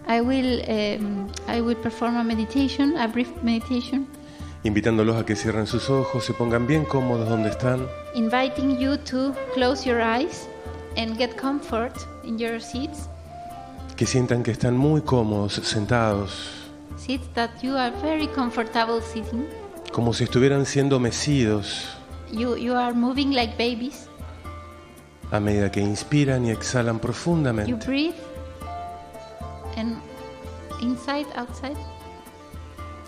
I will perform a meditation, a brief meditation, invitándolos a que cierren sus ojos, se pongan bien cómodos donde están. inviting you to close your eyes and get comfort in your seats. Que sientan que están muy cómodos sentados, Seats that you are very comfortable sitting. como si estuvieran siendo mecidos You are moving like babies. a medida que inspiran y exhalan You profundamente. breathe and inside, outside.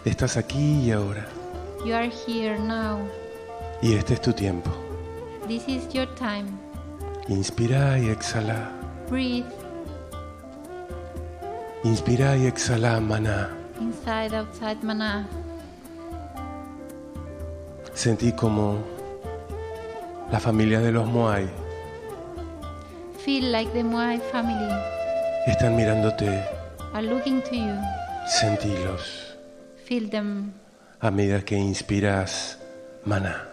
Estás aquí y ahora, You are here now. y este es tu tiempo. This is your time. Inspira y exhala. Breathe Inspira y exhala, maná. inside, outside, mana. Sentí como la familia de los Moai Feel like the Moai family están mirándote. are looking to you. Sentílos Feel them a medida que inspiras, maná.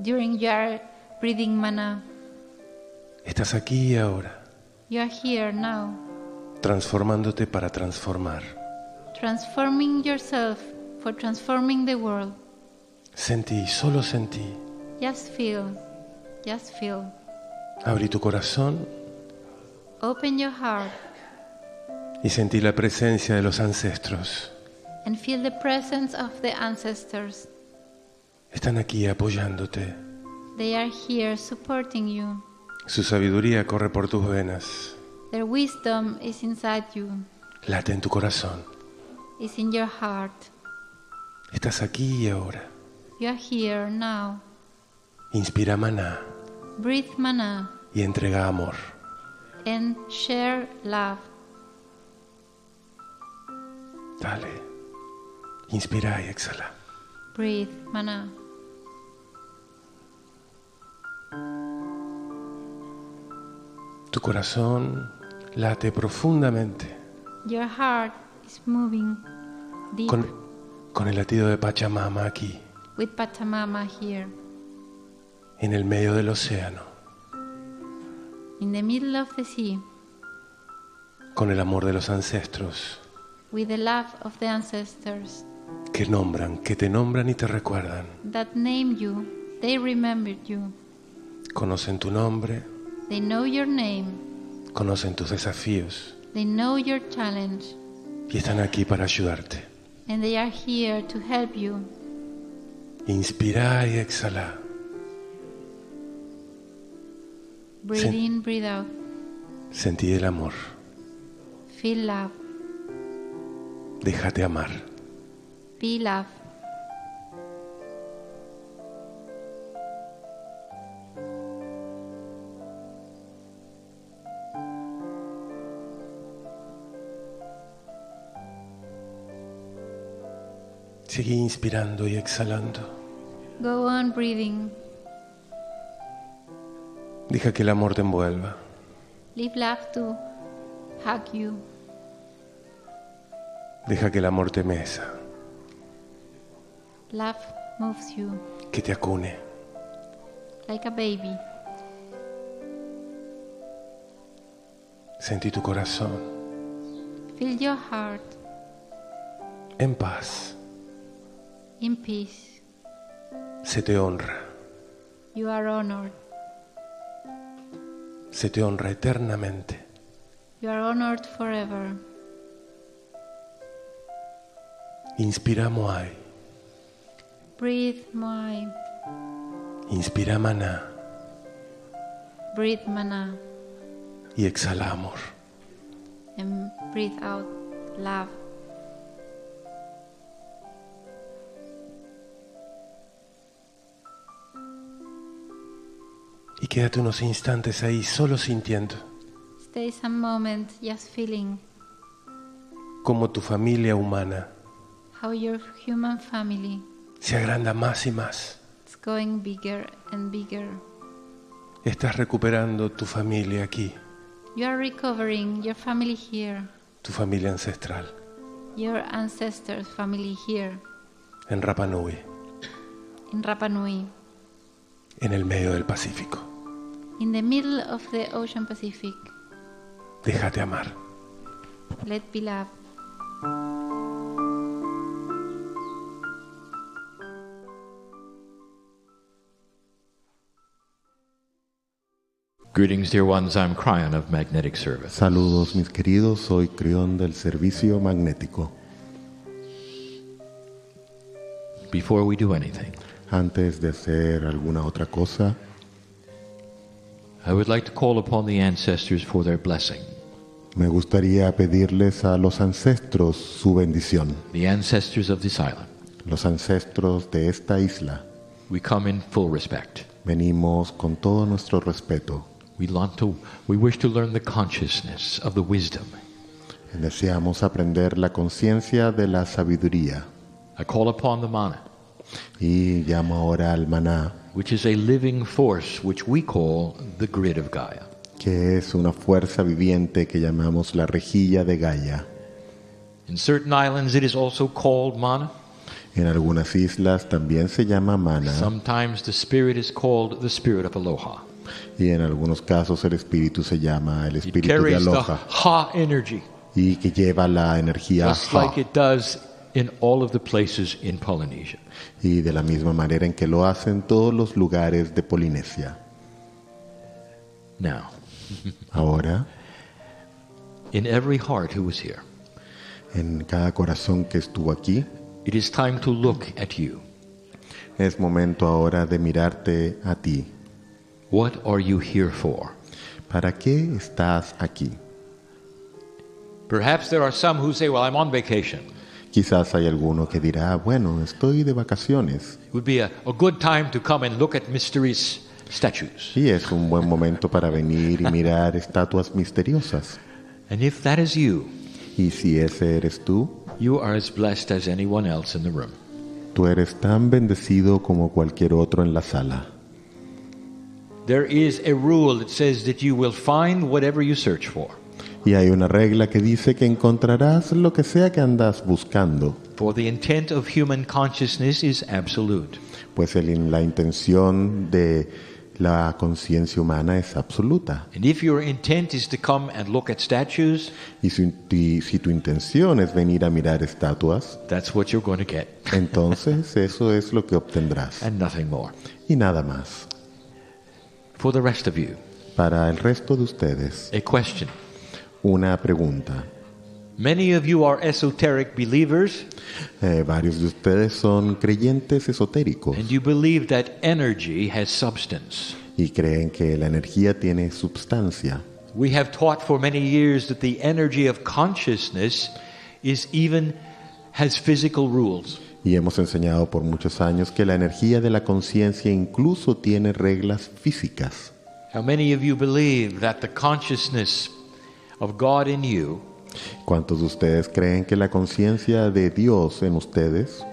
during your breathing mana. Estás aquí y ahora, You are here now, transformándote para transformar. transforming yourself for transforming the world. Sentí, solo sentí. Just feel, just feel. Abrí tu corazón Open your heart y sentí la presencia de los ancestros. and feel the presence of the ancestors. Están aquí apoyándote. They are here supporting you. Su sabiduría corre por tus venas. Their wisdom is inside you, Late en tu corazón. is in your heart. Estás aquí y ahora. You are here now. Inspira maná Breathe mana y entrega amor. and share love. Dale. Inspira y exhala. Breathe mana. Tu corazón late profundamente Your heart is moving deep con el latido de Pachamama aquí, with Pachamama here, en el medio del océano, in the middle of the sea, con el amor de los ancestros with the love of the ancestors que te nombran y te recuerdan. that name you. They remembered you. Conocen tu nombre, They know your name. conocen tus desafíos They know your challenge. y están aquí para ayudarte. And they are here to help you. Inspira y exhala. Breathe in, breathe out. Sentí el amor. Feel love. Déjate amar. Be love. Seguí inspirando y exhalando. Go on breathing. Deja que el amor te envuelva. Leave love to hug you. Deja que el amor te mesa, Love moves you que te acune. like a baby. Sentí tu corazón Feel your heart en paz. in peace. Se te honra. You are honored. Se te honra eternamente. You are honored forever. Inspira Moai. Breathe Moai. Inspira maná Breathe mana. y exhala amor. And breathe out love. Y quédate unos instantes ahí solo sintiendo Stay some moment just feeling cómo tu familia humana how your human family se agranda más y más. is going bigger and bigger. Estás recuperando tu familia aquí, You are recovering your family here, tu familia ancestral, your ancestors' family here, en Rapa Nui, in Rapa Nui, en el medio del Pacífico. in the middle of the Ocean Pacific. Déjate amar. Let be love. Greetings, dear ones. I'm Cryon of Magnetic Service. Saludos mis queridos, soy Crión del Servicio Magnético. Before we do anything, Antes de hacer alguna otra cosa, I would like to call upon the ancestors for their blessing. me gustaría pedirles a los ancestros su bendición. The ancestors of this island. Los ancestros de esta isla. We come in full respect. Venimos con todo nuestro respeto. We wish to learn the consciousness of the wisdom. Deseamos aprender la conciencia de la sabiduría. I call upon the mana, Y llamo ahora al maná, which is a living force which we call the grid of Gaia. que es una fuerza viviente que llamamos la rejilla de Gaia. In certain islands it is also called mana. En algunas islas también se llama mana. Sometimes the spirit is called the spirit of aloha. Y en algunos casos el espíritu se llama el It espíritu de carries the aloha. ha energy, Y que lleva la energía just ha. like it does in all of the places in Polynesia. Y de la misma manera en que lo hacen todos los lugares de Polinesia. Now, Ahora, in every heart who is here, en cada corazón que estuvo aquí, it is time to look at you. es momento ahora de mirarte a ti. What are you here for? ¿Para qué estás aquí? Perhaps there are some who say, well, I'm on vacation. Quizás hay alguno que dirá, bueno, estoy de vacaciones. It would be a good time to come and look at mysterious statues. Y es un buen momento para venir y mirar estatuas misteriosas. And if that is you, Y si ese eres tú, you are as blessed as anyone else in the room. tú eres tan bendecido como cualquier otro en la sala. There is a rule that says that you will find whatever you search for. Y hay una regla que dice que encontrarás lo que sea que andas buscando, For the intent of human consciousness is absolute. pues la intención de la conciencia humana es absoluta. And if your intent is to come and look at statues, Y si tu intención es venir a mirar estatuas, that's what you're going to get, entonces eso es lo que obtendrás. and nothing more. Y nada más. For the rest of you, Para el resto de ustedes, a question. una pregunta. Many of you are esoteric believers, Varios de ustedes son creyentes esotéricos and you believe that energy has substance. y creen que la energía tiene substancia. We have taught for many years that the energy of consciousness has physical rules. Y hemos enseñado por muchos años que la energía de la conciencia incluso tiene reglas físicas. How many of you believe that the consciousness of God in you ¿Cuántos de ustedes creen que la conciencia de Dios en ustedes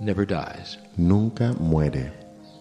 never dies? nunca muere?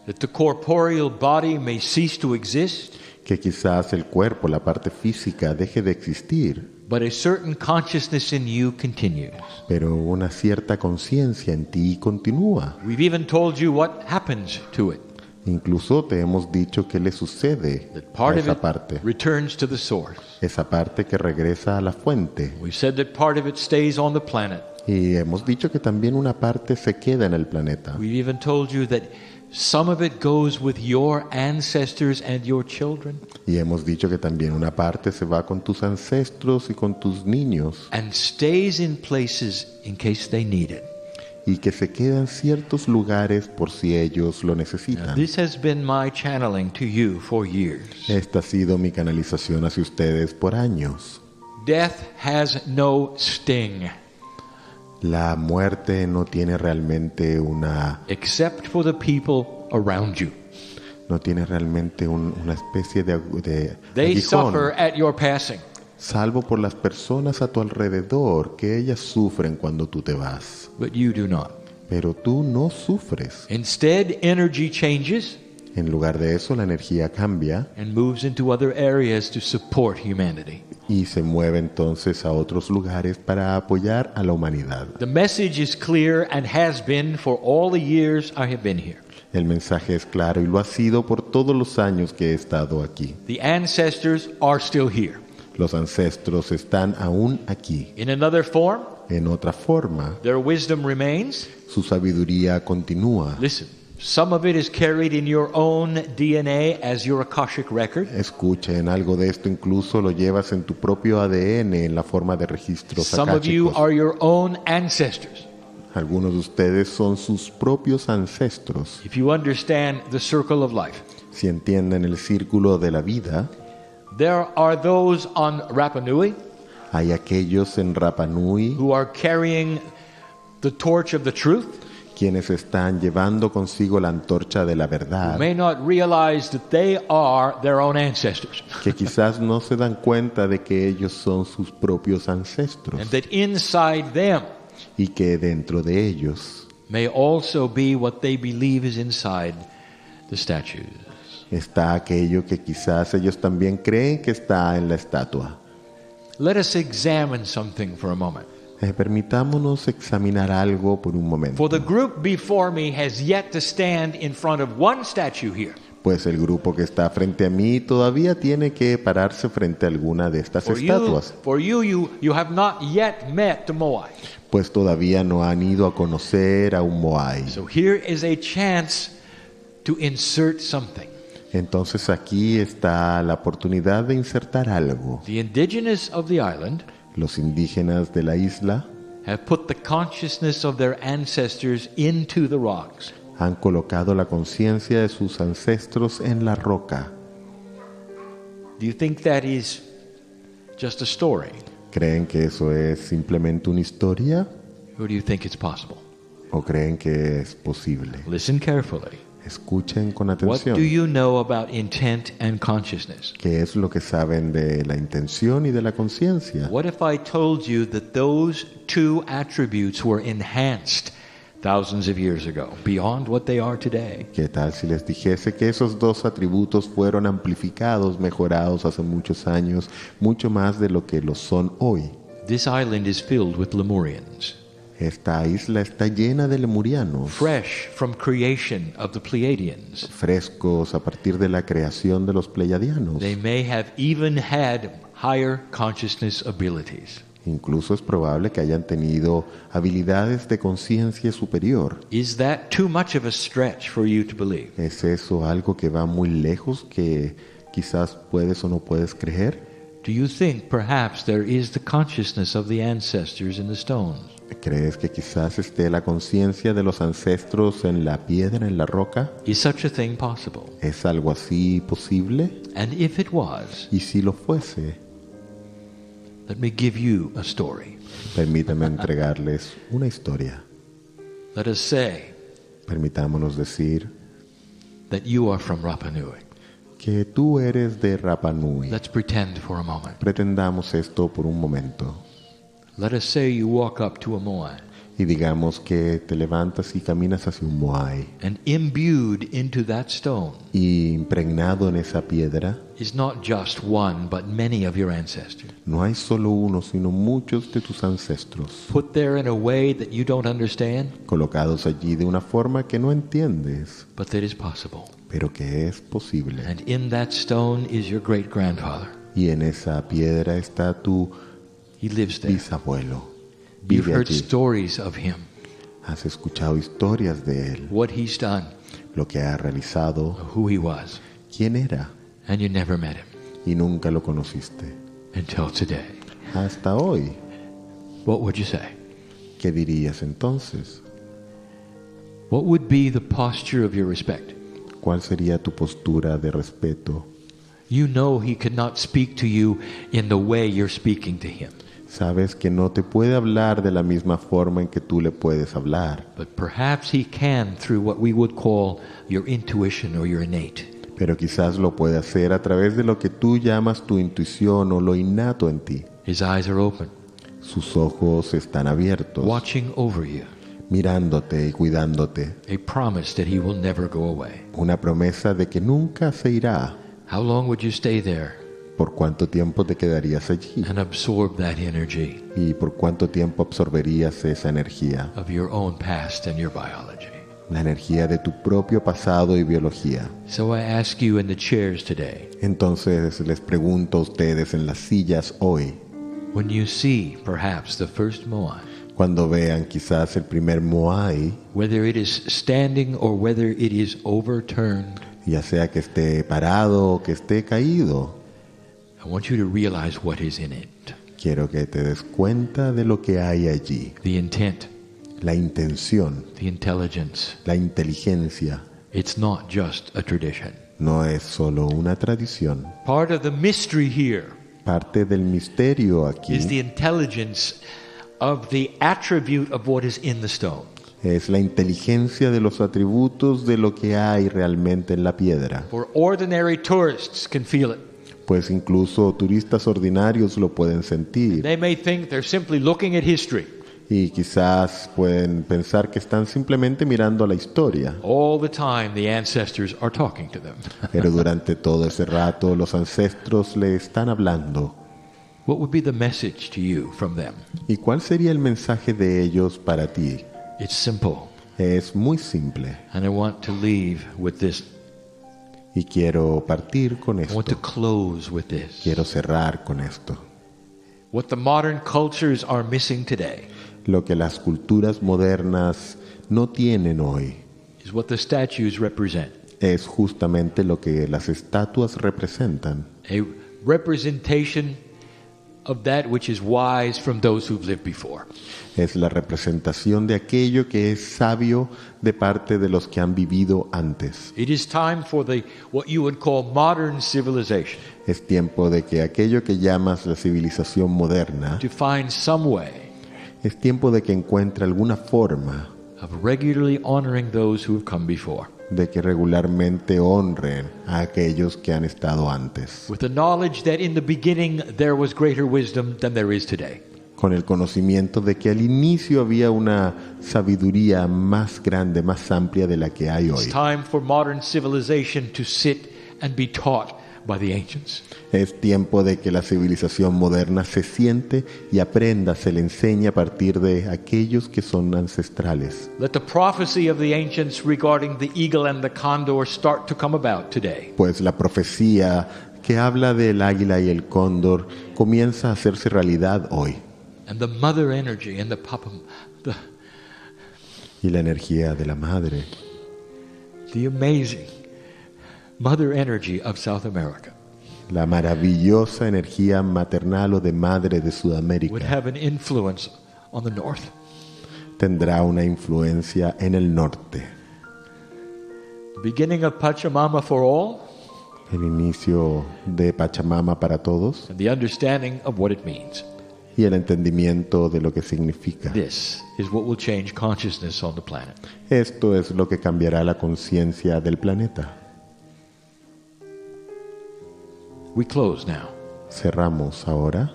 That the corporeal body may cease to exist, Que quizás el cuerpo, la parte física, deje de existir, but a certain consciousness in you continues. pero una cierta conciencia en ti continúa. We've even told you what happens to it. Incluso te hemos dicho qué le sucede That a part of esa it parte. returns to the source. Esa parte que regresa a la fuente. We've said that part of it stays on the planet. Y hemos dicho que también una parte se queda en el planeta. We've even told you that some of it goes with your ancestors and your children, Y hemos dicho que también una parte se va con tus ancestros y con tus niños. and stays in places in case they need it. Y que se queda en ciertos lugares por si ellos lo Now, necesitan. this has been my channeling to you for years. Esta ha sido mi canalización hacia ustedes por años. Death has no sting, La muerte no tiene realmente except for the people around you. no tiene realmente una especie de They aguijón, suffer at your passing. salvo por las personas a tu alrededor, que ellas sufren cuando tú te vas. But you do not. Pero tú no sufres. Instead, energy changes En lugar de eso, la energía cambia and moves into other areas to support humanity. y se mueve entonces a otros lugares para apoyar a la humanidad. The message is clear and has been for all the years I have been here. El mensaje es claro y lo ha sido por todos los años que he estado aquí. The ancestors are still here. Los ancestros están aún aquí. In another form, En otra forma, their wisdom remains. su sabiduría continúa. Listen, some of it is carried in your own DNA as your Akashic record. Escuchen, algo de esto incluso lo llevas en tu propio ADN en la forma de registros Some of you akáshicos. are your own ancestors. Algunos de ustedes son sus propios ancestros. If you understand the circle of life, Si entienden el círculo de la vida, there are those on Rapa Nui hay aquellos en Rapa Nui who are carrying the torch of the truth, quienes están llevando consigo la antorcha de la who verdad, may not realize that they are their own ancestors, que quizás no se dan cuenta de que ellos son sus propios ancestros and that inside them y que dentro de ellos may also be what they believe is inside the statues. está aquello que quizás ellos también creen que está en la estatua. Let us examine something for a moment. Permitámonos examinar algo por un momento. For the group before me has yet to stand in front of one statue here. Pues el grupo que está frente a mí todavía tiene que pararse frente a alguna de estas estatuas. For you have not yet met the Moai. Pues todavía no han ido a conocer a un Moai. So here is a chance to insert something. Entonces aquí está la oportunidad de insertar algo. The indigenous of the island Los indígenas de la isla have put the consciousness of their ancestors into the rocks. han colocado la conciencia de sus ancestros en la roca. Do you think that is just a story? ¿Creen que eso es simplemente una historia Or do you think it's possible? o creen que es posible? Listen carefully. Escuchen con What atención. do you know about intent and consciousness? ¿Qué es lo que saben de la intención y de la conciencia? What if I told you that those two attributes were enhanced thousands of years ago, beyond what they are today? ¿Qué tal si les dijese que esos dos atributos fueron amplificados, mejorados hace muchos años, mucho más de lo que lo son hoy? This island is filled with Lemurians, Esta isla está llena de lemurianos, fresh from creation of the Pleiadians. frescos a partir de la creación de los pleiadianos. They may have even had higher consciousness abilities. Incluso es probable que hayan tenido habilidades de conciencia superior. Is that too much of a stretch for you to believe? ¿Es eso algo que va muy lejos que quizás puedes o no puedes creer? Do you think perhaps there is the consciousness of the ancestors in the stones? ¿Crees que quizás esté la conciencia de los ancestros en la piedra, en la roca? Is such a thing possible? ¿Es algo así posible? And if it was, Y si lo fuese, let me give you a story. permítame entregarles una historia. Let us say Permitámonos decir that you are from Rapa Nui. que tú eres de Rapa Nui. Let's pretend for a moment. Pretendamos esto por un momento. Let us say you walk up to a Moai, Y digamos que te levantas y caminas hacia un Moai. and imbued into that stone Y impregnado en esa piedra, is not just one, but many of your ancestors. no hay solo uno, sino muchos de tus ancestros, Put there in a way that you don't understand, colocados allí de una forma que no entiendes, but that is possible. pero que es posible. And in that stone is your great grandfather. Y en esa piedra está tu He lives there. bisabuelo. You've Vive heard allí. stories of him, Has escuchado historias de él, what he's done, lo que ha realizado, who he was, quién era, and you never met him y nunca lo conociste. until today. Hasta hoy, What would you say? ¿qué dirías entonces? What would be the posture of your respect? ¿Cuál sería tu postura de respeto? You know he could not speak to you in the way you're speaking to him. Sabes que no te puede hablar de la misma forma en que tú le puedes hablar, But perhaps he can through what we would call your intuition or your innate. pero quizás lo puede hacer a través de lo que tú llamas tu intuición o lo innato en ti. His eyes are open, Sus ojos están abiertos, watching over you. mirándote y cuidándote. A promise that he will never go away. Una promesa de que nunca se irá. How long would you stay there ¿Por cuánto tiempo te quedarías allí? and absorb that energy ¿Y por cuánto tiempo absorberías esa energía of your own past and your biology? la energía de tu propio pasado y biología. So I ask you in the chairs today, Entonces les pregunto a ustedes en las sillas hoy, when you see perhaps the first Moai, cuando vean quizás el primer Moai, whether it is standing or whether it is overturned, ya sea que esté parado o que esté caído, I want you to realize what is in it. quiero que te des cuenta de lo que hay allí. The intent, La intención, the intelligence. la inteligencia, It's not just a tradition. no es solo una tradición. Part of the mystery here Parte del misterio is the aquí intelligence of the attribute of what is in the stone. es la inteligencia de los atributos de lo que hay realmente en la piedra. For ordinary tourists can feel it. Pues incluso turistas ordinarios lo pueden sentir They may think they're simply looking at history. y quizás pueden pensar que están simplemente mirando a la historia, All the time the ancestors are talking to them. pero durante todo ese rato los ancestros le están hablando. What would be the message to you from them? ¿Y cuál sería el mensaje de ellos para ti? It's simple. Es muy simple And I want to leave with this. y quiero partir con I want to esto. close with this. Quiero cerrar con esto. What the modern cultures are missing today Lo que las culturas modernas no tienen hoy is what the statues represent. es justamente lo que las estatuas representan. A representation of that which is wise from those who've lived before. Es la representación de aquello que es sabio de parte de los que han vivido antes. It is time for the what you would call modern civilization Es tiempo de que aquello que llamas la civilización moderna, to find some way es tiempo de que encuentre alguna forma of regularly honoring those who have come before, de que regularmente honren a aquellos que han estado antes, with the knowledge that in the beginning there was greater wisdom than there is today. con el conocimiento de que al inicio había una sabiduría más grande, más amplia de la que hay It's hoy. time for modern civilization to sit and be taught by the ancients. Es tiempo de que la civilización moderna se siente y aprenda, se le enseñe a partir de aquellos que son ancestrales. Let the prophecy of the ancients regarding the eagle and the condor start to come about today. Pues la profecía que habla del águila y el cóndor comienza a hacerse realidad hoy. And the mother energy and Y la energía de la madre, the amazing mother energy of South America la maravillosa energía maternal o de madre de would Sudamérica, have an influence on the north. tendrá una influencia en el norte. The beginning of Pachamama for all El inicio de Pachamama para todos and the understanding of what it means. y el entendimiento de lo que significa. This is what will change consciousness on the planet. Esto es lo que cambiará la conciencia del planeta. We close now Cerramos ahora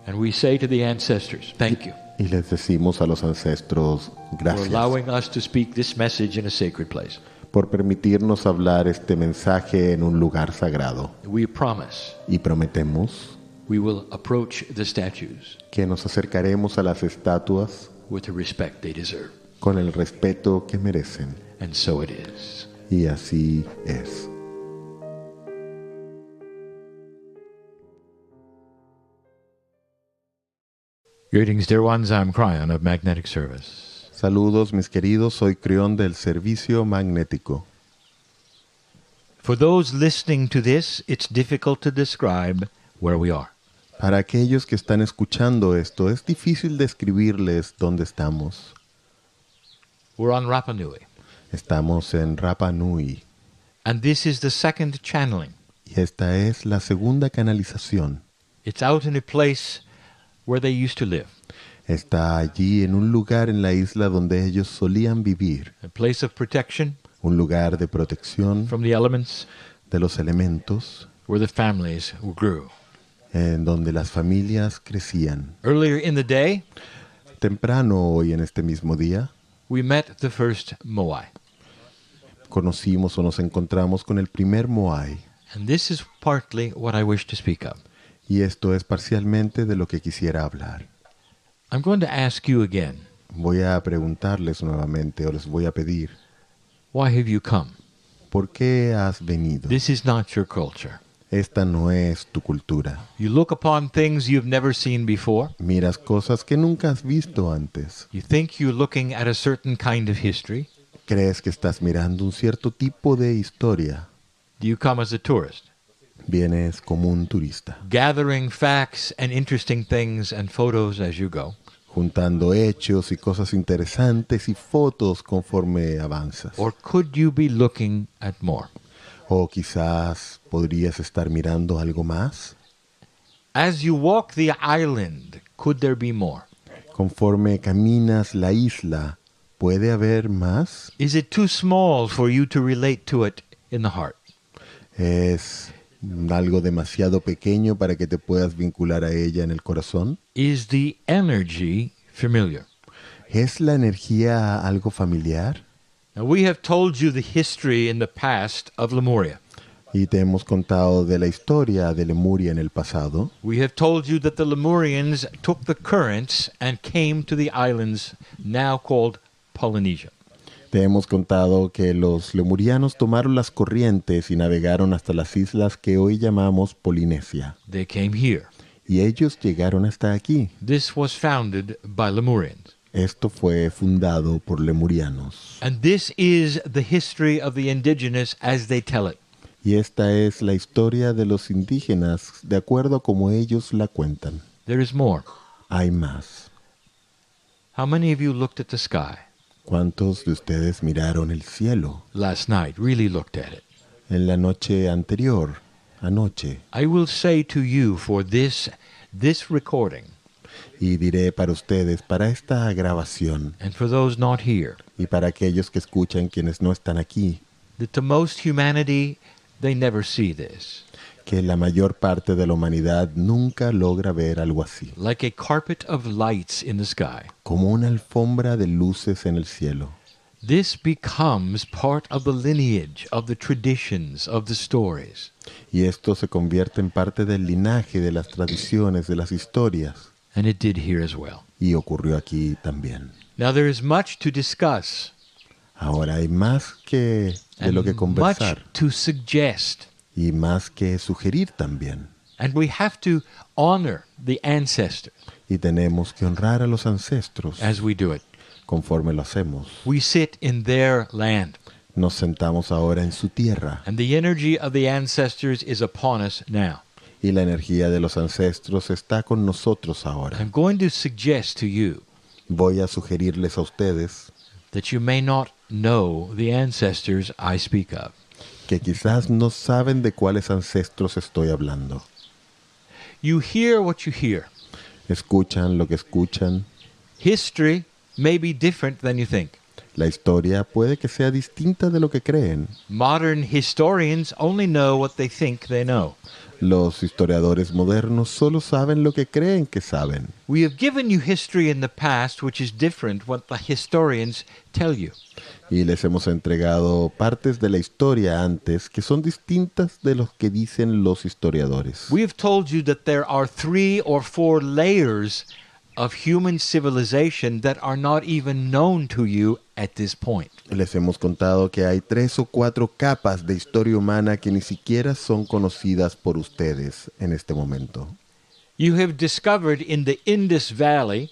and we say to the ancestors, thank you y les decimos a los ancestros for gracias allowing us to speak this message in a sacred place. por permitirnos hablar este mensaje en un lugar sagrado. We promise Y prometemos we will approach the statues que nos acercaremos a las estatuas with the respect they deserve. con el respeto que merecen. And so it is. Y así es. Greetings, dear ones. I'm Cryon of Magnetic Service. Saludos, mis queridos. Soy Crión del Servicio Magnético. For those listening to this, it's difficult to describe where we are. Para aquellos que están escuchando esto, es difícil describirles dónde estamos. We're on Rapa Nui, Estamos en Rapa Nui and this is the second channeling. y esta es la segunda canalización. It's out in a place where they used to live, Está allí en un lugar en la isla donde ellos solían vivir, a place of protection un lugar de protección from the elements, de los elementos, where the families grew. en donde las familias crecían. Earlier in the day, Temprano hoy en este mismo día, we met the first Moai, conocimos o nos encontramos con el primer Moai, and this is partly what I wish to speak of. y esto es parcialmente de lo que quisiera hablar. I'm going to ask you again, Voy a preguntarles nuevamente o les voy a pedir, why have you come? ¿por qué has venido? This is not your culture. Esta no es tu cultura. You look upon things you've never seen before. Miras cosas que nunca has visto antes. You think you're looking at a certain kind of history. Crees que estás mirando un cierto tipo de historia. Do you come as a tourist? Vienes como un turista, Gathering facts and interesting things and photos as you go. juntando hechos y cosas interesantes y fotos conforme avanzas. Or could you be looking at more? O quizás podrías estar mirando algo más. As you walk the island, could there be more? Conforme caminas la isla, ¿puede haber más? Is it too small for you to relate to it in the heart? ¿Es algo demasiado pequeño para que te puedas vincular a ella en el corazón? Is the energy familiar? ¿Es la energía algo familiar? Now, we have told you the history in the past of Lemuria. Y te hemos contado de la historia de Lemuria en el pasado. We have told you that the Lemurians took the currents and came to the islands now called Polynesia. Te hemos contado que los lemurianos tomaron las corrientes y navegaron hasta las islas que hoy llamamos Polinesia. They came here. Y ellos llegaron hasta aquí. This was founded by Lemurians. Esto fue fundado por lemurianos. And this is the history of the indigenous as they tell it. Y esta es la historia de los indígenas de acuerdo a como ellos la cuentan. There is more. Hay más. How many of you looked at the sky ¿Cuántos de ustedes miraron el cielo last night? Really looked at it? en la noche anterior, anoche? I will say to you for this recording, Y diré para ustedes, para esta grabación, and for those not here, y para aquellos que escuchan quienes no están aquí, that to most humanity, they never see this. que la mayor parte de la humanidad nunca logra ver algo así, Like a carpet of lights in the sky. como una alfombra de luces en el cielo. This becomes part of the lineage, of the traditions, of the stories. Y esto se convierte en parte del linaje, de las tradiciones, de las historias. And it did here as well. Y ocurrió aquí también. Now there is much to discuss. Ahora hay más que de lo que and conversar much to suggest. y más que sugerir también. And we have to honor the ancestors Y tenemos que honrar a los ancestros as we do it. conforme lo hacemos. We sit in their land. Nos sentamos ahora en su tierra And the energy of the ancestors is upon us now. y la energía de los ancestros está con nosotros ahora. I'm going to suggest to you Voy a sugerirles a ustedes that you may not know the ancestors I speak of. que quizás no saben de cuáles ancestros estoy hablando. You hear what you hear. Escuchan lo que escuchan. History may be different than you think. La historia puede que sea distinta de lo que creen. Modern historians only know what they think they know. Los historiadores modernos solo saben lo que creen que saben. We have given you history in the past which is different what the historians tell you. Y les hemos entregado partes de la historia antes que son distintas de los que dicen los historiadores. We have told you that there are 3 or 4 layers of human civilization that are not even known to you at this point. Les hemos contado que hay 3 o 4 capas de historia humana que ni siquiera son conocidas por ustedes en este momento. You have discovered in the Indus Valley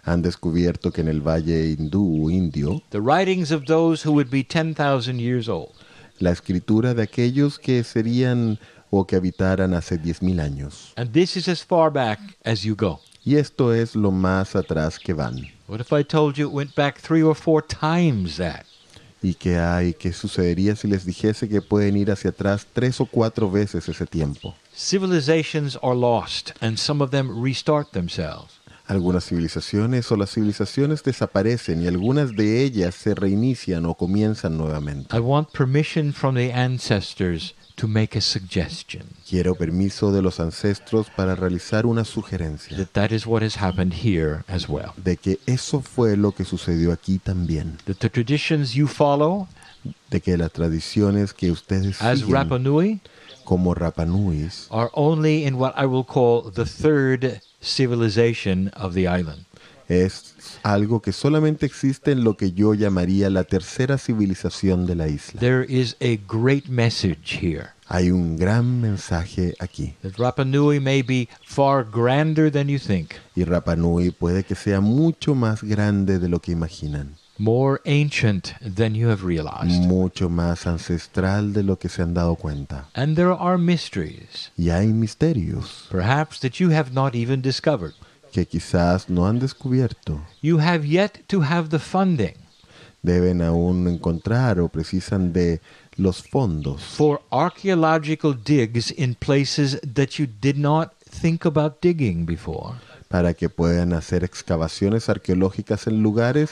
Han descubierto que en el valle hindú o indio, the writings of those who would be 10,000 years old. la escritura de aquellos que serían o que habitaran hace 10,000 años. And this is as far back as you go. Y esto es lo más atrás que van. What if I told you it went back 3 or 4 times that? ¿Y qué sucedería si les dijese que pueden ir hacia atrás 3 o 4 veces ese tiempo? Civilizations are lost, and some of them restart themselves. Algunas civilizaciones o las civilizaciones desaparecen y algunas de ellas se reinician o comienzan nuevamente. I want permission from the ancestors to make a suggestion. Quiero permiso de los ancestros para realizar una sugerencia That is what has happened here as well. de que eso fue lo que sucedió aquí también, That the traditions you follow de que las tradiciones que ustedes as siguen Rapa Nui como Rapanuis are only in what I will call the third civilization of the island. Es algo que solamente existe en lo que yo llamaría la tercera civilización de la isla. There is a great message here. Hay un gran mensaje aquí. That Rapa Nui may be far grander than you think, Y Rapa Nui puede que sea mucho más grande de lo que imaginan. more ancient than you have realized. Mucho más ancestral de lo que se han dado cuenta. And there are mysteries, Y hay misterios perhaps that you have not even discovered. que quizás no han descubierto. You have yet to have the funding Deben aún encontrar o precisan de los fondos for archaeological digs in places that you did not think about digging before. para que puedan hacer excavaciones arqueológicas en lugares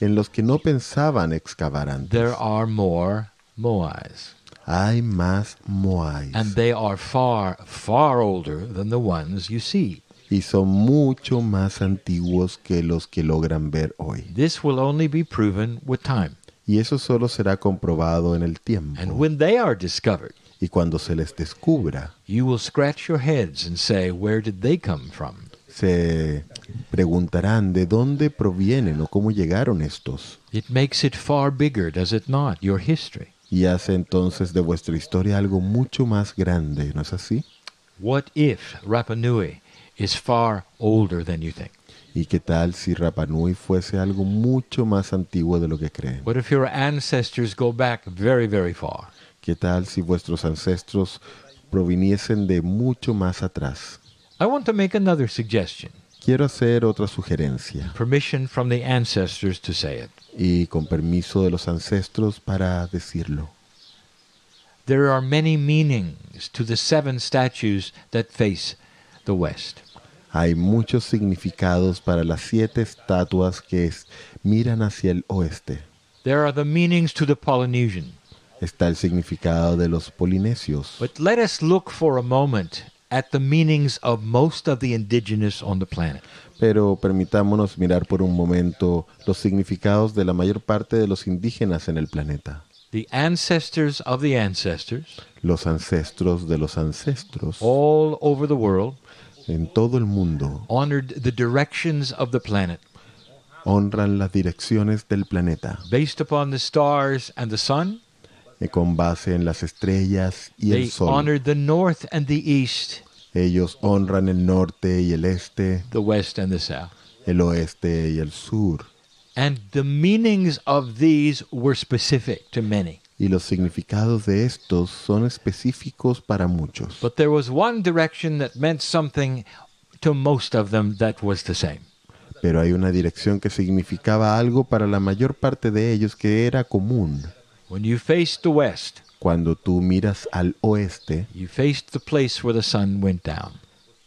en los que no pensaban excavar antes. There are more Moais, Hay más moais and they are far, far older than the ones you see. y son mucho más antiguos que los que logran ver hoy. This will only be proven with time. Y eso solo será comprobado en el And tiempo. when they are discovered, Y cuando se les descubra, you will scratch your heads and say, where did they come from? se preguntarán de dónde provienen o cómo llegaron estos. It makes it far bigger, does it not, your history? Y hace entonces de vuestra historia algo mucho más grande, ¿no es así? What if Rapa Nui is far older than you think? ¿Y qué tal si Rapa Nui fuese algo mucho más antiguo de lo que creen? What if your ancestors go back very, very far? ¿Qué tal si vuestros ancestros proviniesen de mucho más atrás? I want to make another suggestion. Quiero hacer otra sugerencia Permission from the ancestors to say it. y con permiso de los ancestros para decirlo. There are many meanings to the 7 statues that face the west. Hay muchos significados para las 7 estatuas que miran hacia el oeste. There are the meanings to the Polynesian. Está el significado de los polinesios. But let us look for a moment at the meanings of most of the indigenous on the planet. Pero permitámonos mirar por un momento los significados de la mayor parte de los indígenas en el planeta. The ancestors of the ancestors, Los ancestros de los ancestros all over the world, en todo el mundo honored the directions of the planet honran las direcciones del planeta based upon the stars and the sun. con base en las estrellas y They el sol. honored the north and the east, Ellos honran el norte y el este, the west and the south. el oeste y el sur. And the meanings of these were specific to many. Y los significados de estos son específicos para muchos. But there was one direction that meant something to most of them that was the same. Pero hay una dirección que significaba algo para la mayor parte de ellos que era común. When you faced the west, Cuando tú miras al oeste, you faced the place where the sun went down.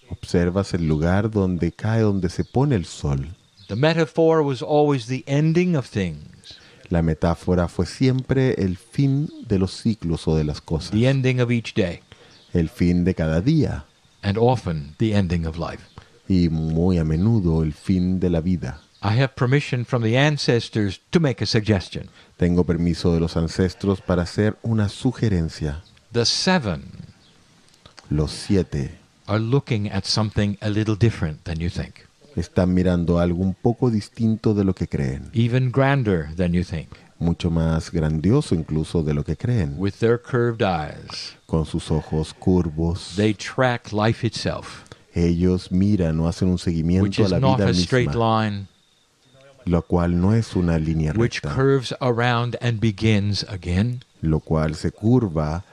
observas el lugar donde cae, donde se pone el sol. The metaphor was always the ending of things, La metáfora fue siempre el fin de los ciclos o de las cosas. the ending of each day, El fin de cada día. and often the ending of life. Y muy a menudo el fin de la vida. I have permission from the ancestors to make a suggestion. Tengo permiso de los ancestros para hacer una sugerencia. The 7 Los 7 are looking at something a little different than you think, están mirando algo un poco distinto de lo que creen. even grander than you think, Mucho más grandioso incluso de lo que creen. with their curved eyes. Con sus ojos curvos. They track life itself, Ellos miran o hacen un which seguimiento a is la not vida a straight misma. line, Lo cual no es una línea which recta. curves around and begins again. Lo cual se curva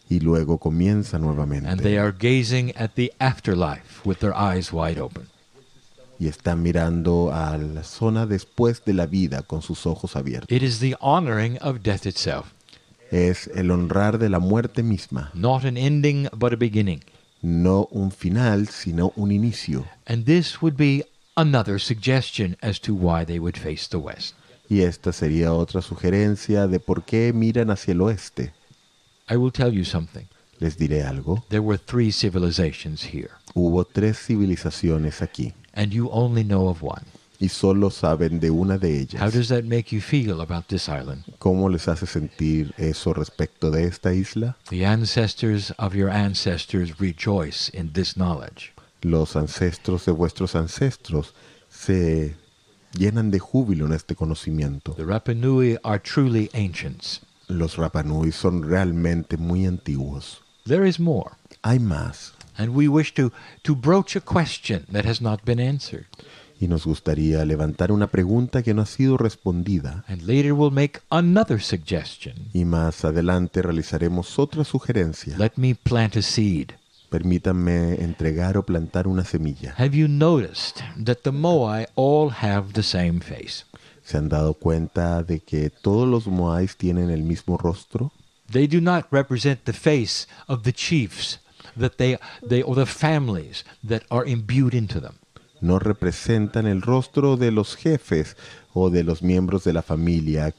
y luego comienza And they nuevamente. are gazing at the afterlife with their eyes wide open. Y están mirando a la zona después de la vida con sus ojos abiertos. It is the honoring of death itself, Es el honrar de la muerte misma. not an ending but a beginning. No un final, sino un inicio. And this would be another suggestion as to why they would face the west. Y esta sería otra sugerencia de por qué miran hacia el oeste. I will tell you something. Les diré algo. There were 3 civilizations here, Hubo 3 civilizaciones aquí and you only know of one. y solo saben de una de How ellas. does that make you feel about this island? ¿Cómo les hace sentir eso respecto de esta isla? The ancestors of your ancestors rejoice in this knowledge. Los ancestros de vuestros ancestros se llenan de júbilo en este conocimiento. The Rapa Nui are truly ancients. Los Rapa Nui son realmente muy antiguos. There is more. Hay más. And we wish to broach a question that has not been answered. Y nos gustaría levantar una pregunta que no ha sido respondida. And later we'll make another suggestion. Y más adelante realizaremos otra sugerencia. Let me plant a seed. Permítanme entregar o plantar una semilla. Have you noticed that the Moai all have the same face? ¿Se han dado cuenta de que todos los Moais tienen el mismo rostro? They do not represent the face of the chiefs that they or the families that are imbued into them. No representan el rostro de los jefes o de los miembros de la familia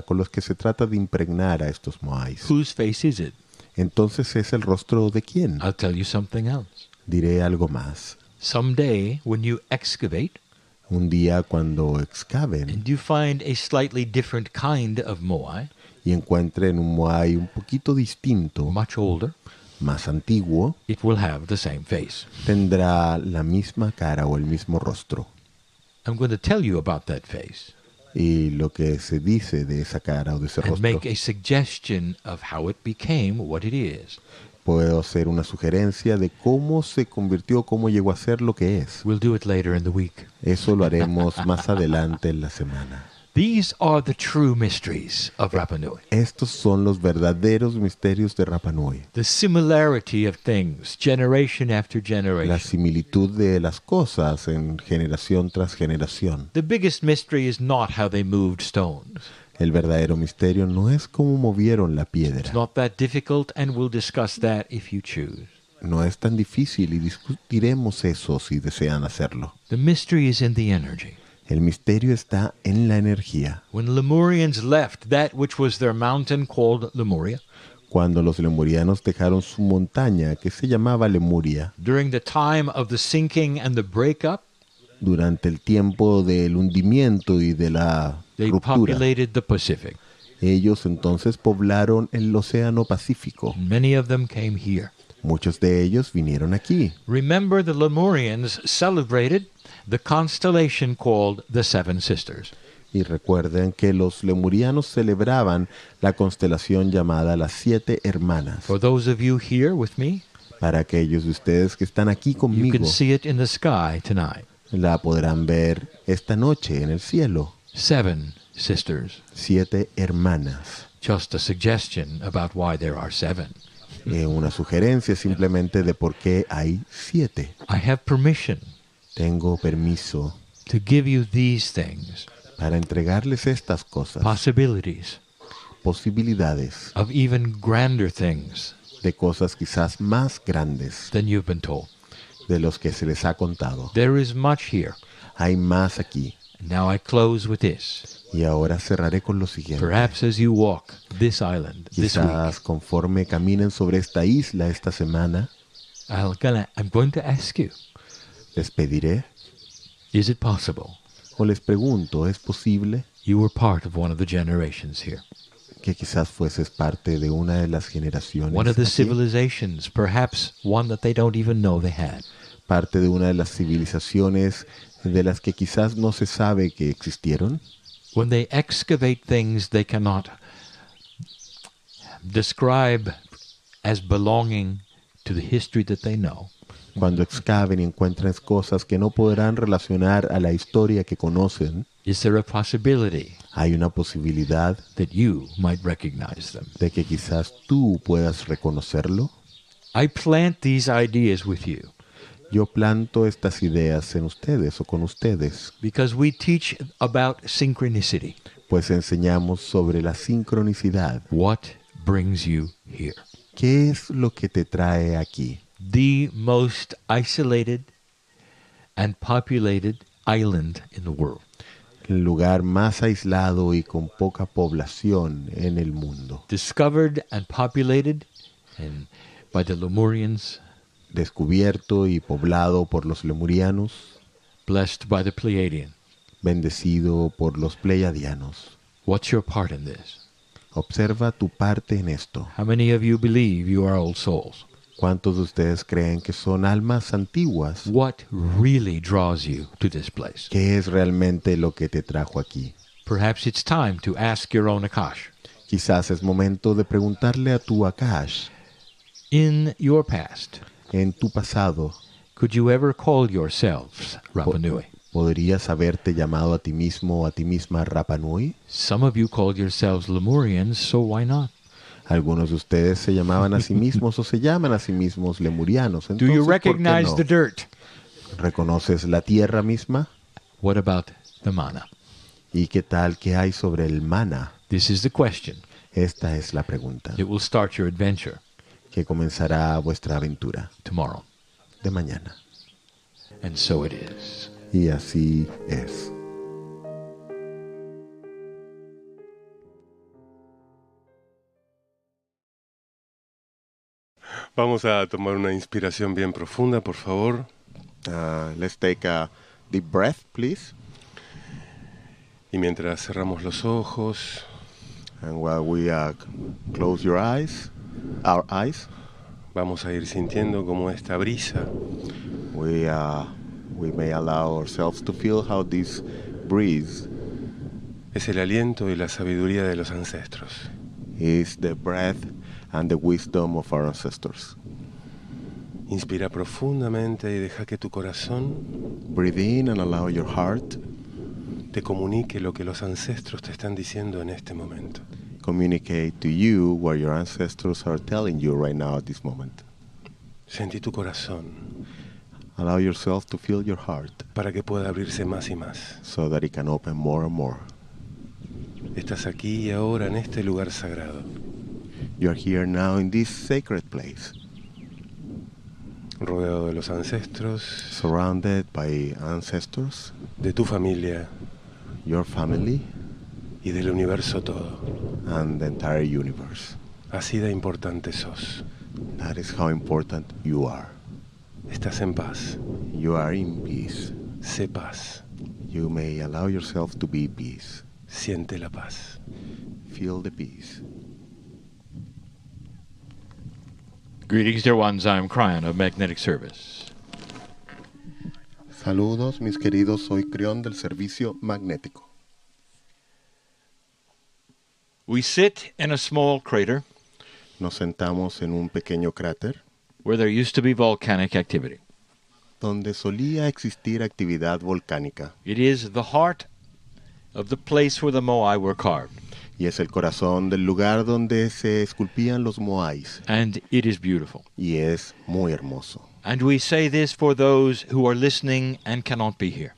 con los que se trata de impregnar a estos Moais. Whose face is it? Entonces, ¿es el rostro de quién? I'll tell you something else. Diré algo más. Someday, when you excavate, Un día cuando excaven and you find a slightly different kind of Moai, y encuentren un Moai un poquito distinto, much older, más antiguo, it will have the same face. tendrá la misma cara o el mismo rostro. I'm going to tell you about that face Y lo que se dice de esa cara o de ese and rostro, make a suggestion of how it became what it is. puedo hacer una sugerencia de cómo se convirtió, cómo llegó a ser lo que es. We'll do it later in the week. Eso lo haremos más adelante en la semana. These are the true mysteries of Rapa Nui. Estos son los verdaderos misterios de Rapa Nui. The similarity of things, generation after La generation. similitud de las cosas en generación tras generación. The biggest mystery is not how they moved stones. El verdadero misterio no es cómo movieron la It's piedra. not that difficult, and we'll discuss that if you choose. No es tan difícil y discutiremos eso si desean hacerlo. The mystery is in the energy. El misterio está en la energía. When Lemurians left that which was their mountain called Lemuria, Cuando los lemurianos dejaron su montaña, que se llamaba Lemuria, during the time of the sinking and the breakup, durante el tiempo del hundimiento y de la they ruptura, populated the Pacific. ellos entonces poblaron el Océano Pacífico. Many of them came here. Muchos de ellos vinieron aquí. Remember, the Lemurians celebrated the constellation called the Seven Sisters. Y recuerden que los lemurianos celebraban la constelación llamada las 7 hermanas. For those of you here with me, Para aquellos de ustedes que están aquí you conmigo, can see it in the sky tonight. la podrán ver esta noche en el cielo. 7 sisters. 7 hermanas. Just a suggestion about why there are 7. Una sugerencia simplemente de por qué hay 7. I have permission Tengo permiso to give you these things, para entregarles estas cosas, possibilities posibilidades of even grander things de cosas quizás más grandes than you've been told. de los que se les ha contado. There is much here. Hay más aquí. Now I close with this. Y ahora cerraré con lo siguiente. Perhaps as you walk this island this week, Quizás conforme caminen sobre esta isla esta semana, I'm going to ask you, les pediré is it possible o les pregunto, ¿es posible you were part of one of the generations here? que quizás fueses parte de una de las generaciones One of the aquí? civilizations, perhaps one that they don't even know they had. Parte de una de las civilizaciones de las que quizás no se sabe que existieron? When they excavate things they cannot describe as belonging to the history that they know, Cuando excaven y encuentran cosas que no podrán relacionar a la historia que conocen, is there a possibility hay una posibilidad that you might recognize them? de que quizás tú puedas reconocerlo. I plant these ideas with you Yo planto estas ideas en ustedes o con ustedes, because we teach about synchronicity. pues enseñamos sobre la sincronicidad. What brings you here? ¿Qué es lo que te trae aquí? The most isolated and populated island in the world. El lugar más aislado y con poca población en el mundo. Discovered and populated by the Lemurians, Descubierto y poblado por los lemurianos, blessed by the Pleiadians. bendecido por los pleiadianos. What's your part in this? Observa tu parte en esto. How many of you believe you are old souls? ¿Cuántos de ustedes creen que son almas antiguas? What really draws you to this place? ¿Qué es realmente lo que te trajo aquí? Perhaps it's time to ask your own Akash. Quizás es momento de preguntarle a tu Akash, In your past, en tu pasado, could you ever call yourselves Rapa Nui? ¿podrías haberte llamado a ti mismo o a ti misma Rapa Nui? Some of you called yourselves Lemurians, so why not? Algunos de ustedes se llamaban a sí mismos o se llaman a sí mismos lemurianos. Do Entonces, you ¿por qué recognize no? the dirt? ¿Reconoces la tierra misma? What about the mana? ¿Y qué tal que hay sobre el mana? This is the question. Esta es la pregunta It will start your adventure que comenzará vuestra aventura tomorrow. de mañana. And so it is. Y así es. Vamos a tomar una inspiración bien profunda, por favor. Let's take a deep breath, please. Y mientras cerramos los ojos, And while we close our eyes, vamos a ir sintiendo como esta brisa we may allow ourselves to feel how this breeze es el aliento y la sabiduría de los ancestros. is the breath and the wisdom of our ancestors. Inspira profundamente y deja que tu corazón Breathe in and allow your heart te comunique lo que los ancestros te están diciendo en este momento. communicate to you what your ancestors are telling you right now at this moment. Sentí tu corazón Allow yourself to feel your heart para que pueda abrirse más y más. so that it can open more and more. Estás aquí y ahora en este lugar sagrado. You are here now in this sacred place, Rodeado de los ancestros, surrounded by ancestors, de tu familia your family, y del universo todo. and the entire universe. Así de importante sos. That is how important you are. Estás en paz. You are in peace. Sé paz. You may allow yourself to be peace. Siente la paz. Feel the peace. Greetings, dear ones. I'm Cryon of Magnetic Service. Saludos, mis queridos. Soy Crión del Servicio Magnético. We sit in a small crater Nos sentamos en un pequeño cráter where there used to be volcanic activity. donde solía existir actividad volcánica It is the heart of the place where the Moai were carved, y es el corazón del lugar donde se esculpían los moais and it is beautiful. y es muy hermoso. And we say this for those who are listening and cannot be here.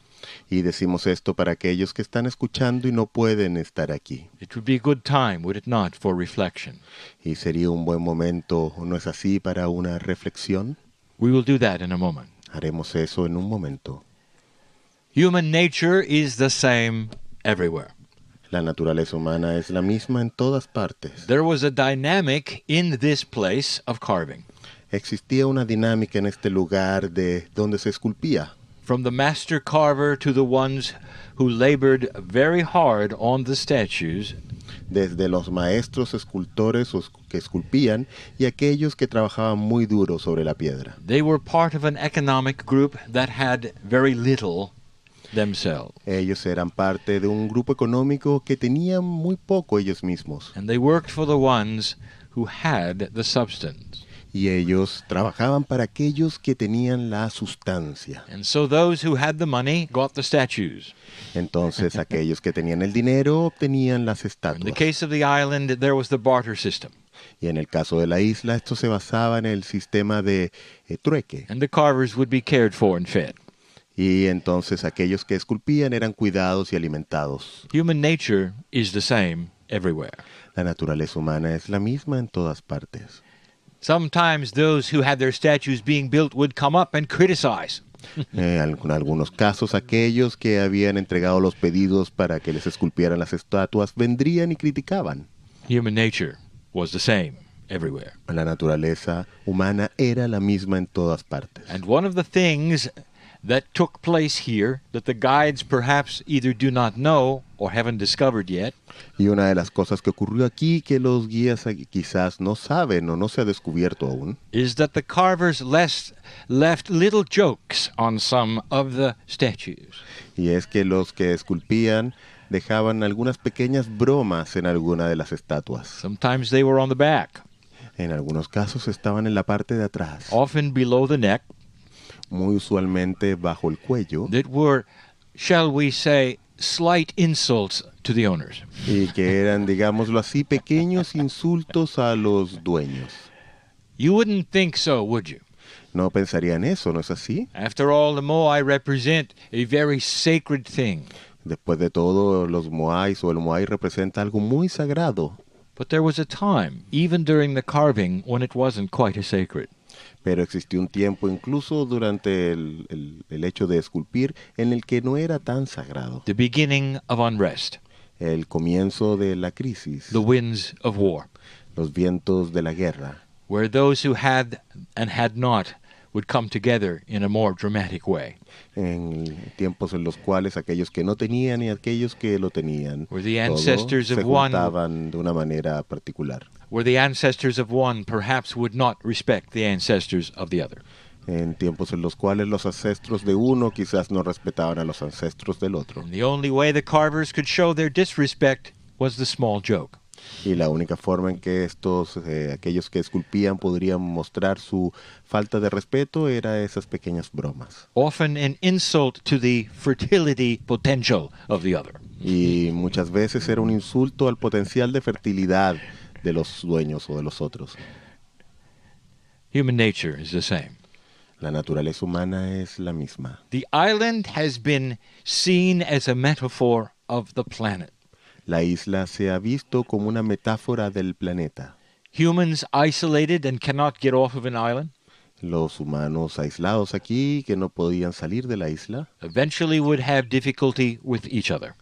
Y decimos esto para aquellos que están escuchando y no pueden estar aquí. It would be a good time, would it not, for reflection? Y sería un buen momento, ¿no es así?, para una reflexión. We will do that in a moment. Haremos eso en un momento. Human nature is the same everywhere. La naturaleza humana es la misma en todas partes. There was a dynamic in this place of carving. Existía una dinámica en este lugar de donde se esculpía. From the master carver to the ones who labored very hard on the statues, Desde los maestros escultores que esculpían y aquellos que trabajaban muy duro sobre la piedra. they were part of an economic group that had very little themselves. Ellos eran parte de un grupo económico que tenían muy poco ellos mismos. And they worked for the ones who had the substance. Y ellos trabajaban para aquellos que tenían la sustancia. And so those who had the money got the statues. Entonces aquellos que tenían el dinero obtenían las In the estatuas. case of the island, there was the barter system. Y en el caso de la isla, esto se basaba en el sistema de trueque. And the carvers would be cared for and fed. Y entonces aquellos que esculpían eran cuidados y alimentados. Human nature is the same everywhere. La naturaleza humana es la misma en todas partes. Sometimes those who had their statues being built would come up and criticize. En algunos casos, aquellos que habían entregado los pedidos para que les esculpieran las estatuas vendrían y criticaban. Human nature was the same everywhere. La naturaleza humana era la misma en todas partes. And one of the things that took place here that the guides perhaps either do not know or haven't discovered yet Y una de las cosas que ocurrió aquí que los guías quizás no saben o no se ha descubierto aún is that the carvers left little jokes on some of the statues. y es que los que esculpían dejaban algunas pequeñas bromas en alguna de las estatuas. Sometimes they were on the back, En algunos casos estaban en la parte de atrás, often below the neck, muy usualmente bajo el cuello, that were, shall we say, slight insults to the owners. y que eran, digámoslo así, pequeños insultos a los dueños. You wouldn't think so, would you? No pensarían eso, ¿no es así? After all, the moai represent a very sacred thing. Después de todo, los moais o el moai representa algo muy sagrado. But there was a time, even during the carving, when it wasn't quite as sacred. Pero existió un tiempo, incluso durante el hecho de esculpir, en el que no era tan sagrado. The beginning of unrest, El comienzo de la crisis, the winds of war, los vientos de la guerra, where those who had and had not would come together in a more dramatic way. en tiempos en los cuales aquellos que no tenían y aquellos que lo tenían, Where the todos ancestors se of one- juntaban de una manera particular. Where the ancestors of one perhaps would not respect the ancestors of the other. En tiempos en los cuales los ancestros de uno quizás no respetaban a los ancestros del otro. And the only way the carvers could show their disrespect was the small joke. Y la única forma en que aquellos que esculpían podrían mostrar su falta de respeto era esas pequeñas bromas. Often an insult to the fertility potential of the other. Y muchas veces era un insulto al potencial de fertilidad de los dueños o de los otros. Human nature is the same. La naturaleza humana es la misma. The island has been seen as a metaphor of the planet. La isla se ha visto como una metáfora del planeta. Humans isolated and cannot get off of an island Los humanos aislados aquí, que no podían salir de la isla, eventually would have difficulty with each other.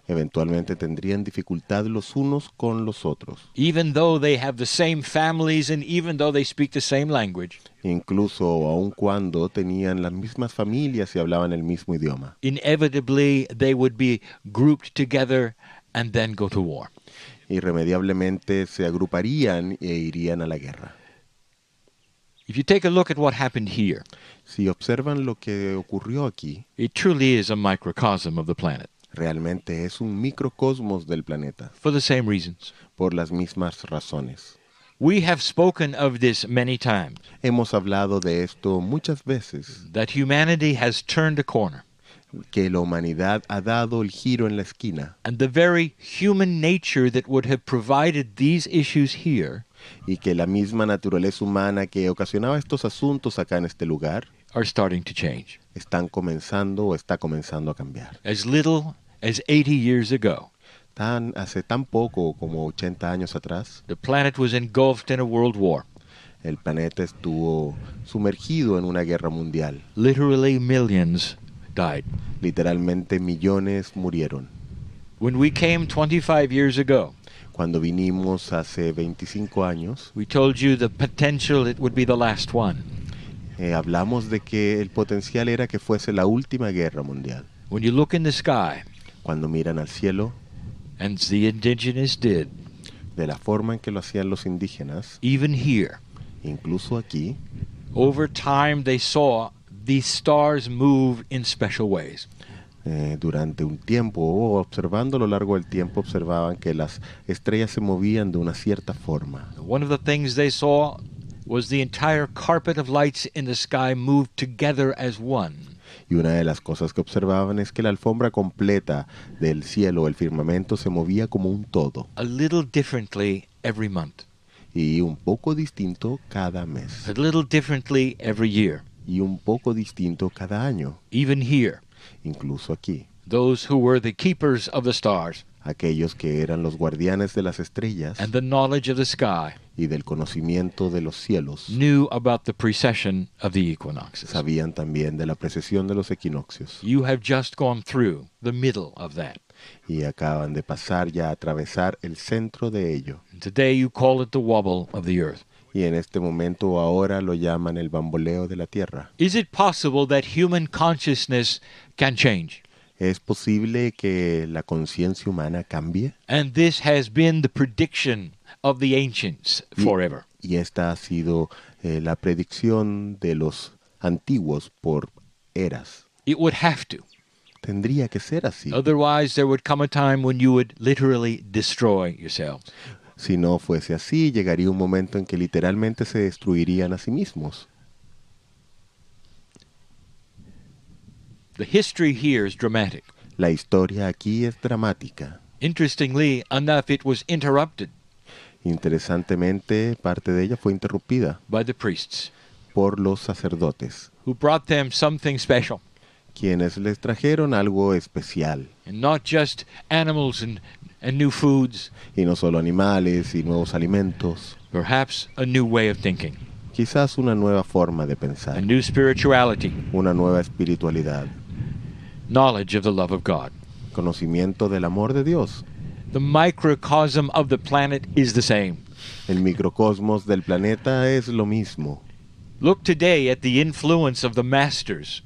eventualmente tendrían dificultad los unos con los otros. Even though they have the same families and even though they speak the same language, Incluso aun cuando tenían las mismas familias y hablaban el mismo idioma. inevitably they would be grouped together and then go to war. Irremediablemente se agruparían e irían a la guerra. If you take a look at what happened here, Si observan lo que ocurrió aquí, it truly is a microcosm of the planet realmente es un microcosmos del planeta, for the same reasons. por las mismas razones. We have spoken of this many times, Hemos hablado de esto muchas veces, that humanity has turned a corner, que la humanidad ha dado el giro en la esquina and the very human nature that would have provided these issues here y que la misma naturaleza humana que ocasionaba estos asuntos acá en este lugar are starting to change. están comenzando o está comenzando a cambiar. As little as 80 years ago, Hace tan poco como 80 años atrás, the planet was engulfed in a world war. el planeta estuvo sumergido en una guerra mundial. Literally millions died. Literalmente millones murieron. When we came 25 years ago, Cuando vinimos hace 25 años, we told you the potential it would be the last one. hablamos de que el potencial era que fuese la última guerra mundial. When you look in the sky, Cuando miran al cielo, and the indigenous did, de la forma en que lo hacían los indígenas, even here, incluso aquí, over time they saw these stars move in special ways. durante un tiempo, o observando a lo largo del tiempo, observaban que las estrellas se movían de una cierta forma. One of the things they saw was the entire carpet of lights in the sky moved together as one. Y una de las cosas que observaban es que la alfombra completa del cielo, el firmamento, se movía como un todo, A little differently every month, y un poco distinto cada mes, a little differently every year. y un poco distinto cada año, Even here, incluso aquí. those who were the keepers of the stars Aquellos que eran los guardianes de las estrellas and the knowledge of the sky y del conocimiento de los cielos knew about the precession of the equinoxes. sabían también de la precesión de los equinoccios, You have just gone through the middle of that. y acaban de pasar ya a atravesar el centro de ello, And today you call it the wobble of the earth. Y en este momento o ahora lo llaman el bamboleo de la tierra. Is it possible that human consciousness can change? ¿Es posible que la conciencia humana cambie? And this has been the prediction of the ancients forever. Y esta ha sido la predicción de los antiguos por eras. It would have to. Tendría que ser así. Otherwise, there would come a time when you would literally destroy yourselves. Si no fuese así, llegaría un momento en que literalmente se destruirían a sí mismos. The history here is dramatic. La historia aquí es dramática. Interestingly enough, it was interrupted Interesantemente, parte de ella fue interrumpida by the priests, por los sacerdotes, who brought them something special, quienes les trajeron algo especial. and not just animals and new foods, Y no solo animales y nuevos alimentos, perhaps a new way of thinking, quizás una nueva forma de a pensar, new spirituality, una nueva espiritualidad, knowledge of the love of God. conocimiento del amor de Dios. The microcosm of the planet is the same. El microcosmos del planeta es lo mismo. Look today at the influence of the masters,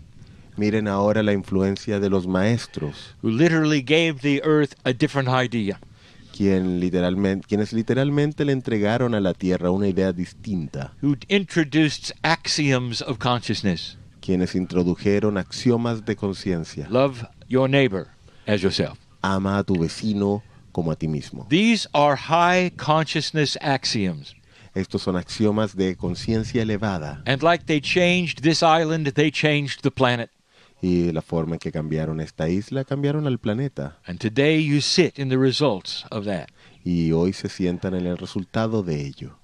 Miren ahora la influencia de los maestros, who literally gave the earth a different idea. quienes literalmente le entregaron a la Tierra una idea distinta, Who introduced axioms of consciousness. quienes introdujeron axiomas de conciencia. Love your neighbor as yourself. Ama a tu vecino como a ti mismo. These are high consciousness axioms. Estos son axiomas de conciencia elevada, And like they changed this island, they changed the planet. y de la forma en que cambiaron esta isla, cambiaron al planeta. And today you sit in the results of that. Y hoy se sientan en el resultado de ello.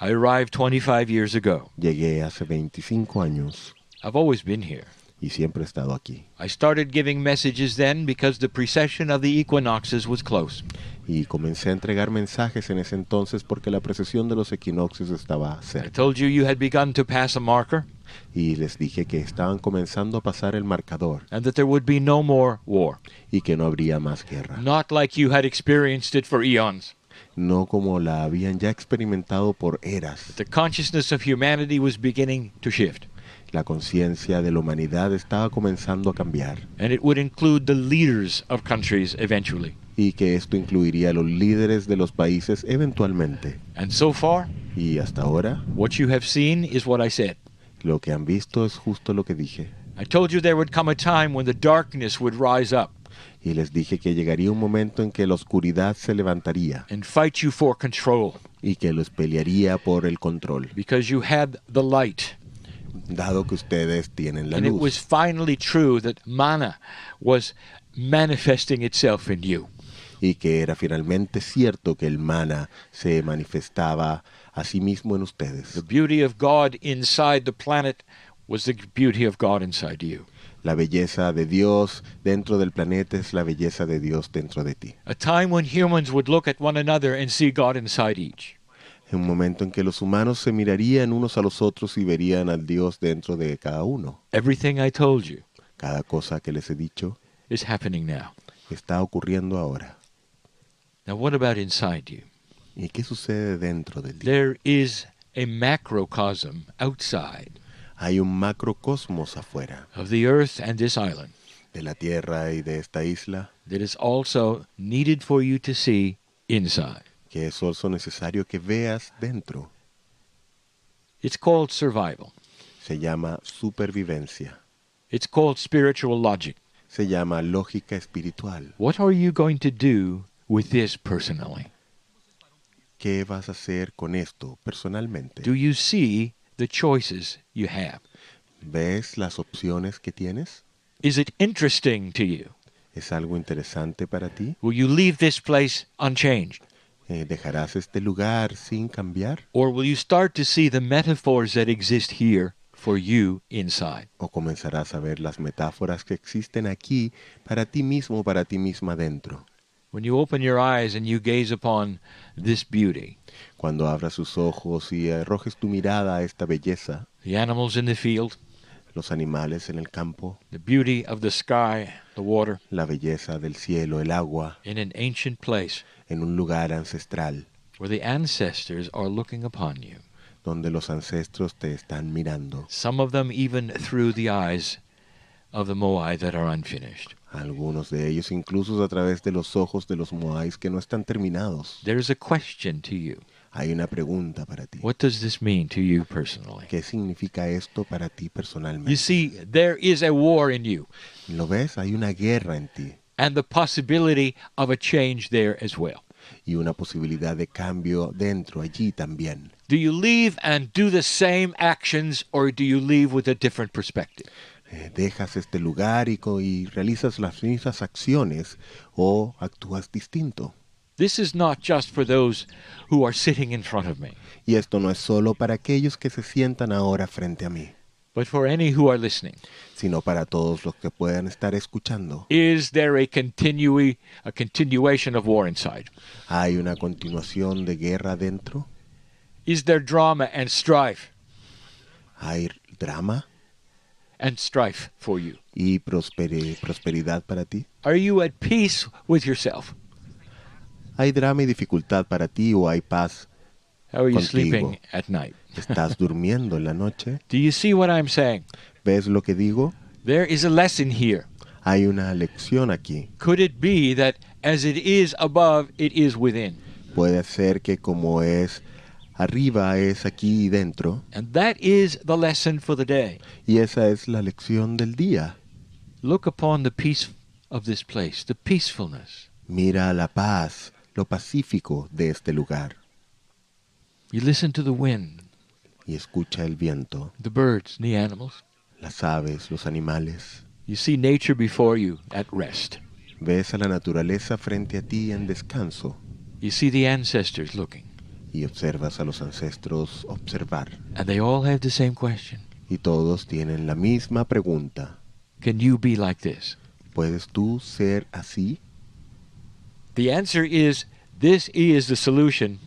I arrived 25 years ago. Llegué hace 25 años I've always been here. y siempre he estado aquí. I started giving messages then because the precession of the equinoxes was close. Y comencé a entregar mensajes en ese entonces porque la precesión de los equinoccios estaba I cerca. told you had begun to pass a marker Y les dije que estaban comenzando a pasar el marcador and that there would be no more war. y que no habría más guerra. Not like you had experienced it for eons. No como la habían ya experimentado por eras. The consciousness of humanity was beginning to shift. La conciencia de la humanidad estaba comenzando a cambiar And it would include the leaders of countries eventually. y que esto incluiría a los líderes de los países eventualmente. And so far, Y hasta ahora, what you have seen is what I said. lo que han visto es justo lo que dije. I told you there would come a time when the darkness would rise up Y les dije que llegaría un momento en que la oscuridad se levantaría and fight you for control y que los pelearía por el control, because you had the light. dado que ustedes tienen la And it was luz. finally true that mana was manifesting itself in you. Y que era finalmente cierto que el mana se manifestaba a sí mismo en The ustedes. beauty of God inside the planet was the beauty of God inside you. La belleza de Dios dentro del planeta es la belleza de Dios dentro de ti. A time when humans would look at one another and see God inside each. En un momento en que los humanos se mirarían unos a los otros y verían al Dios dentro de cada uno. Everything I told you Cada cosa que les he dicho is happening now. está ocurriendo ahora. Now, what about inside you? ¿Y qué sucede dentro de ti? There is a macrocosm outside Hay un macrocosmos afuera of the earth and this island de la Tierra y de esta isla that is also needed for you to see inside. que es also necesario que veas dentro. It's called survival. Se llama supervivencia. It's called spiritual logic. Se llama lógica espiritual. What are you going to do with this personally? ¿Qué vas a hacer con esto personalmente? Do you see the choices you have? ¿Ves las opciones que tienes? Is it interesting to you? ¿Es algo interesante para ti? Will you leave this place unchanged? ¿Dejarás este lugar sin cambiar? Or will you start to see the metaphors that exist here for you inside? ¿O comenzarás a ver las metáforas que existen aquí para ti mismo, para ti misma dentro? When you open your eyes and you gaze upon this beauty, Cuando abras sus ojos y arrojes tu mirada a esta belleza, the animals in the field, los animales en el campo, the beauty of the sky, the water, la belleza del cielo, el agua, in an ancient place en un lugar ancestral, where the ancestors are looking upon you, donde los ancestros te están mirando. Some of them even through the eyes of the Moai that are unfinished. Algunos de ellos incluso a través de los ojos de los Moais que no están terminados. There's a question to you. Hay una pregunta para ti. What does this mean to you personally? ¿Qué significa esto para ti You personalmente? see, there is a war in you, ¿Lo ves? Hay una guerra en ti and the possibility of a change there as well. y una posibilidad de cambio dentro allí también. Do you leave and do the same actions, or do you leave with a different perspective? ¿Dejas este lugar y realizas las mismas acciones o actúas distinto? This is not just for those who are sitting in front of me, Y esto no es solo para aquellos que se sientan ahora frente a mí, but for any who are listening. sino para todos los que puedan estar escuchando. Is there a continuation of war inside? ¿Hay una continuación de guerra dentro? Is there drama and strife ¿Hay drama for you? y prosperidad para ti? Are you at peace with yourself? ¿Hay drama y dificultad para ti o hay paz? How are you Contigo. sleeping at night? ¿Estás durmiendo en la noche? Do you see what I'm saying? ¿Ves lo que digo? There is a lesson here. Hay una lección aquí. Could it be that as it is above, it is within? Puede ser que como es arriba es aquí dentro, And that is the lesson for the day. y esa es la lección del día. Look upon the peace of this place, the peacefulness. Mira la paz, lo pacífico de este lugar, You listen to the wind, y escucha el viento, the birds, the animals. las aves, los animales. You see nature before you at rest. Ves a la naturaleza frente a ti en descanso, You see the ancestors looking. y observas a los ancestros observar. And they all have the same question. Y todos tienen la misma pregunta. Can you be like this? ¿Puedes tú ser así? The answer is, this is the solution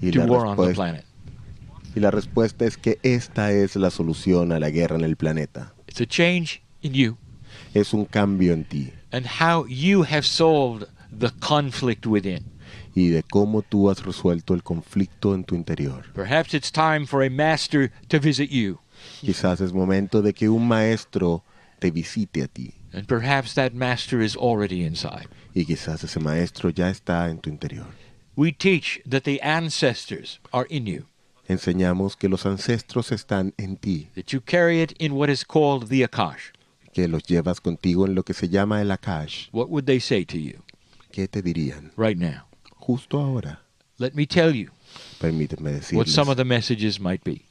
Y to la, war on the respuesta, planet. y la respuesta es que esta es la solución a la guerra en el planeta. It's a change in you Es un cambio en ti and how you have solved the conflict within. y de cómo tú has resuelto el conflicto en tu interior. Perhaps it's time for a master to visit you. Quizás es momento de que un maestro te visite a ti, And perhaps that master is already inside. y quizás ese maestro ya está en tu interior. We teach that the ancestors are in you, Enseñamos que los ancestros están en ti, that you carry it in what is called the Akash. que los llevas contigo en lo que se llama el Akash. What would they say to you ¿Qué te dirían? right now? Justo ahora, Let me tell you permíteme what decirles some of the messages might be.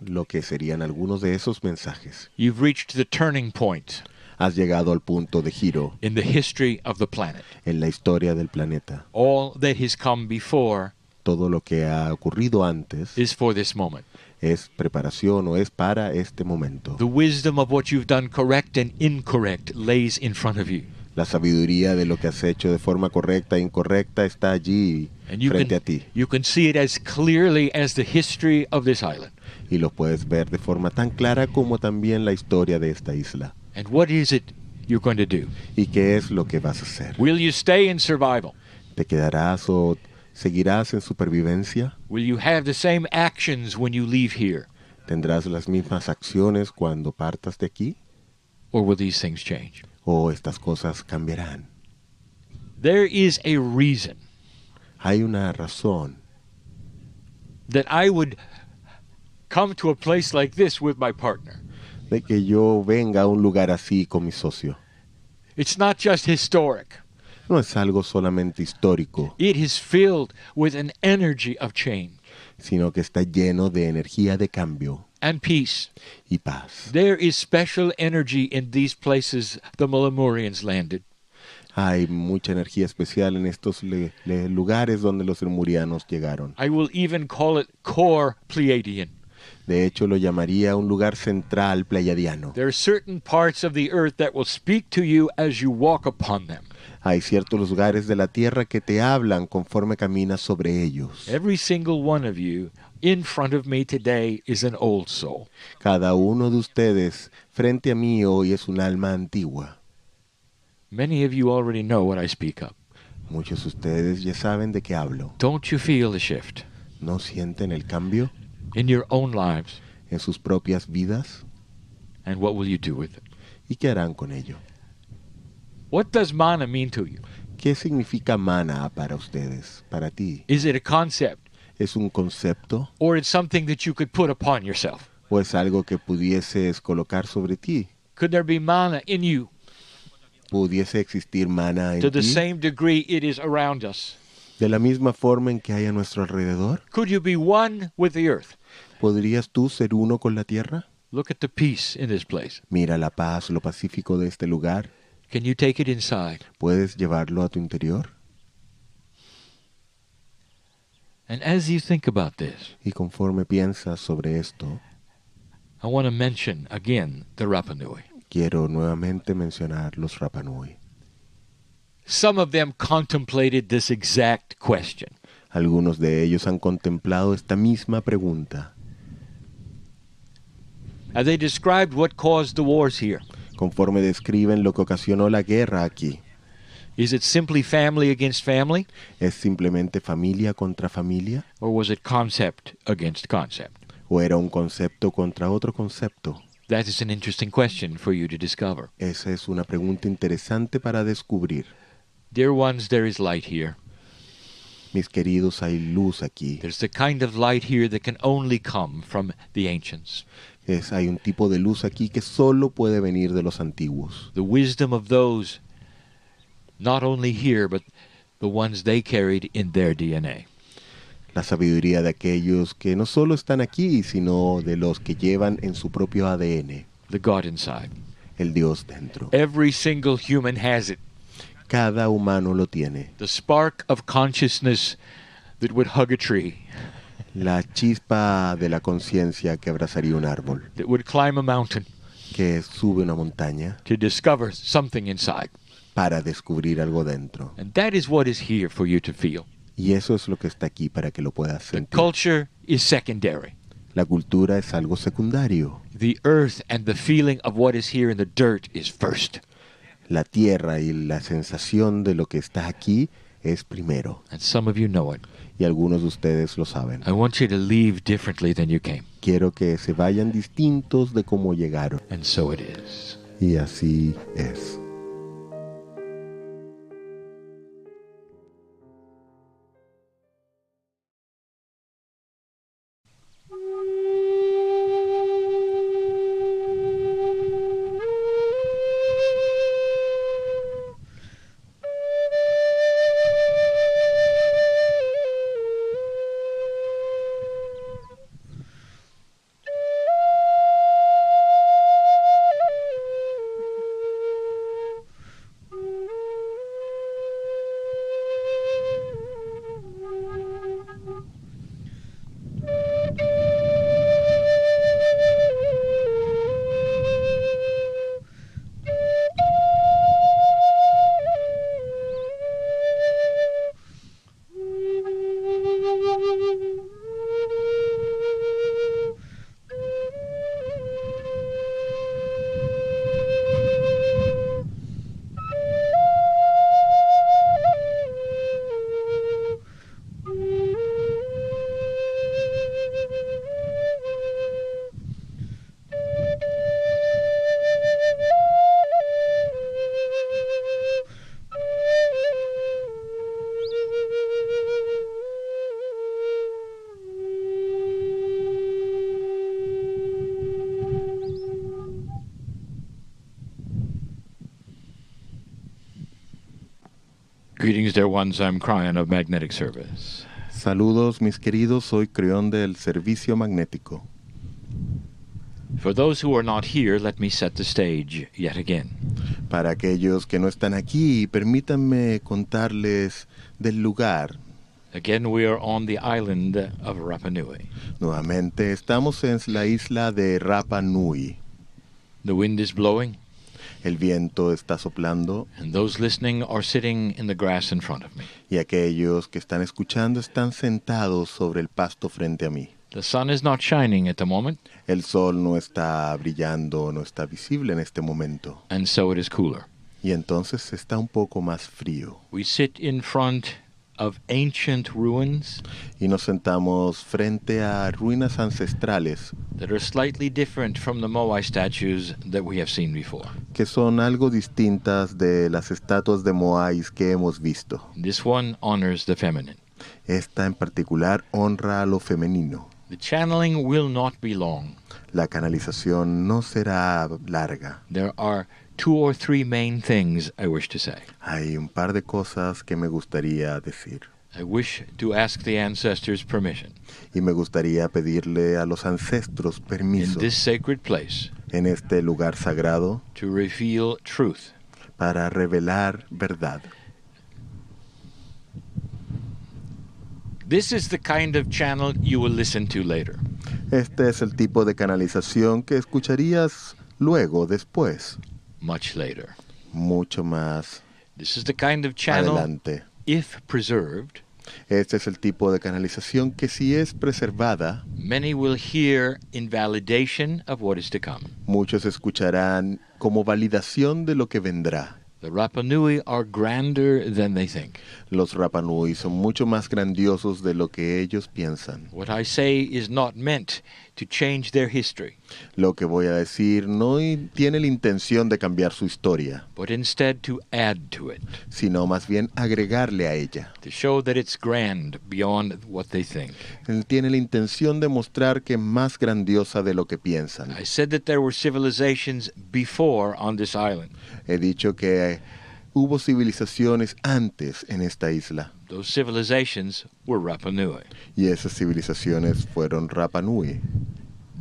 lo que serían algunos de esos mensajes. You've reached the turning point Has llegado al punto de giro in the history of the planet. en la historia del planeta. All that has come before Todo lo que ha ocurrido antes is for this moment. es preparación o es para este momento. The wisdom of what you've done correct and incorrect lays in front of you. La sabiduría de lo que has hecho de forma correcta e incorrecta está allí And you frente a ti. can see it as clearly as the history of this island. Y lo puedes ver de forma tan clara como también la historia de esta isla. And what is it you're going to do? ¿Y qué es lo que vas a hacer? Will you stay in survival? ¿Te quedarás o seguirás en supervivencia? Will you have the same actions when you leave here? ¿Tendrás las mismas acciones cuando partas de aquí? Or will these things change? ¿O estas cosas cambiarán? There is a reason Hay una razón that I would come to a place like this with my partner. de que yo venga a un lugar así con mi socio. It's not just historic. No es algo solamente histórico, It is filled with an energy of change sino que está lleno de energía de cambio and peace. y paz. There is special energy in these places the Lemurians landed. Hay mucha energía especial en estos lugares donde los lemurianos llegaron. I will even call it core Pleiadian. De hecho, lo llamaría un lugar central pleiadiano. There are certain parts of the earth that will speak to you as you walk upon them. Hay ciertos lugares de la tierra que te hablan conforme caminas sobre ellos. Every single one of you in front of me today is an old soul. Cada uno de ustedes frente a mí hoy es un alma antigua. Many of you already know what I speak of. Muchos de ustedes ya saben de qué hablo. Don't you feel the shift? ¿No sienten el cambio? in your own lives? en sus propias vidas? And what will you do with it? ¿Y qué harán con ello? What does mana mean to you? ¿Qué significa mana para ustedes, para ti? Is it a concept? ¿Es un concepto Or it's something that you could put upon yourself? o es algo que pudieses colocar sobre ti? Could there be mana in you ¿Pudiese existir mana en to the ti same degree it is around us? de la misma forma en que hay a nuestro alrededor? Could you be one with the earth? ¿Podrías tú ser uno con la tierra? Look at the peace in this place. Mira la paz, lo pacífico de este lugar. Can you take it inside? ¿Puedes llevarlo a tu interior? And as you think about this, Y conforme piensas sobre esto, I want to mention again the Rapa Nui. quiero nuevamente mencionar los Rapa Nui. Some of them contemplated this exact question. Algunos de ellos han contemplado esta misma pregunta. And they described what caused the wars here. Conforme describen lo que ocasionó la guerra aquí. Is it simply family against family? ¿Es simplemente familia contra familia? Or was it concept against concept? ¿O era un concepto contra otro concepto? That is an interesting question for you to discover. Esa es una pregunta interesante para descubrir. Dear ones, there is light here. Mis queridos, hay luz aquí. There's the kind of light here that can only come from the ancients. Hay un tipo de luz aquí que solo puede venir de los antiguos. The wisdom of those, not only here, but the ones they carried in their DNA. La sabiduría de aquellos que no solo están aquí, sino de los que llevan en su propio ADN. The God inside. El Dios dentro. Every single human has it. Cada humano lo tiene. The spark of consciousness that would hug a tree, La chispa de la conciencia que abrazaría un árbol, that would climb a mountain que sube una montaña to discover something inside. para descubrir algo dentro. And that is what is here for you to feel. Y eso es lo que está aquí para que lo puedas The sentir. culture is secondary. La cultura es algo secundario. The earth and the feeling of what is here in the dirt is first. La tierra y la sensación de lo que está aquí es primero. And some of you know it. Y algunos de ustedes lo saben. I want you to leave differently than you came. Quiero que se vayan distintos de cómo llegaron. And so it is. Y así es. Greetings, dear ones. I'm Cryon of Magnetic Service. Saludos, mis queridos. Soy Creón del Servicio Magnético. For those who are not here, let me set the stage yet again. Para aquellos que no están aquí, permítanme contarles del lugar. Again, we are on the island of Rapa Nui. Nuevamente, estamos en la isla de Rapa Nui. The wind is blowing, El viento está soplando and those listening are sitting in the grass in front of me. y aquellos que están escuchando están sentados sobre el pasto frente a mí. The sun is not shining at the moment, El sol no está brillando, no está visible en este momento. and so it is cooler. Y entonces está un poco más frío. We sit in front of ancient ruins y nos sentamos frente a ruinas ancestrales that are slightly different from the Moai statues that we have seen before. que son algo distintas de las estatuas de Moais que hemos visto. This one honors the feminine. Esta en particular honra a lo femenino. The channeling will not be long. La canalización no será larga. There are 2 or 3 main things I wish to say. Hay un par de cosas que me gustaría decir. I wish to ask the ancestors permission Y me gustaría pedirle a los ancestros in permiso this sacred place en este lugar sagrado to reveal truth. para revelar verdad. This is the kind of channel you will listen to later. Este es el tipo de canalización que escucharías luego, después, Much later. mucho más This is the kind of channel, adelante. if preserved, Este es el tipo de canalización que si es preservada, many will hear in validation of what is to come. muchos escucharán como validación de lo que vendrá. The Rapa Nui are grander than they think. Los Rapa Nui son mucho más grandiosos de lo que ellos piensan. What I say is not meant to change their history, Lo que voy a decir no tiene la intención de cambiar su historia, but instead to add to it, sino más bien agregarle a ella. to show that it's grand beyond what they think. Él tiene la intención de mostrar que es más grandiosa de lo que piensan. I said that there were civilizations before on this island. He dicho que hubo civilizaciones antes en esta isla, Those civilizations were Rapa Nui. y esas civilizaciones fueron Rapa Nui.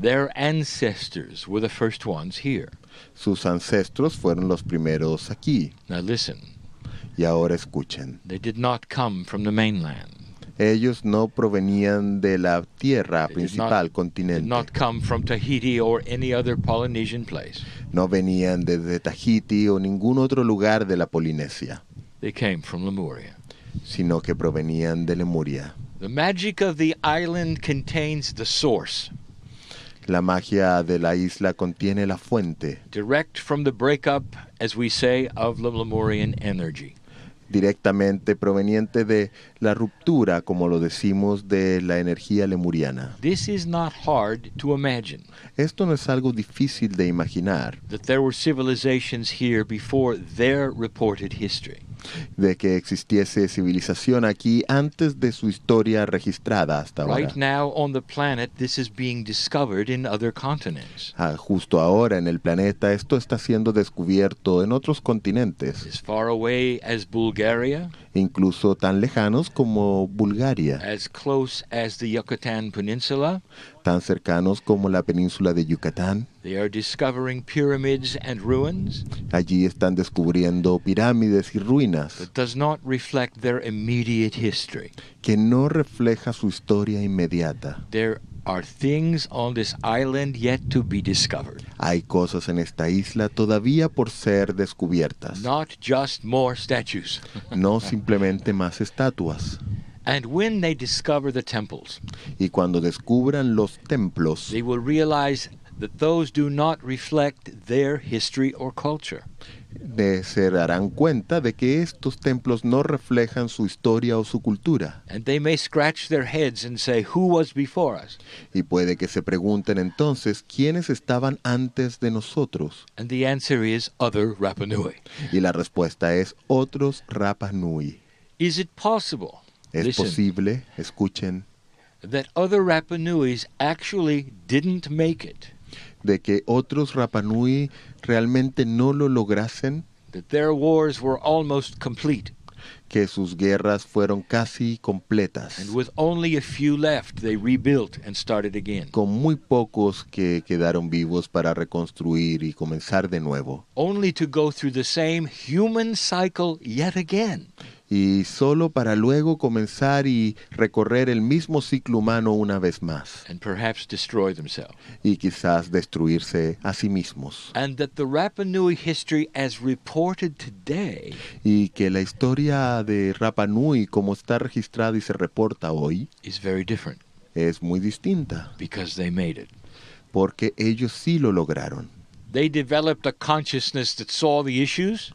Their ancestors were the first ones here. Sus ancestros fueron los primeros aquí. Now listen, Y ahora escuchen. they did not come from the mainland. Ellos no provenían de la tierra They principal, did continente. not come from Tahiti or any other Polynesian place. No venían desde Tahiti o ningún otro lugar de la Polinesia, They came from Lemuria. sino que provenían de Lemuria. The magic of the island contains the source, La magia de la isla contiene la fuente, direct from the breakup, as we say, of the Lemurian energy. directamente proveniente de la ruptura, como lo decimos, de la energía lemuriana. This is not hard to imagine, Esto no es algo difícil de imaginar, that there were civilizations here before their reported history. de que existiese civilización aquí antes de su historia registrada hasta ahora. Right now on the planet, this is being discovered in other continents. Justo ahora en el planeta esto está siendo descubierto en otros continentes, As far away as Bulgaria, incluso tan lejanos como Bulgaria, as close as the Yucatan Peninsula, tan cercanos como la península de Yucatán. they are discovering pyramids and ruins Allí están descubriendo pirámides y ruinas that does not reflect their immediate history. que no refleja su historia inmediata. There are things on this island yet to be discovered, Hay cosas en esta isla todavía por ser descubiertas, not just more statues. no simplemente más estatuas. And when they discover the temples, Y cuando descubran los templos, they will realize that those do not reflect their history or culture. se darán cuenta de que estos templos no reflejan su historia o su cultura. And they may scratch their heads and say, who was before us? Y puede que se pregunten entonces quiénes estaban antes de nosotros. And the answer is other Rapa Nui. Y la respuesta es otros Rapa Nui. Is it possible, Es listen, posible, escuchen, that other Rapa Nuis actually didn't make it? de que otros Rapa Nui realmente no lo lograsen, That their wars were almost complete, que sus guerras fueron casi completas, and with only a few left, they rebuilt and started again. con muy pocos que quedaron vivos para reconstruir y comenzar de nuevo, Only to go through the same human cycle yet again. y solo para luego comenzar y recorrer el mismo ciclo humano una vez más, And perhaps destroy themselves. y quizás destruirse a sí mismos. And that the Rapa Nui history as reported today Y que la historia de Rapa Nui, como está registrada y se reporta hoy, is very different es muy distinta, because they made it. porque ellos sí lo lograron. They developed a consciousness that saw the issues,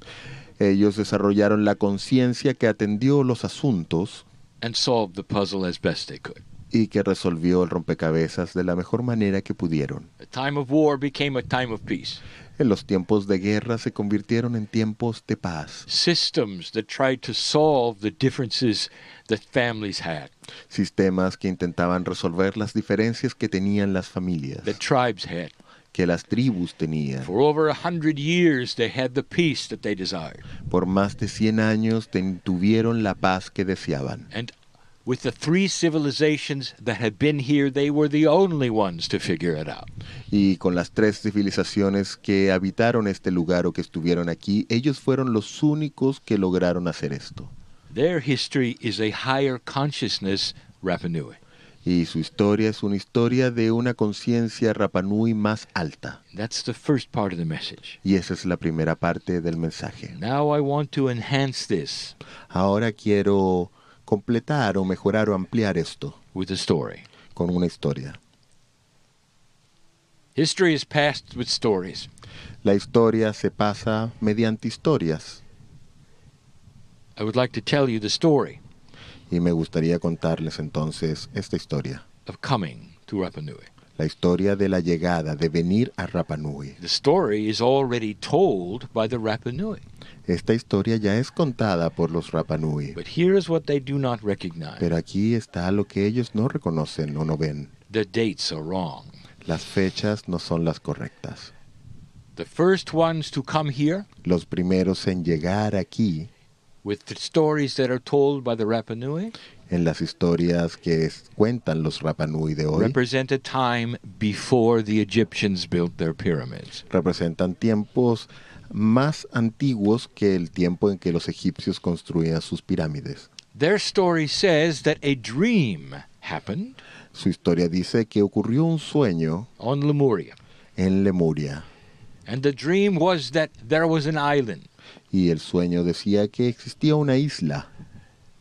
Ellos desarrollaron la conciencia que atendió los asuntos and solved the puzzle as best they could. y que resolvió el rompecabezas de la mejor manera que pudieron. The time of war became a time of peace. En los tiempos de guerra se convirtieron en tiempos de paz. Systems that tried to solve the differences that families had, Sistemas que intentaban resolver las diferencias que tenían las familias, that tribes had. que las tribus tenían. For over 100 years, they had the peace that they desired. Por más de 100 años tuvieron la paz que deseaban. And with the three civilizations that had been here, they were the only ones to figure it out. Y con las 3 civilizaciones que habitaron este lugar o que estuvieron aquí, ellos fueron los únicos que lograron hacer esto. Their history is a higher consciousness Rapa Nui. Y su historia es una historia de una conciencia Rapa Nui más alta. That's the first part of the message. Y esa es la primera parte del mensaje. Now I want to enhance this Ahora quiero completar o mejorar o ampliar esto with a story. con una historia. History is passed with stories. La historia se pasa mediante historias. I would like to tell you the story Y me gustaría contarles entonces esta historia. of coming to Rapa Nui. La historia de la llegada, de venir a Rapa Nui. The story is already told by the Rapa Nui. Esta historia ya es contada por los Rapa Nui. But here is what they do not recognize. Pero aquí está lo que ellos no reconocen o no ven. The dates are wrong. Las fechas no son las correctas. The first ones to come here Los primeros en llegar aquí, with the stories that are told by the Rapa Nui en las historias que cuentan los Rapa Nui de hoy, represent a time before the Egyptians built their pyramids. representan tiempos más antiguos que el tiempo en que los egipcios construían sus pirámides. Their story says that a dream happened Su historia dice que ocurrió un sueño on Lemuria. en Lemuria, And the dream was that there was an island. y el sueño decía que existía una isla,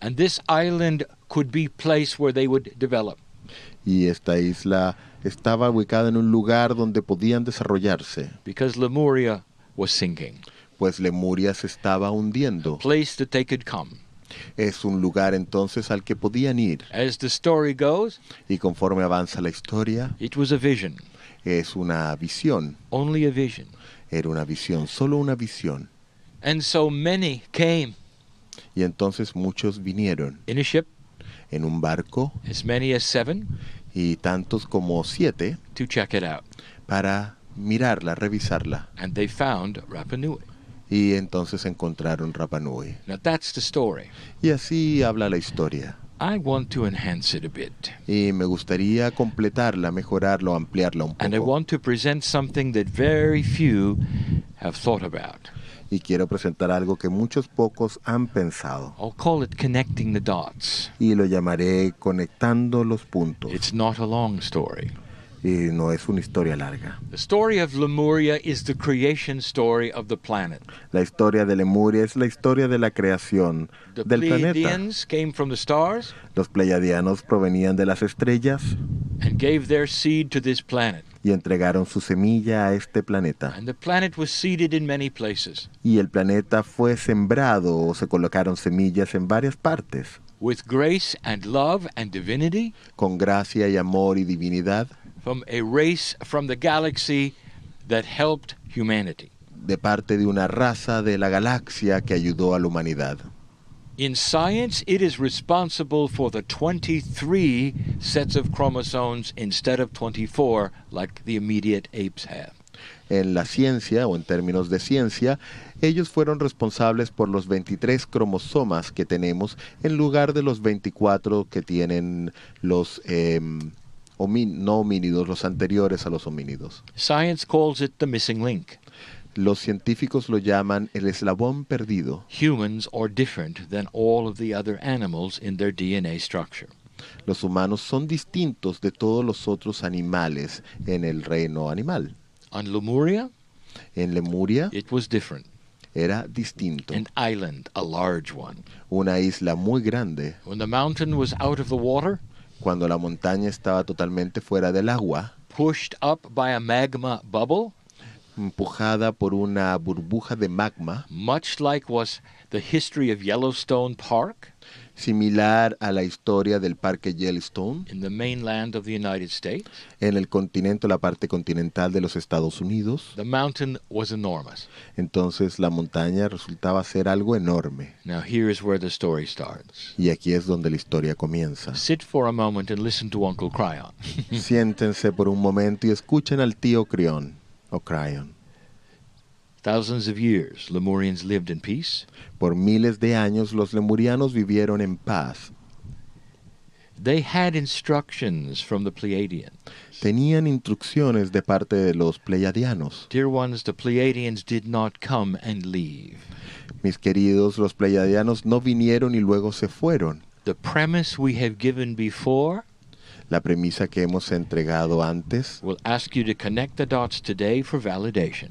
And this island could be place where they would develop. y esta isla estaba ubicada en un lugar donde podían desarrollarse, Because Lemuria was sinking. pues Lemuria se estaba hundiendo. Place that they could come. Es un lugar entonces al que podían ir, As the story goes, y conforme avanza la historia, it was a vision. es una visión, Only a vision. era una visión, solo una visión. And so many came Y entonces muchos vinieron in a ship, en un barco, as many as 7, y tantos como 7, to check it out. para mirarla, revisarla. And they found Rapa Nui. Y entonces encontraron Rapa Nui. Now that's the story. Y así habla la historia. I want to enhance it a bit. Y me gustaría completarla, mejorarla o ampliarla un And I poco. want to present something that very few have thought about. Y quiero presentar algo que muchos pocos han pensado. I'll call it connecting the dots. Y lo llamaré conectando los puntos. It's not a long story. Y no es una historia larga. The story of Lemuria is the creation story of the planet. La historia de Lemuria es la historia de la creación The del planeta. Pleiadians came from the stars Los pleiadianos provenían de las estrellas and gave their seed to this planet. y entregaron su semilla a este planeta. And the planet was seeded in many places Y el planeta fue sembrado o se colocaron semillas en varias partes, with grace and love and divinity con gracia y amor y divinidad, from a race from the galaxy that helped humanity. de parte de una raza de la galaxia que ayudó a la humanidad. In science, it is responsible for the 23 sets of chromosomes instead of 24 like the immediate apes have. En la ciencia, o en términos de ciencia, ellos fueron responsables por los 23 cromosomas que tenemos en lugar de los 24 que tienen los no homínidos, los anteriores a los homínidos. Science calls it the missing link. Los científicos lo llaman el eslabón perdido. Humans are different than all of the other animals in their DNA structure. Los humanos son distintos de todos los otros animales en el reino animal. On Lemuria, En Lemuria it was different. era distinto. An island, a large one. Una isla muy grande. When the mountain was out of the water, Cuando la montaña estaba totalmente fuera del agua, pushed up by a magma bubble, empujada por una burbuja de magma, much like was the history of Yellowstone Park similar a la historia del Parque Yellowstone, in the mainland of the United States. en el continente, la parte continental de los Estados Unidos. The mountain was enormous. Entonces la montaña resultaba ser algo enorme. Now here is where the story starts. Y aquí es donde la historia comienza. Sit for a moment and listen to Uncle Cryon. Siéntense por un momento y escuchen al tío Crión, o Cryon. Thousands of years, Lemurians lived in peace. Por miles de años los lemurianos vivieron en paz. They had instructions from the Pleiadians. Tenían instrucciones de parte de los pleiadianos. Dear ones, the Pleiadians did not come and leave. Mis queridos, los pleiadianos no vinieron y luego se fueron. The premise we have given before La premisa que hemos entregado antes will ask you to connect the dots today for validation.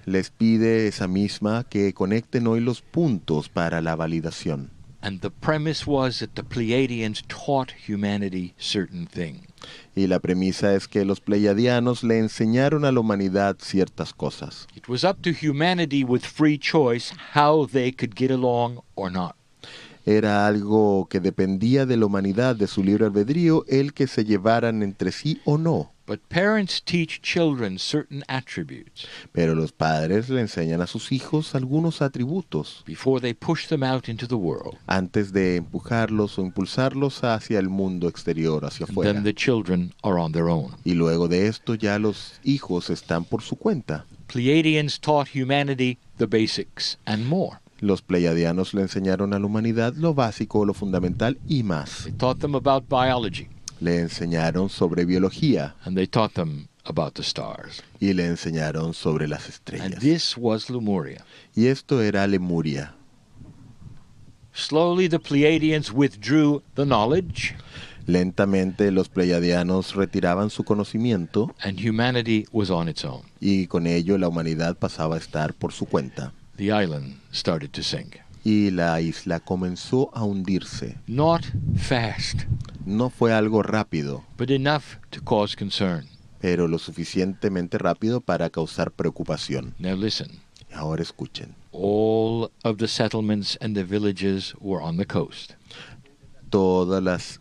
les pide esa misma que conecten hoy los puntos para la validación. And the premise was that the Pleiadians taught humanity certain things. Y la premisa es que los pleiadianos le enseñaron a la humanidad ciertas cosas. It was up to humanity with free choice how they could get along or not. Era algo que dependía de la humanidad, de su libre albedrío, el que se llevaran entre sí o no. But parents teach children certain attributes Pero los padres le enseñan a sus hijos algunos atributos before they push them out into the world. antes de empujarlos o impulsarlos hacia el mundo exterior, hacia And afuera. then the children are on their own. Y luego de esto ya los hijos están por su cuenta. Pleiadians taught humanity the basics and more. Los pleiadianos le enseñaron a la humanidad lo básico, lo fundamental y más. They taught them about biology, Le enseñaron sobre biología and they taught them about the stars. y le enseñaron sobre las And estrellas. this was Lemuria. Y esto era Lemuria. Slowly the Pleiadians withdrew the knowledge, Lentamente los pleiadianos retiraban su conocimiento and humanity was on its own. y con ello la humanidad pasaba a estar por su cuenta. The island started to sink. Y la isla comenzó a hundirse. Not fast, No fue algo rápido, but enough to cause concern. pero lo suficientemente rápido para causar preocupación. Now listen. Ahora escuchen. All of the settlements and the villages were on the coast. Todos los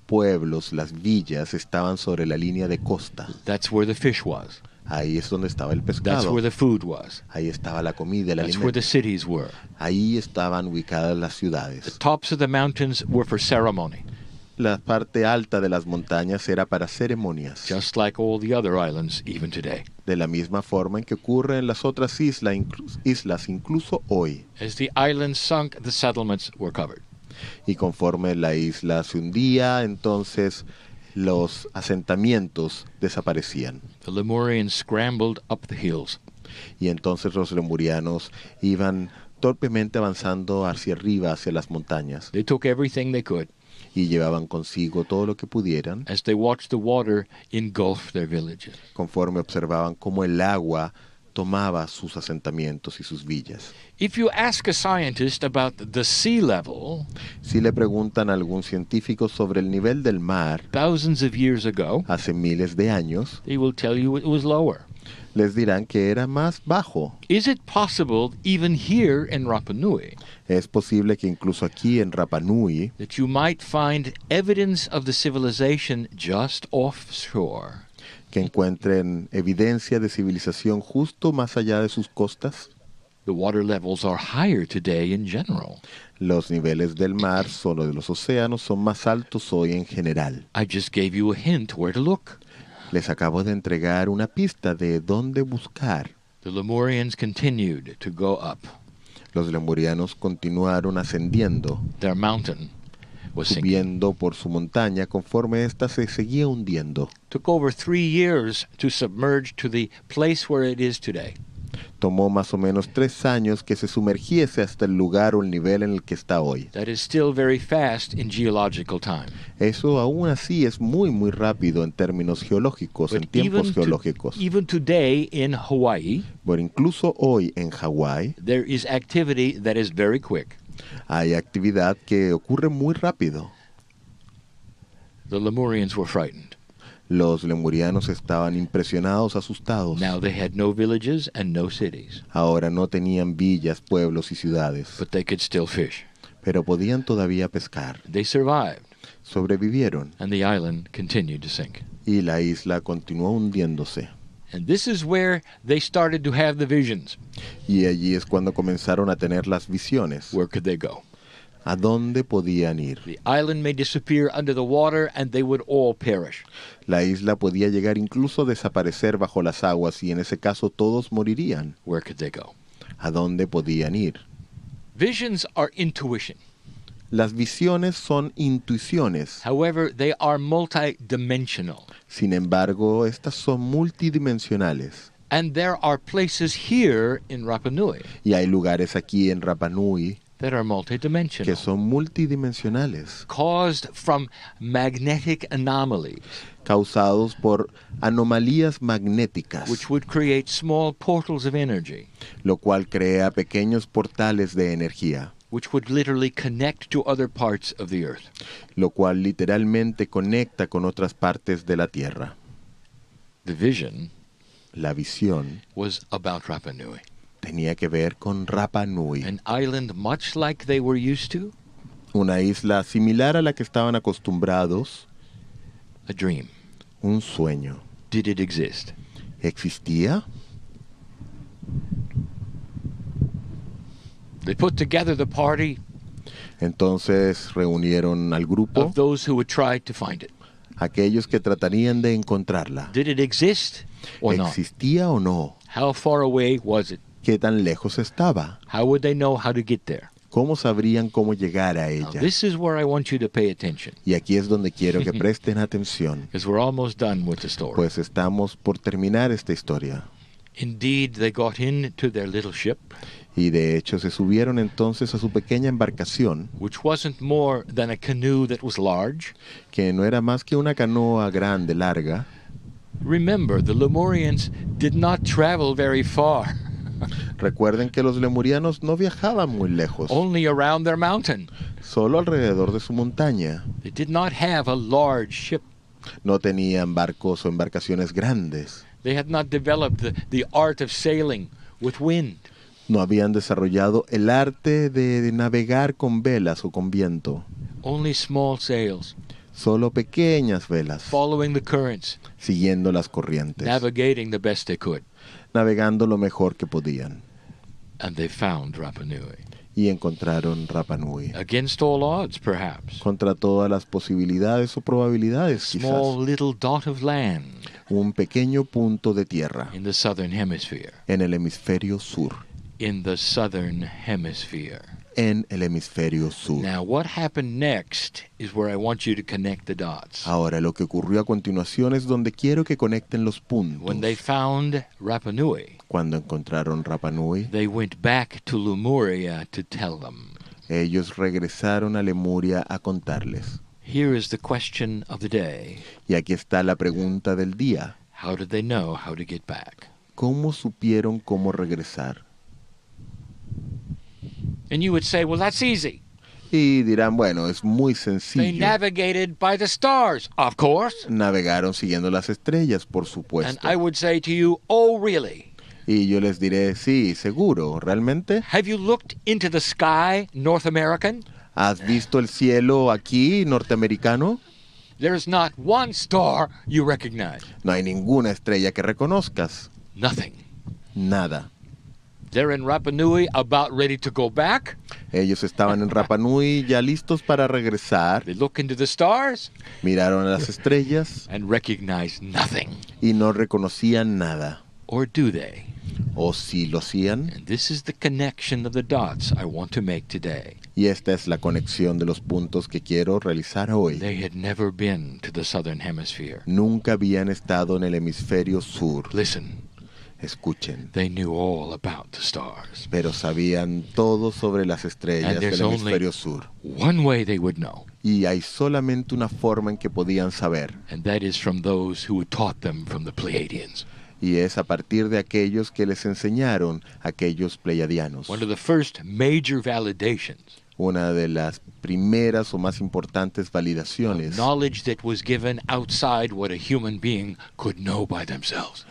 pueblos, las villas estaban sobre la línea de costa. That's where the fish was. Ahí es donde estaba el That's pescado. where the food was. Ahí estaba la comida, el That's where alimento. the cities were. Ahí estaban ubicadas las The ciudades. tops of the mountains were for ceremony, La parte alta de las montañas era para ceremonias, just like all the other islands even today. de la misma forma en que ocurre en las otras islas, incluso hoy. As the island sunk, the settlements were covered. Y conforme la isla se hundía, entonces los asentamientos desaparecían. The Lemurians scrambled up the hills. Y entonces los lemurianos iban torpemente avanzando hacia arriba, hacia las montañas, They took everything they could y llevaban consigo todo lo que pudieran, as they watched the water engulf their villages. conforme observaban cómo el agua tomaba sus asentamientos y sus villas. If you ask a scientist about the sea level, Si le preguntan a algún científico sobre el nivel del mar thousands of years ago, hace miles de años, they will tell you it was lower. les dirán que era más bajo. Is it possible, even here in Rapa Nui, Es posible que incluso aquí en Rapa Nui that you might find evidence of the civilization just offshore? que encuentren evidencia de civilización justo más allá de sus costas. The water levels are higher today in general. Los niveles del mar, solo de los océanos, son más altos hoy en general. I just gave you a hint where to look. Les acabo de entregar una pista de dónde buscar. The Lemurians continued to go up. Los lemurianos continuaron ascendiendo, Their mountain was sinking. subiendo por su montaña conforme ésta se seguía hundiendo. Took over 3 years to submerge to the place where it is today. Tomó más o menos 3 años que se sumergiese hasta el lugar o el nivel en el que está hoy. That is still very fast in geological time. Eso aún así es muy muy rápido en términos geológicos, en But tiempos geológicos. even today in Hawaii, Bueno, incluso hoy en Hawái there is activity that is very quick. hay actividad que ocurre muy rápido. The Lemurians were frightened. Los lemurianos estaban impresionados, asustados. Now they had no villages and no cities, Ahora no tenían villas, pueblos y ciudades, but they could still fish. pero podían todavía pescar. They survived, Sobrevivieron and the island continued to sink. y la isla continuó hundiéndose. And this is where they started to have the visions. Y allí es cuando comenzaron a tener las visiones. Where could they go? ¿A dónde podían ir? The island may disappear under the water, and they would all perish. La isla podía llegar incluso a desaparecer bajo las aguas y en ese caso todos morirían. Where could they go? ¿A dónde podían ir? Visions are intuition. Las visiones son intuiciones. However, they are multidimensional. Sin embargo, estas son multidimensionales. And there are places here in Rapa Nui Y hay lugares aquí en Rapa Nui that are que multidimensional, son multidimensionales, caused from magnetic anomalies, causados por anomalías magnéticas, which would create small portals of energy, lo cual crea pequeños portales de energía, which would literally connect to other parts of the earth. lo cual literalmente conecta con otras partes de la Tierra. The vision La visión was about Rapa Nui, tenía que ver con Rapa Nui, an island much like they were used to, una isla similar a la que estaban acostumbrados, a dream. un sueño. Did it exist? ¿Existía? They put together the party Entonces reunieron al grupo, of those who would try to find it. aquellos que tratarían de encontrarla. Did it exist or not? ¿Existía o no? How far away was it? ¿Qué tan lejos estaba? How would they know how to get there? ¿Cómo sabrían cómo llegar a Now, ella? this is where I want you to pay attention, Y aquí es donde quiero que presten atención, because we're almost done with the story. pues estamos por terminar esta historia. Indeed, they got into their little ship, Y de hecho se subieron entonces a su pequeña embarcación, which wasn't more than a canoe that was large. que no era más que una canoa grande, larga. Remember, the Lemurians did not travel very far, Recuerden que los lemurianos no viajaban muy lejos, only around their mountain. solo alrededor de su montaña. They did not have a large ship. No tenían barcos o embarcaciones grandes. They had not developed the art of sailing with wind. No habían desarrollado el arte de navegar con velas o con viento. Only small sails, Solo pequeñas velas, following the currents, siguiendo las corrientes, navigating the best they could. navegando lo mejor que podían. And they found Rapa Nui. Y encontraron Rapa Nui. Against all odds, perhaps. Contra todas las posibilidades o probabilidades, Small quizás. little dot of land Un pequeño punto de tierra in the southern hemisphere. en el hemisferio sur. In the southern hemisphere. En el hemisferio sur. Now, what happened next is where I want you to connect the dots. Ahora, lo que ocurrió a continuación es donde quiero que conecten los puntos. When they found Rapa Nui, Cuando encontraron Rapa Nui, they went back to Lemuria to tell them. ellos regresaron a Lemuria a contarles. Here is the question of the day. Y aquí está la pregunta del día. How did they know how to get back? ¿Cómo supieron cómo regresar? And you would say, well, that's easy. Y dirán, bueno, es muy They sencillo. navigated by the stars, of course. Navegaron siguiendo las estrellas, por And supuesto. I would say to you, oh, really? Y yo les diré, sí, seguro, ¿realmente? Have you looked into the sky, North American? ¿Has visto el cielo aquí, norteamericano? There's not one star you recognize. No hay ninguna estrella que reconozcas. Nothing. Nada. They're in Rapa Nui, about ready to go back. Ellos estaban en Rapa Nui ya listos para regresar. They look into the stars Miraron a las estrellas and recognize nothing. y no reconocían nada. Or do they? ¿O sí lo hacían? And this is the connection of the dots I want to make today. Y esta es la conexión de los puntos que quiero realizar hoy. They had never been to the southern hemisphere. Nunca habían estado en el hemisferio sur. Listen, Escuchen. they knew all about the stars. Pero sabían todo sobre las estrellas And there's del only hemisferio sur. one way they would know, Y hay solamente una forma en que podían saber. and that is from those who had taught them from the Pleiadians. Y es a partir de aquellos que les enseñaron, aquellos pleiadianos. One of the first major validations Una de las primeras o más importantes validaciones. Knowledge that was given outside what a human being could know by themselves.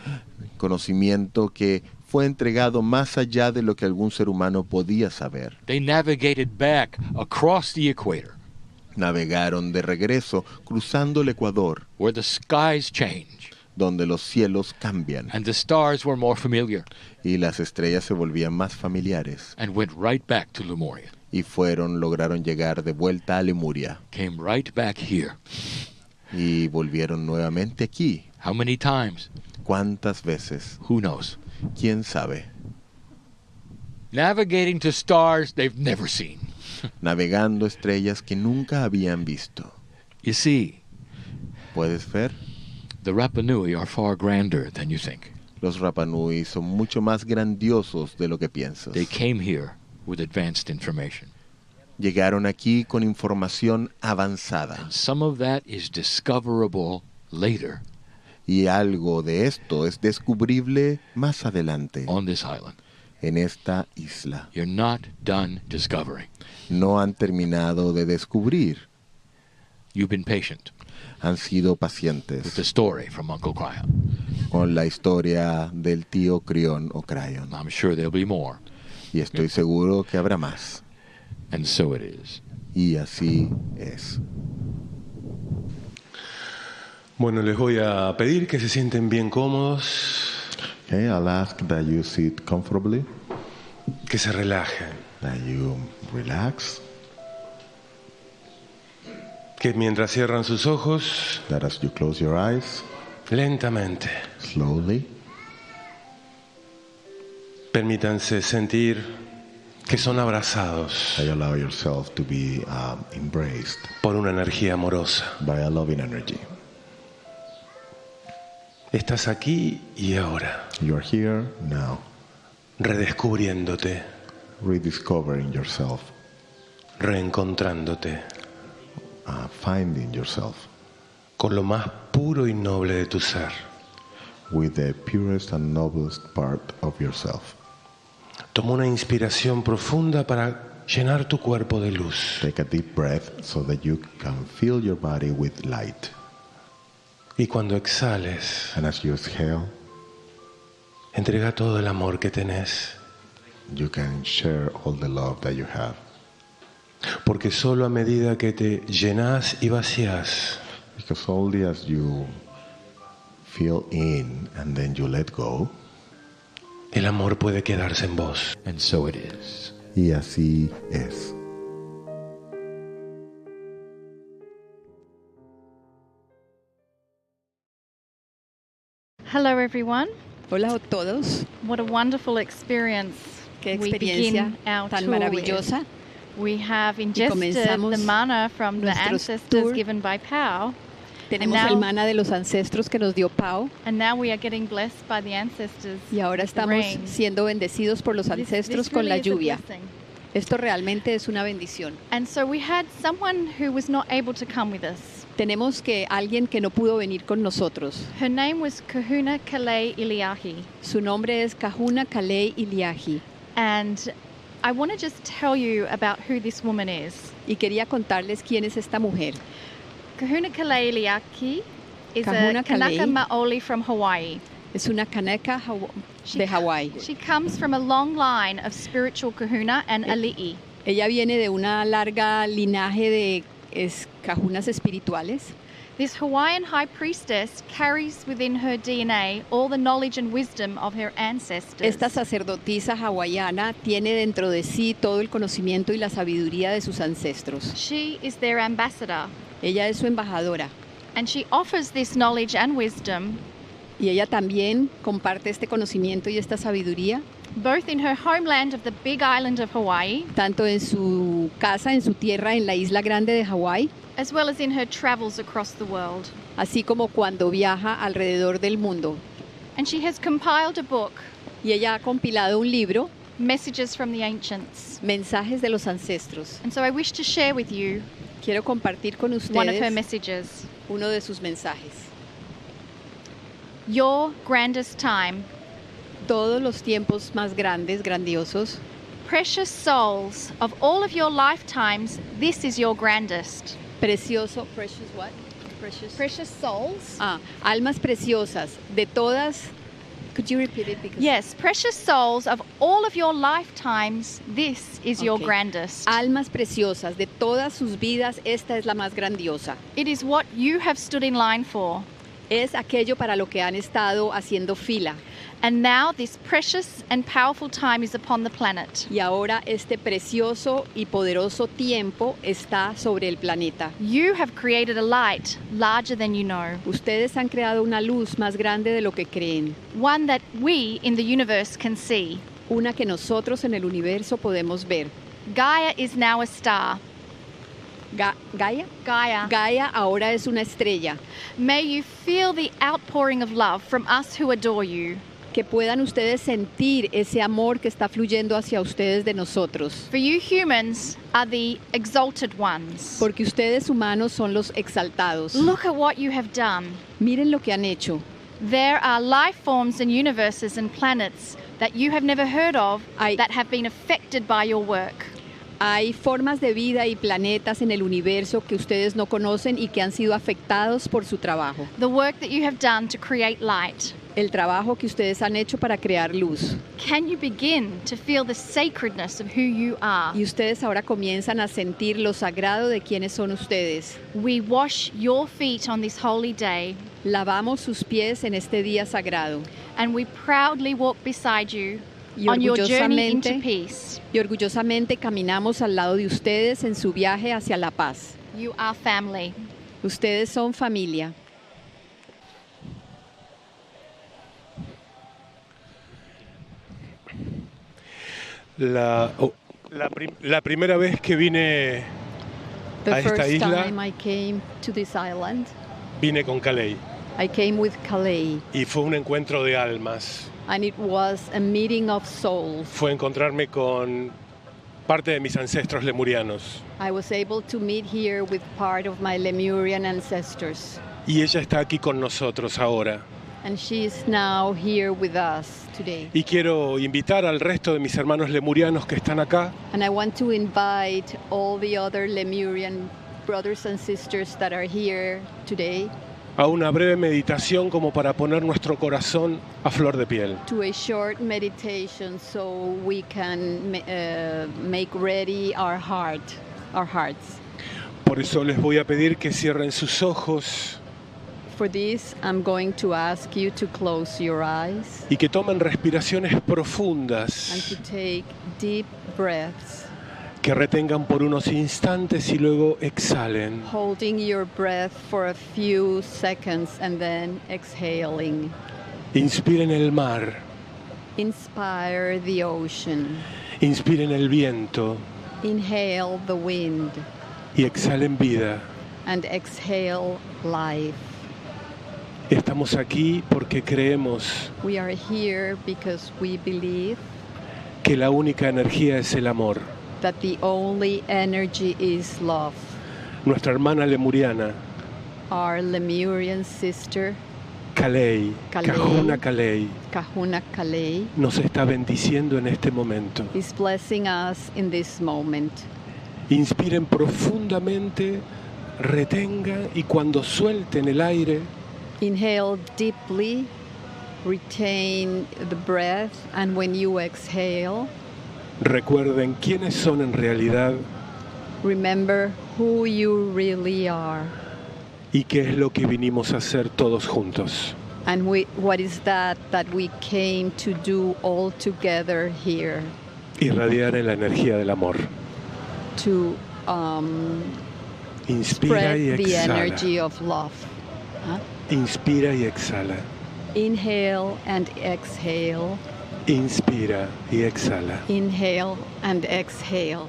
Conocimiento que fue entregado más allá de lo que algún ser humano podía saber. They navigated back across the equator, Navegaron de regreso, cruzando el Ecuador, where the skies change donde los cielos cambian and the stars were more familiar, y las estrellas se volvían más familiares. and went right back to Lemuria. Y lograron llegar de vuelta a Lemuria. Came right back here. Y volvieron nuevamente aquí. How many times? ¿Cuántas veces? Who knows? ¿Quién sabe? Navigating to stars they've never seen. Navegando estrellas que nunca habían visto. You see, ¿Puedes ver? the Rapa Nui are far grander than you think. Los Rapa Nui son mucho más grandiosos de lo que piensas. They came here with advanced information. Llegaron aquí con información avanzada. And some of that is discoverable later Y algo de esto es descubrible más adelante on this island. en esta isla. You're not done discovering. No han terminado de descubrir. You've been patient Han sido with the pacientes story from Uncle Cryon. con la historia del tío Crión o Crayon. I'm sure there'll be more. Y estoy seguro que habrá más. And so it is. Y así es. Bueno, les voy a pedir que se sienten bien cómodos, Okay, I'll ask that you sit comfortably, que se relajen, that you relax, que mientras cierran sus ojos, that as you close your eyes, lentamente, slowly, permítanse sentir que son abrazados you allow yourself to be embraced por una energía amorosa. by a loving energy. Estás aquí y ahora, You are here now, redescubriéndote, rediscovering yourself, reencontrándote finding yourself con lo más puro y noble de tu ser. with the purest and noblest part of yourself. Toma una inspiración profunda para llenar tu cuerpo de luz. Take a deep breath so that you can fill your body with light. Y cuando exhales, And as you exhale, entrega todo el amor que tenés. you can share all the love that you have. Porque solo a medida que te llenás y vacías, Because only as you feel in and then you let go, el amor puede quedarse en vos. And so it is. y así es. Hello, everyone. Hola a todos, What a wonderful experience. qué we experiencia begin our tan tour with. maravillosa. We have ingested comenzamos the manna from the nuestros ancestors tour. given by Pau, Tenemos now- el maná de los ancestros que nos dio Pau and now we are getting blessed by the ancestors. y ahora with the estamos rain. siendo bendecidos por los This ancestros con really la is a lluvia. blessing. Esto realmente es una bendición. And so we had someone who was not able to come with us. Tenemos que alguien que no pudo venir con nosotros. Her name was Kahuna Kalei Iliahi. Su nombre es Kahuna Kalei Iliahi And I want to just tell you about who this woman is. y quería contarles quién es esta mujer. Kahuna Kalei Iliahi is Kahuna a Kanaka Kalei. Maoli from Hawaii. Es una Kanaka de Hawái. She comes from a long line of spiritual kahuna and ali'i. Ella viene de una larga linaje de kahunas espirituales. This Hawaiian high priestess carries within her DNA all the knowledge and wisdom of her ancestors. Esta sacerdotisa hawaiana tiene dentro de sí todo el conocimiento y la sabiduría de sus ancestros. She is their ambassador, Ella es su embajadora and she offers this knowledge and wisdom y ella también comparte este conocimiento y esta sabiduría both in her homeland of the big island of Hawaii, tanto en su casa, en su tierra, en la isla grande de Hawái, as well as in her travels across the world. así como cuando viaja alrededor del mundo. And she has compiled a book, Y ella ha compilado un libro, Messages from the Ancients. Mensajes de los Ancestros. And so I wish to share with you Quiero compartir con one of her ustedes messages. uno de sus mensajes. Your grandest time Todos los tiempos más grandes, grandiosos, Precious souls, of all of your lifetimes, this is your grandest. Precioso, precious what? Precious. Precious souls? Almas preciosas, de todas. Could you repeat it? Because Yes, precious souls, of all of your lifetimes, this is your Okay. grandest. Almas preciosas, de todas sus vidas, esta es la más grandiosa. It is what you have stood in line for. Es aquello para lo que han estado haciendo fila. And now this precious and powerful time is upon the planet. Y ahora este precioso y poderoso tiempo está sobre el planeta. You have created a light larger than you know, Ustedes han creado una luz más grande de lo que creen. one that we in the universe can see. Una que nosotros en el universo podemos ver. Gaia is now a star. ¿Gaia? Gaia. Gaia ahora es una estrella. May you feel the outpouring of love from us who adore you. Que puedan ustedes sentir ese amor que está fluyendo hacia ustedes de nosotros. For you humans are the exalted ones. Porque ustedes humanos son los exaltados. Look at what you have done. Miren lo que han hecho. There are life forms and universes and planets that you have never heard of that have been affected by your work. Hay formas de vida y planetas en el universo que ustedes no conocen y que han sido afectados por su trabajo. The work that you have done to create light. El trabajo que ustedes han hecho para crear luz. Can you begin to feel the sacredness of who you are? Y ustedes ahora comienzan a sentir lo sagrado de quiénes son ustedes. We wash your feet on this holy day, Lavamos sus pies en este día sagrado. and we proudly walk beside you Y on your journey into orgullosamente, peace. y orgullosamente caminamos al lado de ustedes en su viaje hacia la paz. You are family. Ustedes son familia. La primera vez que vine The a esta first isla, time I came to this island, vine con Calais I came with Calais, y fue un encuentro de almas. and it was a meeting of souls. Fue encontrarme con parte de mis ancestros lemurianos. I was able to meet here with part of my Lemurian ancestors, Y ella está aquí con nosotros ahora. and she is now here with us today. Y quiero invitar al resto de mis hermanos lemurianos que están acá And I want to invite all the other Lemurian brothers and sisters that are here today a una breve meditación como para poner nuestro corazón a flor de piel. to a short meditation so we can make ready our hearts. Por eso les voy a pedir que cierren sus ojos For this, I'm going to ask you to close your eyes y que tomen respiraciones and to profundas, take deep breaths, que retengan por unos instantes y luego exhalen. holding your breath for a few seconds and then exhaling. Inspiren el mar, Inspire the ocean. inspiren el viento Inhale the wind y exhalen vida. and exhale life. Estamos aquí porque creemos We are here because we believe que la única energía es el amor. that the only energy is love. Nuestra hermana lemuriana, Our Lemurian sister, Calais, Calais. Cajuna Calais, Kahuna Kalei, nos está bendiciendo en este momento. is blessing us in this moment. Inspiren profundamente, retengan y cuando suelten el aire, Inhale deeply, retain the breath, and when you exhale, recuerden quiénes son en realidad remember who you really are y qué es lo que vinimos a hacer todos juntos. and what is that we came to do all together here, Irradiar en la energía del amor. to Inspira y spread the exhala. energy of love. Huh? Inspira y exhala. Inhale and exhale. Inspira y exhala. Inhale and exhale.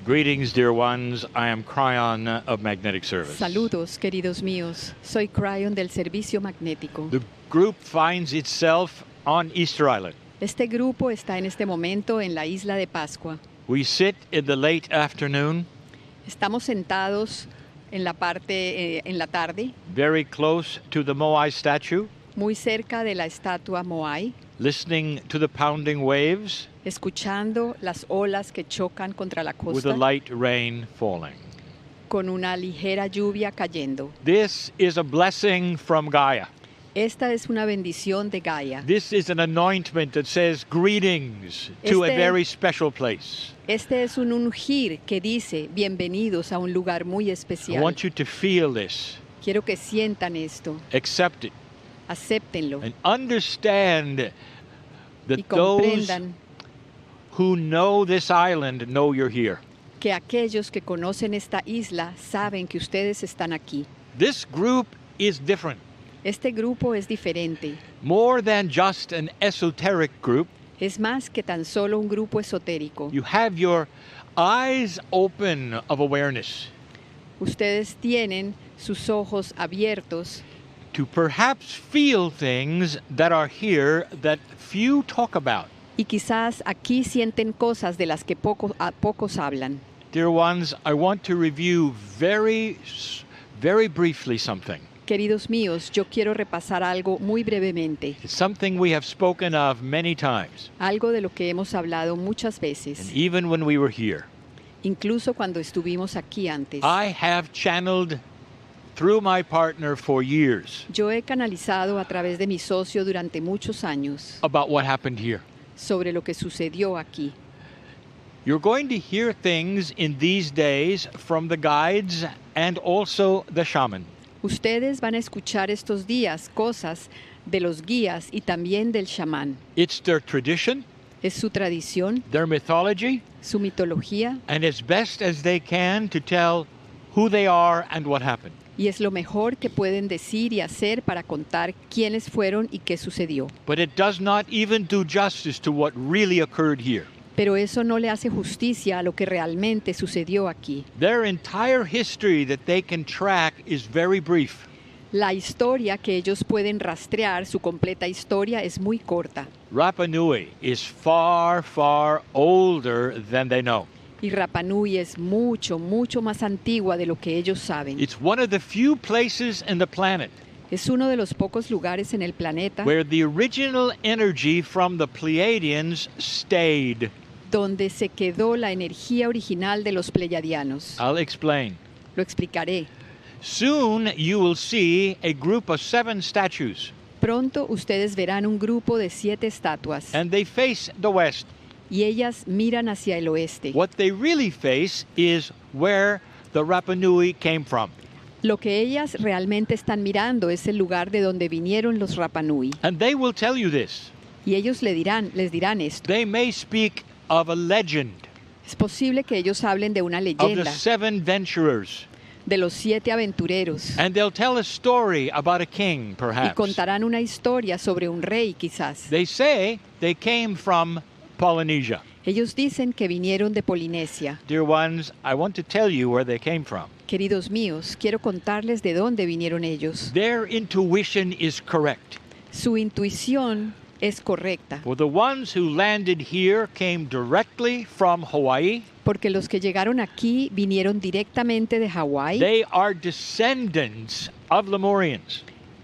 Greetings, dear ones. I am Cryon of Magnetic Service. Saludos, queridos míos. Soy Cryon del Servicio Magnético. The group finds itself on Easter Island. Este grupo está en este momento en la isla de Pascua. We sit in the late afternoon, Estamos sentados en la parte en la tarde, very close to the Moai statue, muy cerca de la estatua Moai, listening to the pounding waves escuchando las olas que chocan contra la with a costa light rain falling. con una ligera lluvia cayendo. This is a blessing from Gaia. Esta es una bendición de Gaia. This is an anointment that says greetings to a Este- very special place. Este es un ungir que dice bienvenidos a un lugar muy I especial. want you to feel this, Quiero que sientan esto, accept it, acéptenlo and understand y that those comprendan who know this island know you're here. que aquellos que conocen esta isla saben que ustedes están aquí. This group is different. Este grupo es diferente. More than just an esoteric group, Es más que tan solo un grupo esotérico. you have your eyes open of awareness Ustedes tienen sus ojos abiertos to perhaps feel things that are here that few talk about. y quizás aquí sienten cosas de las que pocos hablan. Dear ones, I want to review very briefly something. Queridos míos, yo quiero repasar algo muy brevemente, It's something we have spoken of many times, algo de lo que hemos hablado muchas and veces, even when we were here. incluso cuando estuvimos aquí antes. I have channeled through my partner for years Yo he canalizado a través de mi socio durante muchos años about what happened here. sobre lo que sucedió aquí. You're going to hear things in these days from the guides and also the shaman. Ustedes van a escuchar estos días cosas de los guías y también del chamán. It's their tradition, Es su tradición, their mythology, su mitología, and as best as they can to tell who they are and what happened. y es lo mejor que pueden decir y hacer para contar quiénes fueron y qué sucedió. But it does not even do justice to what really occurred here. Pero eso no le hace justicia a lo que realmente sucedió aquí. Their entire history that they can track is very brief. La historia que ellos pueden rastrear, su completa historia, es muy corta. Rapa Nui is far, far older than they know. Y Rapa Nui es mucho, mucho más antigua de lo que ellos saben. It's one of the few places in the planet Es uno de los pocos lugares en el planeta where the original energy from the Pleiadians stayed. donde se quedó la energía original de los pleyadianos. I'll explain. Lo explicaré. Soon you will see a group of 7 statues, Pronto ustedes verán un grupo de 7 estatuas and they face the west. y ellas miran hacia el oeste. What they really face is where the Rapa Nui came from. Lo que ellas realmente están mirando es el lugar de donde vinieron los Rapa Nui. And they will tell you this. Y ellos les dirán esto. They may speak of a legend Es posible que ellos hablen de una of the leyenda, 7 venturers. de los 7 aventureros. And they'll tell a story about a king, Y perhaps. contarán una historia sobre un rey, quizás. They say they came from Polynesia. Ellos dicen que vinieron de Polinesia. Dear ones, I want to tell you where they came from. Queridos míos, quiero contarles de dónde vinieron ellos. Their intuition is correct. Su intuición es correcta, For the ones who landed here came directly from Hawaii. porque los que llegaron aquí vinieron directamente de Hawái They are descendants of Lemurians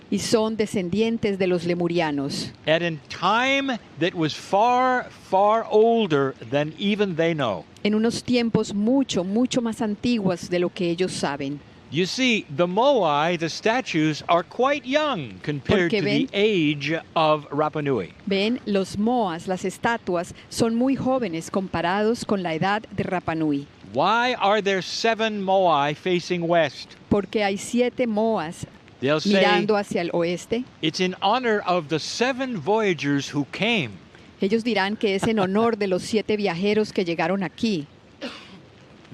y son descendientes de los lemurianos, at a time that was far, far older than even they know. en unos tiempos mucho, mucho más antiguos de lo que ellos saben. You see, the moai, the statues, are quite young compared Porque to the ven- age of Rapa Nui. Ven, los moas, las estatuas, son muy jóvenes comparados con la edad de Rapa Nui, Why are there 7 moai facing west? porque hay 7 moas They'll say mirando hacia el oeste. it's in honor of the 7 voyagers who came. Ellos dirán que es en honor de los 7 viajeros que llegaron aquí.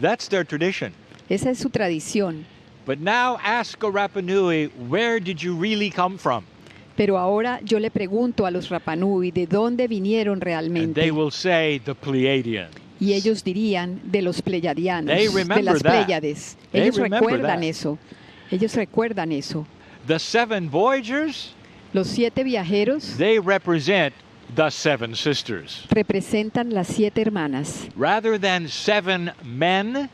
That's their tradition. Esa es su tradición. But now ask a Rapa Nui, where did you really come from? Pero ahora yo le pregunto a los Rapa Nui de dónde vinieron And realmente. they will say the Pleiadians. Y ellos dirían de los pleyadianos, They de remember las that. Pléyades. They Ellos remember recuerdan that. eso. Ellos recuerdan eso. The 7 voyagers, Los 7 viajeros they represent the 7 sisters. representan las 7 hermanas. Rather than 7 men,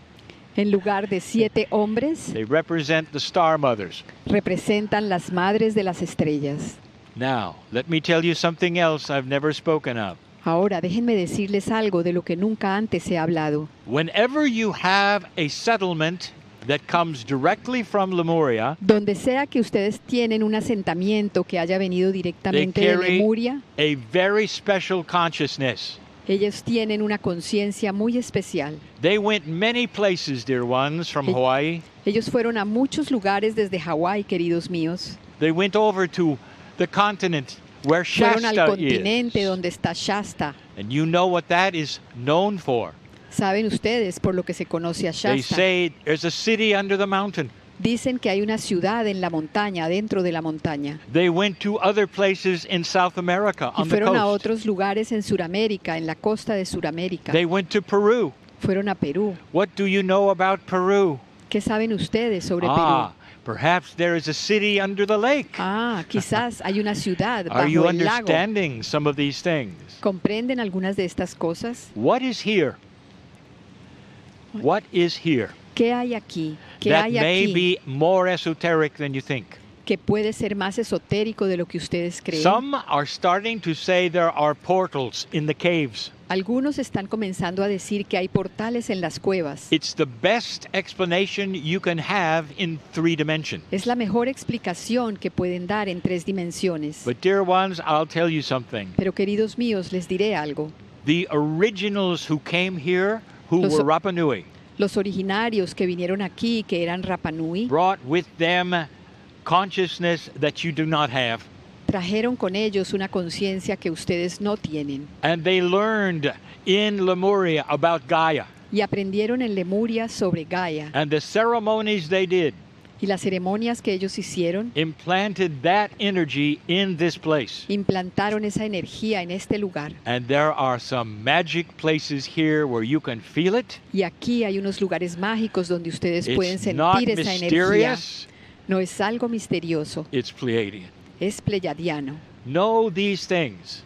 En lugar de 7 hombres, they represent the star mothers. representan las madres de las estrellas. Now, let me tell you something else I've never spoken of. Ahora, déjenme decirles algo de lo que nunca antes he hablado. Whenever you have a settlement that comes directly from Lemuria, Donde sea que ustedes tienen un asentamiento que haya venido they directamente de carry Lemuria, a very special consciousness. ellos tienen una conciencia muy especial. They went many places, dear ones, from Hey. Hawaii. Ellos fueron a muchos lugares desde Hawái, queridos míos. They went over to the continent where Fueron al Shasta continente is. donde está Shasta. And you know what that is known for. Saben ustedes por lo que se conoce a They Shasta. say there's a city under the mountain. Dicen que hay una ciudad en la montaña, dentro de la montaña. They went to other places in South America Y on the fueron a coast. otros lugares en Suramérica, en la costa de Suramérica. They went to Peru. Fueron a Perú. What do you know about Peru? ¿Qué saben ustedes sobre Ah, perhaps there is a city under the lake. Perú? Quizás hay una ciudad Are you bajo el lago. understanding some of these things? ¿Comprenden algunas de estas cosas? What is here? What is here? ¿Qué hay aquí? ¿Qué That hay may aquí be more esoteric than you think. que puede ser más esotérico de lo que ustedes creen? Some are starting to say there are portals in the caves. Algunos están comenzando a decir que hay portales en las cuevas. It's the best explanation you can have in 3 dimensions. Es la mejor explicación que pueden dar en 3 dimensiones. But dear ones, I'll tell you something. Pero queridos míos, les diré algo. The originals who came here, who Los- were Rapa Nui, Los originarios que vinieron aquí, que eran Rapa Nui, brought with them consciousness that you do not have. trajeron con ellos una conciencia que ustedes no tienen. And they learned in Lemuria about Gaia. Y aprendieron en Lemuria sobre Gaia. And the ceremonies they did Y las ceremonias que ellos hicieron implanted that energy in this place. implantaron esa energía en este lugar. And there are some magic places here where you can feel it. Y aquí hay unos lugares mágicos donde ustedes pueden It's not sentir esa energía. mysterious, No es algo misterioso, it's Pleiadian. es pleyadiano. Know these things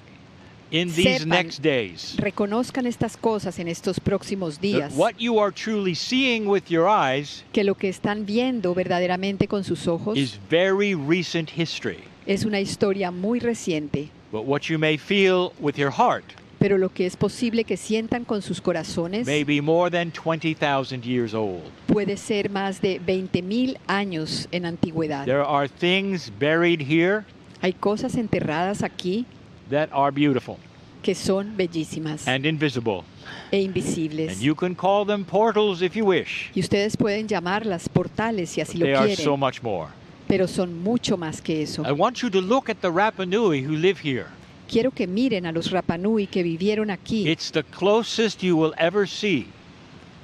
in these Sepan, next days. reconozcan estas cosas en estos próximos That días, what you are truly seeing with your eyes que lo que están viendo verdaderamente con sus ojos is very recent history. es una historia muy reciente, But what you may feel with your heart pero lo que es posible que sientan con sus corazones may be more than 20,000 years old. puede ser más de 20,000 años en antigüedad. There are things buried here Hay cosas enterradas aquí that are beautiful que son bellísimas and invisible. e invisibles. And you can call them portals if you wish. Y ustedes pueden llamarlas portales si así But lo they are quieren, so much more. pero son mucho más que eso. I want you to look at the Rapa Nui who live here. Quiero que miren a los Rapa Nui que vivieron aquí. It's the closest you will ever see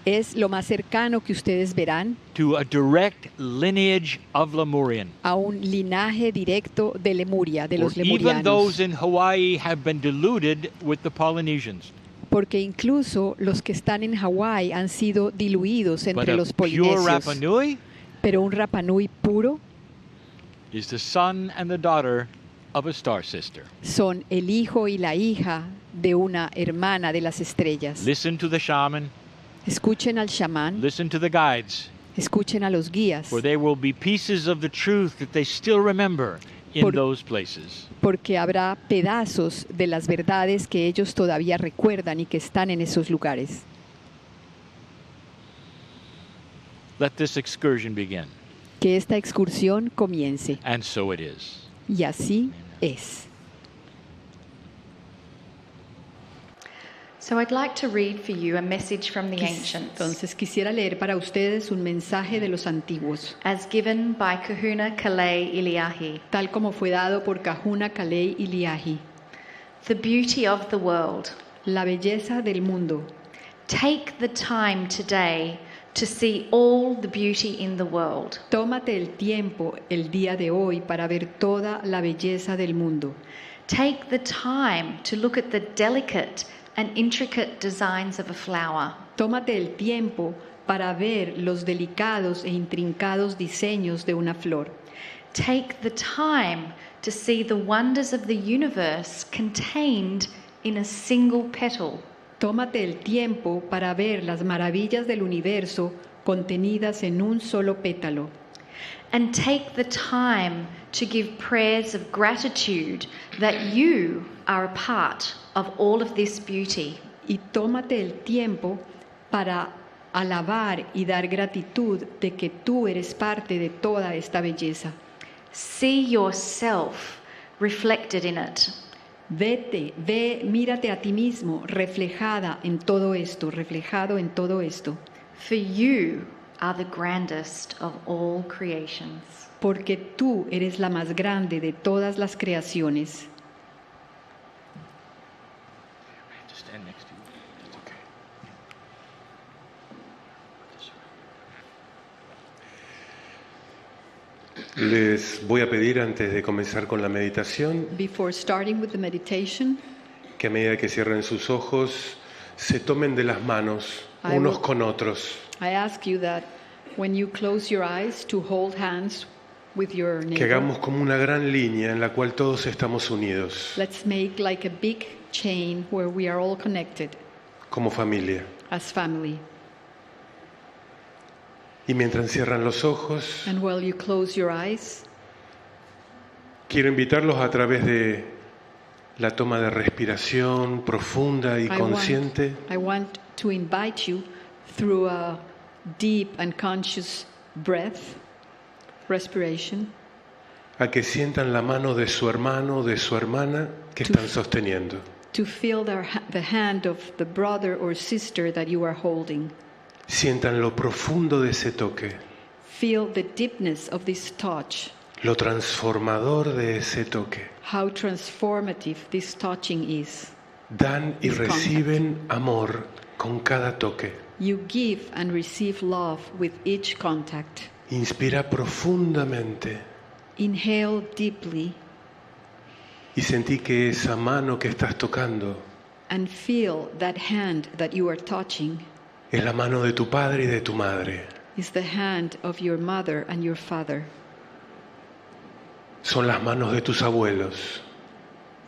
Es lo más cercano que ustedes verán to a direct lineage of Lemurian. a un linaje directo de Lemuria, de los For even those lemurianos. in Hawaii have been diluted with the Polynesians. Porque incluso los que están en Hawái han sido diluidos But entre a los pure Rapa polinesios. Nui Pero un Rapa Nui puro is the son and the daughter of a star sister. son el hijo y la hija de una hermana de las estrellas. Listen to the shaman, Escuchen al chamán, listen to the guides, escuchen a los guías, for there will be pieces of the truth that they still remember in Por- those places. porque habrá pedazos de las verdades que ellos todavía recuerdan y que están en esos lugares. Let this excursion begin. Que esta excursión comience. And so it is. Y así es. So I'd like to read for you a message from the ancients, Entonces quisiera leer para ustedes un mensaje de los antiguos, as given by Kahuna Kalei Iliahi. tal como fue dado por Kahuna Kalei Iliahi. The beauty of the world. La belleza del mundo. Take the time today to see all the beauty in the world. Tómate el tiempo el día de hoy para ver toda la belleza del mundo. Take the time to look at the delicate and intricate designs of a flower. Tómate el tiempo para ver los delicados e intrincados diseños de una flor. Take the time to see the wonders of the universe contained in a single petal. Tómate el tiempo para ver las maravillas del universo contenidas en un solo pétalo. and take the time to give prayers of gratitude that you are a part of all of this beauty. Y tómate el tiempo para alabar y dar gratitud de que tú eres parte de toda esta belleza. See yourself reflected in it. Mírate a ti mismo reflejado en todo esto. For you are the grandest of all creations. Porque tú eres la más grande de todas las creaciones. Stand next to you. That's okay. Les voy a pedir antes de comenzar con la meditación Before starting with the meditation, que a medida que cierren sus ojos se tomen de las manos I unos will- con otros. I ask you that when you close your eyes to hold hands with your Que neighbor. hagamos como una gran línea en la cual todos estamos unidos Let's make like a big chain where we are all connected como familia. as family. Y mientras cierran los ojos, And while you close your eyes, quiero invitarlos a través de la toma de respiración profunda y consciente I want to invite you through a deep and conscious respiration, a que sientan la mano de su hermano o de su hermana que están sosteniendo. to feel the hand of the brother or sister that you are holding. Sientan lo profundo de ese toque, Feel the deepness of this touch, lo transformador de ese toque. how transformative this touching is. Dan y This contact. reciben amor con cada toque. You give and receive love with each contact. Inspira profundamente Inhale deeply y sentí que esa mano que estás tocando and feel that hand that you are touching es la mano de tu padre y de tu madre. is the hand of your mother and your father, Son las manos de tus abuelos.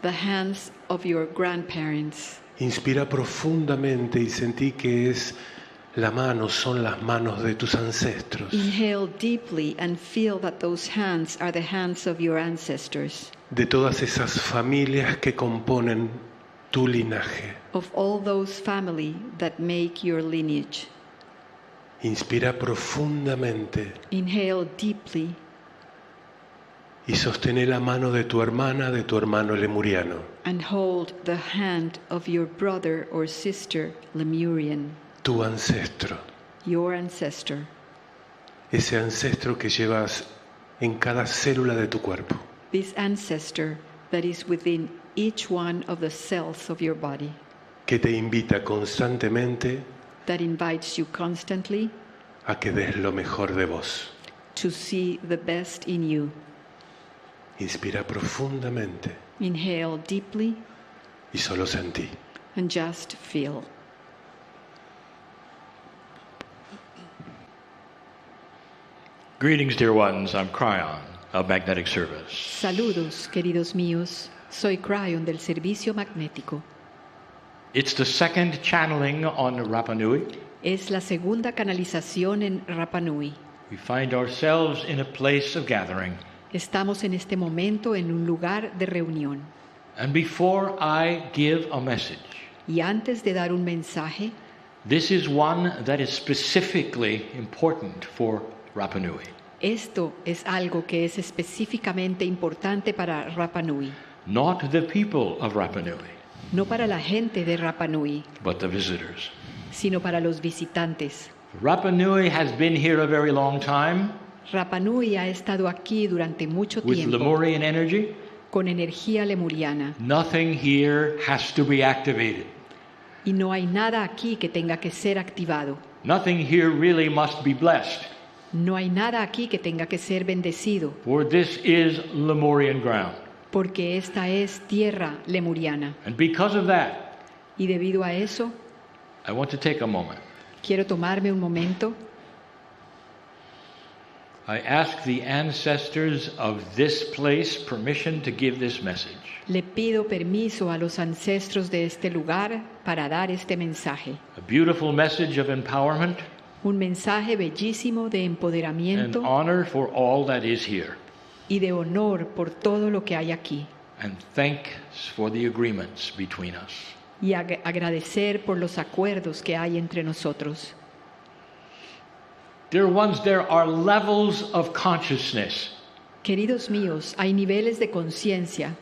the hands of your grandparents. Inspira profundamente y sentí que es la mano, son las manos de tus ancestros, Inhale deeply and feel that those hands are the hands of your ancestors, de todas esas familias que componen tu linaje. of all those family that make your lineage. Inspira profundamente Inhale deeply y sostén la mano de tu hermana, de tu hermano lemuriano. and hold the hand of your brother or sister Lemurian, Tu ancestro, your ancestor, ese ancestro que llevas en cada célula de tu cuerpo. this ancestor that is within each one of the cells of your body, Que te invita constantemente that invites you constantly a que des lo mejor de vos. to see the best in you. Inspira profundamente Inhale deeply y solo sentí. and just feel. Greetings, dear ones. I'm Cryon of Magnetic Service. Saludos, queridos míos. Soy Cryon del Servicio Magnético. It's the second channeling on Rapa Nui. Es la segunda canalización en Rapa Nui. We find ourselves in a place of gathering. Estamos en este momento en un lugar de reunión. And before I give a message, Y antes de dar un mensaje, this is one that is specifically important for Rapa Nui. esto es algo que es específicamente importante para Rapa Nui. Not the people of Rapa Nui, No para la gente de Rapa Nui, but the visitors. sino para los visitantes. Rapa Nui has been here a very long time Rapa Nui ha estado aquí durante mucho with tiempo Lemurian energy. con energía lemuriana Nothing here has to be activated. y no hay nada aquí que tenga que ser activado. Nothing here really must be blessed, No hay nada aquí que tenga que ser bendecido, for this is Lemurian ground. porque esta es tierra lemuriana. And because of that, Y debido a eso, I want to take a moment. quiero tomarme un momento. I ask the ancestors of this place permission to give this message. Le pido permiso a los ancestros de este lugar para dar este mensaje. A beautiful message of empowerment, Un mensaje bellísimo de and empoderamiento honor for all that is here. y de honor por todo lo que hay aquí. And thanks for the agreements between us. Y agradecer por los acuerdos que hay entre nosotros. Dear ones, there are levels of consciousness. Queridos míos, hay niveles de conciencia.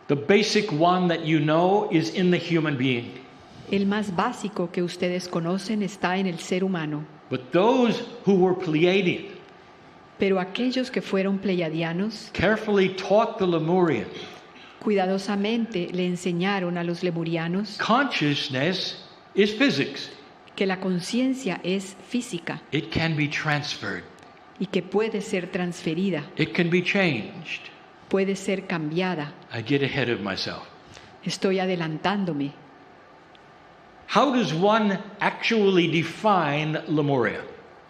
The basic one that you know is in the human being. El más básico que ustedes conocen está en el ser humano. But those who were Pleiadian Pero aquellos que fueron pleiadianos, carefully taught the Lemurian cuidadosamente le enseñaron a los lemurianos consciousness is physics. que la conciencia es física It can be transferred. y que puede ser transferida, It can be changed. puede ser cambiada. I get ahead of myself. Estoy adelantándome. How does one actually define Lemuria?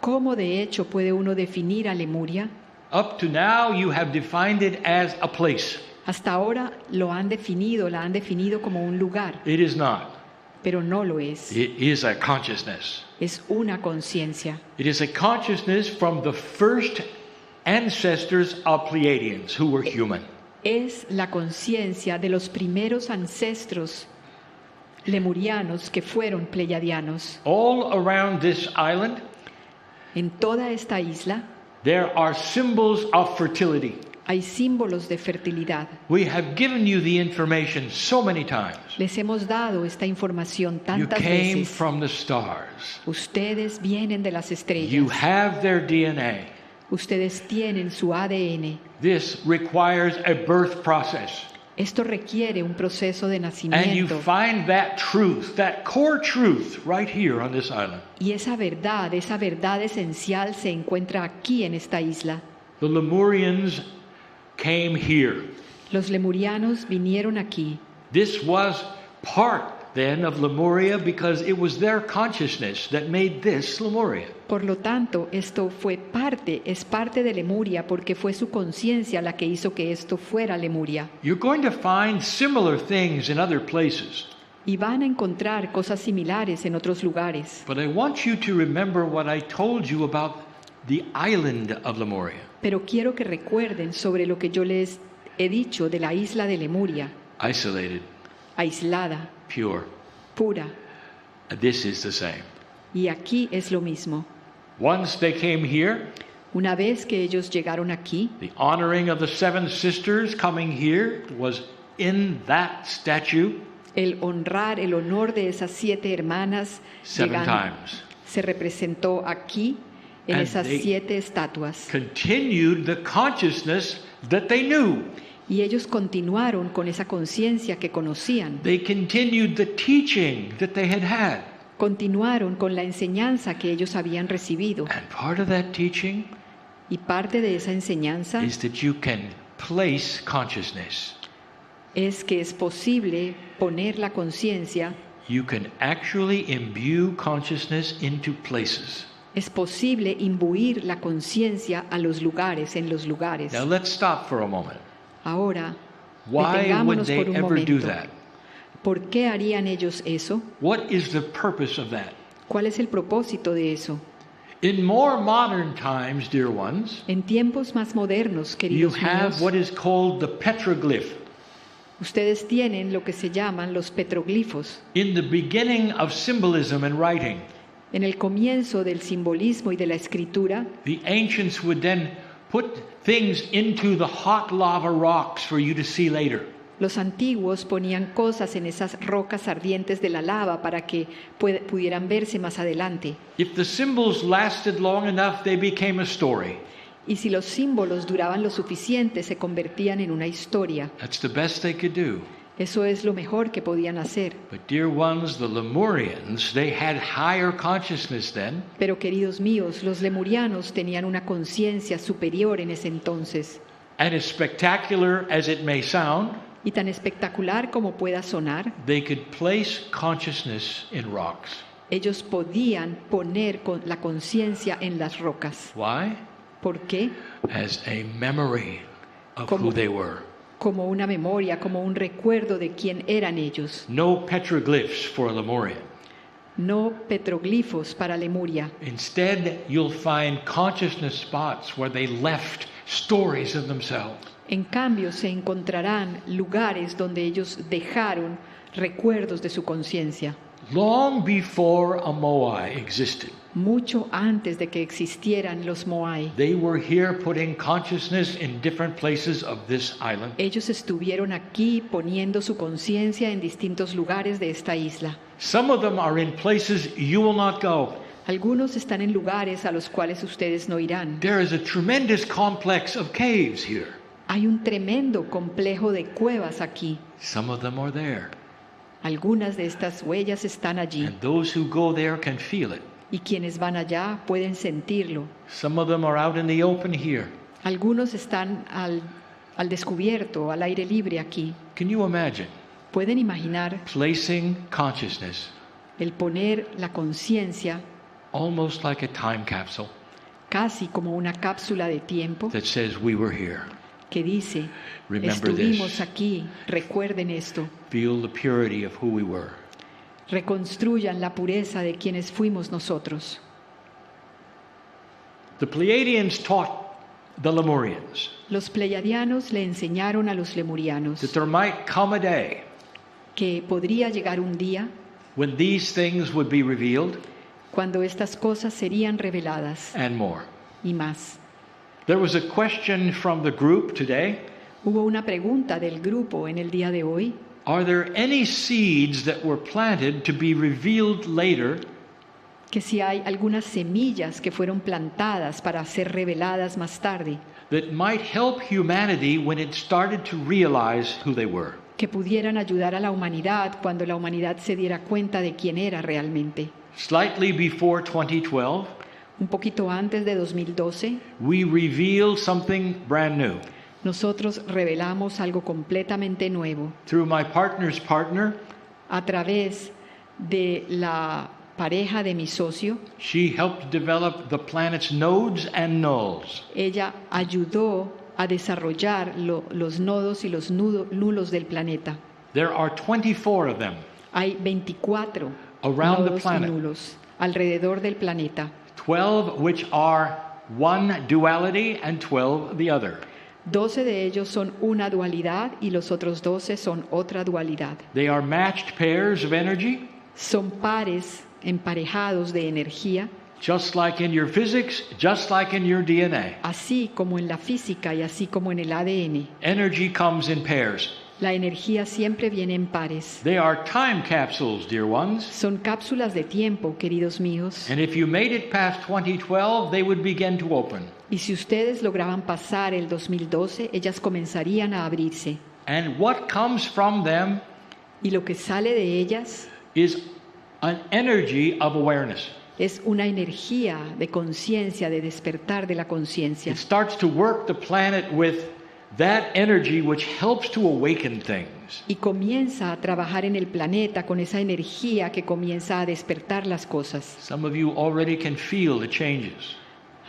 ¿Cómo de hecho puede uno definir a Lemuria? Up to now, you have defined it as a place. Hasta ahora la han definido como un lugar, It is not. pero no lo es. It is a consciousness. Es una conciencia. It is a consciousness from the first ancestors of Pleiadians who were human. Es la conciencia de los primeros ancestros lemurianos que fueron pleiadianos. All around this island, En toda esta isla there are symbols of fertility. hay símbolos de fertilidad. We have given you the information so many times. Les hemos dado esta información You tantas came veces. from the stars. Ustedes vienen de las You estrellas. have their DNA. Ustedes tienen su ADN. This requires a birth process. Esto requiere un proceso de And you nacimiento. find that truth, that core truth, right here on this island. Y esa verdad esencial se encuentra aquí en esta isla. The Lemurians came here. Los lemurianos vinieron aquí. This was part then of Lemuria because it was their consciousness that made this Lemuria. Por lo tanto, esto es parte de Lemuria porque fue su conciencia la que hizo que esto fuera Lemuria. You're going to find similar things in other places, Y van a encontrar cosas similares en otros lugares. but I want you to remember what I told you about the island of Lemuria. Pero quiero que recuerden sobre lo que yo les he dicho de la isla de Lemuria, Isolated, aislada, pure. pura. This is the same. Y aquí es lo mismo. Once they came here, Una vez que ellos llegaron aquí, the honoring of the seven sisters coming here was in that statue el honor de esas 7 hermanas 7 llegando, times. se representó aquí en And esas they 7 estatuas. Continued the consciousness that they knew. Y ellos continuaron con esa conciencia que conocían. They continued the teaching that they had had. Continuaron con la enseñanza que ellos habían recibido. And part of that teaching Y parte de esa enseñanza is that you can place consciousness. es que es posible poner la conciencia, You can actually imbue consciousness into places. es posible imbuir la conciencia a los lugares, en los lugares. Now let's stop for a moment. Ahora, Why would detengámonos they por un ever do momento. that? ¿Por qué harían ellos eso? What is the purpose of that? ¿Cuál es el propósito de eso? In more modern times, dear ones, En tiempos más modernos, you queridos have míos, what is called the petroglyph. ustedes tienen lo que se llaman los petroglifos. In the beginning of symbolism and writing, En el comienzo del simbolismo y de la escritura, the ancients would then put things into the hot lava rocks for you to see later. los antiguos ponían cosas en esas rocas ardientes de la lava para que pudieran verse más adelante. If the symbols lasted long enough, they became a story. Y si los símbolos duraban lo suficiente, se convertían en una historia. That's the best they could do. Eso es lo mejor que podían hacer. But dear ones, the Lemurians, they had higher consciousness then. Pero queridos míos, los lemurianos tenían una conciencia superior en ese entonces. And as spectacular as it may sound, Y tan espectacular como pueda sonar, they could place consciousness in rocks. ellos podían poner la conciencia en las rocas. Why? ¿Por qué? As a memory of Como- who they were. Como una memoria, como un recuerdo de quién eran ellos. No petroglyphs for a Lemurian. no petroglifos para Lemuria. Instead, you'll find consciousness spots where they left stories of themselves. En cambio, se encontrarán lugares donde ellos dejaron recuerdos de su conciencia, Long before a Moai existed, mucho antes de que existieran los Moai. they were here putting consciousness in different places of this island. Ellos estuvieron aquí poniendo su conciencia en distintos lugares de esta isla. Some of them are in places you will not go. Algunos están en lugares a los cuales ustedes no irán. There is a tremendous complex of caves here. Hay un tremendo complejo de cuevas aquí. Some of them are there. Algunas de estas huellas están allí And those who go there can feel it. y quienes van allá pueden sentirlo. Some of them are out in the open here. Algunos están al descubierto, al aire libre aquí. Can you imagine Pueden imaginar placing consciousness el poner la conciencia almost like a time capsule casi como una cápsula de tiempo that says we were here? que dice, Remember estuvimos this. aquí, recuerden esto, Feel the purity of who we were. reconstruyan la pureza de quienes fuimos nosotros. The Pleiadians taught the Lemurians Los pleiadianos le enseñaron a los lemurianos that there might come a day que podría llegar un día when these things would be revealed cuando estas cosas serían reveladas and more. y más. There was a question from the group today. Hubo una pregunta del grupo en el día de hoy. Are there any seeds that were planted to be revealed later Que si hay algunas semillas que fueron plantadas para ser reveladas más tarde, that might help humanity when it started to realize who they were? que pudieran ayudar a la humanidad cuando la humanidad se diera cuenta de quién era realmente. Slightly before 2012, Un poquito antes de 2012, we revealed something brand new. nosotros revelamos algo completamente nuevo Through my partner's partner, a través de la pareja de mi socio. she helped develop the planet's nodes and nulls. Ella ayudó a desarrollar los nodos y los nulos del planeta. There are 24 of them Hay 24 around the nodos y planet. nulos alrededor del planeta. 12 which are one duality and 12 the other. 12 de ellos son una dualidad y los otros 12 son otra dualidad. They are matched pairs of energy, Son pares emparejados de energía, just like in your physics, just like in your DNA. así como en la física y así como en el ADN. Energy comes in pairs. La energía siempre viene en pares. They are time capsules, dear ones. Son cápsulas de tiempo, queridos míos. And if you made it past 2012, they would begin to open. Y si ustedes lograban pasar el 2012, ellas comenzarían a abrirse. And what comes from them Y lo que sale de ellas is an energy of awareness. es una energía de conciencia, de despertar de la conciencia. It starts to work the planet with that energy which helps to awaken things. Y comienza a trabajar en el planeta con esa energía que comienza a despertar las cosas. Some of you already can feel the changes.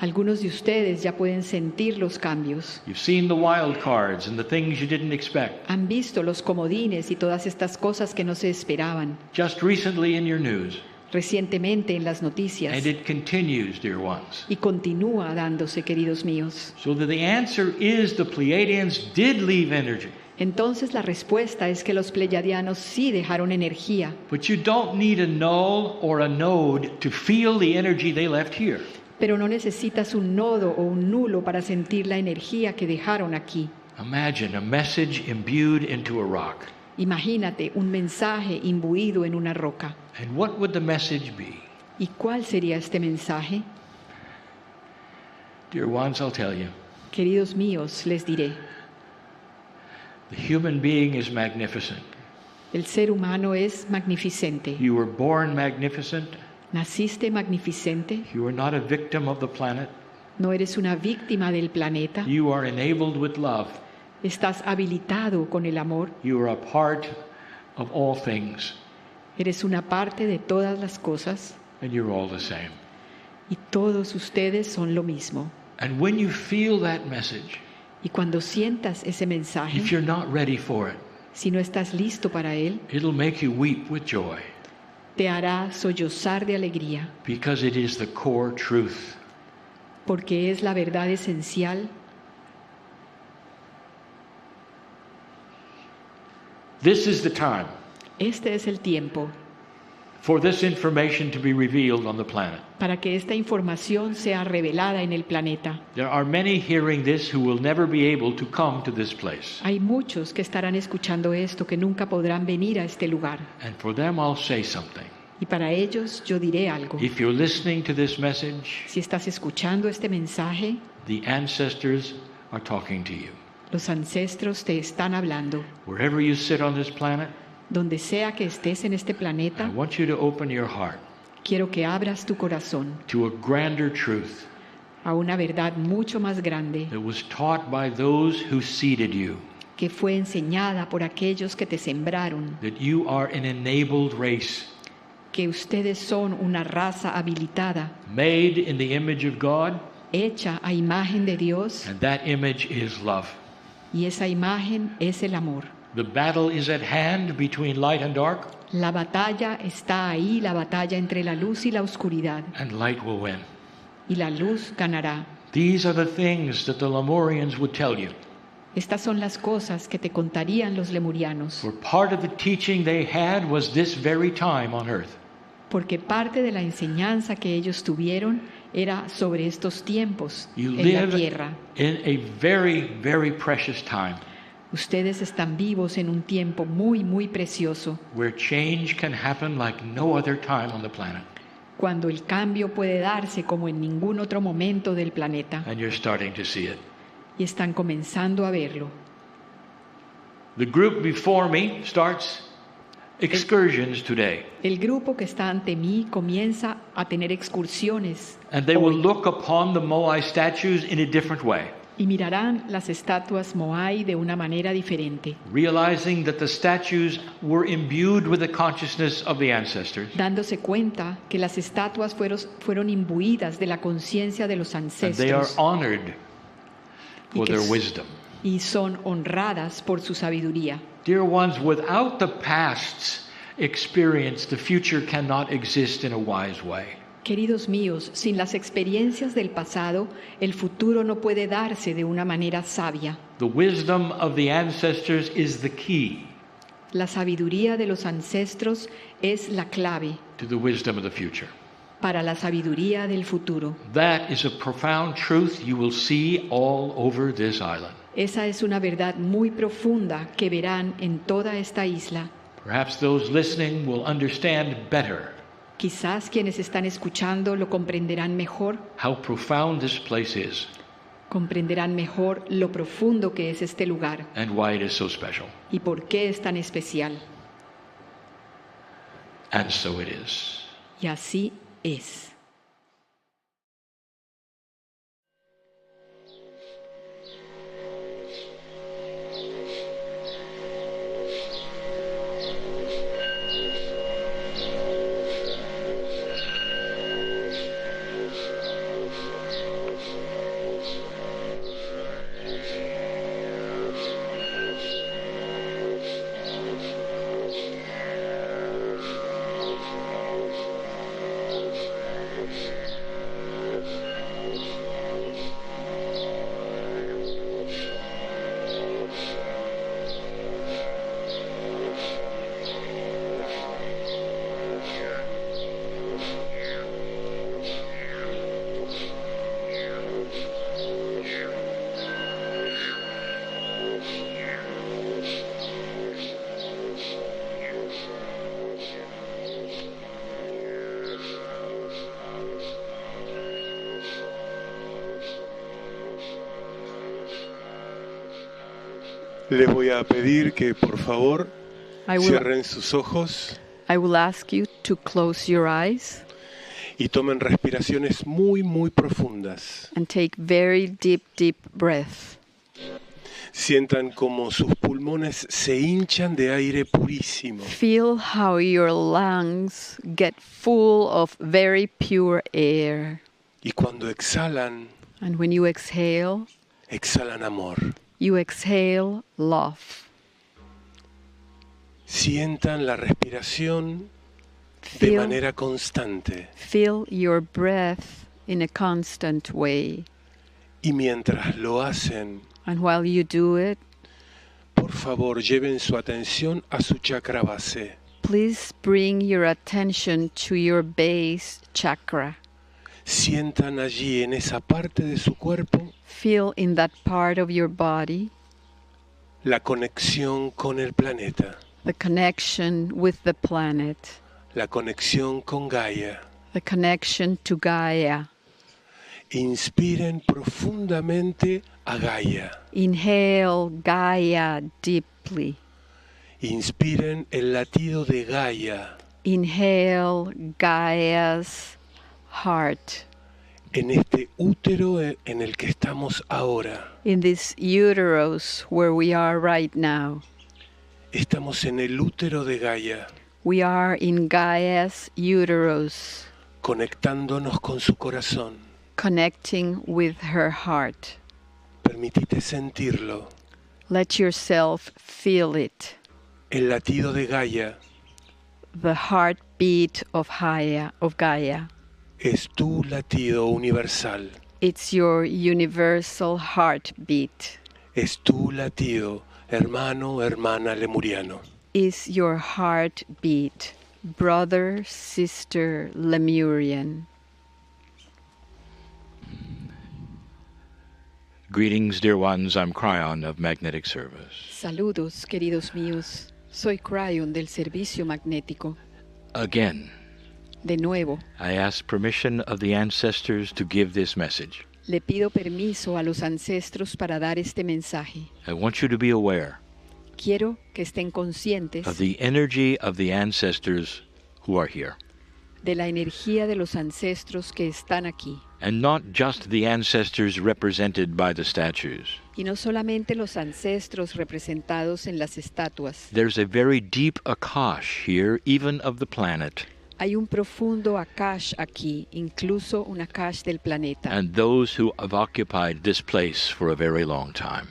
Algunos de ustedes ya pueden sentir los cambios. You've seen the wild cards and the things you didn't expect. Han visto los comodines y todas estas cosas que no se esperaban Just recently in your news. recientemente en las noticias. And it continues, dear ones. Y continúa dándose, queridos míos. So that the answer is the Pleiadians did leave energy. Entonces la respuesta es que los pleiadianos sí dejaron energía, But you don't need a null or a node to feel the energy they left here. pero no necesitas un nodo o un nulo para sentir la energía que dejaron aquí. Imagine a message imbued into a rock. Imagínate un mensaje imbuido en una roca. And what would the message be? ¿Y cuál sería este mensaje? Dear ones, I'll tell you. Queridos míos, les diré, The human being is magnificent. el ser humano es magnificente. You were born magnificent. Naciste magnificente, You are not a victim of the planet. no eres una víctima del planeta, You are enabled with love. estás habilitado con el amor, You are a part of all things. eres una parte de todas las cosas And you're all the same. y todos ustedes son lo mismo. And when you feel that message, Y cuando sientas ese mensaje, if you're not ready for it, si no estás listo para él, it'll make you weep with joy. te hará sollozar de alegría, because it is the core truth. porque es la verdad esencial. This is the time Este es el tiempo for this information to be revealed on the planet. para que esta información sea revelada en el planeta. There are many hearing this who will never be able to come to this place. Hay muchos que estarán escuchando esto que nunca podrán venir a este lugar. And for them I'll say something. Y para ellos yo diré algo. If you're listening to this message, Si estás escuchando este mensaje, the ancestors are talking to you. los ancestros te están hablando. Wherever you sit on this planet, Donde sea que estés en este I planeta, want you to open your heart quiero que abras tu corazón to a grander truth a una verdad mucho más grande that was taught by those who seeded you, que fue enseñada por aquellos que te sembraron, that you are an enabled race, que ustedes son una raza habilitada, made in the image of God, hecha a imagen de Dios, and that image is love. y esa imagen es el amor. The battle is at hand between light and dark, La batalla está ahí, la batalla entre la luz y la oscuridad, and light will win. y la luz ganará. These are the things that the Lemurians would tell you. Estas son las cosas que te contarían los lemurianos, For part of the teaching they had was this very time on earth. porque parte de la enseñanza que ellos tuvieron era sobre estos tiempos You en la live tierra. in a very, very precious time Ustedes están vivos en un tiempo muy, muy precioso, where change can happen like no other time on the planet. cuando el cambio puede darse como en ningún otro momento del planeta, And you're starting to see it. y están comenzando a verlo. The group before me starts excursions today. El grupo que está ante mí comienza a tener excursiones And they will hoy, look upon the Moai statues in a different way, y mirarán las estatuas Moai de una manera diferente, realizing that the statues were imbued with the consciousness of the ancestors. dándose cuenta que las estatuas fueron imbuidas de la conciencia de los And they are ancestros honored for que their s- wisdom. y son honradas por su sabiduría. Dear ones, without the past's experience, the future cannot exist in a wise way. Queridos míos, sin las experiencias del pasado, el futuro no puede darse de una manera sabia. The wisdom of the ancestors is the key La sabiduría de los ancestros es la clave to the wisdom of the future. para la sabiduría del futuro. That is a profound truth you will see all over this island. Esa es una verdad muy profunda que verán en toda esta isla. Perhaps those listening will understand better Quizás quienes están escuchando lo comprenderán mejor, how profound this place is comprenderán mejor lo profundo que es este lugar and why it is so special. y por qué es tan especial. And so it is. Y así es. Les voy a pedir que por favor I will, cierren sus ojos I will ask you to close your eyes y tomen respiraciones muy, muy profundas. and take very deep, deep breath. Sientan como sus pulmones se hinchan de aire purísimo. Feel how your lungs get full of very pure air. Y cuando exhalan, And when you exhale, exhalan amor. you exhale love. Sientan la respiración de Feel, manera constante. feel your breath in a constant way. Y mientras lo hacen, And while you do it, por favor, lleven su atención a su chakra base. please bring your attention to your base chakra. Sientan allí en esa parte de su cuerpo Feel in that part of your body la conexión con el planeta, the connection with the planet, la conexión con Gaia. the connection to Gaia. Inspiren profundamente a Gaia. Inhale Gaia deeply. Inspiren el latido de Gaia Inhale Gaia's heart. en este útero en el que estamos ahora. In this uterus where we are right now. Estamos en el útero de Gaia, We are in Gaia's uterus, conectándonos con su corazón. connecting with her heart. Permitite sentirlo. Let yourself feel it. El latido de Gaia The heartbeat of Gaia. es tu latido universal. It's your universal heartbeat. Es tu latido, hermano, hermana lemuriano. Is your heartbeat, brother, sister, Lemurian. Greetings, dear ones. I'm Cryon of Magnetic Service. Saludos, queridos míos. Soy Cryon del Servicio Magnético. Again, De nuevo, I ask permission of the ancestors to give this message. le pido permiso a los ancestros para dar este mensaje. I want you to be aware Quiero que estén conscientes of the energy of the ancestors who are here. de la energía de los ancestros que están aquí. And not just the ancestors represented by the statues. Y no solamente los ancestros representados en las estatuas. There's a very deep Akash here, even of the planet, Hay un profundo Akash aquí, incluso un Akash del planeta, and those who have occupied this place for a very long time.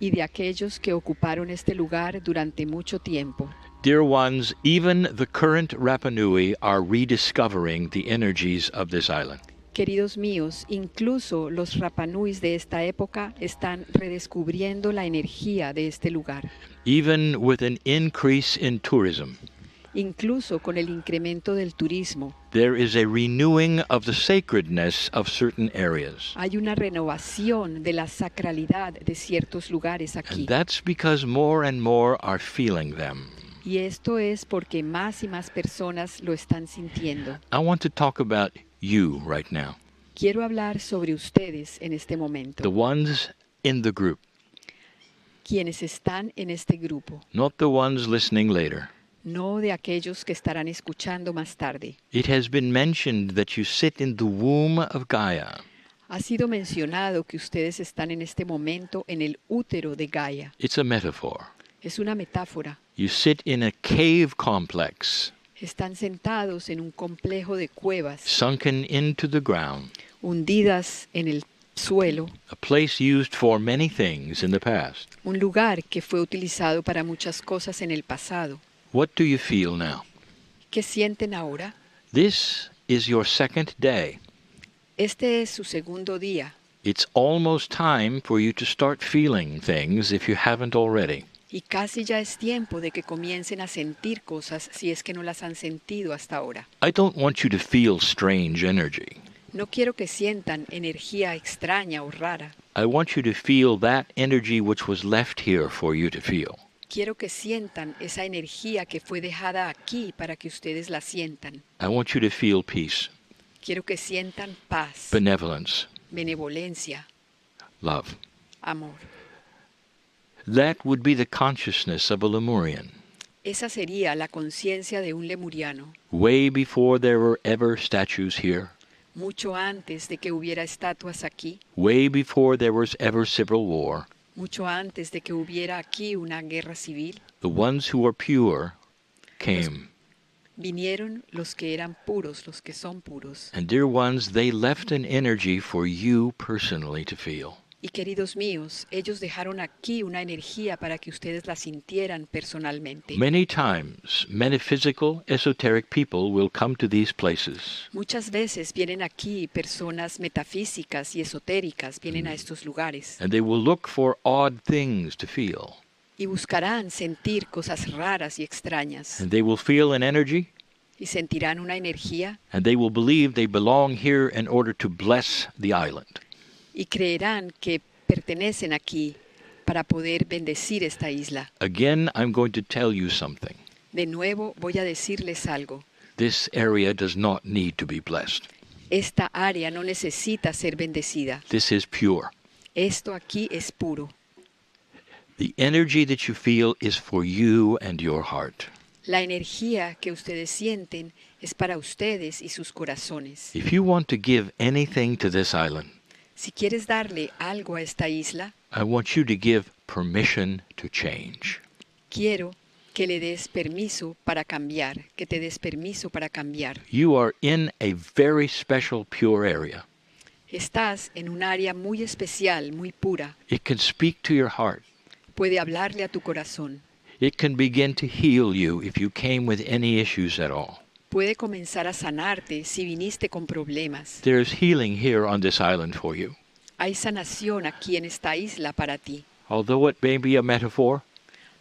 y de aquellos que ocuparon este lugar durante mucho tiempo. Dear ones, even the current Rapa Nui are rediscovering the energies of this island. Queridos míos, incluso los Rapanuis de esta época están redescubriendo la energía de este lugar, Even with an increase in tourism, incluso con el incremento del turismo. there is a renewing of the sacredness of certain areas. Hay una renovación de la sacralidad de ciertos lugares aquí. And that's because more and more are feeling them. Y esto es porque más y más personas lo están sintiendo. I want to talk about you right now, Quiero hablar sobre ustedes en este momento, the ones in the group, quienes están en este grupo, not the ones listening later. no de aquellos que estarán escuchando más tarde. It has been mentioned that you sit in the womb of Gaia. Ha sido mencionado que ustedes están en este momento en el útero de Gaia. It's a metaphor. Es una metáfora. You sit in a cave complex, Están sentados en un complejo de cuevas, sunken into the ground, hundidas en el suelo, a place used for many things in the past. un lugar que fue utilizado para muchas cosas en el pasado. What do you feel now? ¿Qué sienten ahora? This is your second day. Este es su segundo día It's almost time for you to start feeling things if you haven't already. y casi ya es tiempo de que comiencen a sentir cosas si es que no las han sentido hasta ahora. I don't want you to feel strange energy. No quiero que sientan energía extraña o rara. I want you to feel that energy which was left here for you to feel. Quiero que sientan esa energía que fue dejada aquí para que ustedes la sientan. I want you to feel peace, Quiero que sientan paz, benevolence, benevolencia, love. amor. That would be the consciousness of a Lemurian, Esa sería la conciencia de un lemuriano, way before there were ever statues here, mucho antes de que hubiera estatuas aquí, way before there was ever civil war. mucho antes de que hubiera aquí una guerra civil. The ones who are pure came. Vinieron los que eran puros, los que son puros. And dear ones, they left an energy for you personally to feel. Y queridos míos, ellos dejaron aquí una energía para que ustedes la sintieran personalmente. Many times, metaphysical, esoteric people will come to these places. Muchas veces vienen aquí personas metafísicas y esotéricas, vienen a estos lugares. And they will look for odd things to feel. Y buscarán sentir cosas raras y extrañas. And they will feel an energy. Y sentirán una energía. And they will believe they belong here in order to bless the island. Y creerán que pertenecen aquí para poder bendecir esta isla. Again, I'm going to tell you something. De nuevo voy a decirles algo. This area does not need to be blessed. Esta área no necesita ser bendecida. This is pure. Esto aquí es puro. The energy that you feel is for you and your heart. La energía que ustedes sienten es para ustedes y sus corazones. If you want to give anything to this island, Si quieres darle algo a esta isla, I want you to give permission to change. quiero que le des permiso para cambiar, que te des permiso para cambiar. You are in a very special, pure area. Estás en un área muy especial, muy pura. It can speak to your heart. Puede hablarle a tu corazón. It can begin to heal you if you came with any issues at all. Puede comenzar a sanarte si viniste con problemas. There's healing here on this island for you. Hay sanación aquí en esta isla para ti. Although it may be a metaphor,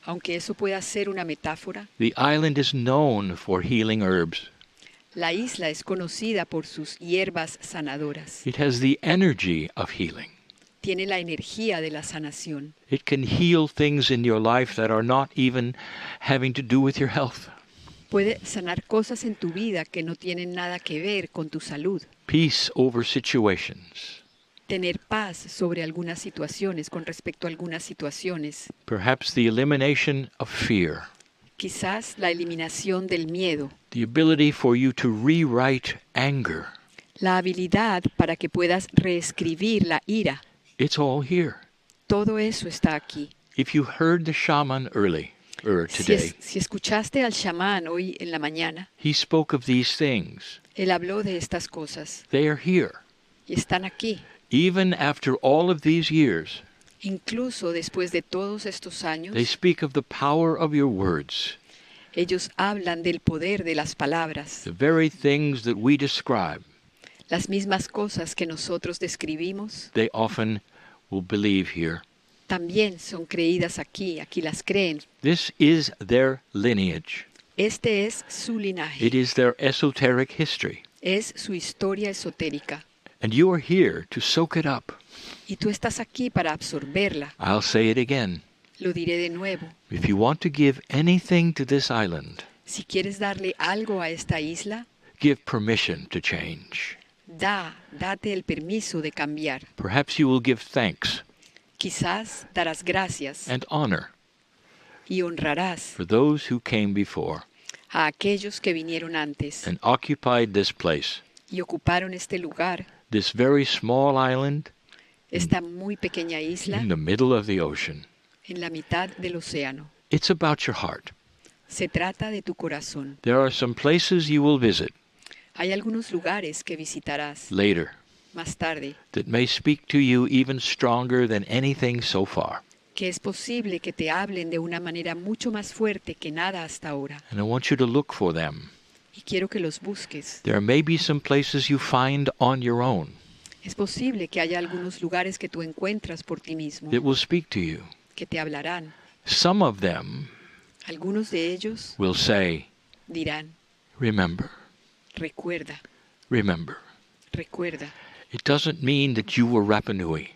Aunque eso pueda ser una metáfora, the island is known for healing herbs. la isla es conocida por sus hierbas sanadoras. It has the energy of healing. Tiene la energía de la sanación. It can heal things in your life that are not even having to do with your health. Puede sanar cosas en tu vida que no tienen nada que ver con tu salud. Peace over situations. Tener paz sobre algunas situaciones, con respecto a algunas situaciones. Perhaps the elimination of fear. Quizás la eliminación del miedo. The ability for you to rewrite anger. La habilidad para que puedas reescribir la ira. It's all here. Todo eso está aquí. If you heard the shaman today, Si escuchaste al chamán hoy en la mañana, he spoke of these things. él habló de estas cosas They are here. y están aquí. Even after all of these years, Incluso después de todos estos años, they speak of the power of your words. ellos hablan del poder de las palabras, The very things that we describe, las mismas cosas que nosotros describimos, they often will believe here. también son creídas aquí las creen. This is their lineage. Este es su It linaje, is their esoteric history. es su historia esotérica. And you are here to soak it up. Y tú estás aquí para absorberla. I'll say it again. Lo diré de nuevo. If you want to give anything to this island, Si quieres darle algo a esta isla, give permission to change. date el permiso de cambiar. Perhaps you will give thanks Quizás darás gracias and honor y honrarás for those who came before a aquellos que vinieron antes and occupied this place, y ocuparon este lugar, this very small island esta muy pequeña isla in the middle of the ocean. en la mitad del océano. It's about your heart. Se trata de tu corazón. There are some places you will visit Hay algunos lugares que visitarás later más tarde that may speak to you even stronger than anything so far. que es posible que te hablen de una manera mucho más fuerte que nada hasta ahora. And I want you to look for them. Y quiero que los busques. There may be some places you find on your own Es posible que haya algunos lugares que tú encuentras por ti mismo that will speak to you. que te hablarán. Some of them Algunos de ellos will say, dirán, remember, recuerda, remember. recuerda. It doesn't mean that you were Rapa Nui.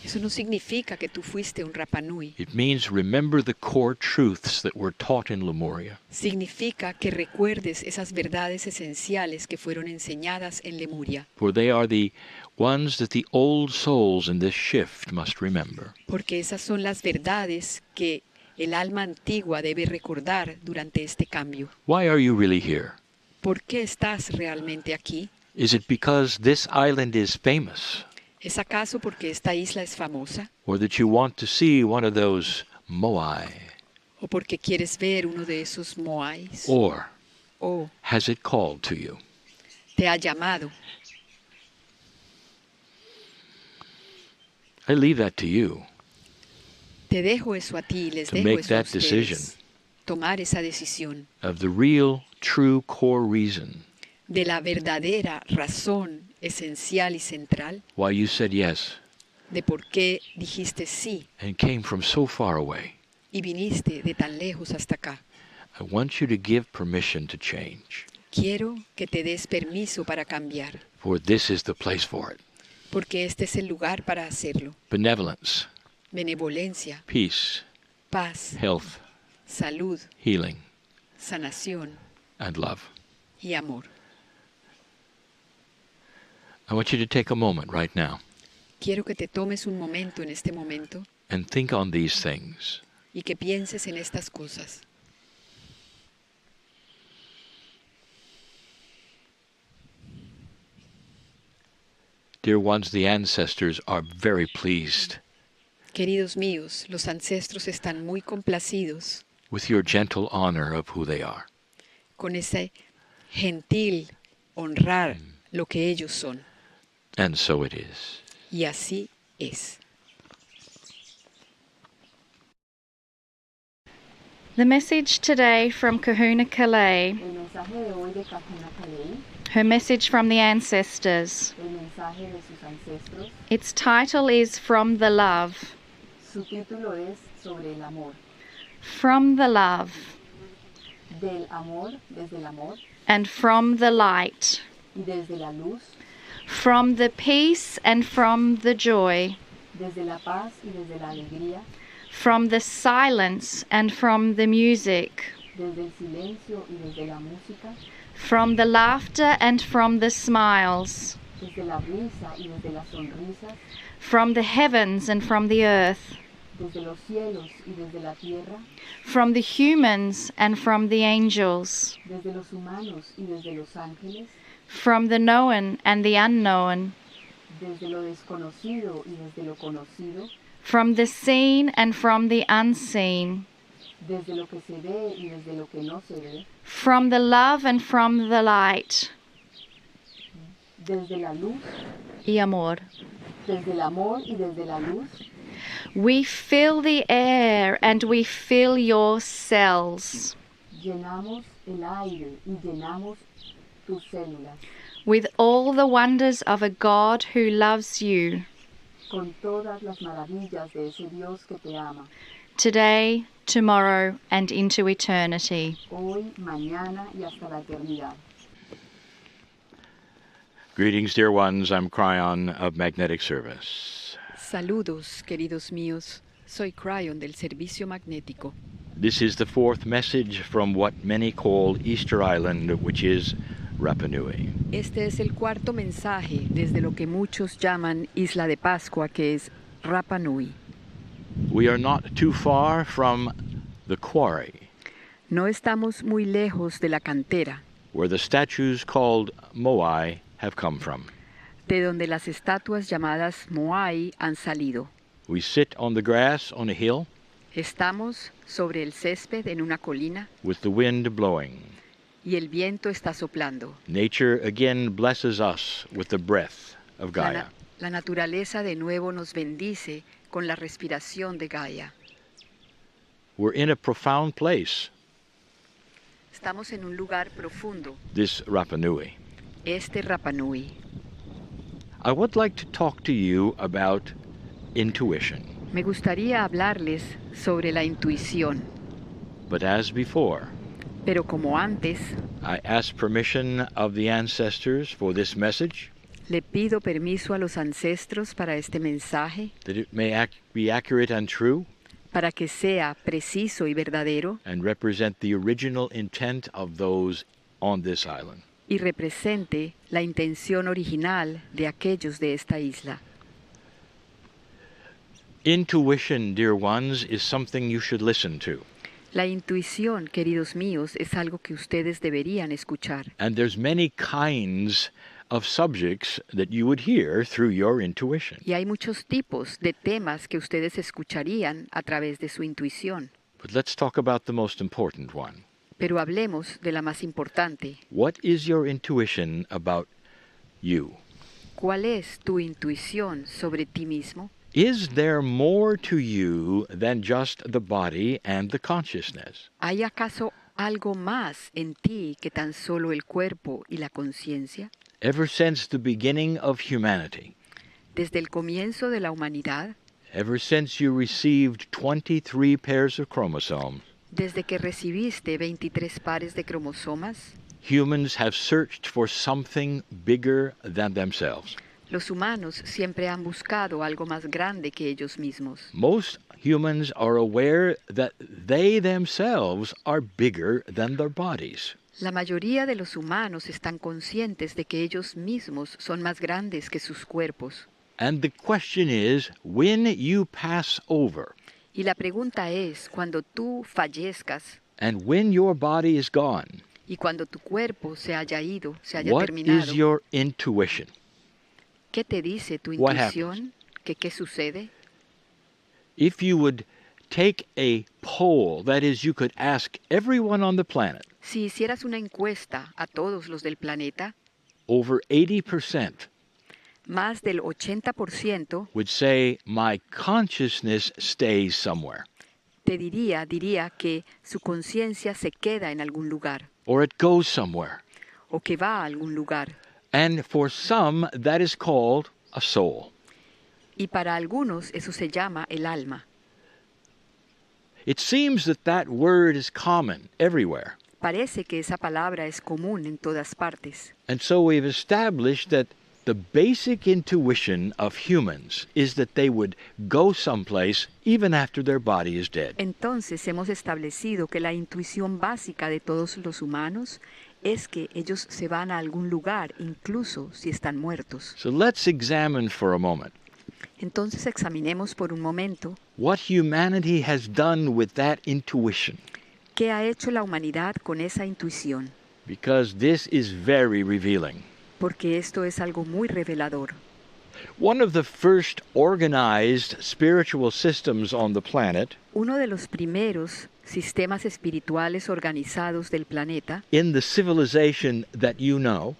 Eso no significa que tú fuiste un Rapa Nui. It means remember the core truths that were taught in Lemuria. Significa que recuerdes esas verdades esenciales que fueron enseñadas en Lemuria. For they are the ones that the old souls in this shift must remember. Porque esas son las verdades que el alma antigua debe recordar durante este cambio. Why are you really here? ¿Por qué estás realmente aquí? Is it because this island is famous? ¿Es acaso porque esta isla es famosa? Or that you want to see one of those moai? ¿O porque quieres ver uno de esos moais? Or ¿O has it called to you? te ha llamado? I leave that to you. Te dejo eso a ti, les To dejo make eso a that decision. ustedes. Tomar esa decisión Of the real, true core reason de la verdadera razón esencial y central why you said yes de por qué dijiste sí and came from so far away. y viniste de tan lejos hasta acá. I want you to give permission to change, Quiero que te des permiso para cambiar, for this is the place for it. porque este es el lugar para hacerlo. Benevolence, Benevolencia, peace, paz, health, salud, healing, sanación and love. y amor. I want you to take a moment right now Quiero que te tomes un momento en este momento and think on these things. y que pienses en estas cosas. Dear ones, the ancestors are very pleased Queridos míos, los ancestros están muy complacidos with your gentle honor of who they are. con ese gentil honrar lo que ellos son. And so it is. Y así es. The message today from Kahuna Kalei, El mensaje de hoy de Kahuna Kalei, her message from the ancestors. el mensaje de sus ancestros, Its title is From the Love. su título es Sobre el amor. From the love Del amor, desde el amor, and from the light. y desde la luz, From the peace and from the joy. desde la paz y desde la alegría, From the silence and from the music. desde el silencio y desde la música, From the laughter and from the smiles. desde la risa y desde las sonrisas, From the heavens and from the earth. desde los cielos y desde la tierra, From the humans and from the angels. desde los humanos y desde los ángeles, From the known and the unknown. desde lo desconocido y desde lo conocido, From the seen and from the unseen. desde lo que se ve y desde lo que no se ve, From the love and from the light. desde la luz, Y amor. desde el amor y desde la luz. We fill the air and we fill your cells Llenamos el aire y llenamos tus células with all the wonders of a God who loves you con todas las maravillas de ese Dios que te ama, today, tomorrow, and into eternity. hoy, mañana y hasta la eternidad. Greetings, dear ones. I'm Cryon of Magnetic Service. Saludos, queridos míos. Soy Cryon del Servicio Magnético. This is the fourth message from what many call Easter Island, which is Rapa Nui. Este es el cuarto mensaje desde lo que muchos llaman Isla de Pascua, que es Rapa Nui. We are not too far from the quarry, No estamos muy lejos de la cantera, where the statues called Moai have come from. de donde las estatuas llamadas Moai han salido. We sit on the grass on a hill Estamos sobre el césped en una colina with the wind blowing. y el viento está soplando. Nature again blesses us with the breath of La, Gaia. la naturaleza de nuevo nos bendice con la respiración de Gaia. We're in a profound place, Estamos en un lugar profundo, this Rapa Nui. este Rapa Nui. I would like to talk to you about intuition, Me gustaría hablarles sobre la intuición, but as before, pero como antes, I ask permission of the ancestors for this message, le pido permiso a los ancestros para este mensaje, that it may be accurate and true, para que sea preciso y verdadero and represent the original intent of those on this island. y represente la intención original de aquellos de esta isla. Intuition, dear ones, is something you should listen to. La intuición, queridos míos, es algo que ustedes deberían escuchar. And there's many kinds of subjects that you would hear through your intuition. Y hay muchos tipos de temas que ustedes escucharían a través de su intuición. But let's talk about the most important one. Pero hablemos de la más importante. What is your intuition about you? ¿Cuál es tu intuición sobre ti mismo? Is there more to you than just the body and the consciousness? ¿Hay acaso algo más en ti que tan solo el cuerpo y la conciencia? Ever since the beginning of humanity, Desde el comienzo de la humanidad, ever since you received 23 pairs of chromosomes, desde que recibiste 23 pares de cromosomas, humans have searched for something bigger than themselves. los humanos siempre han buscado algo más grande que ellos mismos. Most humans are aware that they themselves are bigger than their bodies. La mayoría de los humanos están conscientes de que ellos mismos son más grandes que sus cuerpos. And the question is, when you pass over, Y la pregunta es, cuando tú fallezcas and when your body is gone, y cuando tu cuerpo se haya ido, se haya what terminado, is your intuition? ¿qué te dice tu What intuición? ¿Qué sucede? If you would take a poll, that is, you could ask everyone on the planet, Si hicieras una encuesta a todos los del planeta, over 80% más del 80% would say, my consciousness stays somewhere, te diría que su conciencia se queda en algún lugar or it goes somewhere. o que va a algún lugar. And for some, that is called a soul. Y para algunos eso se llama el alma. It seems that that word is common everywhere. Parece que esa palabra es común en todas partes. And so we've established that the basic intuition of humans is that they would go someplace even after their body is dead. Entonces hemos establecido que la intuición básica de todos los humanos es que ellos se van a algún lugar, incluso si están muertos. So let's examine for a moment Entonces examinemos por un momento what humanity has done with that intuition, qué ha hecho la humanidad con esa intuición, because this is very revealing. porque esto es algo muy revelador. One of the first organized spiritual systems on the planet, Uno de los primeros sistemas espirituales organizados del planeta, in the civilization that you know,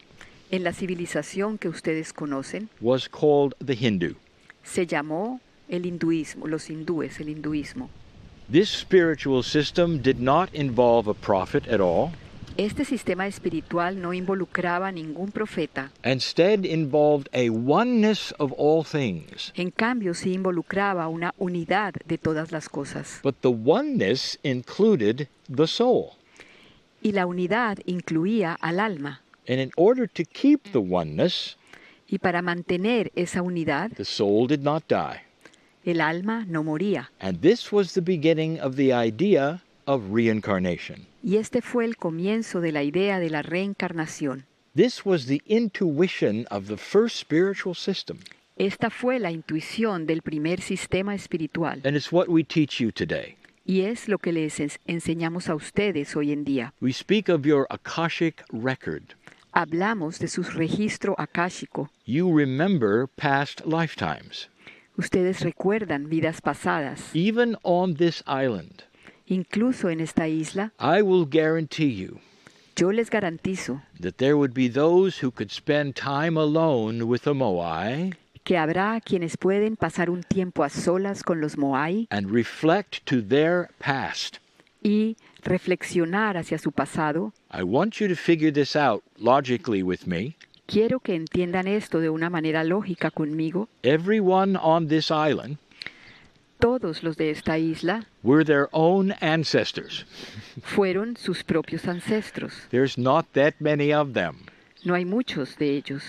en la civilización que ustedes conocen, was called the Hindu. se llamó el hinduismo, los hindúes, el hinduismo. This spiritual system did not involve a prophet at all. Este sistema espiritual no involucraba a ningún profeta. Instead involved a oneness of all things. En cambio, sí involucraba una unidad de todas las cosas. But the oneness included the soul. Y la unidad incluía al alma. And in order to keep the oneness, Y para mantener esa unidad, the soul did not die. el alma no moría. And this was the beginning of the idea of reincarnation. Y este fue el comienzo de la idea de la reencarnación. This was the intuition of the first spiritual system. Esta fue la intuición del primer sistema espiritual. And it's what we teach you today. Y es lo que les enseñamos a ustedes hoy en día. We speak of your Akashic record. Hablamos de su registro akáshico. You remember past lifetimes. Ustedes recuerdan vidas pasadas. Even on this island, Incluso en esta isla, I will guarantee you yo les garantizo that there would be those who could spend time alone with the Moai que habrá quienes pueden pasar un tiempo a solas con los Moai and reflect to their past. y reflexionar hacia su pasado. I want you to figure this out logically with me. Quiero que entiendan esto de una manera lógica conmigo. Everyone on this island Todos los de esta isla were their own ancestors. fueron sus propios ancestros. There's not that many of them. No hay muchos de ellos.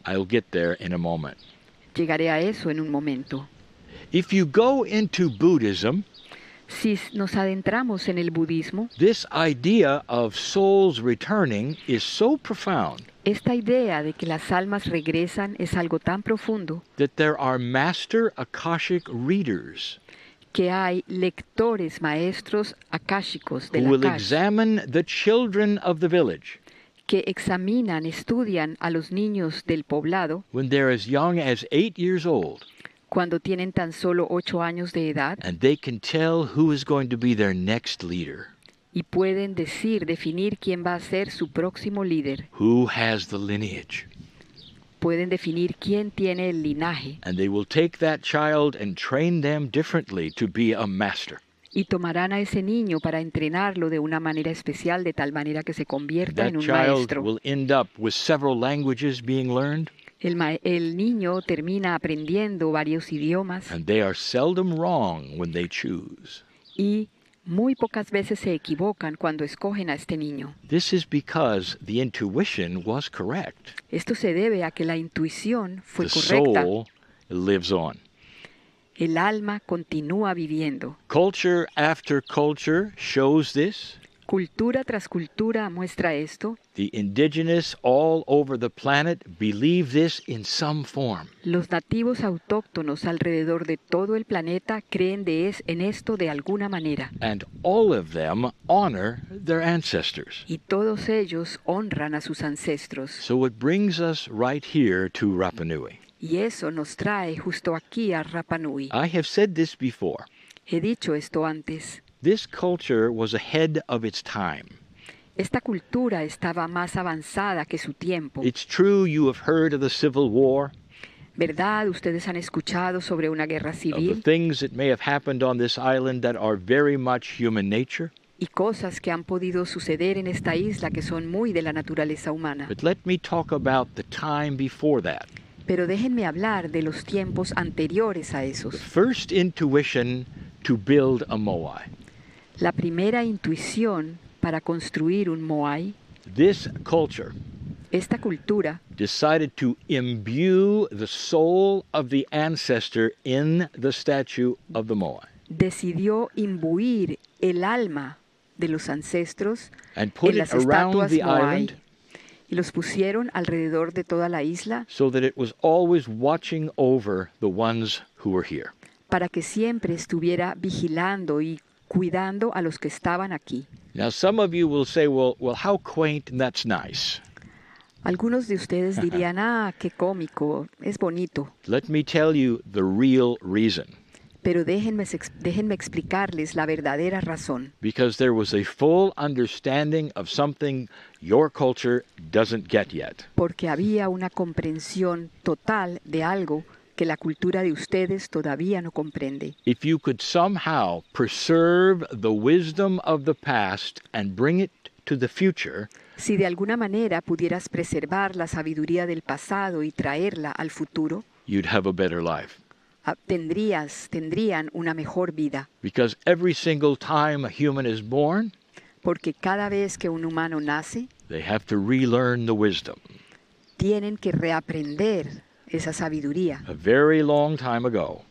I'll get there in a moment. Llegaré a eso en un momento. If you go into Buddhism, Si nos adentramos en el budismo, this idea of souls returning is so profound esta idea de que las almas regresan es algo tan profundo that there are master Akashic readers que hay lectores maestros akáshicos who del will Akash examine the children of the village que examinan, estudian a los niños del poblado when they're as young as 8 years old, cuando tienen tan solo 8 años de edad and they can tell who is going to be their next leader, y pueden definir quién va a ser su próximo líder, who has the lineage. pueden definir quién tiene el linaje and they will take that child and train them differently to be a master. y tomarán a ese niño para entrenarlo de una manera especial, de tal manera que se And convierta that en un child maestro. will end up with several languages being learned, El niño termina aprendiendo varios idiomas and they are seldom wrong when they choose. y muy pocas veces se equivocan cuando escogen a este niño. This is because the intuition was correct. Esto se debe a que la intuición fue The correcta. soul lives on. El alma continúa viviendo. Culture after culture shows this. Cultura tras cultura muestra esto. The indigenous all over the planet believe this in some form. Los nativos autóctonos alrededor de todo el planeta creen en esto de alguna manera. And all of them honor their ancestors. Y todos ellos honran a sus ancestros. So it brings us right here to Rapa Nui. Y eso nos trae justo aquí a Rapa Nui. I have said this before. He dicho esto antes. This culture was ahead of its time. Esta cultura estaba más avanzada que su tiempo. It's true you have heard of the Civil War, ¿Verdad? Ustedes han escuchado sobre una guerra of the civil things that may have happened on this island that are very much human nature. y cosas que han podido suceder en esta isla que son muy de la naturaleza humana. But let me talk about the time before that. Pero déjenme hablar de los tiempos anteriores a The esos. first intuition to build a moai. La primera intuición para construir un moai, This culture esta cultura decided to imbue the soul of the ancestor in the statue of the moai decidió imbuir el alma de los ancestros and put en it las around estatuas the moai island y los pusieron alrededor de toda la isla so that it was always watching over the ones who were here. para que siempre estuviera vigilando y cuidando a los que estaban aquí. Now some of you will say, well, how quaint, and that's nice. Algunos de ustedes dirían, qué cómico, es bonito. Let me tell you the real reason. Pero déjenme explicarles la verdadera razón. Because there was a full understanding of something your culture doesn't get yet. Porque había una comprensión total de algo que la cultura de ustedes todavía no comprende. If you could somehow preserve the wisdom of the past and bring it to the future, Si de alguna manera pudieras preservar la sabiduría del pasado y traerla al futuro, you'd have a better life. tendrían una mejor vida. Because every single time a human is born, Porque cada vez que un humano nace, they have to relearn the wisdom. tienen que reaprender esa sabiduría. A very long time ago,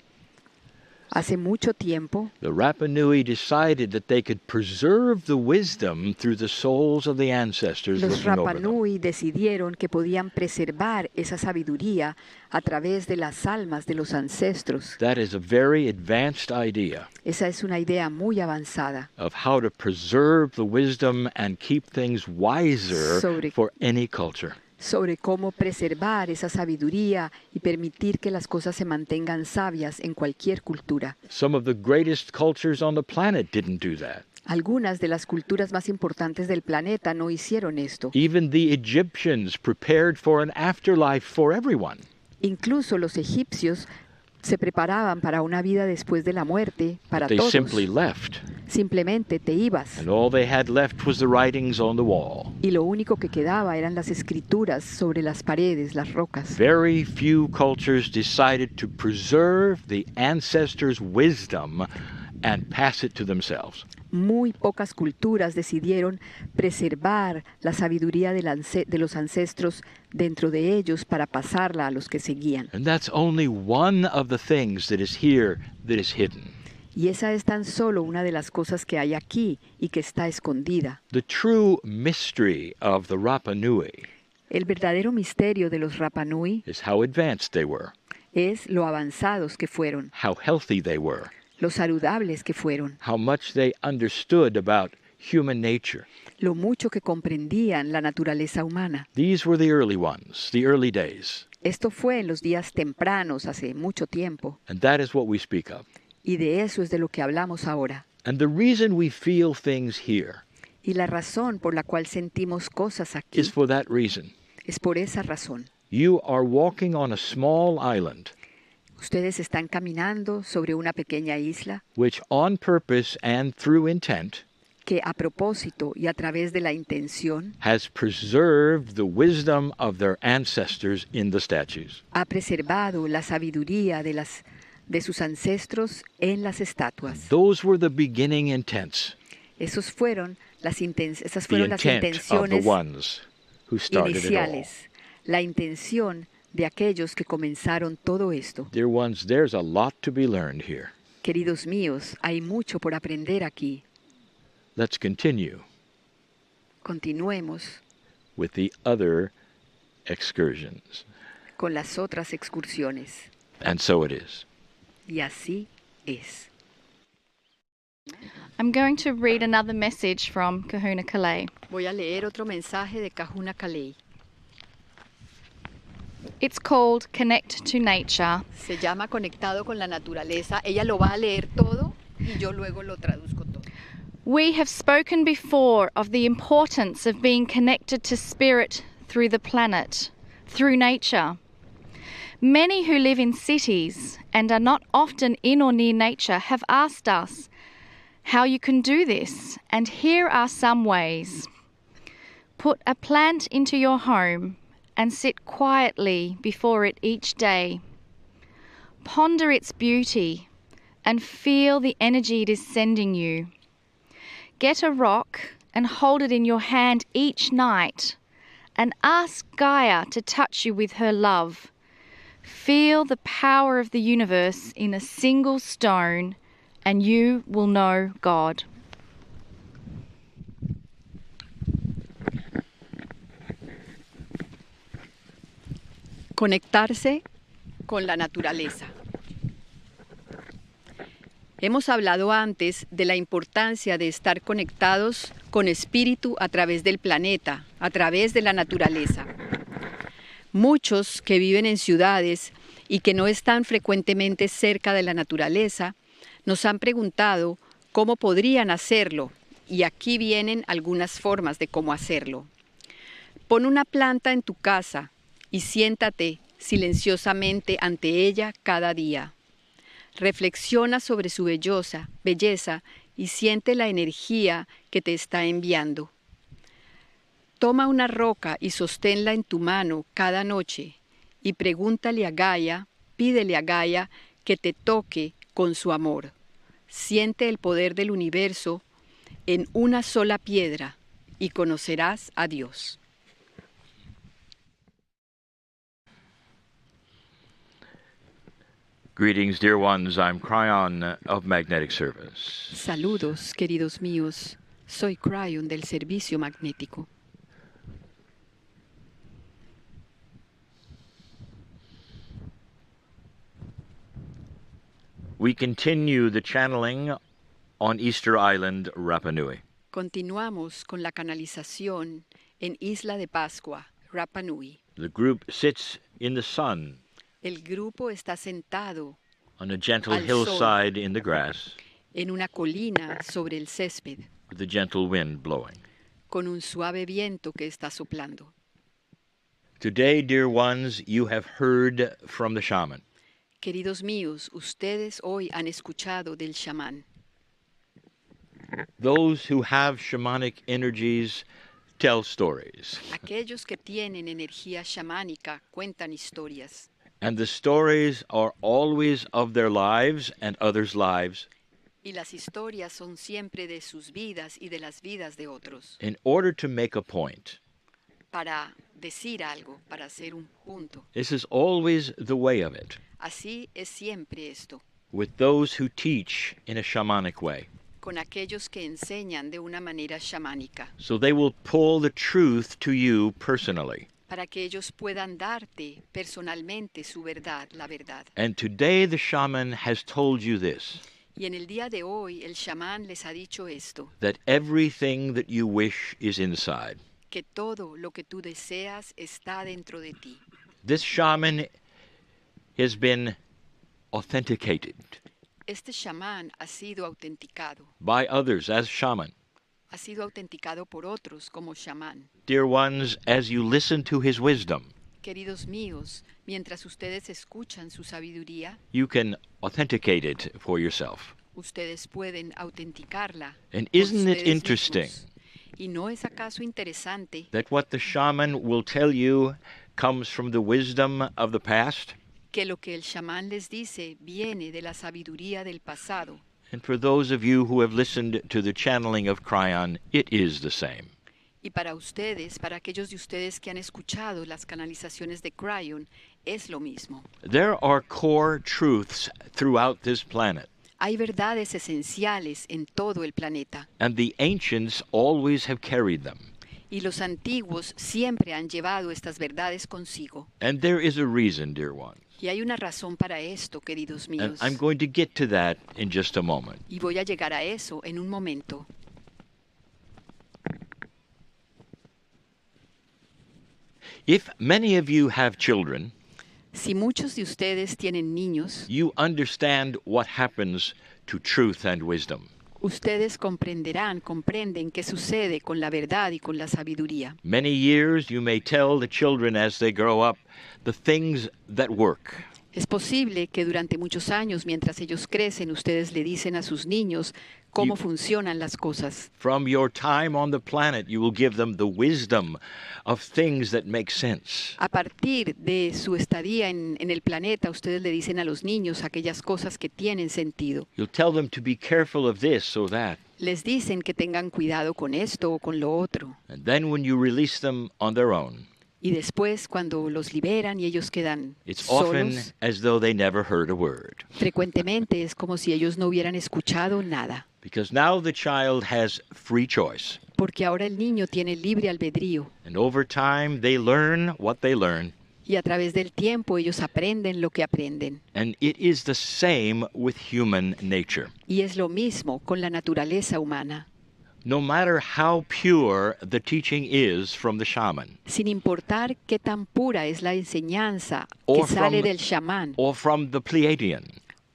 Hace mucho tiempo, the Rapa Nui decided that they could preserve the wisdom through the souls of the ancestors los looking over Rapa them. Nui decidieron que podían preservar esa sabiduría a través de las almas de los ancestros. That is a very advanced idea Esa es una idea muy avanzada of how to preserve the wisdom and keep things wiser Sobre- for any culture. sobre cómo preservar esa sabiduría y permitir que las cosas se mantengan sabias en cualquier cultura. Some of the greatest cultures on the planet didn't do that. Algunas de las culturas más importantes del planeta no hicieron esto. Even the Egyptians prepared for an afterlife for everyone. Incluso los egipcios se preparaban para una vida después de la muerte para They todos. simply left, Simplemente te ibas and all they had left was the writings on the wall. y lo único que quedaba eran las escrituras sobre las paredes, las rocas. Very few cultures decided to preserve the ancestors' wisdom and pass it to themselves. Muy pocas culturas decidieron preservar la sabiduría de los ancestros dentro de ellos para pasarla a los que seguían. And that's only one of the things that is here that is hidden. Y esa es tan solo una de las cosas que hay aquí y que está escondida. The true mystery of the Rapa Nui El verdadero misterio de los Rapa Nui is how advanced they were, es lo avanzados que fueron, how healthy they were, lo saludables que fueron, how much they understood about human nature. lo mucho que comprendían la naturaleza humana. These were the early ones, the early days. Esto fue en los días tempranos, hace mucho tiempo, And that is what we speak of. y de eso es de lo que hablamos ahora. And the reason we feel things here Y la razón por la cual sentimos cosas aquí is for that reason. es por esa razón. You are walking on a small island, Ustedes están caminando sobre una pequeña isla which on purpose and through intent que a propósito y a través de la intención has preserved the wisdom of their ancestors in the statues. ha preservado la sabiduría de sus ancestros en las estatuas. Those were the beginning intents, Esas fueron las the intenciones intent of the ones who started it all. iniciales, la intención de aquellos que comenzaron todo esto. Dear ones, there's a lot to be learned here. Queridos míos, hay mucho por aprender aquí. Let's continue Continuemos with the other excursions. con las otras excursiones. And so it is. Y así es. I'm going to read another message from Kahuna Kalei. Voy a leer otro mensaje de Kahuna Kalei. It's called Connect to Nature. Se llama Conectado con la Naturaleza. Ella lo va a leer todo y yo luego lo traduzco todo. We have spoken before of the importance of being connected to spirit through the planet, through nature. Many who live in cities and are not often in or near nature have asked us how you can do this, and here are some ways. Put a plant into your home and sit quietly before it each day. Ponder its beauty and feel the energy it is sending you. Get a rock and hold it in your hand each night and ask Gaia to touch you with her love. Feel the power of the universe in a single stone and you will know God. Conectarse con la naturaleza. Hemos hablado antes de la importancia de estar conectados con espíritu a través del planeta, a través de la naturaleza. Muchos que viven en ciudades y que no están frecuentemente cerca de la naturaleza, nos han preguntado cómo podrían hacerlo, y aquí vienen algunas formas de cómo hacerlo. Pon una planta en tu casa y siéntate silenciosamente ante ella cada día. Reflexiona sobre su belleza y siente la energía que te está enviando. Toma una roca y sosténla en tu mano cada noche y pídele a Gaia que te toque con su amor. Siente el poder del universo en una sola piedra y conocerás a Dios. Greetings, dear ones. I'm Cryon of Magnetic Service. Saludos, queridos míos. Soy Cryon del Servicio Magnético. We continue the channeling on Easter Island, Rapa Nui. Continuamos con la canalización en Isla de Pascua, Rapa Nui. The group sits in the sun El grupo está sentado on a gentle al hillside in the grass en una colina sobre el césped, with a gentle wind blowing. con un suave viento que está soplando. Today, dear ones, you have heard from the shaman. Queridos míos, ustedes hoy han escuchado del chamán. Those who have shamanic energies tell stories, Aquellos que tienen energía chamánica cuentan historias. and the stories are always of their lives and others' lives Y las historias son siempre de sus vidas y de las vidas de otros. in order to make a point. Para decir algo, para hacer un punto. This is always the way of it, Así es siempre esto, with those who teach in a shamanic way. con aquellos que enseñan de una manera chamánica, So they will pull the truth to you personally. para que ellos puedan darte personalmente su verdad, la verdad. And today the shaman has told you this, Y en el día de hoy el chamán les ha dicho esto, that everything that you wish is inside. que todo lo que tú deseas está dentro de ti. This shaman has been authenticated Este chamán ha sido autenticado, by others as shaman. ha sido autenticado por otros como chamán. Dear ones, as you listen to his wisdom, Queridos míos, mientras ustedes escuchan su sabiduría, you can authenticate it for yourself. ustedes pueden autenticarla And por isn't it ustedes interesting mismos. ¿Y no es acaso interesante that what the shaman will tell you comes from the wisdom of the past? que lo que el chamán les dice viene de la sabiduría del pasado? And for those of you who have listened to the channeling of Cryon, it is the same. Y para ustedes, para aquellos de ustedes que han escuchado las canalizaciones de Cryon, es lo mismo. There are core truths throughout this planet, Hay verdades esenciales en todo el planeta, and the ancients always have carried them. y los antiguos siempre han llevado estas verdades consigo. And there is a reason, dear one. Y hay una razón para esto, queridos And míos. I'm going to get to that in just a moment. Y voy a llegar a eso en un momento. If many of you have children, Si muchos de ustedes tienen niños, you understand what happens to truth and wisdom. ustedes comprenden qué sucede con la verdad y con la sabiduría. Many years you may tell the children as they grow up the things that work. Es posible que durante muchos años, mientras ellos crecen, ustedes le dicen a sus niños cómo funcionan las cosas. From your time on the planet, you will give them the wisdom of things that make sense. A partir de su estadía en el planeta, ustedes le dicen a los niños aquellas cosas que tienen sentido. You'll tell them to be careful of this or that. Les dicen que tengan cuidado con esto o con lo otro. And then when you release them on their own, Y después, cuando los liberan y ellos quedan it's often solos, as though they never heard a word. frecuentemente es como si ellos no hubieran escuchado nada. Because now the child has free choice. Porque ahora el niño tiene libre albedrío. And over time, they learn what they learn. Y a través del tiempo ellos aprenden lo que aprenden. And it is the same with human nature. Y es lo mismo con la naturaleza humana. No matter how pure the teaching is from the shaman, Sin importar qué tan pura es la enseñanza que or sale from, del chamán or from the Pleiadian,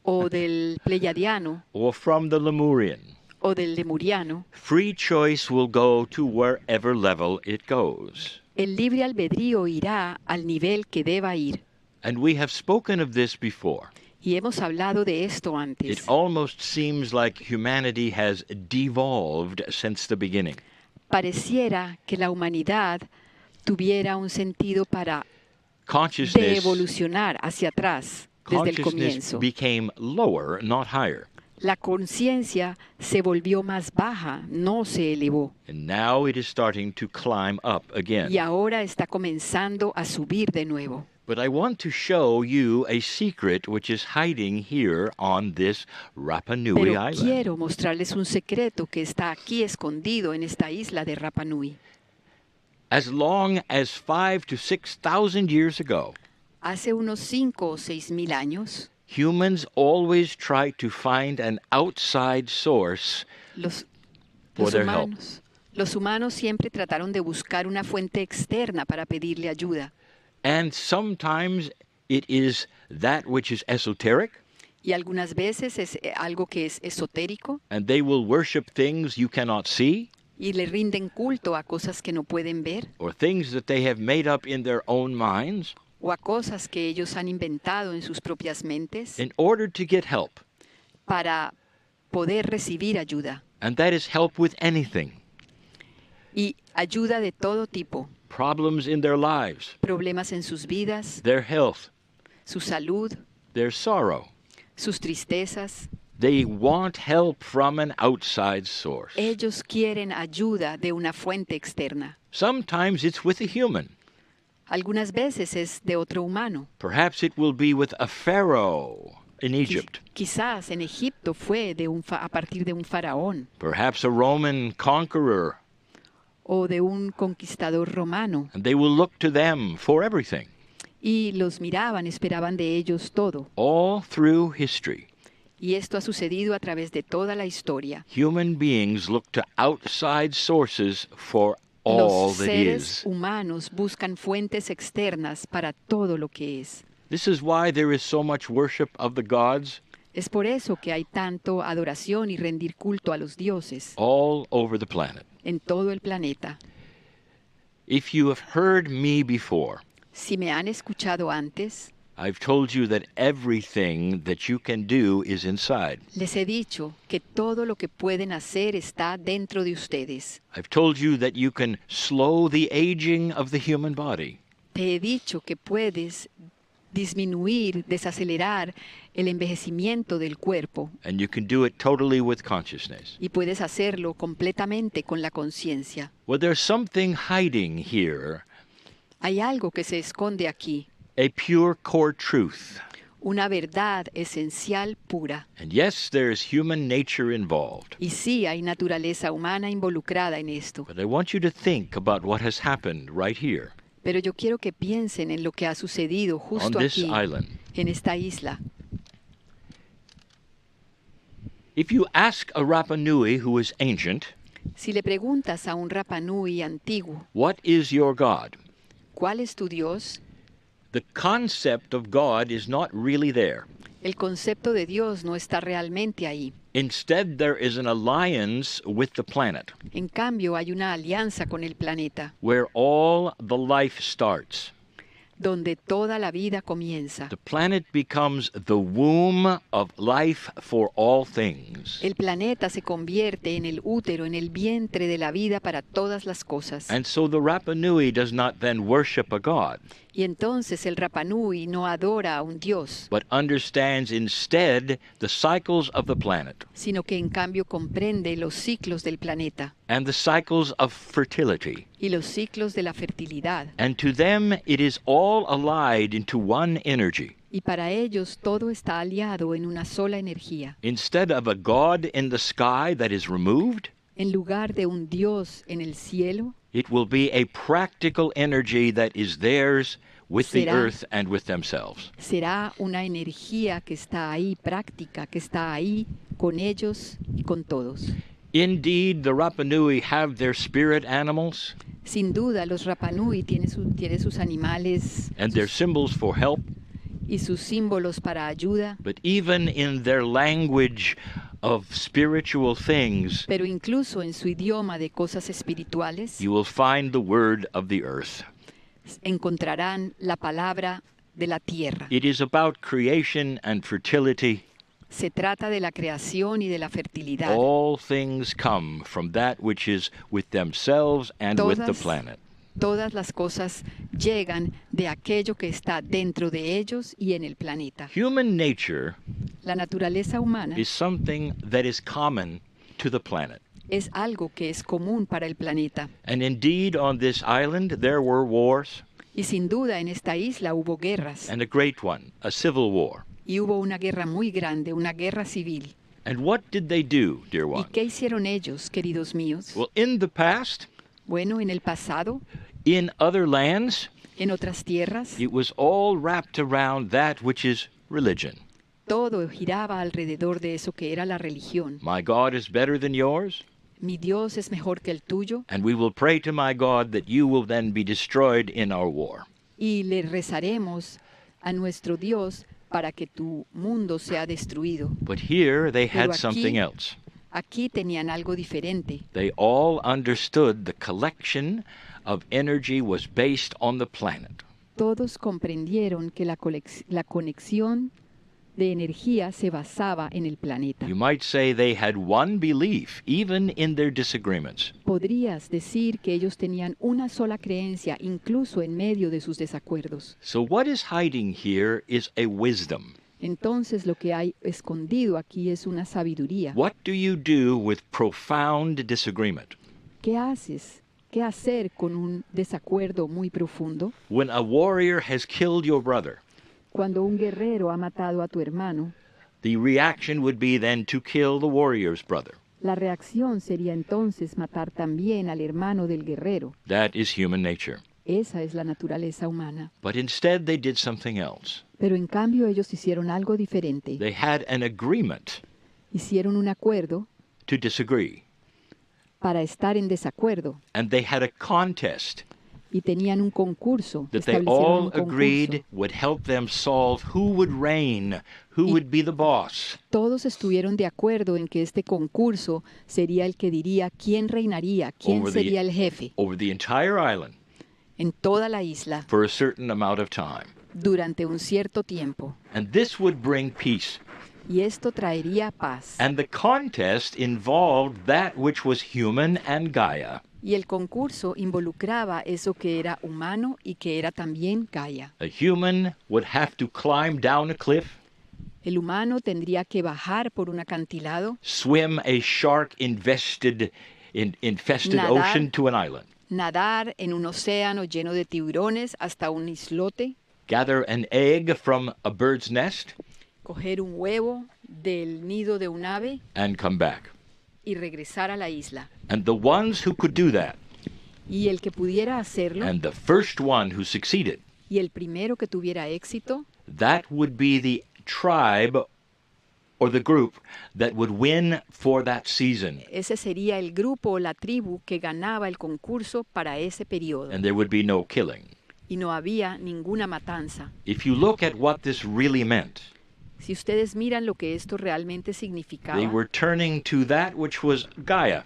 o del pleiadiano or from the Lemurian, o del lemuriano, free choice will go to wherever level it goes. el libre albedrío irá al nivel que deba ir. And we have spoken of this before. Y hemos hablado de esto It antes. almost seems like humanity has devolved since the beginning. Pareciera que la humanidad tuviera un sentido para de Consciousness, evolucionar hacia atrás desde el consciousness comienzo. became lower, not higher. La conciencia se volvió más baja, no se elevó. And now it is starting to climb up again. Y ahora está comenzando a subir de nuevo. But I want to show you a secret which is hiding here on this Rapa Nui Pero island. quiero mostrarles un secreto que está aquí escondido en esta isla de Rapa Nui. As long as 5,000 to 6,000 years ago, Hace unos 5 o 6 mil años, humans always try to find an outside source los, for los their help. los humanos siempre trataron de buscar una fuente externa para pedirle ayuda. And sometimes it is that which is esoteric, Y algunas veces es algo que es esotérico and they will worship things you cannot see, y le rinden culto a cosas que no pueden ver or things that they have made up in their own minds o a cosas que ellos han inventado en sus propias mentes in order to get help. para poder recibir ayuda. And that is help with anything. Y ayuda de todo tipo. Problems in their lives, Problemas en sus vidas, their health, su salud, their sorrow. sus tristezas. They want help from an outside source. Ellos quieren ayuda de una fuente externa. Sometimes it's with a human. Algunas veces es de otro humano. Perhaps it will be with a pharaoh in Egypt. Quizás en Egipto fue a partir de un faraón Perhaps a Roman conqueror. o de un conquistador romano. And they will look to them for everything. Y los miraban, esperaban de ellos todo. All through history, Y esto ha sucedido a través de toda la historia. human beings look to outside sources for all Los that seres is. humanos buscan fuentes externas para todo lo que es. This is why there is so much worship of the gods Es por eso que hay tanto adoración y rendir culto a los dioses all over the planet. en todo el planeta. If you have heard me before, Si me han escuchado antes, I've told you that everything that you can do is inside. les he dicho que todo lo que pueden hacer está dentro de ustedes. I've told you that you can slow the aging of the human body. Te he dicho que puedes disminuir, desacelerar el envejecimiento del cuerpo And you can do it totally with consciousness. y puedes hacerlo completamente con la conciencia. Well, there's something hiding here, Hay algo que se esconde aquí, a pure core truth. una verdad esencial pura. And yes, there's human nature involved. Y sí, hay naturaleza humana involucrada en esto. But I want you to think about what has happened right here Pero yo quiero que piensen en lo que ha sucedido on justo this aquí, island. en esta isla. If you ask a Rapa Nui who is ancient, Si le preguntas a un Rapa Nui antiguo, what is your God? ¿cuál es tu Dios? The concept of God is not really there. El concepto de Dios no está realmente ahí. Instead, there is an alliance with the planet En cambio, hay una alianza con el planeta, where all the life starts. donde toda la vida comienza. The planet becomes the womb of life for all things. El planeta se convierte en el útero, en el vientre de la vida para todas las cosas. And so the Rapa Nui does not then worship a god, Y entonces el Rapa Nui no adora a un Dios, but understands instead the cycles of the planet sino que en cambio comprende los ciclos del planeta and the cycles of fertility. y los ciclos de la fertilidad. And to them it is all allied into one energy. Y para ellos todo está aliado en una sola energía. Instead of a god in the sky that is removed, En lugar de un Dios en el cielo, it will be a practical energy that is theirs with the Será- earth and with themselves. será una energía que está ahí, práctica, que está ahí con ellos y con todos. Indeed, the Rapa Nui have their spirit animals Sin duda, los Rapa Nui tienen sus animales and their symbols for help, y sus símbolos para ayuda, but even in their language of spiritual things, pero incluso en su idioma de cosas espirituales you will find the word of the earth. encontrarán la palabra de la tierra. It is about creation and fertility. Se trata de la creación y de la fertilidad. All things come from that which is with themselves and with the Todas- planet. Todas las cosas llegan de aquello que está dentro de ellos y en el planeta. Human nature La naturaleza humana is something that is common to the planet. es algo que es común para el planeta. And indeed, on this island, there were wars, Y sin duda en esta isla hubo guerras. and a great one, a civil war. Y hubo una guerra muy grande, una guerra civil. And what did they do, dear ¿Y one? qué hicieron ellos, queridos míos? Well, in the past, Bueno, en el pasado, in other lands, en otras tierras, it was all wrapped around that which is religion. todo giraba alrededor de eso que era la religión. My God is better than yours, Mi Dios es mejor que el tuyo and we will pray to my God that you will then be destroyed in our war. y le rezaremos a nuestro Dios para que tu mundo sea destruido. But here they Pero had something aquí- else. Aquí tenían algo diferente. They all understood the collection of energy was based on the planet. Todos comprendieron que la conexión de energía se basaba en el planeta. You might say they had one belief, even in their disagreements. Podrías decir que ellos tenían una sola creencia, incluso en medio de sus desacuerdos. So, what is hiding here is a wisdom. Entonces lo que hay escondido aquí es una sabiduría. What do you do with profound disagreement? ¿Qué haces? ¿Qué hacer con un desacuerdo muy profundo? When a warrior has killed your brother, Cuando un guerrero ha matado a tu hermano, the reaction would be then to kill the warrior's brother. la reacción sería entonces matar también al hermano del guerrero. That is human nature. Esa es la naturaleza humana. But instead, they did something else. Pero en cambio ellos hicieron algo diferente. They had an agreement Hicieron un acuerdo to disagree, para estar en desacuerdo and they had a contest y tenían un concurso. that they Establecieron all un concurso. agreed would help them solve who would reign, who would be the boss. Todos estuvieron de acuerdo en que este concurso sería el que diría quién reinaría, quién Over the- sería el jefe over the entire island. en toda la isla for a certain amount of time. durante un cierto tiempo. And this would bring peace. Y esto traería paz. And the contest involved that which was human and Gaia. Y el concurso involucraba eso que era humano y que era también Gaia. A human would have to climb down a cliff, El humano tendría que bajar por un acantilado, swim a shark-infested Nadar. ocean to an island, nadar en un océano lleno de tiburones hasta un islote, gather an egg from a bird's nest, coger un huevo del nido de un ave and come back. y regresar a la isla. And the ones who could do that, Y el que pudiera hacerlo, and the first one who succeeded, y el primero que tuviera éxito, that would be the tribe or the group that would win for that season. ese sería el grupo o la tribu que ganaba el concurso para ese periodo. And there would be no killing. Y no había ninguna matanza. If you look at what this really meant, Si ustedes miran lo que esto realmente they significaba, were turning to that which was Gaia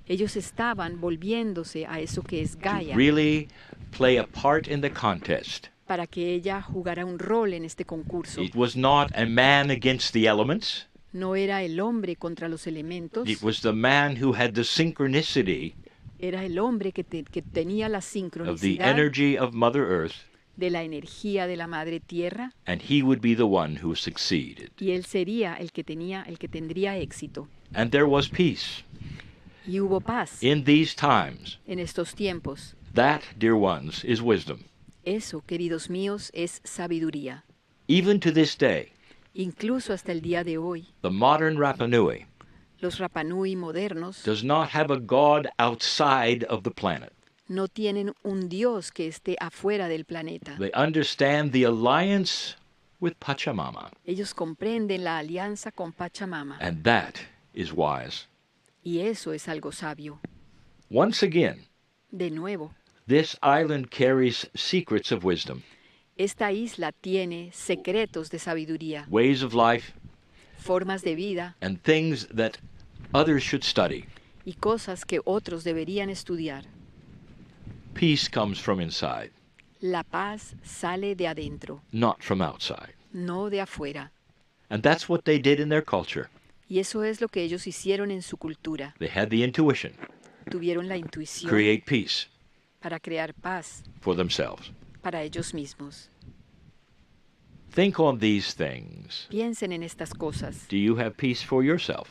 ellos estaban volviéndose a eso que es to Gaia, really play a part in the contest. para que ella jugara un rol en este concurso. It was not a man against the elements. No era el hombre contra los elementos, It was the man who had the synchronicity era el hombre que tenía la of the sincronicidad energy of Mother Earth, de la energía de la Madre Tierra, and he would be the one who succeeded. y él sería el que tendría éxito. And there was peace Y hubo paz in these times. en estos tiempos. That, dear ones, is wisdom. Eso, queridos míos, es sabiduría. Even to this day, Incluso hasta el día de hoy, the modern Rapa Nui los Rapanui modernos does not have a God outside of the planet. no tienen un Dios que esté afuera del planeta. They understand the alliance with Pachamama, Ellos comprenden la alianza con Pachamama, and that is wise. y eso es algo sabio. Once again, De nuevo, this island carries secrets of wisdom, esta isla tiene secretos de sabiduría, ways of life, formas de vida and things that others should study. y cosas que otros deberían estudiar. Peace comes from inside, La paz sale de adentro, not from outside. no de afuera. And that's what they did in their culture. Y eso es lo que ellos hicieron en su cultura. They had the intuition, Tuvieron la intuición create peace para crear paz for themselves. para ellos mismos. Think on these things. Piensen en estas cosas. Do you have peace for yourself?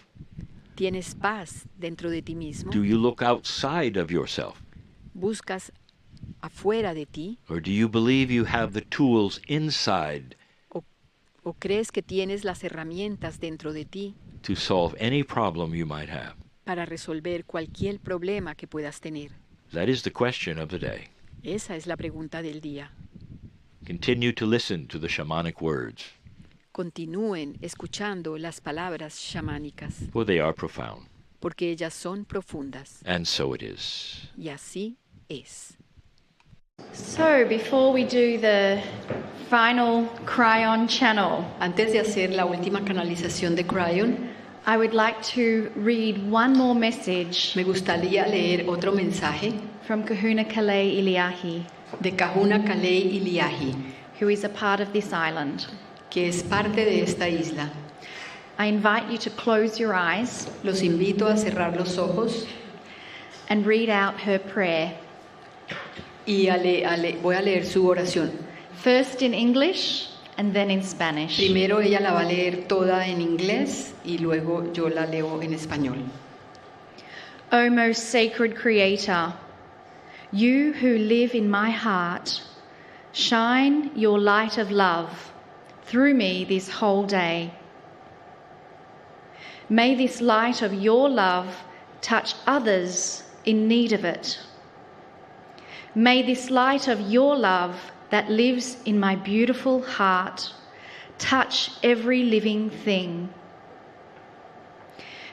¿Tienes paz dentro de ti mismo? Do you look outside of yourself? ¿Buscas afuera de ti? Or do you believe you have the tools inside ¿O crees que tienes las herramientas dentro de ti to solve any problem you might have? para resolver cualquier problema que puedas tener? That is the question of the day. Esa es la pregunta del día. Continue to listen to the shamanic words, Continúen escuchando las palabras chamánicas, for they are profound. porque ellas son profundas. And so it is. Y así es. So, before we do the final Cryon channel, Antes de hacer la última canalización de Cryon, I would like to read one more message me gustaría leer otro mensaje from Kahuna Kalei Iliahi, de Kahuna Kalei Iliahi, who is a part of this island. que es parte de esta isla. I invite you to close your eyes Los invito a cerrar los ojos and read out her prayer, y voy a leer su oración. first in English and then in Spanish. Primero ella la va a leer toda en inglés y luego yo la leo en español. O most sacred Creator, you who live in my heart, shine your light of love through me this whole day. May this light of your love touch others in need of it. May this light of your love that lives in my beautiful heart touch every living thing.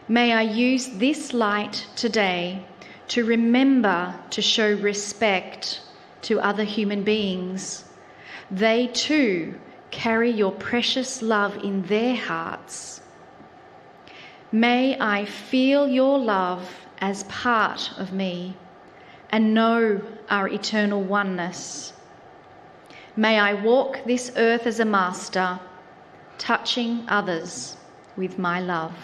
May I use this light today to remember to show respect to other human beings. They too carry your precious love in their hearts. May I feel your love as part of me. and know our eternal oneness. May I walk this earth as a master, touching others with my love.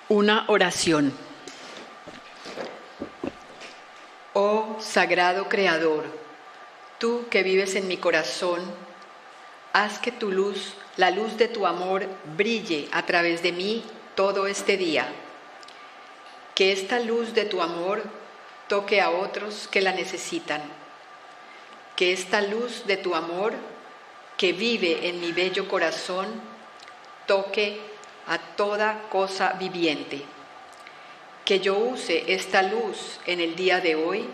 Una oración. Oh Sagrado Creador, tú que vives en mi corazón, haz que tu luz, la luz de tu amor, brille a través de mí todo este día. Que esta luz de tu amor toque a otros que la necesitan. Que esta luz de tu amor, que vive en mi bello corazón, toque a toda cosa viviente. Que yo use esta luz en el día de hoy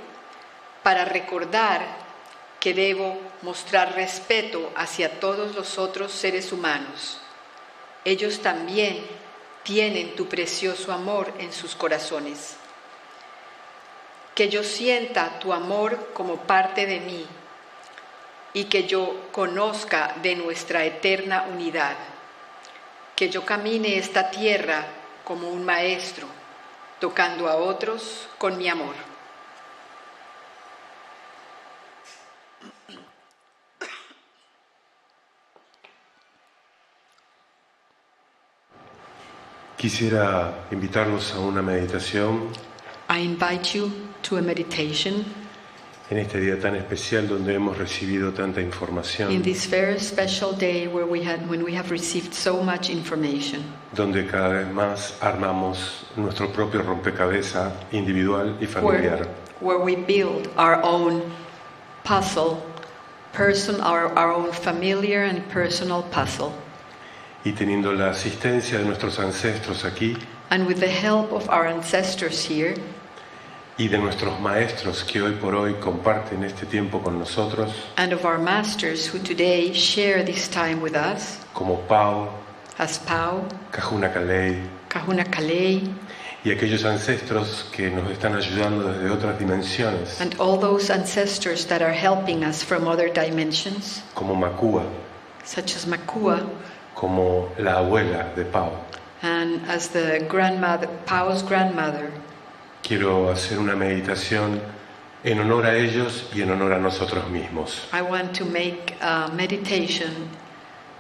para recordar que debo mostrar respeto hacia todos los otros seres humanos. Ellos también tienen tu precioso amor en sus corazones. Que yo sienta tu amor como parte de mí y que yo conozca de nuestra eterna unidad. Que yo camine esta tierra como un maestro, tocando a otros con mi amor. Quisiera invitarlos a una meditación I invite you to a meditation en este día tan especial donde hemos recibido tanta in información, this very special day when we have received so much information, donde cada vez más armamos nuestro propio rompecabezas individual y familiar. where we build our own puzzle, our own familiar and personal puzzle. Y teniendo la asistencia de nuestros ancestros aquí And with the help of our ancestors here y de nuestros maestros que hoy por hoy comparten este tiempo con nosotros, and of our masters who today share this time with us, como Pau, as Pau, Kahuna Kalei, Kahuna Kalei, y aquellos ancestros que nos están ayudando desde otras dimensiones, and all those ancestors that are helping us from other dimensions, como Makua, such as Makua, como la abuela de Pau. and as the grandmother, Pau's grandmother. Quiero hacer una meditación en honor a ellos y en honor a nosotros mismos. I want to make a meditation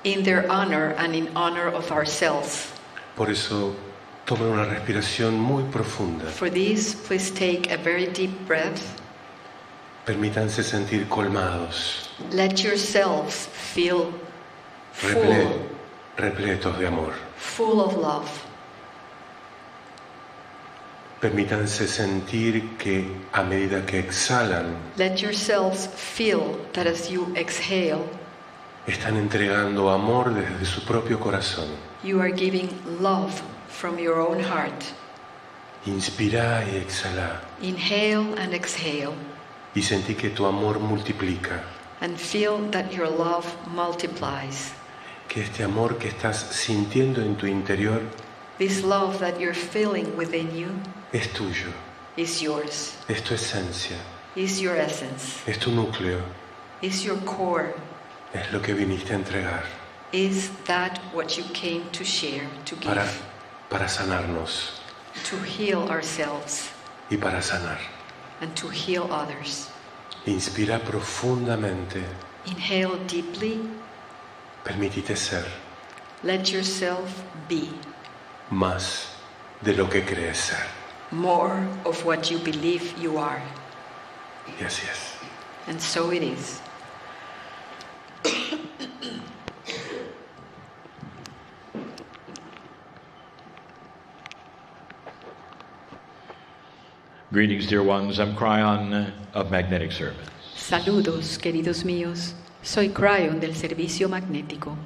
in their honor and in honor of ourselves. Por eso, tomen una respiración muy profunda. For this, please take a very deep breath. Permítanse sentir colmados, Let yourselves feel repletos de amor. full of love. Permítanse sentir que a medida que exhalan, Let yourselves feel that as you exhale, están entregando amor desde su propio corazón. you are giving love from your own heart. Inspira y exhala Inhale and exhale, y sentí que tu amor multiplica, and feel that your love multiplies. que este amor que estás sintiendo en tu interior This love that you're feeling within you es tuyo, is yours, es tu esencia, is your essence, es tu núcleo, is your core. es lo que viniste a entregar Is that what you came to share, to give, para sanarnos to heal ourselves y para sanar. and to heal others? Inspira profundamente, Inhale deeply, permítete ser let yourself be más de lo que crees ser. more of what you believe you are. Y así es. And so it is. Greetings, dear ones. I'm Cryon of Magnetic Service. Saludos, queridos míos. Soy Cryon del Servicio Magnético.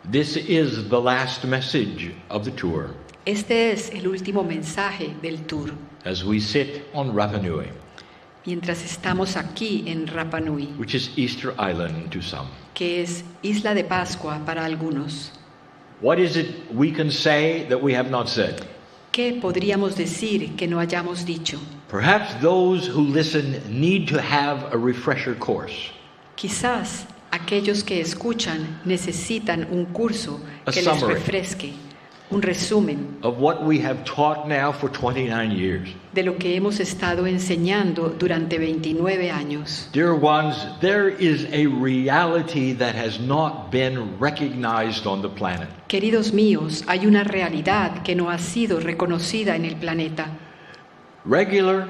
This is the last message of the tour Este es el último mensaje del tour. as we sit on Rapa Nui, Mientras estamos aquí en Rapa Nui, which is Easter Island to some. que es Isla de Pascua para algunos. What is it we can say that we have not said? ¿Qué podríamos decir que no hayamos dicho? Perhaps those who listen need to have a refresher course. Quizás Aquellos que escuchan necesitan un curso A que les summary. refresque, un resumen of what we have taught now for 29 years. de lo que hemos estado enseñando durante 29 años. Dear ones, there is a reality that has not been recognized on the planet. Queridos míos, hay una realidad que no ha sido reconocida en el planeta. Regular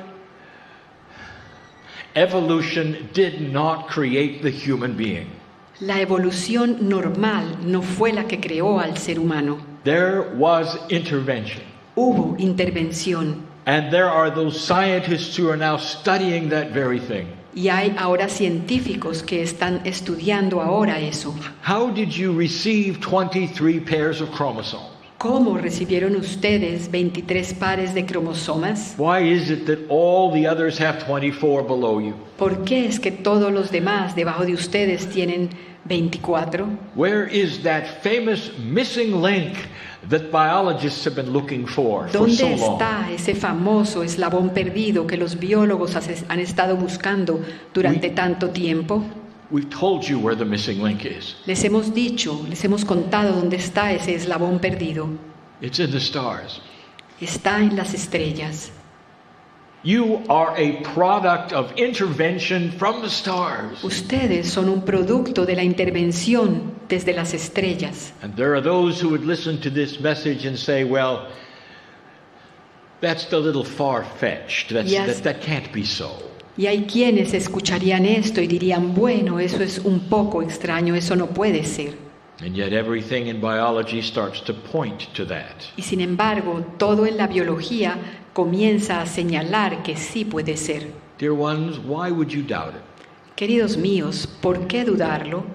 evolution did not create the human being. La evolución normal no fue la que creó al ser humano. There was intervention. Hubo intervención. And there are those scientists who are now studying that very thing. Y hay ahora científicos que están estudiando ahora eso. How did you receive 23 pairs of chromosomes? ¿Cómo recibieron ustedes 23 pares de cromosomas? Why is it that all the others have 24 below you? ¿Por qué es que todos los demás debajo de ustedes tienen 24? Where is that famous missing link that biologists have been looking for so ¿Dónde long? está ese famoso eslabón perdido que los biólogos han estado buscando durante tanto tiempo? We've told you where the missing link is. Les hemos dicho, les hemos contado dónde está ese eslabón perdido. It's in the stars. Está en las estrellas. You are a product of intervention from the stars. Ustedes son un producto de la intervención desde las estrellas. And there are those who would listen to this message and say, well, that's a little far-fetched. Yes. That can't be so. Y hay quienes escucharían esto y dirían, bueno, eso es un poco extraño, eso no puede ser. And yet everything in biology starts to point to that. Y sin embargo, todo en la biología comienza a señalar que sí puede ser. Dear ones, why would you doubt it? Queridos míos, ¿por qué dudarlo?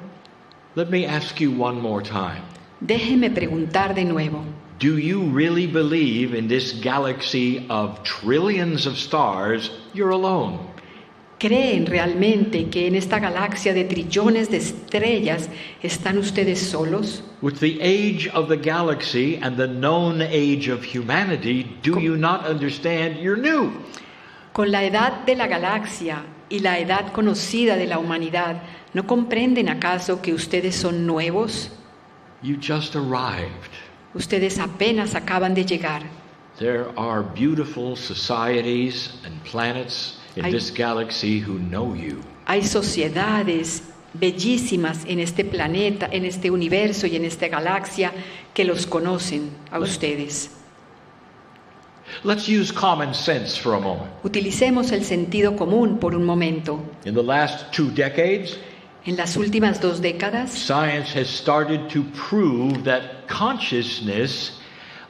Let me ask you one more time. Déjeme preguntar de nuevo. Do you really believe in this galaxy of trillions of stars you're alone? ¿Creen realmente que en esta galaxia de trillones de estrellas están ustedes solos? With the age of the galaxy and the known age of humanity, do you not understand you're new? Con la edad de la galaxia y la edad conocida de la humanidad, ¿no comprenden acaso que ustedes son nuevos? You just arrived. Ustedes apenas acaban de llegar. There are beautiful societies and planets in this galaxy who know you. Hay sociedades bellísimas en este planeta, en este universo y en esta galaxia que los conocen a ustedes. Let's use common sense for a moment. Utilicemos el sentido común por un momento. In the last 2 decades, En las últimas 2 décadas, science has started to prove that consciousness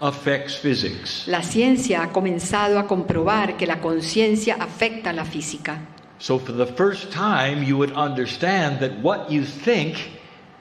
affects physics. la ciencia ha comenzado a comprobar que la conciencia afecta a la física. So for the first time you would understand that what you think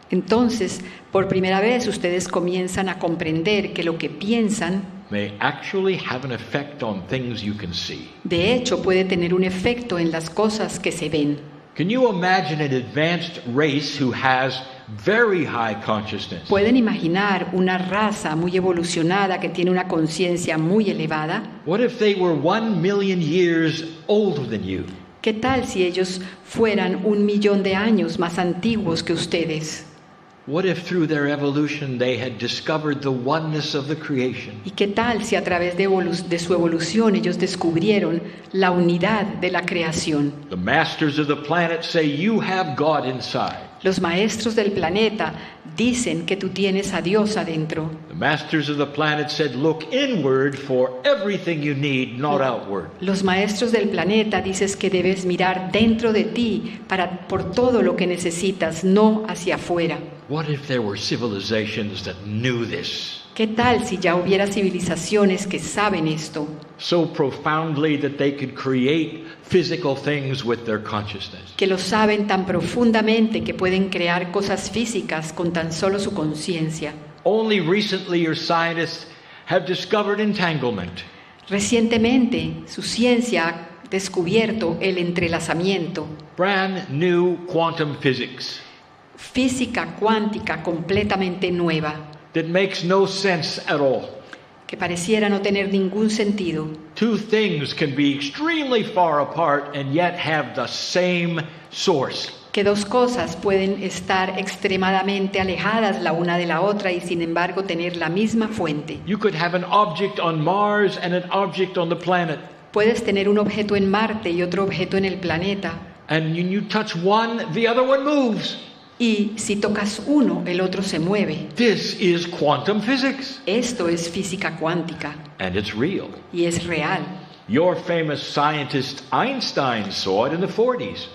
Entonces, por primera vez ustedes comienzan a comprender que lo que piensan, may actually have an effect on things you can see. de hecho, puede tener un efecto en las cosas que se ven. Can you imagine an advanced race who has very high consciousness? ¿Pueden imaginar una raza muy evolucionada que tiene una conciencia muy elevada? What if they were 1 million years older than you? ¿Qué tal si ellos fueran 1.000.000 de años más antiguos que ustedes? What if through their evolution they had discovered the oneness of the creation? ¿Y qué tal si a través de su evolución ellos descubrieron la unidad de la creación? The masters of the planet say you have God inside. Los maestros del planeta dicen que tú tienes a Dios adentro. The masters of the planet said look inward for everything you need, not outward. Los maestros del planeta dices que debes mirar dentro de ti por todo lo que necesitas, no hacia afuera. What if there were civilizations that knew this? ¿Qué tal si ya hubiera civilizaciones que saben esto? So profoundly that they could create physical things with their consciousness. Que lo saben tan profundamente que pueden crear cosas físicas con tan solo su conciencia. Only recently your scientists have discovered entanglement. Recientemente, su ciencia ha descubierto el entrelazamiento. Brand new quantum physics. Física cuántica completamente nueva, That makes no sense at all. que pareciera no tener ningún sentido. 2 things can be extremely far apart and yet have the same source. que dos cosas pueden estar extremadamente alejadas la una de la otra y sin embargo tener la misma fuente. You could have an object on Mars and an object on the planet. Puedes tener un objeto en Marte y otro objeto en el planeta. And when you touch one, the other one moves. Y si tocas uno, el otro se mueve. This is quantum physics. Esto es física cuántica. And it's real. Y es real. Your famous scientist Einstein saw it in the 40s.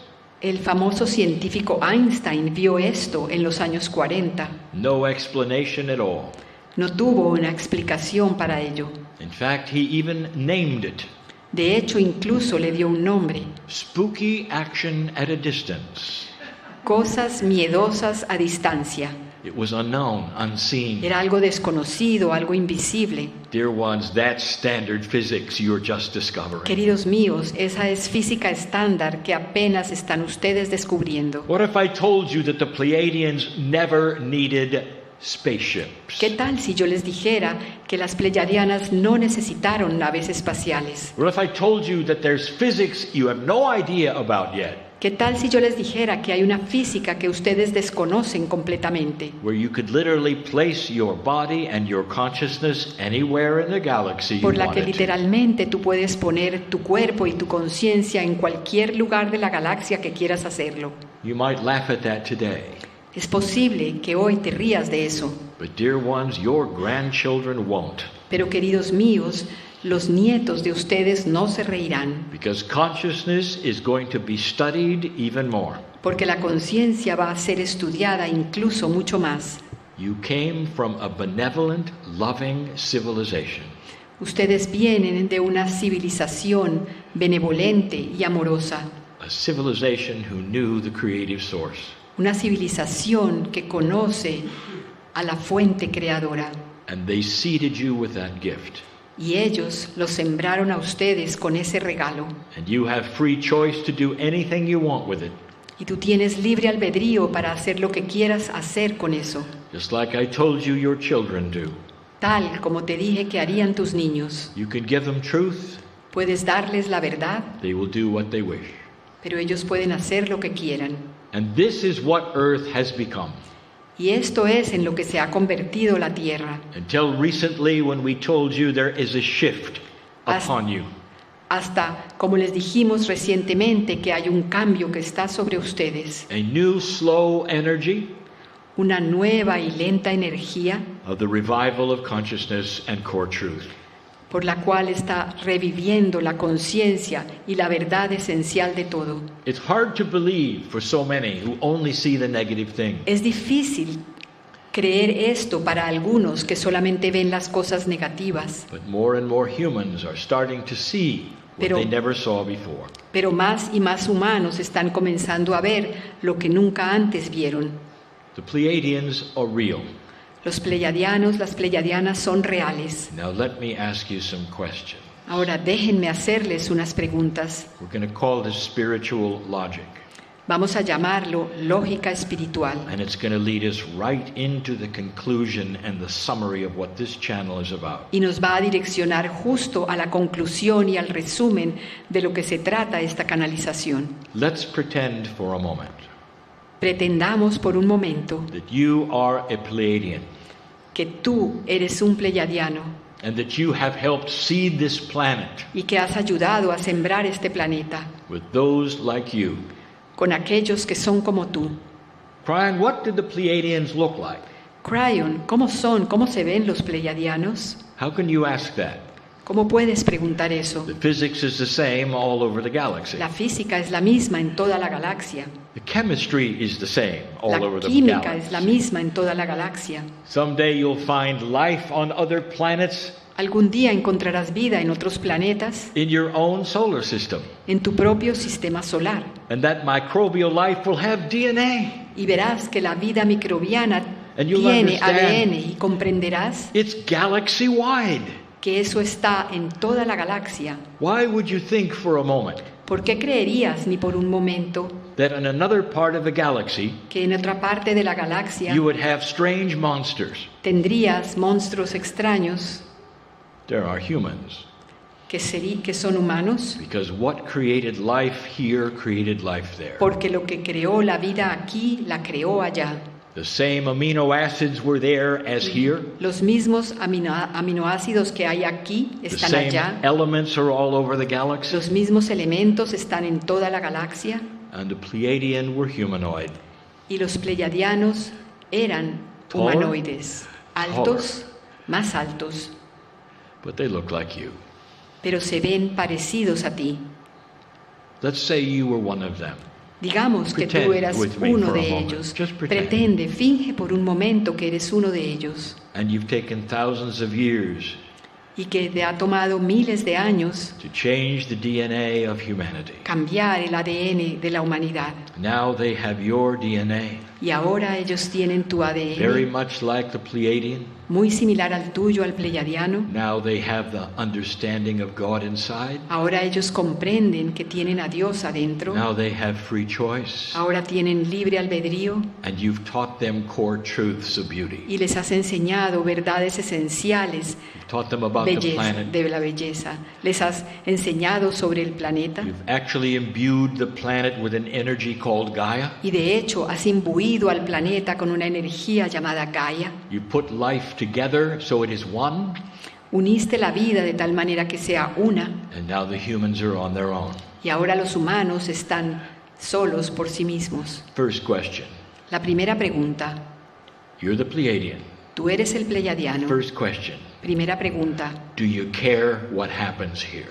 El famoso científico Einstein vio esto en los años 40. No explanation at all. No tuvo una explicación para ello. In fact, he even named it. De hecho, incluso le dio un nombre. Spooky action at a distance. Cosas miedosas a distancia. It was unknown, unseen. Era algo desconocido, algo invisible. Dear ones, that's standard physics you're just discovering. Queridos míos, esa es física estándar que apenas están ustedes descubriendo. What if I told you that the Pleiadians never needed spaceships? ¿Qué tal si yo les dijera que las pleyadianas no necesitaron naves espaciales? What if I told you that there's physics you have no idea about yet? ¿Qué tal si yo les dijera que hay una física que ustedes desconocen completamente? Where you could literally place your body and your consciousness anywhere in the galaxy you Por la que wanted to. literalmente tú puedes poner tu cuerpo y tu conciencia en cualquier lugar de la galaxia que quieras hacerlo. You might laugh at that today. Es posible que hoy te rías de eso, But dear ones, your grandchildren won't. pero queridos míos, los nietos de ustedes no se reirán, Because consciousness is going to be studied even more. porque la conciencia va a ser estudiada incluso mucho más. You came from a benevolent, loving civilization. Ustedes vienen de una civilización benevolente y amorosa, A civilization who knew the creative source. una civilización que conoce a la fuente creadora. And they seeded you with that gift. Y ellos los sembraron a ustedes con ese regalo. And you have free choice to do anything you want with it. Y tú tienes libre albedrío para hacer lo que quieras hacer con eso, Just like I told you your children do. tal como te dije que harían tus niños. You can give them truth, Puedes darles la verdad, they will do what they wish. pero ellos pueden hacer lo que quieran. And this is what Earth has become. Y esto es en lo que se ha convertido la Tierra. Until recently, when we told you there is a shift upon you. Hasta, como les dijimos recientemente, que hay un cambio que está sobre ustedes. A new slow energy Una nueva y lenta energía of the revival of consciousness and core truth. por la cual está reviviendo la conciencia y la verdad esencial de todo. It's hard to believe for so many who only see the negative thing. Es difícil creer esto para algunos que solamente ven las cosas negativas, But more and more humans are starting to see what Pero- they never saw before. pero más y más humanos están comenzando a ver lo que nunca antes vieron. The Pleiadians are real. Los pleyadianos, las pleyadianas son reales. Now let me ask you some questions. Ahora déjenme hacerles unas preguntas. We're going to call this spiritual logic. Vamos a llamarlo lógica espiritual. And it's going to lead us right into the conclusion and the summary of what this channel is about. Y nos va a direccionar justo a la conclusión y al resumen de lo que se trata esta canalización. Let's pretend for a moment Pretendamos por un momento that you are a Pleiadian que tú eres un pleyadiano and that you have helped seed this planet y que has ayudado a sembrar este planeta with those like you. con aquellos que son como tú. Brian, what did the Pleiadians look like? Cryon, ¿cómo son? ¿Cómo se ven los pleyadianos? How can you ask that? ¿Cómo puedes preguntar eso? The physics is the same all over the galaxy. La física es la misma en toda la galaxia. The chemistry is the same all La over the química galaxy. es la misma en toda la galaxia. Someday you'll find life on other planets Algún día encontrarás vida en otros planetas, in your own solar system. en tu propio sistema solar. And that microbial life will have DNA. Y verás que la vida microbiana And you'll tiene understand. ADN y comprenderás It's galaxy wide. que eso está en toda la galaxia. Why would you think for a moment ¿Por qué creerías ni por un momento that in another part of the galaxy que en otra parte de la galaxia you would have strange monsters? tendrías monstruos extraños There are humans. que son humanos, Because what created life here created life there. porque lo que creó la vida aquí, la creó allá. The same amino acids were there as here. Los mismos aminoácidos que hay aquí The están same allá. elements are all over the galaxy. Los mismos elementos están en toda la galaxia. And the Pleiadian were humanoid. Y los pleiadianos eran Taller, humanoides, altos, más altos, But they look like you. pero se ven parecidos a ti. Let's say you were one of them. Digamos que tú Pretend eras with me uno for a de moment. ellos. Just pretend. Pretende, finge por un momento que eres uno de ellos And you've taken thousands of years y que te ha tomado miles de años to change the DNA of humanity. cambiar el ADN de la humanidad. Now they have your DNA, Y ahora ellos tienen tu very ADN, much like the Pleiadian. muy similar al tuyo, al pleiadiano. Now they have the understanding of God inside. Ahora ellos comprenden que tienen a Dios adentro. Now they have free choice. Ahora tienen libre albedrío And you've taught them core truths of beauty. y les has enseñado verdades esenciales You've taught them about the planet. de la belleza. Les has enseñado sobre el planeta You've actually imbued the planet with an energy called Gaia. y de hecho has imbuido al planeta con una energía llamada Gaia. You put life together so it is one. Uniste la vida de tal manera que sea una And now the humans are on their own. y ahora los humanos están solos por sí mismos. First question. La primera pregunta, You're the Pleiadian. tú eres el pleiadiano. First question. Primera pregunta, Do you care what happens here?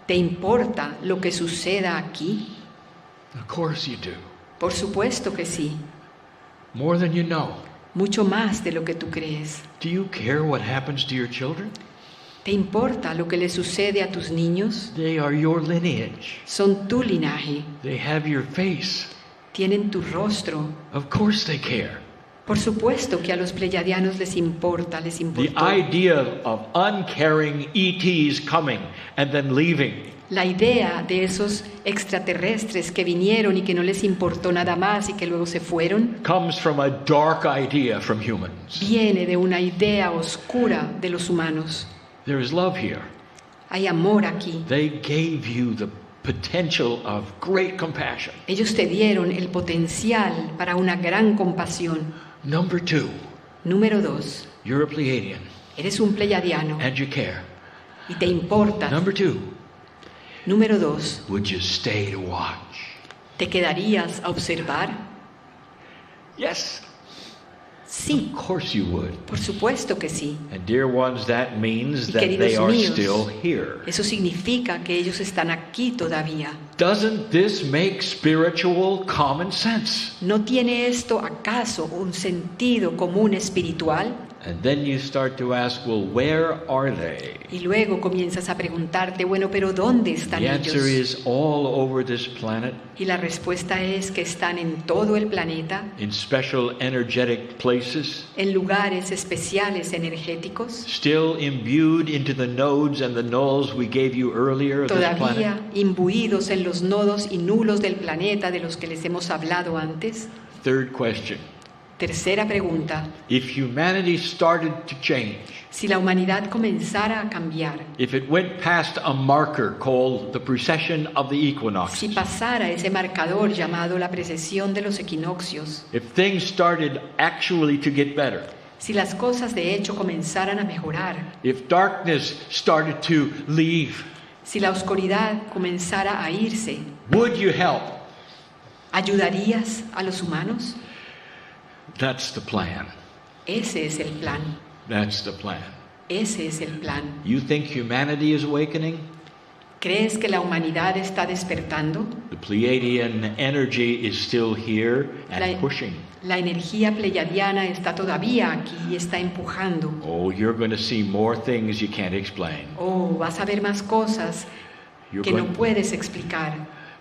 ¿te importa lo que suceda aquí? Of course you do. Por supuesto que sí, More than you know. mucho más de lo que tú crees. Do you care what happens to your children? ¿Te importa lo que le sucede a tus niños? They are your lineage. Son tu linaje, They have your face. tienen tu rostro. Of course they care. Por supuesto que a los pleiadianos les importa, les The importó. idea of uncaring ETs coming and then leaving La idea de esos extraterrestres que vinieron y que no les importó nada más y que luego se fueron, comes from a dark idea from humans. viene de una idea oscura de los humanos. There is love here. Hay amor aquí. They gave you the potential of great compassion. Ellos te dieron el potencial para una gran compasión. Number two, Número 2, you're a Pleiadian eres un pleiadiano and you care. y te importa. Number two, Número 2, would you stay to watch? ¿te quedarías a observar? Yes, Sí, of course you would. por supuesto que sí. And dear ones, that means Y that they queridos are míos, still here. eso significa que ellos están aquí todavía. Doesn't this make spiritual common sense? ¿No tiene esto acaso un sentido común espiritual? And then you start to ask, well, where are they? Y luego comienzas a preguntarte, bueno, pero ¿dónde están The answer ellos? is all over this planet, Y la respuesta es que están en todo el planeta, in special energetic places, en lugares especiales energéticos, still imbued into the nodes and the nulls we gave you earlier of this todavía planet. imbuidos en los nodos y nulos del planeta de los que les hemos hablado antes. Third question. Tercera pregunta, If humanity started to change, si la humanidad comenzara a cambiar, if it went past a marker called the precession of the si equinoxes, pasara ese marcador llamado la precesión de los equinoccios, if things started actually to get better, si las cosas de hecho comenzaran a mejorar, if darkness started to leave, si la oscuridad comenzara a irse, would you help? ¿ayudarías a los humanos? That's the plan. Ese es el plan. That's the plan. Ese es el plan. You think humanity is awakening? ¿Crees que la humanidad está despertando? The Pleiadian energy is still here and La- pushing. La energía pleiadiana está todavía aquí y está empujando. Oh, you're going to see more things you can't explain. Oh, vas a ver más cosas You're que no going- puedes explicar.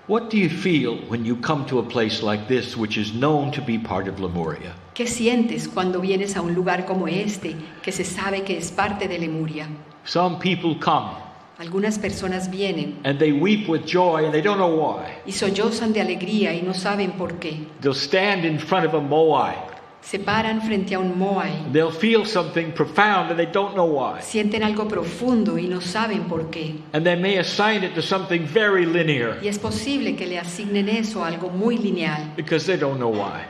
What do you feel when you come to a place like this, which is known to be part of Lemuria? ¿Qué sientes cuando vienes a un lugar como este, que se sabe que es parte de Lemuria? Some people come Algunas personas vienen and they weep with joy and they don't know why. y sollozan de alegría y no saben por qué. They'll stand in front of a moai Se paran frente a un moai. They'll feel something profound and they don't know why. Sienten algo profundo y no saben por qué. And they may assign it to something very linear Y es posible que le asignen eso a algo muy lineal, because they don't know why.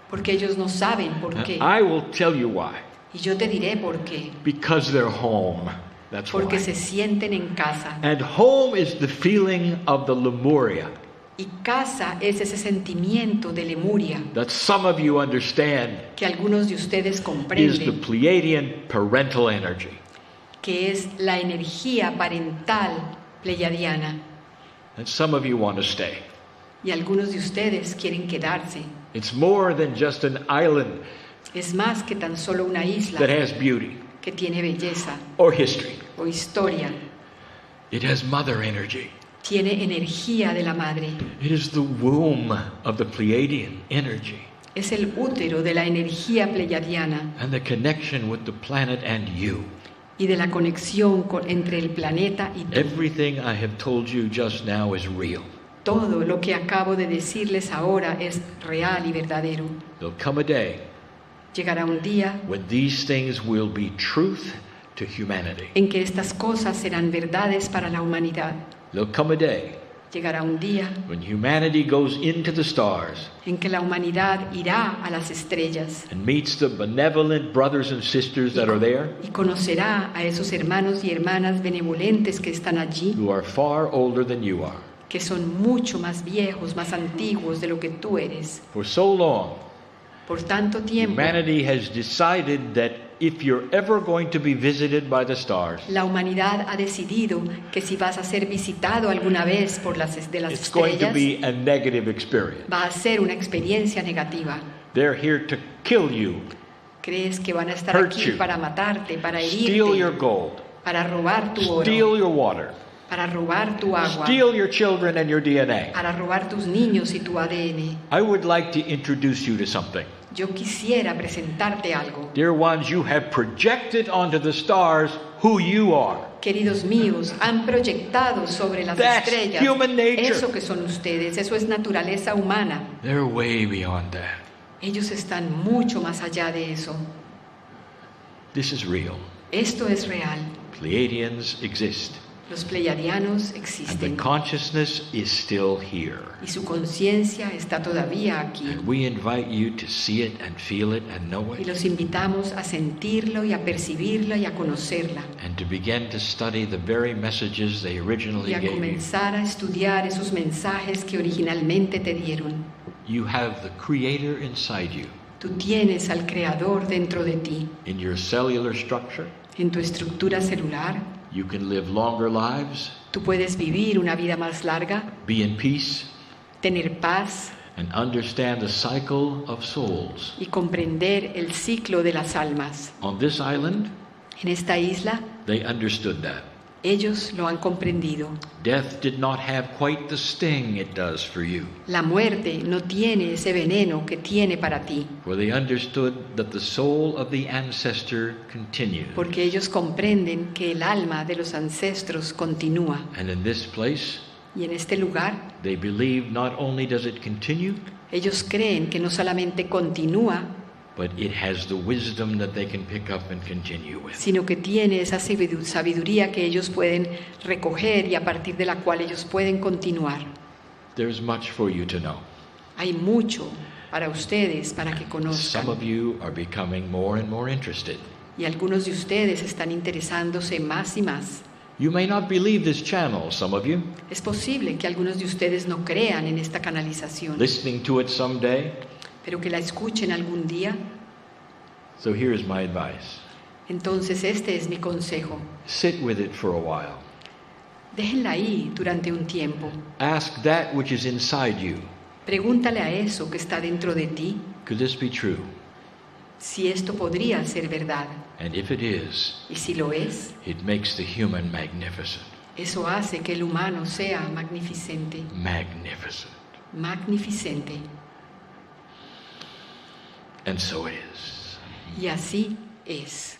porque ellos no saben por qué. I will tell you why. Y yo te diré por qué. Because they're home. That's Porque why. se sienten en casa. And home is the feeling of the Lemuria Y casa es ese sentimiento de Lemuria that some of you understand que algunos de ustedes is the comprenden, Pleiadian parental energy. que es la energía parental pleiadiana. And some of you want to stay. Y algunos de ustedes quieren quedarse. It's more than just an island Es más que tan solo una that isla has beauty que tiene belleza or history. o historia. It has mother energy. Tiene energía de la madre. It is the womb of the Pleiadian energy Es el útero de la energía pleiadiana and the connection with the planet and you. y de la conexión entre el planeta y tú. Everything I have told you just now is real. Todo lo que acabo de decirles ahora es real y verdadero. There'll come a day Llegará un día when these things will be truth to humanity. en que estas cosas serán verdades para la humanidad. There'll come a day Llegará un día when humanity goes into the stars en que la humanidad irá a las estrellas and meets the benevolent brothers and sisters that are there, y conocerá a esos hermanos y hermanas benevolentes que están allí, who are far older than you are. que son mucho más viejos, más antiguos de lo que tú eres. For so long, Por tanto tiempo, humanity has decided that if you're ever going to be visited by the stars, la humanidad ha decidido que si vas a ser visitado alguna vez por las it's going to estrellas, be a negative experience. va a ser una experiencia negativa. They're here to kill you, Crees que van a estar Hurt aquí you. para matarte, para steal your herirte, gold, para robar tu oro, steal your water, para robar tu agua, steal your children and your DNA. para robar tus niños y tu ADN. I would like to introduce you to something. Yo quisiera presentarte algo. Dear ones, you have projected onto the stars who you are. Queridos míos, han proyectado sobre las That's estrellas human nature. eso que son ustedes, eso es naturaleza humana. They're way beyond that. Ellos están mucho más allá de eso. This is real. Esto es real. Pleiadians exist, Los pleiadianos and the existen consciousness is still here. y su conciencia está todavía aquí. And we invite you to see it and feel it and know Y it, los invitamos a sentirlo y a percibirlo y a conocerla. and to begin to study the very messages they originally Y a gave you. comenzar a estudiar esos mensajes que originalmente te dieron. You have the Creator inside you, Tú tienes al Creador dentro de ti. in your cellular structure. En tu estructura celular, You can live longer lives, tú puedes vivir una vida más larga, be in peace, tener paz and understand the cycle of souls. y comprender el ciclo de las almas. On this island, En esta isla, they understood that. ellos lo han comprendido. Death did not have quite the sting it does for you, La muerte no tiene ese veneno que tiene para ti, for they understood that the soul of the ancestor continued. porque ellos comprenden que el alma de los ancestros continúa. And in this place, Y en este lugar, they believe not only does it continue, ellos creen que no solamente continúa, but it has the wisdom that they can pick up and continue with. sino que tiene esa sabiduría que ellos pueden recoger y a partir de la cual ellos pueden continuar. There's much for you to know. Hay mucho para ustedes, para que Some conozcan. of you are becoming more and more interested. Y algunos de ustedes están interesándose más y más. You may not believe this channel, some of you, Es posible que algunos de ustedes no crean en esta canalización, listening to it someday. pero que la escuchen algún día. So here's my advice. Entonces este es mi consejo. Sit with it for a while. Déjenla ahí durante un tiempo. Ask that which is inside you. Pregúntale a eso que está dentro de ti Could this be true? si esto podría ser verdad. And if it is, Y si lo es, it makes the human magnificent. eso hace que el humano sea magnificente. Magnificent. Magnificente. And so it is. Y así es.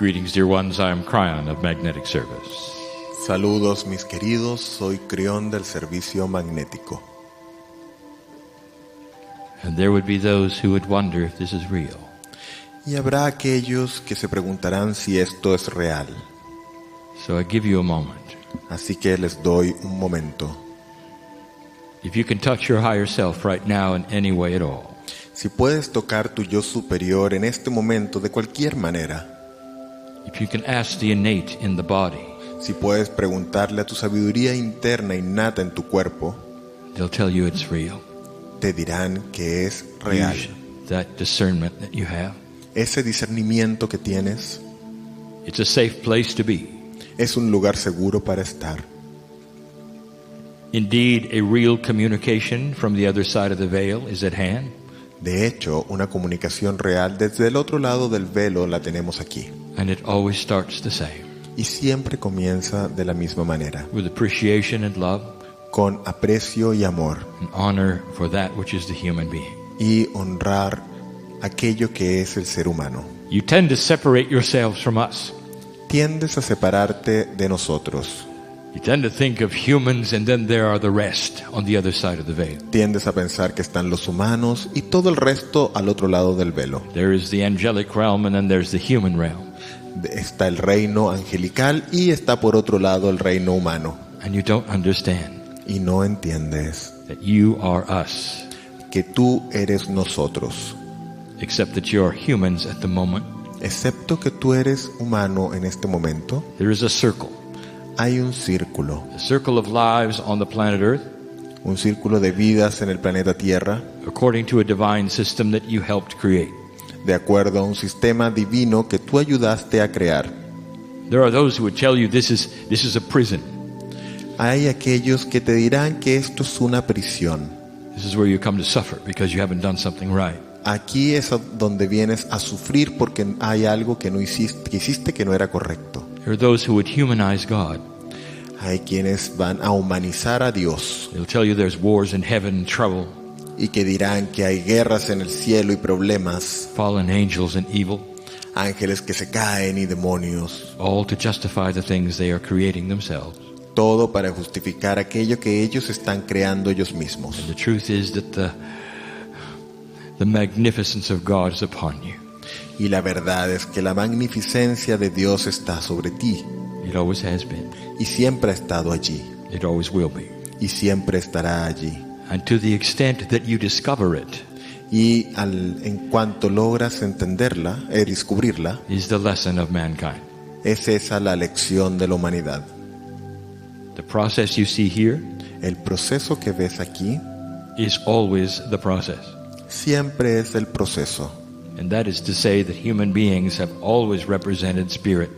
Greetings, dear ones. I am Cryon of Magnetic Service. Saludos, mis queridos. Soy Crión del Servicio Magnético. And there would be those who would wonder if this is real. Y habrá aquellos que se preguntarán si esto es real. So I give you a moment. Así que les doy un momento. If you can touch your higher self right now in any way at all, Si puedes tocar tu yo superior en este momento de cualquier manera, if you can ask the innate in the body, si puedes preguntarle a tu sabiduría interna innata en tu cuerpo, they'll tell you it's real. te dirán que es real. Use that discernment that you have. Ese discernimiento que tienes It's a safe place to be. es un lugar seguro para estar. Indeed, a real communication from the other side of the veil is at hand. De hecho, una comunicación real desde el otro lado del velo la tenemos aquí. And it always starts the same, Y siempre comienza de la misma manera, with appreciation and love con aprecio y amor, and honor for that which is the human being. y honrar aquello que es el ser humano. You tend to separate yourselves from us. Tiendes a separarte de nosotros. You tend to think of humans and then there are the rest on the other side of the veil. Tiendes a pensar que están los humanos y todo el resto al otro lado del velo. There is the angelic realm and then there's the human realm. Está el reino angelical y está por otro lado el reino humano. And you don't understand Y no entiendes that you are us, que tú eres nosotros, except that you are humans at the moment. excepto que tú eres humano en este momento. There is a circle. Hay un círculo, The circle of lives on the planet Earth, un círculo de vidas en el planeta Tierra, according to a divine system that you helped create. de acuerdo a un sistema divino que tú ayudaste a crear. There are those who would tell you this is a prison. Hay aquellos que te dirán que esto es una prisión. This is where you come to suffer because you haven't done something right. Aquí es donde vienes a sufrir porque hay algo que no hiciste que no era correcto. There are those who would humanize God. Hay quienes van a humanizar a Dios They'll tell you there's wars in heaven and trouble, y que dirán que hay guerras en el cielo y problemas, fallen angels and evil, ángeles que se caen y demonios, all to justify the things they are creating themselves. todo para justificar aquello que ellos están creando ellos mismos. And the truth is that the magnificence of God is upon you. Y la verdad es que la magnificencia de Dios está sobre ti It always has been. y siempre ha estado allí It always will be. y siempre estará allí. And to the extent that you discover it Y en cuanto logras entenderla, descubrirla, is the lesson of mankind. es esa la lección de la humanidad. The process you see here El proceso que ves aquí is always the process. siempre es el proceso. And that is to say that human beings have always represented spirit.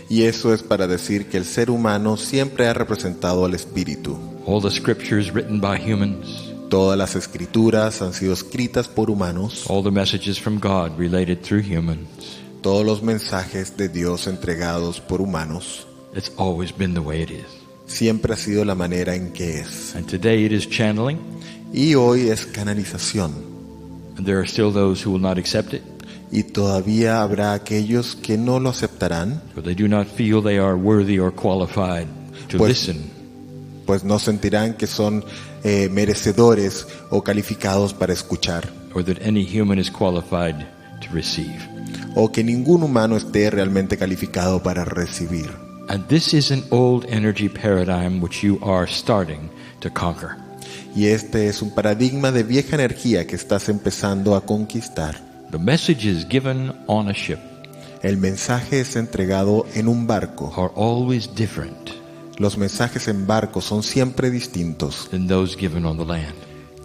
Y eso es para decir que el ser humano siempre ha representado al espíritu. All the scriptures written by humans, Todas las escrituras han sido escritas por humanos. all the messages from God related through humans. Todos los mensajes de Dios entregados por humanos. It's always been the way it is. Siempre ha sido la manera en que es. And today it is channeling, Y hoy es canalización. and there are still those who will not accept it, Y todavía habrá aquellos que no lo aceptarán, for they do not feel they are worthy or qualified to Pues- listen. pues no sentirán que son merecedores o calificados para escuchar, or that any human is qualified to receive. o que ningún humano esté realmente calificado para recibir. And this is an old energy paradigm which you are starting to conquer. Y este es un paradigma de vieja energía que estás empezando a conquistar. The message is given on a ship El mensaje es entregado en un barco. are always different Los mensajes en barco son siempre distintos than those given on the land.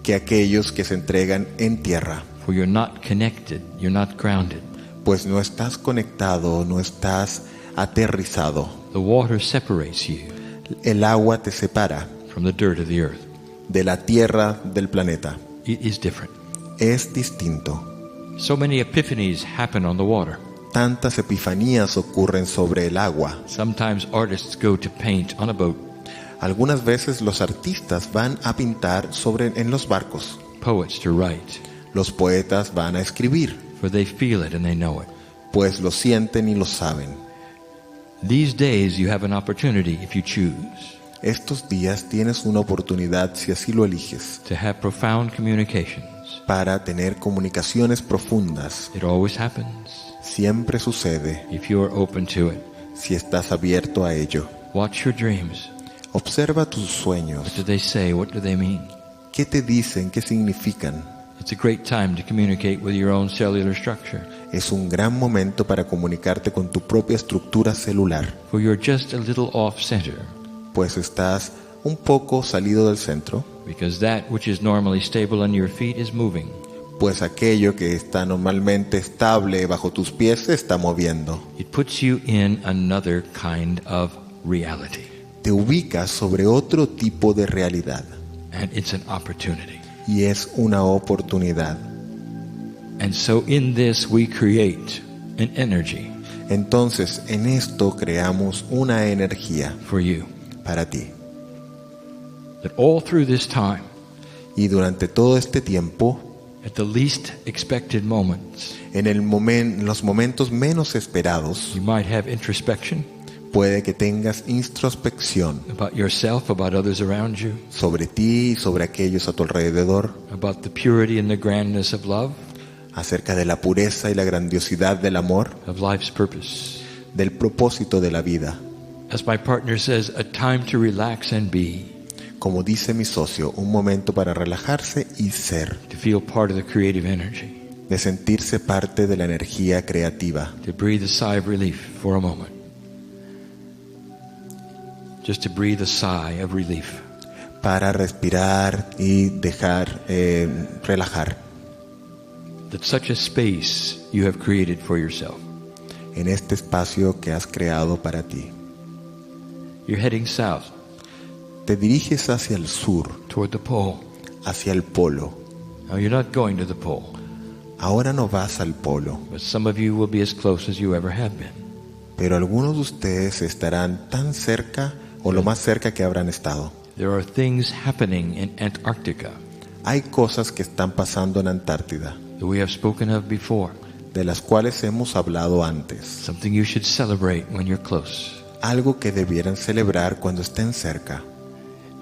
que aquellos que se entregan en tierra, For you're not connected, you're not grounded. pues no estás conectado, no estás aterrizado. The water separates you El agua te separa from the dirt of the earth. de la tierra del planeta. It is different. Es distinto. So many epiphanies happen on the water. Tantas epifanías ocurren sobre el agua. Sometimes artists go to paint on a boat. Algunas veces los artistas van a pintar en los barcos. Poets to write. Los poetas van a escribir, For they feel it and they know it. pues lo sienten y lo saben. These days you have an opportunity, if you choose, Estos días tienes una oportunidad, si así lo eliges, to have profound communications. para tener comunicaciones profundas. It always happens Siempre sucede if you are open to it. si estás abierto a ello. Watch your dreams. Observa tus What sueños. do they say? What do they mean? ¿Qué te dicen? ¿Qué significan? It's a great time to communicate with your own cellular structure, Es un gran momento para comunicarte con tu propia estructura celular, for you're just a little off center, pues estás un poco salido del centro, because that which is normally stable under your feet is moving. pues aquello que está normalmente estable bajo tus pies se está moviendo. It puts you in another kind of reality, Te ubicas sobre otro tipo de realidad and it's an opportunity. y es una oportunidad. And so in this we create an energy Entonces, en esto creamos una energía for you, para ti. that all through this time, Y durante todo este tiempo, at the least expected moments, en los momentos menos esperados, you might have introspection puede que tengas introspección about yourself, about others around you, sobre ti y sobre aquellos a tu alrededor, about the purity and the grandness of love, acerca de la pureza y la grandiosidad del amor, of life's purpose. del propósito de la vida. As my partner says, a time to relax and be, Como dice mi socio, un momento para relajarse y ser, to feel part of the creative energy, de sentirse parte de la energía creativa, to breathe a sigh of relief for a moment. Just to breathe a sigh of relief. para respirar y dejar relajar. That such a space you have created for yourself. En este espacio que has creado para ti. You're heading south Te diriges hacia el sur, toward the pole. hacia el polo. Now you're not going to the pole, Ahora no vas al polo, but some of you will be as close as you ever have been. pero algunos de ustedes estarán tan cerca o lo más cerca que habrán estado. There are things happening in Antarctica Hay cosas que están pasando en Antártida, that we have spoken of before. de las cuales hemos hablado antes. Something you should celebrate when you're close. Algo que debieran celebrar cuando estén cerca.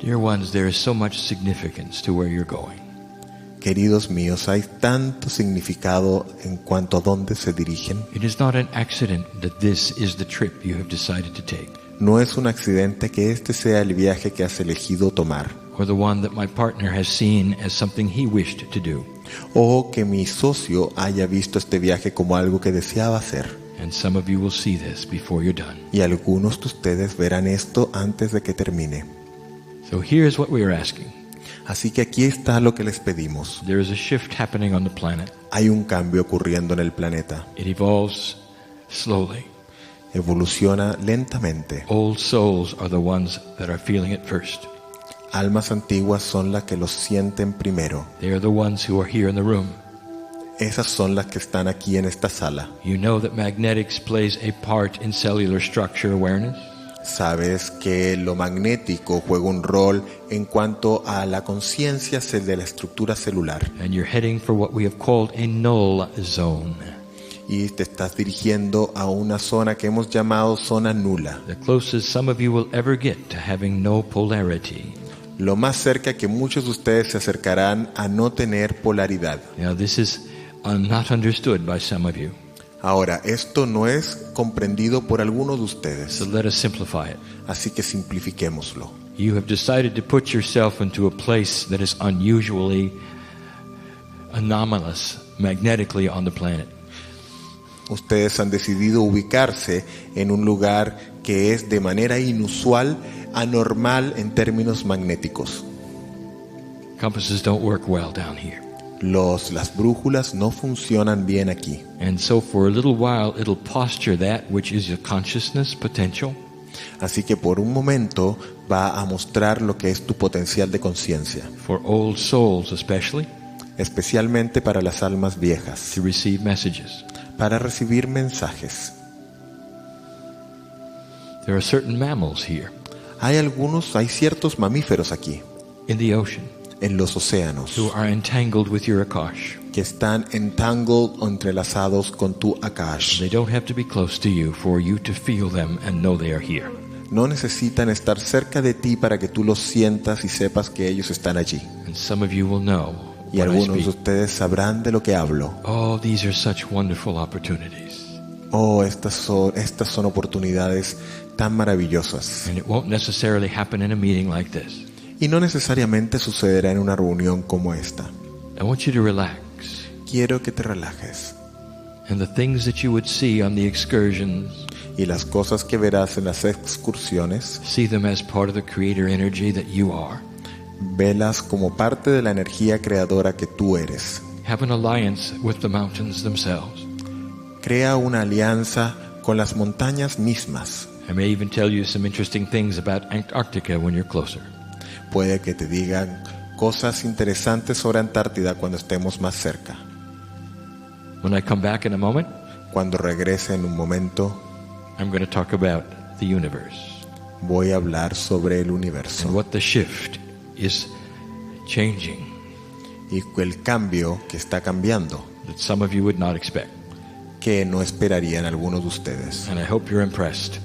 Dear ones, there is so much significance to where you're going. Queridos míos, hay tanto significado en cuanto a dónde se dirigen. It is not an accident that this is the trip you have decided to take, No es un accidente que este sea el viaje que has elegido tomar, or the one that my partner has seen as something he wished to do. o que mi socio haya visto este viaje como algo que deseaba hacer. And some of you will see this before you're done. Y algunos de ustedes verán esto antes de que termine. So here's what we are asking. Así que aquí está lo que les pedimos. There is a shift happening on the planet. Hay un cambio ocurriendo en el planeta. It evolves slowly. Evoluciona lentamente. Old souls are the ones that are feeling it first. Almas antiguas son las que lo sienten primero. They are the ones who are here in the room. Esas son las que están aquí en esta sala. You know that magnetics plays a part in cellular structure awareness? Sabes que lo magnético juega un rol en cuanto a la conciencia de la estructura celular. And you're heading for what we have called a null zone. Y te estás dirigiendo a una zona que hemos llamado zona nula. The closest some of you will ever get to having no polarity. Lo más cerca que muchos de ustedes se acercarán a no tener polaridad. Now this is not understood by some of you. Ahora, esto no es comprendido por algunos de ustedes. So let us simplify it. Así que simplifiquémoslo. You have decided to put yourself into a place that is unusually anomalous magnetically on the planet. Ustedes han decidido ubicarse en un lugar que es de manera inusual, anormal en términos magnéticos. Compasses don't work well down here. Las brújulas no funcionan bien aquí. And so for a little while it'll posture that which is your consciousness potential. Así que por un momento va a mostrar lo que es tu potencial de conciencia. For old souls especially. Especialmente para las almas viejas. To receive messages. Para recibir mensajes. There are certain mammals here. Hay ciertos mamíferos aquí. In the ocean. en los océanos, who are entangled with your Akash. que están entangled o entrelazados con tu Akash. They don't have to be close to you for you to feel them and know they are here. No necesitan estar cerca de ti para que tú los sientas y sepas que ellos están allí. And some of you will know Y when I algunos de speak. ustedes sabrán de lo que hablo. Oh, these are such wonderful opportunities. Oh, estas son oportunidades tan maravillosas. And it won't necessarily happen in a meeting like this. Y no necesariamente sucederá en una reunión como esta. I want you to relax. Quiero que te relajes. And the things that you would see on the excursions, Y las cosas que verás en las excursiones, see them as part of the creator energy that you are. velas como parte de la energía creadora que tú eres. Have an alliance with the mountains themselves. Crea una alianza con las montañas mismas. I may even tell you some interesting things about Antarctica when you're closer. Puede que te digan cosas interesantes sobre Antártida cuando estemos más cerca. When I come back in a moment, Cuando regrese en un momento, I'm going to talk about the universe voy a hablar sobre el and universo what the shift is changing y el cambio que está cambiando, that some of you would not expect. que no esperarían algunos de ustedes. And I hope you're impressed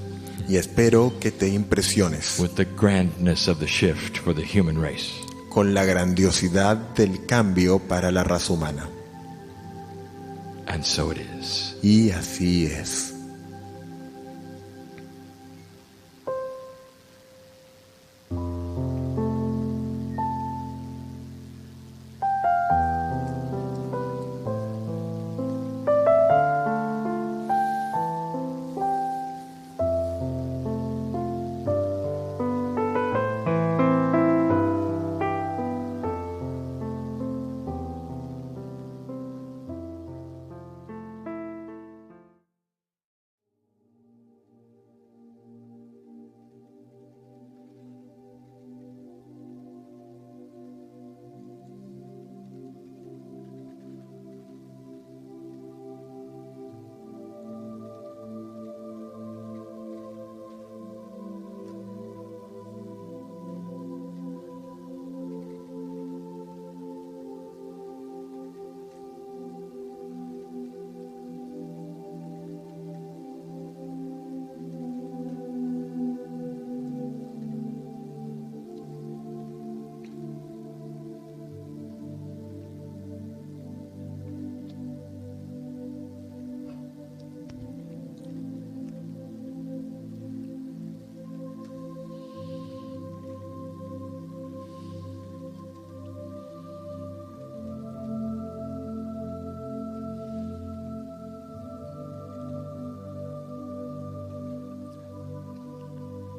Y espero que te impresiones with the grandness of the shift for the human race. con la grandiosidad del cambio para la raza humana. And so it is. Y así es.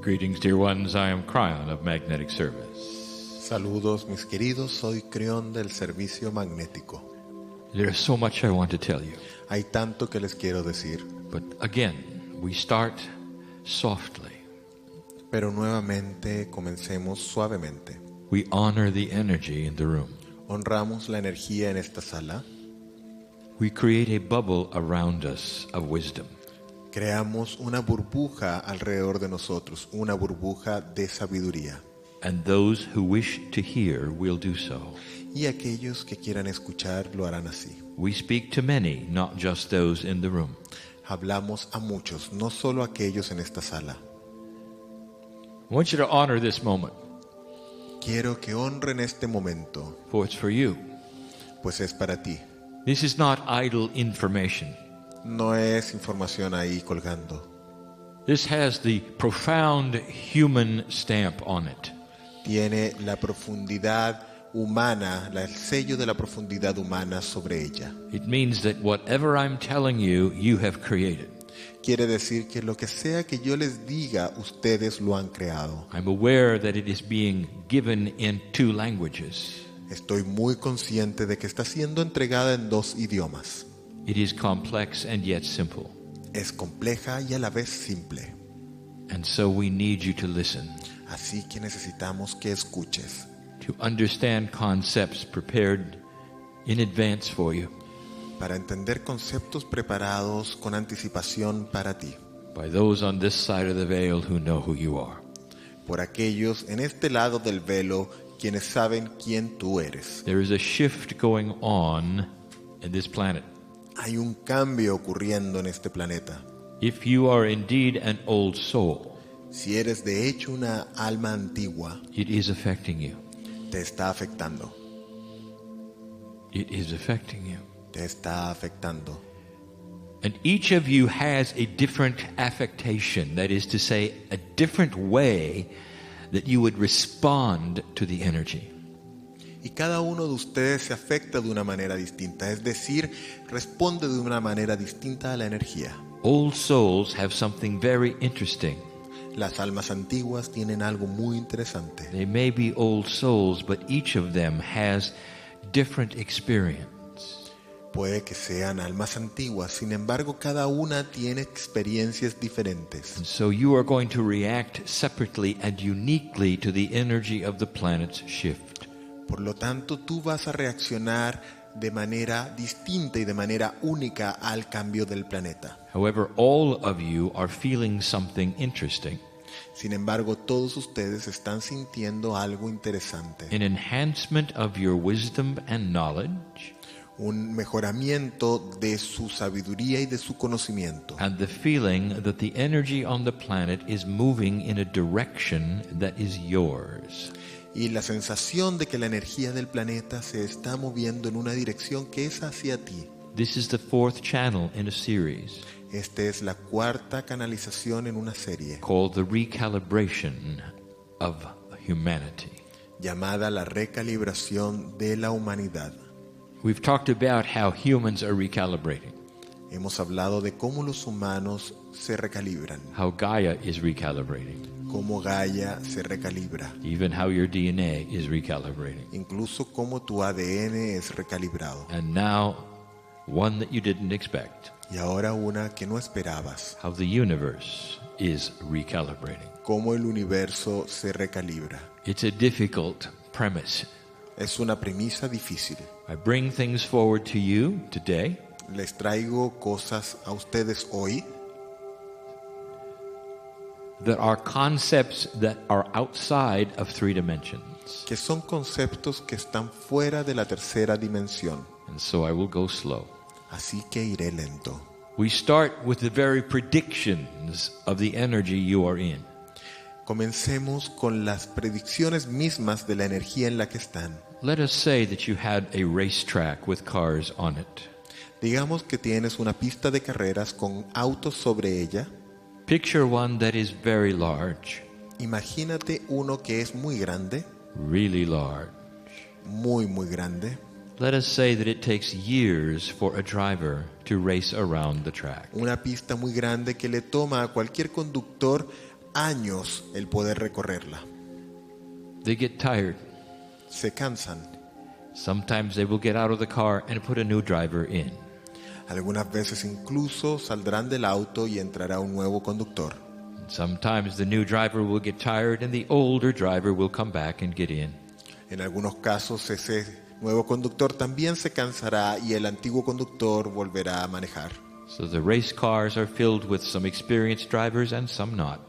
Greetings, dear ones. I am Cryon of Magnetic Service. Saludos, mis queridos. Soy Creón del Servicio Magnético. There's so much I want to tell you. Hay tanto que les quiero decir. But again, we start softly. Pero nuevamente comencemos suavemente. We honor the energy in the room. Honramos la energía en esta sala. We create a bubble around us of wisdom. Creamos una burbuja alrededor de nosotros, una burbuja de sabiduría. And those who wish to hear will do so. Y aquellos que quieran escuchar lo harán así. We speak to many, not just those in the room. Hablamos a muchos, no solo a aquellos en esta sala. I want you to honor this moment, Quiero que honren este momento, for it's for you. pues es para ti. This is not idle information. No es información ahí colgando. This has the profound human stamp on it. Tiene la profundidad humana, el sello de la profundidad humana sobre ella. It means that whatever I'm telling you, you have created. Quiere decir que lo que sea que yo les diga, ustedes lo han creado. I'm aware that it is being given in 2 languages. Estoy muy consciente de que está siendo entregada en 2 idiomas. It is complex and yet simple. Es compleja y a la vez simple. And so we need you to listen, Así que necesitamos que escuches, to understand concepts prepared in advance for you para entender conceptos preparados con anticipación para ti, by those on this side of the veil who know who you are. por aquellos en este lado del velo quienes saben quién tú eres. There is a shift going on in this planet. Hay un cambio ocurriendo en este planeta. If you are indeed an old soul, Si eres de hecho una alma antigua, it is affecting you. te está afectando. It is affecting you. Te está afectando. And each of you has a different affectation, that is to say, a different way that you would respond to the energy. Y cada uno de ustedes se afecta de una manera distinta, es decir, responde de una manera distinta a la energía. Old souls have something very interesting. Las almas antiguas tienen algo muy interesante. They may be old souls, but each of them has different experience. Puede que sean almas antiguas, sin embargo, cada una tiene experiencias diferentes. And so you are going to react separately and uniquely to the energy of the planet's shift. Por lo tanto, tú vas a reaccionar de manera distinta y de manera única al cambio del planeta. However, all of you are feeling something interesting. Sin embargo, todos ustedes están sintiendo algo interesante. An enhancement of your wisdom and knowledge, Un mejoramiento de su sabiduría y de su conocimiento. and the feeling that the energy on the planet is moving in a direction that is yours. Y la sensación de que la energía del planeta se está moviendo en una dirección que es hacia ti. This is the fourth channel in a series Esta es la cuarta canalización en una serie called The Recalibration of Humanity. llamada la recalibración de la humanidad. We've talked about how humans are recalibrating, Hemos hablado de cómo los humanos se recalibran, how Gaia is recalibrating, cómo Gaia se recalibra, even how your DNA is recalibrating. incluso cómo tu ADN es recalibrado. And now, one that you didn't expect, Y ahora una que no esperabas, how the universe is recalibrating. cómo el universo se recalibra. It's a difficult premise. Es una premisa difícil. I bring things forward to you today Les traigo cosas a ustedes hoy that are concepts that are outside of 3 dimensions. que son conceptos que están fuera de la tercera dimensión. And so I will go slow. Así que iré lento. We start with the very predictions of the energy you are in. Comencemos con las predicciones mismas de la energía en la que están. Let us say that you had a racetrack with cars on it. Digamos que tienes una pista de carreras con autos sobre ella. Picture one that is very large, Imagínate uno que es muy grande, really large. muy grande. Let us say that it takes years for a driver to race around the track. Una pista muy grande que le toma a cualquier conductor años el poder recorrerla. They get tired. Se cansan. Sometimes they will get out of the car and put a new driver in. Algunas veces incluso saldrán del auto y entrará un nuevo conductor. Sometimes the new driver will get tired and the older driver will come back and get in. En algunos casos ese nuevo conductor también se cansará y el antiguo conductor volverá a manejar. So the race cars are filled with some experienced drivers and some not.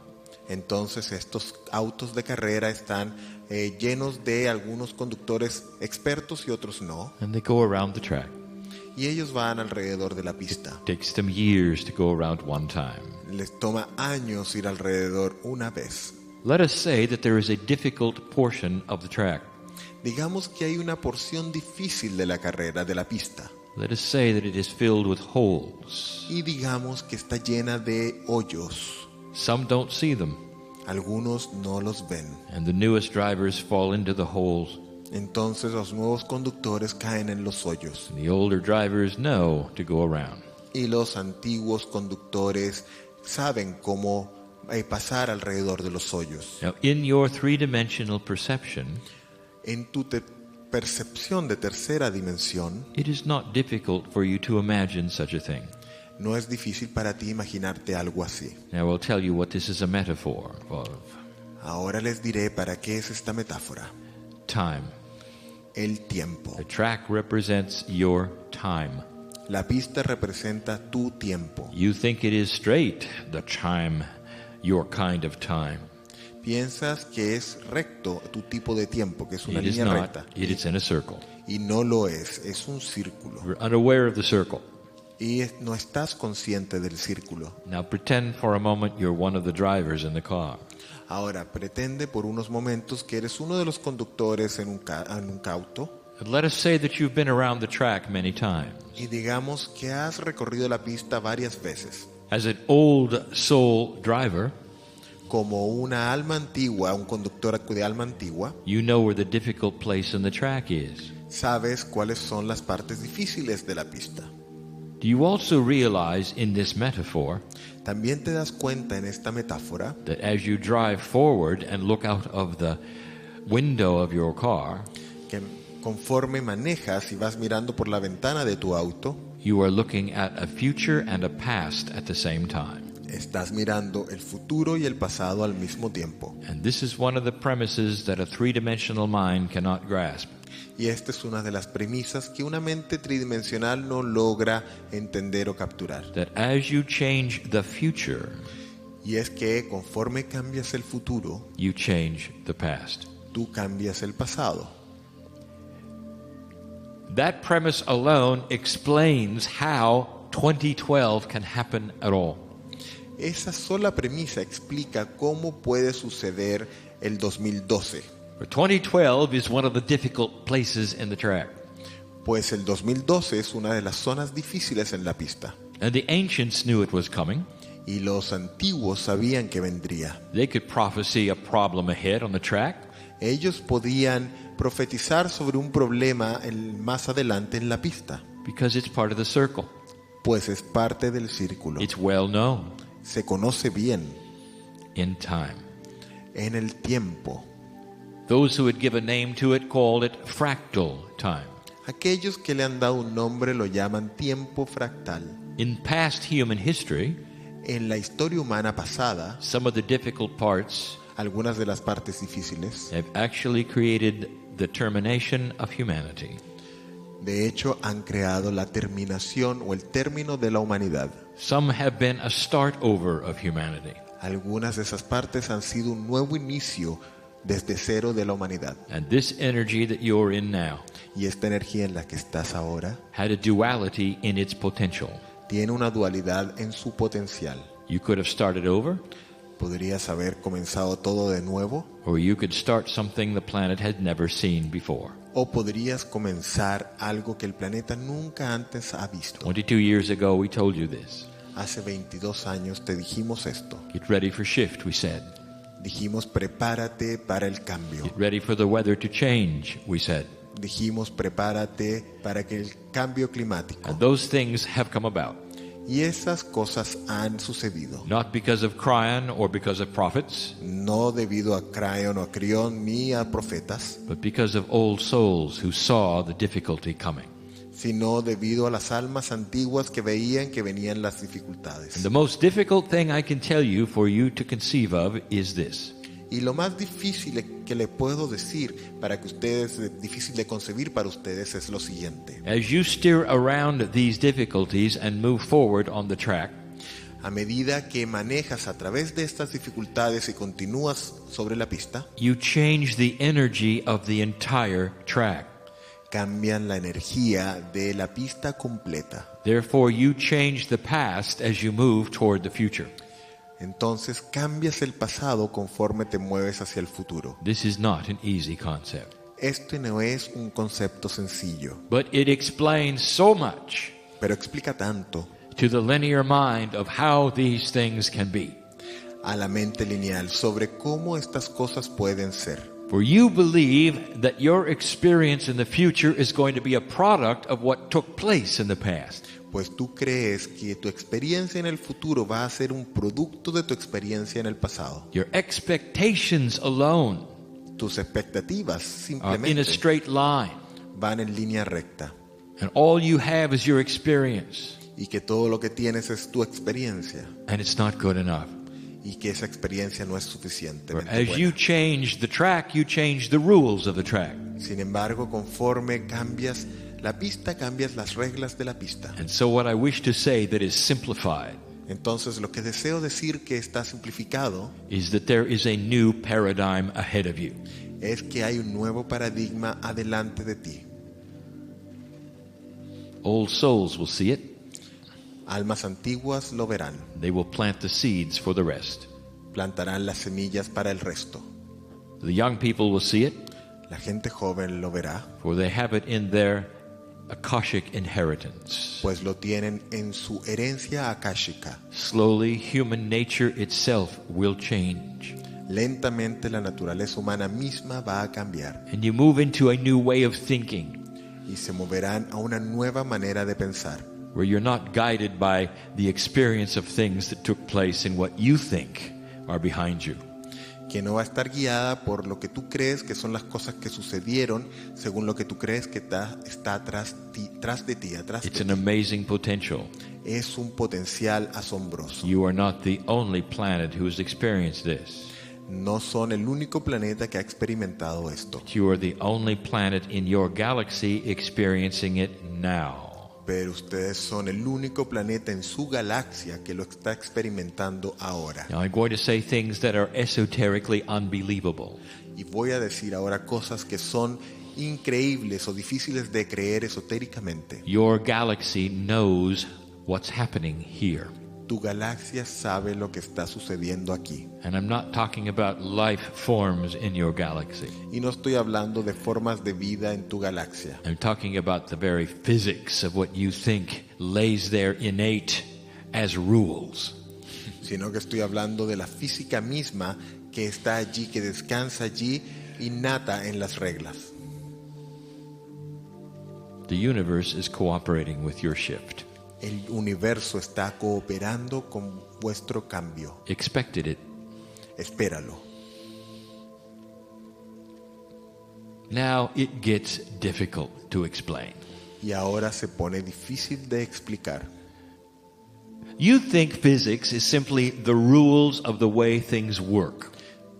Entonces estos autos de carrera están llenos de algunos conductores expertos y otros no. And they go around the track. Y ellos van alrededor de la pista. Takes them years to go around one time. Les toma años ir alrededor una vez. Let us say that there is a difficult portion of the track. Digamos que hay una porción difícil de la carrera, de la pista. Let us say that it is filled with holes. Y digamos que está llena de hoyos. Some don't see them, Algunos no los ven. and the newest drivers fall into the holes. Entonces los nuevos conductores caen en los hoyos. And the older drivers know to go around. Y los antiguos conductores saben cómo pasar alrededor de los hoyos. Now, in your 3-dimensional perception, En tu percepción de tercera dimensión, it is not difficult for you to imagine such a thing. no es difícil para ti imaginarte algo así. Now, I'll tell you what this is a metaphor of. Ahora les diré para qué es esta metáfora. Time. El tiempo. The track represents your time. La pista representa tu tiempo. You think it is straight, the time, your kind of time. Piensas que es recto tu tipo de tiempo, que es una It is línea not. recta. It is in a circle. Y no lo es un círculo. We're unaware of the circle. Y no estás consciente del círculo. Now pretend for a moment you're one of the drivers in the car. Ahora, pretende por unos momentos que eres uno de los conductores en un auto. And let us say that you've been around the track many times. Y digamos que has recorrido la pista varias veces. As an old soul driver, Como una alma antigua, un conductor de alma antigua, you know where the difficult place in the track is. sabes cuáles son las partes difíciles de la pista. Do you also realize in this metaphor También te das cuenta en esta metáfora that as you drive forward and look out of the window of your car, que conforme manejas y vas mirando por la ventana de tu auto, you are looking at a future and a past at the same time? estás mirando el futuro y el pasado al mismo tiempo. And this is one of the premises that a three-dimensional mind cannot grasp. Y esta es una de las premisas que una mente tridimensional no logra entender o capturar. That as you change the future, Y es que conforme cambias el futuro, you change the past. tú cambias el pasado. That premise alone explains how 2012 can happen at all. Esa sola premisa explica cómo puede suceder el 2012. But 2012 is one of the difficult places in the track. Pues el 2012 es una de las zonas difíciles en la pista. And the ancients knew it was coming. Y los antiguos sabían que vendría. They could prophesy a problem ahead on the track. Ellos podían profetizar sobre un problema más adelante en la pista. Because it's part of the circle. Pues es parte del círculo. It's well known. Se conoce bien. In time. En el tiempo. Those who would give a name to it called it fractal time. Aquellos que le han dado un nombre lo llaman tiempo fractal. In past human history, En la historia humana pasada, some of the difficult parts algunas de las partes difíciles, have actually created the termination of humanity. de hecho, han creado la terminación o el término de la humanidad. Some have been a start over of humanity. Algunas de esas partes han sido un nuevo inicio desde cero de la humanidad. And this energy that you're in now Y esta energía en la que estás ahora had a duality in its potential. tiene una dualidad en su potencial. You could have started over, Podrías haber comenzado todo de nuevo, or you could start something the planet had never seen before. o podrías comenzar algo que el planeta nunca antes ha visto. 22 years ago, we told you this. Hace 22 años te dijimos esto. Get ready for shift, we said. Dijimos prepárate para el cambio. Get ready for the weather to change, we said. Dijimos prepárate para que el cambio climático. And those things have come about. Y esas cosas han sucedido. Not because of Cryon or because of prophets, No debido a Cryon o a Crión ni a profetas, but because of old souls who saw the difficulty coming. sino debido a las almas antiguas que veían que venían las dificultades. And the most difficult thing I can tell you for you to conceive of is this. Y lo más difícil que le puedo decir para que ustedes, difícil de concebir para ustedes, es lo siguiente. As you steer around these difficulties and move forward on the track, A medida que manejas a través de estas dificultades y continúas sobre la pista, you change the energy of the entire track. cambian la energía de la pista completa. Therefore, you change the past as you move toward the future. Entonces cambias el pasado conforme te mueves hacia el futuro. This is not an easy concept, Esto no es un concepto sencillo, but it explains so much pero explica tanto to the linear mind of how these things can be. a la mente lineal sobre cómo estas cosas pueden ser. For you believe that your experience in the future is going to be a product of what took place in the past. Pues tú crees que tu experiencia en el futuro va a ser un producto de tu experiencia en el pasado. Your expectations alone Tus expectativas are in a simplemente straight line, van en línea recta and all you have is your experience, y que todo lo que tienes es tu experiencia and it's not good enough. y que esa experiencia no es For suficientemente as you buena. change the track, you change the rules of the track. Sin embargo, conforme cambias la pista, cambias las reglas de la pista. And so what I wish to say that is simplified Entonces, lo que deseo decir que está simplificado is that there is a new paradigm ahead of you. es que hay un nuevo paradigma adelante de ti. Old souls will see it. Almas antiguas lo verán. They will plant the seeds for the rest. Plantarán las semillas para el resto. The young people will see it, La gente joven lo verá, for they have it in their Akashic inheritance. pues lo tienen en su herencia akáshica. Slowly, human nature itself will change. Lentamente la naturaleza humana misma va a cambiar And you move into a new way of thinking, y se moverán a una nueva manera de pensar, where you're not guided by the experience of things that took place and what you think are behind you. que no va a estar guiada por lo que tú crees que son las cosas que sucedieron según lo que tú crees que está atrás de ti. It's an amazing potential. Es un potencial asombroso. You are not the only planet who has experienced this. No son el único planeta que ha experimentado esto, You are the only planet in your galaxy experiencing it now. pero ustedes son el único planeta en su galaxia que lo está experimentando ahora. Now I'm going to say things that are esoterically unbelievable. Y voy a decir ahora cosas que son increíbles o difíciles de creer esotéricamente. Your galaxy knows what's happening here. Tu galaxia sabe lo que está sucediendo aquí. And I'm not talking about life forms in your galaxy. Y no estoy hablando de formas de vida en tu galaxia. I'm talking about the very physics of what you think lays there innate as rules. Sino que estoy hablando de la física misma que está allí, que descansa allí, innata en las reglas. The universe is cooperating with your shift. El universo está cooperando con vuestro cambio. Expected it. Espéralo. Now it gets difficult to explain. Y ahora se pone difícil de explicar. You think physics is simply the rules of the way things work.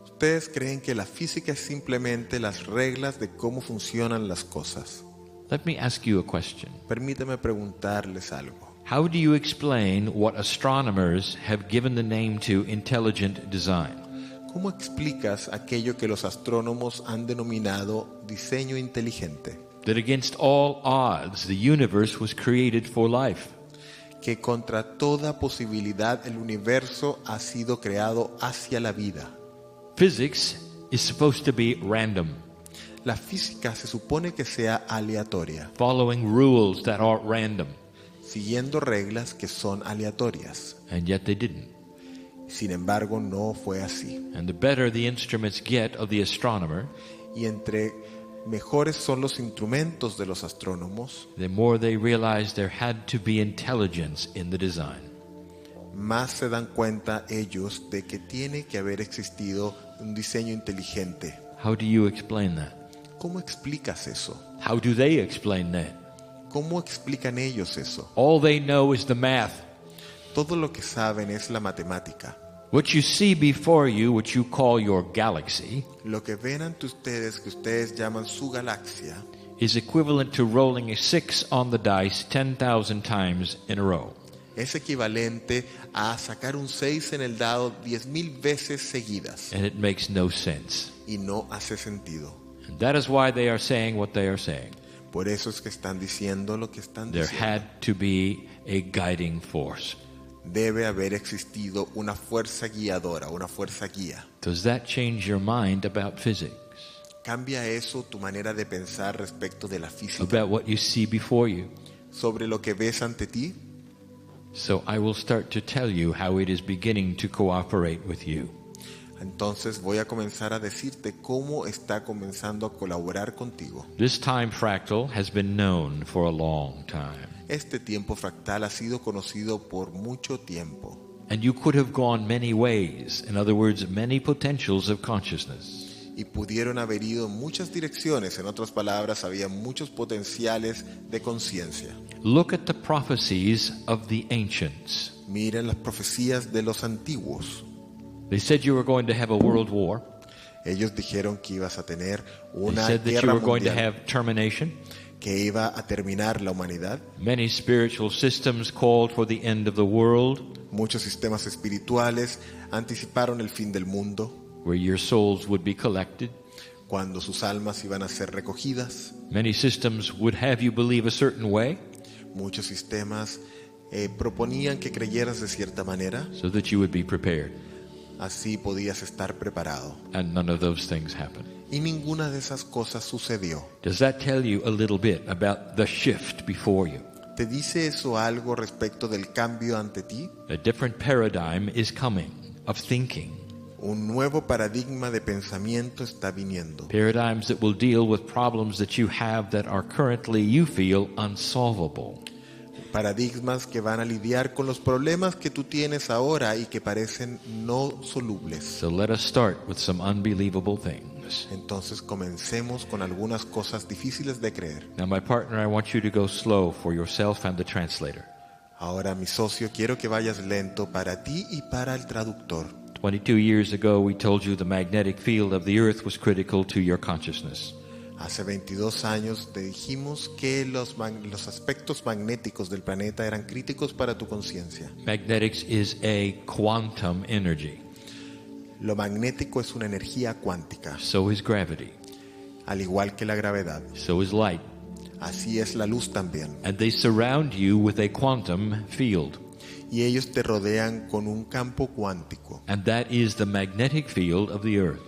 Ustedes creen que la física es simplemente las reglas de cómo funcionan las cosas. Let me ask you a question. Permítame preguntarles algo. How do you explain what astronomers have given the name to intelligent design? ¿Cómo explicas aquello que los astrónomos han denominado diseño inteligente? That against all odds, the universe was created for life. Que contra toda posibilidad el universo ha sido creado hacia la vida. Physics is supposed to be random, La física se supone que sea aleatoria, following rules that are random, siguiendo reglas que son aleatorias. and yet they didn't. Sin embargo, no fue así. And the better the instruments get of the astronomer, Y entre mejores son los instrumentos de los astrónomos, the more they realize there had to be intelligence in the design. más se dan cuenta ellos de que tiene que haber existido un diseño inteligente. How do you explain that? ¿Cómo explicas eso? How do they explain that? ¿Cómo explican ellos eso? All they know is the math. Todo lo que saben es la matemática. What you see before you, which you call your galaxy, Lo que ven ante ustedes, que ustedes llaman su galaxia, is equivalent to rolling a 6 on the dice 10,000 times in a row. es equivalente a sacar un 6 en el dado 10,000 veces seguidas. And it makes no sense. Y no hace sentido. And that is why they are saying what they are saying. Por eso es que están diciendo lo que están There diciendo. had to be a guiding force. Debe haber existido una fuerza guiadora, una fuerza guía. Does that change your mind about physics? ¿Cambia eso tu manera de pensar respecto de la física? About what you see before you? ¿Sobre lo que ves ante ti? So I will start to tell you how it is beginning to cooperate with you. Entonces voy a comenzar a decirte cómo está comenzando a colaborar contigo. This time fractal has been known for a long time. Este tiempo fractal ha sido conocido por mucho tiempo. And you could have gone many ways. In other words, many potentials of consciousness. Y pudieron haber ido en muchas direcciones. En otras palabras, había muchos potenciales de conciencia. Look at the prophecies of the ancients. Miren las profecías de los antiguos. They said you were going to have a world war. Ellos dijeron que ibas a tener They una said that you guerra were going to mundial, have termination. que iba a terminar la humanidad. Many spiritual systems called for the end of the world, Muchos sistemas espirituales anticiparon el fin del mundo, where your souls would be collected. cuando sus almas iban a ser recogidas. Many systems would have you believe a certain way, Muchos sistemas proponían que creyeras de cierta manera, so that you would be prepared. así podías estar preparado. And none of those things happened. Y ninguna de esas cosas sucedió. Does that tell you a little bit about the shift before you? ¿Te dice eso algo respecto del cambio ante ti? A different paradigm is coming of thinking. Un nuevo paradigma de pensamiento está viniendo. Paradigms that will deal with problems that you have that are currently, you feel, unsolvable. Paradigmas que van a lidiar con los problemas que tú tienes ahora y que parecen no solubles. So let us start with some unbelievable things. Entonces comencemos con algunas cosas difíciles de creer. Now, my partner, I want you to go slow for yourself and the translator. Ahora, mi socio, quiero que vayas lento para ti y para el traductor. 22 years ago, we told you the magnetic field of the earth was critical to your consciousness. Hace 22 años te dijimos que los aspectos magnéticos del planeta eran críticos para tu conciencia. Magnetics is a quantum energy. Lo magnético es una energía cuántica, So is gravity. al igual que la gravedad. So is light. Así es la luz también. And they surround you with a quantum field. Y ellos te rodean con un campo cuántico. And that is the magnetic field of the earth.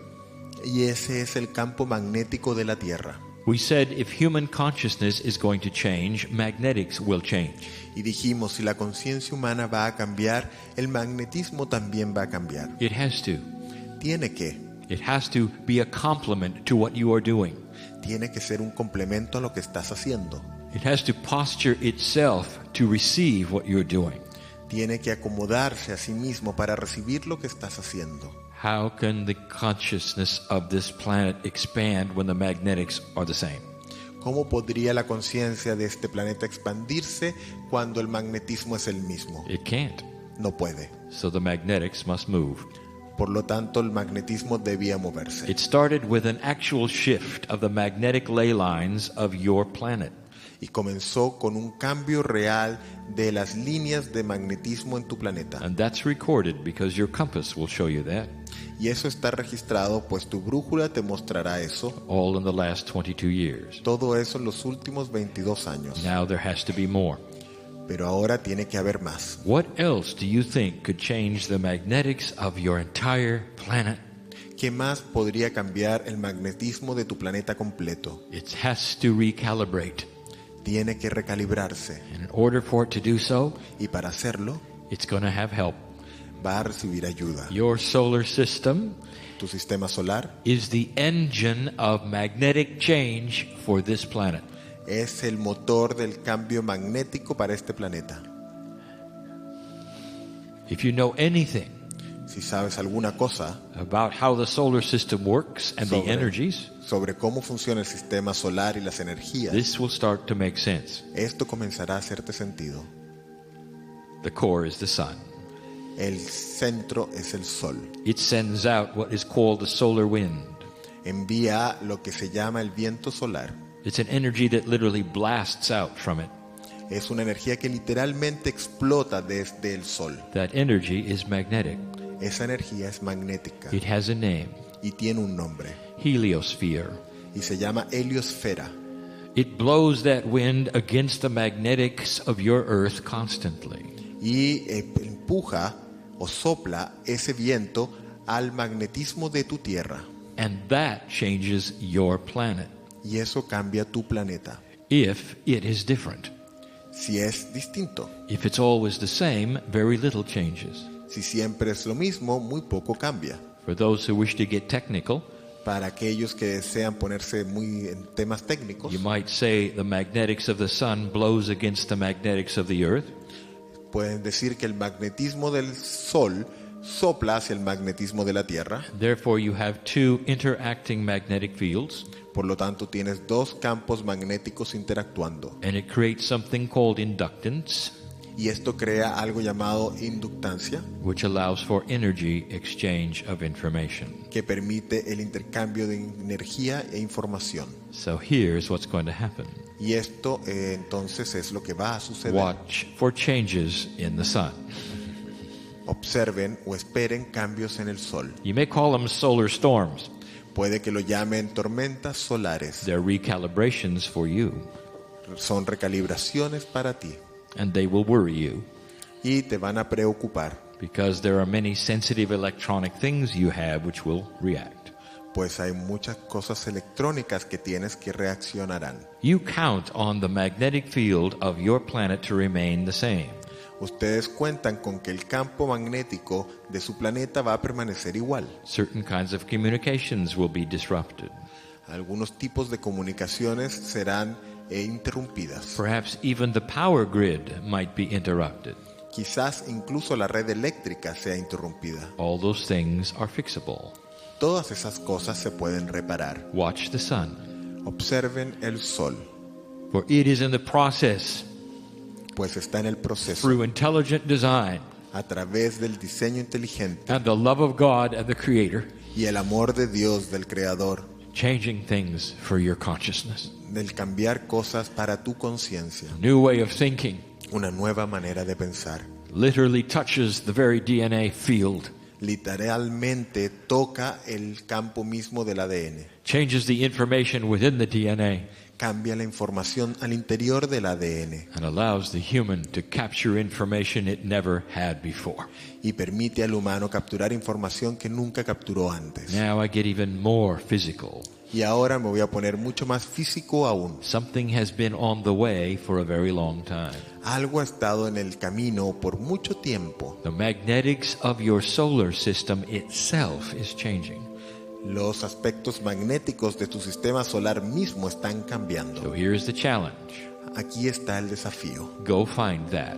Y ese es el campo magnético de la Tierra. We said if human consciousness is going to change, magnetics will change. Y dijimos, si la conciencia humana va a cambiar, el magnetismo también va a cambiar. It has to. Tiene que. It has to be a complement to what you are doing. Tiene que ser un complemento a lo que estás haciendo. It has to posture itself to receive what you're doing. Tiene que acomodarse a sí mismo para recibir lo que estás haciendo. How can the consciousness of this planet expand when the magnetics are the same? ¿Cómo podría la conciencia de este planeta expandirse cuando el magnetismo es el mismo? It can't. No puede. So the magnetics must move. Por lo tanto, el magnetismo debía moverse. It started with an actual shift of the magnetic ley lines of your planet. Y comenzó con un cambio real de las líneas de magnetismo en tu planeta. And that's recorded because your compass will show you that. Y eso está registrado, pues tu brújula te mostrará eso. All in the last 22 years. Todo eso en los últimos 22 años. Now there has to be more. Pero ahora tiene que haber más. What else do you think could change the magnetics of your entire planet? ¿Qué más podría cambiar el magnetismo de tu planeta completo? It has to recalibrate. Tiene que recalibrarse. And in order for it to do so, Y para hacerlo, it's going to have help. va a recibir ayuda. Your solar system Tu sistema solar is the engine of magnetic change for this planet. es el motor del cambio magnético para este planeta. If you know anything Si sabes alguna cosa about how the solar system works and the energies, sobre cómo funciona el sistema solar y las energías, this will start to make sense. esto comenzará a hacerte sentido. The core is the sun. El centro es el sol. It sends out what is called the solar wind. Envía lo que se llama el viento solar. It's an energy that literally blasts out from it. Es una energía que literalmente explota desde el sol. That energy is magnetic. Esa energía es magnética It has a name, y tiene un nombre heliosphere. y se llama heliosfera. It blows that wind against the magnetics of your earth constantly. Y empuja o sopla ese viento al magnetismo de tu tierra. And that changes your planet. Y eso cambia tu planeta. If it is different. Si es distinto, If it's always the same, very little changes. si siempre es lo mismo, muy poco cambia. For those who wish to get technical, Para aquellos que desean ponerse muy en temas técnicos, you might say the magnetics of the sun blows against the magnetics of the earth. pueden decir que el magnetismo del sol sopla hacia el magnetismo de la tierra. Therefore, you have two interacting magnetic fields, Por lo tanto, tienes dos campos magnéticos interactuando. and it creates something called inductance, Y esto crea algo llamado inductancia, which allows for energy exchange of information. que permite el intercambio de energía e información. So here's what's going to happen. Y esto entonces es lo que va a suceder. Watch for changes in the sun. Observen o esperen cambios en el sol. You may call them solar storms. Puede que lo llamen tormentas solares. They're recalibrations for you, Son recalibraciones para ti and they will worry you y te van a preocupar, because there are many sensitive electronic things you have which will react. pues hay muchas cosas electrónicas que tienes que reaccionarán. You count on the magnetic field of your planet to remain the same. Ustedes cuentan con que el campo magnético de su planeta va a permanecer igual. Certain kinds of communications will be disrupted. Algunos tipos de comunicaciones serán interrumpidas. Perhaps even the power grid might be interrupted. Quizás incluso la red eléctrica sea interrumpida. All those things are fixable. Todas esas cosas se pueden reparar. Watch the sun, Observen el sol, for it is in the process, pues está en el proceso, through intelligent design a través del diseño inteligente and the love of God and the Creator, y el amor de Dios, del Creador, changing things for your consciousness. del cambiar cosas para tu conciencia. New way of thinking Una nueva manera de pensar. literally touches the very DNA field, Literalmente toca el campo mismo del ADN. changes the information within the DNA, Cambia la información al interior del ADN and allows the human to capture information it never had before. y permite al humano capturar información que nunca capturó antes. Now I get even more physical. Y ahora me voy a poner mucho más físico aún. Something has been on the way for a very long time. Algo ha estado en el camino por mucho tiempo. The magnetics of your solar system itself is changing. Los aspectos magnéticos de tu sistema solar mismo están cambiando. So here's the challenge. Aquí está el desafío. Go find that.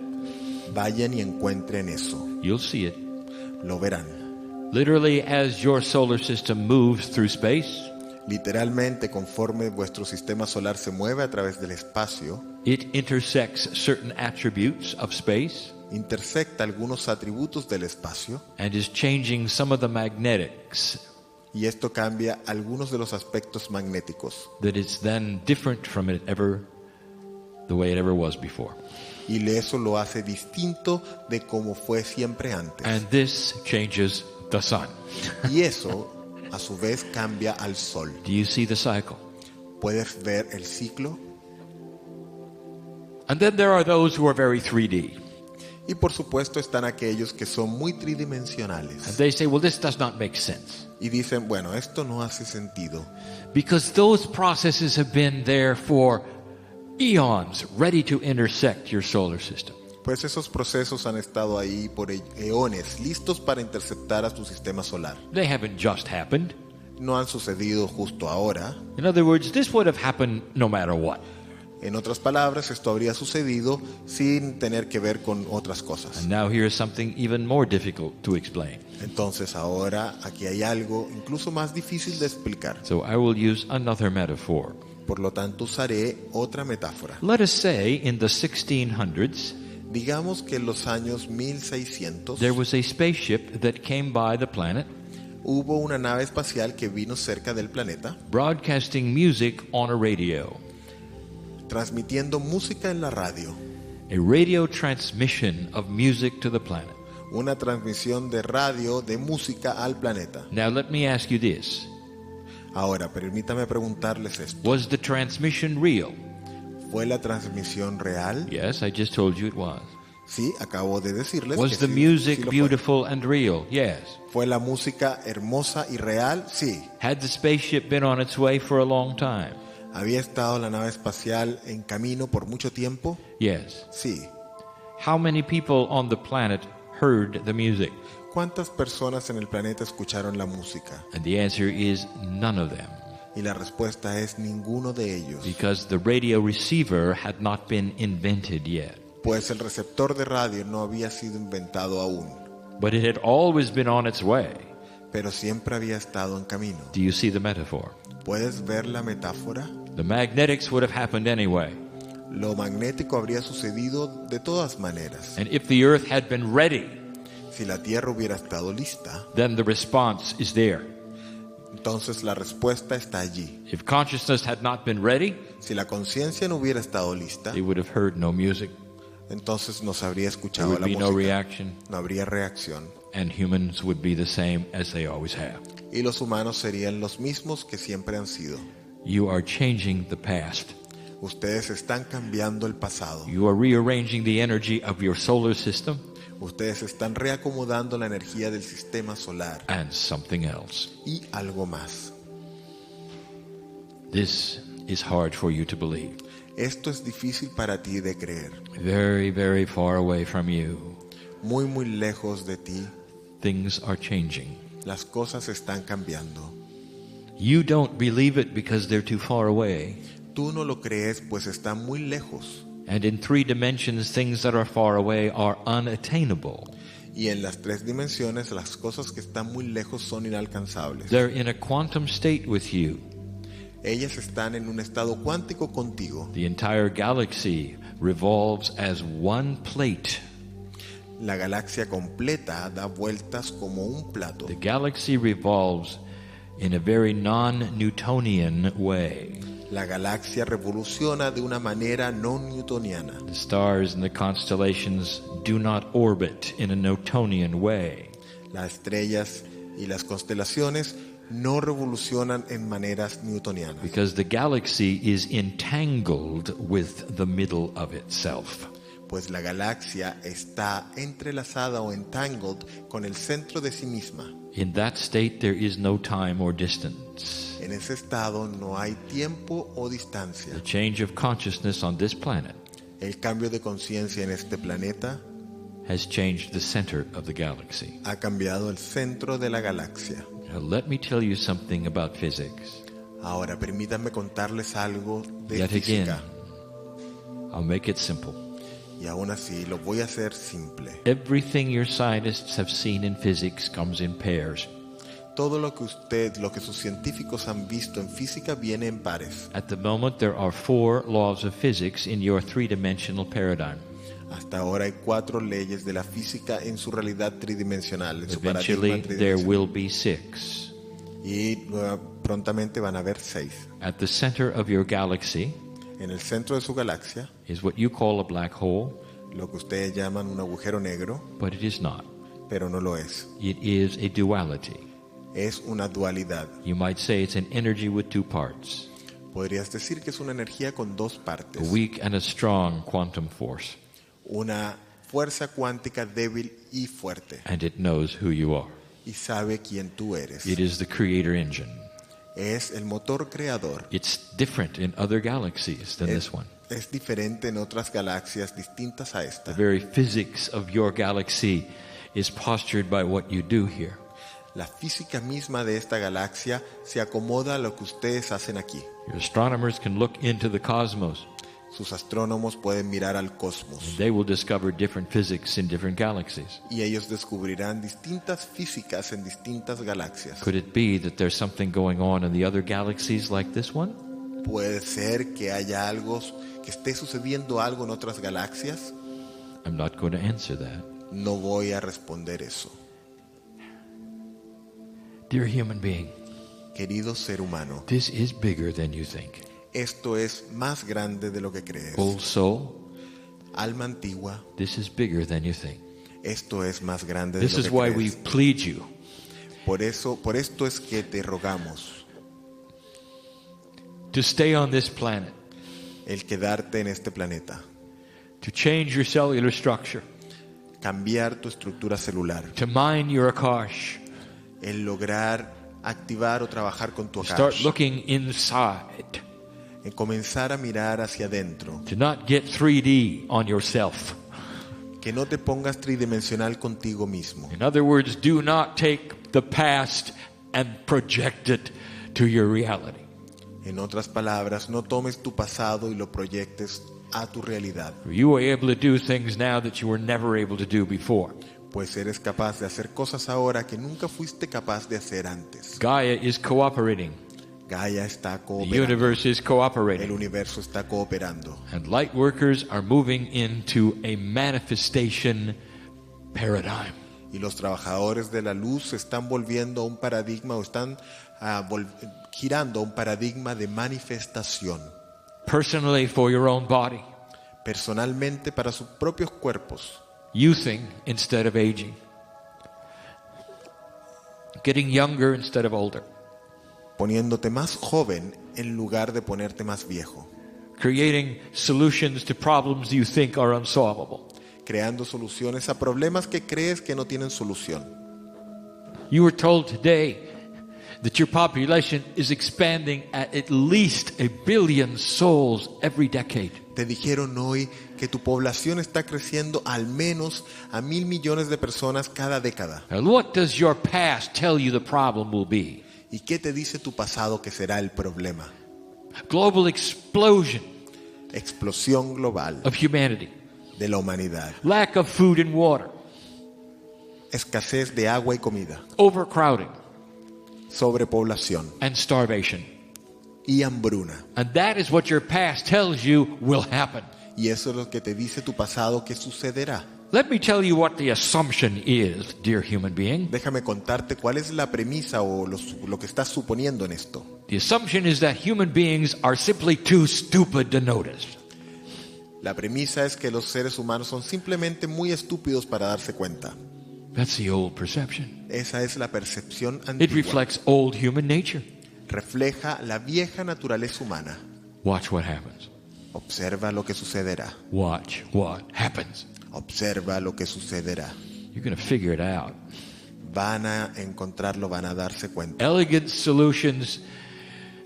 Vayan y encuentren eso. You'll see it. Lo verán. Literally, as your solar system moves through space, Literalmente, conforme vuestro sistema solar se mueve a través del espacio, it intersects certain attributes of space intersecta algunos atributos del espacio and is changing some of the magnetics y esto cambia algunos de los aspectos magnéticos. that is then different from it ever, the way it ever was before. Y eso lo hace distinto de como fue siempre antes. And this changes the sun. Y eso, a su vez, cambia al sol. Do you see the cycle? ¿Puedes ver el ciclo? And then there are those who are very 3D. Y por supuesto están aquellos que son muy And tridimensionales. they say, well, this does not make sense. Y dicen, bueno, esto no hace sentido. Because those processes have been there for eons, ready to intersect your solar system. Pues esos procesos han estado ahí por eones, listos para interceptar a tu sistema solar. They haven't just happened. No han sucedido justo ahora. In other words, this would have happened no matter what. En otras palabras, esto habría sucedido sin tener que ver con otras cosas. And now here's something even more difficult to explain. Entonces ahora aquí hay algo incluso más difícil de explicar. So I will use another metaphor. Por lo tanto usaré otra metáfora. Let us say in the 1600s, Digamos que en los años 1600 there was a spaceship that came by the planet, hubo una nave espacial que vino cerca del planeta, broadcasting music on a radio. transmitiendo música en la radio, A radio transmission of music to the planet. una transmisión de radio de música al planeta. Now let me ask you this. Ahora, permítame preguntarles esto. Was the transmission real? ¿Fue la transmisión real? Yes, I just told you it was. Sí, acabo de decirles Was que the sí, music sí lo beautiful and real? Yes. ¿Fue la música hermosa y real? Sí. Had the spaceship been on its way for a long time? ¿Había estado la nave espacial en camino por mucho tiempo? Yes. Sí. How many people on the planet heard the music? ¿Cuántas personas en el planeta escucharon la música? And the answer is none of them, Y la respuesta es ninguno de ellos. because the radio receiver had not been invented yet. Pues el receptor de radio no había sido inventado aún, But it had always been on its way. pero siempre había estado en camino. Do you see the metaphor? ¿Puedes ver la metáfora? The magnetics would have happened anyway. Lo magnético habría sucedido de todas maneras. And if the earth had been ready, Si la Tierra hubiera estado lista, then the response is there. Entonces la respuesta está allí. If consciousness had not been ready, Si la conciencia no hubiera estado lista, they would have heard no music, entonces no se habría there escuchado would la be no música, reaction, no habría reacción, and humans would be the same as they always have. y los humanos serían los mismos que siempre han sido. You are changing the past. Ustedes están cambiando el pasado. You are rearranging the energy of your solar system Ustedes están reacomodando la energía del sistema solar and something else. y algo más. This is hard for you to believe. Esto es difícil para ti de creer. Very, very far away from you. Muy, muy lejos de ti, Things are changing. las cosas están cambiando. You don't believe it because they're too far away. Tú no lo crees, pues está muy lejos. And in 3 dimensions, things that are far away are unattainable. Y en las 3 dimensiones, las cosas que están muy lejos son inalcanzables. They're in a quantum state with you. Ellas están en un estado cuántico contigo. The entire galaxy revolves as one plate. La galaxia completa da vueltas como un plato. The galaxy revolves in a very non-Newtonian way. La galaxia revoluciona de una manera no newtoniana. The stars and the constellations do not orbit in a Newtonian way. Las estrellas y las constelaciones no revolucionan en maneras newtonianas. Because the galaxy is entangled with the middle of itself. Pues la galaxia está entrelazada o entangled con el centro de sí misma. In that state there is no time or distance. En ese estado no hay tiempo o distancia. The change of consciousness on this planet El cambio de conciencia en este planeta has changed the center of the galaxy. ha cambiado el centro de la galaxia. Now let me tell you something about physics. Ahora permítanme contarles algo de Yet again, física. I'll make it simple. Y aún así lo voy a hacer simple. Everything your scientists have seen in physics comes in pairs. Todo lo que sus científicos han visto en física viene en pares. At the moment, there are 4 laws of physics in your 3-dimensional paradigm. Hasta ahora hay 4 leyes de la física en su realidad tridimensional, en su paradigma Eventually, there tridimensional. will be 6. Y prontamente van a haber 6. At the center of your galaxy En el centro de su galaxia, is what you call a black hole, lo que ustedes llaman un agujero negro, but it is not. pero no lo es. It is a duality. Es una dualidad. You might say it's an energy with 2 parts, Podrías decir que es una energía con 2 a partes. weak and a strong quantum force, Una fuerza cuántica débil y fuerte. and it knows who you are. Y sabe quién tú eres. It is the creator engine. Es el motor creador. It's different in other galaxies than this one. Es diferente en otras galaxias distintas a The esta. very physics of your galaxy is postured by what you do here. La física misma de esta galaxia se acomoda a lo que ustedes hacen aquí. Your astronomers can look into the cosmos. Sus astrónomos pueden mirar al cosmos They will discover different physics in different galaxies. y ellos descubrirán distintas físicas en distintas galaxias. Could it be that there's something going on in the other galaxies like this one? Puede ser que haya algo, que esté sucediendo algo en otras galaxias. I'm not going to answer that. No voy a responder eso. Dear human being, Querido ser humano, this is bigger than you think. esto es más grande de lo que crees. Old soul, Alma antigua, this is bigger than you think. esto es más grande de This lo is que why we crees. plead you Por esto es que te rogamos to stay on this planet, el quedarte en este planeta, to change your cellular structure, cambiar tu estructura celular, to mine your Akash, el lograr activar o trabajar con tu start Akash, looking inside, en comenzar a mirar hacia adentro, to not get 3D on yourself. que no te pongas tridimensional contigo mismo. In other words, do not take the past and project it to your reality. En otras palabras, no tomes tu pasado y lo proyectes a tu realidad, You are able to do things now that you were never able to do before. pues eres capaz de hacer cosas ahora que nunca fuiste capaz de hacer antes. Gaia is cooperating. Gaia está The cooperando. universe is El cooperating. universo está cooperando. And light workers are moving into a manifestation paradigm. Y los trabajadores de la luz se están volviendo a un paradigma o están girando a un paradigma de manifestación. Personally for your own body. Personalmente para sus propios cuerpos. Youthing instead of aging. Getting younger instead of older. Poniéndote más joven en lugar de ponerte más viejo. Creating solutions to problems you think are unsolvable. Creando soluciones a problemas que crees que no tienen solución. You were told today that your population is expanding at least 1 billion souls every decade. Te dijeron hoy que tu población está creciendo al menos a 1.000 millones de personas cada década. And what does your past tell you the problem will be? ¿Y qué te dice tu pasado que será el problema? Global explosion. Explosión global of humanity. De la humanidad. Lack of food and water. Escasez de agua y comida. Overcrowding. Sobrepoblación. And starvation. Y hambruna. And that is what your past tells you will happen. Y eso es lo que te dice tu pasado que sucederá. Let me tell you what the assumption is, dear human being. Déjame contarte cuál es la premisa o lo que estás suponiendo en esto. The assumption is that human beings are simply too stupid to notice. La premisa es que los seres humanos son simplemente muy estúpidos para darse cuenta. That's the old perception. Esa es la percepción It antigua. reflects old human nature. Refleja la vieja naturaleza humana. Watch what happens. Observa lo que sucederá. Watch what happens. Observa lo que sucederá. You're going to figure it out. Van a encontrarlo, van a darse cuenta. Elegant solutions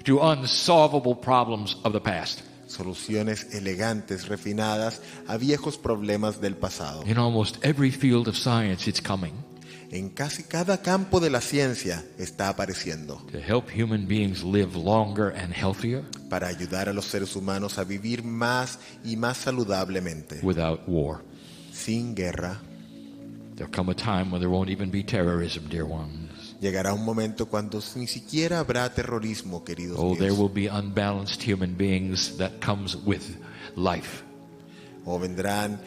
to unsolvable problems of the past. Soluciones elegantes, refinadas a viejos problemas del pasado. In almost every field of science, it's coming. En casi cada campo de la ciencia está apareciendo. To help human beings live longer and healthier. Para ayudar a los seres humanos a vivir más y más saludablemente. Without war. Sin guerra. There'll come a time when there won't even be terrorism, dear ones. Llegará un momento cuando ni siquiera habrá terrorismo, queridos míos. There will be unbalanced human beings that comes with life. O vendrán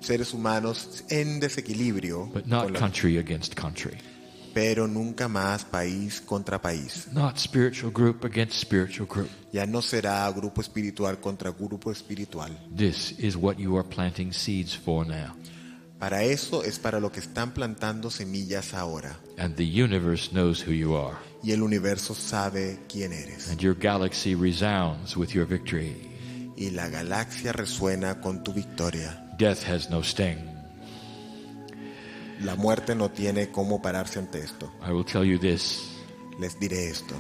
seres humanos en desequilibrio. But not country against country. Pero nunca más país contra país. Not spiritual group against spiritual group. Ya no será grupo espiritual contra grupo espiritual. This is what you are planting seeds for now. Para eso es para lo que están plantando semillas ahora. And the universe knows who you are. Y el universo sabe quién eres. And your galaxy resounds with your victory. Y la galaxia resuena con tu victoria. Death has no sting. La muerte no tiene cómo pararse ante esto. I will tell you this. Les diré esto.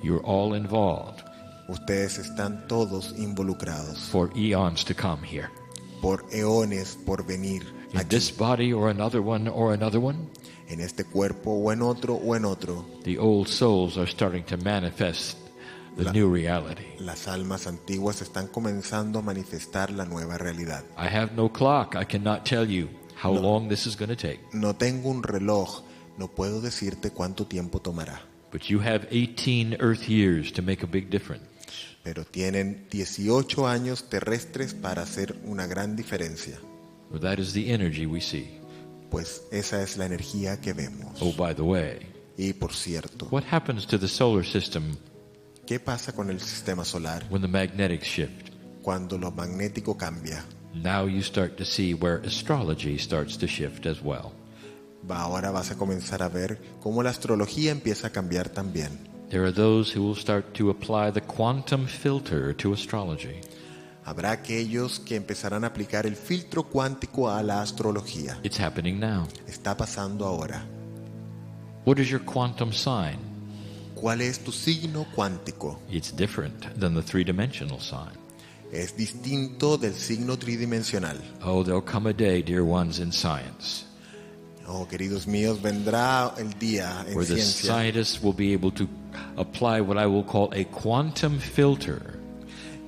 You're all involved. Ustedes están todos involucrados. For eons to come here. Por eones por venir. In this body or another one or another one. En este cuerpo o en otro o en otro. The old souls are starting to manifest the new reality. Las almas antiguas están comenzando a manifestar la nueva realidad. I have no clock. I cannot tell you how long this is going to take. No tengo un reloj. No puedo decirte cuánto tiempo tomará. But you have 18 earth years to make a big difference. Pero tienen 18 años terrestres para hacer una gran diferencia. Well, that is the energy we see. Pues esa es la energía que vemos. Oh, by the way. Y por cierto. What happens to the solar system? ¿Qué pasa con el sistema solar? When the magnetics shift. Cuando lo magnético cambia. Now you start to see where astrology starts to shift as well. Ahora vas a comenzar a ver cómo la astrología empieza a cambiar también. There are those who will start to apply the quantum filter to astrology. Habrá aquellos que empezarán a aplicar el filtro cuántico a la astrología. It's happening now. Está pasando ahora. What is your quantum sign? ¿Cuál es tu signo cuántico? It's different than the three-dimensional sign. Es distinto del signo tridimensional. Oh, there'll come a day, dear ones, in science. Oh, queridos míos, vendrá el día en where the ciencia. Scientists will be able to apply what I will call a quantum filter.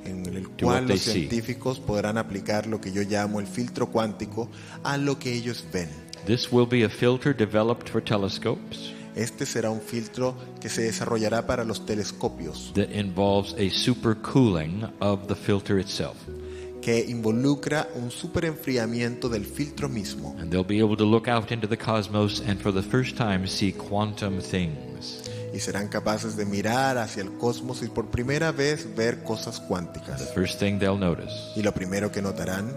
En el cual los científicos podrán aplicar lo que yo llamo el filtro cuántico a lo que ellos ven. This will be a filter developed for telescopes. Este será un filtro que se desarrollará para los telescopios. That involves a supercooling of the filter itself. que involucra un superenfriamiento del filtro mismo. And they'll be able to look out into the cosmos and for the first time see quantum things. Y serán capaces de mirar hacia el cosmos y por primera vez ver cosas The cuánticas. first thing they'll notice Y lo primero que notarán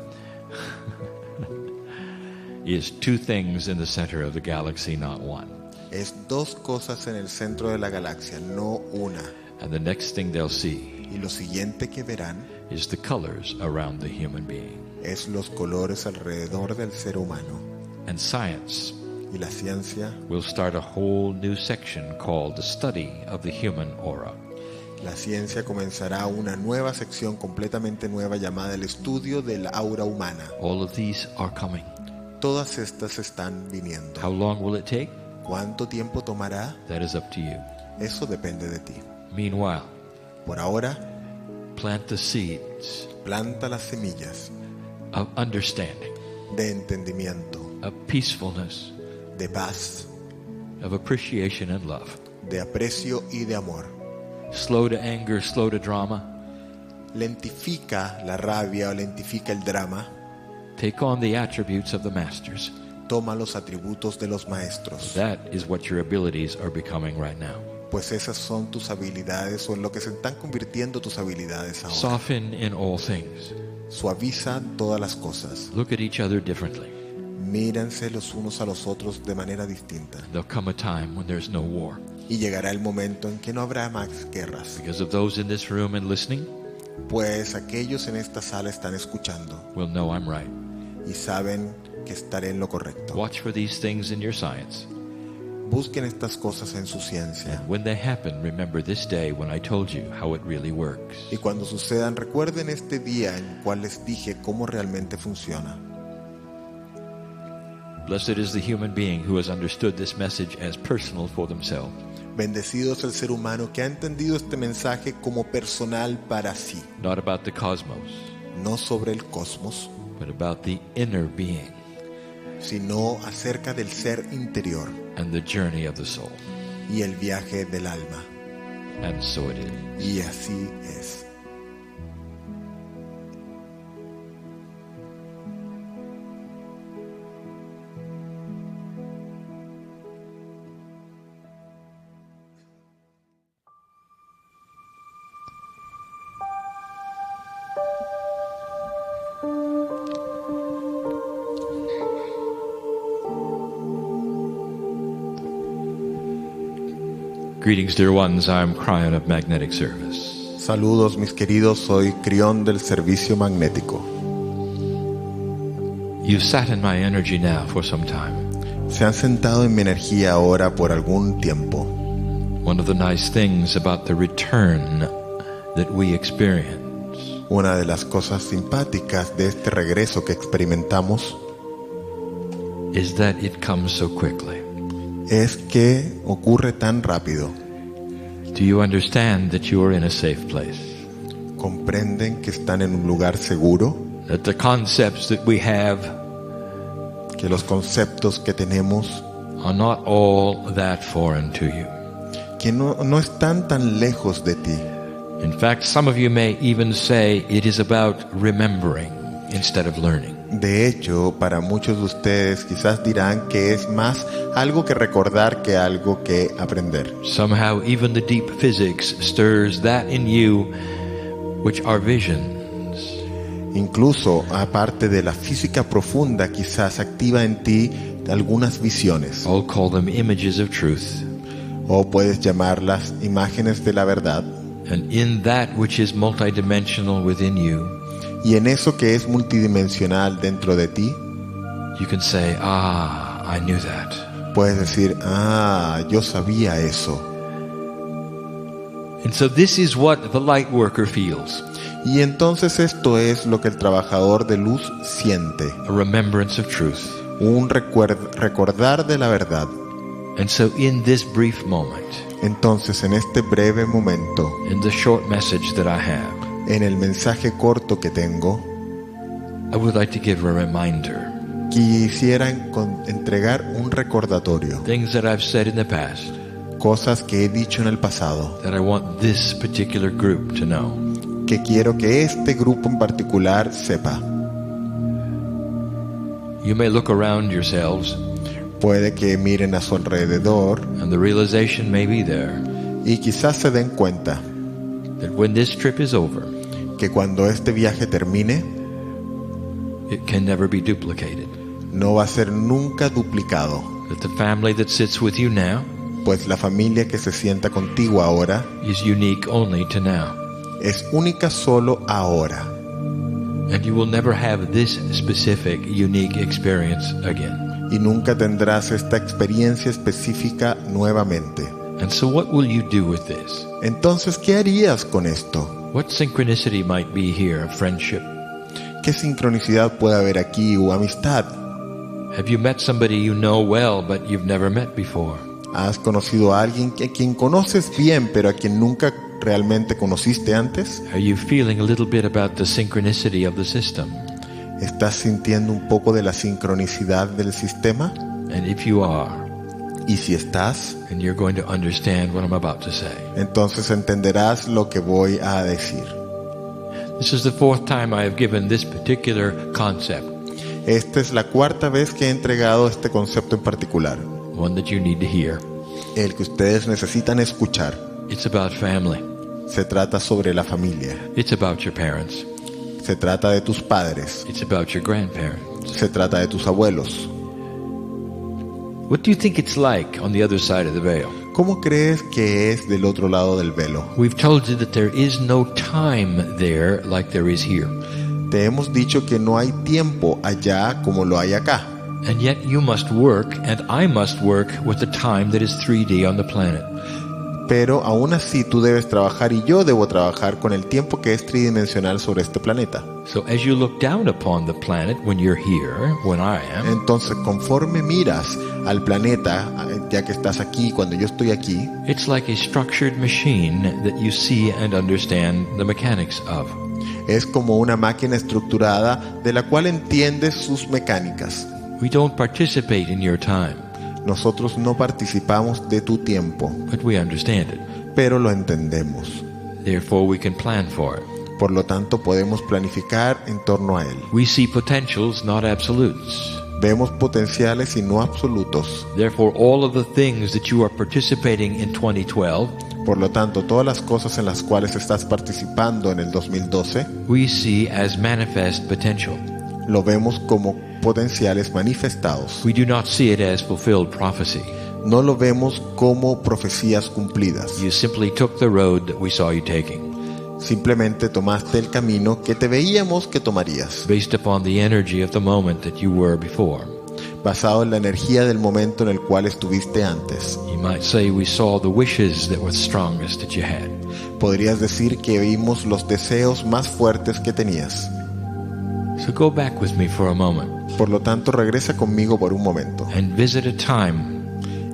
is two things in the center of the galaxy, not one. es dos cosas en el centro de la galaxia, no una. And the next thing they'll see Y lo siguiente que verán is the colors around the human being. es los colores alrededor del ser humano. And science Y la ciencia, will start a whole new section called the study of the human aura. la ciencia comenzará una nueva sección completamente nueva llamada el estudio del aura humana. All of these are coming. Todas estas están viniendo. How long will it take? ¿Cuánto tiempo tomará? That is up to you. Eso depende de ti. Meanwhile, Por ahora, plant the seeds planta las semillas of understanding, de entendimiento, of peacefulness, de paz, of appreciation and love. de aprecio y de amor. Slow to anger, slow to drama. Lentifica la rabia o lentifica el drama. Take on the attributes of the masters. Toma los atributos de los maestros, That is what your abilities are becoming right now. pues esas son tus habilidades o en lo que se están convirtiendo tus habilidades ahora. Soften in all things. Suaviza todas las cosas. Look at each other differently. Mírense los unos a los otros de manera distinta. There'll come a time when there's no war. Y llegará el momento en que no habrá más guerras, Because of those in this room and listening, pues aquellos en esta sala están escuchando will know I'm right. y saben que estaré en lo correcto. Watch for these things in your science. Busquen estas cosas en su ciencia. When they happen, remember this day when I told you how it really works. Y cuando sucedan, recuerden este día en el cual les dije cómo realmente funciona. Blessed is the human being who has understood this message as personal for themselves. Bendecido es el ser humano que ha entendido este mensaje como personal para sí, Not about the cosmos, no sobre el cosmos, but about the inner being sino acerca del ser interior and the journey of the soul. y el viaje del alma. And so it is. Y así es. Greetings, dear ones. I'm Cryon of Magnetic Service. Saludos mis queridos, soy Crión del servicio magnético. You've sat in my energy now for some time. Se han sentado en mi energía ahora por algún tiempo. One of the nice things about the return that we experience Una de las cosas simpáticas de este regreso que experimentamos is that it comes so quickly. es que ocurre tan rápido. Do you understand that you are in a safe place? ¿Comprenden que están en un lugar seguro? That the concepts that we have Que los conceptos que tenemos are not all that foreign to you. que no están tan lejos de ti. In fact, some of you may even say it is about remembering instead of learning. De hecho, para muchos de ustedes quizás dirán que es más algo que recordar que algo que aprender. Somehow, even the deep physics stirs that in you which are visions. Incluso, aparte de la física profunda, quizás activa en ti algunas visiones. I'll call them images of truth. O puedes llamarlas imágenes de la verdad. And in that which is multidimensional within you, Y en eso que es multidimensional dentro de ti, you can say, ah, I knew that. puedes decir, yo sabía eso. And so this is what the light worker feels. Y entonces esto es lo que el trabajador de luz siente. A remembrance of truth. Un recordar de la verdad. And so in this brief moment, Entonces, en este breve momento, in the short message that I have, en el mensaje corto que tengo, I would like to give a reminder. quisiera entregar un recordatorio. Things that I've said in the past Cosas que he dicho en el pasado, that I want this particular group to know. que quiero que este grupo en particular sepa. You may look around yourselves, Puede que miren a su alrededor and the realization may be there y quizás se den cuenta that when this trip is over, que cuando este viaje termine, it can never be duplicated. no va a ser nunca duplicado, That the family that sits with you now pues la familia que se sienta contigo ahora is unique only to now. es única solo ahora. And you will never have this specific, unique experience again. Y nunca tendrás esta experiencia específica nuevamente. And so what will you do with this? Entonces, ¿qué harías con esto? What synchronicity might be here, friendship? ¿Qué sincronicidad puede haber aquí o amistad? Have you met somebody you know well but you've never met before? ¿Has conocido a alguien a quien conoces bien pero a quien nunca realmente conociste antes? Are you feeling a little bit about the synchronicity of the system? ¿Estás sintiendo un poco de la sincronicidad del sistema? And if you are, Y si estás, then you're going to understand what I'm about to say. entonces entenderás lo que voy a decir. This is the fourth time I have given this particular concept, Esta es la cuarta vez que he entregado este concepto en particular, one that you need to hear. el que ustedes necesitan escuchar. It's about family. Se trata sobre la familia, It's about your parents. se trata de tus padres, It's about your grandparents. se trata de tus abuelos. What do you think it's like on the other side of the veil? ¿Cómo crees que es del otro lado del velo? We've told you that there is no time there like there is here. Te hemos dicho que no hay tiempo allá como lo hay acá. And yet you must work, and I must work with the time that is 3D on the planet. Pero aún así tú debes trabajar y yo debo trabajar con el tiempo que es tridimensional sobre este planeta. So as you look down upon the planet when you're here, when I am, Entonces, conforme miras al planeta, ya que estás aquí, cuando yo estoy aquí, it's like a structured machine that you see and understand the mechanics of. es como una máquina estructurada de la cual entiendes sus mecánicas. We don't participate in your time, Nosotros no participamos de tu tiempo, but we understand it. pero lo entendemos. Therefore we can plan for it. Por lo tanto, podemos planificar en torno a él. We see potentials, not absolutes. Vemos potenciales y no absolutos. Therefore, all of the things that you are participating in 2012, Por lo tanto, todas las cosas en las cuales estás participando en el 2012, we see as manifest potential. lo vemos como potenciales manifestados. We do not see it as fulfilled prophecy. No lo vemos como profecías cumplidas. You simply took the road that we saw you taking, Simplemente tomaste el camino que te veíamos que tomarías, based upon the energy of the moment that you were before. basado en la energía del momento en el cual estuviste antes. You might say we saw the wishes that were strongest that you had. Podrías decir que vimos los deseos más fuertes que tenías. So go back with me for a moment Por lo tanto, regresa conmigo por un momento and visit a time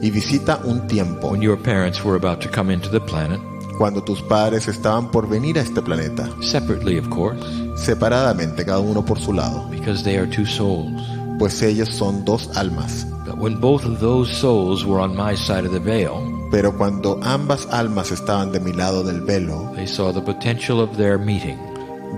y visita un tiempo when your parents were about to come into the planet, cuando tus padres estaban por venir a este planeta, separately of course, separadamente, cada uno por su lado, because they are two souls. pues ellos son dos almas. But when both of those souls were on my side of the veil, Pero cuando ambas almas estaban de mi lado del velo, they saw the potential of their meeting,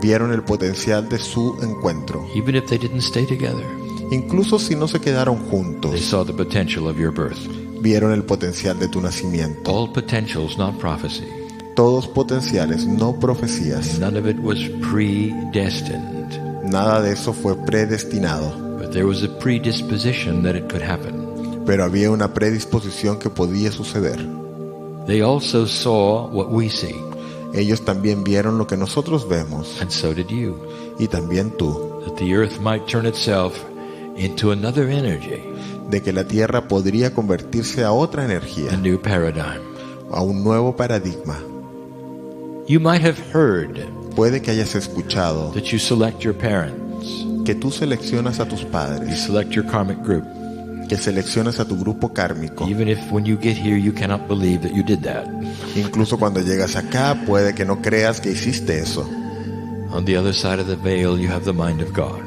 vieron el potencial de su encuentro. even if they didn't stay together. Incluso si no se quedaron They juntos, saw the potential of your birth. vieron el potencial de tu nacimiento. All potentials, not prophecy. Todos potenciales, no profecías. None of it was predestined, Nada de eso fue predestinado, but there was a predisposition that it could happen. pero había una predisposición que podía suceder. They also saw what we see, Ellos también vieron lo que nosotros vemos, and so did you, y también tú, that the earth might turn itself into another energy, de que la Tierra podría convertirse a otra a energía, new paradigm. a un nuevo paradigma. You might have heard Puede que hayas escuchado that you select your parents, que tú seleccionas a tus you padres, select your karmic group, que seleccionas a tu grupo kármico. even if when you get here you cannot believe that you did that. Incluso cuando llegas acá, puede que no creas que hiciste eso. On the other side of the veil you have the mind of God.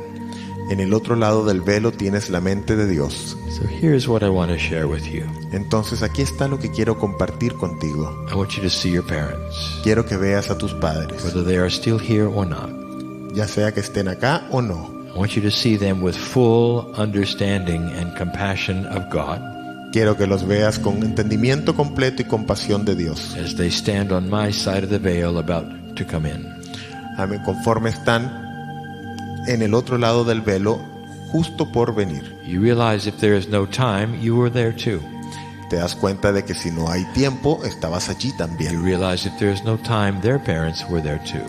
En el otro lado del velo tienes la mente de Dios. So here's what I want to share with you. Entonces aquí está lo que quiero compartir contigo. I want you to see your parents, Quiero que veas a tus padres, whether they are still here or not. ya sea que estén acá o no. I want you to see them with full understanding and compassion of God Quiero que los veas con entendimiento completo y compasión de Dios. as they stand on my side of the veil about to come in. Amén. Conforme están en el otro lado del velo, justo por venir. You realize if there is no time, you were there too. Te das cuenta de que si no hay tiempo, estabas allí You también. realize if there is no time, their parents were there too.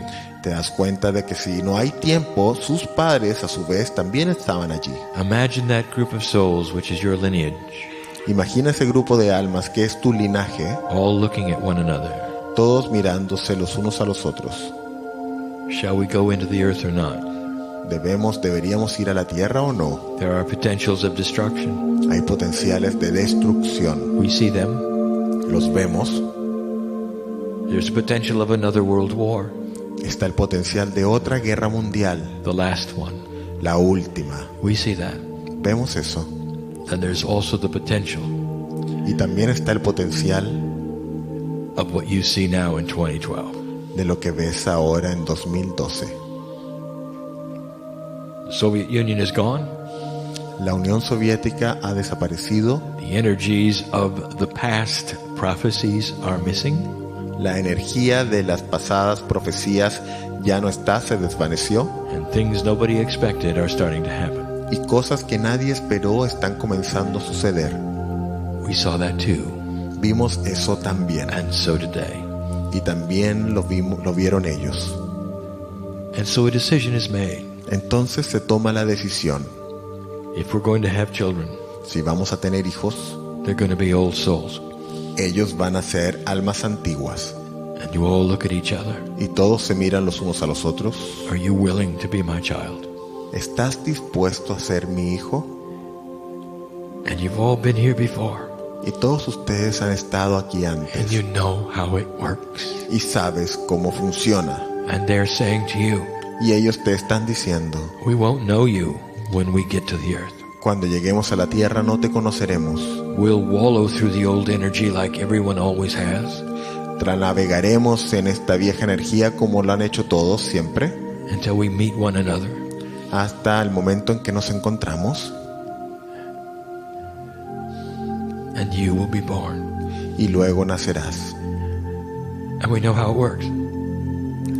Te das cuenta de que si no hay tiempo, sus padres a su vez también estaban allí. Imagine that group of souls, which is your lineage, Imagina ese grupo de almas que es tu linaje, all looking at one another. todos mirándose los unos a los otros. Shall we go into the earth or not? ¿Deberíamos ir a la tierra o no? There are potentials of destruction. Hay potenciales de destrucción. We see them. Los vemos. There's a potential of another world war, Está el potencial de otra guerra mundial, the last one. la última. We see that. Vemos eso. And there's also the potential Y también está el potencial of what you see now in 2012. de lo que ves ahora en 2012. The Soviet Union is gone. La Unión Soviética ha desaparecido. The energies of the past prophecies are missing. La energía de las pasadas profecías ya no está, se desvaneció. And things nobody expected are starting to happen. Y cosas que nadie esperó están comenzando a suceder. We saw that too. Vimos eso también. And so did they. Y también lo vieron ellos. And so a decision is made. Entonces se toma la decisión. If we're going to have children, Si vamos a tener hijos, they're going to be old souls. ellos van a ser almas antiguas. And you all look at each other. Y todos se miran los unos a los otros. Are you willing to be my child? ¿Estás dispuesto a ser mi hijo? And you've all been here before. Y todos ustedes han estado aquí And antes. you know how it works. Y sabes cómo funciona. And they're saying to you, Y ellos te están diciendo, we won't know you when we get to the earth. cuando lleguemos a la tierra no te conoceremos. We'll wallow through the old energy like everyone always has Navegaremos en esta vieja energía como lo han hecho todos siempre, until we meet one another. hasta el momento en que nos encontramos. And you will be born. Y luego nacerás. And we know how it works.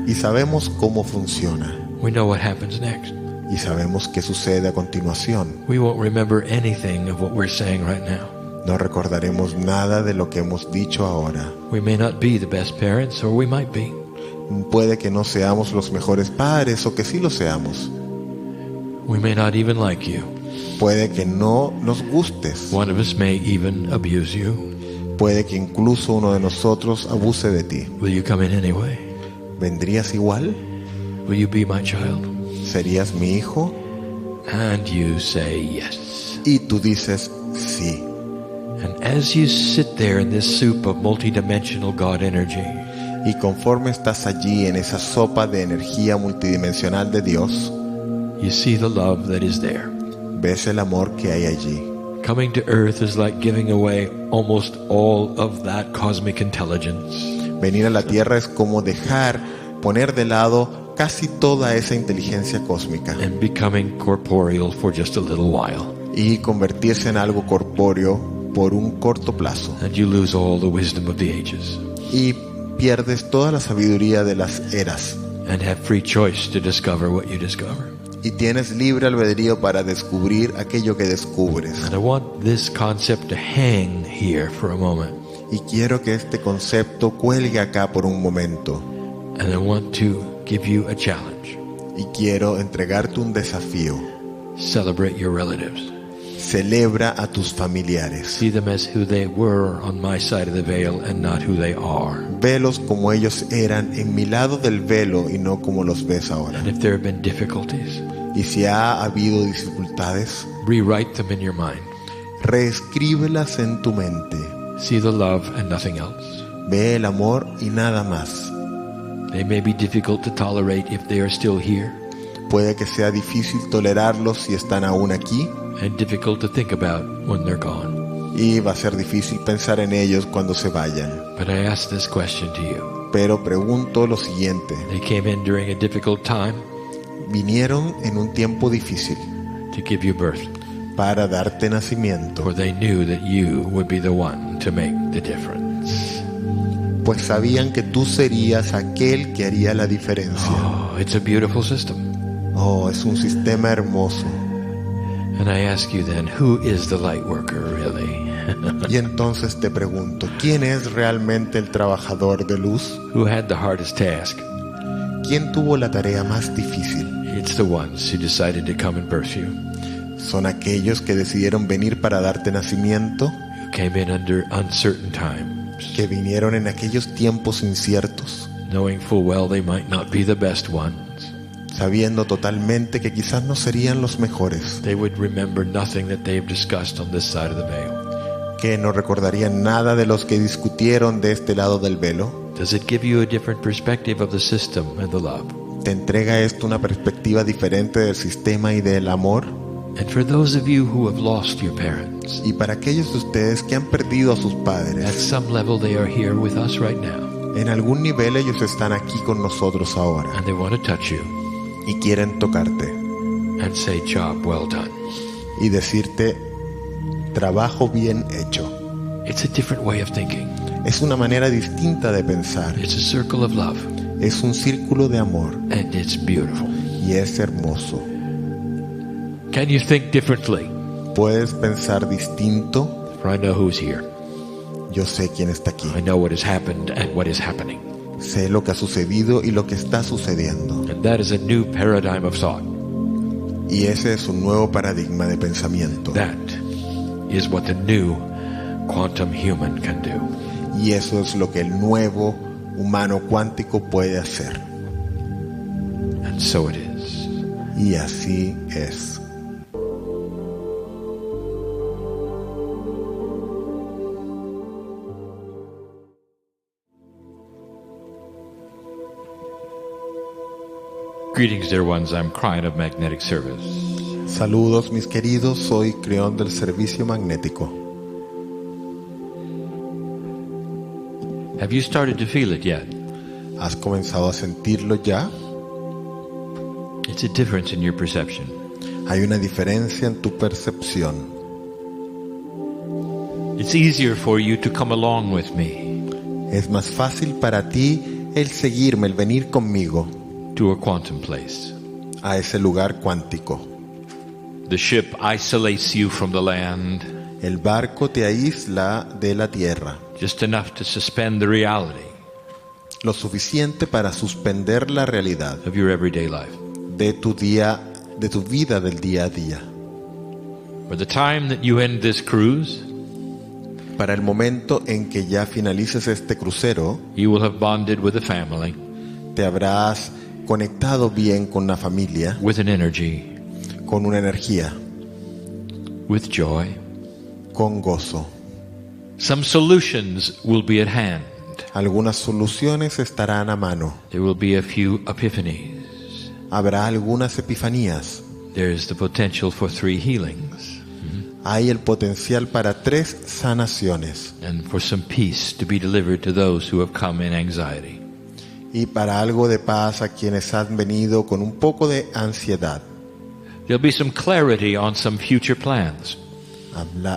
Y sabemos cómo funciona. We know what happens next. Y sabemos qué sucede a continuación. We won't remember anything of what we're saying right now. No recordaremos nada de lo que hemos dicho ahora. We may not be the best parents, or we might be. Puede que no seamos los mejores padres o que sí lo seamos. We may not even like you. Puede que no nos gustes. One of us may even abuse you. Puede que incluso uno de nosotros abuse de ti. Will you come in anyway? ¿Vendrías igual? Will you be my child? ¿Serías mi hijo? And you say yes. Y tú dices sí. And as you sit there in this soup of multidimensional God energy, Y conforme estás allí en esa sopa de energía multidimensional de Dios, you see the love that is there. ves el amor que hay allí. Coming to earth is like giving away almost all of that cosmic intelligence. Venir a la tierra es como poner de lado casi toda esa inteligencia cósmica And becoming corporeal for just a little while. y convertirse en algo corpóreo por un corto plazo. And you lose all the wisdom of the ages. Y pierdes toda la sabiduría de las eras. And have free choice to discover what you discover. Y tienes libre albedrío para descubrir aquello que descubres. And I want this concept to hang here for a moment. Y quiero que este concepto cuelgue acá por un momento. And I want to give you a challenge. Y quiero entregarte un desafío. Celebrate your relatives. Celebra a tus familiares. See them as who they were on my side of the veil and not who they are. Velos como ellos eran en mi lado del velo y no como los ves ahora. And if there have been difficulties, Y si ha habido dificultades, rewrite them in your mind. reescríbelas en tu mente. See the love and nothing else. Ve el amor y nada más. They may be difficult to tolerate if they are still here. Puede que sea difícil tolerarlos si están aún aquí, and difficult to think about when they're gone. y va a ser difícil pensar en ellos cuando se vayan. But I ask this question to you. Pero pregunto lo siguiente: They came in during a difficult time vinieron en un tiempo difícil to give you birth, para darte nacimiento, for they knew that you would be the one to make the difference. pues sabían que tú serías aquel que haría la diferencia. Oh, it's a beautiful system. Oh, es un sistema hermoso. And I ask you then, who is the light worker really? Y entonces te pregunto, ¿quién es realmente el trabajador de luz? Who had the hardest task? ¿Quién tuvo la tarea más difícil? It's the ones who decided to come and birth you, Son aquellos que decidieron venir para darte nacimiento, who came in under uncertain times, que vinieron en aquellos tiempos inciertos, knowing full well they might not be the best ones. sabiendo totalmente que quizás no serían los mejores, They would remember nothing that they've discussed on this side of the veil. que no recordarían nada de los que discutieron de este lado del velo. Does it give you a different perspective of the system and the love? ¿Te entrega esto una perspectiva diferente del sistema y del amor? And for those of you who have lost your parents, Y para aquellos de ustedes que han perdido a sus at padres, some level they are here with us right now, en algún nivel ellos están aquí con nosotros ahora and they want to touch you y quieren tocarte and say, job well done. y decirte, trabajo bien hecho. It's a different way of thinking. Es una manera distinta de pensar. It's a circle of love, Es un círculo de amor and it's beautiful. y es hermoso. Can you think differently? Puedes pensar distinto. For I know who's here. Yo sé quién está aquí. I know what has happened and what is happening. Sé lo que ha sucedido y lo que está sucediendo. And that is a new paradigm of thought. Y ese es un nuevo paradigma de pensamiento. That is what the new quantum human can do. Y eso es lo que el nuevo humano cuántico puede hacer. And so it is. Y así es. Greetings, dear ones. I'm Creon of Magnetic Service. Saludos, mis queridos. Soy Creón del Servicio Magnético. Have you started to feel it yet? ¿Has comenzado a sentirlo ya? It's a difference in your perception. Hay una diferencia en tu percepción. It's easier for you to come along with me Es más fácil para ti el seguirme, el venir conmigo to a quantum place. a ese lugar cuántico. The ship isolates you from the land El barco te aísla de la tierra, just enough to suspend the reality lo suficiente para suspender la realidad of your everyday life. de tu vida del día a día. For the time that you end this cruise, Para el momento en que ya finalices este crucero, you will have bonded with a family, te habrás conectado bien con la familia, with an energy, con una energía, with joy. con gozo. Some solutions will be at hand. Algunas soluciones estarán a mano. There will be a few epiphanies. Habrá algunas epifanías. There is the potential for 3 healings Hay el potencial para 3 sanaciones and for some peace to be delivered to those who have come in anxiety. y para algo de paz a quienes han venido con un poco de ansiedad. There'll be some clarity on some future plans,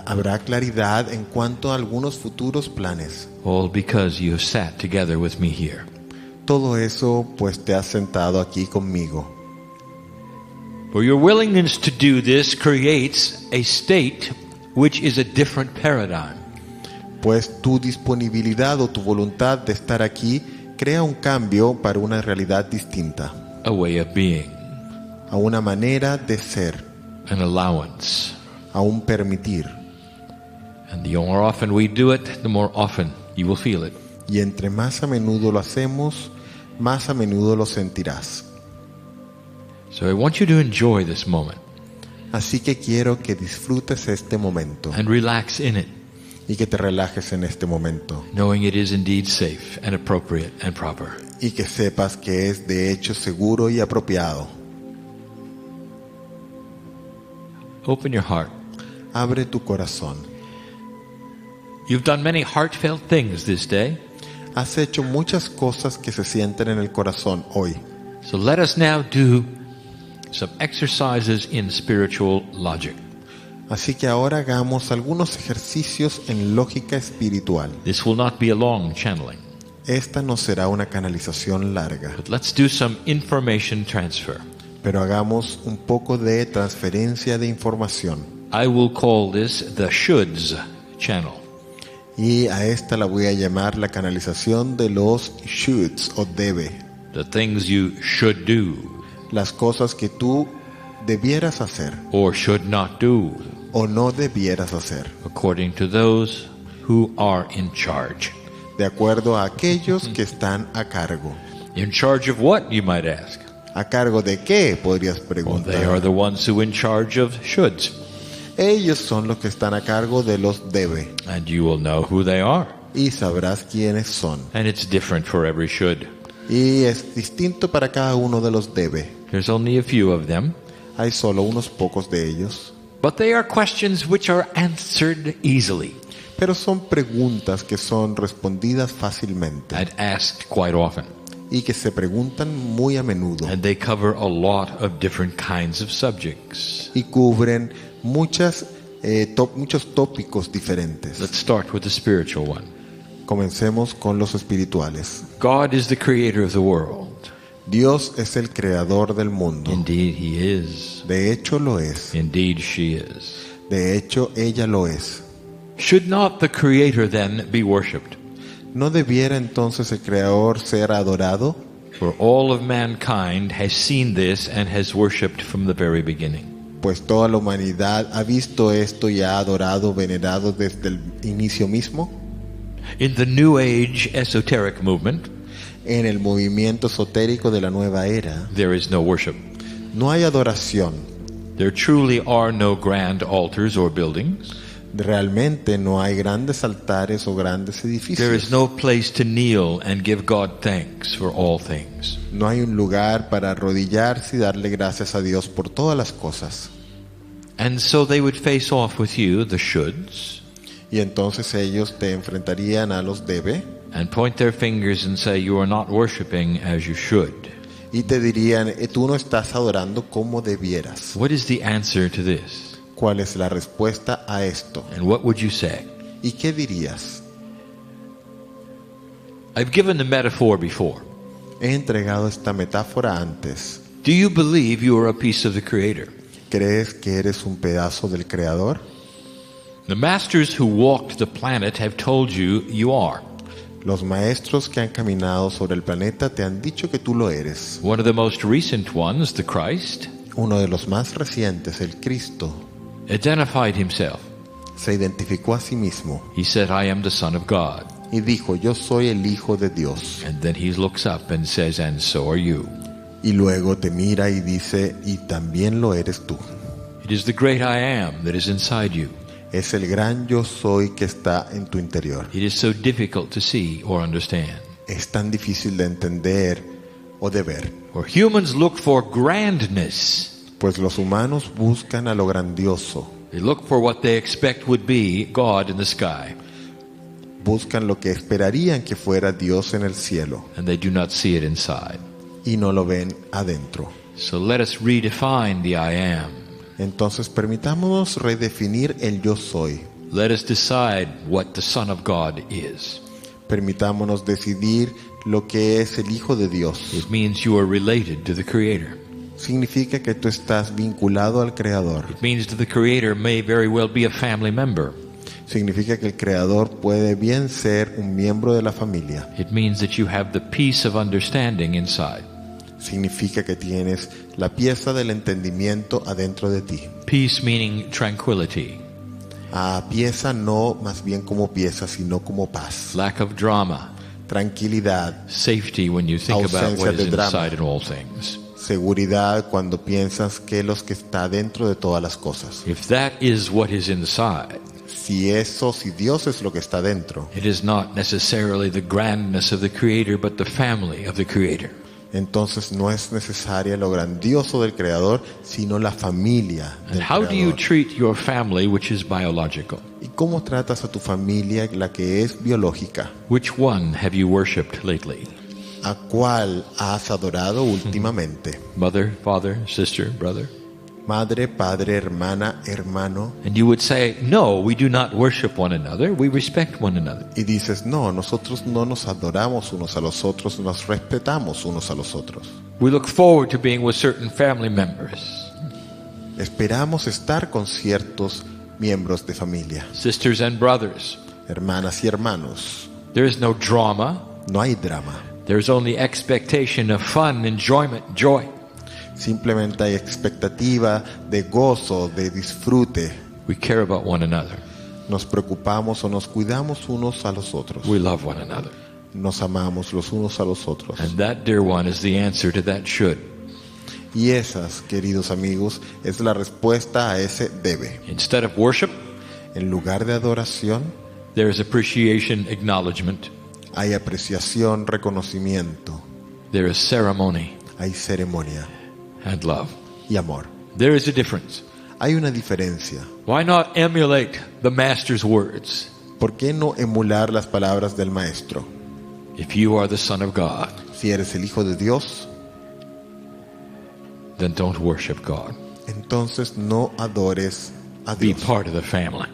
Habrá claridad en cuanto a algunos futuros planes. all because you have sat together with me here. Todo eso pues te has sentado aquí conmigo. For your willingness to do this creates a state which is a different paradigm. Pues tu disponibilidad o tu voluntad de estar aquí crea un cambio para una realidad distinta, A way of being, a una manera de ser, an allowance. a un permitir. And the more often we do it, the more often you will feel it. Y entre más a menudo lo hacemos, más a menudo lo sentirás. So I want you to enjoy this moment Así que quiero que disfrutes este momento and relax in it, y que te relajes en este momento knowing it is indeed safe and appropriate and proper. y que sepas que es de hecho seguro y apropiado. Open your heart. Abre tu corazón. You've done many heartfelt things this day. Has hecho muchas cosas que se sienten en el corazón hoy. So let us now do some exercises in spiritual logic. Así que ahora hagamos algunos ejercicios en lógica espiritual. This will not be a long channeling, Esta no será una canalización larga, but let's do some information transfer. pero hagamos un poco de transferencia de información. I will call this the shoulds channel. Y a esta la voy a llamar la canalización de los shoulds o debe. The things you should do Las cosas que tú debieras hacer or should not do, o no debieras hacer, according to those who are in charge. de acuerdo a aquellos que están a cargo. In charge of what, you might ask? ¿A cargo de qué? Podrías Well, they are preguntar. the ones who are in charge of shoulds, Ellos son los que están a cargo de los debe. and you will know who they are. Y sabrás quiénes son. And it's different for every should. Y es distinto para cada uno de los debe. There's only a few of them, Hay solo unos pocos de ellos. but they are questions which are answered easily Pero son preguntas que son respondidas fácilmente and asked quite often. y que se preguntan muy a menudo And they cover a lot of different kinds of subjects. y cubren muchos tópicos diferentes. Let's start with the spiritual one. Comencemos con los espirituales. God is the creator of the world. Dios es el creador del mundo. Indeed, he is. De hecho lo es. Indeed, she is. De hecho ella lo es. Should not the creator then be worshipped? ¿No debiera entonces el creador ser adorado? For all of mankind has seen this and has worshipped from the very beginning. Pues toda la humanidad ha visto esto y ha adorado, venerado desde el inicio mismo. In the New Age esoteric movement, En el movimiento esotérico de la nueva era, there is no worship. no hay adoración. There truly are no grand altars or buildings. Realmente no hay grandes altares o grandes There is edificios. no place to kneel and give God thanks for all things. No hay un lugar para arrodillarse y darle gracias a Dios por todas las cosas. And so they would face off with you, the shoulds, Y entonces ellos te enfrentarían a los debe and point their fingers and say you are not worshiping as you should. y te dirían, tú no estás adorando como debieras. What is the answer to this? ¿Cuál es la respuesta a esto? And what would you say? ¿Y qué dirías? I've given the metaphor before. He entregado esta metáfora antes. Do you believe you are a piece of the Creator? ¿Crees que eres un pedazo del Creador? The masters who walked the planet have told you you are. Los maestros que han caminado sobre el planeta te han dicho que tú lo eres. One of the most recent ones, the Christ, Uno de los más recientes, el Cristo, identified himself. se identificó a sí mismo He said, I am the Son of God. y dijo, yo soy el Hijo de Dios. And then he looks up and says, and so are you. Y luego te mira y dice, y también lo eres tú. It is the great I am that is inside you. Es el gran yo soy que está en tu interior. It is so difficult to see or understand. Es tan difícil de entender o de ver, For humans look for grandness. pues los humanos buscan a lo grandioso, They look for what they expect would be God in the sky. buscan lo que esperarían que fuera Dios en el cielo And they do not see it inside. y no lo ven adentro. So let us redefine the I am. Entonces permitámonos redefinir el yo soy. Let us decide what the Son of God is. Permitámonos decidir lo que es el Hijo de Dios. It means you are related to the Creator. Significa que tú estás vinculado al Creador. It means that the Creator may very well be a family member. Significa que el Creador puede bien ser un miembro de la familia. It means that you have the peace of understanding inside. Significa que tienes la pieza del entendimiento adentro de ti. Peace meaning tranquility, Pieza no más bien como pieza, sino como paz. lack of drama, Tranquilidad, safety when you think about Ausencia what is de drama. inside in all things. seguridad cuando piensas que los que está dentro de todas las cosas. If that is what is inside, Si Dios es lo que está dentro, it is not necessarily the grandness of the Creator, but the family of the Creator. Entonces no es necesaria lo grandioso del Creador, sino la familia And del how do you Creador. treat your family, which is biological? ¿Y cómo tratas a tu familia, la que es biológica? Which one have you worshipped lately? ¿A cuál has adorado últimamente? Mother, father, sister, brother? Madre, padre, hermana, hermano. And you would say, no, we do not worship one another. We respect one another. Y dices, no, nosotros no nos adoramos unos a los otros, nos respetamos unos a los otros. We look forward to being with certain family members. Esperamos estar con ciertos miembros de familia, Sisters and brothers. hermanas y hermanos. There is no drama. No hay drama. There's only expectation of fun, enjoyment, joy. Simplemente hay expectativa de gozo, de disfrute. We care about one another. Nos preocupamos o nos cuidamos unos a los otros. We love one another. Nos amamos los unos a los otros. And that, dear one, is the answer to that should. Y esas, queridos amigos, es la respuesta a ese debe. Instead of worship, En lugar de adoración, there is appreciation, acknowledgement. hay apreciación, reconocimiento, There is ceremony hay ceremonia and love. y amor. There is a difference. Hay una diferencia. Why not emulate the Master's words? ¿Por qué no emular las palabras del Maestro? If you are the Son of God, Si eres el Hijo de Dios, then don't worship God. entonces no adores a Be Dios. part of the family.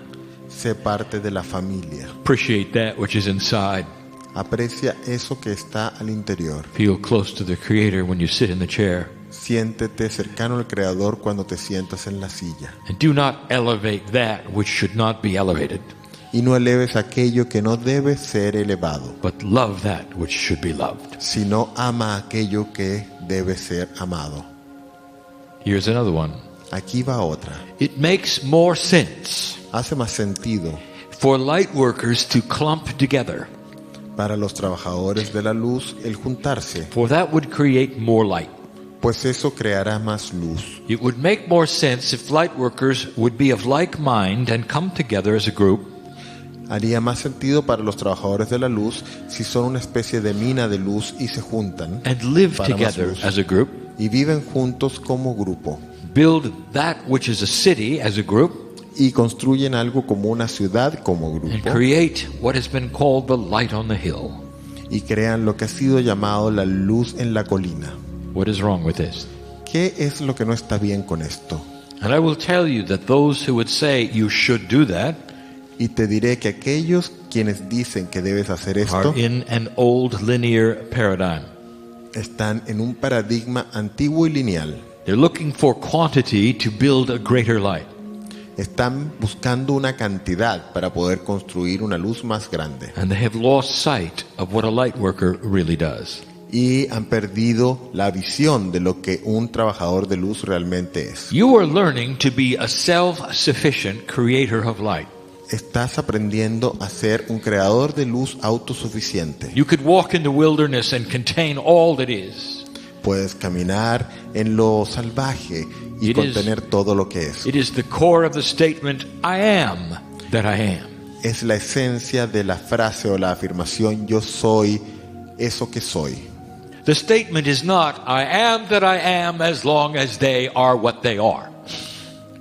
Sé parte de la familia. Appreciate that which is inside. Aprecia eso que está al interior. Feel close to the Creator when you sit in the chair. Siéntete cercano al Creador cuando te sientas en la silla. And do not elevate that which should not be elevated, Y no eleves aquello que no debe ser elevado, but love that which should be loved. sino ama aquello que debe ser amado. Here's another one. Aquí va otra. It makes more sense Hace más sentido for light workers to clump together, para los trabajadores de la luz el juntarse, for that would create more light. pues eso creará más luz. It would make more sense if light workers would be of like mind and come together as a group Haría más sentido para los trabajadores de la luz si son una especie de mina de luz y se juntan and live para más together luz, as a group, y viven juntos como grupo build that which is a city as a group, y construyen algo como una ciudad como and grupo create what has been called the light on the hill. y crean lo que ha sido llamado la luz en la colina. What is wrong with this? ¿Qué es lo que no está bien con esto? And I will tell you that those who would say you should do that Y te diré que aquellos quienes dicen que debes hacer esto are in an old linear paradigm. están en un paradigma antiguo y lineal. They're looking for quantity to build a greater light. Están buscando una cantidad para poder construir una luz más grande. And they have lost sight of what a light worker really does. Y han perdido la visión de lo que un trabajador de luz realmente es. You are learning to be a self-sufficient creator of light. Estás aprendiendo a ser un creador de luz autosuficiente. You could walk in the wilderness and contain all that is. Puedes caminar en lo salvaje y It is- contener todo lo que es. It is the core of the statement, I am that I am. Es la esencia de la frase o la afirmación yo soy eso que soy. The statement is not, I am that I am as long as they are what they are.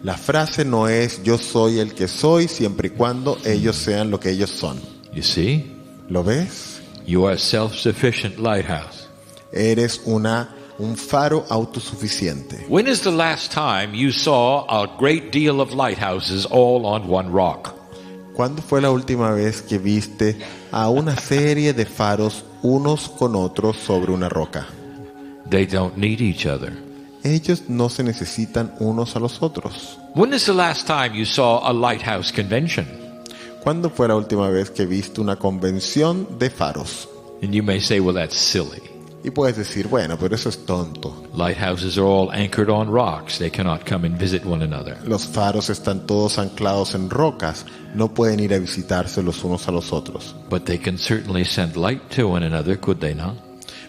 La frase no es yo soy el que soy siempre y cuando ellos sean lo que ellos son. You see? ¿Lo ves? You are a self-sufficient lighthouse. Eres un faro autosuficiente. When is the last time you saw a great deal of lighthouses all on one rock? ¿Cuándo fue la última vez que viste a una serie de faros unos con otros sobre una roca? They don't need each other. Ellos no se necesitan unos a los otros. When is the last time you saw a lighthouse convention? ¿Cuándo fue la última vez que viste una convención de faros? And you may say, well, that's silly. Y puedes decir, bueno, pero eso es tonto. Lighthouses are all anchored on rocks. They cannot come and visit one another. Los faros están todos anclados en rocas. No pueden ir a visitarse los unos a los otros. But they can certainly send light to one another, could they not?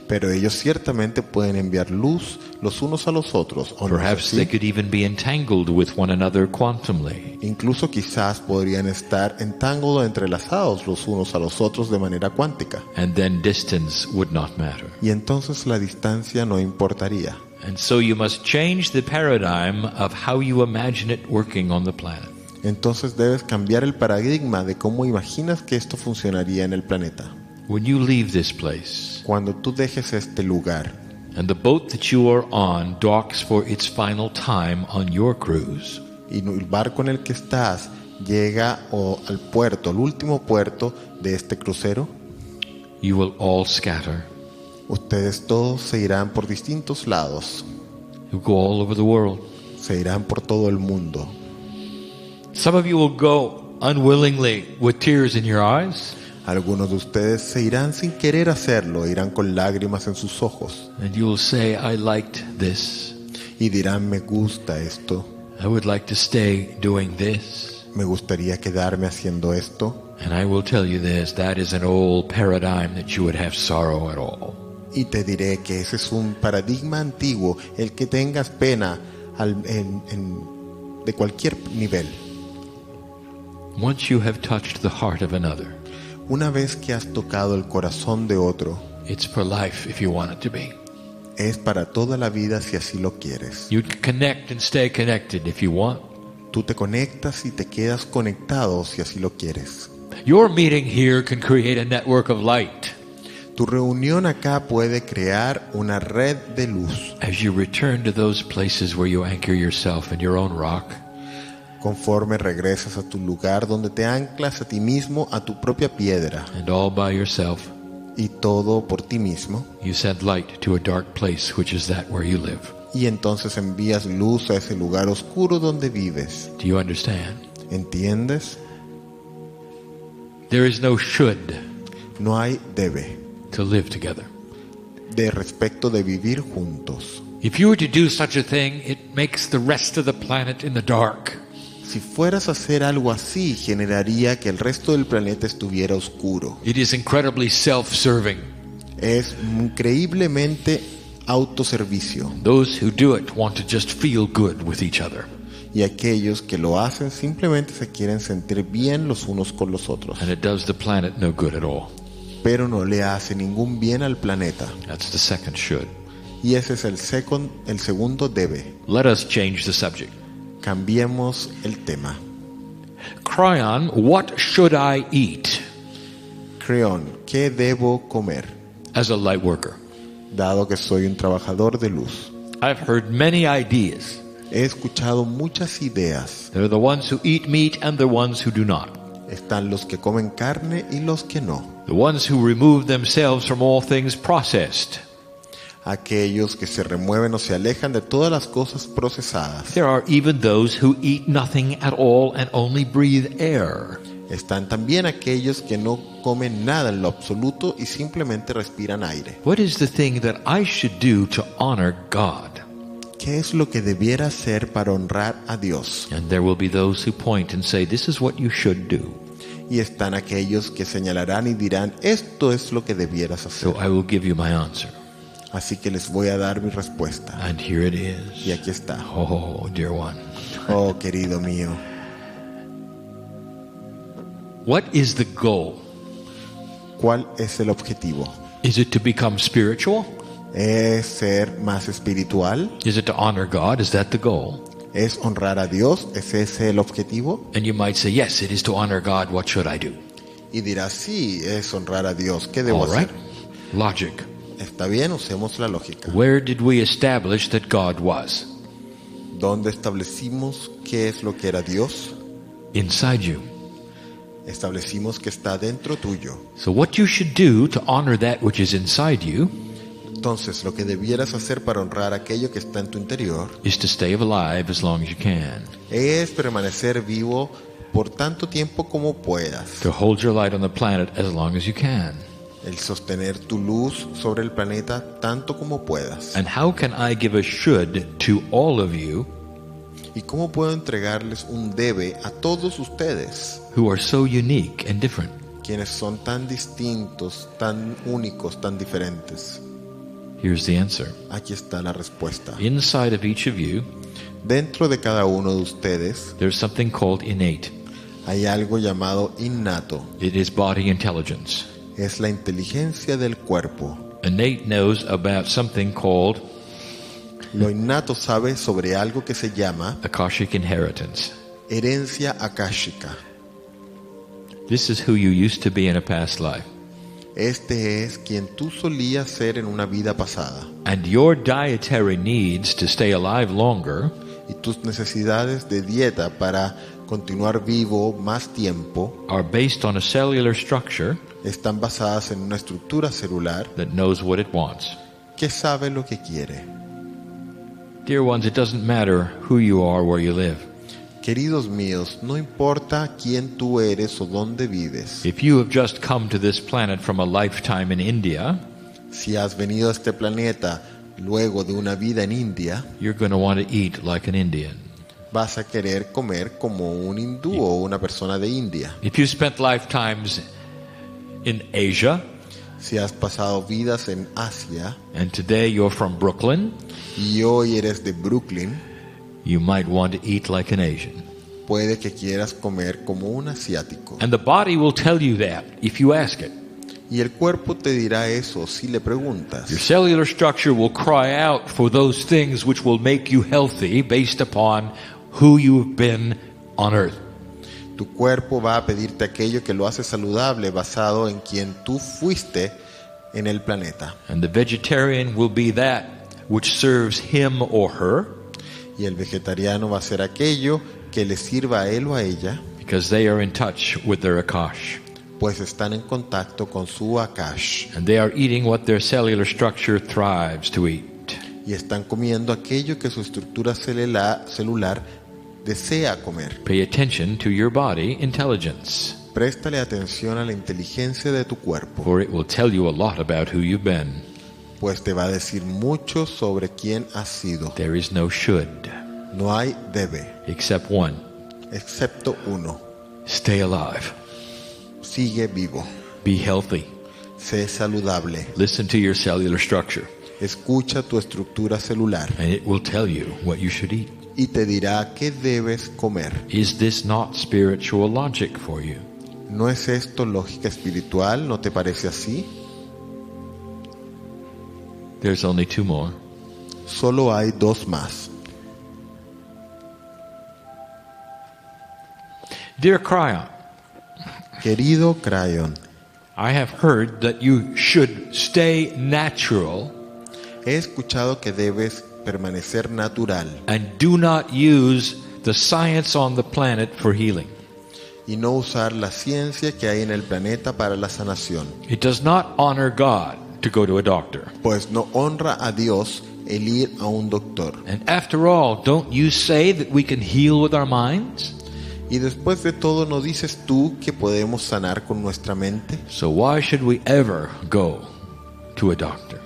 Pero ellos ciertamente pueden enviar luz los unos a los otros, ¿o no es Perhaps así? they could even be entangled with one another quantumly. Incluso quizás podrían estar entangled o entrelazados los unos a los otros de manera cuántica. And then distance would not matter. Y entonces la distancia no importaría. And so you must change the paradigm of how you imagine it working on the planet. Entonces debes cambiar el paradigma de cómo imaginas que esto funcionaría en el planeta. When you leave this place, Cuando tú dejes este lugar and the boat that you are on docks for its final time on your cruise, y el barco en el que estás llega al puerto, el último puerto de este crucero, you will all scatter. ustedes todos se irán por distintos lados, You'll go all over the world. se irán por todo el mundo. Some of you will go unwillingly with tears in your eyes, Algunos de ustedes se irán sin querer hacerlo, irán con lágrimas en sus ojos and you will say, I liked this. y dirán, me gusta esto, I would like to stay doing this. me gustaría quedarme haciendo esto. And I will tell you this, that is an old paradigm that you would have sorrow at all. Y te diré que ese es un paradigma antiguo, el que tengas pena de cualquier nivel. Once you have touched the heart of another, Una vez que has tocado el corazón de otro, it's for life if you want it to be. es para toda la vida si así lo quieres. You can connect and stay connected if you want. Tú te conectas y te quedas conectado si así lo quieres. Your meeting here can create a network of light. Tu reunión acá puede crear una red de luz. As you return to those places where you anchor yourself in your own rock, Conforme regresas a tu lugar donde te anclas a ti mismo, a tu propia piedra, and all by yourself, y todo por ti mismo, you send light to a dark place, which is that where you live. y entonces envías luz a ese lugar oscuro donde vives. Do you understand? ¿Entiendes? There is no should No hay debe to live together. de respecto de vivir juntos. If you were to do such a thing, it makes the rest of the planet in the dark. Si fueras a hacer algo así, generaría que el resto del planeta estuviera oscuro. It is incredibly self-serving. Es increíblemente autoservicio. Those who do it want to just feel good with each other. Y aquellos que lo hacen simplemente se quieren sentir bien los unos con los otros. And it does the planet no good at all. Pero no le hace ningún bien al planeta. That's the second should. Y ese es el segundo debe. Let us change the subject. Cambiemos el tema. Cryon, what should I eat Creón, ¿qué debo comer? as a light worker? Dado que soy un trabajador de luz. I've heard many ideas. He escuchado muchas ideas. There are the ones who eat meat and the ones who do not. Están los que comen carne y los que no. The ones who remove themselves from all things processed. Aquellos que se remueven o se alejan de todas las cosas procesadas. There are even those who eat nothing at all and only breathe air. Están también aquellos que no comen nada en lo absoluto y simplemente respiran aire. What is the thing that I should do to honor God? ¿Qué es lo que debiera hacer para honrar a Dios? And there will be those who point and say, this is what you should do. Y están aquellos que señalarán y dirán, esto es lo que debieras hacer. So I will give you my answer. Así que les voy a dar mi respuesta. And here it is. Y aquí está. Oh, dear one. Oh, querido mío. What is the goal? ¿Cuál es el objetivo? Is it to become spiritual? ¿Es ser más espiritual? Is it to honor God? Is that the goal? ¿Es honrar a Dios? ¿Es ese el objetivo? And you might say, yes, it is to honor God. What should I do? Y dirás, sí, es honrar a Dios. ¿Qué debo All right. hacer? Logic. Está bien, usemos la lógica. Where did we establish that God was? ¿Dónde establecimos qué es lo que era Dios? Inside you. Establecimos que está dentro tuyo. So what you should do to honor that which is inside you Entonces, lo que debieras hacer para honrar aquello que está en tu interior is to stay alive as long as you can. es permanecer vivo por tanto tiempo como puedas. To hold your light on the planet as long as you can. El sostener tu luz sobre el planeta tanto como puedas. And how can I give a should to all of you ¿Y cómo puedo entregarles un debe a todos ustedes, who are so unique and different? quienes son tan distintos, tan únicos, tan diferentes? Here's the answer. Aquí está la respuesta. Inside of each of you, Dentro de cada uno de ustedes there's something called innate. hay algo llamado innato. It is body intelligence. Es la inteligencia del cuerpo. Innate knows about something called Lo innato sabe sobre algo que se llama Akashic inheritance. herencia akáshica. This is who you used to be in a past life. Este es quien tú solías ser en una vida pasada. And your dietary needs to stay alive longer Y tus necesidades de dieta para continuar vivo más tiempo are based on a cellular structure están basadas en una estructura celular that knows what it wants. que sabe lo que quiere. Dear ones, it doesn't matter who you are, where you live. Queridos míos, no importa quién tú eres o dónde vives. If you have just come to this planet from a lifetime in India, Si has venido a este planeta luego de una vida en India, you're going to want to eat like an Indian. vas a querer comer como un hindú o una persona de India. If you spent lifetimes in Asia, Si has pasado vidas en Asia and today you're from Brooklyn, y hoy eres de Brooklyn, you might want to eat like an Asian. puede que quieras comer como un asiático. And the body will tell you that if you ask it. Y el cuerpo te dirá eso si le preguntas. Your cellular structure will cry out for those things which will make you healthy based upon who you've been on earth. Tu cuerpo va a pedirte aquello que lo hace saludable basado en quien tú fuiste en el planeta. And the vegetarian will be that which serves him or her, Y el vegetariano va a ser aquello que le sirva a él o a ella, because they are in touch with their Akash. pues están en contacto con su Akash And they are eating what their cellular structure thrives to eat. y están comiendo aquello que su estructura celular desea comer. Pay attention to your body intelligence, Préstale atención a la inteligencia de tu cuerpo, for it will tell you a lot about who you've been. pues te va a decir mucho sobre quién has sido. There is no should, No hay debe, except one. excepto uno. Stay alive. Sigue vivo, Be healthy. sé saludable, Listen to your cellular structure, escucha tu estructura celular and it will tell you what you should eat. y te dirá qué debes comer. Is this not spiritual logic for you? ¿No es esto lógica espiritual? ¿No te parece así? There's only two more. Solo hay dos más. Dear Cryon, Querido Crayon, I have heard that you should stay natural he escuchado que debes permanecer natural and do not use the science on the planet for healing. y no usar la ciencia que hay en el planeta para la sanación, It does not honor God to go to a doctor. pues no honra a Dios el ir a un doctor. And after all, don't you say that we can heal with our minds? Y después de todo, ¿no dices tú que podemos sanar con nuestra mente? So why should we ever go to a doctor?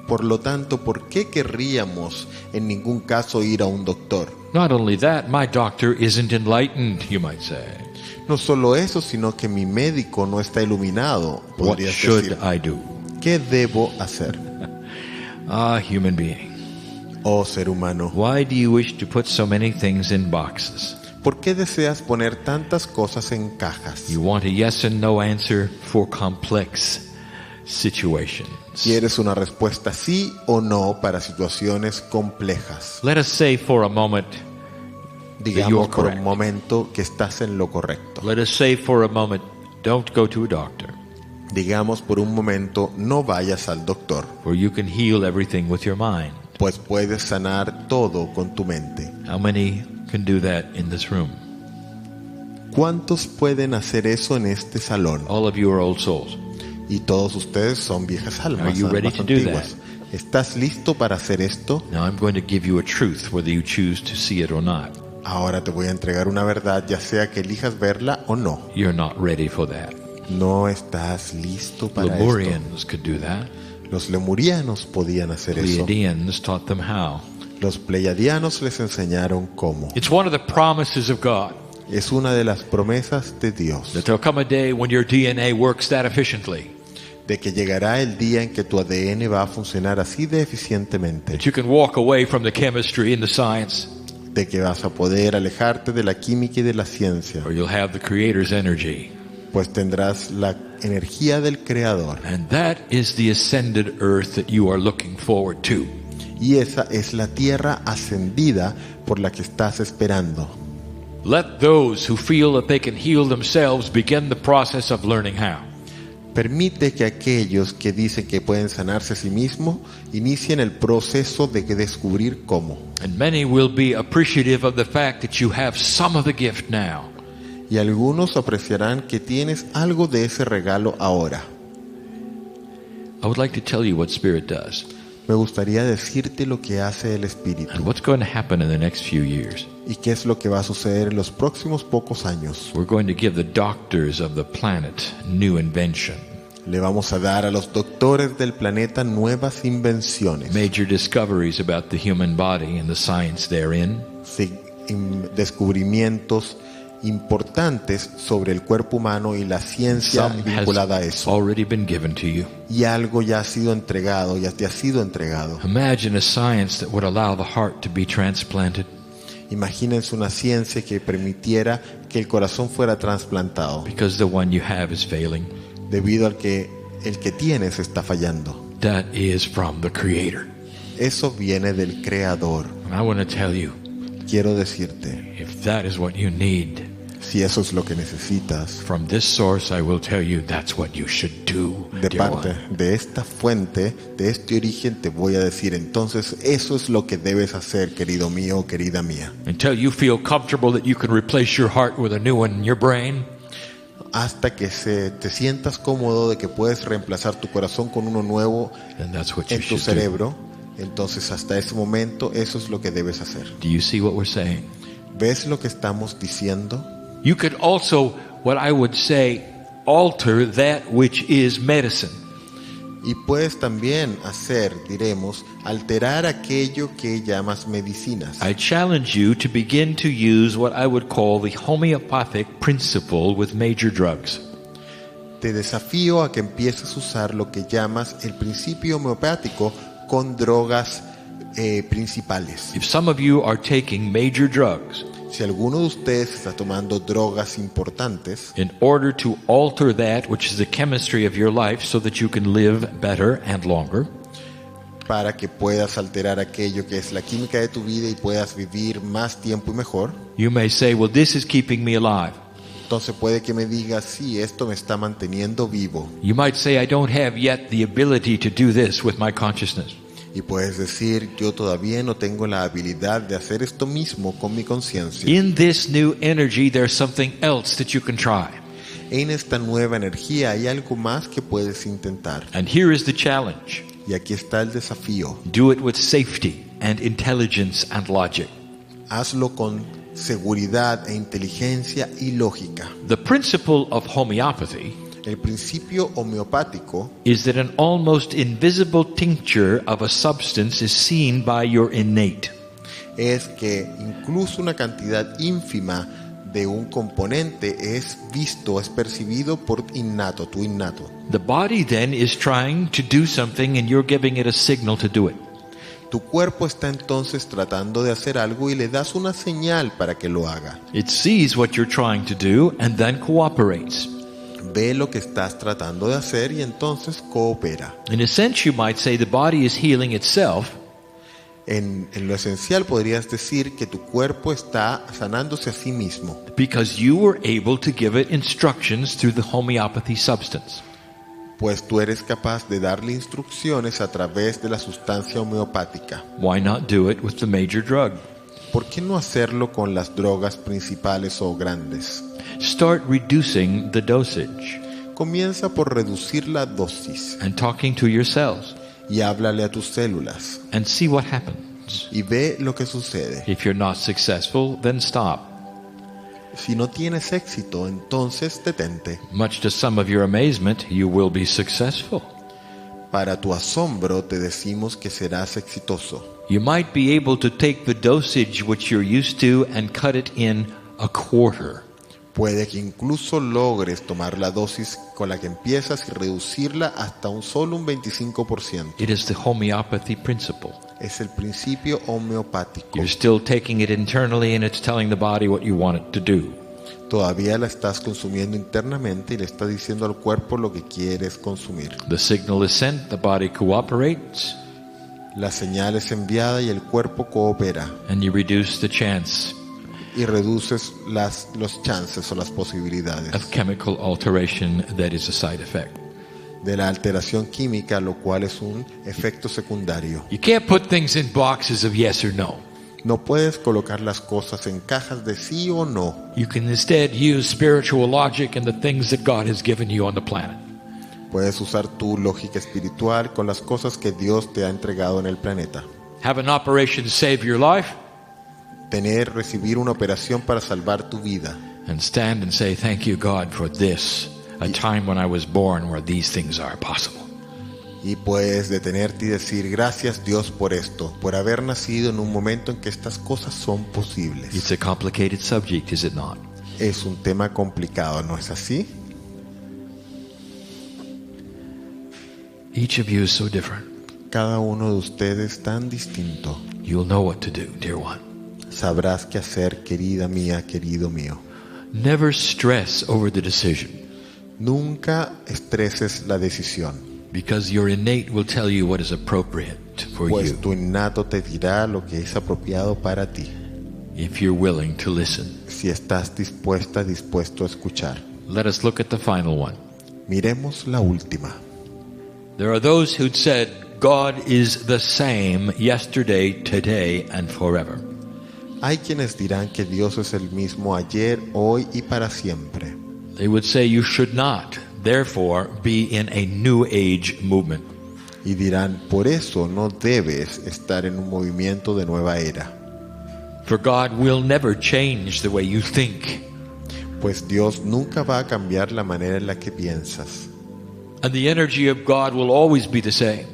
Por lo tanto, ¿por qué querríamos en ningún caso ir a un doctor? Not only that, my doctor isn't enlightened, you might say. No solo eso, sino que mi médico no está iluminado. What Podrías should decir, I do? ¿qué debo hacer? Ah, human being. Oh ser humano, Why do you wish to put so many things in boxes? ¿por qué deseas poner tantas cosas en cajas? You want a yes and no answer for complex situations. ¿Quieres una respuesta sí o no para situaciones complejas? Let us say for a moment that you Digamos are por correct. un momento que estás en lo correcto. Let us say for a moment, don't go to a doctor, Digamos por un momento, no vayas al doctor, for you can heal everything with your mind. pues puedes sanar todo con tu mente. How many can do that in this room? ¿Cuántos pueden hacer eso en este salón? All of you are old souls. Y todos ustedes son viejas almas, Are you ready almas to do antiguas. ¿Estás listo para hacer esto? Now I'm going to give you a truth, whether you choose to see it or not. Ahora te voy a entregar una verdad, ya sea que elijas verla o no. You're not ready for that. No estás listo para esto. Lemurians could do that. Los lemurianos podían hacer eso. Pleiadians taught them how. Los pleiadianos les enseñaron cómo. It's one of the promises of God Es una de las promesas de Dios, that there'll come a day when your DNA works that efficiently de que llegará el día en que tu ADN va a funcionar así de eficientemente, that you can walk away from the chemistry and the science, de que vas a poder alejarte de la química y de la ciencia, or you'll have the Creator's energy. pues tendrás la energía del Creador. And that is the ascended earth that you are looking forward to. Y esa es la tierra ascendida por la que estás esperando. Let those who feel that they can heal themselves begin the process of learning how. Permite que aquellos que dicen que pueden sanarse a sí mismos inicien el proceso de descubrir cómo. And many will be appreciative of the fact that you have some of the gift now. Y algunos apreciarán que tienes algo de ese regalo ahora. I would like to tell you what Spirit does Me gustaría decirte lo que hace el Espíritu and what's going to happen in the next few years. y qué es lo que va a suceder en los próximos pocos años. We're going to give the doctors of the planet new invention, Le vamos a dar a los doctores del planeta nuevas invenciones, major discoveries about the human body and the science therein. descubrimientos importantes sobre el cuerpo humano y la ciencia Some vinculada a has eso. already been given to you. Y algo ya ha sido entregado, ya te ha sido entregado. Imagine a science that would allow the heart to be transplanted. Imagínense una ciencia que permitiera que el corazón fuera trasplantado, Because the one you have is failing. debido al que el que tienes está fallando. That is from the Creator. Eso viene del Creador. And I want to tell you, Quiero decirte, if that is what you need, si eso es lo que necesitas, from this source I will tell you that's what you should do. de dear parte one. de esta fuente, de este origen, te voy a decir, entonces eso es lo que debes hacer, querido mío, querida mía. Until you feel comfortable that you can replace your heart with a new one in your brain, Hasta que te sientas cómodo de que puedes reemplazar tu corazón con uno nuevo then that's what you en tu should do. cerebro, entonces hasta ese momento eso es lo que debes hacer. Do you see what we're saying? ¿Ves lo que estamos diciendo? You could also, what I would say, alter that which is medicine. Y puedes también hacer, diremos, alterar aquello que llamas medicinas. I challenge you to begin to use what I would call the homeopathic principle with major drugs. Te desafío a que empieces a usar lo que llamas el principio homeopático con drogas principales. If some of you are taking major drugs Si alguno de ustedes está tomando drogas importantes in order to alter that which is the chemistry of your life so that you can live better and longer, para que puedas alterar aquello que es la química de tu vida y puedas vivir más tiempo y mejor, you may say, well, this is keeping me alive. entonces puede que me digas, sí, esto me está manteniendo vivo. You might say, I don't have yet the ability to do this with my consciousness. Y puedes decir, yo todavía no tengo la habilidad de hacer esto mismo con mi conciencia. In this new energy, there's something else that you can try. En esta nueva energía hay algo más que puedes intentar. And here is the challenge. Y aquí está el desafío. Do it with safety and intelligence and logic. Hazlo con seguridad e inteligencia y lógica. The principle of homeopathy El principio homeopático is that an almost invisible tincture of a substance is seen by your innate. es que incluso una cantidad ínfima de un componente es visto, es percibido por innato, tu innato. The body then is trying to do something and you're giving it a signal to do it. Tu cuerpo está entonces tratando de hacer algo y le das una señal para que lo haga. It sees what you're trying to do and then cooperates. Ve lo que estás tratando de hacer y entonces coopera. In a sense, you might say the body is healing itself En lo esencial podrías decir que tu cuerpo está sanándose a sí mismo, because you were able to give it instructions through the homeopathy substance. pues tú eres capaz de darle instrucciones a través de la sustancia homeopática. Why not do it with the major drug? ¿Por qué no hacerlo con las drogas principales o grandes? Start reducing the dosage Comienza por reducir la dosis and talking to your cells y háblale a tus células and see what happens. y ve lo que sucede. If you're not successful, then stop. Si no tienes éxito, entonces detente. Much to some of your amazement, you will be successful. Para tu asombro te decimos que serás exitoso. You might be able to take the dosage which you're used to and cut it in a quarter. Puede que incluso logres tomar la dosis con la que empiezas y reducirla hasta solo un 25%. It is the homeopathy principle. Es el principio homeopático. You're still taking it internally and it's telling the body what you want it to do. Todavía la estás consumiendo internamente y le estás diciendo al cuerpo lo que quieres consumir. The signal is sent, the body cooperates, La señal es enviada y el cuerpo coopera. and you reduce the chance Y reduces los chances o las posibilidades of chemical alteration that is a side effect. de la alteración química, lo cual es un efecto secundario. You can't put things in boxes of yes or no. No puedes colocar las cosas en cajas de sí o no. You can instead use spiritual logic and the things that God has given you on the planet. Puedes usar tu lógica espiritual con las cosas que Dios te ha entregado en el planeta. Have an operation save your life, Recibir una operación para salvar tu vida. and stand and say, thank you, God, for this, a time when I was born where these things are possible. Y puedes detenerte y decir, gracias Dios por esto, por haber nacido en un momento en que estas cosas son posibles. It's a complicated subject, is it not? Es un tema complicado, ¿no es así? Each of you is so different. Cada uno de ustedes tan distinto. You'll know what to do, dear one. Sabrás qué hacer, querida mía, querido mío. Never stress over the decision, Nunca estreses la decisión, because your innate will tell you what is appropriate for pues you, tu innato te dirá lo que es apropiado para ti, if you're willing to listen. si estás dispuesto a escuchar. Let us look at the final one. Miremos la última. There are those who said, God is the same yesterday, today, and forever. Hay quienes dirán que Dios es el mismo ayer, hoy y para siempre. They would say you should not, therefore, be in a new age movement. Y dirán, por eso no debes estar en un movimiento de nueva era. For God will never change the way you think. Pues Dios nunca va a cambiar la manera en la que piensas. And the energy of God will always be the same.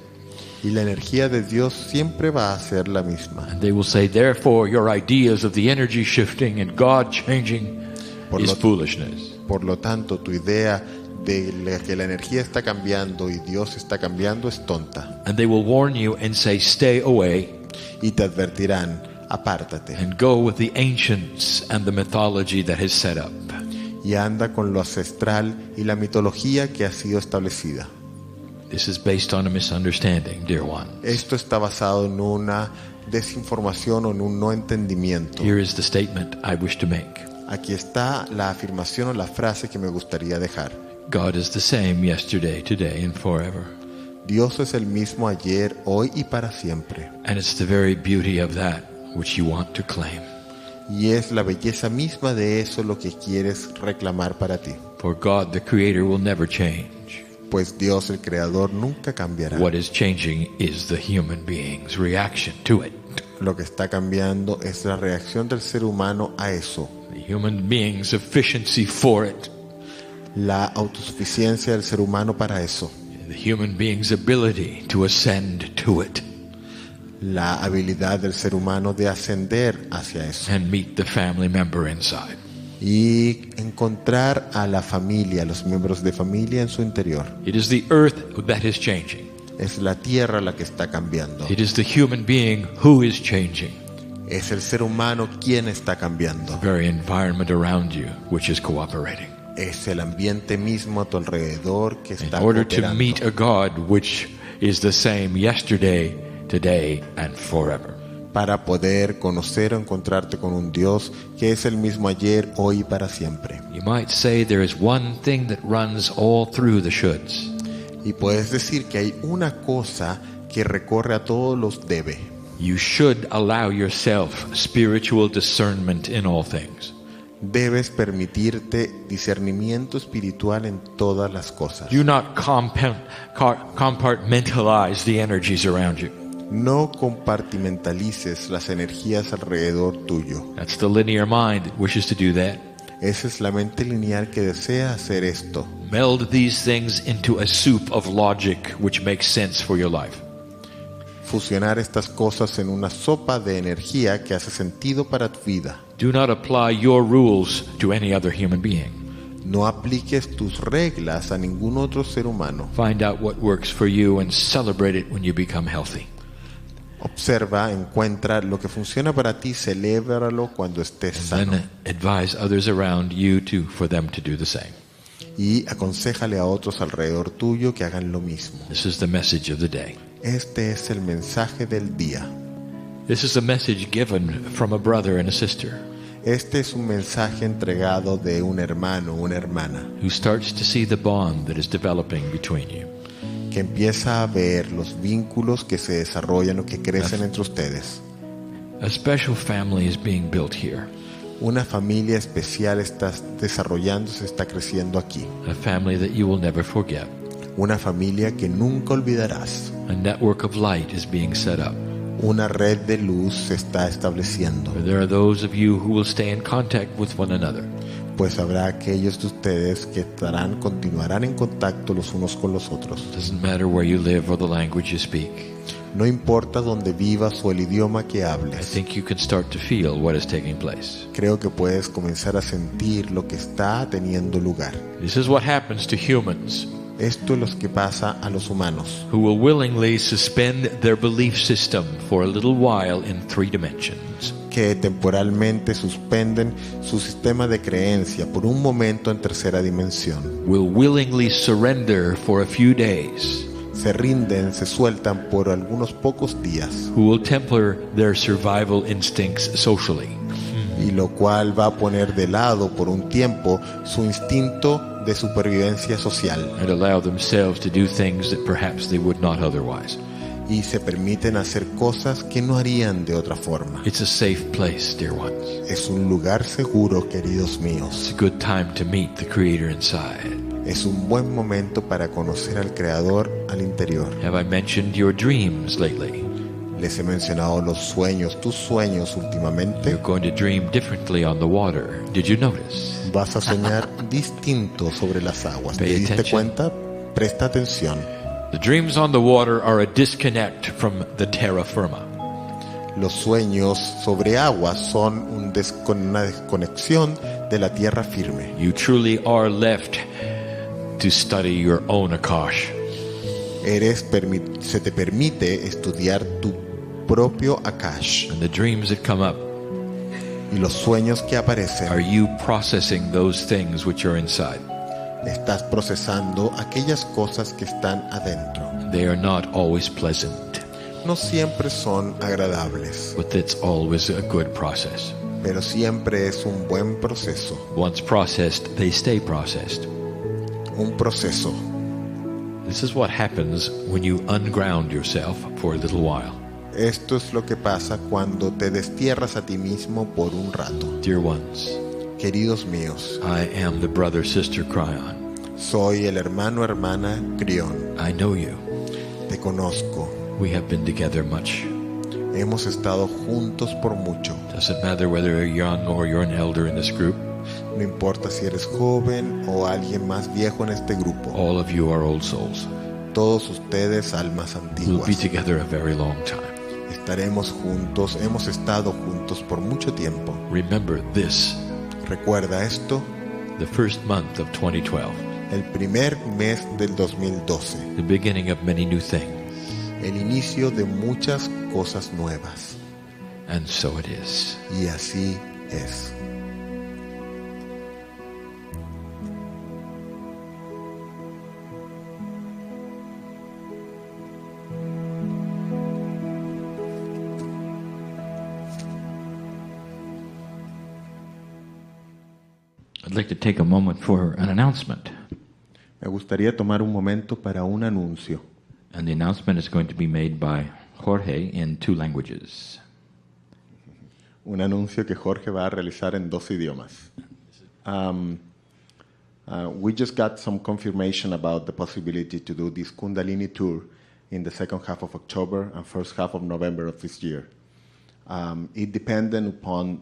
Y la energía de Dios siempre va a ser la misma. And they will say, therefore, your ideas of the energy shifting and God changing is foolishness. Por lo tanto, tu idea de que la energía está cambiando y Dios está cambiando es tonta. And they will warn you and say, stay away Y te advertirán, apártate and go with the ancients and the mythology that is set up. y anda con lo ancestral y la mitología que ha sido establecida. This is based on a misunderstanding, dear one. Esto está basado en una desinformación o en un no entendimiento. Here is the statement I wish to make. Aquí está la afirmación o la frase que me gustaría dejar. God is the same yesterday, today, and forever. Dios es el mismo ayer, hoy y para siempre. And it's the very beauty of that which you want to claim. Y es la belleza misma de eso lo que quieres reclamar para ti. For God, the Creator, will never change. Pues Dios, el Creador, nunca cambiará. What is changing is the human being's reaction to it. Lo que está cambiando es la reacción del ser humano a eso. The human being's efficiency for it. La autosuficiencia del ser humano para eso. The human being's ability to ascend to it. La habilidad del ser humano de ascender hacia eso. And meet the family member inside. Y encontrar a la familia, a los miembros de familia en su interior. It is the earth that is changing. Es la tierra la que está cambiando. It is the human being who is changing. Es el ser humano quien está cambiando. The very environment around you which is cooperating. Es el ambiente mismo a tu alrededor que está In order to cooperando. meet a God which is the same yesterday, today, and forever. Para poder conocer o encontrarte con un Dios que es el mismo ayer, hoy y para siempre. You might say there is one thing that runs all through the shoulds. Y puedes decir que hay una cosa que recorre a todos los debe. You should allow yourself spiritual discernment in all things. Debes permitirte discernimiento espiritual en todas las cosas. Do not compartmentalize the energies around you. No compartimentalices las energías alrededor tuyo. That's the linear mind that wishes to do that. Esa es la mente lineal que desea hacer esto. Meld these things into a soup of logic which makes sense for your life. Fusionar estas cosas en una sopa de energía que hace sentido para tu vida. Do not apply your rules to any other human being. No apliques tus reglas a ningún otro ser humano. Find out what works for you and celebrate it when you become healthy. Observa, encuentra lo que funciona para ti, celébralo cuando estés sano. Then advise others around you for them to do the same. Y aconséjale a otros alrededor tuyo que hagan lo mismo. This is the message of the day. Este es el mensaje del día. This is a message given from a brother and a sister Este es un mensaje entregado de un hermano, una hermana, who starts to see the bond that is developing between you. que empieza a ver los vínculos que se desarrollan o que crecen entre ustedes. A special family is being built here. Una familia especial está desarrollándose, está creciendo aquí. A family that you will never forget. Una familia que nunca olvidarás. A network of light is being set up. Una red de luz se está estableciendo. There are those of you who will stay in contact with one another. Pues habrá aquellos de ustedes que continuarán en contacto los unos con los otros. It doesn't matter where you live or the language you speak. No importa dónde vivas o el idioma que I hables. think you can start to feel what is taking place. Creo que puedes comenzar a sentir lo que está teniendo lugar. This is what happens to humans Esto es lo que pasa a los humanos, who will willingly suspend their belief system for a little while in 3 dimensions. que temporalmente suspenden su sistema de creencia por un momento en tercera dimensión. Will willingly surrender for a few days. Se rinden, se sueltan por algunos pocos días, Who will temper their survival instincts socially. y lo cual va a poner de lado por un tiempo su instinto de supervivencia social, And allow themselves to do things that perhaps they would not otherwise. y se permiten hacer cosas que no harían de otra forma. It's a safe place, dear ones. Es un lugar seguro, queridos It's míos. a good time to meet the Creator inside. Es un buen momento para conocer al Creador al interior. Have I mentioned your dreams lately? Les he mencionado los sueños, tus sueños últimamente. You're going to dream differently on the water. Did you notice? Vas a soñar distinto sobre las aguas. ¿Te Pay diste attention. cuenta? Presta atención. The dreams on the water are a disconnect from the terra firma. Los sueños sobre aguas son una desconexión de la tierra firme. You truly are left to study your own Akash. Se te permite estudiar tu propio Akash, And the dreams that come up, y los sueños que aparecen. are you processing those things which are inside? Estás procesando aquellas cosas que están adentro. They are not always pleasant, No siempre son agradables, but it's always a good process. pero siempre es un buen proceso. Once processed, they stay processed. Un proceso. This is what happens when you unground yourself for a little while. Esto es lo que pasa cuando te destierras a ti mismo por un rato. Dear ones, Queridos míos, I am the brother, sister Cryon. soy el hermano, hermana Crión. I know you. Te conozco. We have been together much. Hemos estado juntos por mucho. Doesn't matter whether you're young or you're an elder in this group. No importa si eres joven o alguien más viejo en este grupo. All of you are old souls. Todos ustedes almas We'll antiguas. be together a very long time. Estaremos juntos, hemos estado juntos por mucho tiempo. Remember this, Recuerda esto, the first month of 2012, el primer mes del 2012, the beginning of many new things. el inicio de muchas cosas nuevas. And so it is. Y así es. I'd like to take a moment for an announcement. Me gustaría tomar un momento para un anuncio. And the announcement is going to be made by Jorge in 2 languages. Un anuncio que Jorge va a realizar en 2 idiomas. We just got some confirmation about the possibility to do this Kundalini tour in the second half of October and first half of November of this year. It depended upon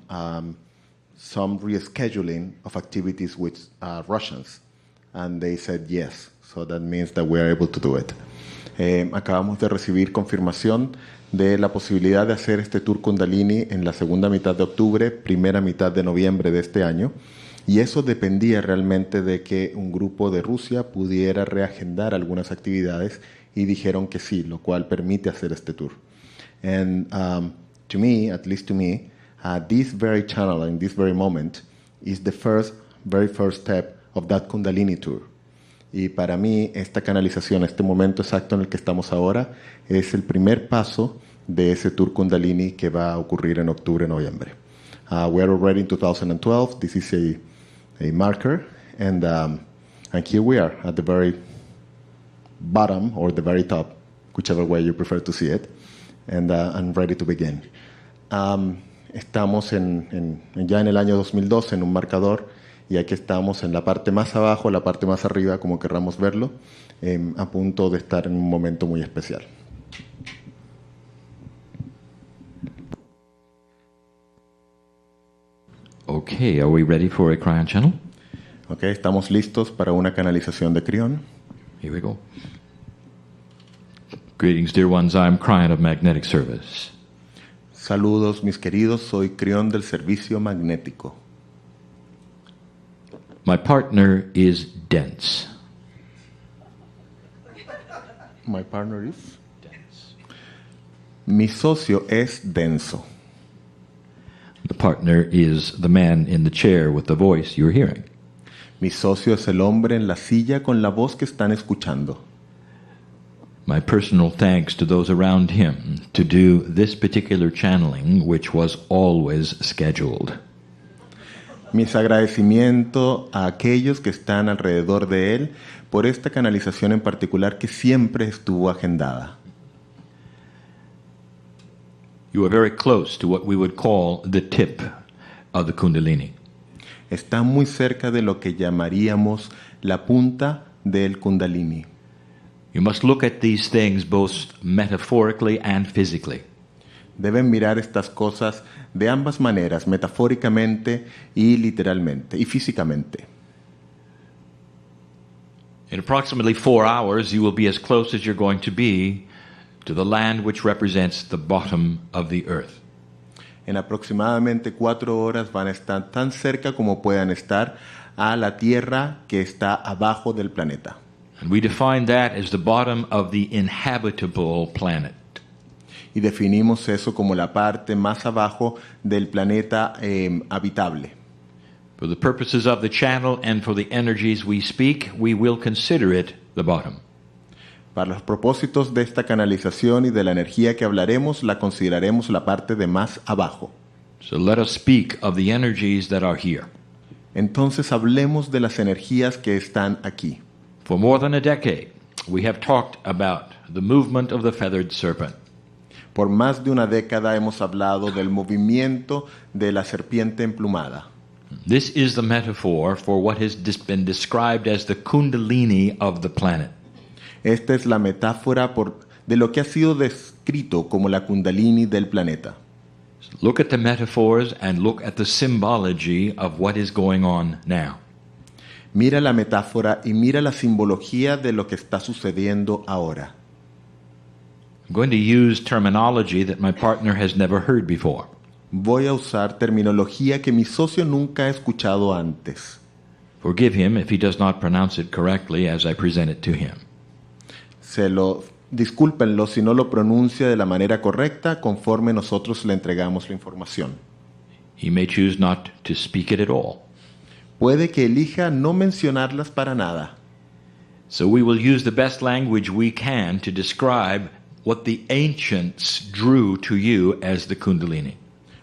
some rescheduling of activities with Russians. And they said yes. So that means that we are able to do it. Acabamos de recibir confirmación de la posibilidad de hacer este tour Kundalini en la segunda mitad de octubre, primera mitad de noviembre de este año. Y eso dependía realmente de que un grupo de Rusia pudiera reagendar algunas actividades y dijeron que sí, lo cual permite hacer este tour. And to me, at least to me, this very channel in this very moment is the very first step of that Kundalini tour. Y para mí, esta canalización, este momento exacto en el que estamos ahora, es el primer paso de ese tour Kundalini que va a ocurrir en octubre-noviembre. We are already in 2012. This is a marker, and here we are at the very bottom or the very top, whichever way you prefer to see it, and I'm ready to begin. Estamos ya en el año 2012 en un marcador, y aquí estamos en la parte más abajo, la parte más arriba, como querramos verlo, a punto de estar en un momento muy especial. Okay, are we ready for a cryon channel? Okay, estamos listos para una canalización de Crión. Here we go. Greetings, dear ones. I'm Cryon of Magnetic Service. Saludos, mis queridos. Soy Crión del Servicio Magnético. My partner is dense. My partner is dense. Mi socio es denso. The partner is the man in the chair with the voice you're hearing. Mi socio es el hombre en la silla con la voz que están escuchando. My personal thanks to those around him to do this particular channeling, which was always scheduled. Mis agradecimientos a aquellos que están alrededor de él por esta canalización en particular que siempre estuvo agendada. You are very close to what we would call the tip of the Kundalini. Está muy cerca de lo que llamaríamos la punta del Kundalini. You must look at these things both metaphorically and physically. Deben mirar estas cosas de ambas maneras, metafóricamente y literalmente, y físicamente. In approximately 4 hours, you will be as close as you're going to be to the land which represents the bottom of the earth. En aproximadamente 4 horas van a estar tan cerca como puedan estar a la tierra que está abajo del planeta. And we define that as the bottom of the inhabitable planet. Y definimos eso como la parte más abajo del planeta habitable. For the purposes of the channel and for the energies we speak, we will consider it the bottom. Para los propósitos de esta canalización y de la energía que hablaremos, la consideraremos la parte de más abajo. So let us speak of the energies that are here. Entonces hablemos de las energías que están aquí. For more than a decade, we have talked about the movement of the feathered serpent. Por más de una década hemos hablado del movimiento de la serpiente emplumada. This is the metaphor for what has been described as the Kundalini of the planet. Esta es la metáfora de lo que ha sido descrito como la Kundalini del planeta. Look at the metaphors and look at the symbology of what is going on now. Mira la metáfora y mira la simbología de lo que está sucediendo ahora. I'm going to use terminology that my partner has never heard before. Voy a usar terminología que mi socio nunca ha escuchado antes. Forgive him if he does not pronounce it correctly as I present it to him. Discúlpenlo si no lo pronuncia de la manera correcta conforme nosotros le entregamos la información. He may choose not to speak it at all. Puede que elija no mencionarlas para nada. So we will use the best language we can to describe what the ancients drew to you as the Kundalini.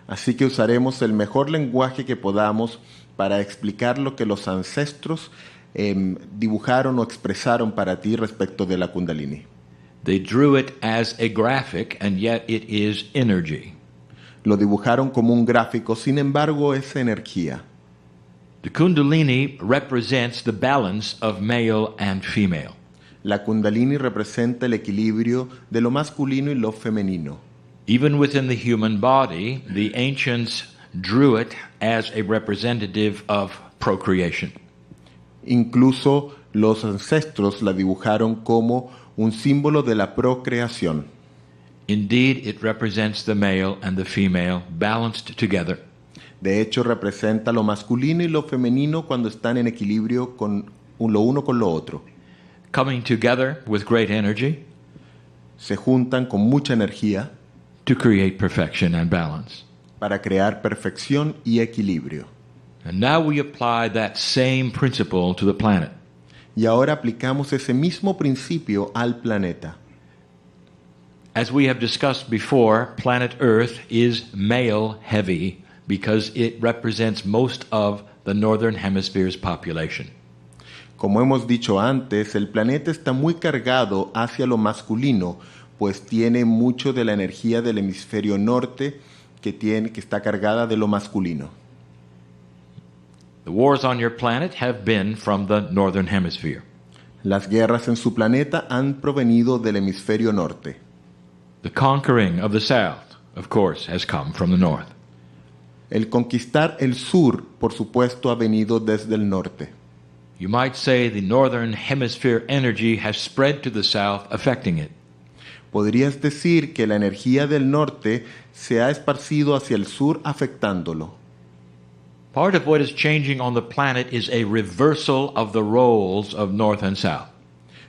Así que usaremos el mejor lenguaje que podamos para explicar lo que los ancestros dibujaron o expresaron para ti respecto de la Kundalini. They drew it as a graphic, and yet it is energy. Lo dibujaron como un gráfico, sin embargo es energía. The Kundalini represents the balance of male and female. La Kundalini representa el equilibrio de lo masculino y lo femenino. Even within the human body, the ancients drew it as a representative of procreation. Incluso Los ancestros la dibujaron como un símbolo de la procreación. Indeed, it represents the male and the female balanced together. De hecho, representa lo masculino y lo femenino cuando están en equilibrio con lo uno con lo otro. Coming together with great energy Se juntan con mucha energía to create perfection and balance. para crear perfección y equilibrio. And now we apply that same principle to the planet. Y ahora aplicamos ese mismo principio al planeta. As we have discussed before, planet Earth is male heavy because it represents most of the northern hemisphere's population. Como hemos dicho antes, el planeta está muy cargado hacia lo masculino, pues tiene mucho de la energía del hemisferio norte que está cargada de lo masculino. The wars on your planet have been from the northern hemisphere. Las guerras en su planeta han provenido del hemisferio norte. The conquering of the south, of course, has come from the north. El conquistar el sur, por supuesto, ha venido desde el norte. You might say the northern hemisphere energy has spread to the south, affecting it. Podrías decir que la energía del norte se ha esparcido hacia el sur, afectándolo. Part of what is changing on the planet is a reversal of the roles of north and south.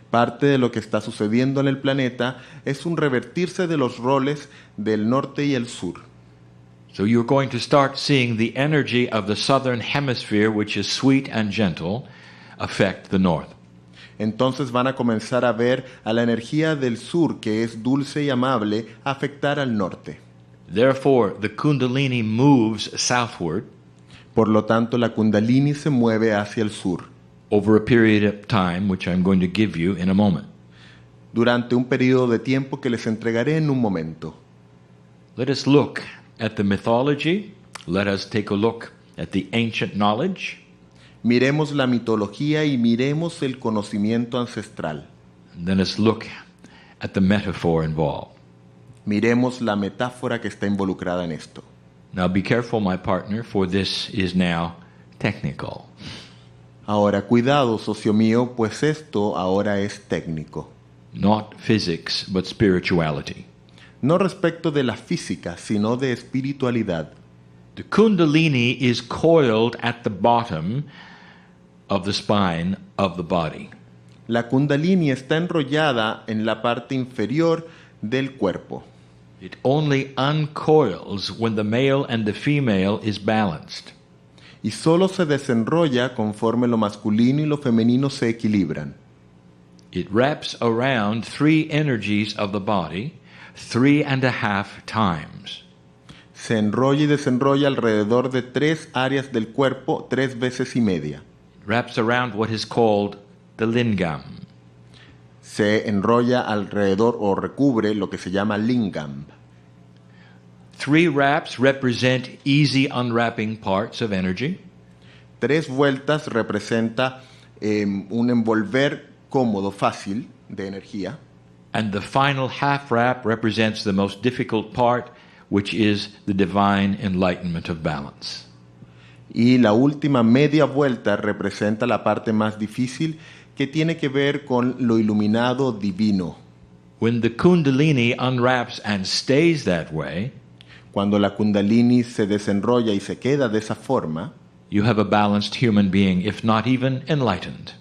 Parte de lo que está sucediendo en el planeta es un revertirse de los roles del norte y el sur. So you're going to start seeing the energy of the southern hemisphere, which is sweet and gentle, affect the north. Entonces van a comenzar a ver a la energía del sur, que es dulce y amable, afectar al norte. Therefore, the Kundalini moves southward. Por lo tanto, la Kundalini se mueve hacia el sur. Over a period of time, which I'm going to give you in a moment. Durante un periodo de tiempo que les entregaré en un momento. Let us look at the mythology. Let us take a look at the ancient knowledge. Miremos la mitología y miremos el conocimiento ancestral. And then let's look at the metaphor involved. Miremos la metáfora que está involucrada en esto. Now be careful, my partner, for this is now technical. Ahora, cuidado, socio mío, pues esto ahora es técnico. Not physics, but spirituality. No respecto de la física, sino de espiritualidad. The Kundalini is coiled at the bottom of the spine of the body. La Kundalini está enrollada en la parte inferior del cuerpo. It only uncoils when the male and the female is balanced. Y solo se desenrolla conforme lo masculino y lo femenino se equilibran. It wraps around 3 energies of the body 3.5 times. Se enrolla y desenrolla alrededor de 3 áreas del cuerpo 3 veces y media. It wraps around what is called the lingam. Se enrolla alrededor o recubre lo que se llama lingam. 3 wraps represent easy unwrapping parts of energy. 3 vueltas representa un envolver cómodo, fácil de energía. And the final half wrap represents the most difficult part, which is the divine enlightenment of balance. Y la última media vuelta representa la parte más difícil, que tiene que ver con lo iluminado divino. When the Kundalini unwraps and stays that way, cuando la Kundalini se desenrolla y se queda de esa forma, you have a balanced human being, if not even enlightened.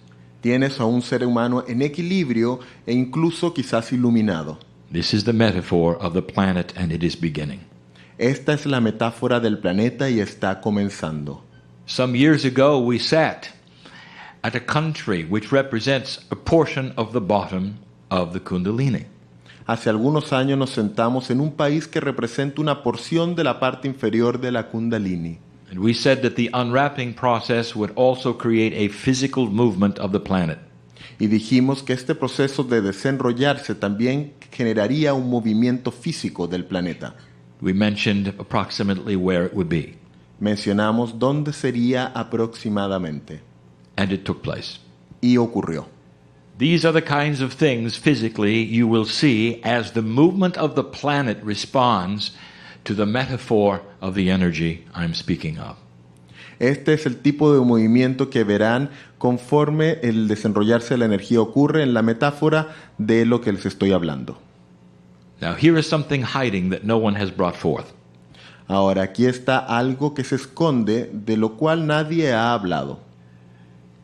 Tienes a un ser humano en equilibrio e incluso quizás iluminado. This is the metaphor of the planet, and it is beginning. Esta es la metáfora del planeta y está comenzando. Some years ago we sat at a country which represents a portion of the bottom of the Kundalini. Hace algunos años nos sentamos en un país que representa una porción de la parte inferior de la Kundalini. And we said that the unwrapping process would also create a physical movement of the planet. Y dijimos que este proceso de desenrollarse también generaría un movimiento físico del planeta. We mentioned approximately where it would be. Mencionamos dónde sería aproximadamente. And it took place. Y ocurrió. These are the kinds of things physically you will see as the movement of the planet responds to the metaphor of the energy I'm speaking of. Este es el tipo de movimiento que verán conforme el desenrollarse de la energía ocurre en la metáfora de lo que les estoy hablando. Now, here is something hiding that no one has brought forth. Ahora, aquí está algo que se esconde, de lo cual nadie ha hablado.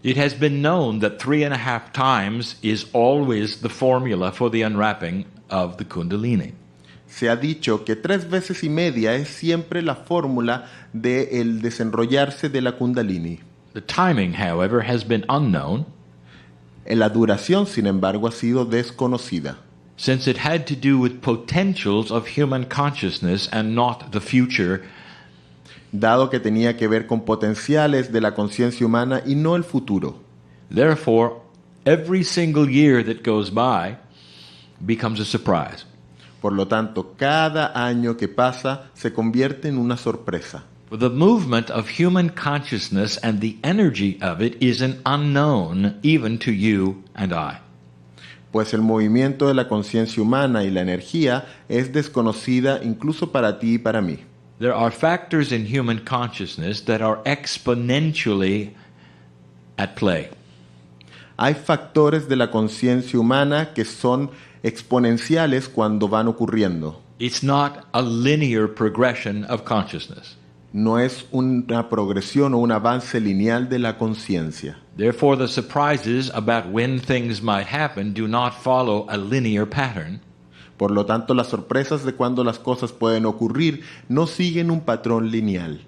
It has been known that 3.5 times is always the formula for the unwrapping of the Kundalini. Se ha dicho que 3 veces y media es siempre la fórmula del desenrollarse de la Kundalini. The timing, however, has been unknown, La duración, sin embargo, ha sido desconocida, since it had to do with potentials of human consciousness and not the future, dado que tenía que ver con potenciales de la conciencia humana y no el futuro. Therefore, every single year that goes by becomes a surprise. Por lo tanto, cada año que pasa se convierte en una sorpresa. For the movement of human consciousness and the energy of it is an unknown even to you and I. Pues el movimiento de la conciencia humana y la energía es desconocida incluso para ti y para mí. There are factors in human consciousness that are exponentially at play. Hay factores de la conciencia humana que son exponenciales cuando van ocurriendo. It's not a linear progression of consciousness. No es una progresión o un avance lineal de la conciencia. Therefore, the surprises about when things might happen do not follow a linear pattern. Por lo tanto, las sorpresas de cuando las cosas pueden ocurrir no siguen un patrón lineal.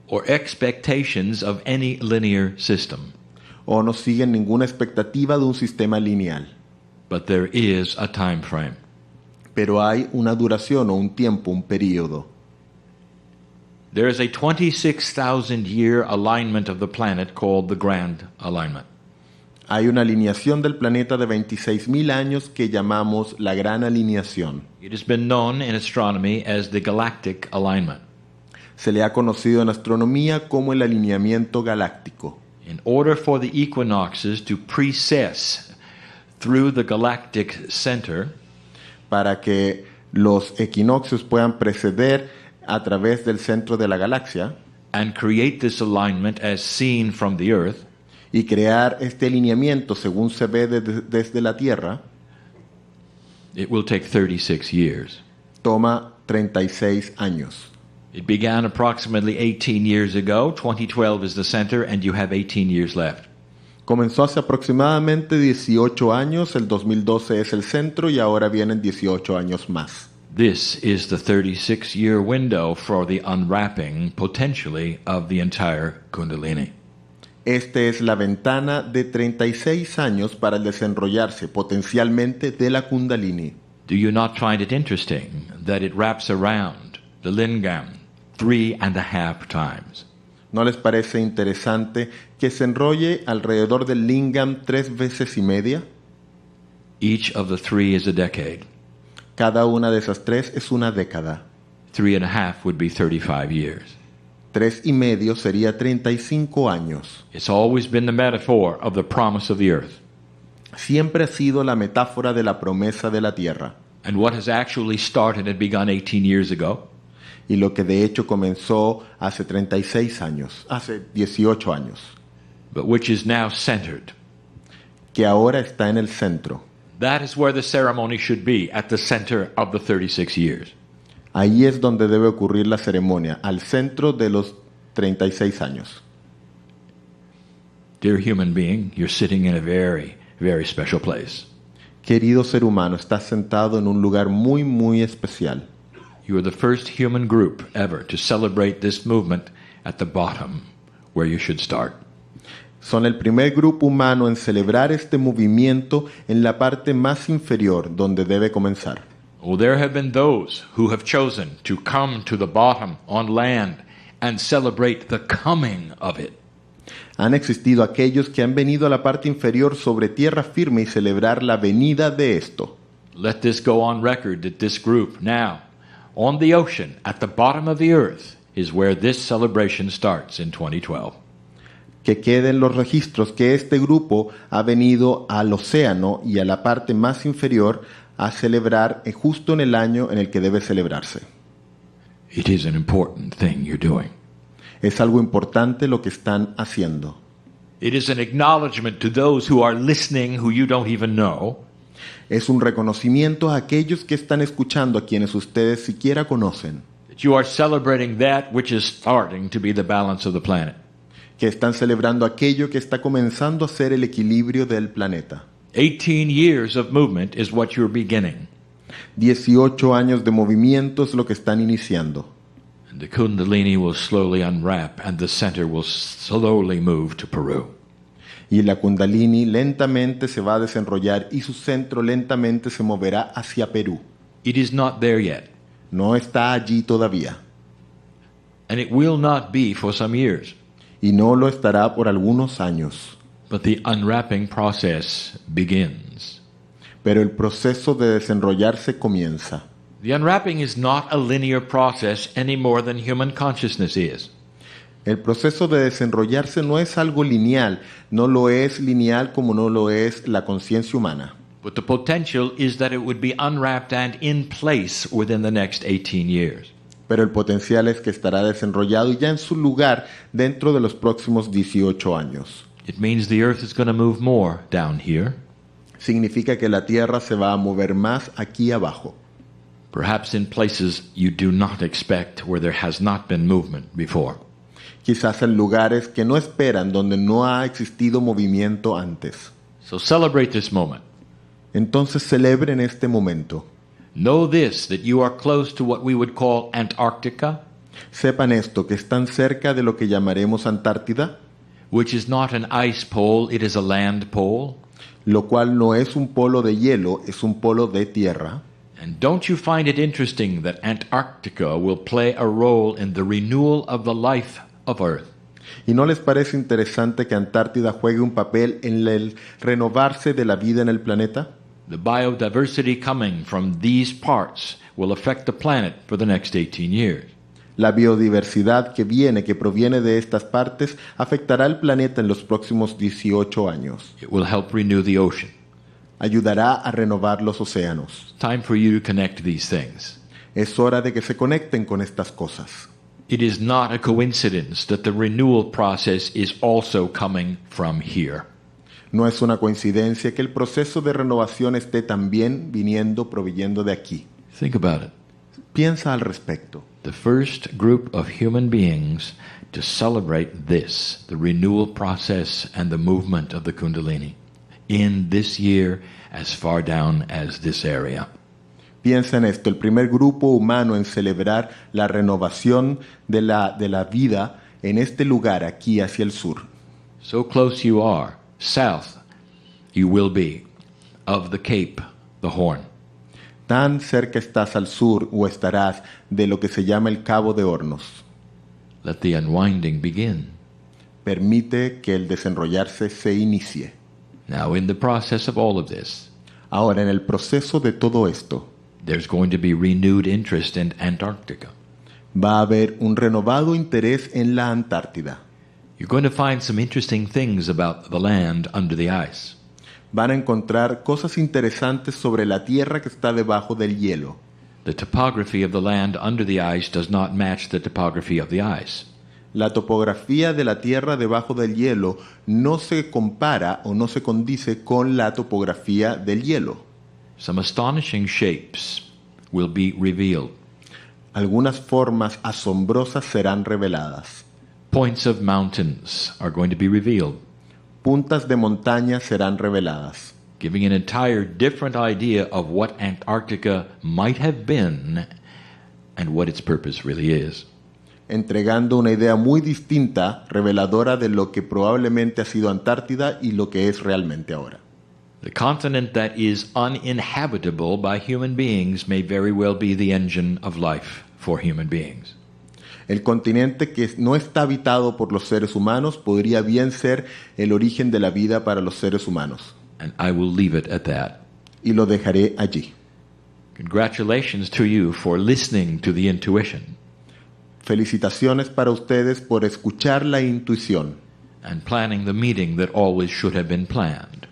Or expectations of any linear system. O no siguen ninguna expectativa de un sistema lineal. But there is a time frame. Pero hay una duración o un tiempo, un período. There is a 26,000-year alignment of the planet called the Grand Alignment. Hay una alineación del planeta de 26,000 años que llamamos la Gran Alineación. It has been known in astronomy as the Galactic Alignment. Se le ha conocido en astronomía como el alineamiento galáctico. In order for the equinoxes to precess through the galactic center, para que los equinoccios puedan preceder a través del centro de la galaxia and create this alignment as seen from the Earth, y crear este alineamiento según se ve desde la Tierra, it will take 36 years. Toma 36 años. It began approximately 18 years ago. 2012 is the center, and you have 18 years left. Comenzó hace aproximadamente 18 años, el 2012 es el centro y ahora vienen 18 años más. This is the 36-year window for the unwrapping, potentially, of the entire Kundalini. Este es la ventana de 36 años para el desenrollarse potencialmente de la Kundalini. Do you not find it interesting that it wraps around the lingam 3.5 times? ¿No les parece interesante que se enrolle alrededor del lingam 3 veces y media? Each of the 3 is a decade. Cada una de esas 3 es una década. 3.5 would be 35 years. 3 y medio sería 35 años. It's always been the metaphor of the promise of the earth. Siempre ha sido la metáfora de la promesa de la tierra. And what has actually started and begun 18 years ago? Y lo que de hecho comenzó hace 36 años, hace 18 años. But which is now centered. Que ahora está en el centro. That is where the ceremony should be, at the center of the 36 years. Ahí es donde debe ocurrir la ceremonia, al centro de los 36 años. Dear human being, you're sitting in a very, very special place. Querido ser humano, estás sentado en un lugar muy, muy especial. You are the first human group ever to celebrate this movement at the bottom, where you should start. Son el primer grupo humano en celebrar este movimiento en la parte más inferior, donde debe comenzar. Oh, there have been those who have chosen to come to the bottom on land and celebrate the coming of it. Han existido aquellos que han venido a la parte inferior sobre tierra firme y celebrar la venida de esto. Let this go on record that this group now, on the ocean, at the bottom of the earth, is where this celebration starts in 2012. Que queden los registros que este grupo ha venido al océano y a la parte más inferior a celebrar justo en el año en el que debe celebrarse. It is an important thing you're doing. Es algo importante lo que están haciendo. It is an acknowledgement to those who are listening who you don't even know. Es un reconocimiento a aquellos que están escuchando, a quienes ustedes siquiera conocen. That you are celebrating that which is starting to be the balance of the planet. Que están celebrando aquello que está comenzando a ser el equilibrio del planeta. 18 years of movement is what you're beginning. 18 años de movimiento es lo que están iniciando. And the Kundalini will slowly unwrap and the center will slowly move to Peru. Y la Kundalini lentamente se va a desenrollar y su centro lentamente se moverá hacia Perú. It is not there yet. No está allí todavía. And it will not be for some years. Y no lo estará por algunos años. But the unwrapping process begins. Pero el proceso de desenrollarse comienza. The unwrapping is not a linear process any more than human consciousness is. El proceso de desenrollarse no es algo lineal, no lo es lineal como no lo es la conciencia humana. But the potential is that it would be unwrapped and in place within the next 18 years. Pero el potencial es que estará desenrollado y ya en su lugar dentro de los próximos 18 años. It means the earth is going to move more down here. Significa que la Tierra se va a mover más aquí abajo. Perhaps in places you do not expect where there has not been movement before. Quizás en lugares que no esperan, donde no ha existido movimiento antes. So celebrate this moment. Entonces celebren este momento. Know this, that you are close to what we would call Antarctica. Sepan esto, que están cerca de lo que llamaremos Antártida, which is not an ice pole, it is a land pole. Lo cual no es un polo de hielo, es un polo de tierra. And don't you find it interesting that Antarctica will play a role in the renewal of the life of Earth? ¿Y no les parece interesante que Antártida juegue un papel en el renovarse de la vida en el planeta? The biodiversity coming from these parts will affect the planet for the next 18 years. La biodiversidad que proviene de estas partes, afectará al planeta en los próximos 18 años. It will help renew the ocean. Ayudará a renovar los océanos. It's time for you to connect these things. Es hora de que se conecten con estas cosas. It is not a coincidence that the renewal process is also coming from here. No es una coincidencia que el proceso de renovación esté también proveyendo de aquí. Think about it. Piensa al respecto. The first group of human beings to celebrate this, the renewal process and the movement of the Kundalini, in this year as far down as this area. Piensa en esto, el primer grupo humano en celebrar la renovación de la vida en este lugar, aquí hacia el sur. So close you are, south you will be, of the Cape, the Horn. Tan cerca estás al sur o estarás de lo que se llama el Cabo de Hornos. Let the unwinding begin. Permite que el desenrollarse se inicie. Now in the process of all of this, ahora en el proceso de todo esto, there's going to be renewed interest in Antarctica. Va a haber un renovado interés en la Antártida. You're going to find some interesting things about the land under the ice. Van a encontrar cosas interesantes sobre la tierra que está debajo del hielo. The topography of the land under the ice does not match the topography of the ice. La topografía de la tierra debajo del hielo no se compara o no se condice con la topografía del hielo. Some astonishing shapes will be revealed. Algunas formas asombrosas serán reveladas. Points of mountains are going to be revealed. Puntas de montaña serán reveladas, giving an entire different idea of what Antarctica might have been and what its purpose really is. Entregando una idea muy distinta, reveladora de lo que probablemente ha sido Antártida y lo que es realmente ahora. The continent that is uninhabitable by human beings may very well be the engine of life for human beings. El continente que no está habitado por los seres humanos podría bien ser el origen de la vida para los seres humanos. And I will leave it at that. Y lo dejaré allí. Congratulations to you for listening to the intuition. Felicitaciones para ustedes por escuchar la intuición. And planning the meeting that always should have been planned.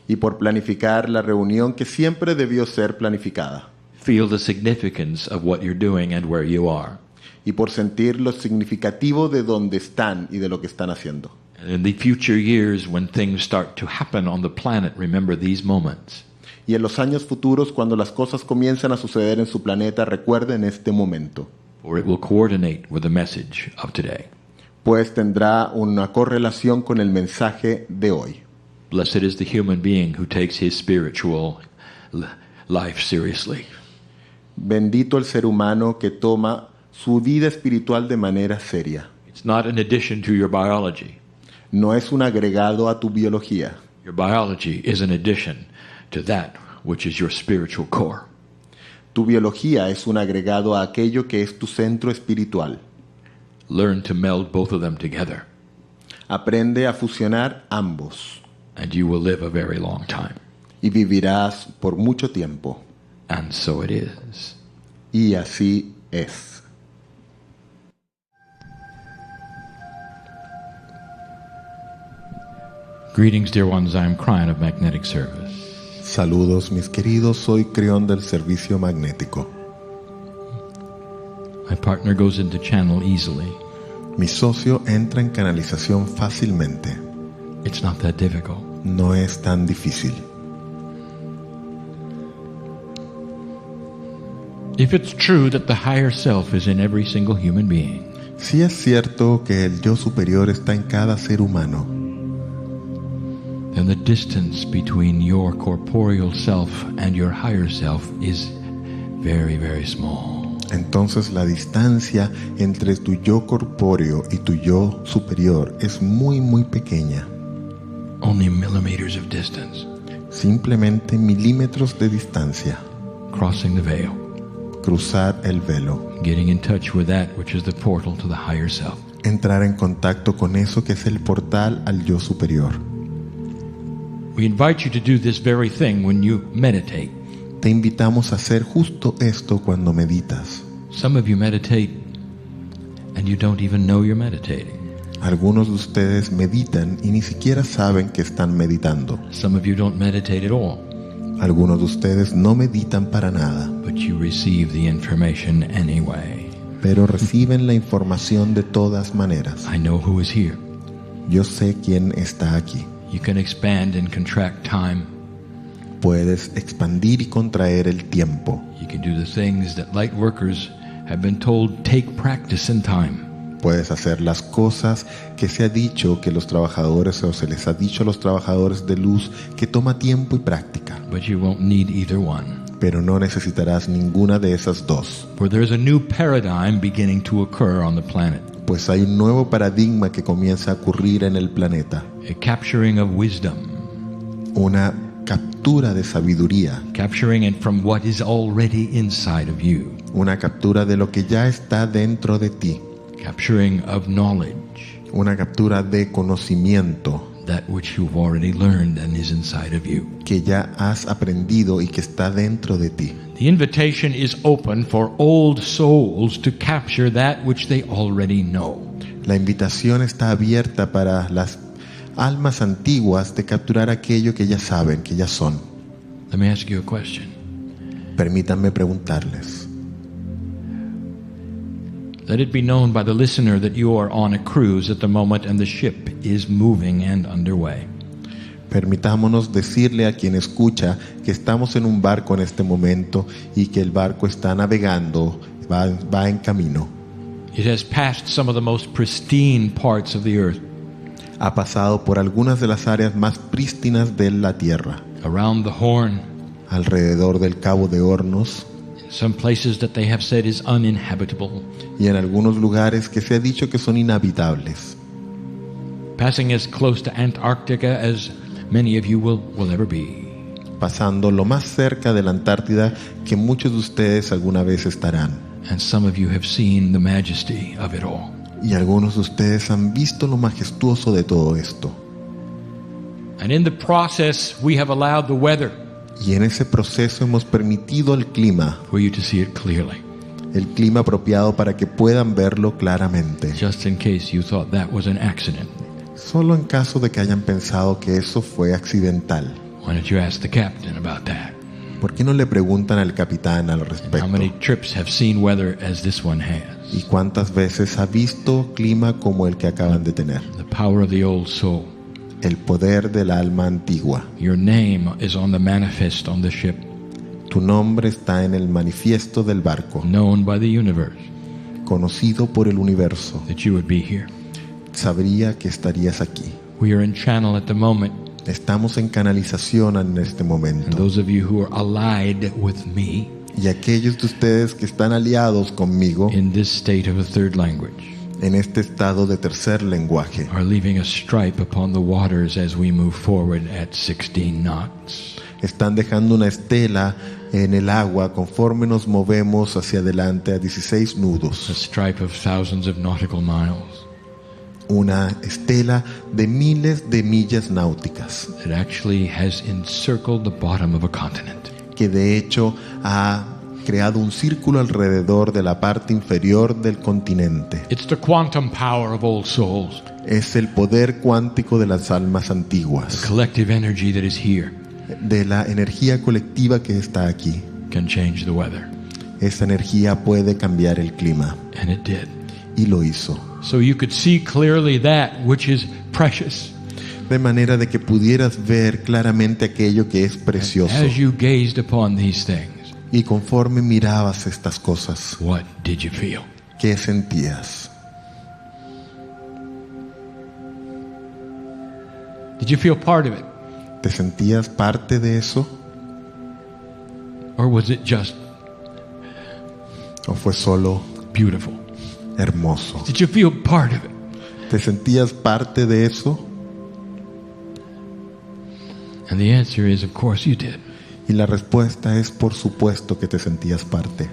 Y por planificar la reunión que siempre debió ser planificada. Feel the significance of what you're doing and where you are. y por sentir lo significativo de donde están y de lo que están haciendo. And in the future years, when things start to happen on the planet, remember these moments. Y en los años futuros, cuando las cosas comienzan a suceder en su planeta, recuerden este momento, Or it will coordinate with the message of today. pues tendrá una correlación con el mensaje de hoy. Blessed is the human being who takes his spiritual life seriously. Bendito el ser humano que toma su vida espiritual de manera seria. It's not an addition to your biology. No es un agregado a tu biología. Your biology is an addition to that which is your spiritual core. Tu biología es un agregado a aquello que es tu centro espiritual. Learn to meld both of them together, Aprende a fusionar ambos and you will live a very long time. y vivirás por mucho tiempo. And so it is. Y así es. Greetings, dear ones. I am Cryon of Magnetic Service. Saludos mis queridos, soy Creón del Servicio Magnético. My partner goes into channel easily. Mi socio entra en canalización fácilmente. It's not that difficult. No es tan difícil. If it's true that the higher self is in every single human being, Si es cierto que el yo superior está en cada ser humano, then the distance between your corporeal self and your higher self is very, very small. entonces la distancia entre tu yo corpóreo y tu yo superior es muy muy pequeña. Only millimeters of distance, Simplemente milímetros de distancia. crossing the veil, Cruzar el velo. getting in touch with that which is the portal to the higher self. Entrar en contacto con eso que es el portal al yo superior. We invite you to do this very thing when you meditate. Te invitamos a hacer justo esto cuando meditas. Some of you meditate and you don't even know you're meditating. Algunos de ustedes meditan y ni siquiera saben que están meditando. Some of you don't meditate at all, Algunos de ustedes no meditan para nada, but you receive the information anyway. pero reciben la información de todas maneras. I know who is here. Yo sé quién está aquí. You can expand and contract time. Puedes expandir y contraer el tiempo. You can do the things that light workers have been told take practice and time. Puedes hacer las cosas que se ha dicho que los trabajadores, o se les ha dicho a los trabajadores de luz que toma tiempo y práctica. But you won't need either one. Pero no necesitarás ninguna de esas dos, For there is a new paradigm beginning to occur on the planet. pues hay un nuevo paradigma que comienza a ocurrir en el planeta. A capturing of wisdom. Una captura de sabiduría, Capturing it from what is already inside of you. una captura de lo que ya está dentro de ti, Capturing of knowledge. una captura de conocimiento That which you've already learned and is inside of you. que ya has aprendido y que está dentro de ti. The invitation is open for old souls to capture that which they already know. La invitación está abierta para las almas antiguas de capturar aquello que ya saben, que ya son. Let me ask you a question. Permítanme preguntarles. Let it be known by the listener that you are on a cruise at the moment and the ship is moving and underway. Permitámonos decirle a quien escucha que estamos en un barco en este momento y que el barco está navegando, va en camino. It has passed some of the most pristine parts of the earth, Ha pasado por algunas de las áreas más prístinas de la tierra, around the Horn, alrededor del Cabo de Hornos, in some places that they have said is uninhabitable, y en algunos lugares que se ha dicho que son inhabitables, passing as close to Antarctica as many of you will ever be. pasando lo más cerca de la Antártida que muchos de ustedes alguna vez estarán. And some of you have seen the majesty of it all. Y algunos de ustedes han visto lo majestuoso de todo esto. And in the process, we have allowed the weather Y en ese proceso hemos permitido el clima clearly, apropiado para que puedan verlo claramente. just in case you thought that was an accident. Solo en caso de que hayan pensado que eso fue accidental. Why don't you ask the captain about that? ¿Por qué no le preguntan al capitán al And how respecto? many trips have seen weather as this one has? ¿Y cuántas veces ha visto clima como el que acaban de tener? The power of the old soul. El poder del alma antigua. Your name is on the manifest on the ship, Tu nombre está en el manifiesto del barco, known by the universe, conocido por el universo. that you would be here. Sabría que estarías aquí. We are in channel at the moment, Estamos en canalización en este and momento. those of you who are allied with me Y aquellos de ustedes que están aliados conmigo in this state of a third language en este estado de tercer lenguaje are leaving a stripe upon the waters as we move forward at 16 knots. están dejando una estela en el agua conforme nos movemos hacia adelante a 16 A nudos. stripe of thousands of nautical miles Una estela de miles de millas náuticas that actually has encircled the bottom of a continent. que de hecho ha creado un círculo alrededor de la parte inferior del continente. It's the quantum power of old souls, Es el poder cuántico de las almas the antiguas, collective energy that is here de la energía colectiva que está aquí. can change the weather. Esa energía puede cambiar el clima, And it did. y lo hizo. So you could see clearly that which is precious. De manera de que pudieras ver claramente aquello que es precioso. As you gazed upon these things, Y conforme mirabas estas cosas, what did you feel? ¿qué sentías? Did you feel part of it? ¿Te sentías parte de eso? Or was it just ¿O fue solo beautiful? hermoso? Did you feel part of it? ¿Te sentías parte de eso? And the answer is, of course, you did. Y la respuesta es por supuesto que te sentías parte.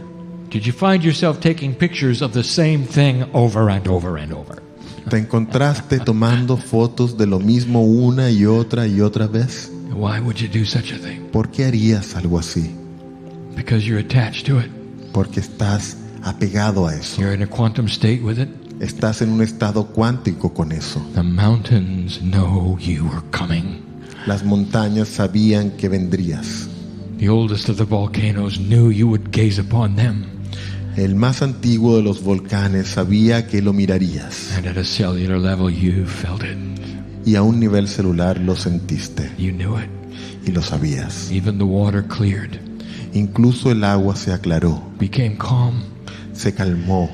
Did you find yourself taking pictures of the same thing over and over and over? ¿Te encontraste tomando fotos de lo mismo una y otra vez? Why would you do such a thing? ¿Por qué harías algo así? Because you're attached to it. Porque estás apegado a eso. You're in a quantum state with it. Estás en un estado cuántico con eso. The mountains know you are coming. Las montañas sabían que vendrías. The oldest of the volcanoes knew you would gaze upon them. El más antiguo de los volcanes sabía que lo mirarías. And at a cellular level, you felt it. Y a un nivel celular lo sentiste. You knew it. Y lo sabías. Even the water cleared, Incluso el agua se aclaró. became calm, Se calmó.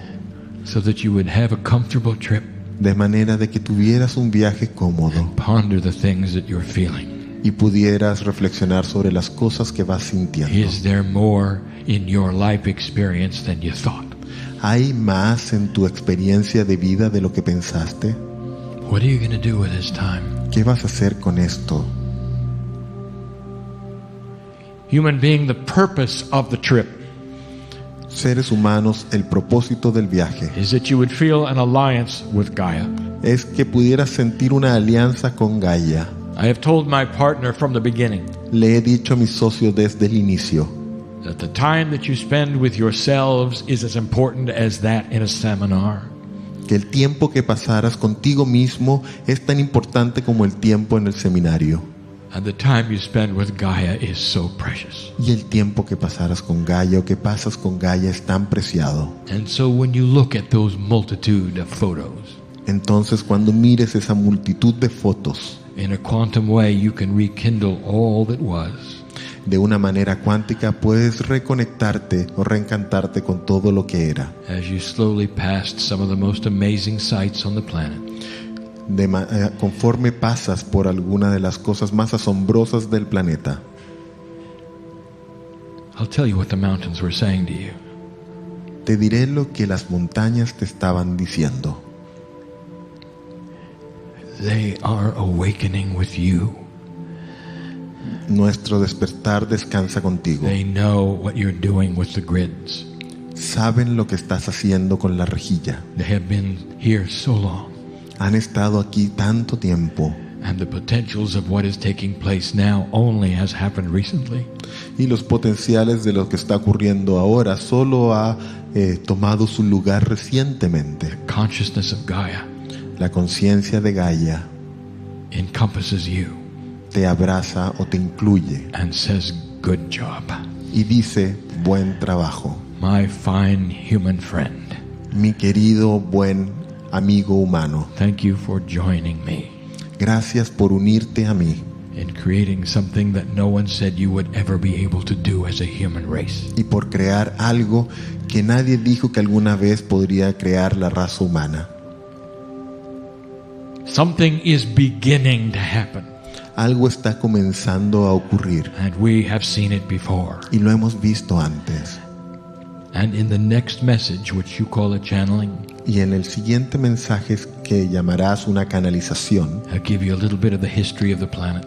so that you would have a comfortable trip, De manera de que tuvieras un viaje cómodo. ponder the things that you're feeling. Y pudieras reflexionar sobre las cosas que vas sintiendo. Is there more in your life experience than you thought? ¿Hay más en tu experiencia de vida de lo que pensaste? What are you going to do with this time? ¿Qué vas a hacer con esto? Human being, the purpose of the trip Seres humanos, el propósito del viaje is that you would feel an alliance with Gaia. es que pudieras sentir una alianza con Gaia. I have told my partner from the beginning Le he dicho a mis socios desde el inicio that the time that you spend with yourselves is as important as that in a seminar. que el tiempo que pasaras contigo mismo es tan importante como el tiempo en el seminario. And the time you spend with Gaia is so precious. Y el tiempo que pasaras con Gaia o que pasas con Gaia es tan preciado. And so when you look at those multitude of photos, Entonces cuando mires esa multitud de fotos, in a quantum way you can rekindle all that was. de una manera cuántica puedes reconectarte o reencantarte con todo lo que era. As you slowly passed some of the most amazing sights on the planet, Conforme pasas por alguna de las cosas más asombrosas del planeta. I'll tell you what the mountains were saying to you. Te diré lo que las montañas te estaban diciendo. They are awakening with you. Nuestro despertar descansa contigo. They know what you're doing with the grids. Saben lo que estás haciendo con la rejilla. They have been here so long. Han estado aquí tanto tiempo. And the potentials of what is taking place now only has happened recently. Y los potenciales de lo que está ocurriendo ahora solo ha tomado su lugar recientemente. The consciousness of Gaia La conciencia de Gaia encompasses you te abraza o te incluye and says, good job, y dice, buen trabajo, my fine human friend. Mi querido buen amigo humano, thank you for joining me gracias por unirte a mí in creating something that no one said you would ever be able to do as a human race. y por crear algo que nadie dijo que alguna vez podría crear la raza humana. Something is beginning to happen, Algo está comenzando a ocurrir and we have seen it before. y lo hemos visto antes. And in the next message, which you call a channeling, Y en el siguiente mensaje que llamarás una canalización, I'll give you a little bit of the history of the planet.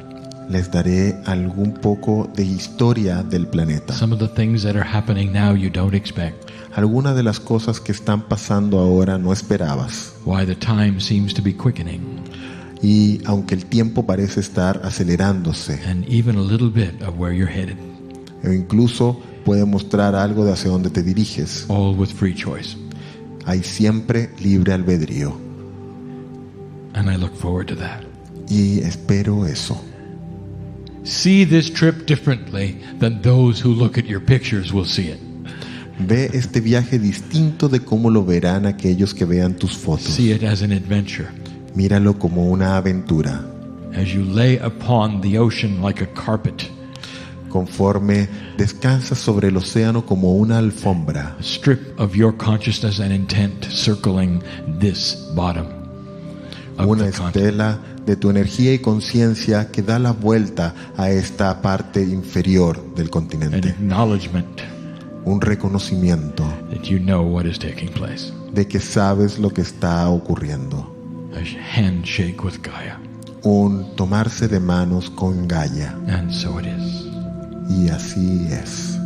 les daré algún poco de historia del planeta. Some of the things that are happening now you don't expect. Algunas de las cosas que están pasando ahora no esperabas. Why the time seems to be quickening. Y aunque el tiempo parece estar acelerándose, And even a little bit of where you're headed. o incluso puede mostrar algo de hacia dónde te diriges, All with free choice. hay siempre libre albedrío. And I look forward to that. Y espero eso. See this trip differently than those who look at your pictures will see it. Ve este viaje distinto de cómo lo verán aquellos que vean tus fotos. See it as an adventure. Míralo como una aventura. As you lay upon the ocean like a carpet, Conforme descansas sobre el océano como una alfombra, a strip of your consciousness and intent circling this bottom of una the continent. estela de tu energía y conciencia que da la vuelta a esta parte inferior del An continente. acknowledgement Un reconocimiento that you know what is taking place. de que sabes lo que está ocurriendo. A handshake with Gaia. Un tomarse de manos con Gaia. And so it is. Y así es.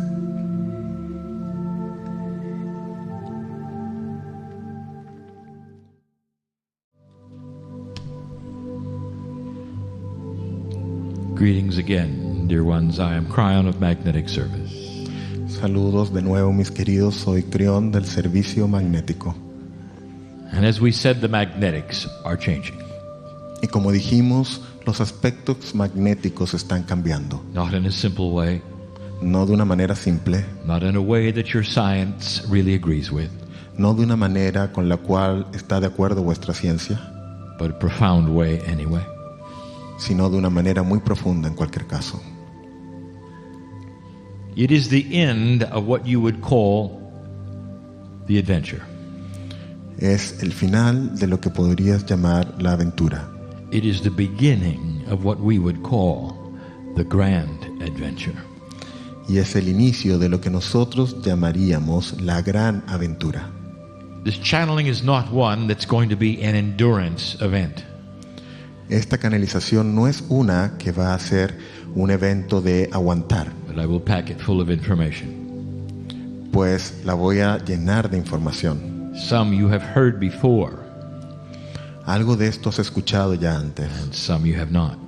Greetings again, dear ones. I am Cryon of Magnetic Service. Saludos de nuevo, mis queridos. Soy Crión del Servicio Magnético. And as we said, the magnetics are changing. Y como dijimos, los aspectos magnéticos están cambiando. Not in a simple way, No de una manera simple, not in a way that your science really agrees with, no de una manera con la cual está de acuerdo vuestra ciencia, but a profound way anyway. sino de una manera muy profunda en cualquier caso. It is the end of what you would call the adventure. Es el final de lo que podrías llamar la aventura. It is the beginning of what we would call the grand adventure. Y es el inicio de lo que nosotros llamaríamos la gran aventura. This channeling is not one that's going to be an endurance event. Esta canalización no es una que va a ser un evento de aguantar, But I will pack it full of information. pues la voy a llenar de información. Some you have heard before, Algo de esto has escuchado ya antes, and some you have not.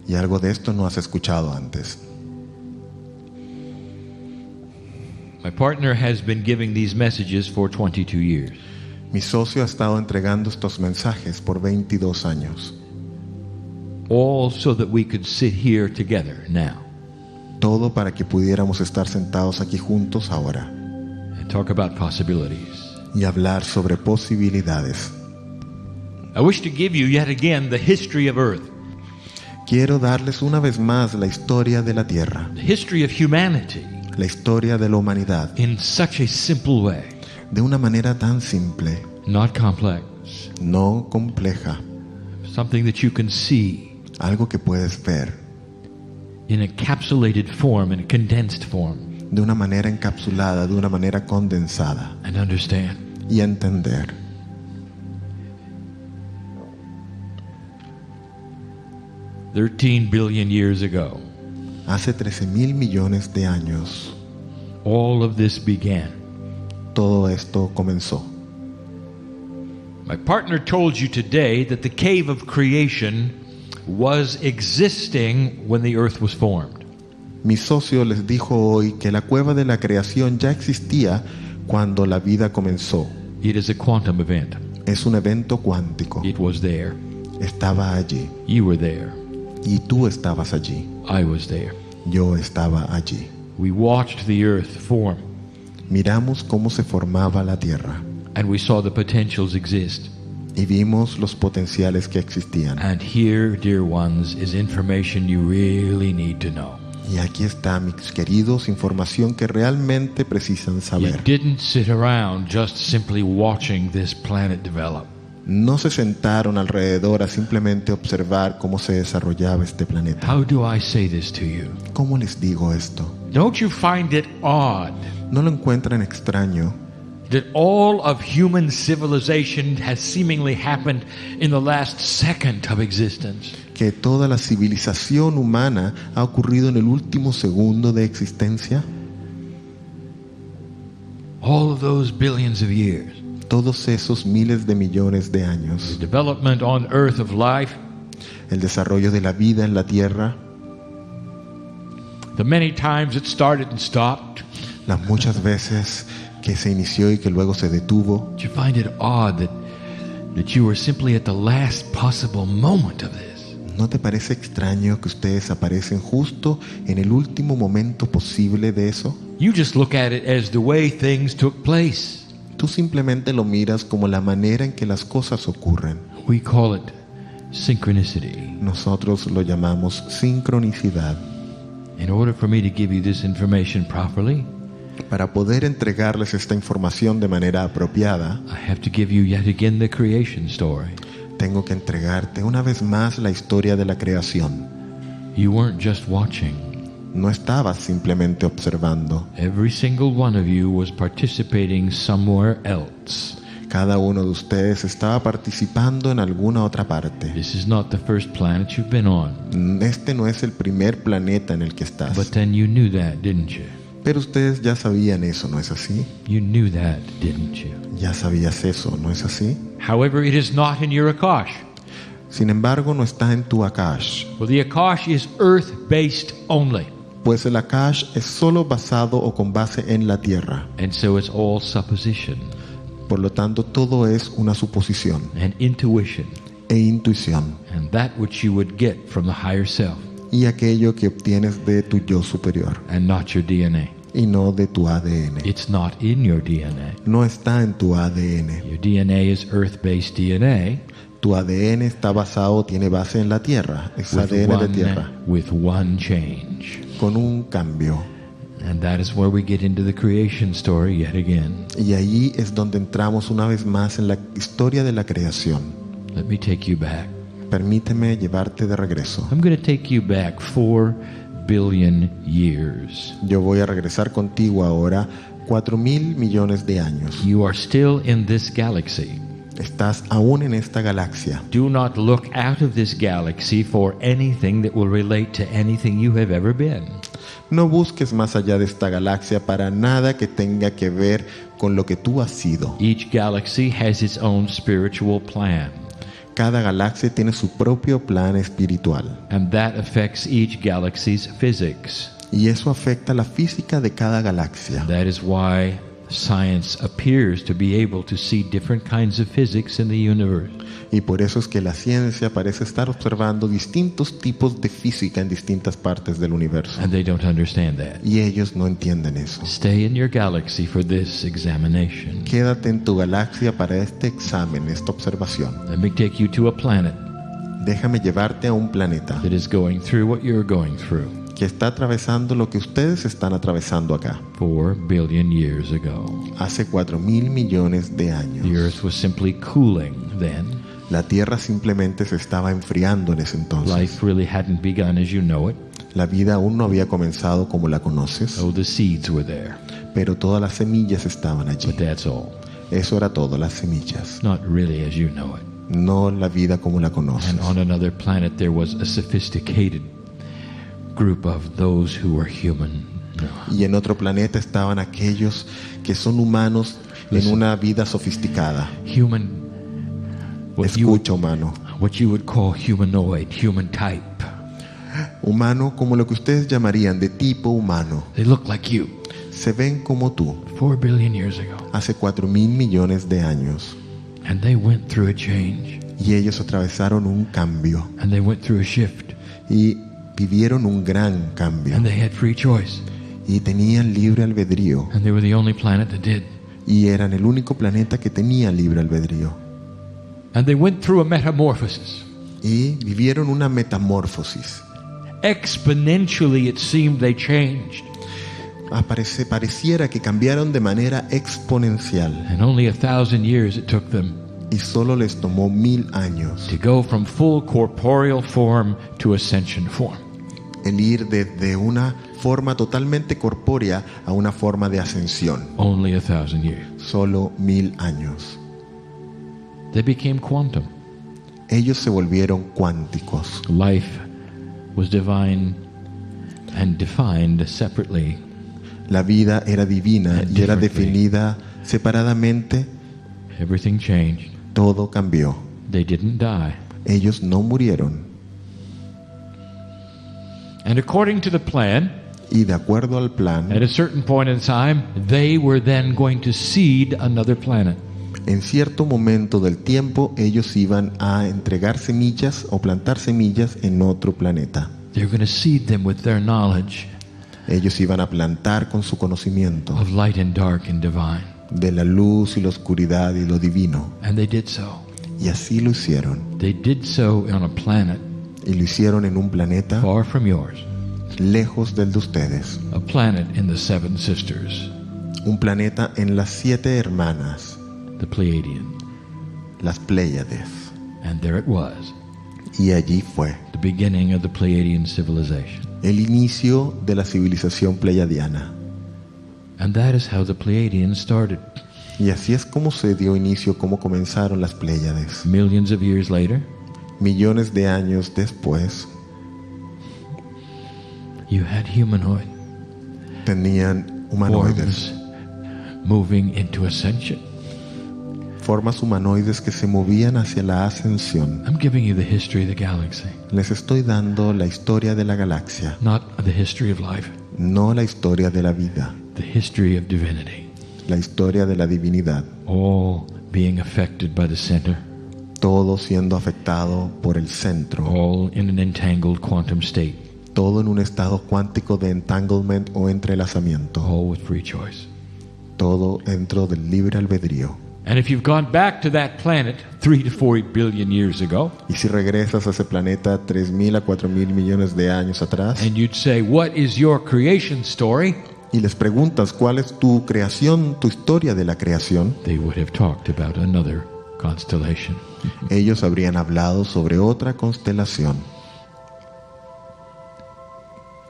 y algo de esto no has escuchado antes. My partner has been giving these messages for 22 years. Mi socio ha estado entregando estos mensajes por 22 años, All so that we could sit here together now todo para que pudiéramos estar sentados aquí juntos ahora and talk about possibilities. y hablar sobre posibilidades. I wish to give you yet again the history of Earth, Quiero darles una vez más la historia de la Tierra, the history of humanity, la historia de la humanidad, in such a simple way, de una manera tan simple, not complex, no compleja, something that you can see algo que puedes ver in encapsulated form, in a condensed form, de una manera encapsulada, de una manera condensada and understand. y entender. $13 billion years ago, Hace 13,000 millones de años, all of this began. todo esto comenzó. My partner told you today that the cave of creation was existing when the earth was formed. Mi socio les dijo hoy que la cueva de la creación ya existía cuando la vida comenzó. It is a quantum event. Es un evento cuántico. It was there. Estaba allí. You were there. Y tú estabas allí. I was there. Yo estaba allí. We watched the earth form, Miramos cómo se formaba la tierra. and we saw the potentials exist. y vimos los potenciales que existían. And here, dear ones, is information you really need to know. Y aquí está, mis queridos, información que realmente precisan You saber. didn't sit around just simply watching this planet develop. No se sentaron alrededor a simplemente observar cómo se desarrollaba este planeta. How do I say this to you? ¿Cómo les digo esto? Don't you find it odd ¿No lo encuentran extraño that all of human civilization has seemingly happened in the last second of existence? que toda la civilización humana ha ocurrido en el último segundo de existencia? All of those billions of years. Todos esos miles de millones de The años. development on earth of life, El desarrollo de la vida en la Tierra, the many times it started and stopped. las muchas veces que se inició y que luego se detuvo. Do you find it odd that you were simply at the last possible moment of this? ¿No te parece extraño que ustedes aparecen justo en el último momento posible de eso? You just look at it as the way things took place. Tú simplemente lo miras como la manera en que las cosas ocurren. We call it synchronicity. Nosotros lo llamamos sincronicidad. In order for me to give you this information properly, Para poder entregarles esta información de manera apropiada, I have to give you yet again the creation story. tengo que entregarte una vez más la historia de la creación. You weren't just watching. No estabas simplemente observando. Every single one of you was participating somewhere else. Cada uno de ustedes estaba participando en alguna otra parte. This is not the first planet you've been on. Este no es el primer planeta en el que estás. But then you knew that, didn't you? Pero ustedes ya sabían eso, ¿no es así? You knew that, didn't you? Ya sabías eso, ¿no es así? However, it is not in your Akash. Sin embargo, no está en tu Akash, Well, the Akash is earth-based only. pues el Akash es solo basado o con base en la Tierra. And so it's all supposition Por lo tanto, todo es una suposición and intuition e intuición and that which you would get from the higher self y aquello que obtienes de tu yo superior and not your DNA. y no de tu ADN. It's not in your DNA. No está en tu ADN. Your DNA is earth-based DNA Tu ADN está basado, tiene base en la Tierra, es ADN de Tierra, with one change. con un cambio. And that is where we get into the creation story yet again. Y ahí es donde entramos una vez más en la historia de la creación. Let me take you back. Permíteme llevarte de regreso. I'm going to take you back 4 billion years. Yo voy a regresar contigo ahora 4.000 millones de años. You are still in this galaxy. Estás aún en esta galaxia. Do not look out of this galaxy for anything that will relate to anything you have ever been. No busques más allá de esta galaxia para nada que tenga que ver con lo que tú has sido. Each galaxy has its own spiritual plan, Cada galaxia tiene su propio plan espiritual. and that affects each galaxy's physics. Y eso afecta la física de cada galaxia. That is why science appears to be able to see different kinds of physics in the universe. Y por eso es que la ciencia parece estar observando distintos tipos de física en distintas partes del universo. And they don't understand that. Y ellos no entienden eso. Stay in your galaxy for this examination. Quédate en tu galaxia para este examen, esta observación. Let me take you to a planet Déjame llevarte a un planeta that is going through what you're going through que está atravesando lo que ustedes están atravesando acá. 4 billion years ago. Hace 4.000 millones de The años. Earth was simply cooling then. La Tierra simplemente se estaba enfriando en ese entonces. Life really hadn't begun as you know it, La vida aún no había comenzado como la conoces, so the seeds were there. pero todas las semillas estaban allí. But that's all. Eso era todo, las semillas. Not really as you know it. No la vida como la conoces. And on another planet there was a sophisticated group of those who were human. No. Y en otro planeta estaban aquellos que son humanos en una vida sofisticada. Human, Escucha, humano. what you would call humanoid, human type. Humano como lo que ustedes llamarían de tipo humano. They look like you. Se ven como tú 4 billion years ago. hace 4.000 millones de años. And they went through a change. Y ellos atravesaron un cambio. And they went through a shift. Y vivieron un gran cambio. And they had free choice. Y tenían libre albedrío. And they were the only planet that did. y eran el único planeta que tenía libre albedrío. And they went through a metamorphosis. Y vivieron una metamorfosis. Exponentially it seemed they changed. Pareciera que cambiaron de manera exponencial. And only 1,000 years it took them Y solo les tomó 1000 años to go from full corporeal form to ascension form. el ir de una forma totalmente corpórea a una forma de ascensión. Only 1,000 years. Solo 1000 años. They became quantum. Ellos se volvieron cuánticos. Life was divine and defined separately. La vida era divina y era definida separadamente. Everything changed. Todo cambió. They didn't die. Ellos no murieron. And according to the plan, Y de acuerdo al plan, at a certain point in time, they were then going to seed another planet. en cierto momento del tiempo, ellos iban a entregar semillas o plantar semillas en otro planeta. They were going to seed them with their knowledge Ellos iban a plantar con su conocimiento of light and dark and divine. de la luz y la oscuridad y lo divino. And they did so. Y así lo hicieron. They did so on a planet Y lo hicieron en un planeta far from yours. lejos del de ustedes. A planet in the Seven Sisters, Un planeta en las 7 hermanas, the Pleiadians. las Pléyades. And there it was, Y allí fue the beginning of the Pleiadian civilization. el inicio de la civilización pleiadiana. And that is how the Pleiadians started. Y así es como se dio inicio, como comenzaron las Pléyades. Millions of years later, Millones de años después, you had humanoid tenían humanoides, forms moving into ascension. formas humanoides que se movían hacia la ascensión. I'm giving you the history of the galaxy, Les estoy dando la historia de la galaxia, not the history of life, no la historia de la vida, the history of divinity, la historia de la divinidad, all being affected by the center, todo siendo afectado por el centro, all in an entangled quantum state, todo en un estado cuántico de entanglement o entrelazamiento, all with free choice. todo dentro del libre albedrío. And if you've gone back to that planet 3 to 4 billion years ago, Y si regresas a ese planeta 3.000 a 4.000 millones de años atrás and you'd say, what is your creation story? y les preguntas cuál es tu creación, tu historia de la creación, They would have talked about another constellation. ellos habrían hablado sobre otra constelación.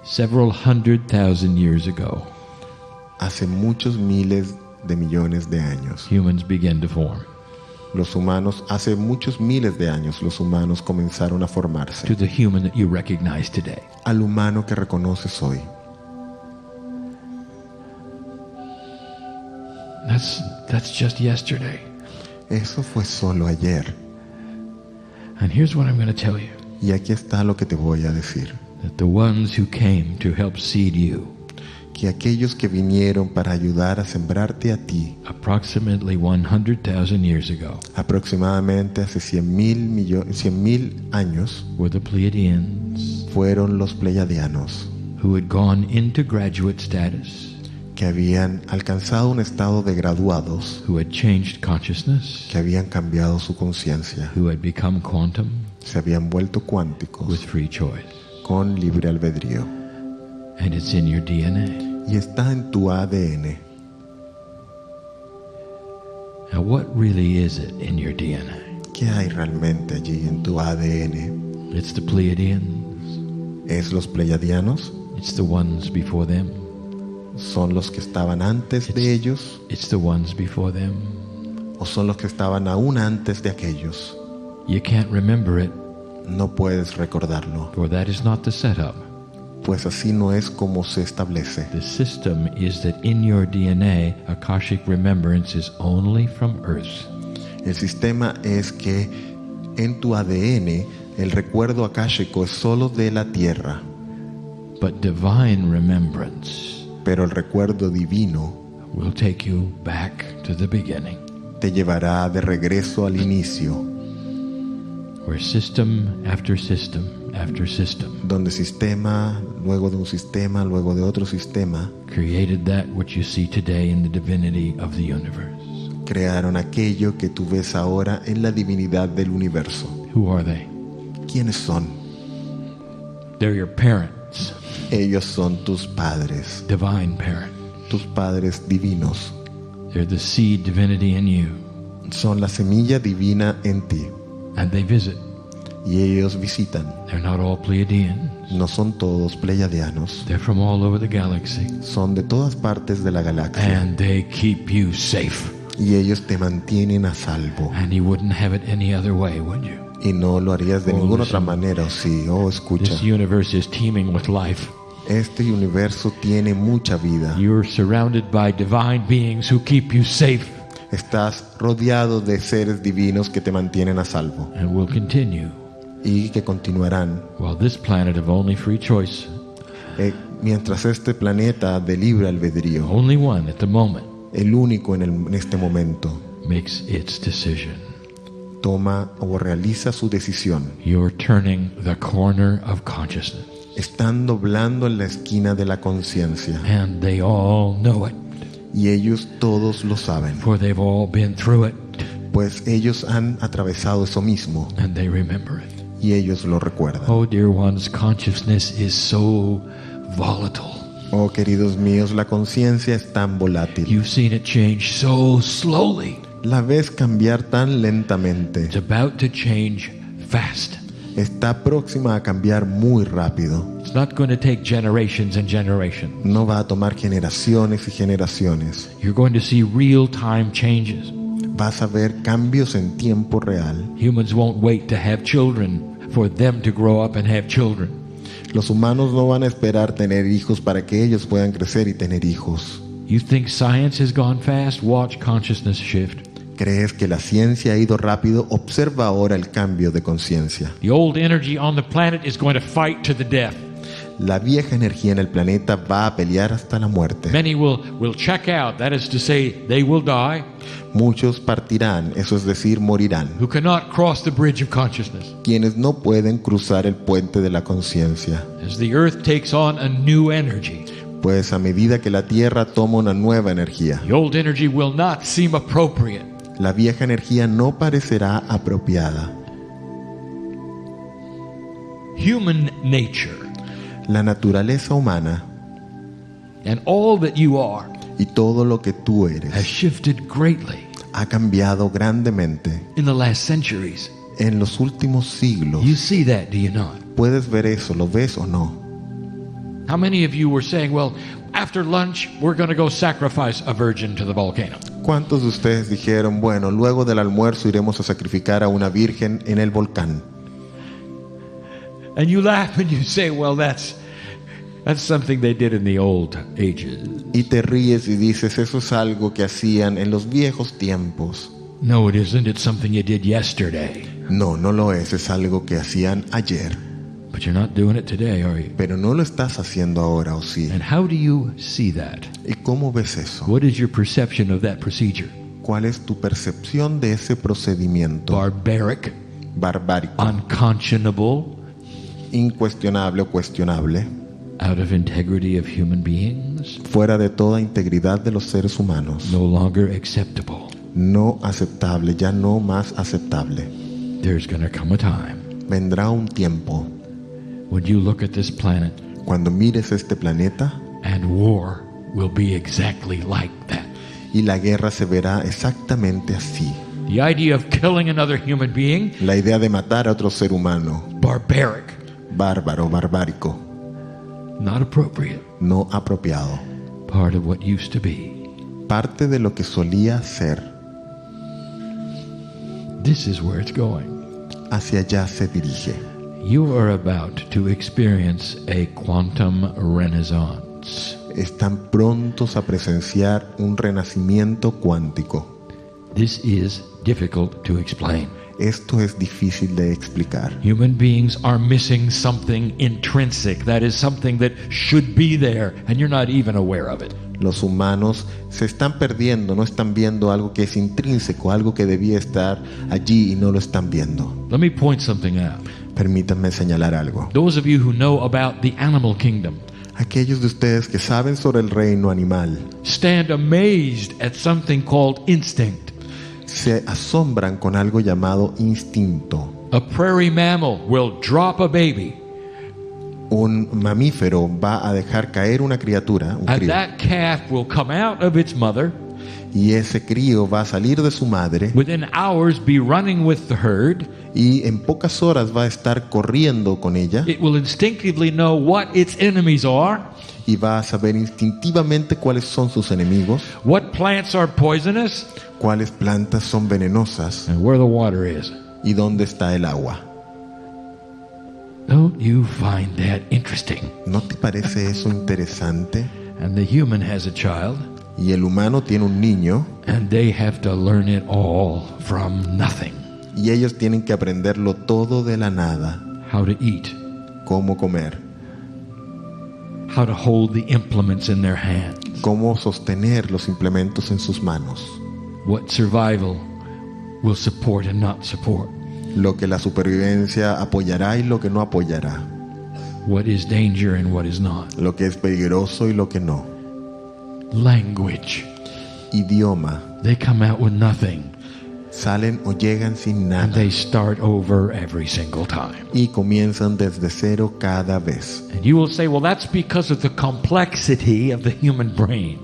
Several 100,000 years ago, Hace muchos miles de millones de años, humans began to form. los humanos, hace muchos miles de años, los humanos comenzaron a formarse. To the human that you recognize today. Al humano que reconoces hoy. That's just yesterday. Eso fue solo ayer. And here's what I'm going to tell you. Y aquí está lo que te voy a decir. That the ones who came to help seed you, Que aquellos que vinieron para ayudar a sembrarte a ti, approximately 100,000 years ago, aproximadamente hace 100.000 años, were the Pleiadians fueron los pleiadianos, who had gone into graduate status, que habían alcanzado un estado de graduados, who had changed consciousness, que habían cambiado su conciencia, who had become quantum se habían vuelto with cuánticos, free choice. con libre albedrío. And it's in your DNA. Y está en tu ADN. Now, what really is it in your DNA? ¿Qué hay realmente allí en tu ADN? It's the Pleiadians. ¿Es los pleiadianos? It's the ones before them. ¿Son los que estaban antes de ellos? It's the ones before them. ¿O son los que estaban aún antes de aquellos? You can't remember it, No puedes recordarlo, for that is not the setup. pues así no es como se establece. The system is that in your DNA, Akashic remembrance is only from Earth. El sistema es que en tu ADN el recuerdo akáshico es solo de la Tierra, But divine remembrance pero el recuerdo divino will take you back to the beginning, te llevará de regreso al inicio, where system after system after system donde sistema, luego de un sistema, luego de otro sistema, created that which you see today in the divinity of the universe. crearon aquello que tú ves ahora en la divinidad del universo. Who are they? ¿Quiénes son? They're your parents, Ellos son tus padres, divine parents. tus padres divinos. They're the seed divinity in you, Son la semilla divina en ti. and they visit. Y ellos visitan. They're not all Pleiadians. No son todos pleiadianos. They're from all over the galaxy, Son de todas partes de la galaxia. and they keep you safe. Y ellos te mantienen a salvo. And you wouldn't have it any other way, would you? Y no lo harías de Oh, ninguna listen. otra manera. ¿O sí? Oh, escucha. This universe is teeming with life. Este universo tiene mucha vida. You're surrounded by divine beings who keep you safe Estás rodeado de seres divinos que te mantienen a salvo. and will continue. Y que continuarán. While this planet of only free choice, Mientras este planeta de libre albedrío, only one at the moment, el único en este momento, makes its decision. toma o realiza su decisión. You're turning the corner of consciousness, Están doblando en la esquina de la conciencia. and they all know it, Y ellos todos lo saben. for they've all been through it, Pues ellos han atravesado eso mismo. and they remember it. Y ellos lo recuerdan. Oh, dear ones, consciousness is so volatile. Oh, queridos míos, la conciencia es tan volátil. You've seen it change so slowly. La ves cambiar tan lentamente. It's about to change fast. Está próxima a cambiar muy rápido. It's not going to take generations and generations. No va a tomar generaciones y generaciones. You're going to see real-time changes. Vas a ver cambios en tiempo real. Humans won't wait to have children for them to grow up and have children. Los humanos no van a esperar tener hijos para que ellos puedan crecer y tener hijos. You think science has gone fast? Watch consciousness shift. ¿Crees que la ciencia ha ido rápido? Observa ahora el cambio de conciencia. The old energy on the planet is going to fight to the death. La vieja energía en el planeta va a pelear hasta la muerte. Many will check out. That is to say, they will die, Muchos partirán, eso es decir, morirán. who cannot cross the bridge of consciousness. Quienes no pueden cruzar el puente de la conciencia. As the earth takes on a new energy, Pues a medida que la Tierra toma una nueva energía, the old energy will not seem appropriate. la vieja energía no parecerá apropiada. Human nature La naturaleza humana and all that you are y todo lo que tú has eres shifted greatly ha cambiado grandemente in the last centuries. en los últimos siglos. You see that, do you not? ¿Puedes ver eso? ¿Lo ves o no? How many of you were saying, well, after lunch, we're going to go sacrifice a virgin to the volcano? ¿Cuántos de ustedes dijeron, bueno, luego del almuerzo iremos a sacrificar a una virgen en el volcán? And you laugh and you say, well, that's something they did in the old ages. Y te ríes y dices, eso es algo que hacían en los viejos tiempos. No, it isn't. It's something you did yesterday. No, no lo es algo que hacían ayer. But you're not doing it today, are you? Pero no lo estás haciendo ahora, ¿o sí? And how do you see that? ¿Y cómo ves eso? What is your perception of that procedure? ¿Cuál es tu percepción de ese procedimiento? Barbaric, Barbárico, unconscionable, incuestionable o cuestionable, out of integrity of human beings, fuera de toda integridad de los seres humanos, no longer acceptable. no aceptable, ya no más aceptable. There's going to come a time Vendrá un tiempo when you look at this planet cuando mires este planeta and war will be exactly like that. y la guerra se verá exactamente así. The idea of killing another human being, La idea de matar a otro ser humano, barbaric, bárbaro, barbárico, not appropriate, no apropiado, part of what used to be. parte de lo que solía ser. This is where it's going. Hacia allá se dirige. You are about to experience a quantum renaissance. Están prontos a presenciar un renacimiento cuántico. This is difficult to explain. Esto es difícil de explicar. Human beings are missing something intrinsic, that is something that should be there, and you're not even aware of it. Los humanos se están perdiendo, no están viendo algo que es intrínseco, algo que debía estar allí y no lo están viendo. Let me point something out. Permítanme señalar algo. Those of you who know about the animal kingdom, Aquellos de ustedes que saben sobre el reino animal stand amazed at something called instinct. se asombran con algo llamado instinto. A prairie mammal will drop a baby, Un mamífero va a dejar caer una criatura, un and crío, that calf will come out of its mother, y ese crío va a salir de su madre within hours be running with the herd. y en pocas horas va a estar corriendo con ella It will instinctively know what its enemies are, y va a saber instintivamente cuáles son sus enemigos, what plants are poisonous, cuáles plantas son venenosas and where the water is. y dónde está el agua. Don't you find that interesting? ¿No te parece eso interesante? And the human has a child, Y el humano tiene un niño and they have to learn it all from nothing. y ellos tienen que aprenderlo todo de la nada. How to eat, Cómo comer, how to hold the implements in their hands, cómo sostener los implementos en sus manos, what survival will support and not support, lo que la supervivencia apoyará y lo que no apoyará, what is danger and what is not. lo que es peligroso y lo que no. Language, Idioma, they come out with nothing, salen o llegan sin and nada they start over every single time. y comienzan desde cero cada vez. And you will say, well, that's because of the complexity of the human brain.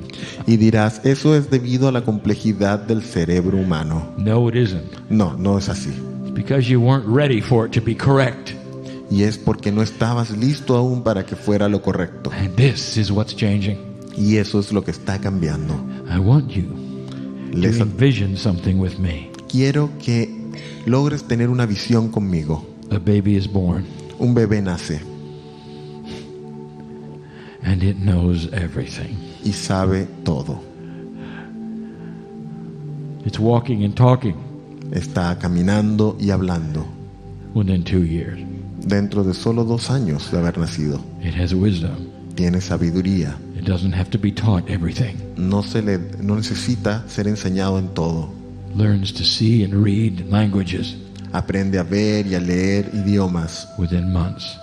Y dirás, eso es debido a la complejidad del cerebro humano. No, it isn't. No, no es así. It's because you weren't ready for it to be correct. Y es porque no estabas listo aún para que fuera lo correcto. And this is what's changing. Y eso es lo que está cambiando. I want you to Les envision something with me. quiero que logres tener una visión conmigo. A baby is born, Un bebé nace and it knows everything. y sabe todo. It's walking and talking Está caminando y hablando. within 2 years. Dentro de solo 2 años de haber nacido. It has wisdom. Tiene sabiduría. It doesn't have to be taught everything. No necesita ser enseñado en todo. Learns to see and read languages Aprende a ver y a leer idiomas within months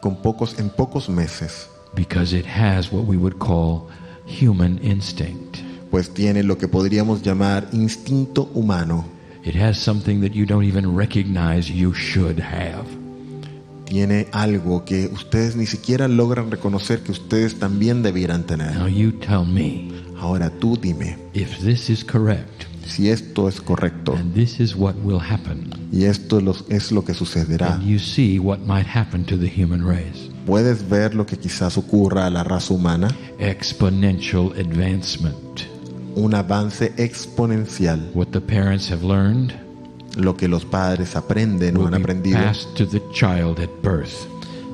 en pocos meses, because it has what we would call human instinct. pues tiene lo que podríamos llamar instinto humano. It has something that you don't even recognize you should have. Tiene algo que ustedes ni siquiera logran reconocer que ustedes también debieran tener. Now you tell me Ahora tú dime if this is correct, si esto es correcto and this is what will happen. y esto es lo que sucederá. And you see what might happen to the human race. ¿Puedes ver lo que quizás ocurra a la raza humana? Exponential advancement. Un avance exponencial. What the parents have learned Lo que los padres aprenden o will han be aprendido passed to the child at birth.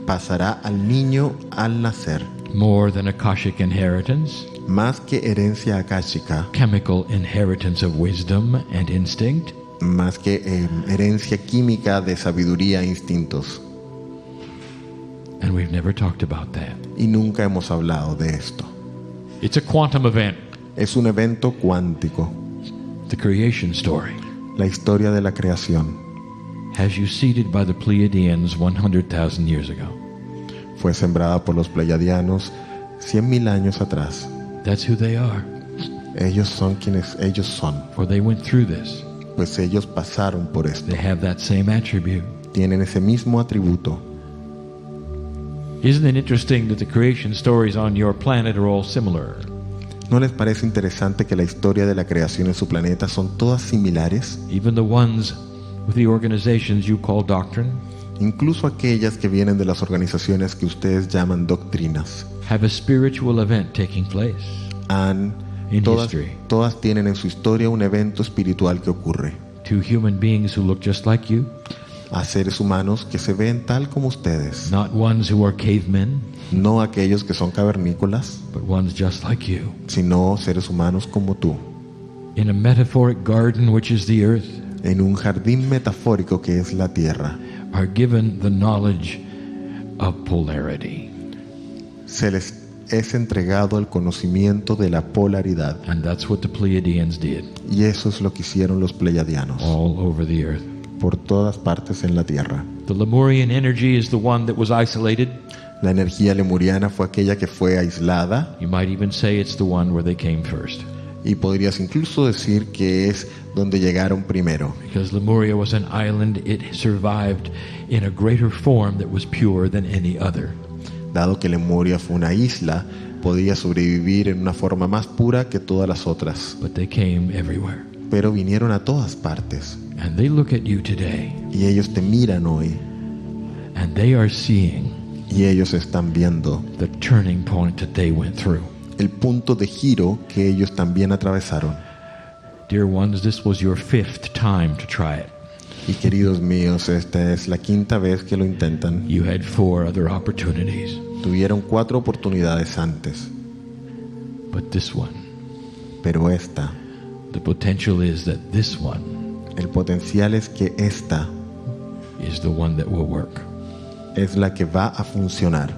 pasará al niño al nacer. More than Akashic inheritance, Más que herencia akáshica, chemical inheritance of wisdom and instinct, más que herencia química de sabiduría e instintos. and we've never talked about that. Y nunca hemos hablado de esto. It's a quantum event, Es un evento cuántico, the creation story. la historia de la creación. Has you seeded by the Pleiadians 100,000 years ago. Fue sembrada por los pleiadianos 100.000 años atrás. That's who they are, Ellos son quienes ellos son, for they went through this. pues ellos pasaron por esto. They have that same attribute. Tienen ese mismo atributo. Isn't it interesting that the creation stories on your planet are all similar? ¿No les parece interesante que la historia de la creación en su planeta son todas similares? Even the ones with the organizations you call doctrine Incluso aquellas que vienen de las organizaciones que ustedes llaman doctrinas. have a spiritual event taking place in history. Todas tienen en su historia un evento espiritual que ocurre. Two human beings who look just like you, A seres humanos que se ven tal como ustedes. not ones who are cavemen, No aquellos que son cavernícolas, but ones just like you. sino seres humanos como tú. In a metaphoric garden, which is the earth, En un jardín metafórico que es la tierra, are given the knowledge of polarity. se les es entregado el conocimiento de la polaridad. And that's what the Pleiadians did Y eso es lo que hicieron los pleiadianos all over the earth. por todas partes en la tierra. The Lemurian energy is the one that was isolated. La energía lemuriana fue aquella que fue aislada. You might even say it's the one where they came first. Y podrías incluso decir que es donde llegaron primero. Because Lemuria was an island, it survived in a greater form that was pure than any other. Dado que Lemuria fue una isla, podía sobrevivir en una forma más pura que todas las otras. But they came everywhere. Pero vinieron a todas partes. And they look at you today. Y ellos te miran hoy. And they are seeing y ellos están viendo the turning point that they went through. El punto de giro que ellos también atravesaron. Dear ones, this was your 5th time to try it. Y queridos míos, esta es la 5ª vez que lo intentan. You had 4 other opportunities. Tuvieron 4 oportunidades antes. But this one, pero esta, the potential is that this one, el potencial es que esta is the one that will work. Es la que va a funcionar.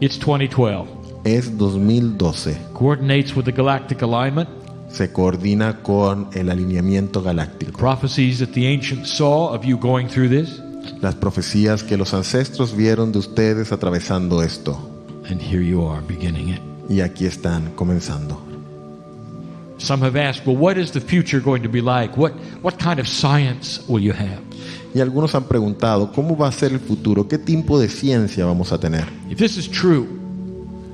It's 2012. Es 2012. Coordinates with the galactic alignment. Se coordina con el alineamiento galáctico. The prophecies that the ancients saw of you going through this. Las profecías que los ancestros vieron de ustedes atravesando esto. And here you are beginning it. Y aquí están comenzando. Some have asked, well, what is the future going to be like? What kind of science will you have? Y algunos han preguntado, ¿cómo va a ser el futuro? ¿Qué tipo de ciencia vamos a tener? If this is true,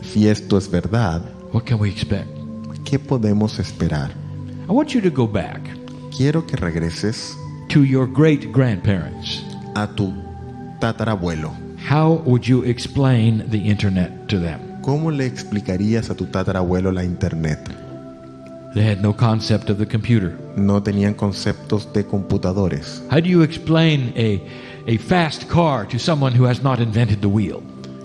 si esto es verdad, what can we expect? ¿Qué podemos esperar? I want you to go back. Quiero que regreses to your great grandparents. A tu tatarabuelo. How would you explain the internet to them? ¿Cómo le explicarías a tu tatarabuelo la internet? They had no concept of the computer. No tenían conceptos de computadores. How do you explain a fast car to someone who has not invented the wheel?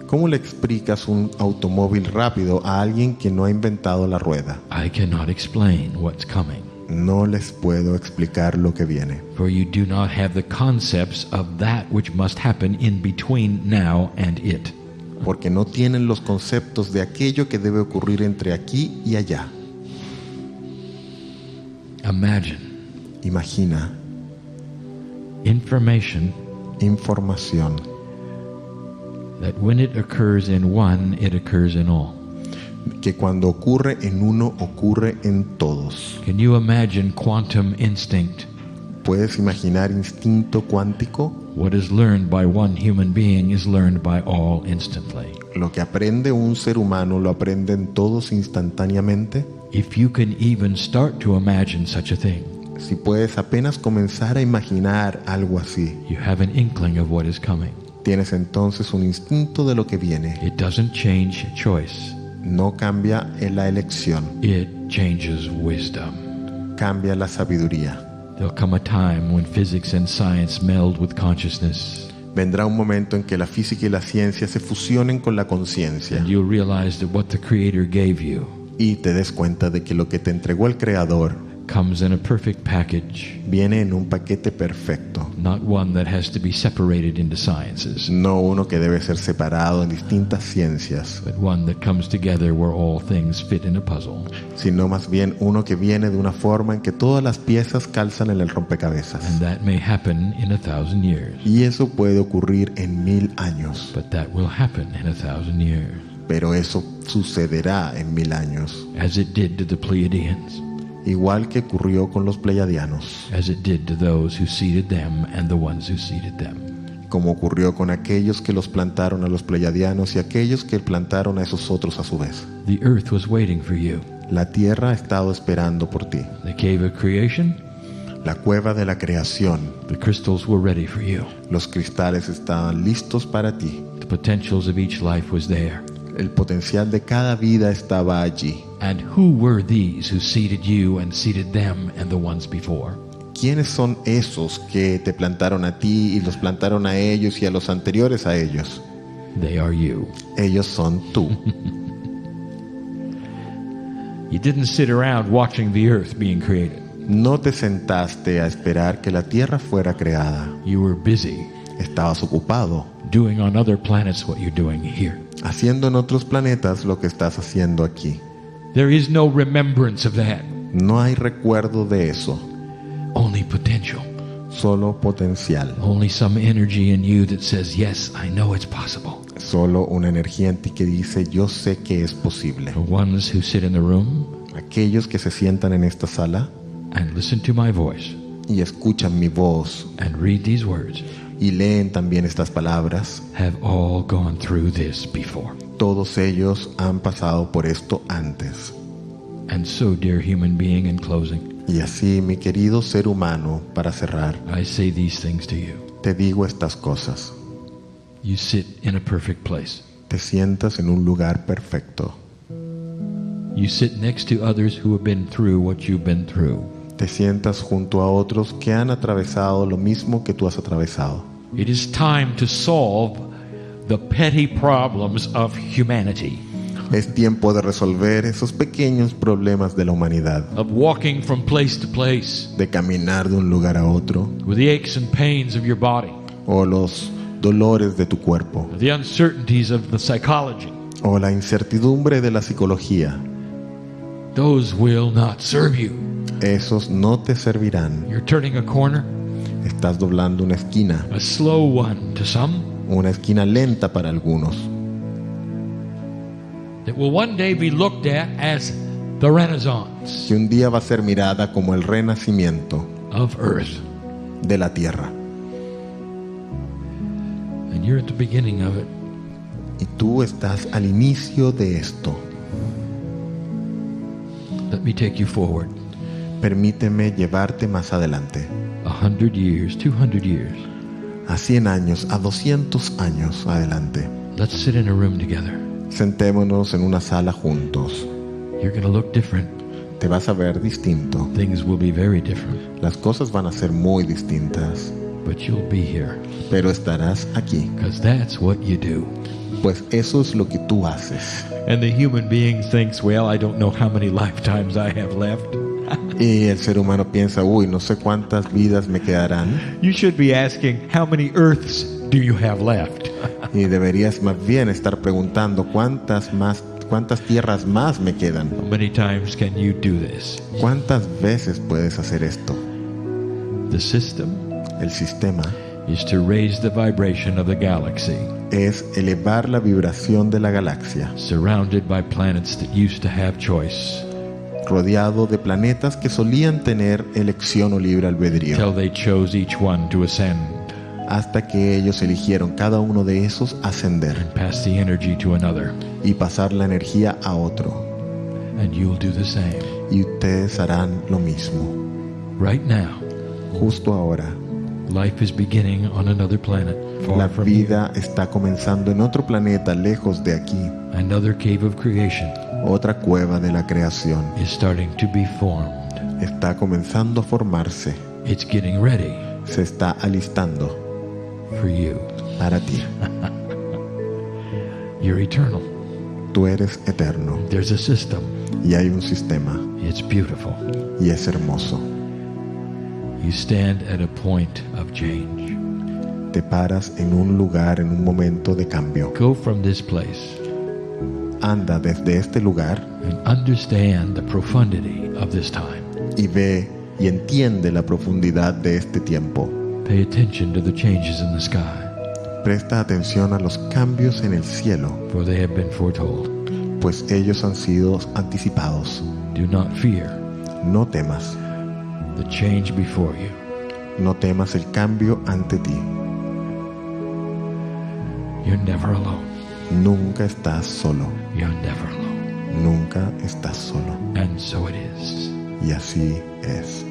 ¿Cómo le explicas un automóvil rápido a alguien que no ha inventado la rueda? I cannot explain what's coming. No les puedo explicar lo que viene. For you do not have the concepts of that which must happen in between now and it. Porque no tienen los conceptos de aquello que debe ocurrir entre aquí y allá. Imagine. Imagina. Information. Información. That when it occurs in one, it occurs in all. Que cuando ocurre en uno, ocurre en todos. Can you imagine quantum instinct? ¿Puedes imaginar instinto cuántico? What is learned by one human being is learned by all instantly. Lo que aprende un ser humano lo aprenden todos instantáneamente. If you can even start to imagine such a thing, si puedes apenas comenzar a imaginar algo así, you have an inkling of what is coming. Tienes entonces un instinto de lo que viene. It doesn't change choice. No cambia la elección. It changes wisdom. Cambia la sabiduría. There'll come a time when physics and science meld with consciousness. Vendrá un momento en que la física y la ciencia se fusionen con la conciencia. And you'll realize that what the Creator gave you y te des cuenta de que lo que te entregó el Creador comes in a perfect package. Viene en un paquete perfecto. Not one that has to be separated into sciences. No uno que debe ser separado en distintas ciencias. But one that comes together where all things fit in a puzzle. Sino más bien uno que viene de una forma en que todas las piezas calzan en el rompecabezas. And that may happen in 1,000 years. Y eso puede ocurrir en 1000 años. But that will happen in 1,000 years. Pero eso sucederá en 1000 años. As it did to the Pleiadians. Igual que ocurrió con los pleiadianos. As it did to those who seeded them and the ones who seeded them. Como ocurrió con aquellos que los plantaron a los pleiadianos y aquellos que plantaron a esos otros a su vez. The earth was waiting for you. La tierra ha estado esperando por ti. The cave of creation. La cueva de la creación. The crystals were ready for you. Los cristales estaban listos para ti. The potentials of each life was there. El potencial de cada vida estaba allí. And who were these who seeded you and seeded them and the ones before? ¿Quiénes son esos que te plantaron a ti y los plantaron a ellos y a los anteriores a ellos? They are you. Ellos son tú. You didn't sit around watching the earth being created. No te sentaste a esperar que la tierra fuera creada. You were busy. Estabas ocupado. Doing on other planets what you're doing here. Haciendo en otros planetas lo que estás haciendo aquí. There is no remembrance of that. No hay recuerdo de eso. Only potential. solo potencial. Only some energy in you that says, yes, I know it's possible. Solo una energía en ti que dice, yo sé que es posible. The ones who sit in the room Aquellos que se sientan en esta sala and listen to my voice y escuchan mi voz and read these words y leen también estas palabras, have all gone through this before. todos ellos han pasado por esto antes. And so, dear human being, in closing, Y así, mi querido ser humano, para cerrar, I say these things to you. te digo estas cosas. You sit in a perfect place. Te sientas en un lugar perfecto. You sit next to others who have been through what you've been through. Te sientas junto a otros que han atravesado lo mismo que tú has atravesado. It is time to solve the petty problems of humanity, Es tiempo de resolver esos pequeños problemas de la humanidad, of walking from place to place de caminar de un lugar a otro, with the aches and pains of your body, o los dolores de tu cuerpo, the uncertainties of the psychology. o la incertidumbre de la psicología. Those will not serve you. Esos no te servirán. You're turning a corner, Estás doblando una esquina, a slow one to some, una esquina lenta para algunos, that will one day be looked at as the Renaissance que un día va a ser mirada como el renacimiento of Earth. de la tierra. And you're at the beginning of it. Y tú estás al inicio de esto. Let me take you forward. Permíteme llevarte más adelante. 100 years, 200 years. A 100 años, a 200 años adelante. Let's sit in a room together. Sentémonos en una sala juntos. You're going to look different. Te vas a ver distinto. Things will be very different. Las cosas van a ser muy distintas. But you'll be here. Pero estarás aquí. Because that's what you do. Pues eso es lo que tú haces. And the human being thinks, well, I don't know how many lifetimes I have left. Y el ser humano piensa, uy, no sé cuántas vidas me quedarán. You should be asking, how many earths do you have left? Y deberías más bien estar preguntando, ¿cuántas tierras más me quedan? How many times can you do this? ¿Cuántas veces puedes hacer esto? The system El sistema is to raise the vibration of the galaxy, es elevar la vibración de la galaxia, surrounded by planets that used to have choice, rodeado de planetas que solían tener elección o libre albedrío, till they chose each one to ascend hasta que ellos eligieron cada uno de esos ascender and pass the energy to another. y pasar la energía a otro. And you'll do the same. Y ustedes harán lo mismo. Right now, Justo ahora, life is beginning on another planet, la far from you. vida está comenzando en otro planeta lejos de aquí. Another cave of creation Otra cueva de la creación is starting to be formed. está comenzando a formarse. It's getting ready Se está alistando for you. para ti. You're eternal. Tú eres eterno There's a system. y hay un sistema It's beautiful. y es hermoso. You stand at a point of change. Te paras en un lugar, en un momento de cambio. Go from this place Anda desde este lugar and understand the profundity of this time. y ve y entiende la profundidad de este tiempo. Pay attention to the changes in the sky, Presta atención a los cambios en el cielo, for they have been foretold. pues ellos han sido anticipados. Do not fear No temas, the change before you. no temas el cambio ante ti. You're never alone. Nunca estás solo, You're never alone. nunca estás solo. And so it is. Y así es.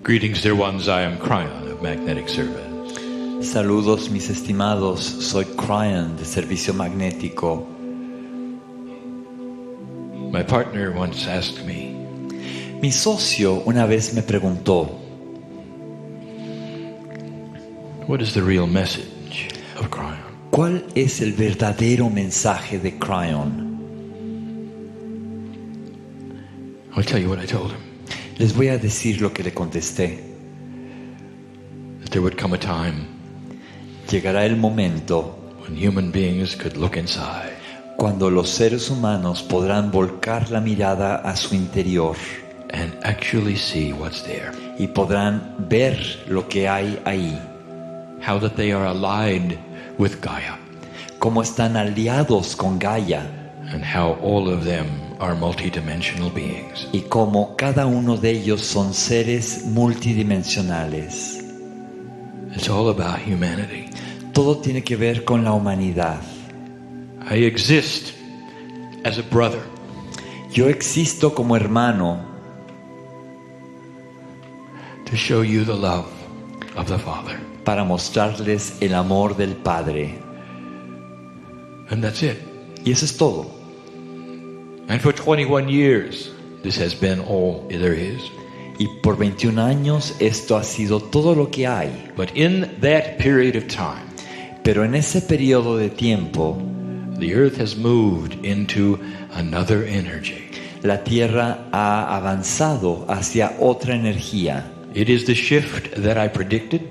Greetings, dear ones. I am Cryon of Magnetic Service. Saludos mis estimados, soy Cryon de Servicio Magnético. My partner once asked me, Mi socio una vez me preguntó, what is the real message of Cryon? ¿cuál es el verdadero mensaje de Cryon? I'll tell you what I told him. Les voy a decir lo que le contesté. That there would come a time Llegará el momento when human beings could look inside cuando los seres humanos podrán volcar la mirada a su interior and actually see what's there. y podrán ver lo que hay ahí, How that they are allied with Gaia, cómo están aliados con Gaia and how all of them are multidimensional beings. y cómo cada uno de ellos son seres multidimensionales. It's all about humanity. Todo tiene que ver con la humanidad. I exist as a brother Yo existo como hermano to show you the love of the Father. para mostrarles el amor del Padre. And that's it. Y eso es todo. And for 21 years, this has been all there is. Y por 21 años esto ha sido todo lo que hay. But in that period of time, Pero en ese periodo de tiempo, the earth has moved into another energy. la Tierra ha avanzado hacia otra energía. It is the shift that I predicted.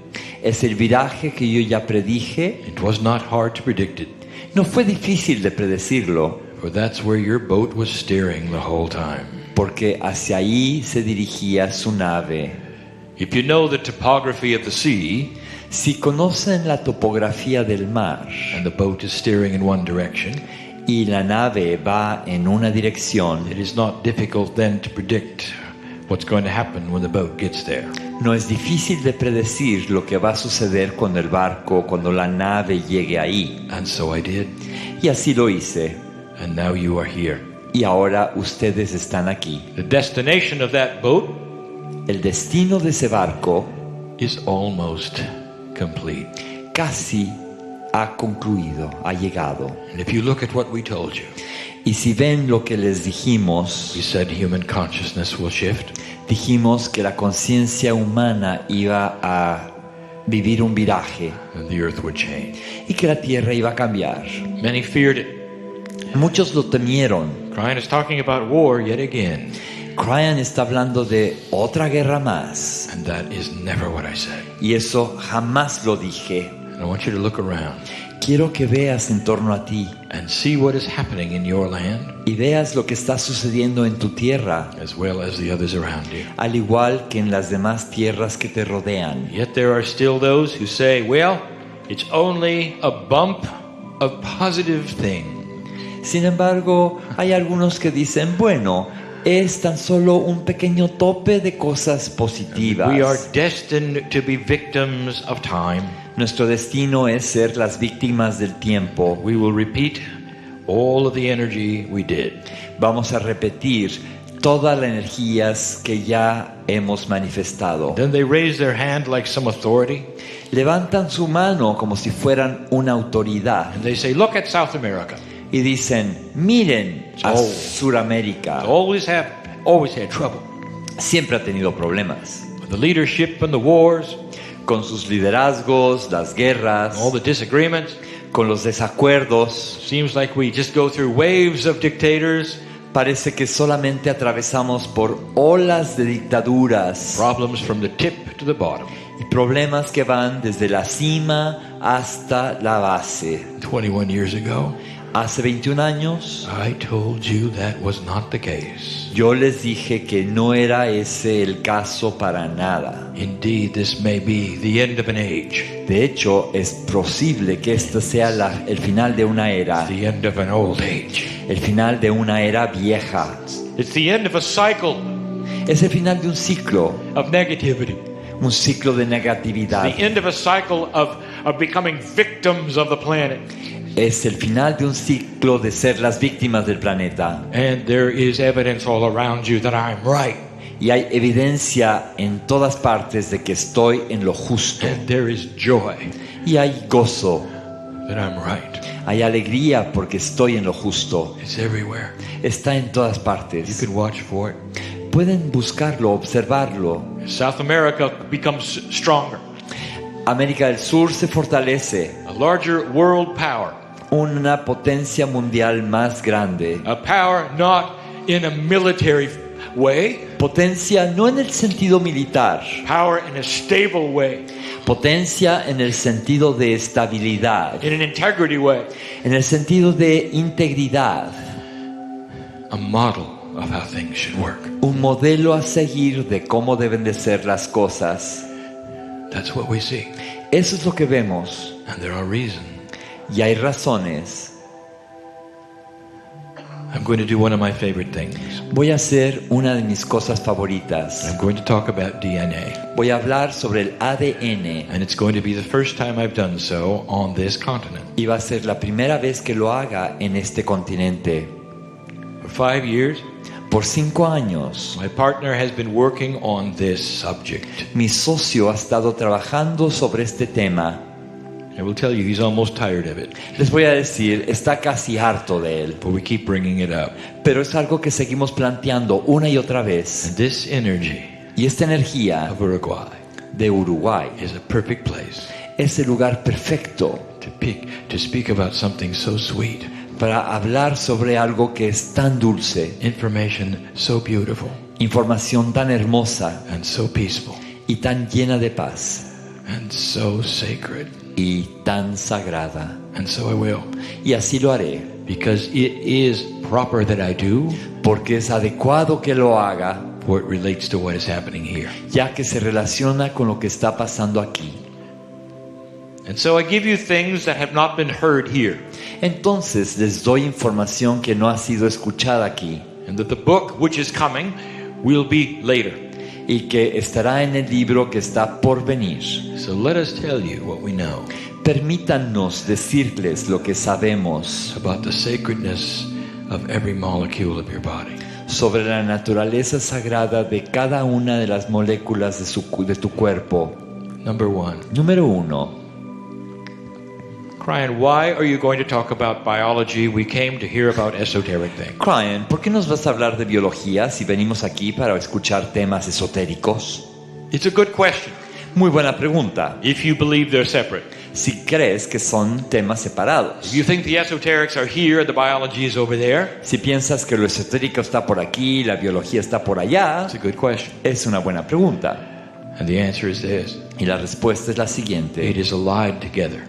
Es el viraje que yo ya predije. It was not hard to predict it, No fue difícil de predecirlo, for that's where your boat was steering the whole time. porque hacia ahí se dirigía su nave. If you know the topography of the sea, Si conocen la topografía del mar and the boat is steering in one direction, y la nave va en una dirección, it is not difficult then to predict what's going to happen when the boat gets there. no es difícil de predecir lo que va a suceder cuando el barco, cuando la nave llegue ahí. And so I did, Y así lo hice. and now you are here. Y ahora ustedes están aquí. The destination of that boat El destino de ese barco is almost complete. casi ha concluido, ha llegado. And if you look at what we told you, Y si ven lo que les dijimos, we said human consciousness will shift. dijimos que la conciencia humana iba a vivir un viraje And the earth would change. y que la tierra iba a cambiar. Many feared it. Muchos lo temieron. Cryon is talking about war yet again. Cryon está hablando de otra guerra más. And that is never what I said. Y eso jamás lo dije. And I want you to look around Quiero que veas en torno a ti and see what is happening in your land y veas lo que está sucediendo en tu tierra, as well as the others around you. al igual que en las demás tierras que te rodean. Yet there are still those who say, well, it's only a bump of positive things. Sin embargo, hay algunos que dicen, bueno, es tan solo un pequeño tope de cosas positivas. We are destined to be victims of time. Nuestro destino es ser las víctimas del tiempo. We will repeat all of the energy we did. Vamos a repetir todas las energías que ya hemos manifestado. Then they raise their hand like some authority, Levantan su mano como si fueran una autoridad and they say, look at South America. y dicen, miren a Oh. Suramérica. Always had trouble. Siempre ha tenido problemas With the leadership and the wars, con sus liderazgos, las guerras, all the disagreements. con los desacuerdos. Seems like we just go through waves of dictators, Parece que solamente atravesamos por olas de dictaduras problems from the tip to the bottom. y problemas que van desde la cima hasta la base. 21 years ago, Hace 21 años I told you that was not the case. yo les dije que no era ese el caso para nada. Indeed, this may be the end of an age, De hecho, es posible que este sea el final de una era, the end of an old age. el final de una era vieja. It's the end of a cycle Es el final de un ciclo, of negativity. un ciclo de negatividad. The end of a cycle of becoming victims of the planet. Es el final de un ciclo de ser las víctimas del planeta. And there is evidence all around you that I'm right. Y hay evidencia en todas partes de que estoy en lo justo. And there is joy. Y hay gozo. that I'm right. Hay alegría porque estoy en lo justo. It's everywhere. Está en todas You partes. can watch for it. Pueden buscarlo, observarlo. South America becomes stronger. América del Sur se fortalece. A larger world power. Una potencia mundial más grande. A power not in a military way. Potencia no en el sentido militar. Power in a stable way. Potencia en el sentido de estabilidad. In an integrity way. En el sentido de integridad. A model of how things should work. Un modelo a seguir de cómo deben de ser las cosas. That's what we see. Eso es lo que vemos. And there are reasons. Y hay razones. I'm going to do one of my favorite things. Voy a hacer una de mis cosas favoritas. I'm going to talk about DNA. Voy a hablar sobre el ADN. And it's going to be the first time I've done so on this continent. Y va a ser la primera vez que lo haga en este continente. For 5 years, Por 5 años, my partner has been working on this subject. mi socio ha estado trabajando sobre este tema. I will tell you, he's almost tired of it, Les voy a decir, está casi harto de él. but we keep bringing it up. Pero es algo que seguimos planteando una y otra vez. And this energy Y esta energía of Uruguay de Uruguay is a perfect place es el lugar perfecto to speak about something so sweet, para hablar sobre algo que es tan dulce, information so beautiful información tan hermosa and so peaceful y tan llena de paz and so sacred. y tan sagrada. And so I will, Y así lo haré, because it is proper that I do, porque es adecuado que lo haga, for it relates to what is happening here. ya que se relaciona con lo que está pasando aquí. And so I give you things that have not been heard here, Entonces les doy información que no ha sido escuchada aquí and that the book which is coming will be later. y que estará en el libro que está por venir. So let us tell you what we know Permítanos decirles lo que sabemos about the sacredness of every molecule of your body. sobre la naturaleza sagrada de cada una de las moléculas de tu cuerpo. Number one, Número 1. Brian, why are you going to talk about biology? We came to hear about esoteric things. Brian, ¿por qué nos vas a hablar de biología si venimos aquí para escuchar temas esotéricos? It's a good question. Muy buena pregunta. If you believe they're separate. Si crees que son temas separados. If you think the esoterics are here and the biology is over there, Si piensas que lo esotérico está por aquí, la biología está por allá, it's a good question. es una buena pregunta. And the answer is this. Y la respuesta es la It siguiente. is allied together.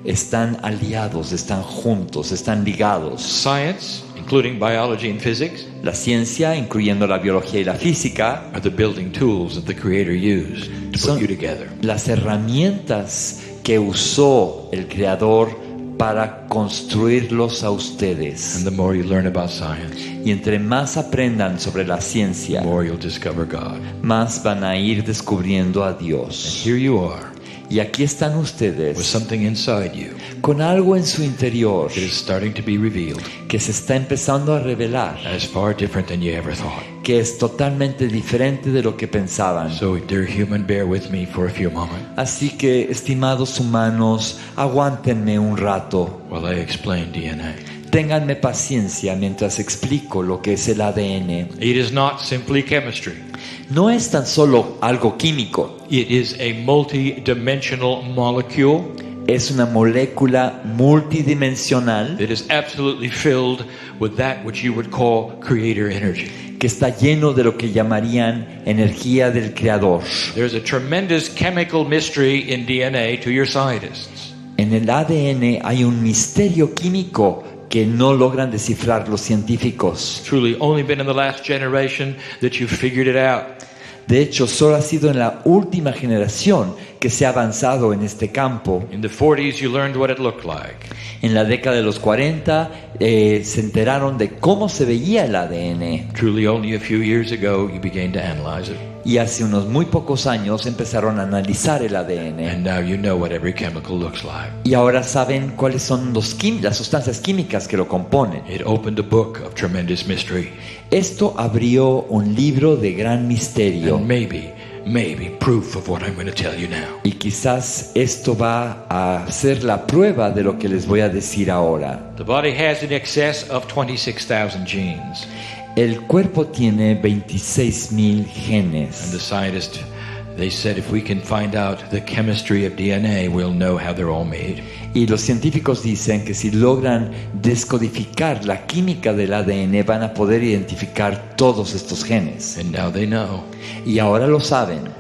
Están aliados, están juntos, están ligados. Science, including biology and physics, La ciencia, incluyendo la biología y la física, are the building tools that the Creator used to Son- put you together. las herramientas que usó el Creador para construirlos a ustedes. And the more you learn about science, Y entre más aprendan sobre la the ciencia, more you'll discover God. más van a ir descubriendo a And Dios. here you are, Y aquí están with ustedes something inside you con algo en su interior that is starting to be revealed que se está empezando a revelar, as far different than you ever thought. que es totalmente diferente de lo que pensaban. So, dear human, bear with me for a few moments Así que, estimados humanos, aguántenme un rato. while I explain DNA. Ténganme paciencia mientras explico lo que es el ADN. It is not simply chemistry. No es tan solo algo químico, It is a multi-dimensional molecule es una molécula multidimensional that is absolutely filled with that which you would call creator energy. que está lleno de lo que llamarían energía del Creador. There's a tremendous chemical mystery in DNA to your scientists. En el ADN hay un misterio químico que no logran descifrar los científicos. It's truly only been in the last generation that you've figured it out. De hecho, solo ha sido en la última generación que se ha avanzado en este campo. In the 40s, you learned what it looked like. En la década de los 40 se enteraron de cómo se veía el ADN. Truly only a few years ago, you began to analyze it. Y hace unos muy pocos años empezaron a analizar el ADN. And now you know what every chemical looks like. Y ahora saben cuáles son las sustancias químicas que lo componen. It opened a book of tremendous mystery. Esto abrió un libro de gran misterio. And maybe maybe proof of what I'm going to tell you now. Y quizás esto va a ser la prueba de lo que les voy a decir ahora. The body has in excess of 26,000 genes. El cuerpo tiene 26,000 And genes. the scientists, they said if we can find out the chemistry of DNA, we'll know how they're all made. Y los científicos dicen que si logran descodificar la química del ADN van a poder identificar todos estos genes. And now they know. Y ahora lo saben.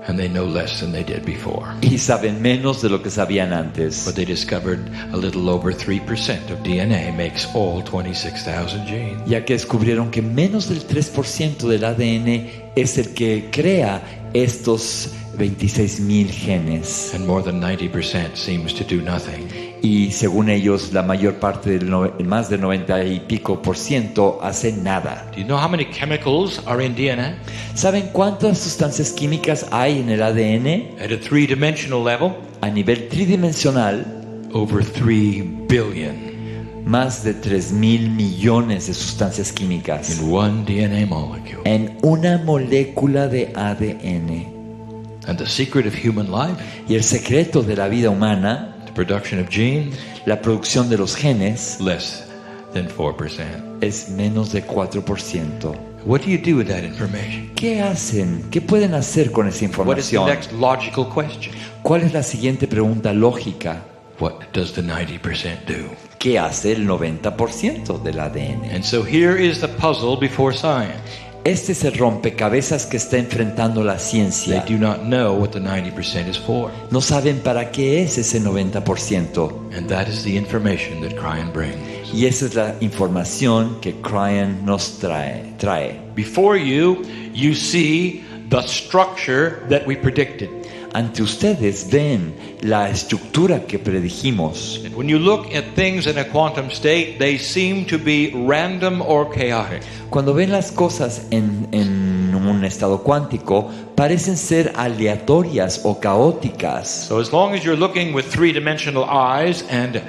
And they know less than they did before. Y saben menos de lo que sabían antes. But they discovered a little over 3% of DNA makes all 26,000 genes. Ya que descubrieron que menos del 3% del ADN es el que crea estos 26,000 genes. And more than 90% seems to do nothing. Y según ellos, la mayor parte, más del 90 y pico % hace nada. Do you know how many chemicals are in DNA? ¿Saben cuántas sustancias químicas hay en el ADN? At a three-dimensional level, A nivel tridimensional, over 3 billion más de 3,000 millones de sustancias químicas in one DNA molecule. en una molécula de ADN. And the secret of human life, Y el secreto de la vida humana, the production of genes, la producción de los genes, less than 4%. es menos de 4%. What do you do with that information? ¿Qué hacen? ¿Qué pueden hacer con esa What is the información? next logical question? ¿Cuál es la siguiente pregunta lógica? What does the 90% do? ¿Qué hace el 90% del ADN? And so here is the puzzle before science. Este es el rompecabezas que está enfrentando la They ciencia. do not know what the 90% is for. No saben para qué es ese 90%. And that is the information that Cryon brings. Y esa es la información que Cryon nos trae. Before you, you see the structure that we predicted. Ante ustedes ven la estructura que predijimos. And when you look at things in a quantum state, they seem to be random or chaotic. Cuando ven las cosas en un estado cuántico, parecen ser aleatorias o caóticas. So as long as you're looking with three-dimensional eyes and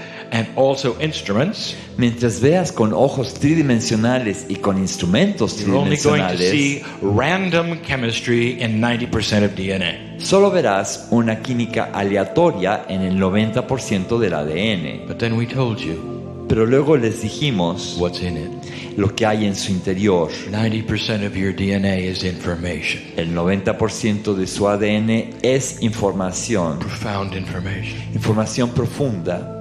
also instruments, Mientras veas con ojos tridimensionales y con instrumentos you're only going to tridimensionales, see random chemistry in 90% of DNA. solo verás una química aleatoria en el 90% del ADN. But then we told you Pero luego les dijimos what's in it. lo que hay en su interior. 90% of your DNA is information, El 90% de su ADN es información, profound information. información profunda.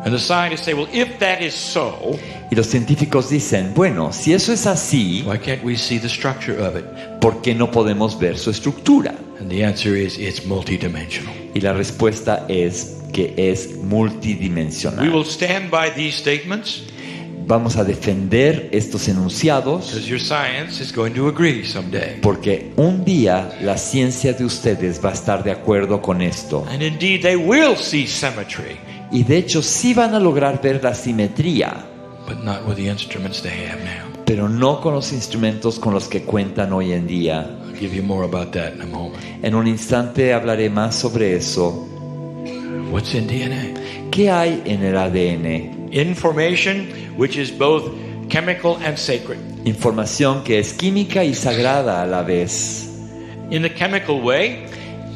And the scientists say, well, if that is so, Y los científicos dicen, bueno, si eso es así, why can't we see the structure of it? ¿por qué no podemos ver su estructura? And the answer is it's multidimensional. Y la respuesta es que es We multidimensional. will stand by these statements Vamos a defender estos enunciados because your science is going to agree someday. porque un día la ciencia de ustedes va a estar de acuerdo con esto. And indeed, they will see symmetry, Y de hecho sí van a lograr ver la simetría, but not with the instruments they have now. pero no con los instrumentos con los que cuentan hoy en día. I'll give you more about that in a moment. En un instante hablaré más sobre eso. What's in DNA? ¿Qué hay en el ADN? Information which is both chemical and sacred. Información que es química y sagrada a la vez. In the chemical way,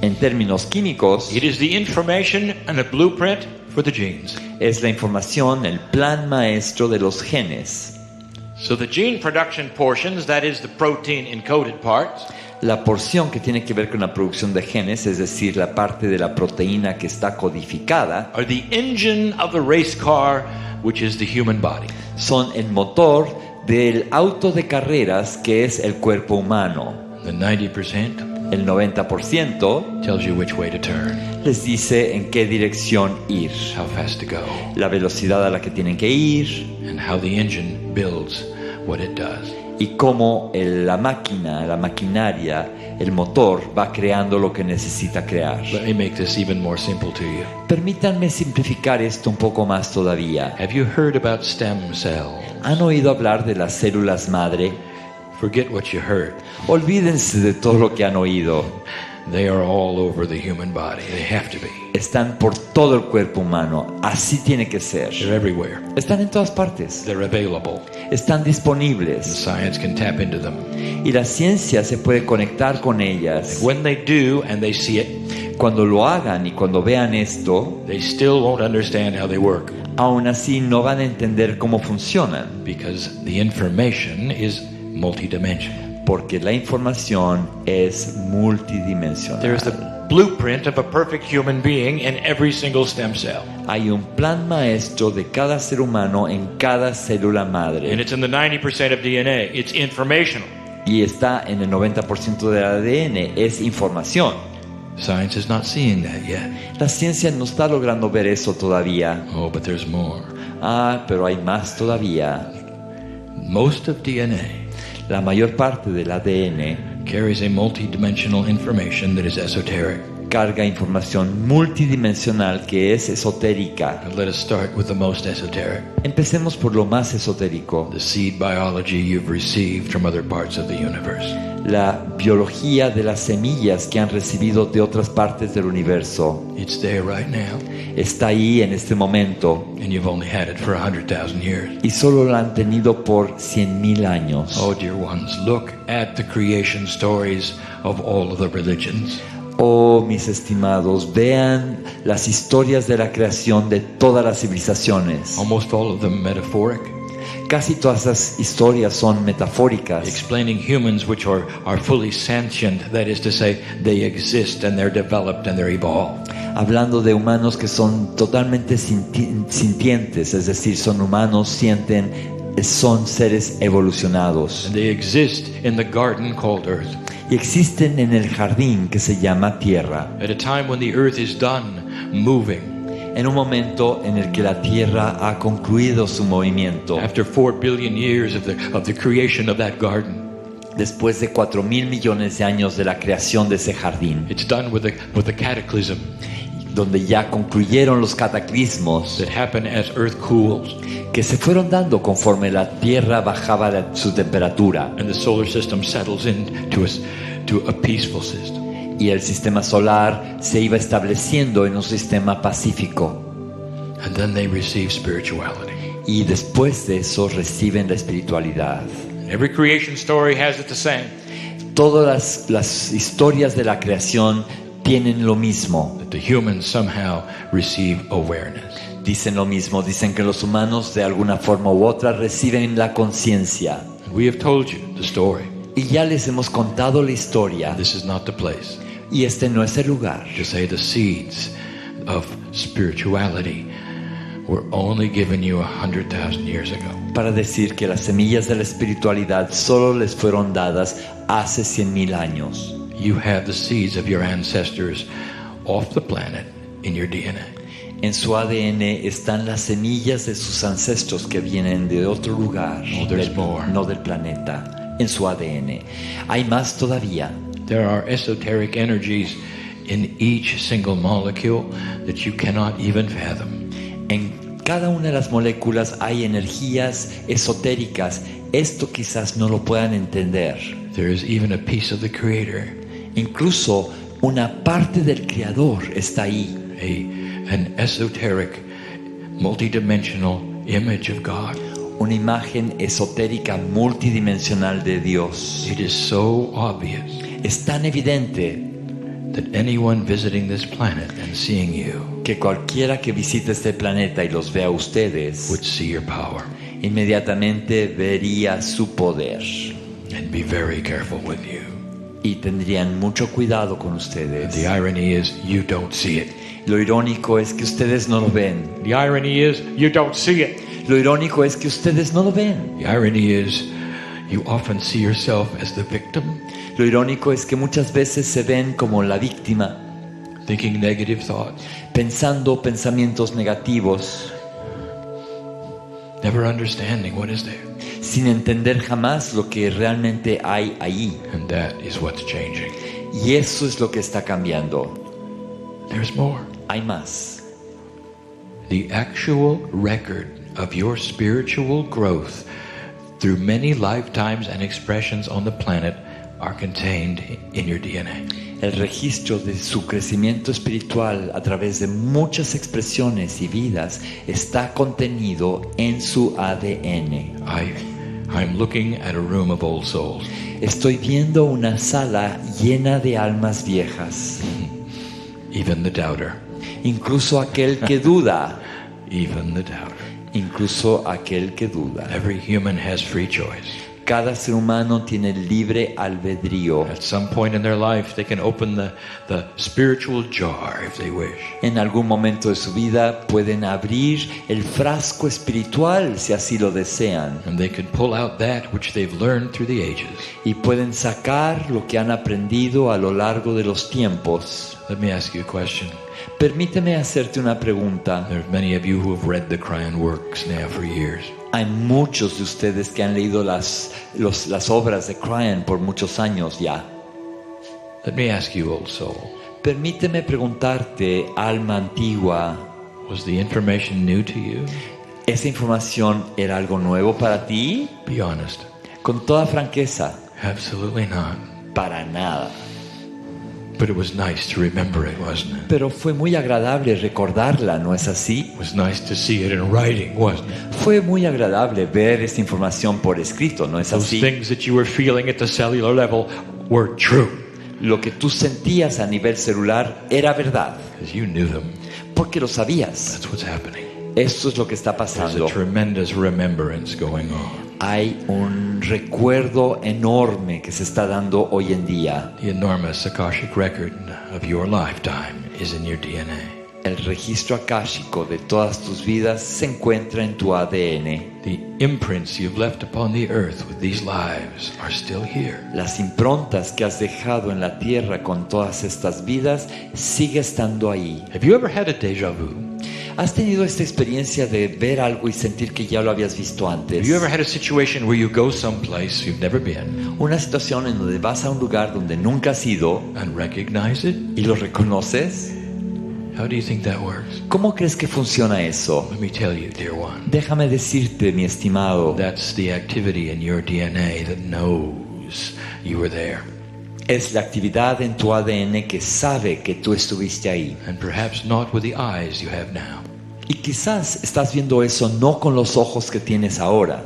En términos químicos, it is the information and a blueprint for the genes. es la información, el plan maestro de los genes. So the gene production portions, that is the protein encoded parts, La porción que tiene que ver con la producción de genes, es decir, la parte de la proteína que está codificada, are the engine of the race car, which is the human body. son el motor del auto de carreras que es el cuerpo humano. The 90% El 90% tells you which way to turn, les dice en qué dirección ir, how fast to go, la velocidad a la que tienen que ir and how the engine builds what it does. y cómo la máquina, la maquinaria, el motor va creando lo que necesita crear. Let me make this even more simple to you. Permítanme simplificar esto un poco más todavía. Have you heard about stem cells? ¿Han oído hablar de las células madre? Forget what you heard. Olvídense de todo lo que han oído. They are all over the human body. They have to be. Están por todo el cuerpo humano. Así tiene que ser. They're everywhere. Están en todas partes. They're available. están disponibles. Science can tap into them. Y la ciencia se puede conectar con ellas. When they do and they see it, Cuando lo hagan y cuando vean esto, they still won't understand how they work aún así no van a entender cómo funcionan, because the information is multidimensional. porque la información es multidimensional. There's the blueprint of a perfect human being in every single stem cell. Hay un plan maestro de cada ser humano en cada célula And madre. it's in the 90% of DNA. It's informational. Y está en el 90% del ADN, es información. Science is not seeing that yet. La ciencia no está logrando ver eso todavía. Oh, but there's more. Pero hay más todavía. Most of DNA La mayor parte del ADN carries a multidimensional information that is esoteric. carga información multidimensional que es esotérica. And let us start with the most esoteric. Empecemos por lo más esotérico, The seed biology you've received from other parts of the universe. la biología de las semillas que han recibido de otras partes del universo. It's there right now, Está ahí en este momento and you've only had it for 100,000 years. y solo la han tenido por 100,000 años. Oh, dear ones, look at the creation stories of all of the religions. Oh, mis estimados, vean las historias de la creación de todas las civilizaciones. Almost all of them metaphoric, Casi todas esas historias son metafóricas, explaining humans which are fully sentient, that is to say, they exist and they're developed and they're evolved. hablando de humanos que son totalmente sintientes, es decir, son humanos, sienten, son seres evolucionados. And they exist in the garden called Earth. Y existen en el jardín que se llama Tierra, At a time when the Earth is done moving, en un momento en el que la Tierra ha concluido su movimiento. after 4 billion years of the creation of that garden, Después de 4.000 millones de años de la creación de ese jardín, it's done with the cataclysm donde ya concluyeron los cataclismos that happen as Earth cools que se fueron dando conforme la Tierra bajaba su temperatura and the solar system settles into a peaceful system. y el sistema solar se iba estableciendo en un sistema pacífico. And then they receive spirituality. Y después de eso reciben la espiritualidad. Every creation story has it the same. Todas las historias de la creación tienen lo mismo. That the humans somehow receive awareness. Dicen lo mismo, dicen que los humanos de alguna forma u otra reciben la conciencia. We have told you the story. Y ya les hemos contado la historia. This is not the place Y este no es el lugar to say the seeds of spirituality were only given you 100,000 years ago. para decir que las semillas de la espiritualidad solo les fueron dadas hace 100,000 años. You have the seeds of your ancestors off the planet in your DNA. En su ADN están las semillas de sus ancestros que vienen de otro lugar, Oh, there's more. no del planeta. En su ADN. Hay más todavía. There are esoteric energies in each single molecule that you cannot even fathom. En cada una de las moléculas hay energías esotéricas. Esto quizás no lo puedan entender. There is even a piece of the Creator, Incluso una parte del Creador está ahí. an esoteric, multidimensional image of God. Una imagen esotérica multidimensional de Dios. It is so obvious Es tan evidente that anyone visiting this planet and seeing you que cualquiera que visite este planeta y los vea a ustedes, would see your power inmediatamente vería su poder. and be very careful with you. Y tendrían mucho cuidado con ustedes. The irony is you don't see it. Lo irónico es que ustedes no lo ven. The irony is you don't see it. Lo irónico es que ustedes no lo ven. The irony is you often see yourself as the victim, Lo irónico es que muchas veces se ven como la víctima, thinking negative thoughts, pensando pensamientos negativos, never understanding what is there. sin entender jamás lo que realmente hay ahí. And that is what's changing. Y eso es lo que está cambiando. There's more. Hay más. The actual record of your spiritual growth through many lifetimes and expressions on the planet are contained in your DNA. El registro de su crecimiento espiritual a través de muchas expresiones y vidas está contenido en su ADN. I'm looking at a room of old souls. Estoy viendo una sala llena de almas viejas. Even the doubter. Incluso aquel que duda. Even the doubter. Incluso aquel que duda. Every human has free choice. Cada ser humano tiene libre albedrío. At some point in their life, they can open the spiritual jar if they wish. En algún momento de su vida pueden abrir el frasco espiritual si así lo desean. And they can pull out that which they've learned through the ages. Y pueden sacar lo que han aprendido a lo largo de los tiempos. Let me ask you a question. Permíteme hacerte una pregunta. There are many of you who have read the Cryon works now for years. Hay muchos de ustedes que han leído las obras de Cryon por muchos años ya. Let me ask you, old soul. Permíteme preguntarte, alma antigua. Was the information new to you? ¿Esa información era algo nuevo para ti? Be honest. Con toda franqueza. Absolutely not. Para nada. But it was nice to remember it, wasn't it? Pero fue muy agradable recordarla, ¿no es así? It was nice to see it in writing, wasn't it? Fue muy agradable ver esta información por escrito, ¿no es así? Those things that you were feeling at the cellular level were true. Lo que tú sentías a nivel celular era verdad. Because you knew them. Porque lo sabías. That's what's happening. Esto es lo que está pasando. There's a tremendous remembrance going on. Hay un recuerdo enorme que se está dando hoy en día. The enormous Akashic record of your lifetime is in your DNA. El registro akáshico de todas tus vidas se encuentra en tu ADN. The imprints you've left upon the earth with these lives are still here. Las improntas que has dejado en la tierra con todas estas vidas sigue estando ahí. Have you ever had a déjà vu? ¿Has tenido esta experiencia de ver algo y sentir que ya lo habías visto antes? Have you ever had a situation where you go someplace you've never been? Una situación en donde vas a un lugar donde nunca has ido and recognize it? ¿Y lo reconoces? How do you think that works? ¿Cómo crees que funciona eso? Let me tell you, dear one. Déjame decirte, mi estimado. That's the activity in your DNA that knows you were there. Es la actividad en tu ADN que sabe que tú estuviste ahí. And perhaps not with the eyes you have now. Y quizás estás viendo eso no con los ojos que tienes ahora,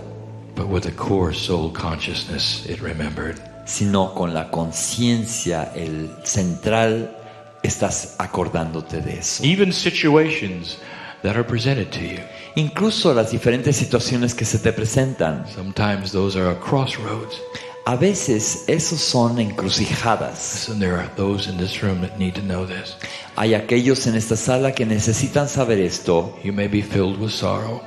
but with the core soul consciousness it remembered. Sino con la conciencia, el central, estás acordándote de eso. Even situations that are presented to you. Incluso las diferentes situaciones que se te presentan. Sometimes those are a crossroads. A veces esos son encrucijadas. And there are those in this room that need to know this. Hay aquellos en esta sala que necesitan saber esto. You may be filled with sorrow.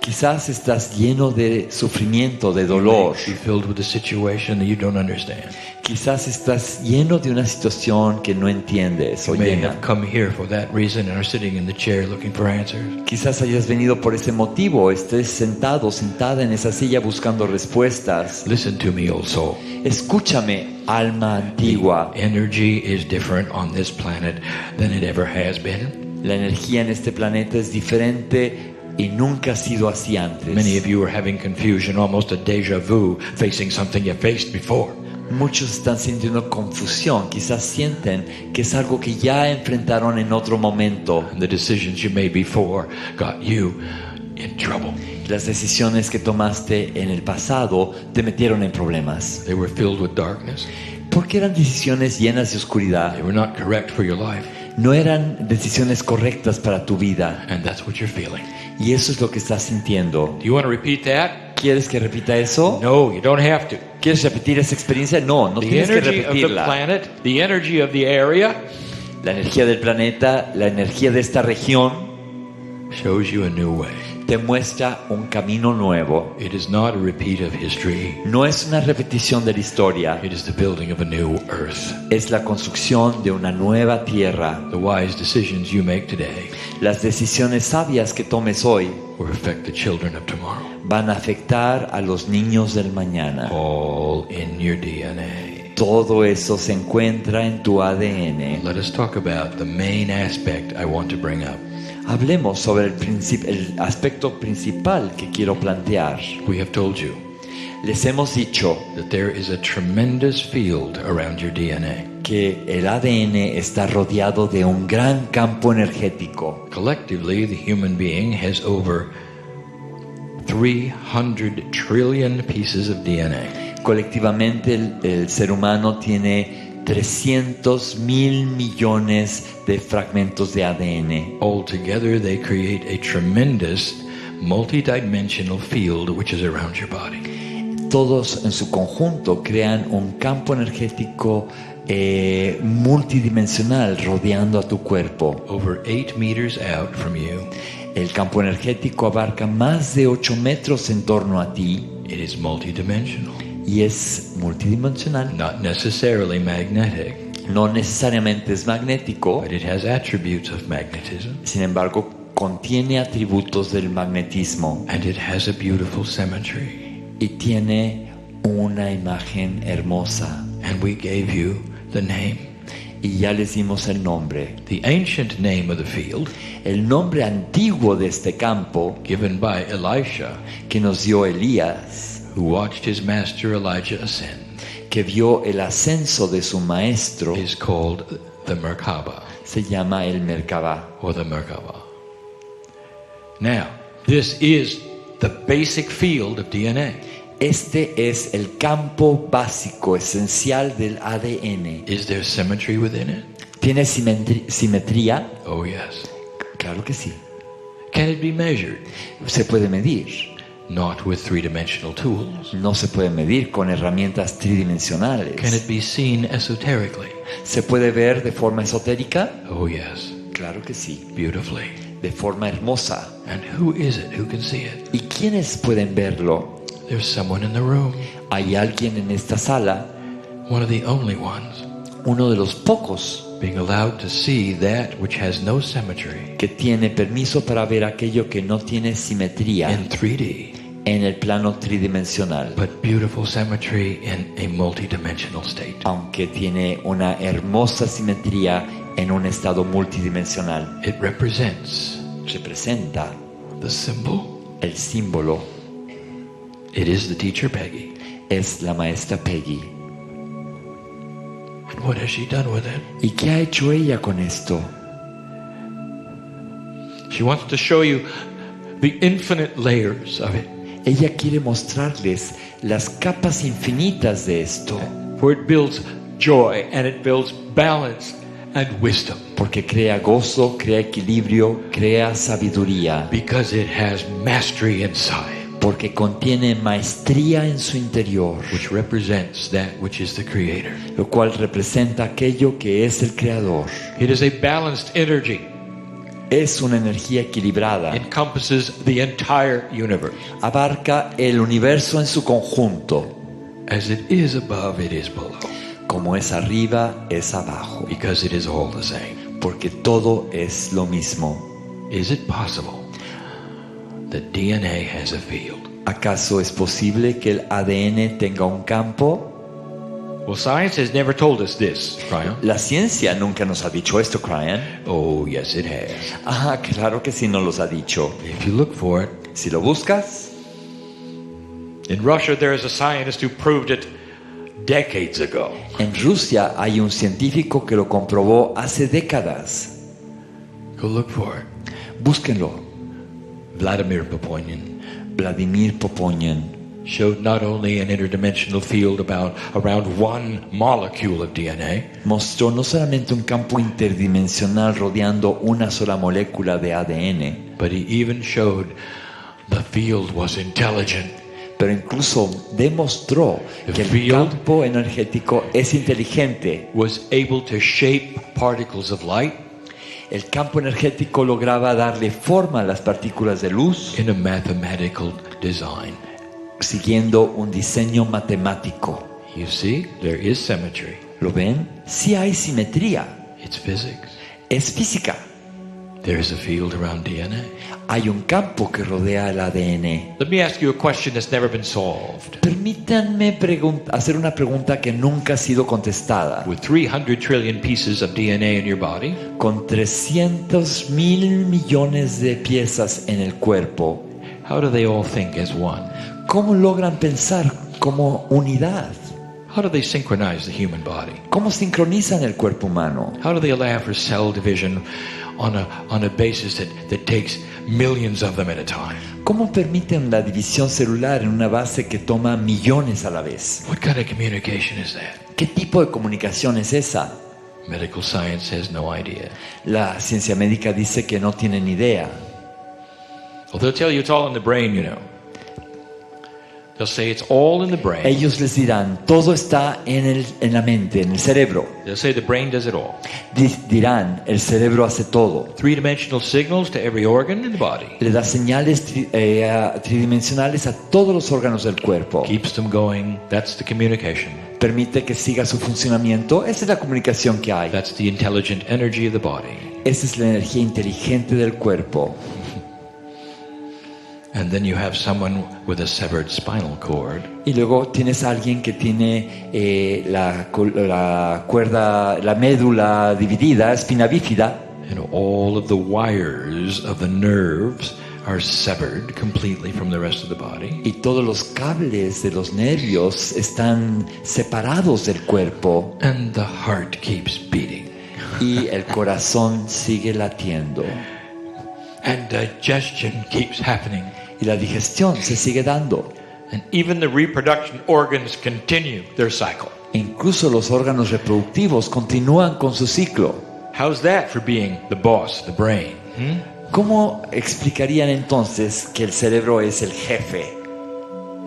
Quizás estás lleno de sufrimiento, de dolor. You may be filled with a situation that you don't understand. Quizás estás lleno de una situación que no entiendes. You may have come here for that reason and are sitting in the chair looking for answers. Quizás hayas venido por ese motivo, estés sentado, sentada en esa silla buscando respuestas. Listen to me, old soul. Escúchame, alma antigua. The energy is different on this planet than it ever has been. La energía en este planeta es diferente y nunca ha sido así antes. Many of you are having confusion, almost a déjà vu, facing something you faced before. Muchos están sintiendo confusión, quizás sienten que es algo que ya enfrentaron en otro momento. And the decisions you made before got you in trouble. Las decisiones que tomaste en el pasado te metieron en problemas. They were filled with darkness. Porque eran decisiones llenas de oscuridad. They were not correct for your life. No eran decisiones correctas para tu vida. And that's what you're feeling. Y eso es lo que estás sintiendo. Do you want to repeat that? ¿Quieres que repita eso? No, you don't have to. ¿Quieres repetir esa experiencia? No, no tienes que repetirla. The energy of the planet, the energy of the area, la energía del planeta, la energía de esta región, shows you a new way. Te muestra un camino nuevo. It is not a repeat of history. No es una repetición de la historia. It is the building of a new earth. Es la construcción de una nueva tierra. The wise decisions you make today Las decisiones sabias que tomes hoy will affect the children of tomorrow. Van a afectar a los niños del mañana. All in your DNA. Todo eso se encuentra en tu ADN. Let us talk about the main aspect I want to bring up. Hablemos sobre el aspecto principal que quiero plantear. We have told you Les hemos dicho that there is a tremendous field around your DNA. Que el ADN está rodeado de un gran campo energético. Collectively, the human being has over 300 trillion pieces of DNA. Colectivamente el ser humano tiene 300 mil millones de fragmentos de ADN. Altogether, they create a tremendous multidimensional field which is around your body. Todos en su conjunto crean un campo energético multidimensional rodeando a tu cuerpo. Over 8 meters out from you. El campo energético abarca más de 8 metros en torno a ti. It is multidimensional. Y es multidimensional. Not necessarily magnetic. No necesariamente es magnético. But it has attributes of magnetism. Sin embargo, contiene atributos del magnetismo. And it has a beautiful symmetry. Y tiene una imagen hermosa. And we gave you the name. Y ya les dimos el nombre. The ancient name of the field, el nombre antiguo de este campo, given by Elisha, que nos dio Elías, who watched his master Elijah ascend, que vio el ascenso de su maestro, is called the Merkaba. Se llama el Merkaba. Or the Merkaba. Now, this is the basic field of DNA. Este es el campo básico, esencial del ADN. Is there symmetry within it? ¿Tiene simetría? Oh, yes. Claro que sí. Can it be measured? Se puede medir. Not with three-dimensional tools. No se puede medir con herramientas tridimensionales. Can it be seen esoterically? ¿Se puede ver de forma esotérica? Oh, yes. Claro que sí. Beautifully. De forma hermosa. And who is it who can see it? ¿Y quiénes pueden verlo? There's someone in the room. Hay alguien en esta sala. One of the only ones. Uno de los pocos. Being allowed to see that which has no symmetry. Que tiene permiso para ver aquello que no tiene simetría. In 3D. En el plano tridimensional. But beautiful symmetry in a multidimensional state. Aunque tiene una hermosa simetría en un estado multidimensional. It representa the symbol. El símbolo. It is the teacher Peggy. Es la maestra Peggy. And what has she done with it? ¿Y qué ha hecho ella con esto? She wants to show you the infinite layers of it. Ella quiere mostrarles las capas infinitas de esto. For it builds joy and it builds balance and wisdom. Porque crea gozo, crea equilibrio, crea sabiduría. Because it has mastery inside. Porque contiene maestría en su interior, which represents that which is the creator. Lo cual representa aquello que es el creador. It is a balanced energy. Es una energía equilibrada. Encompasses the entire universe. Abarca el universo en su conjunto. As it is above, it is below. Como es arriba, es abajo. Because it is all the same. Porque todo es lo mismo. Is it possible that DNA has a field? ¿Acaso es posible que el ADN tenga un campo? Well, science has never told us this, Brian. La ciencia nunca nos ha dicho esto, Brian. Oh, yes, it has. Ah, claro que sí nos los ha dicho. If you look for it, si lo buscas. In Russia, there is a scientist who proved it decades ago. En Rusia hay un científico que lo comprobó hace décadas. Go look for it. Búsquenlo. Vladimir Poponyan showed not only an interdimensional field around one molecule of DNA, mostró no solamente un campo interdimensional rodeando una sola molécula de ADN, but he even showed the field was intelligent. Pero incluso demostró que el campo energético es inteligente. Was able to shape particles of light. El campo energético lograba darle forma a las partículas de luz in a mathematical design. Siguiendo un diseño matemático. You see, there is symmetry. ¿Lo ven? Sí hay simetría. It's physics. Es física. There is a field around DNA. Hay un campo que rodea el ADN. Let me ask you a question that's never been solved. Permítanme hacer una pregunta que nunca ha sido contestada. With 300 trillion pieces of DNA in your body, con 300 mil millones de piezas en el cuerpo, how do they all think as one? ¿Cómo logran pensar como unidad? How do they synchronize the human body? ¿Cómo sincronizan el cuerpo humano? How do they allow for cell division on a basis that takes millions of them at a time? ¿Cómo permiten la división celular en una base que toma millones a la vez? What kind of communication is that? ¿Qué tipo de comunicación es esa? Medical science has no idea. La ciencia médica dice que no tienen idea. Well, they'll tell you it's all in the brain, you know. They'll say it's all in the brain. Ellos les dirán, todo está en la mente, en el cerebro. They'll say the brain does it all. Dirán, el cerebro hace todo. Three-dimensional signals to every organ in the body. Le da señales tridimensionales a todos los órganos del cuerpo. Keeps them going. That's the communication. Permite que siga su funcionamiento. Esa es la comunicación que hay. That's the intelligent energy of the body. Esa es la energía inteligente del cuerpo. And then you have someone with a severed spinal cord. Y luego tienes a alguien que tiene la cuerda, la médula dividida, espina bífida. And all of the wires of the nerves are severed completely from the rest of the body. Y todos los cables de los nervios están separados del cuerpo. And the heart keeps beating. Y el corazón sigue latiendo. And digestion keeps happening. Y la digestión se sigue dando. And even the reproduction organs continue their cycle. Incluso los órganos reproductivos continúan con su ciclo. How's that for being the boss, the brain? ¿Cómo explicarían entonces que el cerebro es el jefe?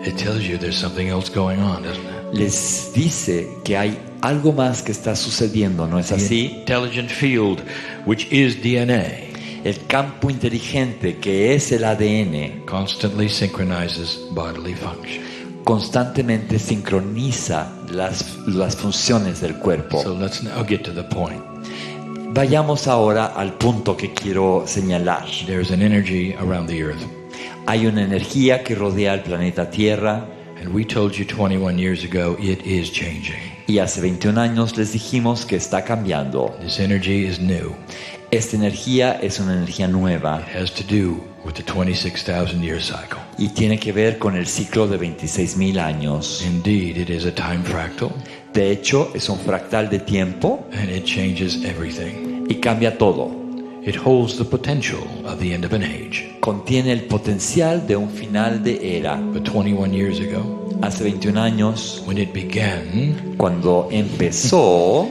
It tells you there's something else going on, doesn't it? Les dice que hay algo más que está sucediendo, ¿no es así? The intelligent field, which is DNA. El campo inteligente que es el ADN Constantly synchronizes bodily function. Constantemente sincroniza las funciones del cuerpo. So let's now get to the point. Vayamos ahora al punto que quiero señalar. There's an energy around the earth. Hay una energía que rodea el planeta Tierra. And we told you 21 years ago it is changing. Y hace 21 años les dijimos que está cambiando. This energy is new. Esta energía es una energía nueva. It has to do with the 26,000 year cycle. Y tiene que ver con el ciclo de 26,000 años. Indeed, it is a time fractal. De hecho, es un fractal de tiempo. And it changes everything. Y cambia todo. It holds the potential of the end of an age. Contiene el potencial de un final de era. But 21 years ago, hace 21 años, when it began, cuando empezó,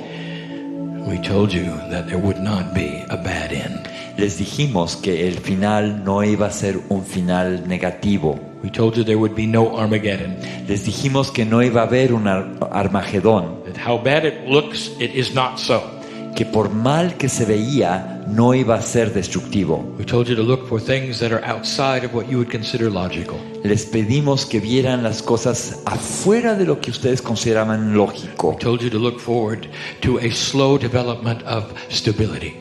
we told you that there would not be a bad end. Les dijimos que el final no iba a ser un final negativo. We told you there would be no Armageddon. Les dijimos que no iba a haber un Armagedón. That how bad it looks, it is not so. Que por mal que se veía, no iba a ser destructivo. We told you to look for things that are outside of what you would consider logical. Les pedimos que vieran las cosas afuera de lo que ustedes consideraban lógico. We told you to look forward to a slow development of stability.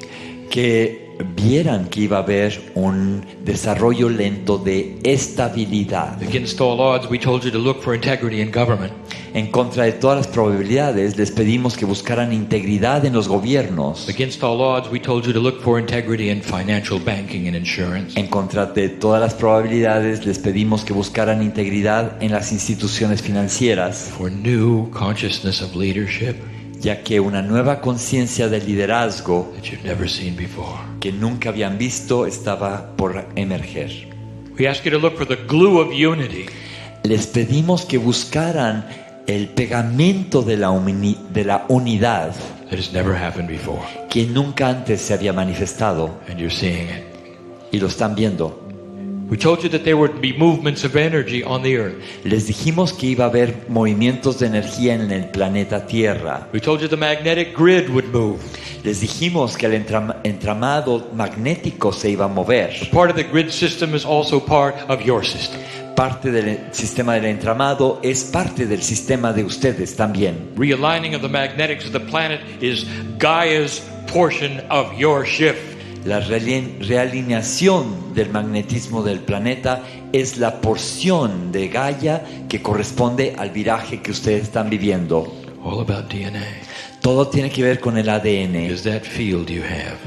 Que vieran que iba a haber un desarrollo lento de estabilidad. Against all odds, we told you to look for integrity in government. En contra de todas las probabilidades, les pedimos que buscaran integridad en los gobiernos. Against all odds, we told you to look for integrity in financial banking and insurance. En contra de todas las probabilidades, les pedimos que buscaran integridad en las instituciones financieras. For new consciousness of leadership. Ya que una nueva conciencia de liderazgo that you've never seen before. Que nunca habían visto estaba por emerger. We ask you to look for the glue of unity. Les pedimos que buscaran el pegamento de la unidad that has never happened before. Que nunca antes se había manifestado. And you're seeing it. Y lo están viendo. We told you that there would be movements of energy on the earth. Les dijimos que iba a haber movimientos de energía en el planeta Tierra. We told you the magnetic grid would move. Les dijimos que el entramado magnético se iba a mover. Part of the grid system is also part of your system. Parte del sistema del entramado es parte del sistema de ustedes también. Realigning of the magnetics of the planet is Gaia's portion of your shift. La realineación del magnetismo del planeta es la porción de Gaia que corresponde al viraje que ustedes están viviendo. All about DNA. Todo tiene que ver con el ADN. Is that field you have?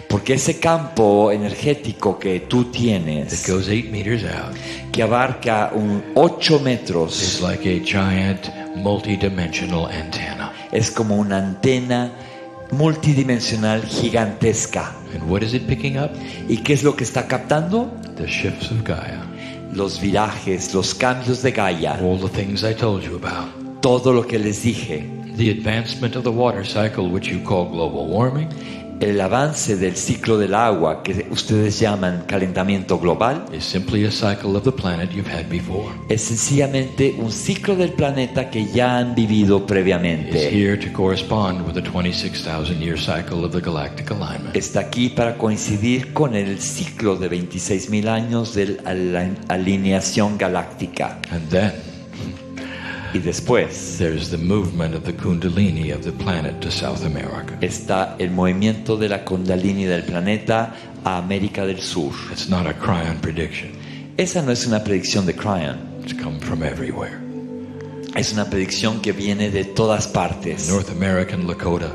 Porque ese campo energético que tú tienes, that goes 8 meters out, que abarca 8 metros, is like a giant multidimensional antenna. Es como una antena multidimensional gigantesca. And what is it picking up? ¿Y qué es lo que está captando? The shifts of Gaia. Los virajes, los cambios de Gaia. All the things I told you about. Todo lo que les dije. The advancement of the water cycle, which you call global warming. El avance del ciclo del agua, que ustedes llaman calentamiento global, is simply a cycle of the planet you've had before. Es sencillamente un ciclo del planeta que ya han vivido previamente. It's here to correspond with the 26,000-year cycle of the galactic alignment. Está aquí para coincidir con el ciclo de 26,000 años de la alineación galáctica. And then y después there's the movement of the Kundalini of the planet to South America. Está el movimiento de la Kundalini del planeta a América del Sur. It's not a Cryon prediction. Esa no es una predicción de Cryon. It's come from everywhere. Es una predicción que viene de todas partes. North American Lakota.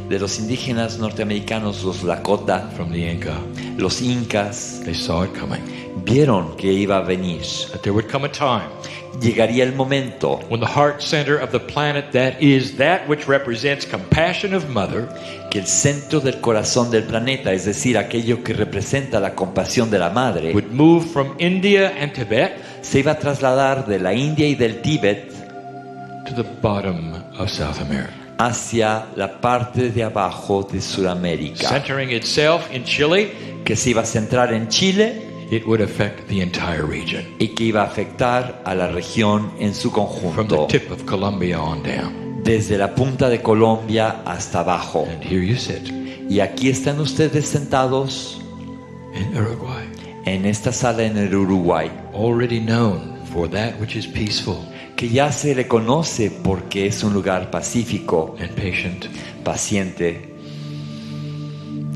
De los indígenas norteamericanos, los Lakota. From the Inca. Los incas. They saw it coming. Vieron que iba a venir. That there would come a time llegaría el momento when the heart center of the planet, that is that which represents compassion of mother, que el centro del corazón del planeta, es decir, aquello que representa la compasión de la madre, would move from India and Tibet, se iba a trasladar de la India y del Tíbet to the bottom of South America, hacia la parte de abajo de Sudamérica, centering itself in Chile, que se iba a centrar en Chile. It would affect the entire region. Y que iba a afectar a la región en su conjunto. From the tip of Colombia on down. Desde la punta de Colombia hasta abajo. And here you sit. Y aquí están ustedes sentados in Uruguay. En esta sala en el Uruguay. Already known for that which is peaceful. Que ya se le conoce porque es un lugar pacífico. And patient. Paciente.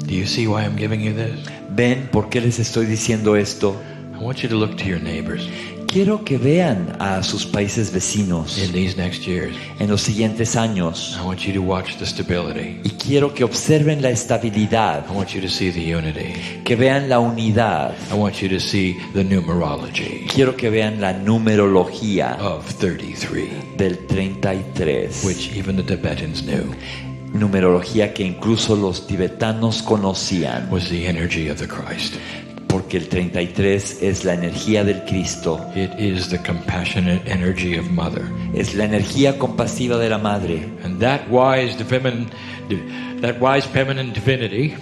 Do you see why I'm giving you this? ¿Ven por qué les estoy diciendo esto? I want you to look to your neighbors. Quiero que vean a sus países vecinos in these next years. En los siguientes años. I want you to watch the stability. Y quiero que observen la estabilidad. I want you to see the unity. Que vean la unidad. I want you to see the numerology. Quiero que vean la numerología of 33. Del 33. Which even the Tibetans knew. Numerología que incluso los tibetanos conocían. Was the energy of the Christ. Porque el 33 es la energía del Cristo. It is the compassionate energy of Mother. Es la energía compasiva de la madre. And that wise feminine divinity,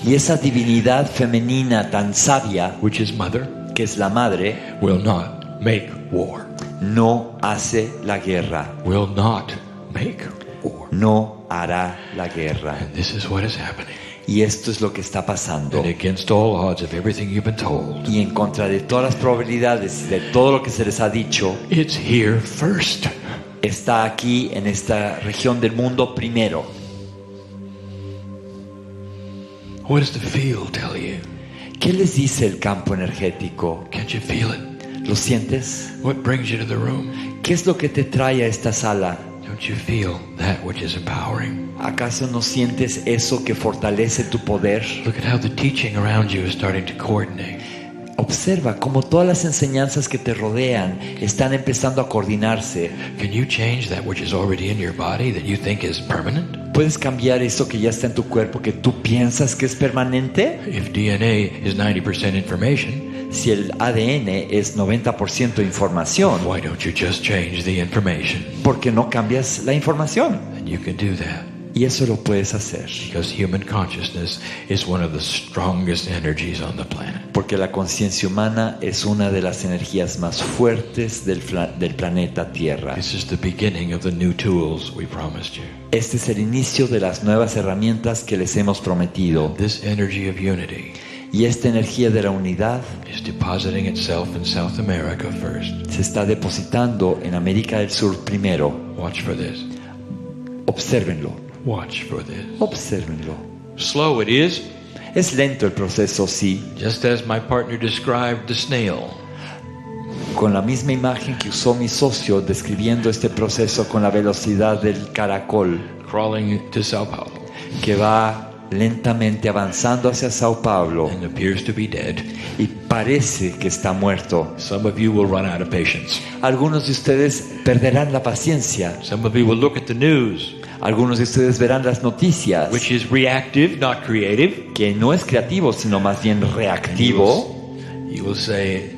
y esa divinidad femenina tan sabia, which is Mother, que es la madre, will not make war. No hace la guerra. Will not make war. No hará la guerra. And this is what is happening. Y esto es lo que está pasando. And against all odds of everything you've been told. Y en contra de todas las probabilidades de todo lo que se les ha dicho. It's here first. Está aquí en esta región del mundo primero. What does the field tell you? ¿Qué les dice el campo energético? Can't you feel it? ¿Lo sientes? What brings you to the room? ¿Qué es lo que te trae a esta sala? Don't you feel that which is empowering? ¿Acaso no sientes eso que fortalece tu poder? Look at how the teaching around you is starting to coordinate. Observa cómo todas las enseñanzas que te rodean están empezando a coordinarse. Can you change that which is already in your body that you think is permanent? ¿Puedes cambiar eso que ya está en tu cuerpo que tú piensas que es permanente? If DNA is 90% information, si el ADN es 90% información, why don't you just change the information? ¿Por qué no cambias la información? And you can do that. Y eso lo puedes hacer. Because human consciousness is one of the strongest energies on the planet. Porque la conciencia humana es una de las energías más fuertes del planeta Tierra. This is the beginning of the new tools we promised you. Este es el inicio de las nuevas herramientas que les hemos prometido. This energy of unity y esta energía de la unidad is depositing itself in South America first. Se está depositando en América del Sur primero. Watch for this. Obsérvenlo. Watch for this. Obsérvenlo. Slow it is. Es lento el proceso, sí. Just as my partner described the snail. Con la misma imagen que usó mi socio describiendo este proceso con la velocidad del caracol. Crawling to Sao Paulo. Que va lentamente avanzando hacia Sao Paulo and appears to be dead. y parece que está muerto. Some of you will run out of patience. Algunos de ustedes perderán la paciencia. Some of you will look at the news, Algunos de ustedes verán las noticias, which is reactive, not creative. que no es creativo, sino más bien reactivo. You will say,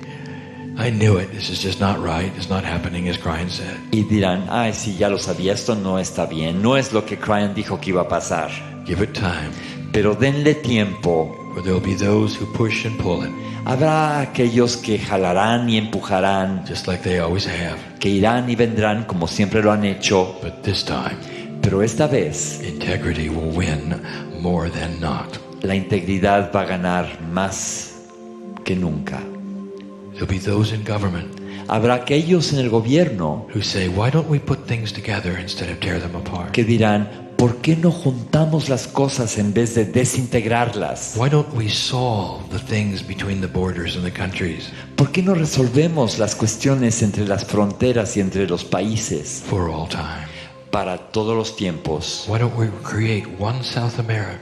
I knew it. This is just not right. It's not happening as Brian said. Y dirán, ay, sí, ya lo sabía, esto no está bien. No es lo que Cryan dijo que iba a pasar. Give it time. Pero denle tiempo. For there will be those who push and pull it, Habrá aquellos que jalarán y empujarán, just like they always have. que irán y vendrán como siempre lo han hecho. But this time, Pero esta vez, integrity will win more than not. la integridad va a ganar más que nunca. There'll be those in government Habrá aquellos en el gobierno who say, why don't we put things together instead of tear them apart? que dirán, ¿por qué no juntamos las cosas en vez de desintegrarlas? Why don't we solve the things between the borders and the countries ¿Por qué no resolvemos las cuestiones entre las fronteras y entre los países for all time? para todos los tiempos? Why don't we create one South America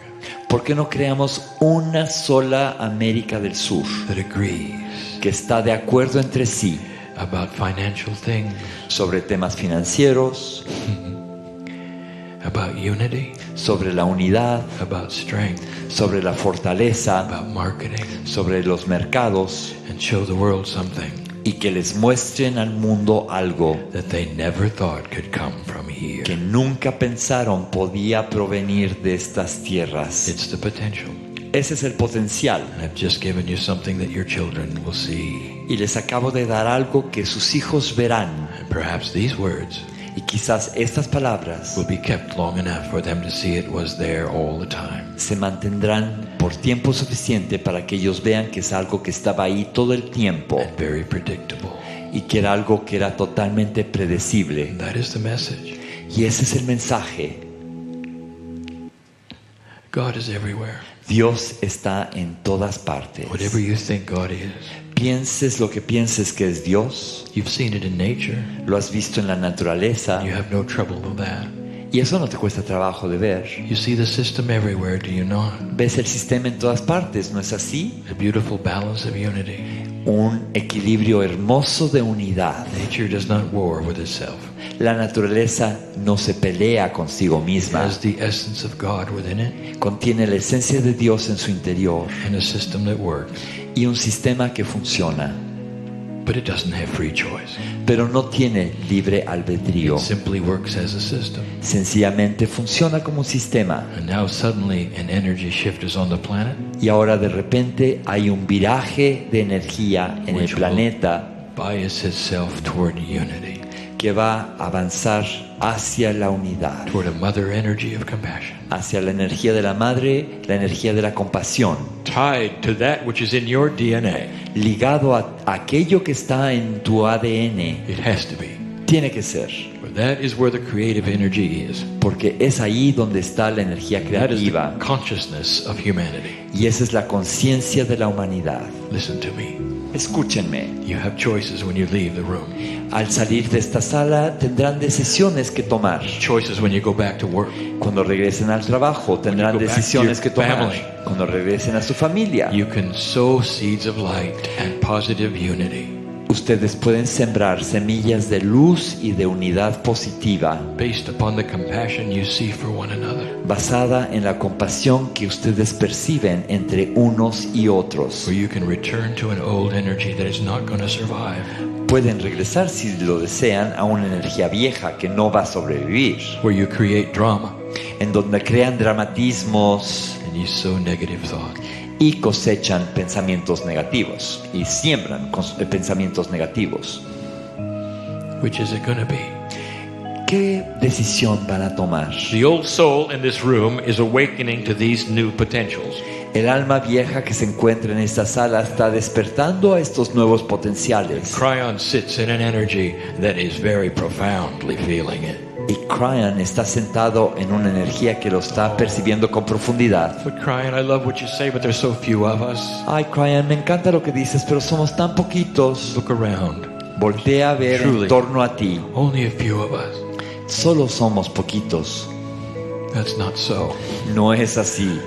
¿Por qué no creamos una sola América del Sur that agrees que está de acuerdo entre sí about financial things, sobre temas financieros, about unity, sobre la unidad, about strength, sobre la fortaleza, about marketing, sobre los mercados, and show the world something y que les muestren al mundo algo that they never thought could come from here? que nunca pensaron podía provenir de estas tierras? It's the potential. Ese es el potencial. And I've just given you something that your children will see. Y les acabo de dar algo que sus hijos verán. And perhaps these words Y quizás estas palabras will be kept long enough for them to see it was there all the time. se mantendrán por tiempo suficiente para que ellos vean que es algo que estaba ahí todo el tiempo And very predictable. y que era algo que era totalmente predecible. And that is the message. Y ese es el mensaje. God is everywhere. Dios está en todas partes. Whatever you think God is, Pienses lo que pienses que es Dios, you've seen it in nature. lo has visto en la naturaleza, You have no trouble with that. y eso no te cuesta trabajo de ver. You see the system everywhere, do you not? Ves el sistema en todas partes, ¿no es así? A beautiful balance of unity. Un equilibrio hermoso de unidad. Nature does not war with itself. La naturaleza no se pelea consigo It misma. has the essence of God within it Contiene la esencia de Dios en su interior and a system that works. y un sistema que funciona, But it doesn't have free choice. pero no tiene libre albedrío. It simply works as a system. Sencillamente funciona como un sistema. And now suddenly an energy shift is on the planet, Y ahora de repente hay un viraje de energía en el Which planeta bias itself toward unity, que va a avanzar hacia la unidad, toward a mother energy of compassion, hacia la energía de la madre, la energía de la compasión, tied to that which is in your DNA. ligado a aquello que está en tu ADN. It has to be. Tiene que ser, For that is where the creative energy is. porque es ahí donde está la energía That is creativa the consciousness of humanity. y esa es la conciencia de la humanidad. Listen to me. Escúchenme, You have choices when you leave the room. al salir de esta sala tendrán decisiones que tomar. Choices when you go back to work. Cuando regresen al trabajo tendrán When you go back decisiones to que your tomar. family. Cuando regresen a su familia, You can sow seeds of light and positive unity ustedes pueden sembrar semillas de luz y de unidad positiva based upon the compassion you see for one another. basada en la compasión que ustedes perciben entre unos y otros. Where you can return to an old energy that is not going to survive. Pueden regresar, si lo desean, a una energía vieja que no va a sobrevivir, Where you create drama en donde crean dramatismos and you sow negative thought. y cosechan pensamientos negativos y siembran pensamientos negativos. Which is it going to be? ¿Qué decisión van a tomar? The old soul in this room is awakening to these new potentials. El alma vieja que se encuentra en esta sala está despertando a estos nuevos potenciales. Cryon sits in an energy that is very profoundly feeling it. Y Cryan está sentado en una energía que lo está percibiendo con profundidad. But Cryon, I love what you say, but there's so few of us. Ay, Cryan, me encanta lo que dices, pero somos tan poquitos. Look around. Voltea a ver Truly. en torno a ti. Only a few of us. Solo somos poquitos. That's not so. No es así.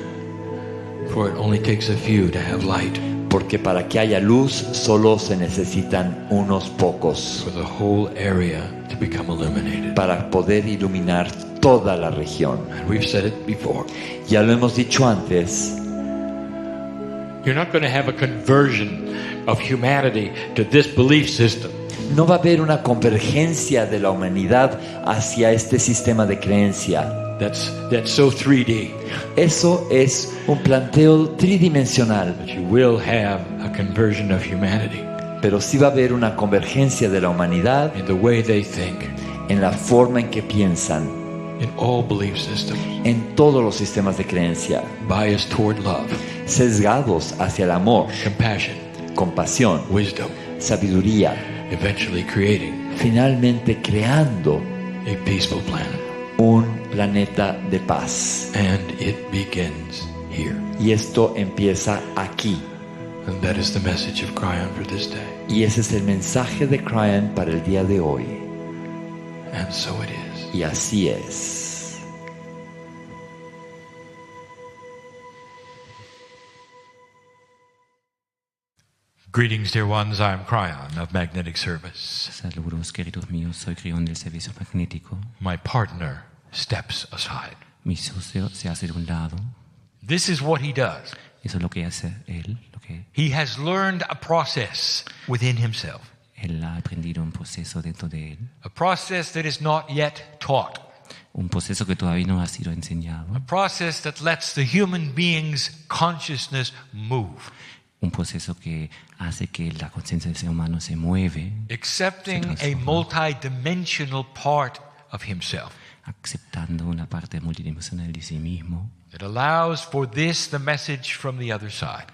For it only takes a few to have light. Porque para que haya luz solo se necesitan unos pocos For the whole area to become illuminated. para poder iluminar toda la región. And we've said it before. Ya lo hemos dicho antes. You're not going to have a conversion of humanity to this belief system. No va a haber una convergencia de la humanidad hacia este sistema de creencia. That's so 3D. Eso es un planteo tridimensional. But you will have a conversion of humanity Pero sí va a haber una convergencia de la humanidad in the way they think, en la forma en que piensan, in all belief systems, en todos los sistemas de creencia, biased toward love, sesgados hacia el amor, compassion, compasión, wisdom, sabiduría, eventually creating finalmente creando a peaceful planet. un planeta de paz. And it begins here. Y esto empieza aquí. And that is the message of Cryon for this day. Y ese es el mensaje de Cryon para el día de hoy. And so it is. Y así es. Greetings, dear ones. I am Cryon of Magnetic Service. Saludos, queridos míos. Soy Crión del servicio magnético. My partner steps aside. Mi socio se hace de un lado. This is what he does. Eso es lo que hace él. He has learned a process within himself. Él ha aprendido un proceso dentro de él. A process that is not yet taught. Un proceso que todavía no ha sido enseñado. A process that lets the human being's consciousness move. Un proceso que hace que la conciencia del ser humano se mueve. Accepting a multidimensional part of himself. Aceptando una parte multidimensional de sí mismo. It allows for this the message from the other side.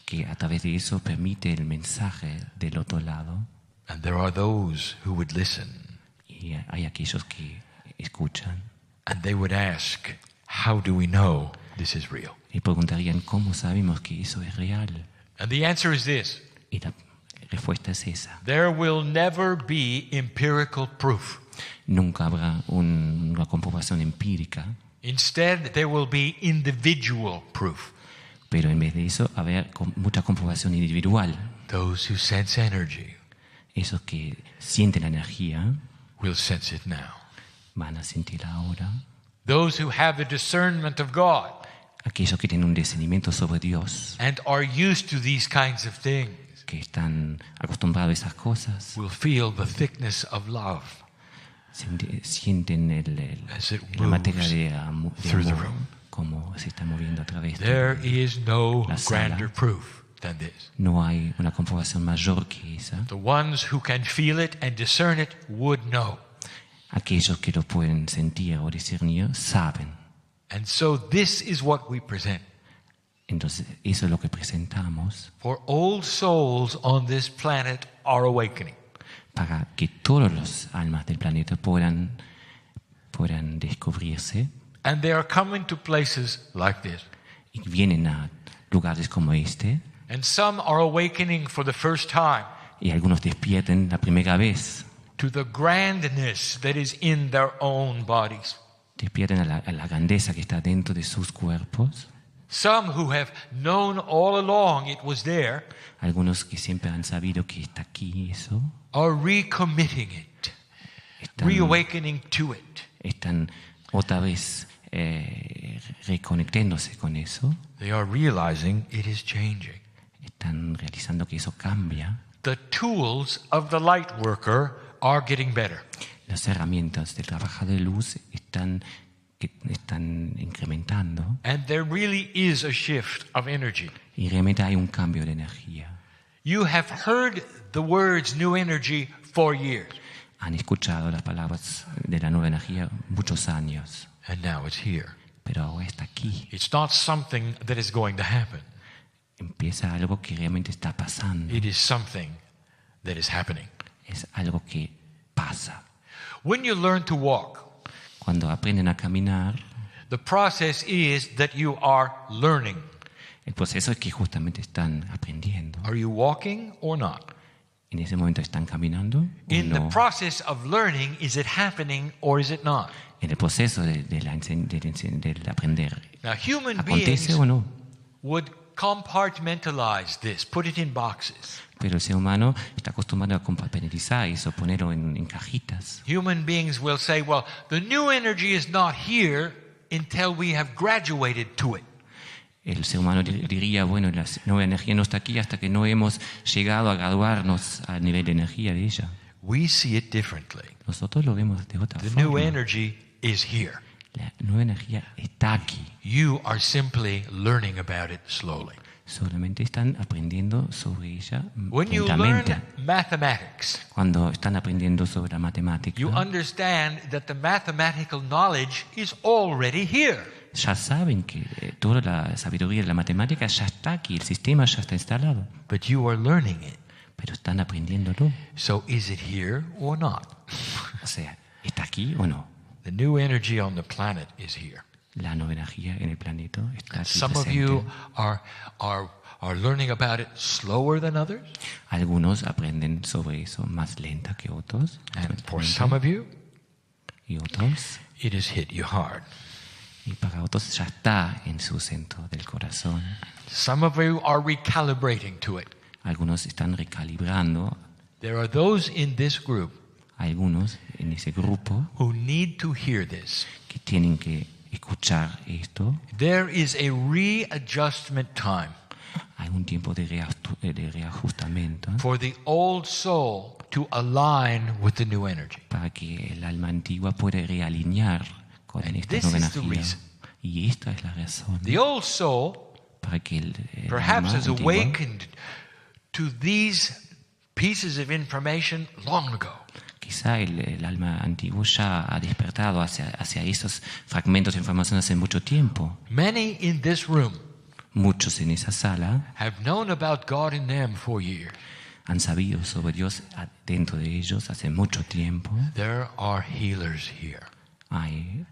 Que a través de eso permite el mensaje del otro lado. And there are those who would listen. Y hay aquellos que escuchan. And they would ask, how do we know this is real? Y preguntarían, ¿cómo sabemos que eso es real? And the answer is this. Y la respuesta es esa. There will never be empirical proof. Nunca habrá una comprobación empírica. Instead, there will be individual proof. Pero en vez de eso, habrá mucha comprobación individual. Those who sense energy esos que sienten la energía will sense it now. Van a sentirla ahora. Those who have the discernment of God aquellos que tienen un discernimiento sobre Dios and are used to these kinds of things que están acostumbrados a esas cosas will feel the thickness of love sienten la materia de amor como se está moviendo a través There de is no la sala. grander proof than this. No hay una comprobación mayor que esa. The ones who can feel it and discern it would know. Aquellos que lo pueden sentir o discernir saben. And so this is what we present. Entonces, eso es lo que presentamos For old souls on this planet are awakening. para que todos los almas del planeta puedan descubrirse And they are coming to places like this. y vienen a lugares como este And some are awakening for the first time y algunos despierten la primera vez, to the grandness that is in their own bodies. despierten a la grandeza que está dentro de sus cuerpos. Some who have known all along it was there Algunos que siempre han sabido que está aquí eso, are recommitting it, reawakening to it. están otra vez reconectándose con eso, They are realizing it is changing. están realizando que eso cambia. The tools of the light worker are getting better. Las herramientas del trabajador de luz están incrementando And there really is a shift of energy. y realmente hay un cambio de energía. You have heard the words new energy for years. Han escuchado las palabras de la nueva energía muchos años, And now it's here. pero ahora está aquí. It's not something that is going to happen. Empieza algo que realmente está pasando. It is something that is happening. Es algo que pasa. When you learn to walk, Cuando aprenden a caminar, the process is that you are learning. el proceso es que justamente están aprendiendo. Are you walking or not? En ese momento están caminando o In the no. process of learning, is it happening or is it not? En el proceso del aprender, Now, human ¿acontece beings o no? would compartmentalize this, put it in boxes. Pero el ser humano está acostumbrado a compartimentalizar eso, ponerlo en cajitas. Human beings will say, well, the new energy is not here until we have graduated to it. El ser humano diría, bueno, la nueva energía no está aquí hasta que no hemos llegado a graduarnos al nivel de energía de ella. We see it differently. Nosotros lo vemos de otra The forma. new energy is here. La nueva energía está aquí. You are simply learning about it slowly. Solamente están aprendiendo sobre ella When you lentamente. learn mathematics, Cuando están aprendiendo sobre la matemática, you understand that the mathematical knowledge is already here. ya saben que toda la sabiduría de la matemática ya está aquí, el sistema ya está instalado. But you are learning it. Pero están aprendiéndolo. So is it here or not? O sea, ¿está aquí o no? The new energy on the planet is here. La nueva energía en el planeta está aquí Some of presente. you are learning about it slower than others. Algunos aprenden sobre eso más lenta que otros. And for some of you, Y otros, it has hit you hard. y para otros ya está en su centro del corazón. Some of you are recalibrating to it. Algunos están recalibrando. There are those in this group Algunos en ese grupo who need to hear this. que tienen que escuchar esto. There is a readjustment time Hay un tiempo de reajustamiento for the old soul to align with the new energy. para que el alma antigua pueda realinear con And esta this nueva is the energía. reason. Y esta es la razón The old soul para que el perhaps alma has antigua awakened to these pieces of information long ago. quizá el alma antigua ya ha despertado hacia esos fragmentos de información hace mucho tiempo. Many in this room Muchos en esa sala have known about God in them for years. han sabido sobre Dios dentro de ellos hace mucho tiempo. There are healers here. Hay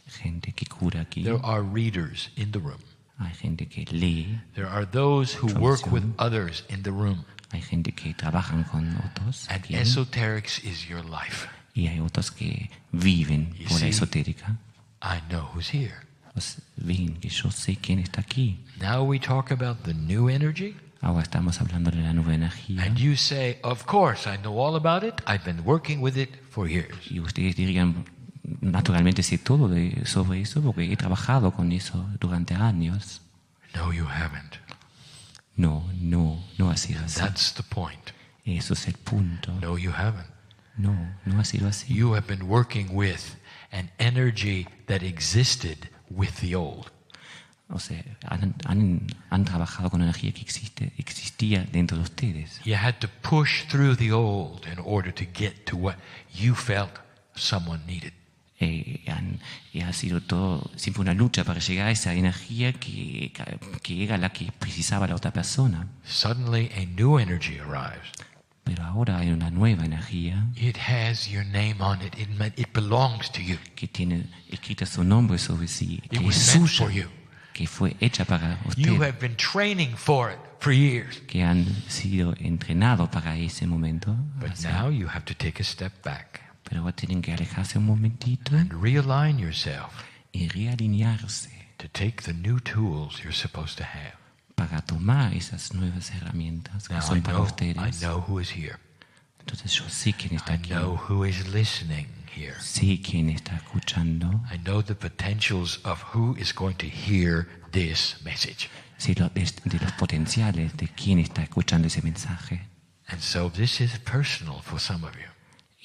gente que cura aquí. There are readers in the room. Hay gente que lee. There are those who work with others in the room. Hay gente que trabajan con otros. And aquí. esoterics is your life. Y hay otros que viven You por la see, esotérica. I know who's here. Pues ven que yo sé quién está aquí. Now we talk about the new energy. Ahora estamos hablando de la nueva energía. And you say, of course, I know all about it. I've been working with it for years. Y ustedes dirían, naturalmente sé todo sobre eso porque he trabajado con eso durante años. No, you haven't. No ha sido así. That's the point. Eso es el punto. No, you haven't. No ha sido así. You have been working with an energy that existed with the old. O sea, han trabajado con energía que existía dentro de ustedes. You had to push through the old in order to get to what you felt someone needed. Y ha sido todo siempre una lucha para llegar a esa energía que era la que precisaba la otra persona. Suddenly a new energy arrives. Pero ahora hay una nueva energía It has your name on it. It belongs to you. que tiene escrito su nombre sobre sí, It que es was meant for suya, you. que fue hecha para You usted, have been training for it for years. que han sido entrenados para ese momento. But now you have to take a step back Pero ahora tienen que alejarse un momentito and realign yourself y realinearse to take the new tools you're supposed to have. para tomar esas nuevas herramientas que Now son para I ustedes. know who is here. Entonces yo sé quién está I aquí, know who is listening here. sé quién está escuchando, I know the potentials of who is going to hear this message. sé de los potenciales de quién está escuchando ese mensaje. And so this is personal for some of you.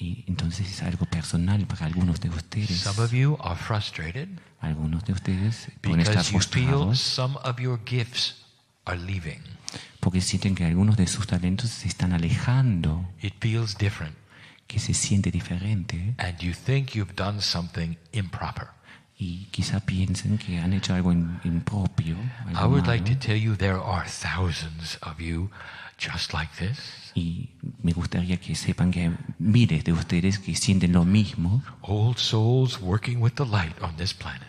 Y entonces es algo personal para algunos de ustedes. Some of you are frustrated Algunos de ustedes pueden estar because you feel frustrados some of your gifts are leaving. porque sienten que algunos de sus talentos se están alejando, It feels different, que se siente diferente and you think you've done something improper. y quizá piensen que han hecho algo impropio, I algo would like to malo. tell you there are thousands of you just like this. Y me gustaría que sepan que hay miles de ustedes que sienten lo mismo. Old souls working with the light on this planet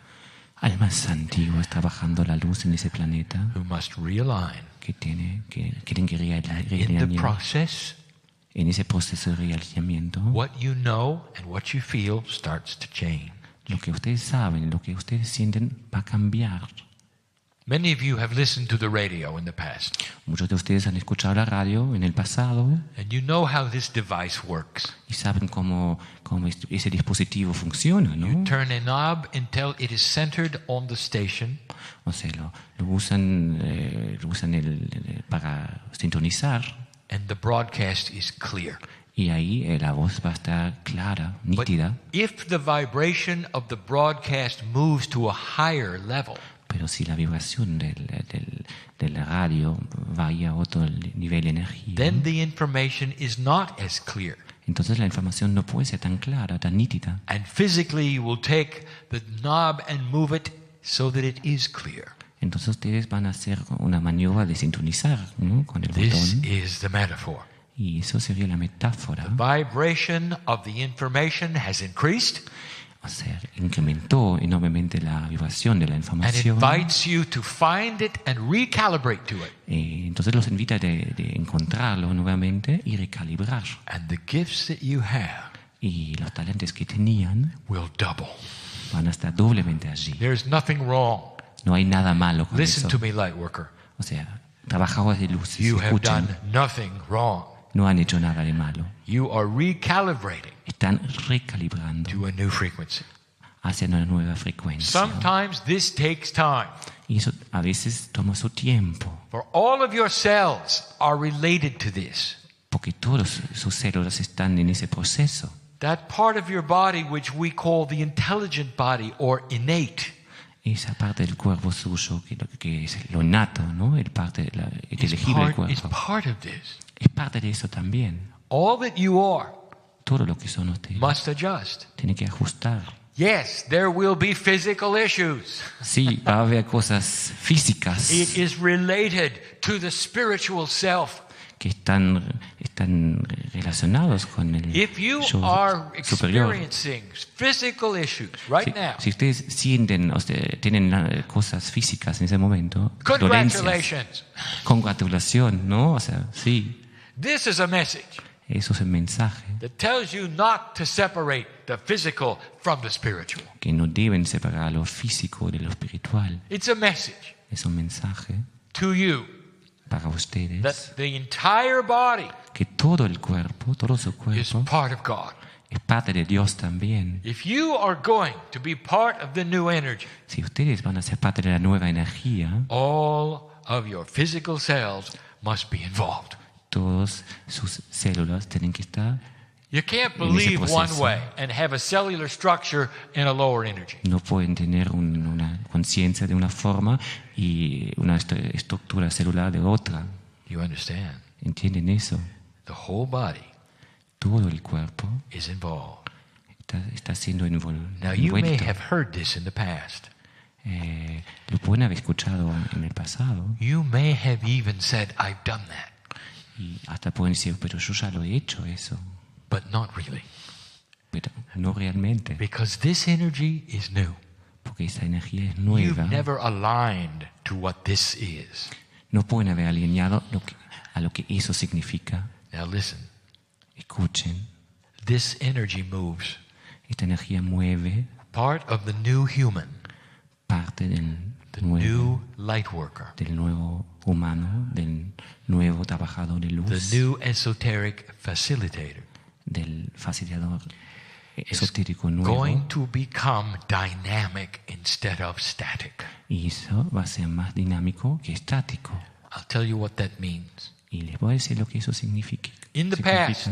Almas antiguas trabajando la luz en ese planeta who must realign. que tienen que In the realinear. process, En ese proceso de realineamiento, what you know and what you feel starts to change. lo que ustedes saben, lo que ustedes sienten va a cambiar. Many of you have listened to the radio in the past, Muchos de ustedes han escuchado la radio en el pasado and you know how this device works. y saben cómo ese dispositivo funciona, You ¿no? turn a knob until it is centered on the station, O sea, lo usan para sintonizar and the broadcast is clear. y ahí la voz va a estar clara, But nítida. if the vibration of the broadcast moves to a higher level, Pero si la vibración de la radio vaya a otro nivel de energía, then the information is not as clear. entonces la información no puede ser tan clara, tan nítida. And physically, you will take the knob and move it so that it is clear. Entonces ustedes van a hacer una maniobra de sintonizar, ¿no? Con el This botón. is the metaphor. Y eso sería la metáfora. The vibration of the information has increased, O sea, incrementó enormemente la vibración de la and información. invites you to find it and recalibrate to it. Entonces los invita de encontrarlo nuevamente y recalibrar. And the gifts that you have Y los talentos que tenían will double. van a estar doblemente allí. There's nothing wrong. No hay nada malo con Listen eso. to me, light worker. O sea, trabajadores de luces, You have escuchen, done nothing wrong. no han hecho nada de malo. You are recalibrating Están recalibrando to a new frequency. hacia una nueva frecuencia. Sometimes this takes time. Y eso a veces toma su tiempo, For all of your cells are related to this. porque todas sus células están en ese proceso. That part of your body which we call the intelligent body or innate Esa parte del cuerpo suyo, que es lo innato, ¿no? El is elegible del part cuerpo. of this. Es parte de eso también. All that you are Todo lo que son ustedes must adjust. tiene que ajustar. Yes, there will be physical issues. Sí, va a haber cosas físicas It is related to the spiritual self. que están relacionados con el If you yo are superior. experiencing physical issues right now, Si ustedes sienten, tienen cosas físicas en ese momento, dolencias, congratulations. congratulación, ¿no? O sea, sí, This is a message eso es el mensaje, that tells you not to separate the physical from the spiritual. que no deben separar lo físico de lo espiritual. It's a message Es un mensaje to you para ustedes, that the entire body que todo el cuerpo, todo su is cuerpo, part of God. es parte de Dios también. If you are going to be part of the new energy, Si ustedes van a ser parte de la nueva energía, all of your physical cells must be involved. todas sus células tienen que estar. You can't En ese believe one proceso. way and have a cellular structure in a lower energy. No pueden tener una conciencia de una forma y una estructura celular de otra. You understand? ¿Entienden eso? The whole body Todo el cuerpo is involved. está siendo Now, you may envuelto. have heard this in the past. Lo pueden haber escuchado en el pasado You may have even said, I've done that, y hasta pueden decir, pero yo ya lo he hecho eso. but not really. Pero no realmente, Because this energy is new. porque esa energía es You've nueva. never aligned to what this is. No pueden haber alineado a lo que eso significa. Now, listen. Escuchen, This energy moves esta energía mueve part of the new human, parte del the nuevo, new light worker, del nuevo humano, del nuevo trabajador de the luz, new esoteric facilitator, del facilitador esotérico going nuevo. to become dynamic instead of static. Y eso va a ser más dinámico que estático. I'll tell you what that means. Y les voy a decir lo que eso significa. In the past,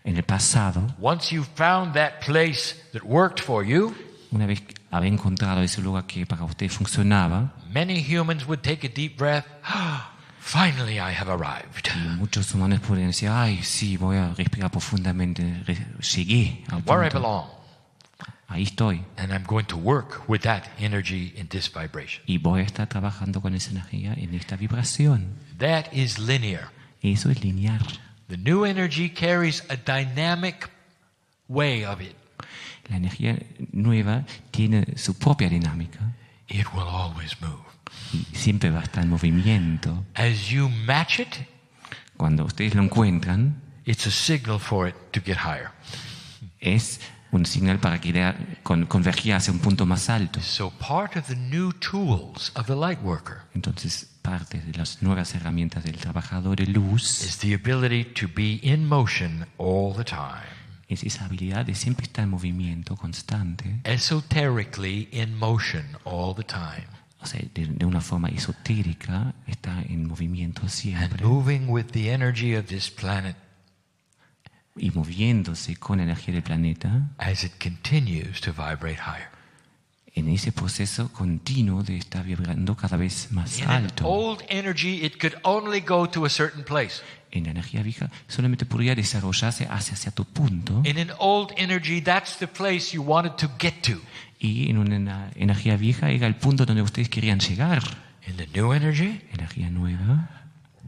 En el pasado, once you found that place that worked for you, una vez que había encontrado ese lugar que para usted funcionaba, many humans would take a deep breath. Finally, I have arrived. y muchos humanos podrían decir, ay, sí, voy a respirar profundamente, llegué al Where I punto. belong. Ahí estoy. And I'm going to work with that energy in this vibration. Y voy a estar trabajando con esa energía en esta vibración. That is linear. Eso es lineal. The new energy carries a dynamic way of it. La energía nueva tiene su propia dinámica It will always move. y siempre va a estar en movimiento. As you match it, Cuando ustedes lo encuentran, it's a signal for it to get higher. es un señal para que convergir hacia un punto más alto. So part of the new tools of the light worker Entonces, parte de las nuevas herramientas del trabajador de luz is the ability to be in motion all the time. es esa habilidad de siempre estar en movimiento constante, Esoterically in motion all the time. o sea, de una forma esotérica, está en movimiento And siempre moving with the energy of this planet y moviéndose con la energía del planeta as it continues to vibrate higher. en ese proceso continuo de estar vibrando cada vez más In an alto. old energy, it could only go to a certain place. En la energía vieja solamente podría desarrollarse hacia cierto punto, In an old energy, that's the place you wanted to get to. y en una energía vieja era el punto donde ustedes querían llegar. In the new energy, Energía nueva,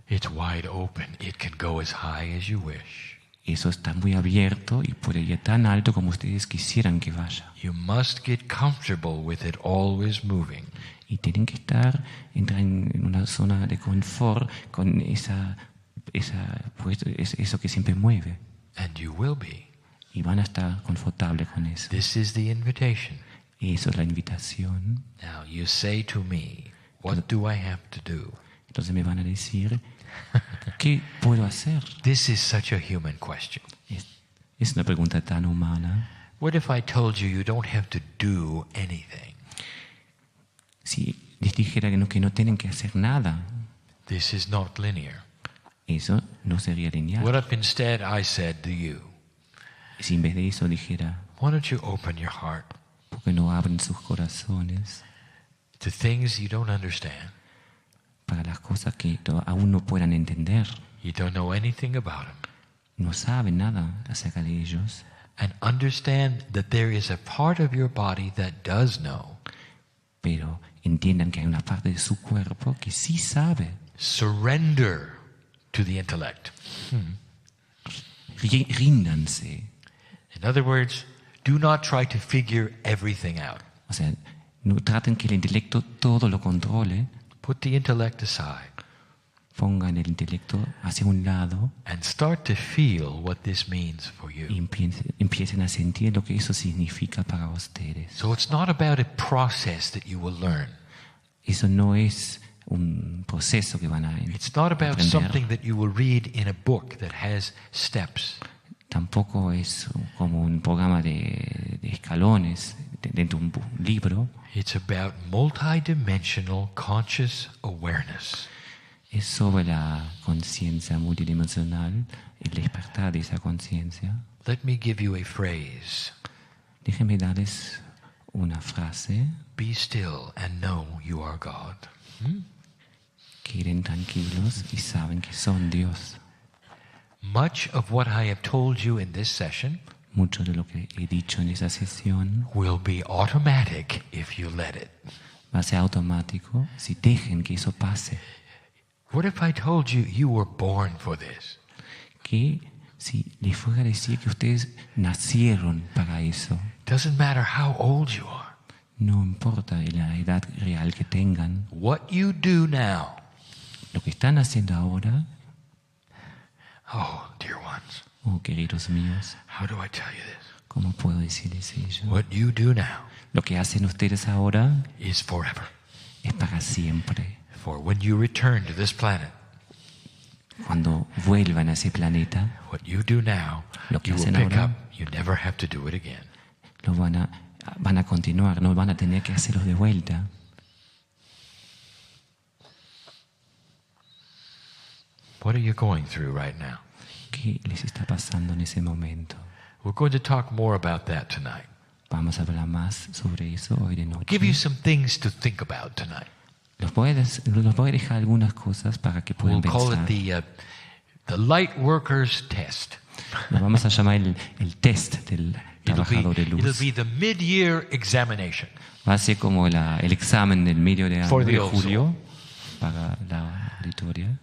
it's wide open. It can go as high as you wish. eso está muy abierto y puede ir tan alto como ustedes quisieran que vaya. You must get comfortable with it always moving. Y tienen que entrar en una zona de confort con eso que siempre mueve. And you will be. Y van a estar confortables con eso. This is the invitation. Eso es la invitación. Now you say to me, what do I have to do? Entonces me van a decir, ¿qué puedo hacer? This is such a human question. Es una pregunta tan humana. What if I told you you don't have to do anything? Si les dijera que no tienen que hacer nada, This is not linear. eso no sería lineal. What if instead I said to you, Si en vez de eso dijera, why don't you open your heart ¿por qué no abren sus corazones to things you don't understand? para las cosas que aún no puedan entender? You don't know anything about them. No saben nada acerca de ellos. And understand that there is a part of your body that does know. Pero entiendan que hay una parte de su cuerpo que sí sabe. Surrender to the intellect. Ríndanse. In other words, do not try to figure everything out. O sea, no traten que el intelecto todo lo controle. Put the intellect aside Pongan el intelecto hacia un lado and start to feel what this means for y you. empiecen a sentir lo que eso significa para ustedes. So it's not about a process that you will learn. Eso no es un proceso que van a It's not about aprender. something that you will read in a book that has steps. Tampoco es como un programa de escalones dentro de un libro. It's about multidimensional conscious awareness. Es sobre la conciencia multidimensional, el despertar de esa conciencia. Let me give you a phrase. Déjenme darles una frase. Be still and know you are God. Queden tranquilos y saben que son Dios. Much of what I have told you in this session Mucho de lo que he dicho en esa sesión will be automatic if you let it. va a ser automático si dejen que eso pase. What if I told you you were born for this? Que si les fuera a decir que ustedes nacieron para eso, Doesn't matter how old you are. no importa la edad real que tengan, What you do now, lo que están haciendo ahora, oh, dear ones, oh queridos míos, how do I tell you this? ¿cómo puedo decirles ello? What you do now Lo que hacen ustedes ahora is forever. es para siempre. For when you return to this planet, Cuando vuelvan a ese planeta, what you do now, Lo que you will hacen pick ahora- up. You never have to do it again. lo van a continuar, no van a tener que hacerlo de vuelta. What are you going through right now? ¿Qué les está pasando en ese momento? We're going to talk more about that tonight. Vamos a hablar más sobre eso hoy de noche. Give you some things to think about tonight. Los voy a dejar algunas cosas para que puedan We'll call pensar. it the light workers test. Lo vamos a llamar el test del trabajador de It'll luz. be the mid-year examination. Va a ser como el examen del medio de, For año, the de old julio para la auditoria.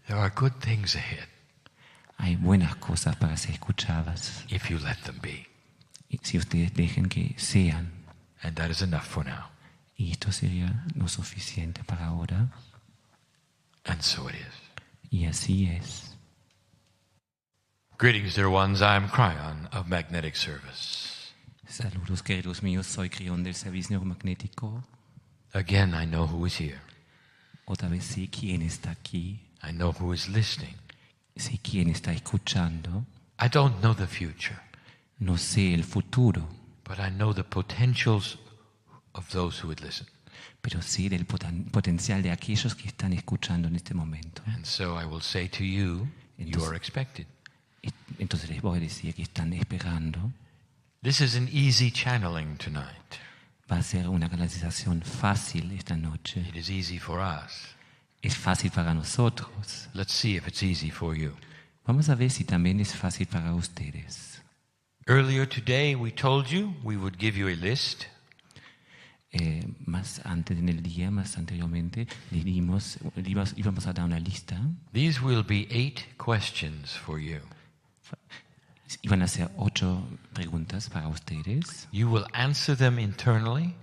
There are good things ahead Hay buenas cosas para ser escuchadas. if you let them be. Y si ustedes dejen que sean. And that is enough for now. Y esto sería lo suficiente para ahora. And so it is. Y así es. Greetings, dear ones. I'm Cryon of Magnetic Service. Saludos queridos míos, soy Crión del Servicio Neuromagnético. Again, I know who is here. Otra vez sé quién está aquí. I know who is listening. Sé quién está escuchando. I don't know the future, No sé el futuro, but I know the potentials of those who would listen. pero sé del potencial de aquellos que están escuchando en este momento. And so I will say to you, you are expected. Entonces les voy a decir que están esperando. This is an easy channeling tonight. Va a ser una canalización fácil esta noche. It is easy for us. Es fácil para nosotros. Let's see if it's easy for you. Vamos a ver si también es fácil para ustedes. Earlier today we told you we would give you a list. Más antes en el día, más anteriormente, íbamos a dar una lista. These will be 8 questions for you. Iban a ser 8 preguntas para ustedes. You will answer them internally.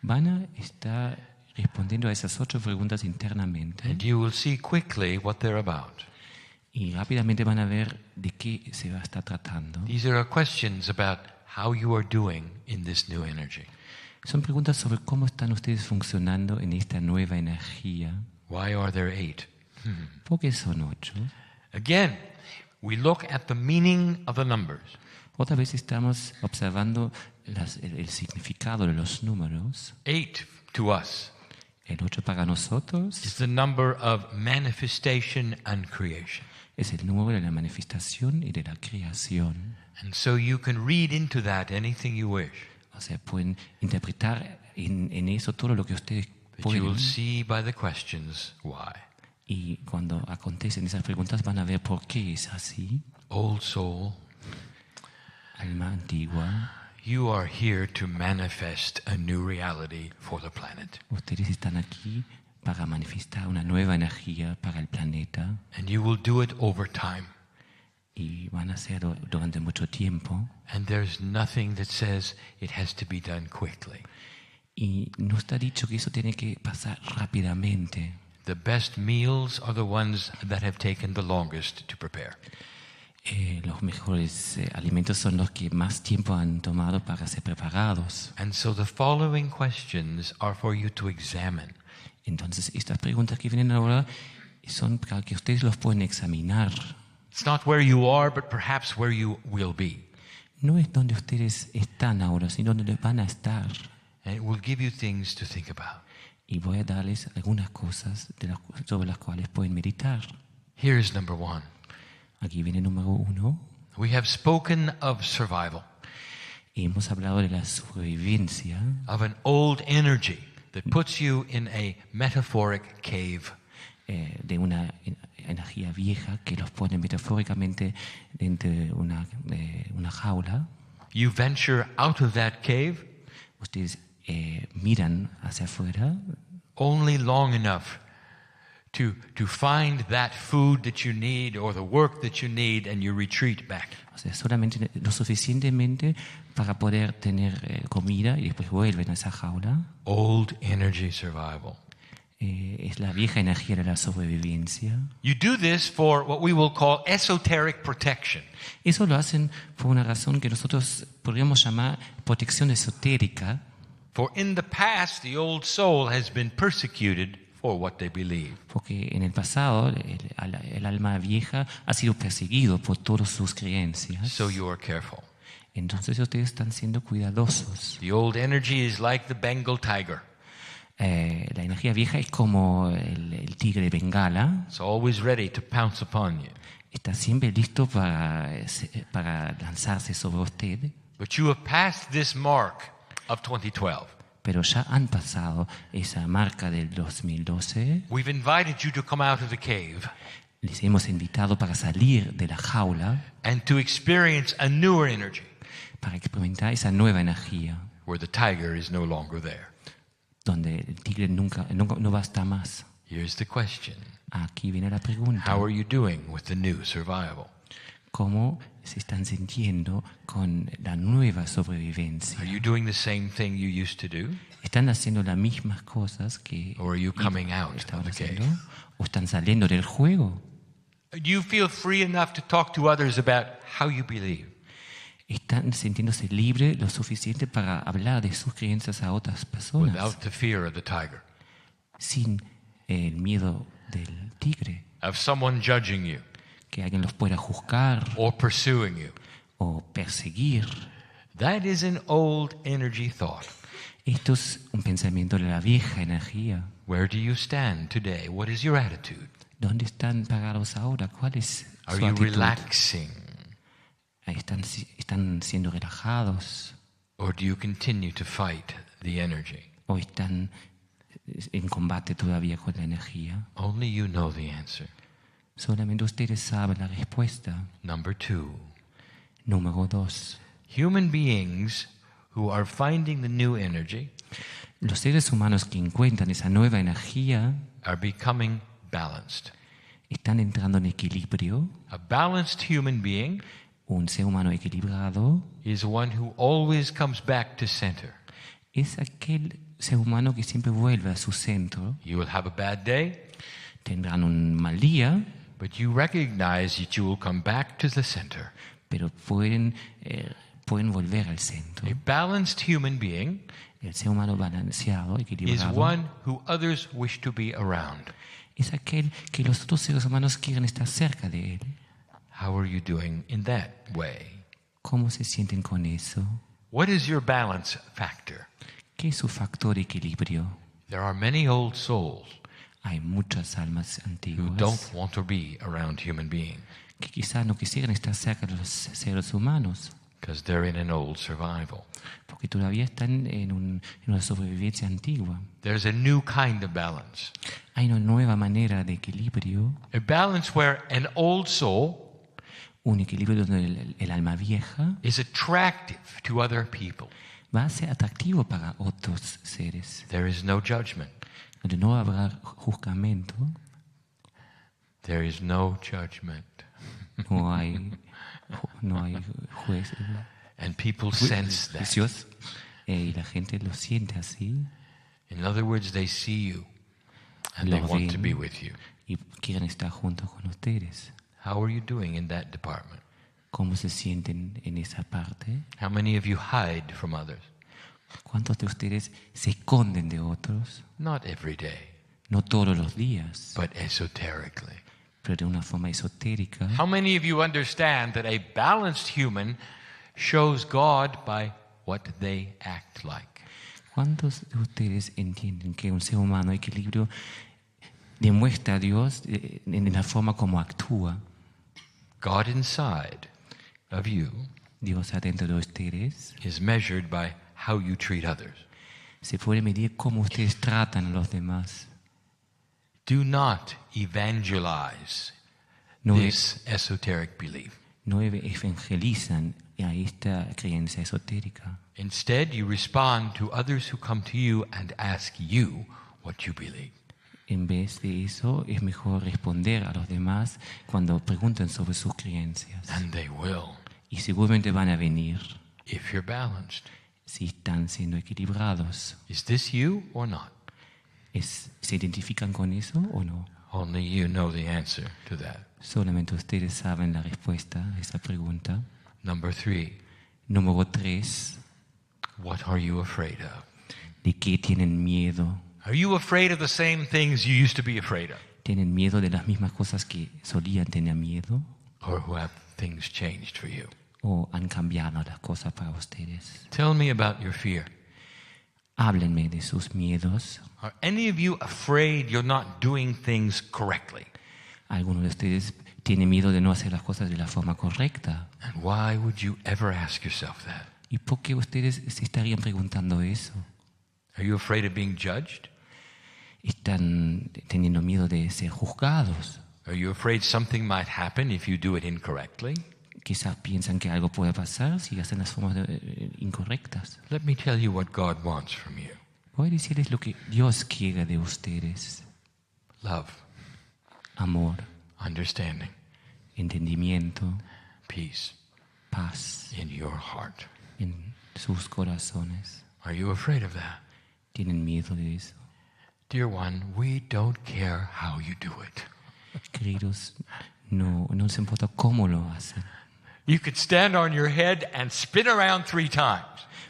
Van a estar respondiendo a esas 8 preguntas internamente. And you will see quickly what they're about. Y rápidamente van a ver de qué se va a estar tratando. These are questions about how you are doing in this new energy. Son preguntas sobre cómo están ustedes funcionando en esta nueva energía. Why are there 8? ¿Por qué son 8? Again, we look at the meaning of the numbers. Otra vez estamos observando el significado de los números. 8 to us El 8 para nosotros is the number of manifestation and creation. es el número de la manifestación y de la creación. And so you can read into that anything you wish. O sea, pueden interpretar en eso todo lo que ustedes But you pueden. will see by the questions why. Y cuando acontecen esas preguntas van a ver por qué es así. Old soul, Alma antigua, you are here to manifest a new reality for the planet. ustedes están aquí para manifestar una nueva energía para el planeta And you will do it over time. y van a hacerlo durante mucho tiempo. And there's nothing that says it has to be done quickly. Y no está dicho que eso tiene que pasar rápidamente. The best meals are the ones that have taken the longest to prepare. Los mejores alimentos son los que más tiempo han tomado para ser preparados. And so the following questions are for you to examine. Entonces, estas preguntas que vienen ahora son para que ustedes los puedan examinar. It's not where you are, but perhaps where you will be. No es donde ustedes están ahora, sino donde van a estar. And it will give you things to think about. Y voy a darles algunas cosas sobre las cuales pueden meditar. Here is number 1. Aquí viene número 1. We have spoken of survival, Hemos hablado de la sobrevivencia, of an old energy that puts you in a metaphoric cave. De una energía vieja que los pone metafóricamente dentro de una jaula. You venture out of that cave Ustedes miran hacia afuera only long enough to find that food that you need or the work that you need, and you retreat back. O sea, solamente lo suficientemente para poder tener comida y después vuelven a esa jaula. Old energy survival. Es la vieja energía de la sobrevivencia. You do this for what we will call esoteric protection. Eso lo hacen por una razón que nosotros podríamos llamar protección esotérica. For in the past, the old soul has been persecuted for what they believe. Porque en el pasado el alma vieja ha sido perseguido por todas sus creencias. So you are careful. Entonces ustedes están siendo cuidadosos. The old energy is like the Bengal tiger. La energía vieja es como el tigre de Bengala. It's always ready to pounce upon you. Está siempre listo para lanzarse sobre usted. But you have passed this mark of 2012. Pero ya han pasado esa marca del 2012. We've invited you to come out of the cave Les hemos invitado para salir de la jaula, and to experience a newer energy para experimentar esa nueva energía, where the tiger is no longer there. donde el tigre no va a estar más. Here's the question. Aquí viene la pregunta. How are you doing with the new survival? ¿Cómo se están sintiendo con la nueva sobrevivencia? Are you doing the same thing you used to do? ¿Están haciendo las mismas cosas que Or are you coming out estaban of the haciendo? cave? ¿O están saliendo del juego? Do you feel free enough to talk to others about how you believe? están sintiéndose libres lo suficiente para hablar de sus creencias a otras personas. without the fear of the tiger, Sin el miedo del tigre. of someone judging you Que alguien los pueda juzgar or pursuing you. o perseguir. That is an old energy thought. Esto es un pensamiento de la vieja energía. Where do you stand today? What is your attitude? ¿Dónde están parados ahora? ¿Cuál es Are su you actitud? relaxing? ¿Están siendo relajados? Or do you continue to fight the energy? ¿O están en combate todavía con la energía? Only you know the answer. Solamente ustedes saben la respuesta. Number 2. Número 2. Human beings who are finding the new energy Los seres humanos que encuentran esa nueva energía are becoming balanced. están entrando en equilibrio. A balanced human being Un ser humano equilibrado is one who always comes back to center. es aquel ser humano que siempre vuelve a su centro. You will have a bad day, Tendrán un mal día, but you recognize that you will come back to the center. pero pueden volver al centro. A balanced human being El ser humano balanceado, is equilibrado, one who others wish to be around. es aquel que los otros seres humanos quieren estar cerca de él. How are you doing in that way? ¿Cómo se sienten con eso? What is your balance factor? ¿Qué es su factor de equilibrio? There are many old souls Hay muchas almas who antiguas don't want to be around human beings que quizás no quisieran estar cerca de los seres humanos because they're in an old survival. porque todavía están en una sobrevivencia antigua. There's a new kind of balance. Hay una nueva manera de equilibrio, A balance where an old soul un equilibrio donde el alma vieja is attractive to other people. va a ser atractivo para otros seres, There is no judgment. donde no habrá juzgamiento, There is no judgment. no hay jueces, And people sense that. juicios, y la gente lo siente así In other words, they see you and they Lo want to ven. be with you. y quieren estar juntos con ustedes. How are you doing in that department? ¿Cómo se sienten en esa parte? How many of you hide from others? ¿Cuántos de ustedes se esconden de otros? Not every day, No todos los días, but esoterically. pero de una forma esotérica. How many of you understand that a balanced human shows God by what they act like? ¿Cuántos de ustedes entienden que un ser humano equilibrio demuestra a Dios en la forma como actúa? God inside of you Dios adentro de ustedes is measured by how you treat others. se puede medir cómo ustedes tratan a los demás. Do not evangelize No, this esoteric belief. no evangelizan a esta creencia esotérica. Instead, you respond to others who come to you and ask you what you believe. En vez de eso, es mejor responder a los demás cuando preguntan sobre sus creencias. And they will, Y seguramente van a venir if you're balanced. si están siendo equilibrados. Is this you or not? ¿Se identifican con eso o no? Only you know the answer to that. Solamente ustedes saben la respuesta a esa pregunta. Number 3, Número 3. what are you afraid of? ¿De qué tienen miedo? Are you afraid of the same things you used to be afraid of? ¿Tienen miedo de las mismas cosas que solían tener miedo? Or who have things changed for you? ¿O han cambiado las cosas para ustedes? Tell me about your fear. Háblenme de sus miedos. Are any of you afraid you're not doing things correctly? ¿Alguno de ustedes tiene miedo de no hacer las cosas de la forma correcta? And why would you ever ask yourself that? ¿Y por qué ustedes se estarían preguntando eso? Are you afraid of being judged? ¿Están teniendo miedo de ser juzgados? Are you afraid something might happen if you do it incorrectly? Quizás piensan que algo puede pasar si hacen las formas incorrectas. Let me tell you what God wants from you. Voy a decirles lo que Dios quiere de ustedes. Love, Amor, understanding, entendimiento, peace paz in your heart. en sus corazones. Are you afraid of that? ¿Tienen miedo de eso? Dear one, we don't care how you do it. Queridos, no nos importa cómo lo hacen. You could stand on your head and spin around 3 times.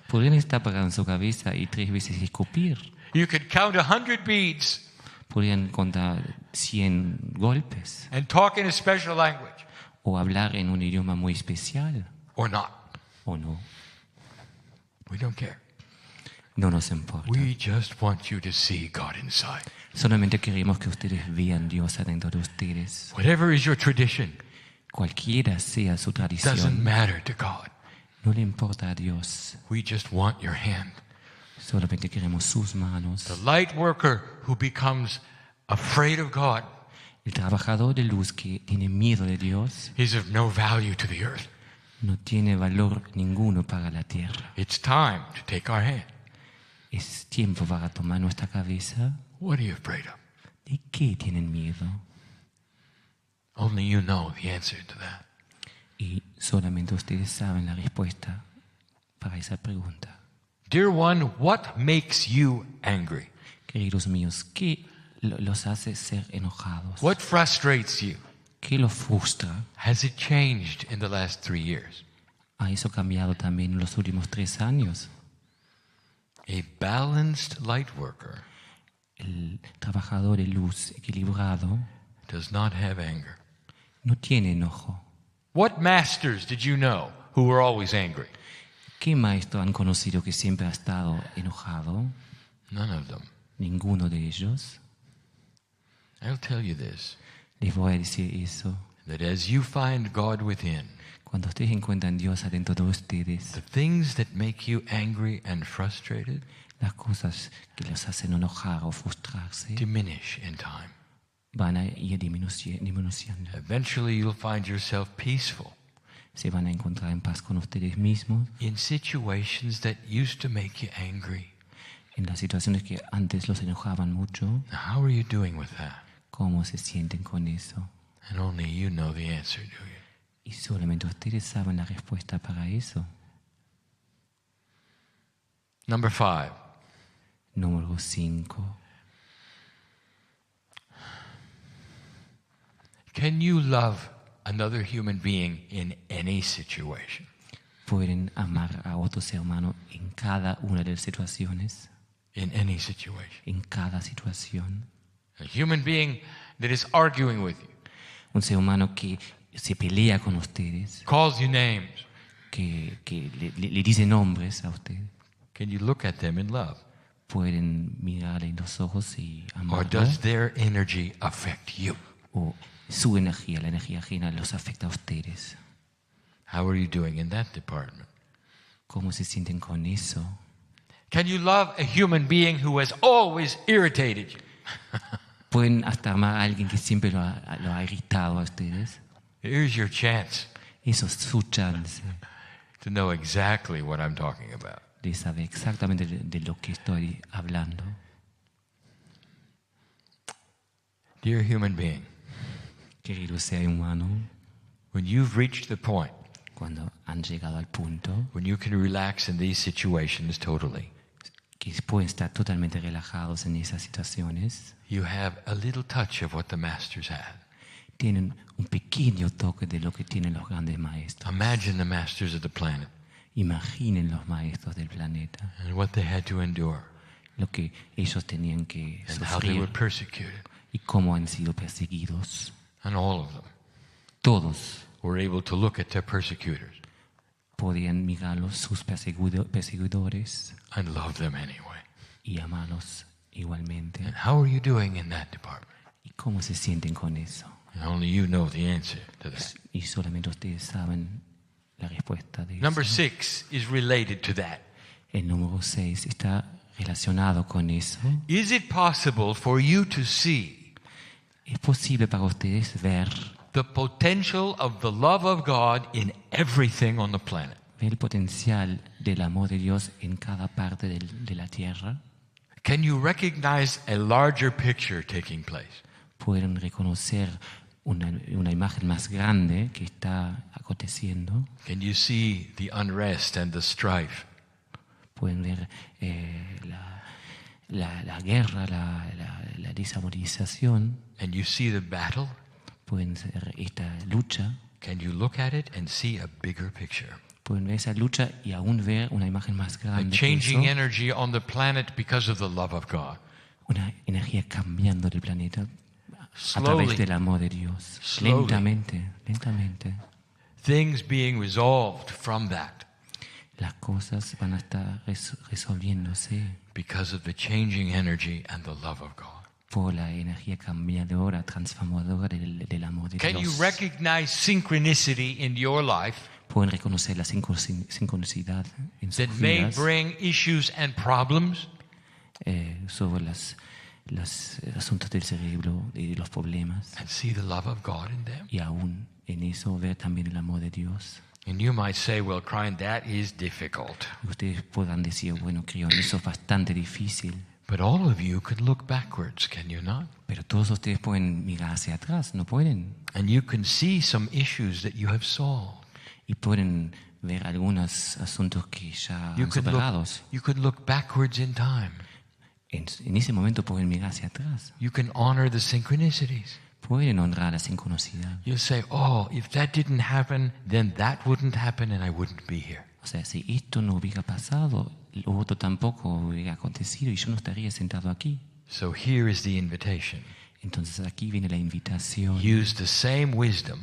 Podrían estar parado en su cabeza y 3 veces escupir. You could count 100 beads. Podrían contar 100 golpes. And talk in a special language. O hablar en un idioma muy especial. Or not. O no. We don't care. No nos importa. We just want you to see God inside. Solamente queremos que ustedes vean Dios adentro de ustedes. Whatever is your tradition, cualquiera sea su tradición, doesn't matter to God. No le importa a Dios. We just want your hand. Solamente queremos sus manos. The light worker who becomes afraid of God, el trabajador de luz que tiene miedo de Dios, is of no value to the earth. No tiene valor ninguno para la tierra. It's time to take our hand. Es tiempo para tomar nuestra cabeza. What are you afraid of? ¿De qué tienen miedo? Only you know the answer to that. Y solamente ustedes saben la respuesta para esa pregunta. Dear one, what makes you angry? Queridos míos, ¿qué los hace ser enojados? What frustrates you? ¿Qué los frustra? Has it changed in the last 3 years? ¿Ha eso cambiado también en los últimos 3 años? A balanced light worker, el trabajador de luz equilibrado, does not have anger. No tiene enojo. What masters did you know who were always angry? ¿Qué maestro han conocido que siempre ha estado enojado? None of them. Ninguno de ellos. I'll tell you this. Les voy a decir eso. That as you find God within, cuando ustedes encuentran Dios adentro de ustedes, the things that make you angry and frustrated, las cosas que los hacen enojar o frustrarse, diminish in time. Van a ir disminuyendo. Eventually you'll find yourself peaceful. Se van a encontrar en paz con ustedes mismos. In situations that used to make you angry. En las situaciones que antes los enojaban mucho. Now, how are you doing with that? ¿Cómo se sienten con eso? And only you know the answer, do you? Y solamente ustedes saben la respuesta para eso. Number 5. Número 5. Can you love another human being in any situation? ¿Pueden amar a otro ser humano en cada una de las situaciones? In any situation. En cada situación. A human being that is arguing with you. Un ser humano que se pelea con ustedes. Calls you names. Que le dice nombres a ustedes. Can you look at them in love? Pueden mirarle en los ojos y amarlo. Or does their energy affect you? O su energía, la energía ajena, los afecta a ustedes. How are you doing in that department? ¿Cómo se sienten con eso? Can you love a human being who has always irritated you? ¿Pueden hasta amar a alguien que siempre lo ha irritado a ustedes? Here's your chance. Eso es su chance. To know exactly what I'm talking about. De saber exactamente de lo que estoy hablando. Dear human being. Querido ser humano. When you've reached the point. Cuando han llegado al punto. When you can relax in these situations totally. Que pueden estar totalmente relajados en esas situaciones. You have a little touch of what the masters had. Tienen un pequeño toque de lo que tienen los grandes maestros. Imagine the masters of the planet. Imaginen los maestros del planeta. And what they had to endure. Lo que ellos tenían que and how they were persecuted. Y cómo han sido perseguidos. And all of them. Todos were able to look at their persecutors. Podían mirarlos sus perseguidores. And love them anyway. Y amarlos igualmente. And how are you doing in that department? ¿Y cómo se sienten con eso? And only you know the answer to that. Y solamente ustedes saben la respuesta de Number eso. 6 is related to that. El número 6 está relacionado con eso. Is it possible for you to see? ¿Es posible para ustedes ver the potential of the love of God in everything on the planet? Ver el potencial del amor de Dios en cada parte de la tierra. Can you recognize a larger picture taking place? Pueden reconocer una imagen más grande que está aconteciendo. Can you see the unrest and the strife? Pueden ver la guerra, la desarmonización. And you see the battle? Pueden ver esta lucha. can you look at it and see a bigger picture? Pueden ver esa lucha y aún ver una imagen más A grande que changing eso. energy on the planet because of the love of God. Una energía cambiando del planeta a Slowly. través del amor de Dios. Slowly. Lentamente, lentamente. Things being resolved from that Las cosas van a estar resolviéndose because of the changing energy and the love of God. por la energía cambiadora, transformadora del amor de Can you Dios. recognize synchronicity in your life Pueden reconocer la sincronicidad en that sus may vidas bring issues and problems? sobre los asuntos del cerebro y los problemas. And see the love of God in them? Y aún en eso ver también el amor de Dios. And you might say, well, Cryon, that is difficult. Y ustedes puedan decir, bueno, creo, eso es bastante difícil. But all of you could look backwards, can you not? Pero todos ustedes pueden mirar hacia atrás, ¿no pueden? And you can see some issues that you have solved. Y pueden ver algunos asuntos que ya You han could superados. look backwards in time. En ese momento pueden mirar hacia atrás. You can honor the synchronicities. Pueden honrar la sincronicidad. You'll say, oh, if that didn't happen, then that wouldn't happen and I wouldn't be here. O sea, si esto no hubiera pasado, lo otro tampoco hubiera acontecido y yo no estaría sentado aquí. So here is the invitation. Entonces aquí viene la invitación. Use the same wisdom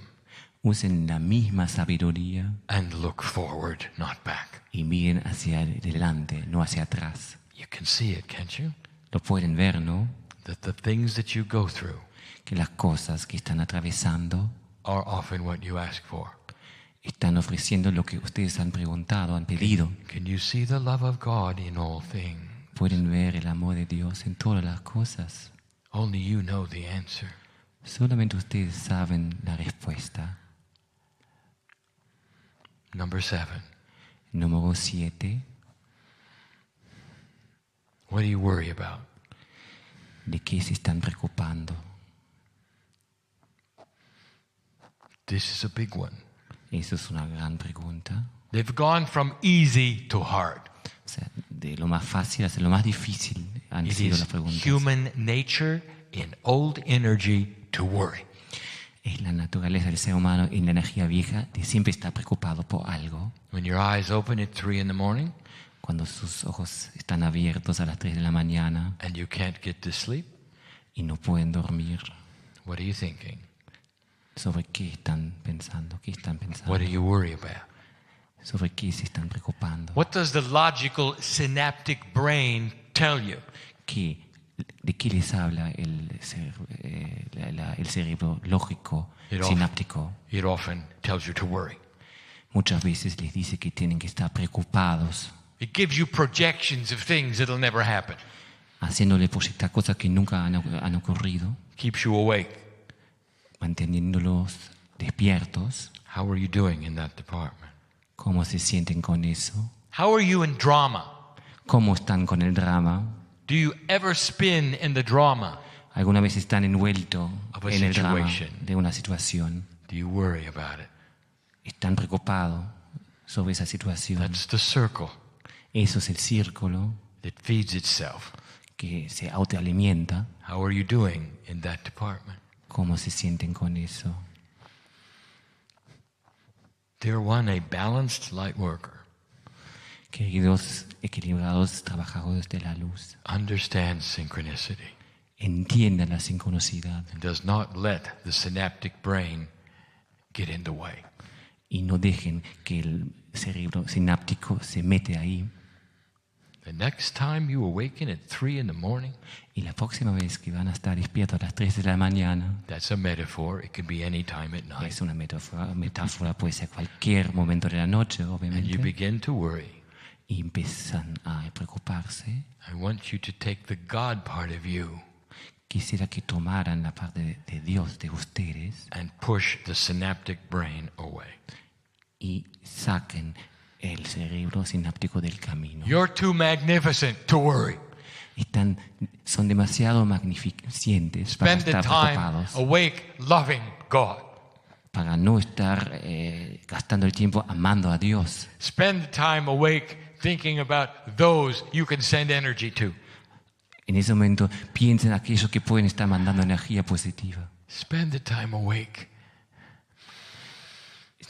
Usen la misma sabiduría and look forward, not back. y miren hacia adelante, no hacia atrás. You can see it, can't you? Lo pueden ver, ¿no? That the things that you go through Que las cosas que están atravesando are often what you ask for. están ofreciendo lo que ustedes han preguntado, han pedido. Can you see the love of God in all things? Pueden ver el amor de Dios en todas las cosas. Only you know the answer. Solamente ustedes saben la respuesta. Number 7. Número 7. What do you worry about? ¿De qué se están preocupando? This is a big one. Eso es una gran pregunta. They've gone from easy to hard. O sea, de lo más fácil hacia lo más difícil han It sido is las preguntas. human nature in old energy to worry. Es la naturaleza del ser humano en la energía vieja de siempre estar preocupado por algo. When your eyes open at 3 in the morning Cuando sus ojos están abiertos a las 3 de la mañana and you can't get to sleep, y no pueden dormir, what are you thinking? ¿sobre qué están pensando? ¿Qué están pensando? What do you worry about? ¿Sobre qué se están preocupando? What does the logical synaptic brain tell you? ¿De qué les habla el cerebro lógico, sináptico? It often tells you to worry. Muchas veces les dice que tienen que estar preocupados, It gives you projections of things that'll never happen. haciéndole proyectar cosas que nunca han ocurrido, Keeps you awake. manteniéndolos despiertos. How are you doing in that department? ¿Cómo se sienten con eso? How are you in drama? ¿Cómo están con el drama? Do you ever spin in the drama? ¿Alguna vez están envueltos Of a en el drama situation. de una situación? Do you worry about it? ¿Están preocupados sobre esa situación? That's the circle Eso es el círculo that feeds itself. que se autoalimenta. How are you doing in that department? ¿Cómo se sienten con eso? Dear one, a balanced light worker Queridos equilibrados trabajadores de la luz, understands synchronicity entiendan la sincronicidad and does not let the synaptic brain get in the way. y no dejen que el cerebro sináptico se mete ahí. The next time you awaken at 3 in the morning, Y la próxima vez que van a estar despiertos a las 3 de la mañana, that's a metaphor. It could be any time at night. es una metáfora, puede ser cualquier momento de la noche, And you obviamente, begin to worry. y empiezan a preocuparse. I want you to take the God part of you Quisiera que tomaran la parte de Dios de ustedes and push the synaptic brain away. y saquen el cerebro sináptico del camino. You're too magnificent to worry. Son demasiado magnificentes para Spend the estar time preocupados, awake, loving God. para no estar gastando el tiempo amando a Dios. Spend the time awake thinking about those you can send energy to. En ese momento piensen en aquellos que pueden estar mandando energía positiva. Spend the time awake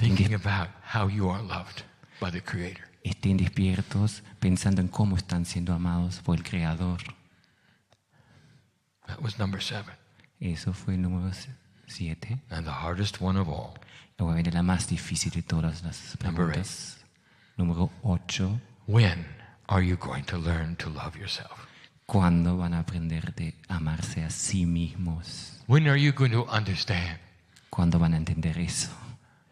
thinking about how you are loved by the Creator. Estén despiertos pensando en cómo están siendo amados por el Creador. That was number 7. Eso fue el número 7. And the hardest one of all. Luego viene la más difícil de todas las preguntas. Número 8. When are you going to learn to love yourself? ¿Cuándo van a aprender de amarse a sí mismos? When are you going to understand? ¿Cuándo van a entender eso?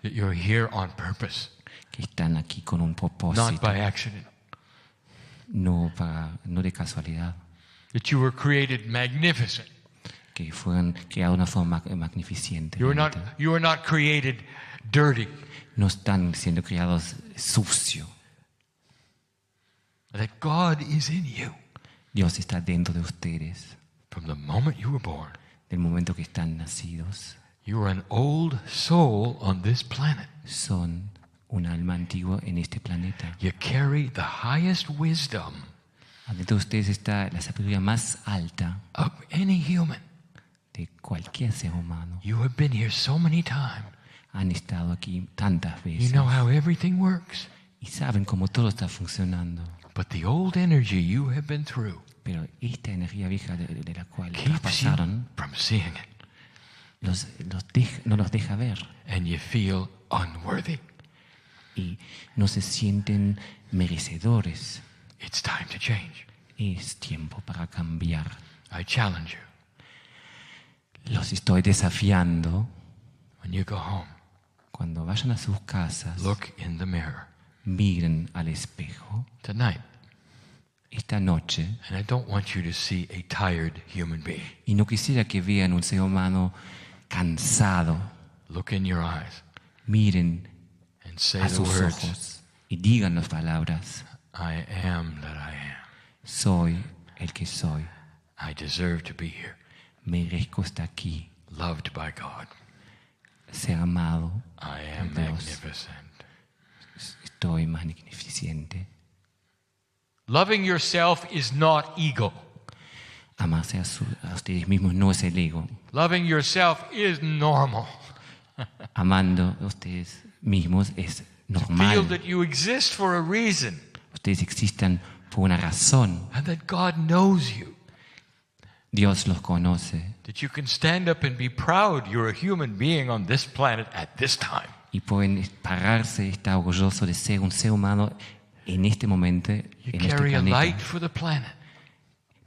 That you're here on purpose. Que están aquí con un propósito. Not by accident. No de casualidad. That you were created magnificent. Que fueron creados de una forma magnificente. You were not created dirty. No están siendo creados sucios. That God is in you. Dios está dentro de ustedes. From the moment you were born. Del momento que están nacidos. You are an old soul on this planet. Son un alma antigua en este planeta. You carry the highest wisdom. Adentro de ustedes está la sabiduría más alta of any human. De cualquier ser humano. You have been here so many times. Han estado aquí tantas veces. You know how everything works. Y saben cómo todo está funcionando. But the old energy you have been through. Pero esta energía vieja de la cual pasaron from seeing it. No los deja ver. And you feel unworthy. Y no se sienten merecedores. It's time to change. Es tiempo para cambiar. I challenge you. Los estoy desafiando. When you go home, cuando vayan a sus casas, look in the mirror. Miren al espejo. Tonight. Esta noche. And I don't want you to see a tired human being. Y no quisiera que vean un ser humano cansado. Look in your eyes. Miren and say a the sus words. ojos y digan las palabras. I am that I am. Soy el que soy. I deserve to be here. Merezco estar aquí. Loved by God. Ser amado. I am magnificent. Estoy magnificente. Loving yourself is not ego. Amarse a ustedes mismos no es el ego. Loving yourself is normal. Amando a ustedes mismos es normal. To feel that you exist for a reason. Ustedes existan por una razón. And that God knows you. Dios los conoce. That you can stand up and be proud you're a human being on this planet at this time. Y pueden pararse y estar orgullosos de ser un ser humano en este momento, en este carry a light planeta. for the planet.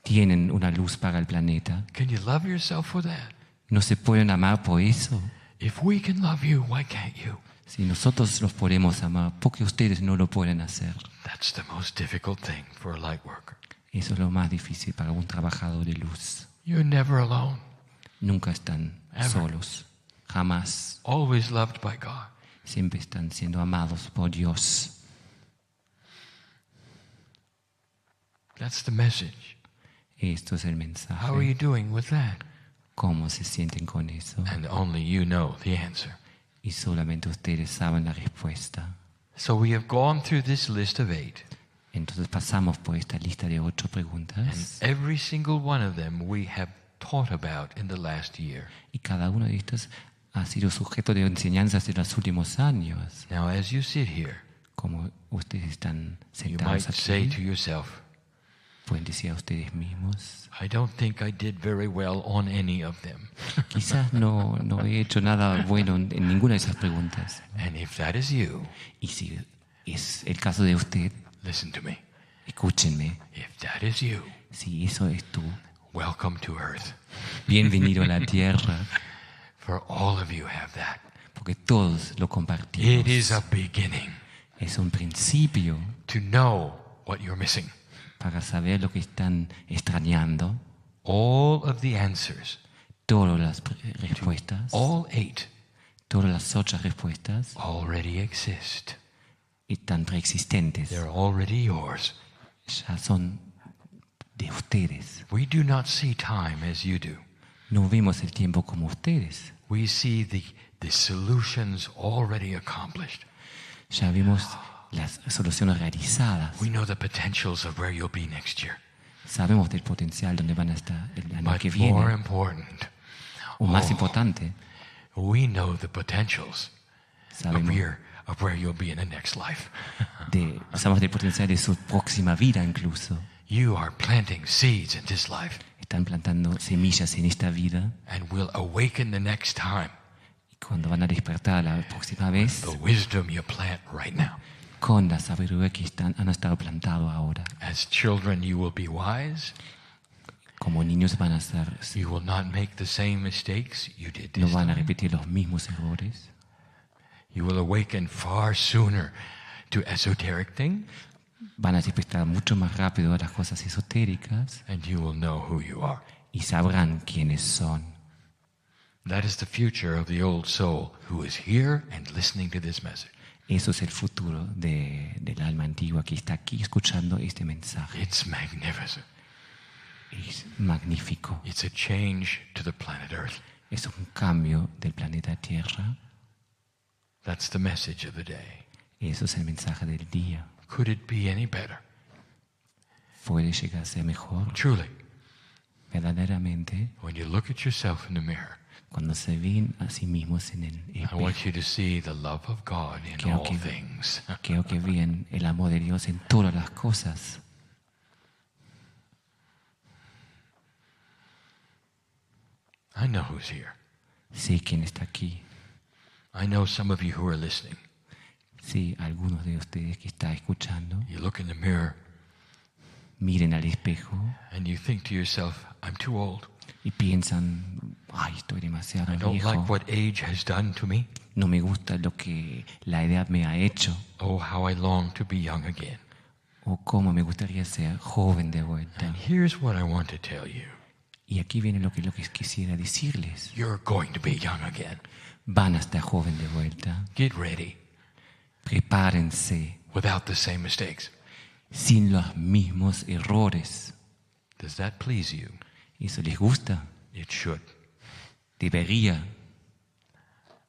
Tienen una luz para el planeta. Can you love yourself for that? ¿No se pueden amar por eso? If we can love you, why can't you? Si nosotros los podemos amar, ¿por qué ustedes no lo pueden hacer? That's the most difficult thing for a light worker. Eso es lo más difícil para un trabajador de luz. You're never alone. Nunca están Ever. solos. Jamás. Always loved by God. Siempre están siendo amados por Dios. That's the message. Esto es el mensaje. How are you doing with that? ¿Cómo se sienten con eso? And only you know the answer. Y solamente ustedes saben la respuesta. So we have gone through this list of 8. Entonces pasamos por esta lista de 8 And preguntas. every single one of them we have taught about in the last year. Y cada una de estas ha sido sujeto de enseñanzas de los últimos años. Now as you sit here, Como ustedes están you might sentados say to aquí, yourself, pueden decir a ustedes mismos, I don't think I did very well on any of them. quizás no he hecho nada bueno en ninguna de esas preguntas. And if that is you, Y si es el caso de usted, listen to me. escúchenme. If that is you, Si eso es tú, welcome to earth. bienvenido a la tierra, For all of you have that. porque todos lo compartimos. It is a beginning Es un principio to know what you're missing. para saber lo que están extrañando. All of the answers, Todas las respuestas, all 8, todas las 8 respuestas already exist. están preexistentes. They're already yours. Ya son de ustedes. We do not see time as you do. No vemos el tiempo como ustedes. We see the solutions already accomplished. Ya vemos las soluciones realizadas. We know the potentials of where you'll be next year. Sabemos del potencial donde van a estar el año But que more viene. important, O más importante, we know the potentials of where you'll be in the next life. Sabemos del potencial de su próxima vida incluso. You are planting seeds in this life. Están plantando semillas en esta vida. And will awaken the next time. Y cuando van a despertar la próxima vez. The wisdom you plant right now. Con la sabiduría que han estado plantado ahora. As children, you will be wise. Como niños van a ser. You will not make the same mistakes you did this No van a time. repetir los mismos errores. You will awaken far sooner to esoteric things. Van a despertar mucho más rápido a las cosas esotéricas. And you will know who you are. Y sabrán quiénes son. That is the future of the old soul who is here and listening to this message. Eso es el futuro del alma antigua que está aquí escuchando este mensaje. It's magnificent. Es magnífico. It's a change to the planet Earth. Es un cambio del planeta Tierra. That's the message of the day. Eso es el mensaje del día. Could it be any better? ¿Puede llegar a ser mejor? Truly. Verdaderamente. When you look at yourself in the mirror. Cuando se ven a sí mismos en el espejo. I want you to see the love of God in all things. Quiero que vean el amor de Dios en todas las cosas. I know who's here. Sí, quién está aquí. I know some of you who are listening. Sí, algunos de ustedes que están escuchando. You look in the mirror. Miren al espejo. And you think to yourself, I'm too old. Y piensan, ay, estoy demasiado I don't viejo. like what age has done to me. No me gusta lo que la edad me ha hecho. Oh, how I long to be young again. O cómo me gustaría ser joven de vuelta. And here's what I want to tell you. Y aquí viene lo que quisiera decirles. You're going to be young again. Van a estar joven de vuelta. Get ready. Prepárense. Without the same mistakes. Sin los mismos errores. Does that please you? ¿Eso les gusta? It should. Debería.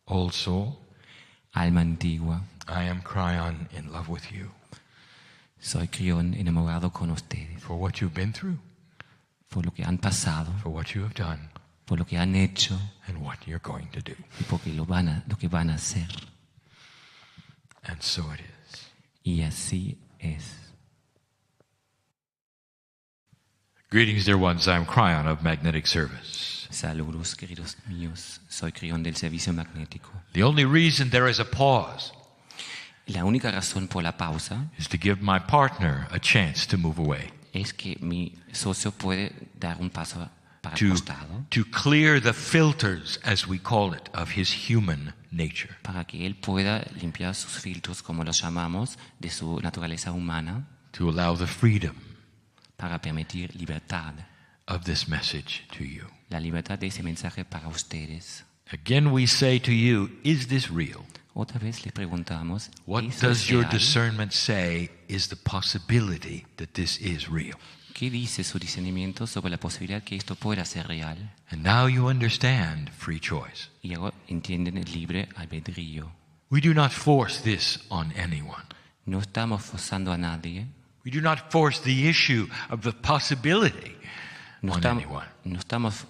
Old soul. Alma antigua. I am Cryon in love with you. Soy Crión enamorado con ustedes. For what you've been through. Por lo que han pasado. For what you have done. Por lo que han hecho. And what you're going to do. Y porque lo que van a hacer. And so it is. Y así es. Greetings, dear ones. I'm Cryon of Magnetic Service. Saludos, queridos míos. Soy Crión del servicio magnético. The only reason there is a pause La única razón por la pausa is to give my partner a chance to move away. Es que mi socio puede dar un paso para el costado. To clear the filters, as we call it, of his human nature. Para que él pueda limpiar sus filtros, como los llamamos, de su naturaleza humana. To allow the freedom para permitir libertad of this message to you. La libertad de ese mensaje para ustedes. Again we say to you, is this real? Otra vez les preguntamos, what does your discernment say is the possibility that this is real? ¿Qué dice su discernimiento sobre la posibilidad que esto pueda ser real? And now you understand free choice. Y ahora entienden el libre albedrío. We do not force this on anyone. No estamos forzando a nadie. We do not force the issue of the possibility on anyone. No estamos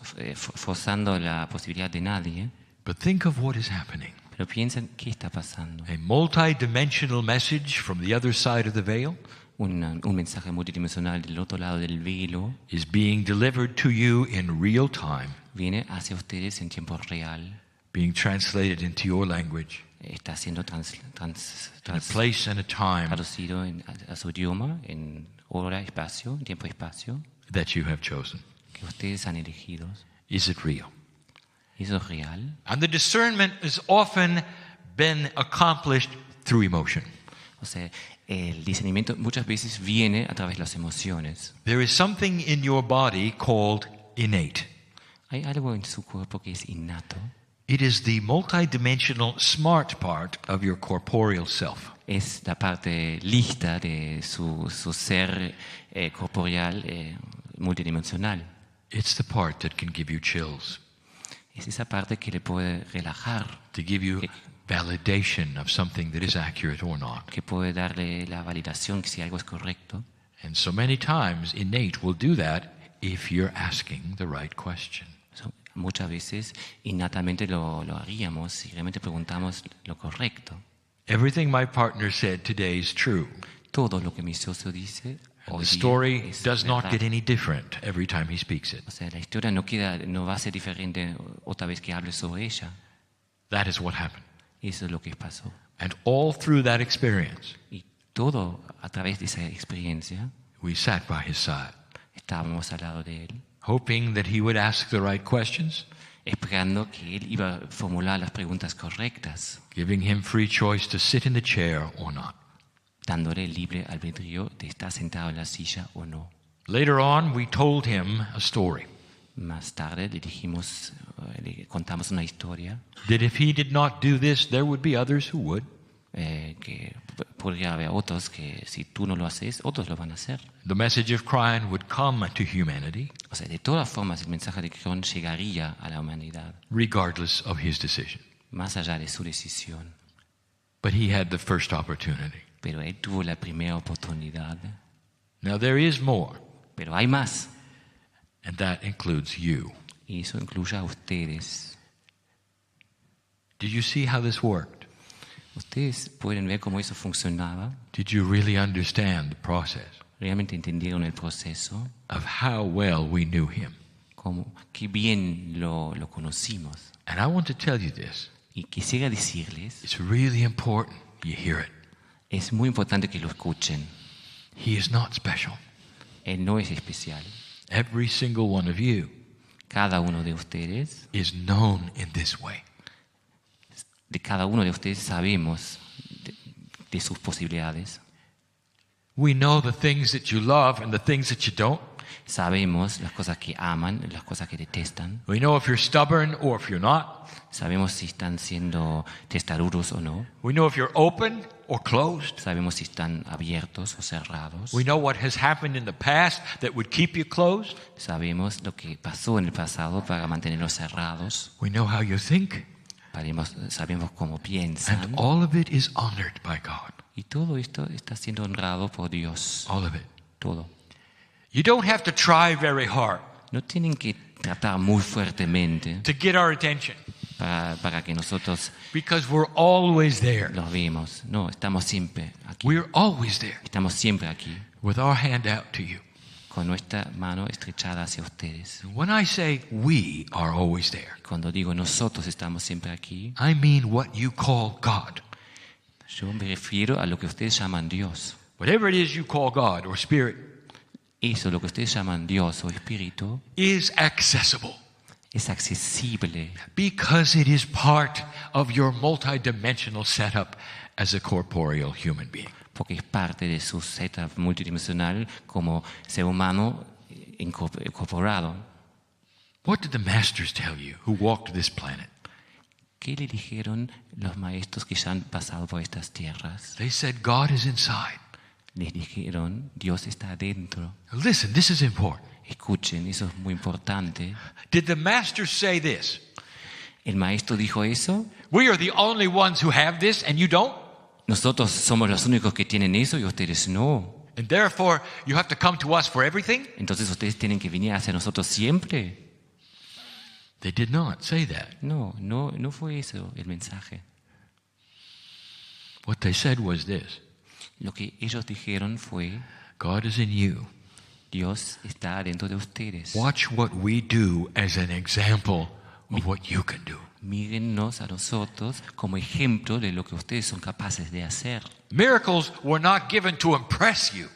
forzando la posibilidad de nadie. But think of what is happening. Pero piensen qué está pasando. A multidimensional message from the other side of the veil. Un mensaje multidimensional del otro lado del velo. Is being delivered to you in real time. Viene hacia ustedes en tiempo real. Being translated into your language. Está siendo a place and a time traducido a su idioma, en hora, espacio, tiempo y espacio. That you have chosen. Que ustedes han elegido. Is it real? ¿Eso es real? And the discernment has often been accomplished through emotion. O sea, el discernimiento muchas veces viene a través de las emociones. There is something in your body called innate. Hay algo en su cuerpo que es innato. It is the multidimensional smart part of your corporeal self. Es la parte lista de su ser corporeal multidimensional. It's the part that can give you chills. Es esa parte que le puede relajar. To give you validation of something that is accurate or not. Que puede darle la validación que si algo es correcto. And so many times innate will do that if you're asking the right question. Muchas veces innatamente lo haríamos si realmente preguntamos lo correcto. Everything my partner said today is true. Todo lo que mi socio dice And hoy the día story es does not verdad. get any different every time he speaks it. O sea, la historia no va a ser diferente otra vez que hable sobre ella. That is what happened. Eso es lo que pasó. And all through that experience, Y todo a través de esa experiencia, we sat by his side, estábamos al lado de él, hoping that he would ask the right questions, esperando que él iba a formular las preguntas correctas, giving him free choice to sit in the chair or not. dándole libre albedrío de estar sentado en la silla o no. Later on, we told him a story. Más tarde le contamos una historia That if he did not do this, there would be others who would. Que podría haber otros que si tú no lo haces, otros lo van a hacer. The message of Christ would come to humanity, O sea, de todas formas el mensaje de Cristo llegaría a la humanidad, regardless of his decision. más allá de su decisión. But he had the first opportunity. Pero él tuvo la primera oportunidad. Now there is more, Pero hay más. and that includes you. Y eso incluye a ustedes. Did you see how this worked? Ustedes pueden ver cómo eso funcionaba. Did you really understand the process Realmente entendieron el proceso. of how well we knew him? Qué bien lo conocimos. And I want to tell you this. Y quisiera decirles, It's really important you hear it. es muy importante que lo escuchen. He is not special. Él no es especial. Every single one of you Cada uno de ustedes, is known in this way. de cada uno de ustedes sabemos de sus posibilidades. We know the things that you love and the things that you don't. Sabemos las cosas que aman, las cosas que detestan. We know if you're stubborn or if you're not. Sabemos si están siendo testarudos o no. We know if you're open or closed. Sabemos si están abiertos o cerrados. We know what has happened in the past that would keep you closed. Sabemos lo que pasó en el pasado para mantenerlos cerrados. We know how you think. Sabemos cómo piensan. And all of it is honored by God. Y todo esto está siendo honrado por Dios. All of it. Todo. You don't have to try very hard No tienen que tratar muy fuertemente to get our attention para que nosotros because we're always there. los vemos. No, estamos siempre aquí. We're always there Estamos siempre aquí, with our hand out to you. con nuestra mano estrechada hacia ustedes. When I say we are always there, Cuando digo nosotros estamos siempre aquí, I mean what you call God. yo me refiero a lo que ustedes llaman Dios. Whatever it is you call God or Spirit Eso, lo que ustedes llaman Dios o Espíritu, is accessible es accesible because it is part of your multidimensional setup as a corporeal human being. porque es parte de su setup multidimensional como ser humano incorporado. What did the masters tell you who walked this planet? ¿Qué le dijeron los maestros que ya han pasado por estas tierras? They said God is inside. Les dijeron, Dios está adentro. Listen, this is important. Escuchen, eso es muy importante. Did the masters say this? ¿El maestro dijo eso? We are the only ones who have this and you don't? Nosotros somos los únicos que tienen eso y ustedes no. And therefore you have to come to us for everything? Entonces ustedes tienen que venir hacia nosotros siempre. They did not say that. No fue eso el mensaje. What they said was this. Lo que ellos dijeron fue, God is in you. Dios está dentro de ustedes. Watch what we do as an example of what you can do. Mírennos a nosotros como ejemplo de lo que ustedes son capaces de hacer. Miracles were not given to impress you.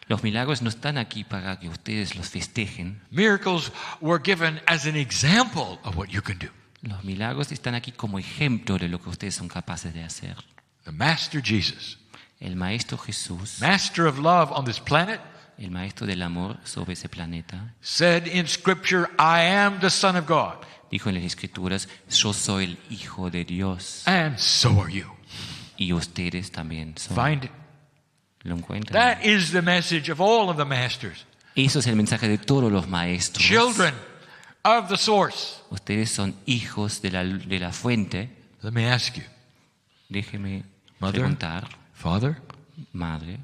Los milagros no están aquí para que ustedes los festejen. Miracles were given as an example of what you can do. Los milagros están aquí como ejemplo de lo que ustedes son capaces de hacer. The Master Jesus, El Maestro Jesús, Master of love on this planet, el Maestro del amor sobre ese planeta, said in Scripture, I am the Son of God. dijo en las Escrituras, yo soy el Hijo de Dios. And so are you. Y ustedes también son. Find it. Lo encuentran. That is the message of all of the masters. Eso es el mensaje de todos los maestros. Children of the source. Ustedes son hijos de la fuente. Let me ask you. Déjeme Mother, preguntar. Father, Madre,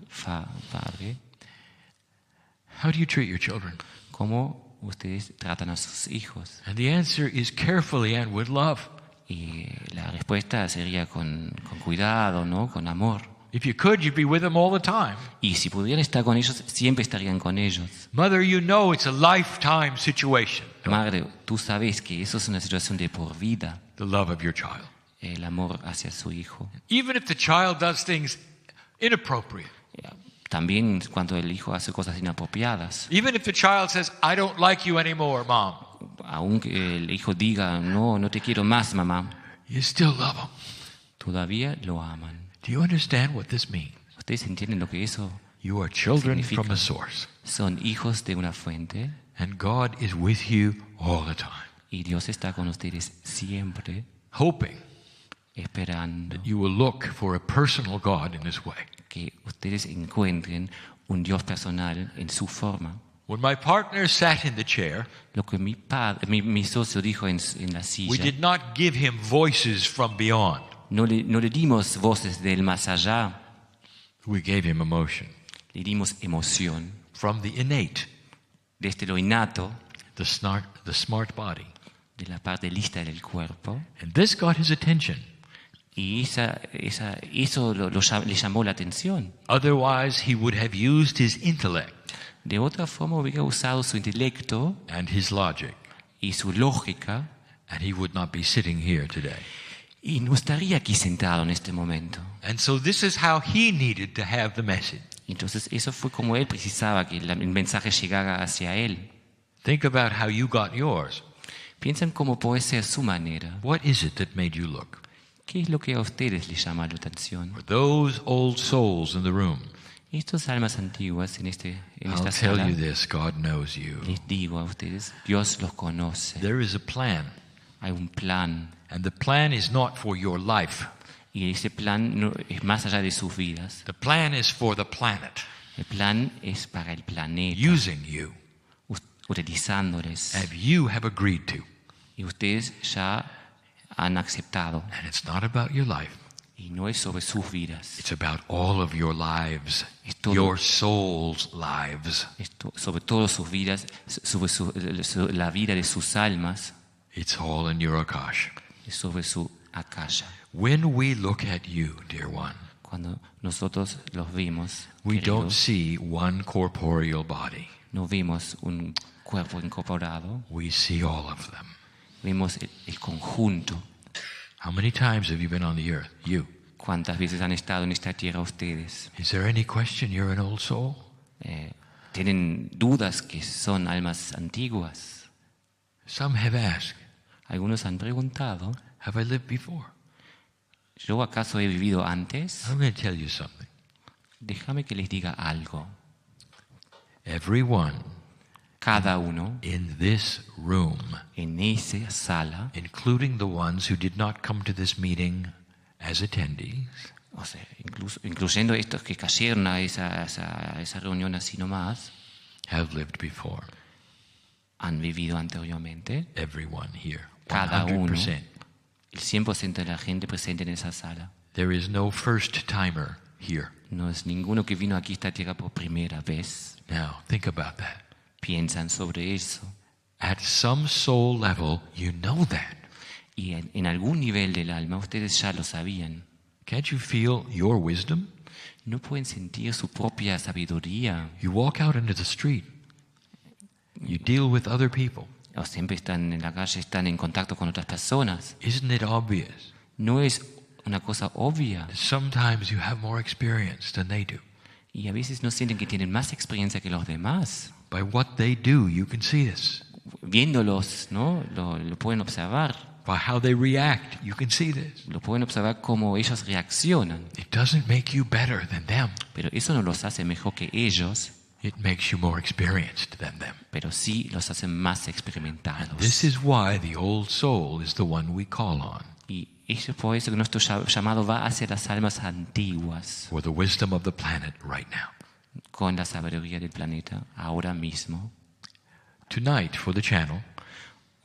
padre, how do you treat your children? ¿cómo ustedes tratan a sus hijos? And the answer is carefully and with love. Y la respuesta sería con cuidado, ¿no? Con amor. If you could, you'd be with them all the time. Y si pudieran estar con ellos, siempre estarían con ellos. Mother, you know it's a lifetime situation. Madre, tú sabes que eso es una situación de por vida. The love of your child. El amor hacia su hijo. Even if the child does things inappropriate. También cuando el hijo hace cosas inapropiadas. Even if the child says, I don't like you anymore, Mom. Aunque el hijo diga, no te quiero más, mamá. You still love him. Todavía lo aman. Do you understand what this means? ¿Ustedes entienden lo que eso You are children significa? from a source. Son hijos de una fuente. And God is with you all the time. Y Dios está con ustedes siempre. Hoping esperando that you will look for a personal God in this way. Que ustedes encuentren un Dios personal en su forma. When my partner sat in the chair, lo que mi socio dijo en la silla, we did not give him voices from beyond. No le dimos voces del más allá. We gave him emotion. Le dimos emoción. From the innate. Desde lo innato. The smart body. De la parte lista del cuerpo. And this got his attention. Y eso le llamó la atención. Otherwise, he would have used his intellect. De otra forma hubiera usado su intelecto and his logic. Y su lógica. And he would not be sitting here today. Y no estaría aquí sentado en este momento. And so this is how he needed to have the message. Entonces eso fue como él precisaba que el mensaje llegara hacia él. Think about how you got yours. Piensen cómo puede ser su manera. What is it that made you look? ¿Qué es lo que a ustedes les llama la atención? For those old souls in the room. Estas almas antiguas en esta I'll sala. tell you this, God knows you. Les digo a ustedes, Dios los conoce. There is a plan. Hay un plan. And the plan is not for your life. Y ese plan no es más allá de sus vidas. The plan is for the planet. El plan es para el planeta. Using you. Utilizándoles. And you have agreed to. Y ustedes ya han aceptado. And it's not about your life. Y no es sobre sus vidas. It's about all of your lives. Your soul's lives. Sobre todas sus vidas, sobre la vida de sus almas. It's all in your akash. Sobre su akasha. When we look at you, dear one, cuando nosotros los vimos, we queridos, don't see one corporeal body. No vemos un cuerpo incorporado. We see all of them. Vemos el conjunto. How many times have you been on the earth? You. ¿Cuántas veces han estado en esta tierra ustedes? Is there any question you're an old soul? ¿Tienen dudas que son almas antiguas? Some have asked. Algunos han preguntado. Have I lived before? ¿Yo acaso he vivido antes? I'm going to tell you something. Déjame que les diga algo. Everyone. Cada uno. In this room. En esa sala. Including the ones who did not come to this meeting as attendees. O sea, incluyendo estos que cayeron a esa reunión así nomás. Have lived before. Han vivido anteriormente. Everyone here. 100%. Cada uno. El 100% de la gente presente en esa sala. There is no first timer here. No es ninguno que vino aquí a esta tierra por primera vez. Now, think about that. Piensan sobre eso. At some soul level, you know that. Y en algún nivel del alma ustedes ya lo sabían. Can't you feel your wisdom? ¿No pueden sentir su propia sabiduría? You walk out into the street. You deal with other people. O siempre están en la calle, están en contacto con otras personas. Isn't it obvious? No es una cosa obvia. Sometimes you have more experience than they do. Y a veces no sienten que tienen más experiencia que los demás. By what they do, you can see this. Viéndolos, ¿no? Lo pueden observar. By how they react, you can see this. Lo pueden observar cómo ellos reaccionan. It doesn't make you better than them. Pero eso no los hace mejor que ellos. It makes you more experienced than them. Pero sí los hace más experimentados. And this is why the old soul is the one we call on. Y eso es por eso que nuestro llamado va hacia las almas antiguas. For the wisdom of the planet right now. Con la sabiduría del planeta ahora mismo. Tonight for the channel.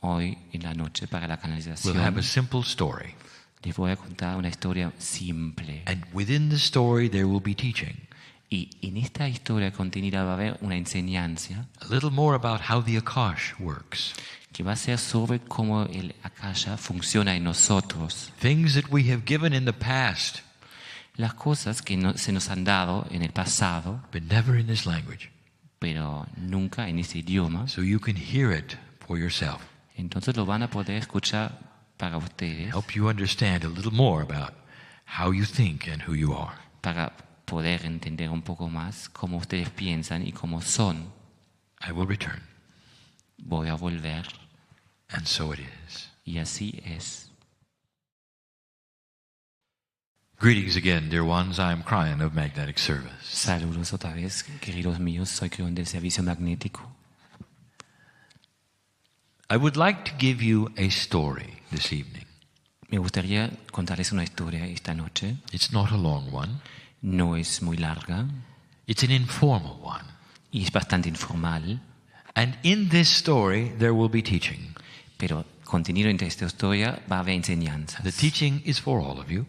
Hoy en la noche para la canalización. We'll have a simple story. Les voy a contar una historia simple. And within the story there will be teaching. Y en esta historia contenida va a haber una enseñanza a little more about how the Akash works. que va a ser sobre cómo el Akasha funciona en nosotros. Things that we have given in the past, Las cosas que se nos han dado en el pasado, but never in this language. pero nunca en ese idioma. So you can hear it for yourself. Entonces lo van a poder escuchar para ustedes, Help you understand a little more about how you think and who you are. para poder entender un poco más cómo ustedes piensan y cómo son. I will return. Voy a volver, And so it is. y así es. Greetings again, dear ones. I'm Cryan of Magnetic Service. Saludos otra vez, queridos míos. Soy Crión del Servicio Magnético. I would like to give you a story this evening. Me gustaría contarles una historia esta noche. It's not a long one. No es muy larga It's an informal one. y es bastante informal, And in this story, there will be teaching. pero contenido entre esta historia va a haber enseñanzas. The teaching is for all of you.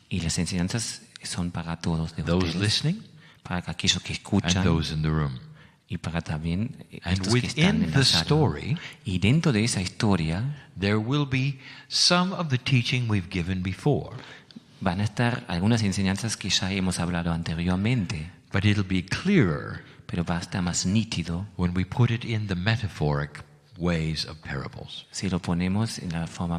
Y las enseñanzas son para todos de Those ustedes, listening para aquellos que and escuchan those in the room. y para también And estos que están within en the la sala. story, Y dentro de esa historia there will be some of the teaching we've given before. van a estar algunas enseñanzas que ya hemos hablado anteriormente, But it'll be clearer pero va a estar más nítido when we put it in the metaphoric ways of parables. si lo ponemos en la forma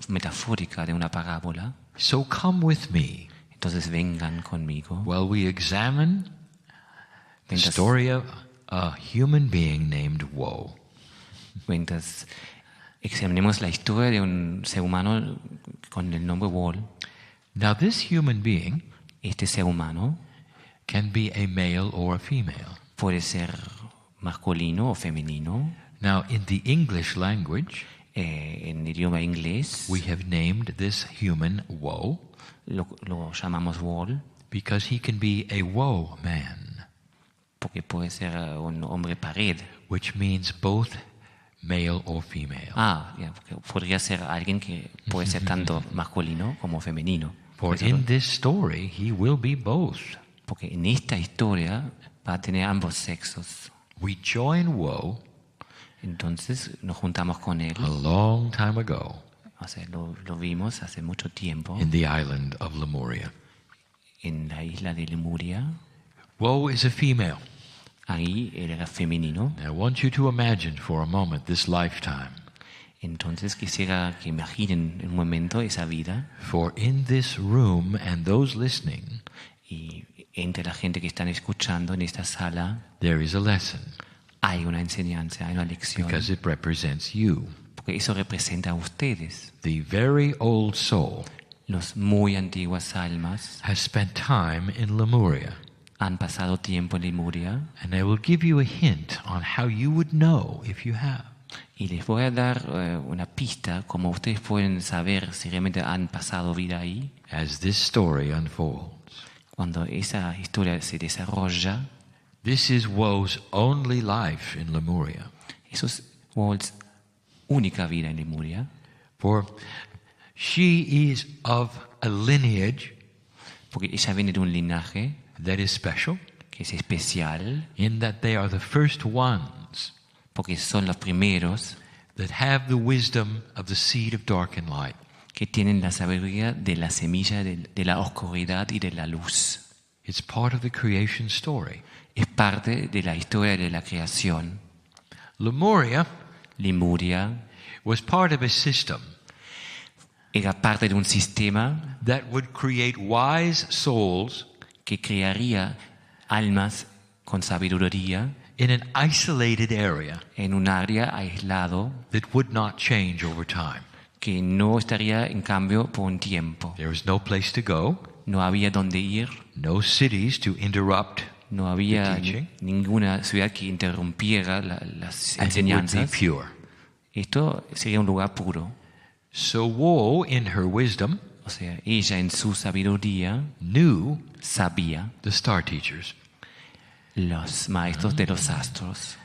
metafórica de una parábola. So come with me Entonces vengan conmigo while we examine the mientras, story of a human being named Woe. mientras examinemos la historia de un ser humano con el nombre Wall. Now, this human being Este ser humano can be a male or a female. puede ser masculino o femenino. Now, in the English language, En idioma inglés we have named this human Woe lo llamamos Wall because he can be a woe man, porque puede ser un hombre pared. which means both male or female. Porque podría ser alguien que puede ser tanto masculino como femenino. For in this story, he will be both. Porque en esta historia va a tener ambos sexos. We join Woe Entonces nos juntamos con él. a long time ago O sea, lo vimos hace mucho tiempo in the island of Lemuria. en la isla de Lemuria. Woe is a female. Ahí él era femenino. I want you to imagine for a moment this lifetime. Entonces quisiera que imaginen un momento esa vida. For in this room and those listening, Y entre la gente que están escuchando en esta sala there is a lesson hay una enseñanza, hay una lección. because it represents you. Porque eso representa a ustedes. The very old soul Los muy antiguas almas has spent time in Lemuria, han pasado tiempo en Lemuria. and I will give you a hint on how you would know if you have. Y les voy a dar una pista como ustedes pueden saber si realmente han pasado vida ahí. As this story unfolds, Cuando esa historia se desarrolla, this is Woe's only life in Lemuria. eso es Walt's única vida en Lemuria. For she is of a lineage Porque ella viene de un linaje that is special que es especial, in that they are the first ones porque son los primeros that have the wisdom of the seed of dark and light. que tienen la sabiduría de la semilla de la oscuridad y de la luz. It's part of the creation story. Es parte de la historia de la creación. Lemuria Lemuria was part of a system era parte de un sistema that would create wise souls que crearía almas con sabiduría in an isolated area en un área aislado that would not change over time. que no estaría en cambio por un tiempo. There was no place to go, No había dónde ir, no cities to interrupt, no había The teaching. ninguna ciudad que interrumpiera las and it would be enseñanzas. pure. Esto sería un lugar puro. So Woe, in her wisdom, O sea, ella en su sabiduría knew sabía the star teachers. los maestros de los astros,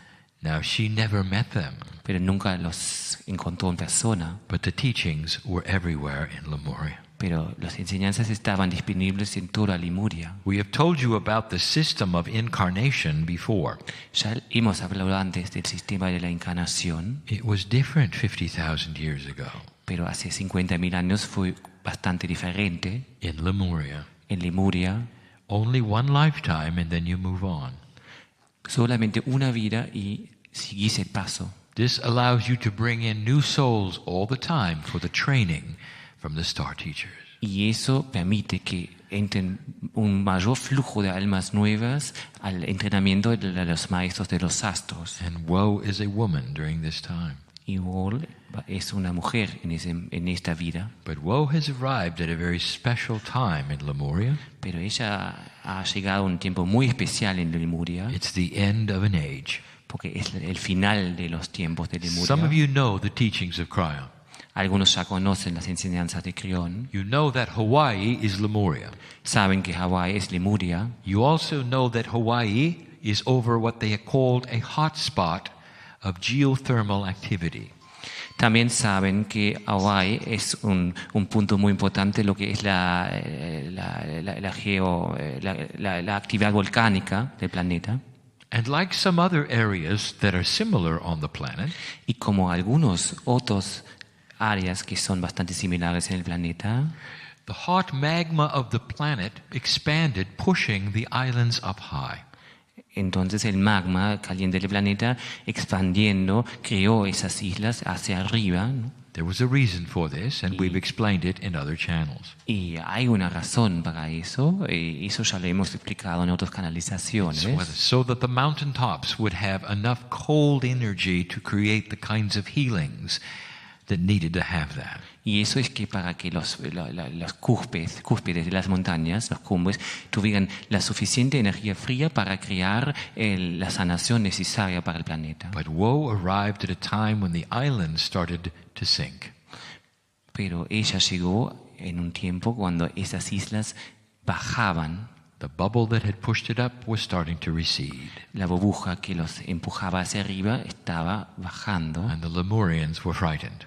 Now, she never met them, pero nunca los encontró en persona. but the teachings were everywhere in Lemuria. Pero las enseñanzas estaban disponibles en toda Lemuria. We have told you about the system of incarnation before. Ya hemos hablado antes del sistema de la encarnación. It was different 50,000 years ago. Pero hace 50,000 años fue bastante diferente. In Lemuria. En Lemuria. Only one lifetime and then you move on. Solamente una vida y seguís el paso. This allows you to bring in new souls all the time for the training from the star teachers. Y eso permite que entren un mayor flujo de almas nuevas al entrenamiento de los maestros de los astros. And woe is a woman during this time. Y woe es una mujer en esta vida. But woe has arrived at a very special time in Lemuria. Pero ella ha llegado a un tiempo muy especial en Lemuria. It's the end of an age. Porque es el final de los tiempos de Lemuria. Some of you know the teachings of Cryon. Algunos ya conocen las enseñanzas de Cryon. You know that Hawaii is Lemuria. Saben que Hawái es Lemuria. You also know that Hawaii is over what they have called a hotspot of geothermal activity. También saben que Hawái es un punto muy importante, lo que es la actividad volcánica del planeta. And like some other areas that are similar on the planet, y como algunos otros áreas que son bastante similares en el planeta, the hot magma of the planet expanded, pushing the islands up high. Entonces el magma caliente del planeta expandiendo creó esas islas hacia arriba, ¿no? There was a reason for this, and we've explained it in other channels. Y hay una razón para eso, eso ya lo hemos explicado en otras canalizaciones. So that the mountaintops would have enough cold energy to create the kinds of healings that needed to have that. Y eso es que para que los cúspides de las montañas, los cumbres, tuvieran la suficiente energía fría para crear la sanación necesaria para el planeta. But woe arrived at a time when the islands started to sink. Pero ella llegó en un tiempo cuando esas islas bajaban. The bubble that had pushed it up was starting to recede. La burbuja que los empujaba hacia arriba estaba bajando. And the Lemurians were frightened.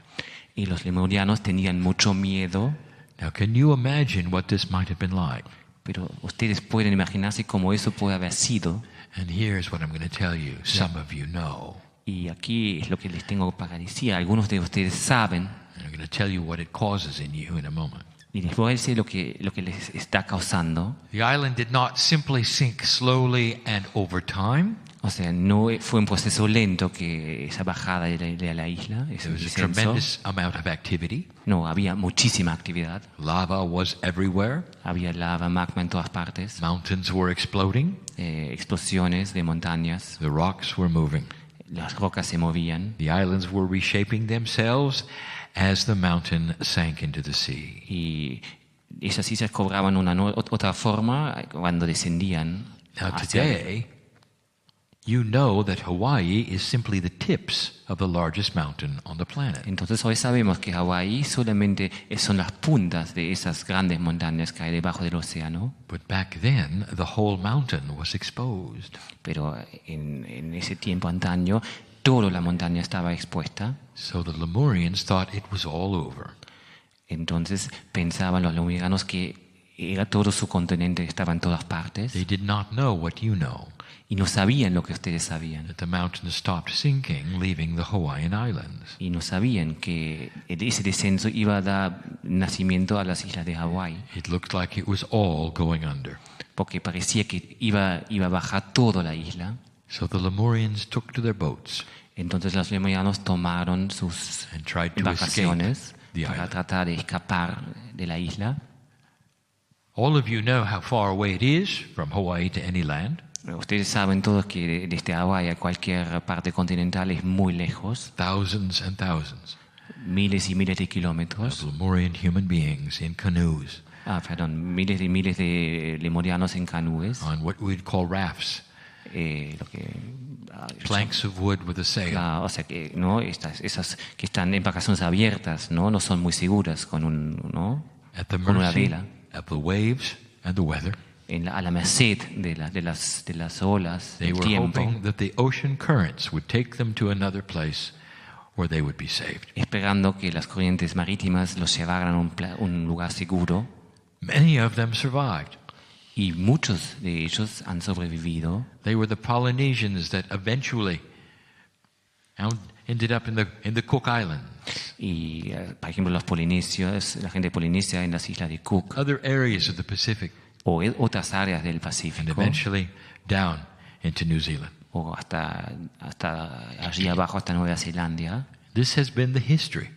Y los lemurianos tenían mucho miedo. Now, can you imagine what this might have been like? Pero ustedes pueden imaginarse cómo eso puede haber sido. And here's what I'm going to tell you. Some of you know. Y aquí es lo que les tengo para decir. Algunos de ustedes saben. And I'm going to tell you what it causes in you in a moment. Y les voy a decir lo que les está causando. The island did not simply sink slowly and over time. O sea, no fue un proceso lento que esa bajada de la isla, ese There was a tremendous amount of activity. No, había muchísima actividad. Lava was everywhere. Había lava, magma en todas partes. Mountains were exploding. Explosiones de montañas. The rocks were moving. Las rocas se movían. The islands were reshaping themselves as the mountain sank into the sea. Y esas islas cobraban otra forma cuando descendían. Now today, you know that Hawaii is simply the tips of the largest mountain on the planet. Entonces hoy sabemos que Hawái solamente son las puntas de esas grandes montañas que hay debajo del océano. But back then, the whole mountain was exposed. Pero en ese tiempo antaño, toda la montaña estaba expuesta. So the Lemurians thought it was all over. Entonces pensaban los lemurianos que era todo su continente, estaba en todas partes. They did not know what you know. Y no sabían lo que ustedes sabían. That the mountain stopped sinking, leaving the Hawaiian Islands. Y no sabían que ese descenso iba a dar nacimiento a las islas de Hawái. It looked like it was all going under. Porque parecía que iba a bajar toda la isla. So the Lemurians took to their boats. Entonces los lemurianos tomaron sus embarcaciones para tratar de escapar de la isla. All of you know how far away it is from Hawaii to any land. Ustedes saben todos que desde Hawái a cualquier parte continental es muy lejos. Thousands and thousands. Miles y miles de kilómetros. Of Lemurian human beings in canoes. Miles y miles de lemurianos en canoes. On what we'd call rafts. Planks of wood with a sail. O sea que esas que están en embarcaciones abiertas, no son muy seguras con una vela. Of the waves and the weather. A la merced de las olas, del tiempo. They were hoping that the ocean currents would take them to another place where they would be saved. esperando que las corrientes marítimas los llevaran a un lugar seguro. Many of them survived. Y muchos de ellos han sobrevivido. They were the Polynesians that eventually ended up in the Cook Islands. Y, por ejemplo, los polinesios, la gente de Polinesia en las islas de Cook. Other areas of the Pacific. O otras áreas del And Pacífico. eventually down into New Zealand. O hasta allí abajo, hasta Nueva Zelanda. This has been the history.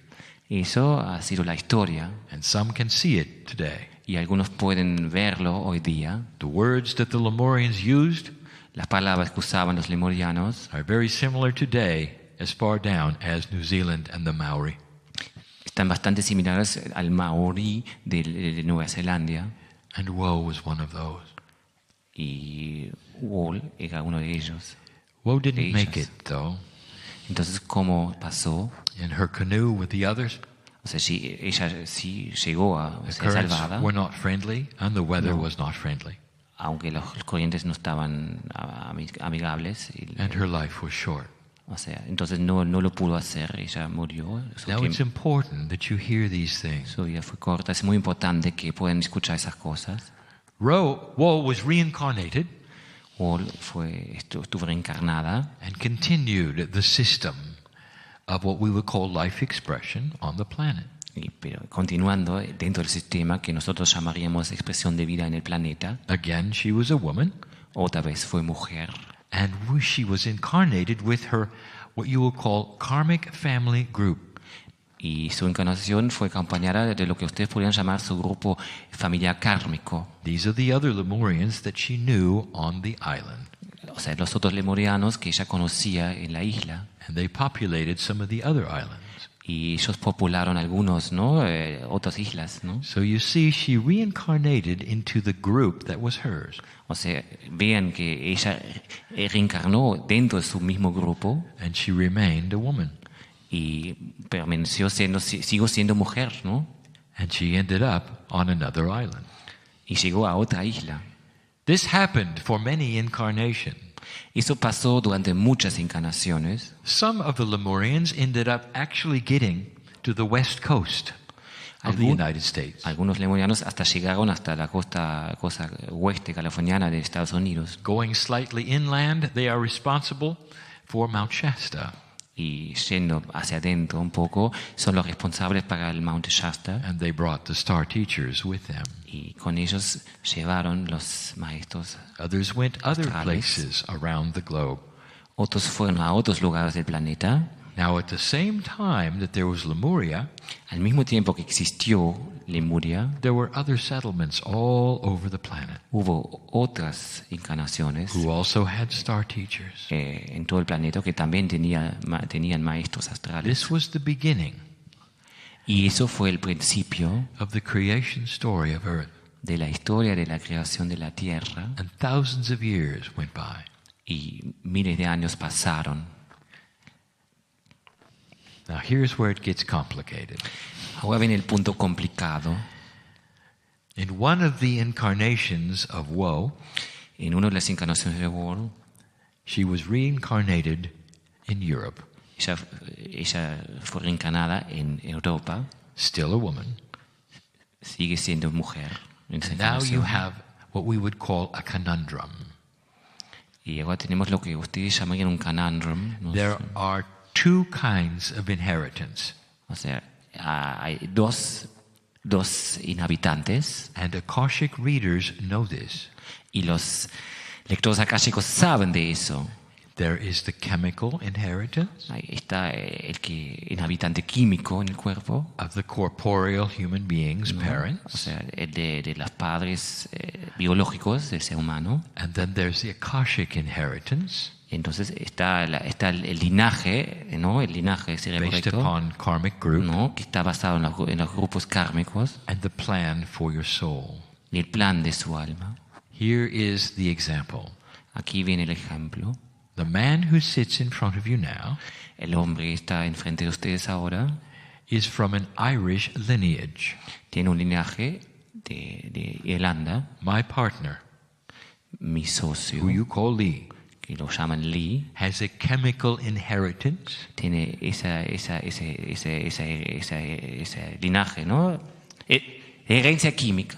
Eso ha sido la historia. And some can see it today. Y algunos pueden verlo hoy día. The words that the Lemurians used, las palabras que usaban los lemurianos, are very similar today as far down as New Zealand and the Maori. Están bastante similares al Maori de Nueva Zelanda. And Woe was one of those. Y Woe era uno de ellos. Woe didn't make it, though. Entonces, ¿cómo pasó? In her canoe with the others. O sea, ella sí llegó a The ser currents salvada. were not friendly, and the weather was not friendly. Aunque los corrientes no estaban amigables. And her life was short. O sea, entonces no lo pudo hacer. Ella murió. Now it's important that you hear these things. Su vida fue corta. Es muy importante que puedan escuchar esas cosas. Woe was reincarnated. Woe estuvo reencarnada. And continued the system of what we would call life expression on the planet. Pero continuando dentro del sistema que nosotros llamaríamos expresión de vida en el planeta. Again, she was a woman. Otra vez fue mujer. And she was incarnated with her, what you will call karmic family group. Y su encarnación fue acompañada de lo que ustedes podrían llamar su grupo familiar kármico. These are the other Lemurians that she knew on the island. O sea, los otros lemurianos que ella conocía en la isla. And they populated some of the other islands. Y ellos popularon algunos, ¿no? Otras islas, ¿no? So you see, she reincarnated into the group that was hers. O sea, vean que ella reencarnó dentro de su mismo grupo. And she remained a woman. Y permaneció siguió siendo mujer, ¿no? And she ended up on another island. Y llegó a otra isla. This happened for many incarnations. Eso pasó durante muchas encarnaciones. Some of the Lemurians ended up actually getting to the west coast of the United States. Algunos lemurianos hasta llegaron hasta la costa oeste californiana de Estados Unidos. Going slightly inland, they are responsible for Mount Shasta. Y yendo hacia adentro un poco, son los responsables para el Mount Shasta. And they brought the star teachers with them. Y con ellos llevaron los maestros. Others went other astrales. places around the globe. Otros fueron a otros lugares del planeta. Now, at the same time that there was Lemuria, al mismo tiempo que existió Lemuria, there were other settlements all over the planet. Hubo otras encarnaciones who also had star teachers. En todo el planeta que también tenían maestros astrales. This was the beginning. Y eso fue el principio of the creation story of Earth. De la historia de la creación de la Tierra. And thousands of years went by. Y miles de años pasaron. Now here's where it gets complicated. Ahora viene el punto complicado. In one of the incarnations of Woe, en una de las encarnaciones de Woe, she was reincarnated in Europe. Ella fue reencarnada en Europa. Still a woman. Sigue siendo mujer. And now you have what we would call a conundrum. Y ahora tenemos lo que ustedes llamarían un conundrum. There are two kinds of inheritance. O sea, hay dos inhabitantes. And Akashic readers know this. Y los lectores akáshicos saben de eso. There is the chemical inheritance. Ahí está inhabitante químico en el cuerpo. Of the corporeal human beings, parents. O sea, el de los padres biológicos del ser humano. And then there's the Akashic inheritance. Entonces está el linaje, ¿no? El linaje sería based correcto, upon karmic group, ¿no? Que está basado en los grupos kármicos. And the plan for your soul. Y el plan de su alma. Here is the example. Aquí viene el ejemplo. The man who sits in front of you now, el hombre que está enfrente de ustedes ahora, is from an Irish lineage. Tiene un linaje de Irlanda. My partner, mi socio, who you call Lee, que lo llaman Li, has a chemical inheritance tiene ese linaje, ¿no? Herencia química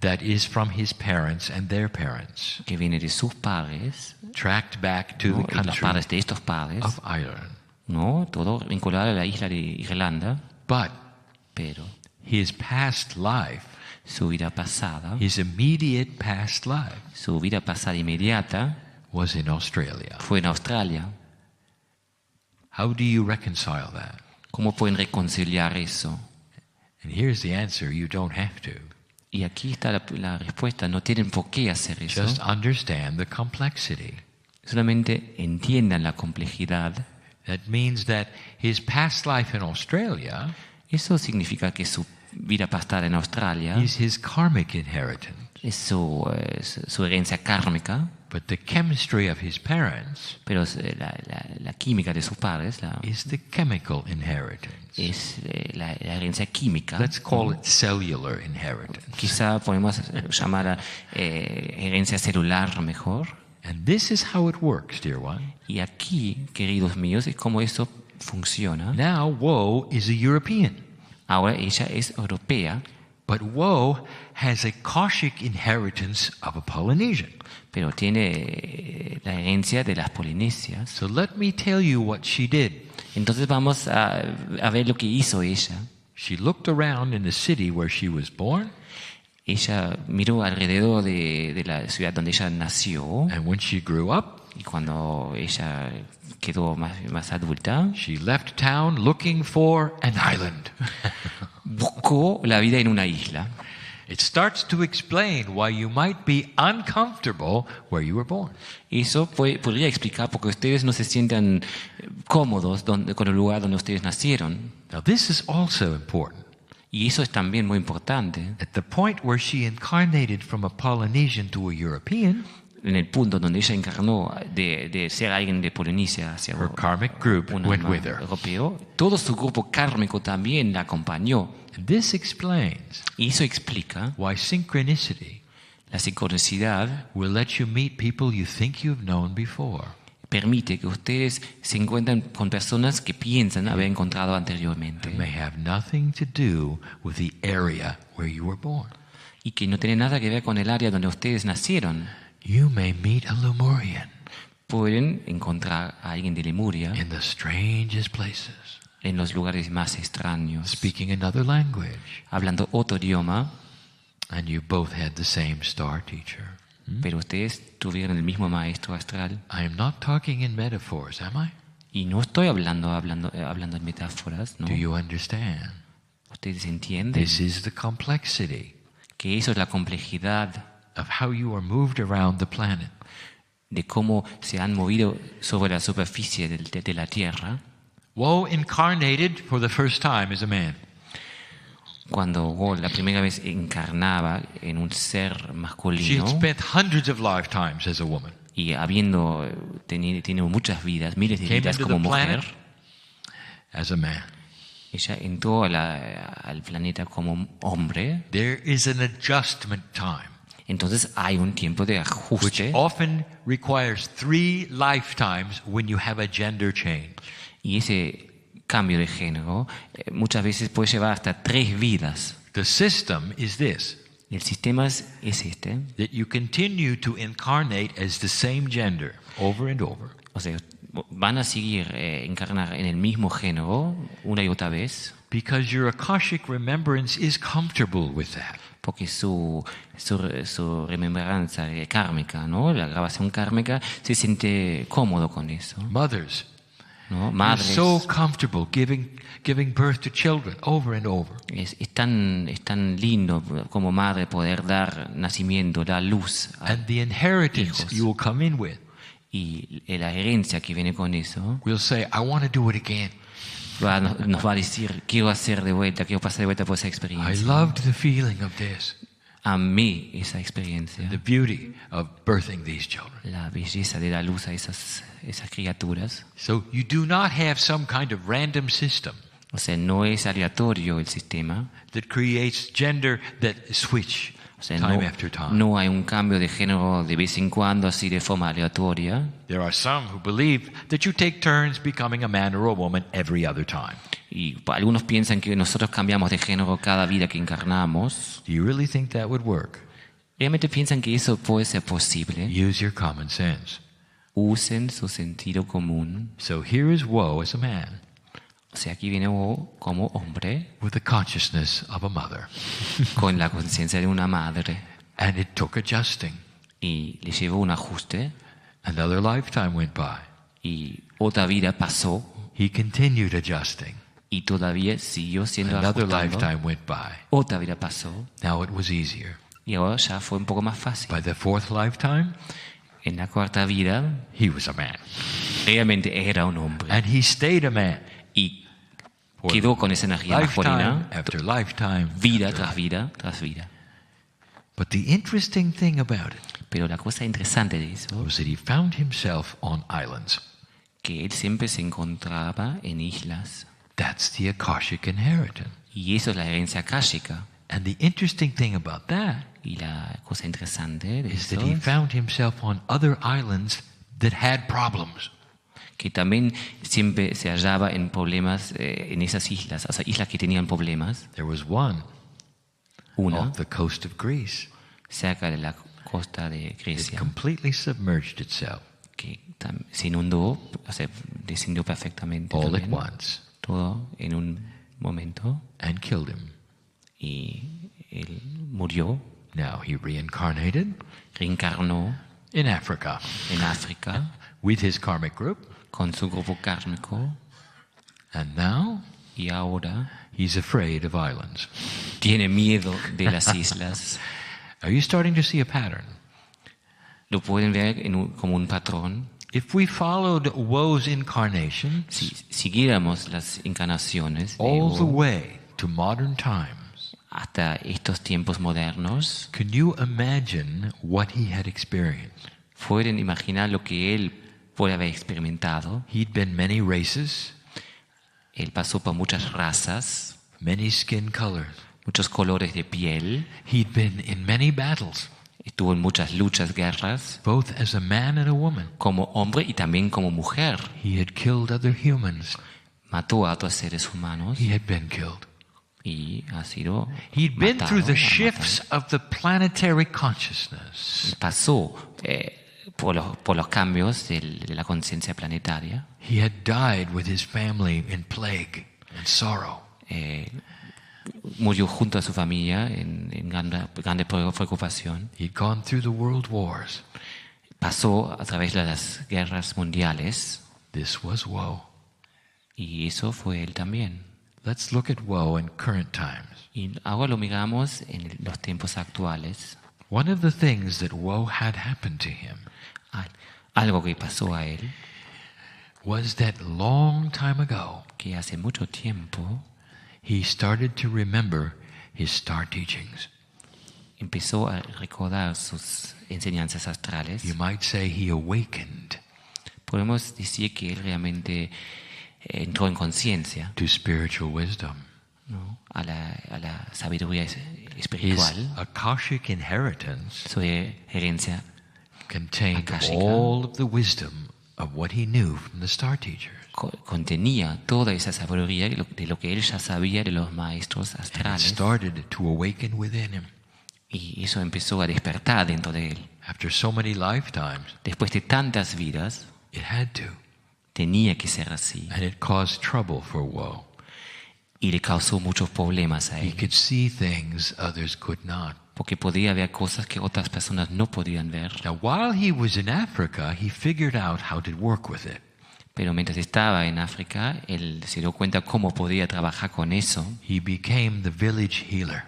that is from his parents and their parents, que viene de sus padres, tracked back to ¿no? the Y los country padres de estos padres, of Ireland. ¿no? Todo vinculado a la isla de Irlanda, pero his past life, su vida pasada, his immediate past life, su vida pasada inmediata, was in Australia. fue en Australia. How do you reconcile that? ¿Cómo pueden reconciliar eso? And here's the answer: you don't have to. Y aquí está la respuesta: no tienen por qué hacer eso. Just understand the complexity. Solamente entiendan la complejidad. That means that his past life in Australia, eso significa que su vida pasada en Australia is his karmic inheritance. Es su herencia kármica. But the chemistry of his parents, pero la química de sus padres, is the chemical inheritance. Es la herencia química. Let's call it cellular inheritance. Quizá podemos llamar herencia celular mejor. And this is how it works, dear one. Y aquí, queridos míos, es como eso funciona. Now, Woe is a European. Ahora ella es europea. But Woe has a Cossack inheritance of a Polynesian. Pero tiene la herencia de las polinesias. So let me tell you what she did. Entonces vamos a ver lo que hizo ella. She looked around in the city where she was born. Ella miró alrededor de la ciudad donde ella nació. And when she grew up, y cuando ella quedó más adulta, she left town looking for an island. Buscó la vida en una isla. It starts to explain why you might be uncomfortable where you were born. Eso podría explicar por qué ustedes no se sientan cómodos con el lugar donde ustedes nacieron. Now this is also important. Y eso es también muy importante. At the point where she incarnated from a Polynesian to a European, en el punto donde ella encarnó de ser alguien de Polinesia hacia her karmic group went with her. Europeo, todo su grupo kármico también la acompañó. And this explains y eso explica why synchronicity, la sincronicidad, will let you meet people you think you've known before. Permite que ustedes se encuentren con personas que piensan haber encontrado anteriormente. It may have nothing to do with the area where you were born. Y que no tiene nada que ver con el área donde ustedes nacieron. You may meet a Lemurian. Pueden encontrar a alguien de Lemuria. In the strangest places. En los lugares más extraños. Speaking another language. Hablando otro idioma. And you both had the same star teacher. Pero ustedes tuvieron el mismo maestro astral. I am not talking in metaphors, am I? Y no estoy hablando en metáforas, ¿no? Do you understand? ¿Ustedes entienden? This is the complexity. Que eso es la complejidad. Of how you are moved around the planet. De cómo se han movido sobre la superficie de la Tierra. Woe incarnated for the first time as a man. Cuando Woe la primera vez encarnaba en un ser masculino. She had spent hundreds of lifetimes as a woman. Y habiendo tenido muchas vidas, miles de vidas como mujer. As a man. Ella entró al planeta como hombre. There is an adjustment time. Entonces hay un tiempo de ajuste. Which often requires 3 lifetimes when you have a gender change. Y ese cambio de género muchas veces puede llevar hasta 3 vidas. The system is this. El sistema es este. That you continue to incarnate as the same gender over and over. O sea, van a seguir encarnar en el mismo género una y otra vez. Because your Akashic remembrance is comfortable with that. Porque su remembranza kármica, ¿no? La grabación kármica se siente cómodo con eso. Mothers, ¿no? Madres, so comfortable giving birth to children over and over. Es tan lindo como madre poder dar nacimiento, dar luz a and the inheritance hijos. You will come in with. Y la herencia que viene con eso. We'll say, I want to do it again. Nos va a decir, quiero hacer de vuelta, quiero pasar de vuelta por esa experiencia. I loved the feeling of this. Amé esa experiencia. The beauty of birthing these children. La belleza de dar luz a esas criaturas. So you do not have some kind of random system. O sea, no es aleatorio el sistema. That creates gender that switch. sea, time after time. no hay un cambio de género de vez en cuando, así de forma aleatoria. There are some who believe that you take turns becoming a man or a woman every other time. Y algunos piensan que nosotros cambiamos de género cada vida que encarnamos. Do you really think that would work? ¿Realmente piensan que eso puede ser posible? Use your common sense. Usen su sentido común. So here is woe as a man. O sea, aquí viene Woe como hombre, with the consciousness of a mother. con la conciencia de una madre. And it took adjusting. Y le llevó un ajuste. Another lifetime went by. Y otra vida pasó. He continued adjusting. Y todavía siguió siendo Another ajustando. lifetime went by. Otra vida pasó. Now it was easier. Y ahora ya fue un poco más fácil. By the fourth lifetime, en la cuarta vida, he was a man. Realmente era un hombre. And he stayed a man. Y quedó con esa energía masculina, after lifetime, vida after tras vida tras vida. But the interesting thing about it Pero la cosa interesante de eso was that he found himself on islands. que él siempre se encontraba en islas. That's the Akashic inheritance. Y eso es la herencia akáshica. And the interesting thing about that Y la cosa interesante de is eso that he found himself on other islands that had problems. que también siempre se hallaba en problemas en esas islas, o sea, islas que tenían problemas. There was one Una off the coast of Greece cerca de la costa de that Grecia completely submerged itself que se inundó, o sea, descendió perfectamente all at también, once todo en un momento, and killed him. y él murió, Now he reincarnated reencarnó in Africa en África with his karmic group, con su grupo kármico, and now y ahora he's afraid of islands. tiene miedo de las islas. Are you starting to see a pattern? Lo pueden ver como un patrón. If we followed Woe's incarnation Si siguiéramos las encarnaciones de all the Woe way to modern times, hasta estos tiempos modernos, can you imagine what he had experienced? pueden imaginar lo que él puede haber experimentado. He'd been many races, Él pasó por muchas razas, many skin colors. muchos colores de piel, He'd been in many battles, estuvo en muchas luchas, guerras, both as a man and a woman. como hombre y también como mujer. He had killed other humans. Mató a otros seres humanos He had been killed. y ha sido He'd been matado, through the ha shifts of the planetary consciousness. pasó por los cambios de la conciencia planetaria. He had died with his family in plague and sorrow. Murió junto a su familia en grande preocupación. He'd gone through the world wars. Pasó a través de las guerras mundiales This was woe. y eso fue él también. Let's look at woe in current times. Y ahora lo miramos en los tiempos actuales. One of the things that woe had happened to him Algo que pasó a él, was that long time ago, que hace mucho tiempo he started to remember his star teachings. empezó a recordar sus enseñanzas astrales. You might say he awakened Podemos decir que él realmente entró en conciencia, to spiritual wisdom. ¿no? a la sabiduría His espiritual. Akashic inheritance Su herencia contained Akashica. all of the wisdom of what he knew from the star teachers. Contenía toda esa sabiduría de lo que él ya sabía de los maestros And it astrales. started to awaken within him. Y eso empezó a despertar dentro de él. After so many lifetimes, Después de tantas vidas, it had to. tenía que ser así. And it caused trouble for woe. Y le causó muchos problemas a He él. could see things others could not. Porque podía ver cosas que otras personas no podían ver. Now, while he was in Africa, he figured out how to work with it. Pero mientras estaba en África, él se dio cuenta cómo podía trabajar con eso. He became the village healer.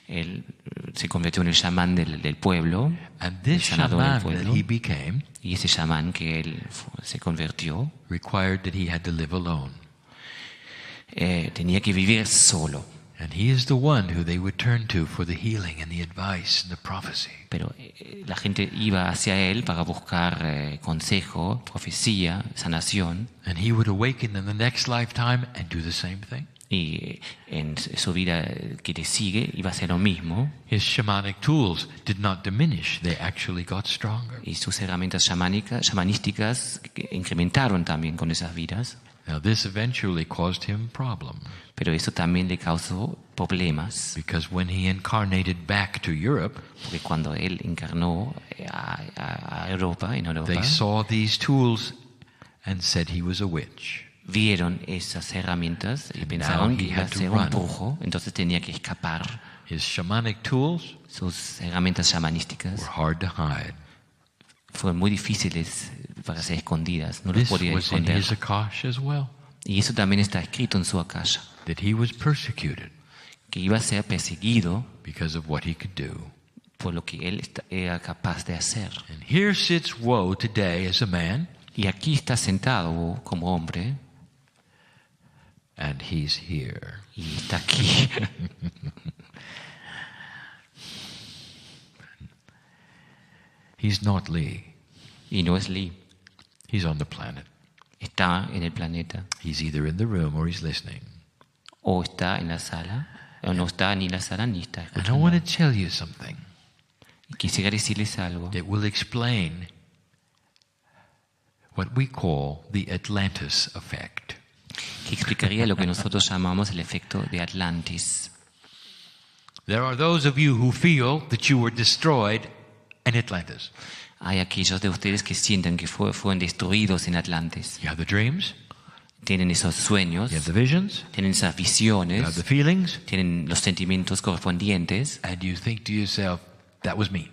Él se convirtió en el chamán del pueblo, And el this sanador del shaman pueblo. that he became Y ese chamán que él se convirtió required that he had to live alone. tenía que vivir solo. And he is the one who they would turn to for the healing and the advice and the prophecy. Pero la gente iba hacia él para buscar consejo, profecía, sanación. And he would awaken in the next lifetime and do the same thing. Y en su vida que le sigue iba a ser lo mismo. His shamanic tools did not diminish, they actually got stronger. Y sus herramientas shamanísticas incrementaron también con esas vidas. Now this eventually caused him problems. Pero eso también le causó problemas. Because when he incarnated back to Europe, porque cuando él encarnó a Europa, en Europa, they saw these tools and said he was a witch. Vieron esas herramientas y pensaron que iba a ser un brujo, entonces tenía que escapar. His shamanic tools, sus herramientas shamanísticas, were hard to hide. Fueron muy difíciles para ser escondidas, no los podía esconder. His Akash as well. Y eso también está escrito en su Akasha. That he was persecuted, que iba a ser perseguido because of what he could do. Por lo que él era capaz de hacer. And here sits Woe today as a man. Y aquí está sentado Woe como hombre. And he's here. Y está aquí. He's not Lee. Y no es Lee. He's on the planet. Está en el planeta. He's either in the room or he's listening. O está en la sala, o no está ni en la sala ni está escuchando. And I want to tell you something. Quisiera decirles algo. That will explain what we call the Atlantis effect. Que explicaría lo que nosotros llamamos el efecto de Atlantis. There are those of you who feel that you were destroyed in Atlantis. Hay aquellos de ustedes que sienten que fueron destruidos en Atlantis. You have the dreams. Tienen esos sueños. You have the visions. Tienen esas visiones. You have the feelings. Tienen los sentimientos correspondientes. And you think to yourself, that was me.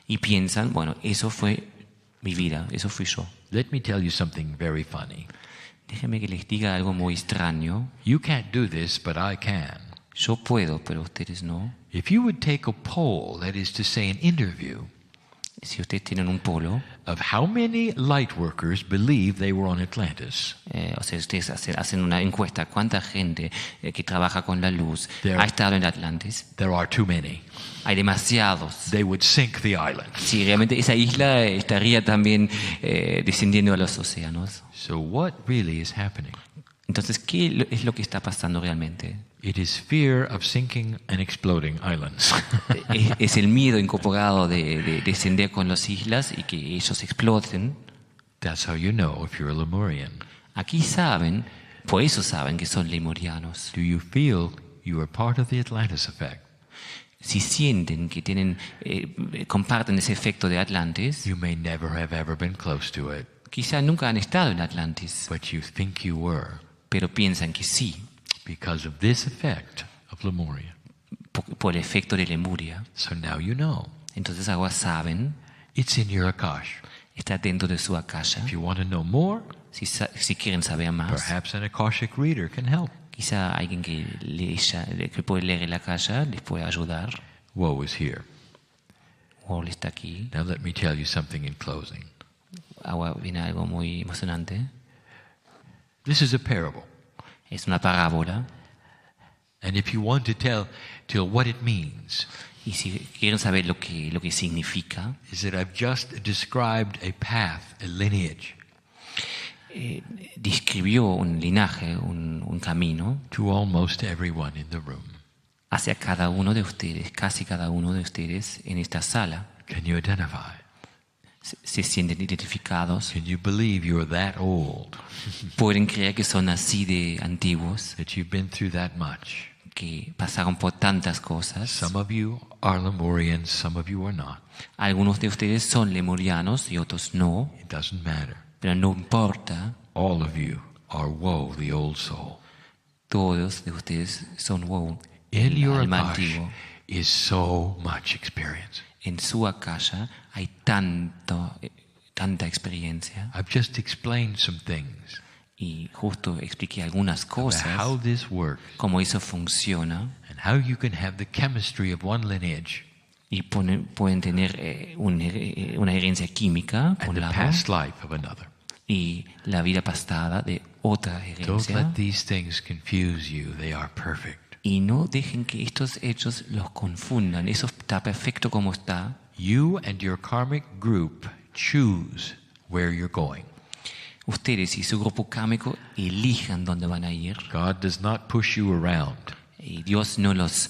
Y piensan, bueno, eso fue mi vida, eso fui yo. Let me tell you something very funny. Déjenme que les diga algo muy extraño. You can't do this, but I can. Yo puedo, pero ustedes no. If you would take a poll, that is to say an interview, si ustedes tienen un polo, of how many light workers believe they were on Atlantis. O sea, ustedes hacen una encuesta, ¿cuánta gente que trabaja con la luz ha estado en Atlantis? There are too many. Hay demasiados. They would sink the island. Sí, realmente esa isla estaría también descendiendo a los océanos. So what really is happening? Entonces, ¿qué es lo que está pasando realmente? It is fear of sinking and exploding islands. Es el miedo incorporado de descender con las islas y que ellos exploten. That's how you know if you're a Lemurian. Aquí saben, por eso saben que son lemurianos. Do you feel you are part of the Atlantis effect? Si sienten que tienen, comparten ese efecto de Atlantis, you may never have ever been close to it. Quizá nunca han estado en Atlantis, but you think you were. Pero piensan que sí. Because of this effect of Lemuria. Por el efecto de Lemuria. So now you know. Entonces ahora saben. It's in your Akash. Está dentro de su Akasha. If you want to know more, si quieren saber más, perhaps an Akashic reader can help. Quizá alguien que puede leer el Akasha les puede ayudar. Woe is here. Woe está aquí. Now let me tell you something in closing. Ahora viene algo muy emocionante. This is a parable. Es una parábola. And if you want to tell what it means, y si quieren saber lo que significa, is that I've just described a path, a lineage. Describió un linaje, un camino. To almost everyone in the room. Hacia cada uno de ustedes, casi cada uno de ustedes en esta sala. Can you identify? Se sienten identificados. Can you believe you're that old? Pueden creer que son así de antiguos. That you've been through that much. Que pasaron por tantas cosas. Some of you are Lemurians, some of you are not. Algunos de ustedes son lemurianos y otros no. It doesn't matter. Pero no importa. All of you are Woe, the old soul. Todos de ustedes son Woe, el alma antiguo. Is so much experience. En su Akasha hay tanta experiencia. I've just explained some things. Y justo expliqué algunas cosas. How this works. Cómo eso funciona. And how you can have the chemistry of one lineage. Y pueden tener una herencia química por un lado. And the past life of another. Y la vida pasada de otra herencia. Don't let these things confuse you. They are perfect. Y no dejen que estos hechos los confundan. Eso está perfecto como está. You and your karmic group choose where you're going. ustedes y su grupo kármico elijan dónde van a ir. God does not push you around. Y Dios no los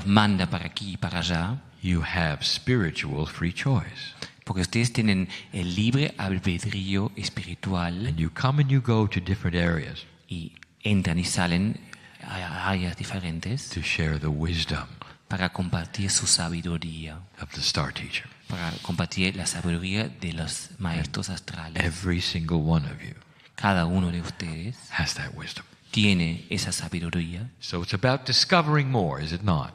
manda para aquí y para allá. You have spiritual free choice. Porque ustedes tienen el libre albedrío espiritual. And you come and you go to different areas. Y entran y salen a áreas diferentes. To share the wisdom. Para compartir su sabiduría. Of the star teacher. Para compartir la sabiduría de los maestros astrales. Every single one of you. Cada uno de ustedes has that wisdom. Tiene esa sabiduría. So it's about discovering more, is it not?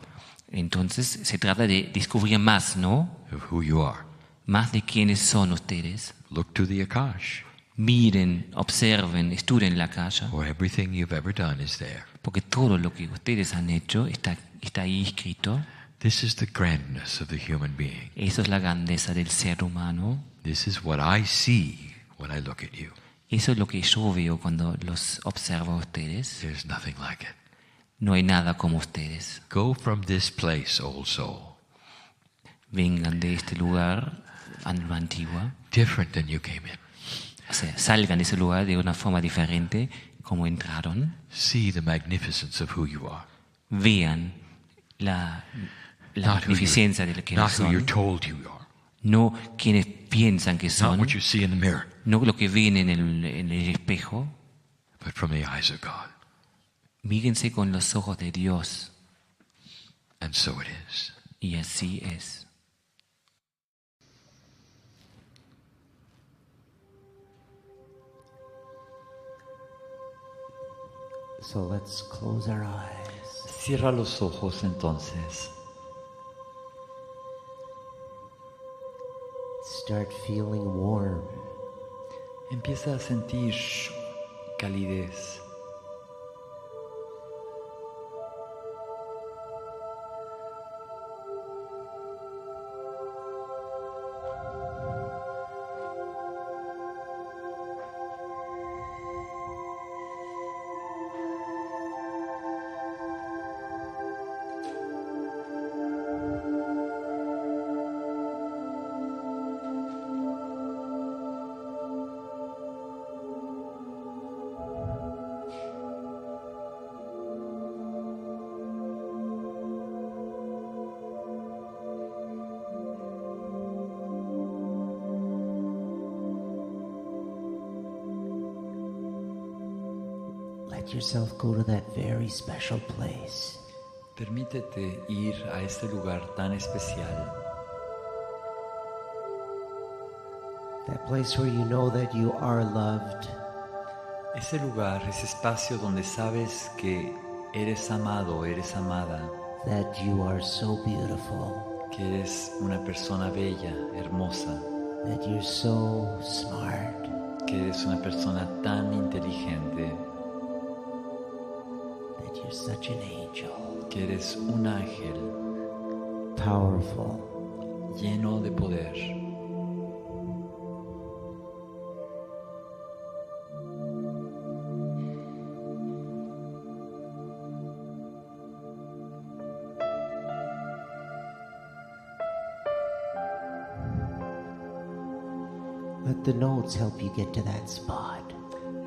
Entonces se trata de descubrir más, ¿no? Of who you are. Más de quiénes son ustedes. Look to the Akash. Miren, observen, estudien la Akasha. For everything you've ever done is there. Porque todo lo que ustedes han hecho está ahí escrito. This is the grandness of the human being. Eso es la grandeza del ser humano. This is what I see when I look at you. Eso es lo que yo veo cuando los observo a ustedes. There's nothing like it. No hay nada como ustedes. Go from this place, old soul. Vengan de este lugar, alma antigua. Different than you came in. O sea, salgan de ese lugar de una forma diferente como entraron. See the magnificence of who you are. Vean la magnificencia de lo que not son. Who you're told you are. No quienes piensan que son. Not what you see in the mirror. No lo que ven en el espejo. But from the eyes of God. Mírense con los ojos de Dios. And so it is. Y así es. So let's close our eyes. Cierra los ojos entonces. Start feeling warm. Empieza a sentir calidez. Let yourself go to that very special place. Permítete ir a este lugar tan especial. That place where you know that you are loved. Ese lugar, ese espacio donde sabes que eres amado, eres amada. That you are so beautiful. Que eres una persona bella, hermosa. That you're so smart. Que eres una persona tan inteligente. That you're such an angel. Que eres un ángel. Powerful. Lleno de poder. Let the notes help you get to that spot.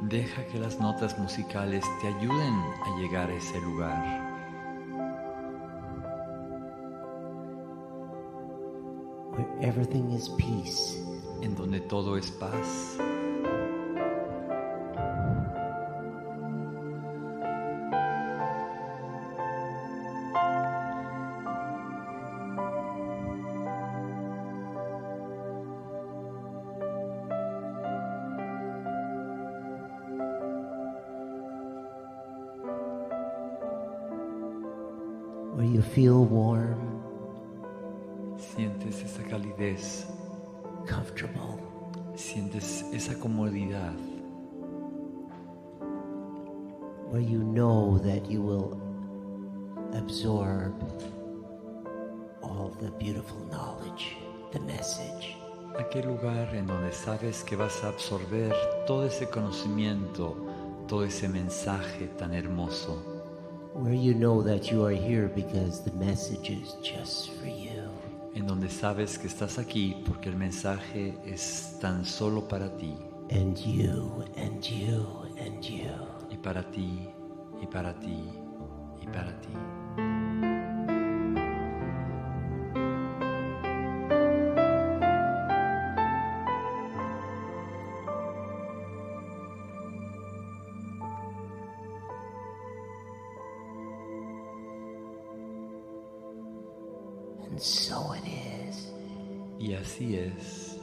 Deja que las notas musicales te ayuden a llegar a ese lugar. Where everything is peace. En donde todo es paz. Where you feel warm. Sientes esa calidez. Comfortable. Sientes esa comodidad. Where you know that you will absorb all the beautiful knowledge, the message. Aquel lugar en donde sabes que vas a absorber todo ese conocimiento, todo ese mensaje tan hermoso. Where you know that you are here because the message is just for you. En donde sabes que estás aquí porque el mensaje es tan solo para ti. and you, and you, and you. Y para ti, y para ti, y para ti. And so it is. Y así es.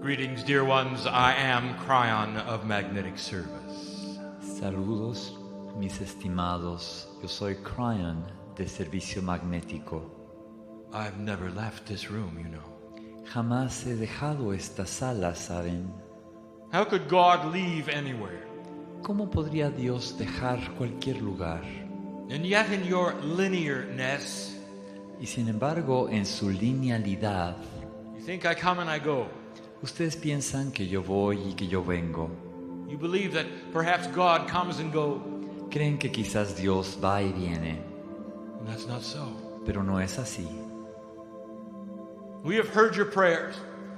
Greetings, dear ones. I am Cryon of Magnetic Service. Saludos, mis estimados. Yo soy Cryon de Servicio Magnético. I've never left this room, you know. Jamás he dejado esta sala, ¿saben? How could God leave anywhere? ¿Cómo podría Dios dejar cualquier lugar? And yet in your linearness, Y sin embargo, en su linealidad, you think I come and I go. ustedes piensan que yo voy y que yo vengo. You believe that perhaps God comes and goes. Creen que quizás Dios va y viene, And that's not so. pero no es así. We have heard your prayers,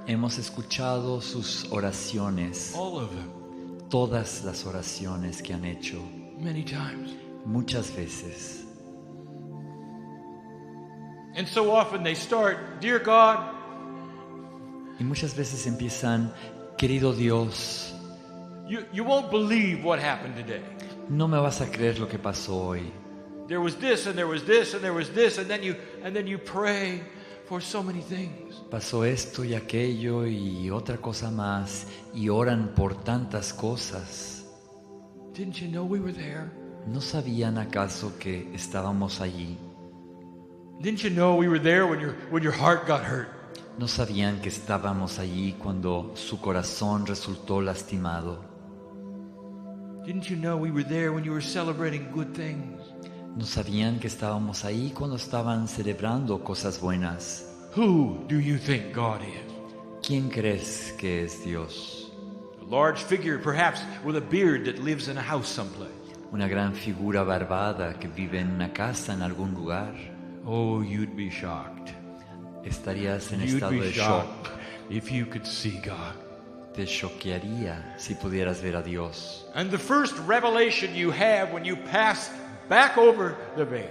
Hemos escuchado sus oraciones, all of them, todas las oraciones que han hecho, many times. muchas veces. And so often they start, Dear God, Y muchas veces empiezan, querido Dios, you won't believe what happened today. no me vas a creer lo que pasó hoy. There was this and there was this and there was this, and then you pray for so many things. Pasó esto y aquello y otra cosa más, y oran por tantas cosas. Didn't you know we were there? ¿No sabían acaso que estábamos allí? Didn't you know we were there when your heart got hurt? ¿No sabían que estábamos allí cuando su corazón resultó lastimado? Didn't you know we were there when you were celebrating good things? ¿No sabían que estábamos ahí cuando estaban celebrando cosas buenas? Who do you think God is? ¿Quién crees que es Dios? A large figure, perhaps with a beard, that lives in a house someplace. ¿Una gran figura barbada que vive en una casa en algún lugar? Oh, you'd be shocked. Estarías en You'd estado be de shock. shocked if you could see God. Te choquearía si pudieras ver a Dios. And the first revelation you have when you pass back over the veil.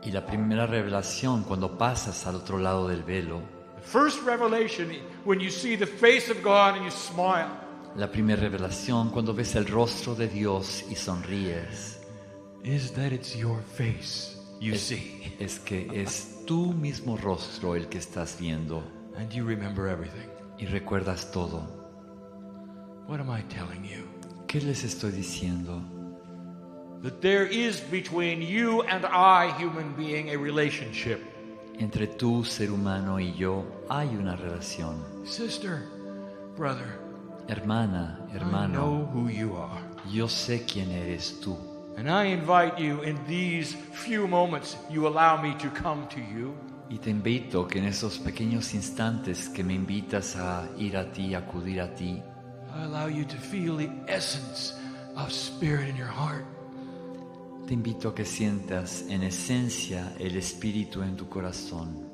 Y la primera revelación cuando pasas al otro lado del velo. The first revelation when you see the face of God and you smile. La primera revelación cuando ves el rostro de Dios y sonríes. Is that it's your face you see. Es que es tu mismo rostro el que estás viendo. And you remember everything. Y recuerdas todo. What am I telling you? ¿Qué les estoy diciendo? That there is between you and I, human being, a relationship. Entre tú, ser humano, y yo hay una relación. Sister, brother, Hermana, I hermano, know who you are. yo sé quién eres tú. And I invite you in these few moments you allow me to come to you. Y te invito que en esos pequeños instantes que me invitas a ir a ti, a acudir a ti, I allow you to feel the essence of spirit in your heart. te invito a que sientas en esencia el espíritu en tu corazón,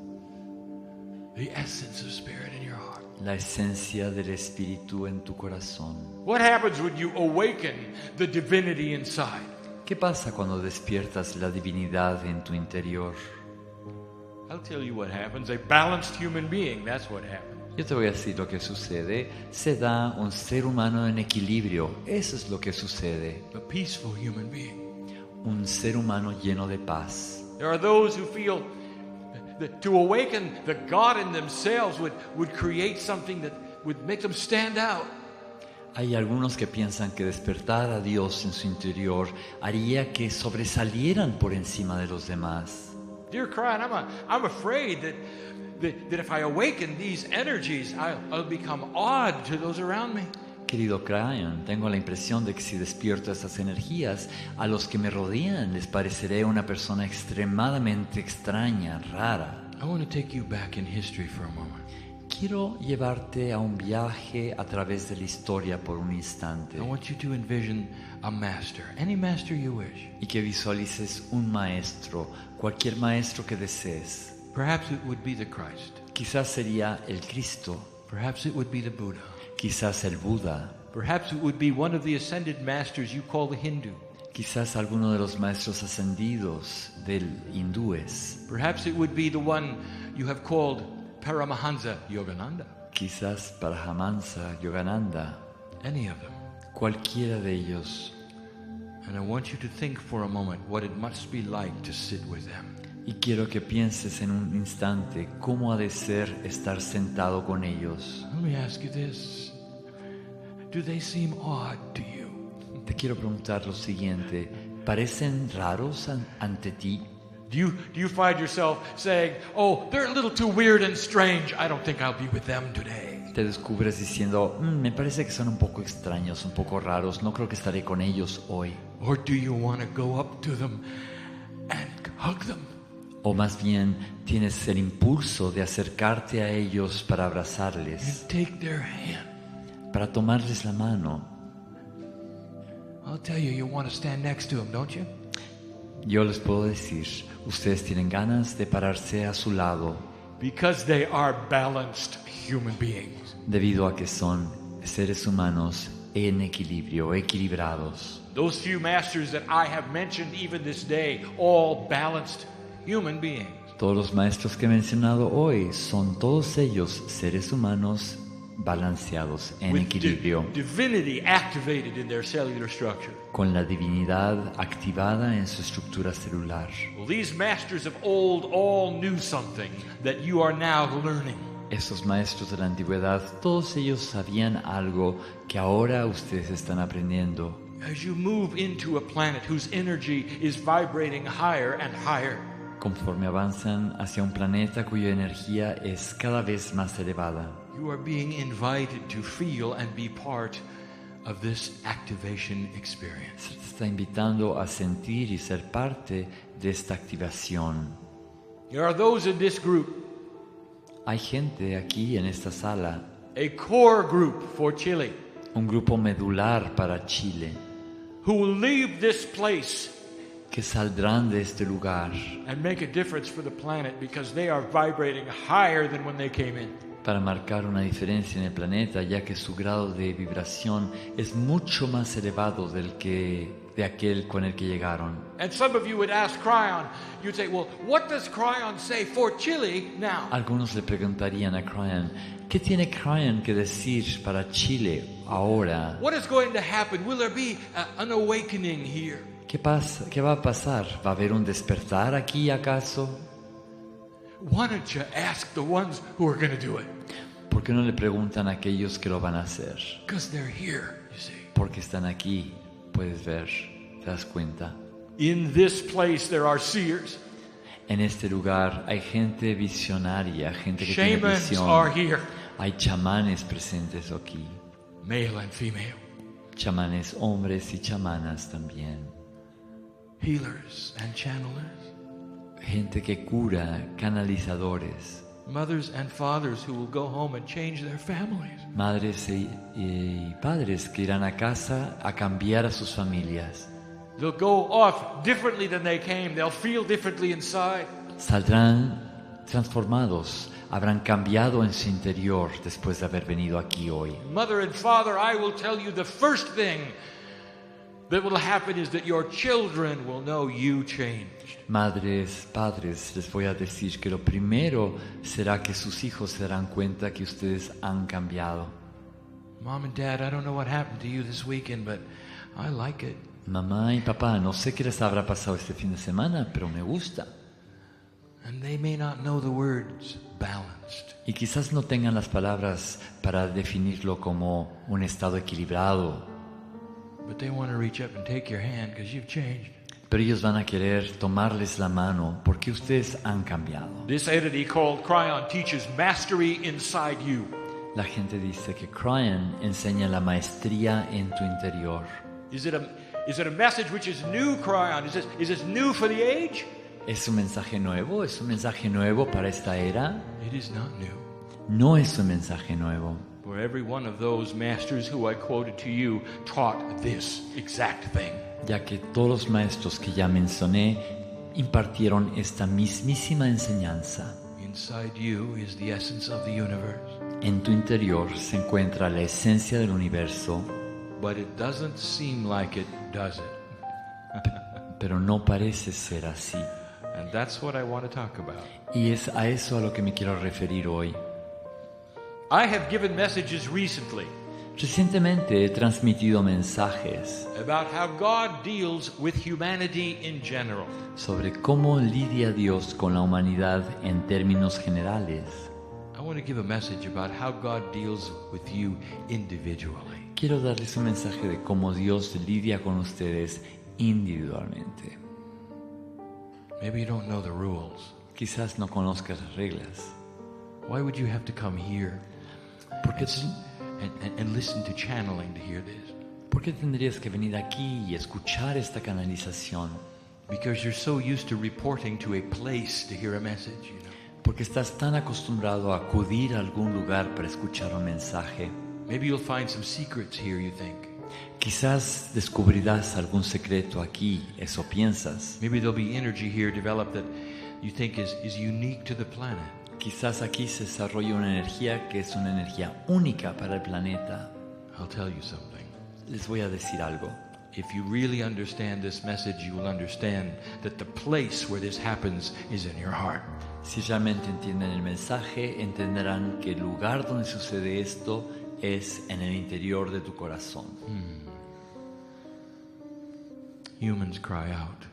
The essence of spirit in your heart. la esencia del espíritu en tu corazón. What happens when you awaken the divinity inside? ¿Qué pasa cuando despiertas la divinidad en tu interior? I'll tell you what happens. A balanced human being, that's what happens. Yo te voy a decir lo que sucede. Se da un ser humano en equilibrio. Eso es lo que sucede. A peaceful human being. Un ser humano lleno de paz. There are those who feel that to awaken the God in themselves would create something that would make them stand out. Hay algunos que piensan que despertar a Dios en su interior haría que sobresalieran por encima de los demás. Dear Christ, I'm afraid that if I awaken these energies, I'll become odd to those around me. Querido Cryon, tengo la impresión de que si despierto esas energías, a los que me rodean les pareceré una persona extremadamente extraña, rara. I want to take you back in history for a moment. Quiero llevarte a un viaje a través de la historia por un instante. I want you to envision a master, any master you wish. Y que visualices un maestro, cualquier maestro que desees. Perhaps it would be the Christ. Quizás sería el Cristo. Perhaps it would be the Buddha. Quizás el Buda. Perhaps it would be one of the ascended masters you call the Hindu. Quizás alguno de los maestros ascendidos del hindúes. Perhaps it would be the one you have called Paramahansa Yogananda. Quizás Paramahansa Yogananda. Any of them. Cualquiera de ellos. And I want you to think for a moment what it must be like to sit with them. Y quiero que pienses en un instante cómo ha de ser estar sentado con ellos. Let me ask you this. Do they seem odd to you? Te quiero preguntar lo siguiente. ¿Parecen raros ante ti? Do you find yourself saying, "Oh, they're a little too weird and strange. I don't think I'll be with them today"? Te descubres diciendo, me parece que son un poco extraños, un poco raros. No creo que estaré con ellos hoy. Or do you want to go up to them and hug them? O más bien, tienes el impulso de acercarte a ellos para abrazarles, And take their hand. para tomarles la mano. I'll tell you, you want to stand next to them, don't you? Yo les puedo decir, ustedes tienen ganas de pararse a su lado. Because they are balanced human beings. Debido a que son seres humanos en equilibrio, equilibrados. Those few masters that I have mentioned even this day, all balanced human beings. Todos los maestros que he mencionado hoy son todos ellos seres humanos balanceados en equilibrio, Divinity activated in their cellular structure. con la divinidad activada en su estructura celular. Well, these masters of old all knew something that you are now learning. Estos maestros de la antigüedad, todos ellos sabían algo que ahora ustedes están aprendiendo. As you move into a planet whose energy is vibrating higher and higher, Conforme avanzan hacia un planeta cuya energía es cada vez más elevada, you are being invited to feel and be part of this activation experience. se te está invitando a sentir y ser parte de esta activación. There are those in this group, Hay gente aquí en esta sala, a core group for Chile, un grupo medular para Chile, who will leave this place que saldrán de este lugar and make a difference for the planet because they are vibrating higher than when they came in. para marcar una diferencia en el planeta, ya que su grado de vibración es mucho más elevado de aquel con el que llegaron. And some of you would ask Cryon, you'd say, well, what does Cryon say for Chile now? Algunos le preguntarían a Cryon, ¿qué tiene Cryon que decir para Chile ahora? What is going to happen? Will there be an awakening here? ¿Qué pasa? ¿Qué va a pasar? ¿Va a haber un despertar aquí acaso? Why don't you ask the ones who are going to do it? ¿Por qué no le preguntan a aquellos que lo van a hacer? Because they're here, you see. Porque están aquí, puedes ver, te das cuenta. In this place there are seers. En este lugar hay gente visionaria, gente que tiene Shamans visión. are here. Hay chamanes presentes aquí. Male and female. Chamanes hombres y chamanas también. Healers and channelers. Gente que cura, canalizadores. Mothers and fathers who will go home and change their families. Madres y padres que irán a casa a cambiar a sus familias. They'll go off differently than they came. They'll feel differently inside. Saldrán transformados, habrán cambiado en su interior después de haber venido aquí hoy. Mother and father, I will tell you the first thing that will happen is that your children will know you changed. Madres, padres, les voy a decir que lo primero será que sus hijos se darán cuenta que ustedes han cambiado. Mom and Dad, I don't know what happened to you this weekend, but I like it. Mamá y papá, no sé qué les habrá pasado este fin de semana, pero me gusta. And they may not know the words balanced. Y quizás no tengan las palabras para definirlo como un estado equilibrado. But they want to reach up and take your hand because you've changed. Pero ellos van a querer tomarles la mano porque ustedes han cambiado. This entity called Cryon teaches mastery inside you. La gente dice que Cryon enseña la maestría en tu interior. Is it a message which is new, Cryon? Is this new for the age? ¿Es un mensaje nuevo? ¿Es un mensaje nuevo para esta era? It is not new. No es un mensaje nuevo. For every one of those masters who I quoted to you taught this exact thing. Ya que todos los maestros que ya mencioné impartieron esta mismísima enseñanza. Inside you is the essence of the universe. En tu interior se encuentra la esencia del universo. But it doesn't seem like it, does it? Pero no parece ser así. And that's what I want to talk about. Y es a eso a lo que me quiero referir hoy. I have given messages recently Recientemente he transmitido mensajes about how God deals with humanity in general. sobre cómo lidia Dios con la humanidad en términos generales. I want to give a message about how God deals with you individually. Quiero darles un mensaje de cómo Dios lidia con ustedes individualmente. Maybe you don't know the rules. Quizás no conozcas las reglas. Why would you have to come here Porque and listen to channeling to hear this? ¿Por qué tendrías que venir aquí y escuchar esta canalización? Because you're so used to reporting to a place to hear a message, you know. Porque estás tan acostumbrado a acudir a algún lugar para escuchar un mensaje. Maybe you'll find some secrets here, you think. Quizás descubrirás algún secreto aquí, eso piensas. Maybe there'll be energy here developed that you think is unique to the planet. Quizás aquí se desarrolle una energía que es una energía única para el planeta. I'll tell you something. Les voy a decir algo. If you really understand this message, you will understand that the place where this happens is in your heart. Si realmente entienden el mensaje, entenderán que el lugar donde sucede esto es en el interior de tu corazón. Humans cry out.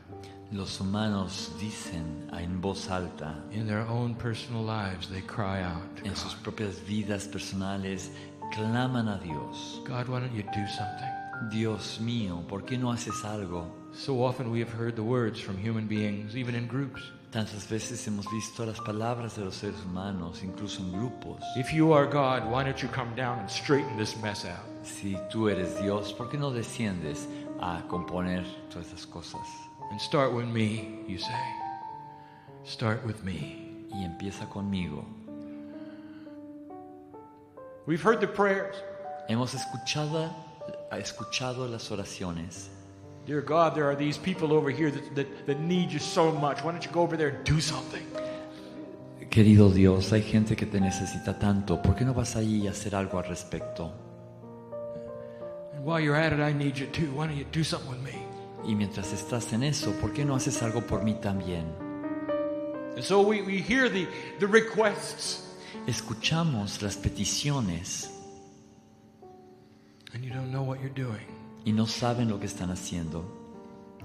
Los humanos dicen en voz alta. In their own personal lives, they cry out. En sus propias vidas personales, claman a Dios. God, why don't you do something? Dios mío, ¿por qué no haces algo? So often we have heard the words from human beings, even in groups. Tantas veces hemos visto las palabras de los seres humanos, incluso en grupos. If you are God, why don't you come down and straighten this mess out? Si tú eres Dios, ¿por qué no desciendes a componer todas esas cosas? And start with me, you say. Start with me. Y empieza conmigo. We've heard the prayers. Hemos escuchado las oraciones. Dear God, there are these people over here that need you so much. Why don't you go over there and do something? Querido Dios, hay gente que te necesita tanto. ¿Por qué no vas allí a hacer algo al respecto? And while you're at it, I need you too. Why don't you do something with me? Y mientras estás en eso, ¿por qué no haces algo por mí también? And so we hear the requests. Escuchamos las peticiones. And you don't know what you're doing. Y no saben lo que están haciendo.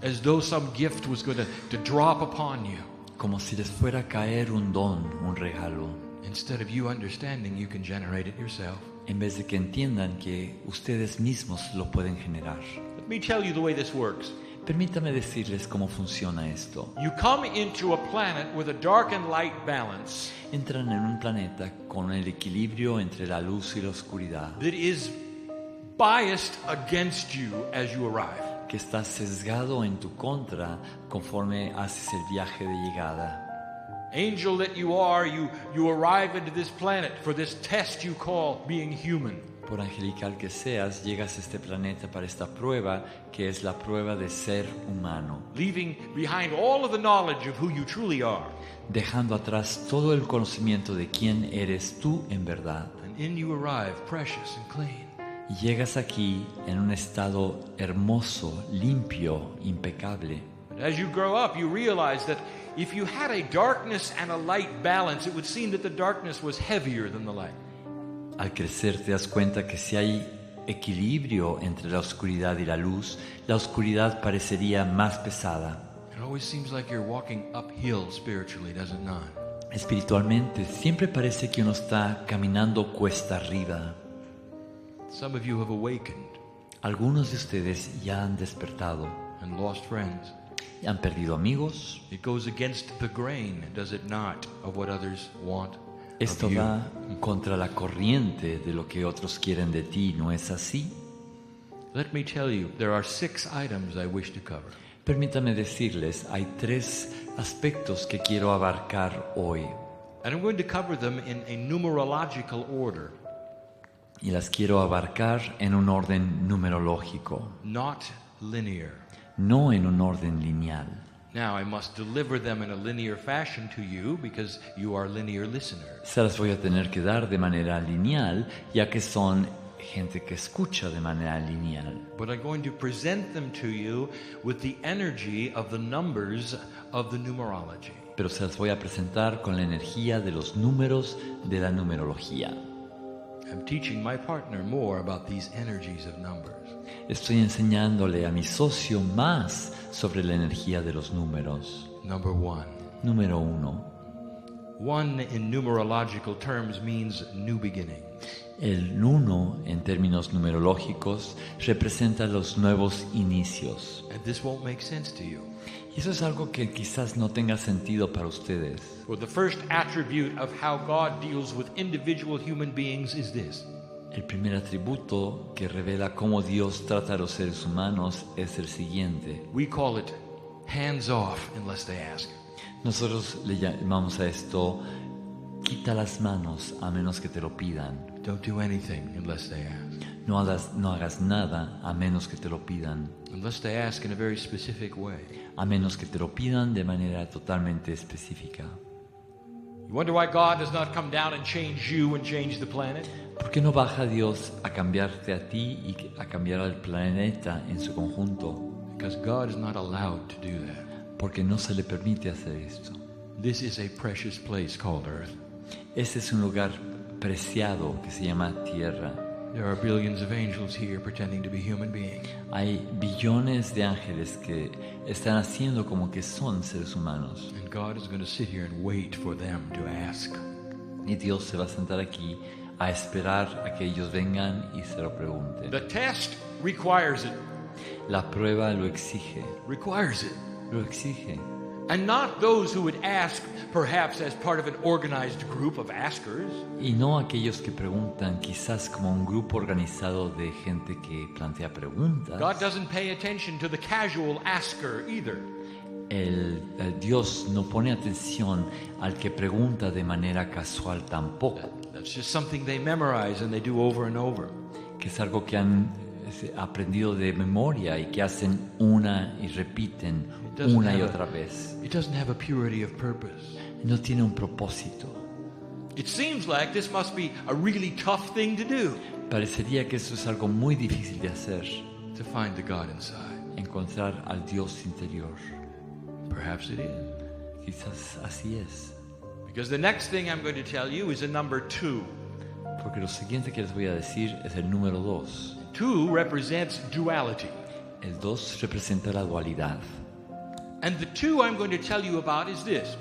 As though some gift was going to drop upon you. Como si les fuera a caer un don, un regalo. Instead of you understanding, you can generate it yourself. En vez de que entiendan que ustedes mismos lo pueden generar. Let me tell you the way this works. Permítame decirles cómo funciona esto. You come into a planet with a dark and light balance. Entran en un planeta con el equilibrio entre la luz y la oscuridad. That is biased against you as you arrive. Que está sesgado en tu contra conforme haces el viaje de llegada. Angel that you are, you arrive into this planet for this test you call being human. Por angelical que seas, llegas a este planeta para esta prueba, que es la prueba de ser humano. Leaving behind all of the knowledge of who you truly are. Dejando atrás todo el conocimiento de quién eres tú en verdad. And in you arrive, precious and clean. Y llegas aquí en un estado hermoso, limpio, impecable. But as you grow up, you realize that if you had a darkness and a light balance, it would seem that the darkness was heavier than the light. Al crecer te das cuenta que si hay equilibrio entre la oscuridad y la oscuridad parecería más pesada. It always seems like you're walking uphill spiritually, does it not? Espiritualmente, siempre parece que uno está caminando cuesta arriba. Some of you have awakened Algunos de ustedes ya han despertado and lost friends. y han perdido amigos. It goes against the grain, does it not, of what others want Esto of you? va contra la corriente de lo que otros quieren de ti, ¿no es así? Let me tell you, there are 6 items I wish to cover. Permítame decirles, hay 3 aspectos que quiero abarcar hoy. And I'm going to cover them in a numerological order, Y las quiero abarcar en un orden numerológico, not linear. no en un orden lineal. Now, I must deliver them in a linear fashion to you because you are linear listeners. Se las voy a tener que dar de manera lineal, ya que son gente que escucha de manera lineal. But I'm going to present them to you with the energy of the numbers of the numerology. Pero se las voy a presentar con la energía de los números de la numerología. I'm teaching my partner more about these energies of numbers. Estoy enseñándole a mi socio más sobre la energía de los números. Number 1. Número 1. 1 in numerological terms means new beginning. El 1, en términos numerológicos, representa los nuevos inicios. And this won't make sense to you. Y eso es algo que quizás no tenga sentido para ustedes. Well, the first attribute of how God deals with individual human beings is this. El primer atributo que revela cómo Dios trata a los seres humanos es el siguiente. We call it hands off unless they ask. Nosotros le llamamos a esto quita las manos a menos que te lo pidan. Don't do anything unless they ask. No hagas nada a menos que te lo pidan. Unless they ask in a very specific way. A menos que te lo pidan de manera totalmente específica. You wonder why God does not come down and change you and change the planet? ¿Por qué no baja Dios a cambiarte a ti y a cambiar al planeta en su conjunto? Because God is not allowed to do that. Porque no se le permite hacer esto. This is a precious place called Earth. Este es un lugar preciado que se llama Tierra. There are billions of angels here pretending to be human beings. Hay billones de ángeles que están haciendo como que son seres humanos. And God is going to sit here and wait for them to ask. Y Dios se va a sentar aquí a esperar a que ellos vengan y se lo pregunten. The test requires it. La prueba lo exige. Requires it. Lo exige. And not those who would ask, perhaps as part of an organized group of askers. Y no aquellos que preguntan, quizás como un grupo organizado de gente que plantea preguntas. God doesn't pay attention to the casual asker either. El Dios no pone atención al que pregunta de manera casual tampoco. That's just something they memorize and they do over and over. Que es algo que han aprendido de memoria y que hacen una y repiten una y otra vez. It doesn't have a purity of purpose. No tiene un propósito. It seems like this must be a really tough thing to do. Parecería que eso es algo muy difícil de hacer. To find the God inside. Encontrar al Dios interior. Perhaps it is. Quizás así es. Because the next thing I'm going to tell you is a number 2. Porque lo siguiente que les voy a decir es el número 2. 2 represents duality. El 2 representa la dualidad. And the 2 I'm going to tell you about is this.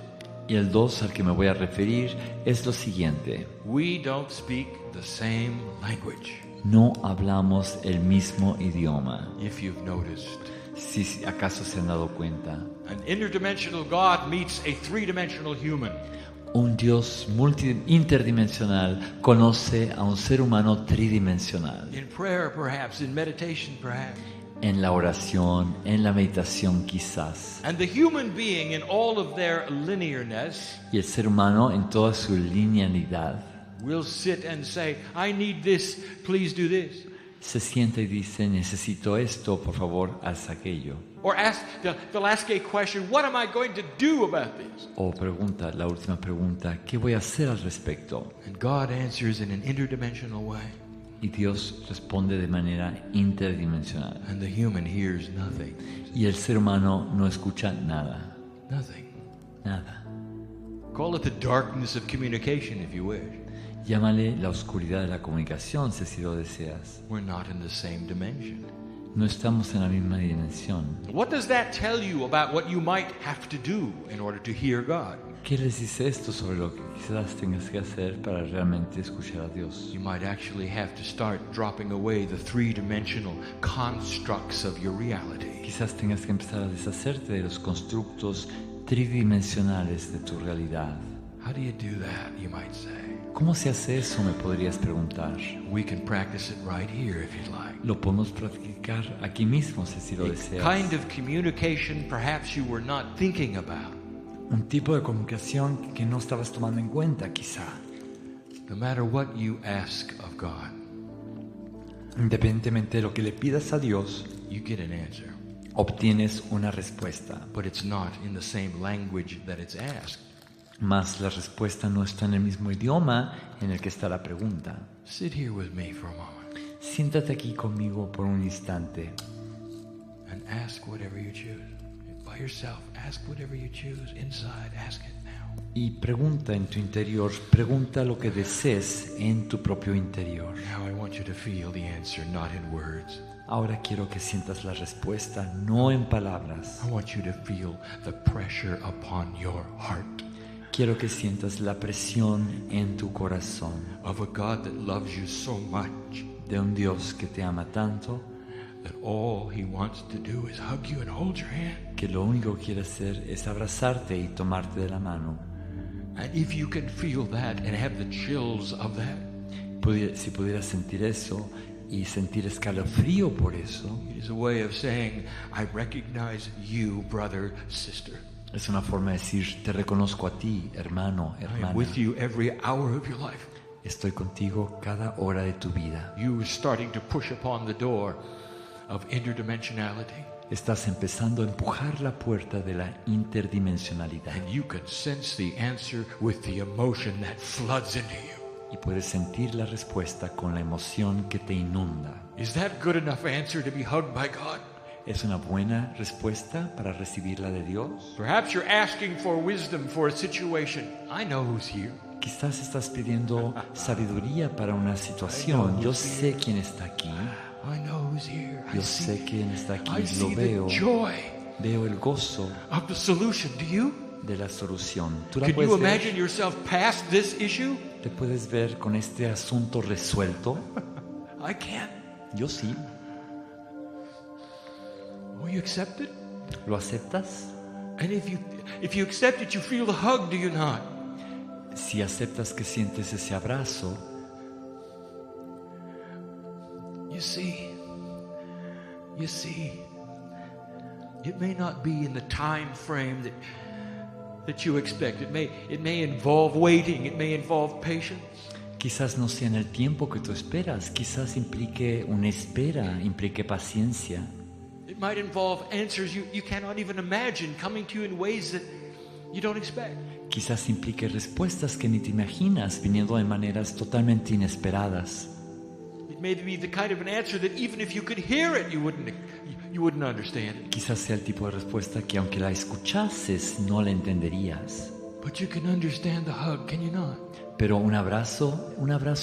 Y el 2 al que me voy a referir es lo siguiente. We don't speak the same language. No hablamos el mismo idioma. If you've noticed. Si acaso se han dado cuenta. An interdimensional God meets a three-dimensional human. Un Dios interdimensional conoce a un ser humano tridimensional. In prayer, perhaps. In meditation, perhaps. En la oración, en la meditación quizás. And the human being in all of their linearness y el ser humano en toda su linealidad will sit and say, I need this, please do this. Se sienta y dice, necesito esto, por favor, haz aquello. Or ask, they'll ask a question, what am I going to do about this? O pregunta, la última pregunta, ¿qué voy a hacer al respecto? And God answers in an interdimensional way. Y Dios responde de manera interdimensional. And the human hears nothing. Y el ser humano no escucha nada. Nothing. Nada. Call it the darkness of communication if you wish. Llámale la oscuridad de la comunicación si así lo deseas. We're not in the same dimension. No estamos en la misma dimensión. What does that tell you about what you might have to do in order to hear God? ¿Qué les dice esto sobre lo que quizás tengas que hacer para realmente escuchar a Dios? You might actually have to start dropping away the three-dimensional constructs of your reality. Quizás tengas que empezar a deshacerte de los constructos tridimensionales de tu realidad. How do you do that, you might say? ¿Cómo se hace eso? Me podrías preguntar. We can practice it right here if you'd like. Lo podemos practicar aquí mismo si lo deseas. A kind of communication perhaps you were not thinking about. Un tipo de comunicación que no estabas tomando en cuenta, quizá. No matter what you ask of God, independientemente de lo que le pidas a Dios, you get an answer. Obtienes una respuesta. But it's not in the same language that it's asked. Mas la respuesta no está en el mismo idioma en el que está la pregunta. Sit here with me for a moment. Siéntate aquí conmigo por un instante. And ask whatever you choose. By yourself, ask whatever you choose. Inside, ask it now. Y pregunta en tu interior, pregunta lo que desees en tu propio interior. Now I want you to feel the answer, not in words. Ahora quiero que sientas la respuesta, no en palabras. I want you to feel the pressure upon your heart. Quiero que sientas la presión en tu corazón. Of a God that loves you so much. De un Dios que te ama tanto. That all He wants to do is hug you and hold your hand. Que lo único que quiere hacer es abrazarte y tomarte de la mano. And if you can feel that and have the chills of that. Si pudieras sentir eso y sentir escalofrío por eso. It is a way of saying, I recognize you, brother, sister. Es una forma de decir, te reconozco a ti, hermano, hermana. I am with you every hour of your life. Estoy contigo cada hora de tu vida. You are starting to push upon the door of interdimensionality. Estás empezando a empujar la puerta de la interdimensionalidad. And you can sense the answer with the emotion that floods into you. Y puedes sentir la respuesta con la emoción que te inunda. Is that good enough answer to be hugged by God? ¿Es una buena respuesta para recibirla de Dios? Perhaps you're asking for wisdom for a situation. I know who's here. Quizás estás pidiendo sabiduría para una situación. Yo sé quién está aquí. I know who's here. Yo sé quién está aquí. I Lo see veo. the joy Veo el gozo of the solution. Do you? De la solución. ¿Tú la Can puedes you ver? imagine yourself past this issue? ¿Te puedes ver con este asunto resuelto? I can't. Yo sí. Will you accept it? ¿Lo aceptas? And if you accept it, you feel the hug, do you not? Si aceptas que sientes ese abrazo, you see, it may not be in the time frame that you expect. It may involve waiting. It may involve patience. quizás no sea en el tiempo que tú esperas, quizás implique una espera, implique paciencia. It might involve answers you cannot even imagine coming to you in ways that you don't expect. Quizás implique respuestas que ni te imaginas viniendo de maneras totalmente inesperadas. It may be the kind of an answer that even if you could hear it, you wouldn't understand it. Quizás sea el tipo de respuesta que aunque la escuchases no la entenderías. But you can understand the hug, can you not? Pero un abrazo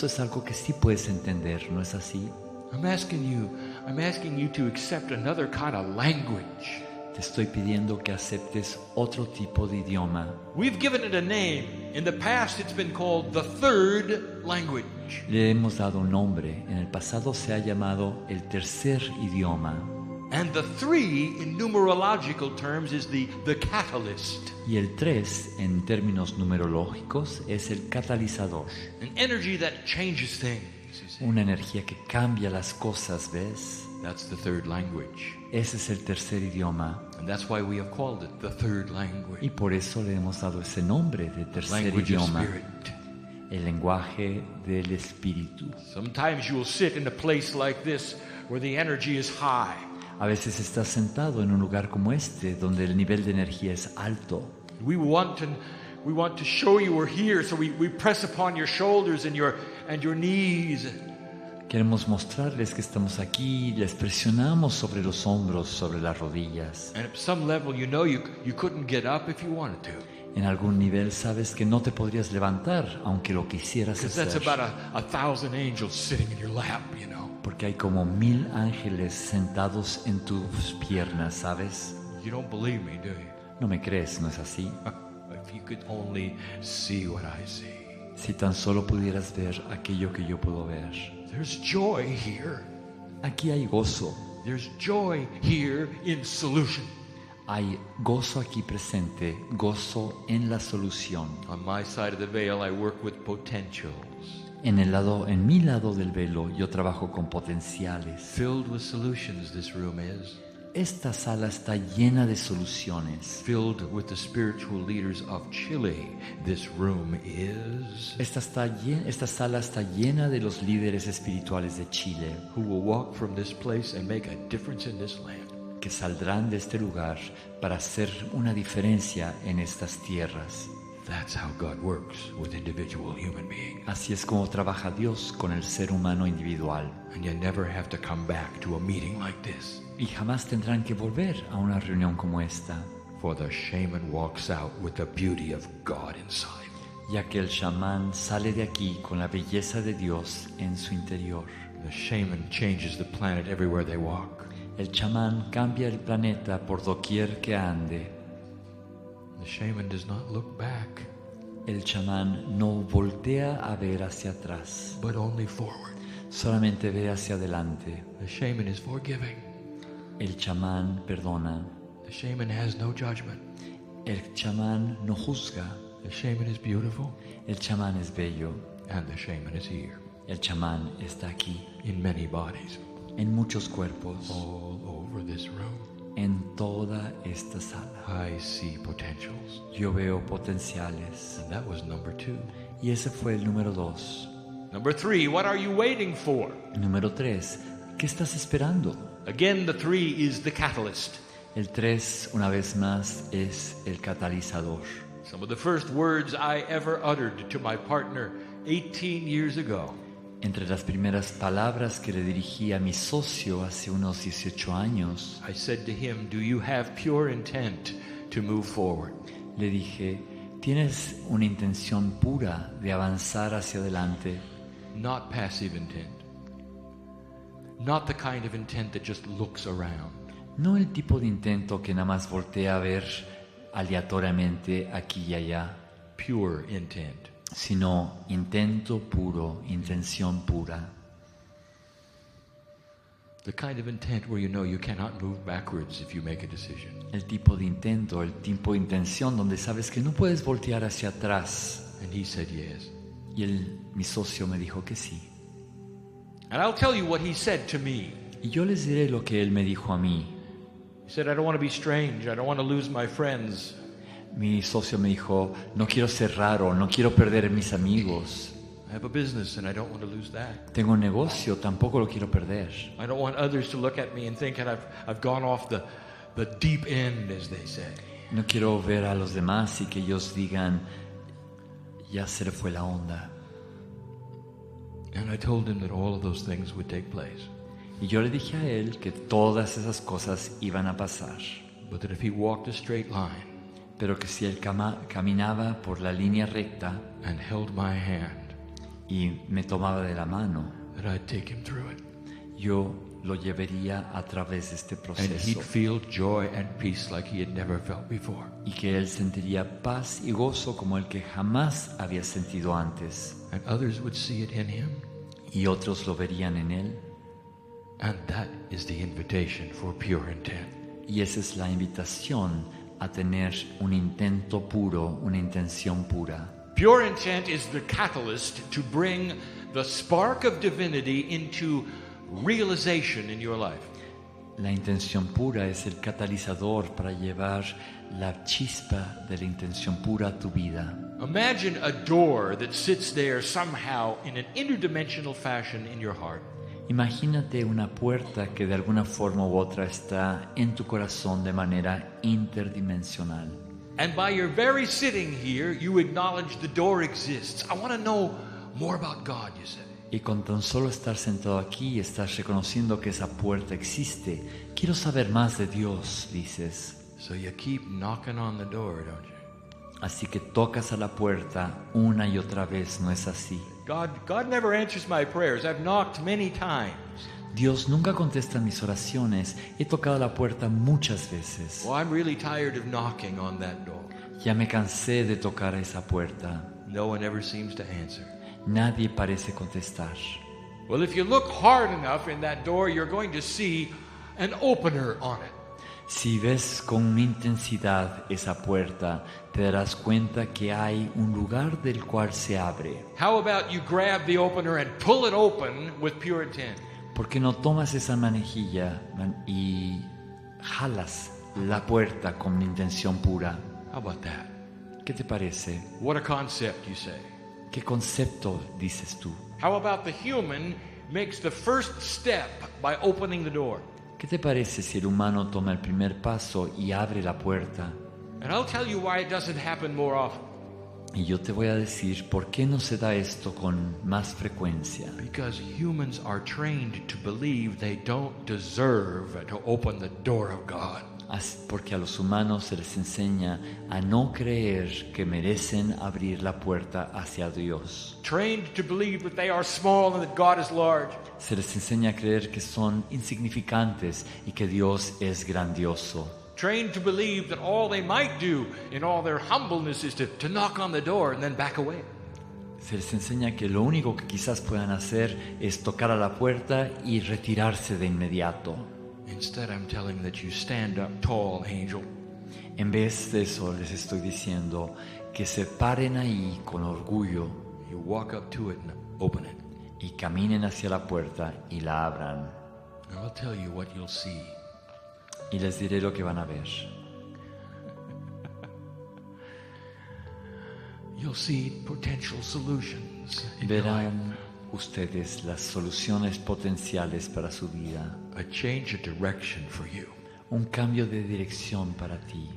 es algo que sí puedes entender, ¿no es así? I'm asking you to accept another kind of language. Te estoy pidiendo que aceptes otro tipo de idioma. We've given it a name. In the past it's been called the third language. Le hemos dado un nombre. En el pasado se ha llamado el tercer idioma. And the 3 in numerological terms is the catalyst. Y el 3 en términos numerológicos es el catalizador. An energy that changes things. Una energía que cambia las cosas, ¿ves? That's the third language. Ese es el tercer idioma. And that's why we have called it the third language. Y por eso le hemos dado ese nombre de tercer idioma. El lenguaje del espíritu. Sometimes you will sit in a place like this where the energy is high. A veces estás sentado en un lugar como este donde el nivel de energía es alto. We want to show you we're here, so we press upon your shoulders and your knees. Queremos mostrarles que estamos aquí, les presionamos sobre los hombros, sobre las rodillas. And at some level, you know you couldn't get up if you wanted to. En algún nivel sabes que no te podrías levantar aunque lo quisieras hacer. Because that's about 1,000 angels sitting in your lap, you know. Porque hay como 1000 ángeles sentados en tus piernas, ¿sabes? You don't believe me, do you? No me crees, ¿no es así? If you could only see what I see. Si tan solo pudieras ver aquello que yo puedo ver. There's joy here. Aquí hay gozo. There's joy here in solution. Hay gozo aquí presente, gozo en la solución. On my side of the veil, I work with potentials. En mi lado del velo, yo trabajo con potenciales. Filled with solutions, this room is. Esta sala está llena de soluciones. Filled with the spiritual leaders of Chile, this room is. Esta sala está llena de los líderes espirituales de Chile, who will walk from this place and make a difference in this land. Que saldrán de este lugar para hacer una diferencia en estas tierras. That's how God works with individual human beings. Así es como trabaja Dios con el ser humano individual. And you never have to come back to a meeting like this. Y jamás tendrán que volver a una reunión como esta. For the shaman walks out with the beauty of God inside. Ya que el chamán sale de aquí con la belleza de Dios en su interior. The shaman changes the planet everywhere they walk. El chamán cambia el planeta por doquier que ande. The shaman does not look back. El chamán no voltea a ver hacia atrás, but only forward. Solamente ve hacia adelante. The shaman is forgiving. El chamán perdona. The shaman has no judgment. El chamán no juzga. The shaman is beautiful. El chamán es bello. And the shaman is here. El chamán está aquí. In many bodies. En muchos cuerpos. All over this room. En toda esta sala. I see potentials. Yo veo potenciales. And that was number 2. Y ese fue el número 2. Number 3, what are you waiting for? Número 3, ¿qué estás esperando? Again, the 3 is the catalyst. El 3, una vez más, es el catalizador. Some of the first words I ever uttered to my partner 18 years ago. Entre las primeras palabras que le dirigí a mi socio hace unos 18 años, I said to him, "Do you have pure intent to move forward?" Le dije, ¿tienes una intención pura de avanzar hacia adelante? Not passive intent. Not the kind of intent that just looks around. No el tipo de intento que nada más voltea a ver aleatoriamente aquí y allá. Pure intent. Sino intento puro, intención pura. The kind of intent where you know you cannot move backwards if you make a decision. El tipo de intento, el tipo de intención donde sabes que no puedes voltear hacia atrás. And he said yes. Y mi socio me dijo que sí. And I'll tell you what he said to me. Y yo les diré lo que él me dijo a mí. He said, "I don't want to be strange. I don't want to lose my friends." Mi socio me dijo, no quiero ser raro, no quiero perder mis amigos. I have a business and I don't want to lose that. Tengo un negocio, tampoco lo quiero perder. I don't want others to look at me and think that I've gone off the deep end, as they say. No quiero ver a los demás y que ellos digan, ya se le fue la onda. And I told him that all of those things would take place. Y yo le dije a él que todas esas cosas iban a pasar. But that if he walked a straight line, pero que si él caminaba por la línea recta and held my hand, y me tomaba de la mano, that I'd take him through it. Yo lo llevaría a través de este proceso. And he'd feel joy and peace like he had never felt before. Y que él sentiría paz y gozo como el que jamás había sentido antes. And others would see it in him. Y otros lo verían en él. And that is the invitation for pure intent. Y esa es la invitación a tener un intento puro, una intención pura. Pure intent is the catalyst to bring the spark of divinity into realization in your life. La intención pura es el catalizador para llevar la chispa de la intención pura a tu vida. Imagine a door that sits there somehow in an interdimensional fashion in your heart. Imagínate una puerta que de alguna forma u otra está en tu corazón de manera interdimensional. And by your very sitting here, you acknowledge the door exists. I want to know more about God, you say. Y con tan solo estar sentado aquí, estás reconociendo que esa puerta existe. Quiero saber más de Dios, dices. So you keep knocking on the door, don't you? Así que tocas a la puerta una y otra vez, ¿no es así? God never answers my prayers. I've knocked many times. Dios nunca contesta mis oraciones. He tocado la puerta muchas veces. Well, I'm really tired of knocking on that door. Ya me cansé de tocar esa puerta. No one ever seems to answer. Nadie parece contestar. Well, if you look hard enough in that door, you're going to see an opener on it. Si ves con intensidad esa puerta, te darás cuenta que hay un lugar del cual se abre. How about you grab the opener and pull it open with pure intent? ¿Por qué no tomas esa manejilla y jalas la puerta con intención pura? How about that? ¿Qué te parece? What a concept, you say. ¿Qué concepto dices tú? How about the human makes the first step by opening the door? ¿Qué te parece si el humano toma el primer paso y abre la puerta? And I'll tell you why it doesn't happen more often. Y yo te voy a decir por qué no se da esto con más frecuencia. Because humans are trained to believe they don't deserve to open the door of God. Porque a los humanos se les enseña a no creer que merecen abrir la puerta hacia Dios. Trained to believe that they are small and that God is large. Se les enseña a creer que son insignificantes y que Dios es grandioso. Trained to believe that all they might do in all their humbleness is to knock on the door and then back away. Se les enseña que lo único que quizás puedan hacer es tocar a la puerta y retirarse de inmediato. Instead, I'm telling that you stand up tall, angel. En vez de eso, les estoy diciendo que se paren ahí con orgullo. You walk up to it and open it. Y caminen hacia la puerta y la abran. And I'll tell you what you'll see. Y les diré lo que van a ver. You'll see potential solutions. Verán ustedes las soluciones potenciales para su vida. A change of direction for you. Un cambio de dirección para ti.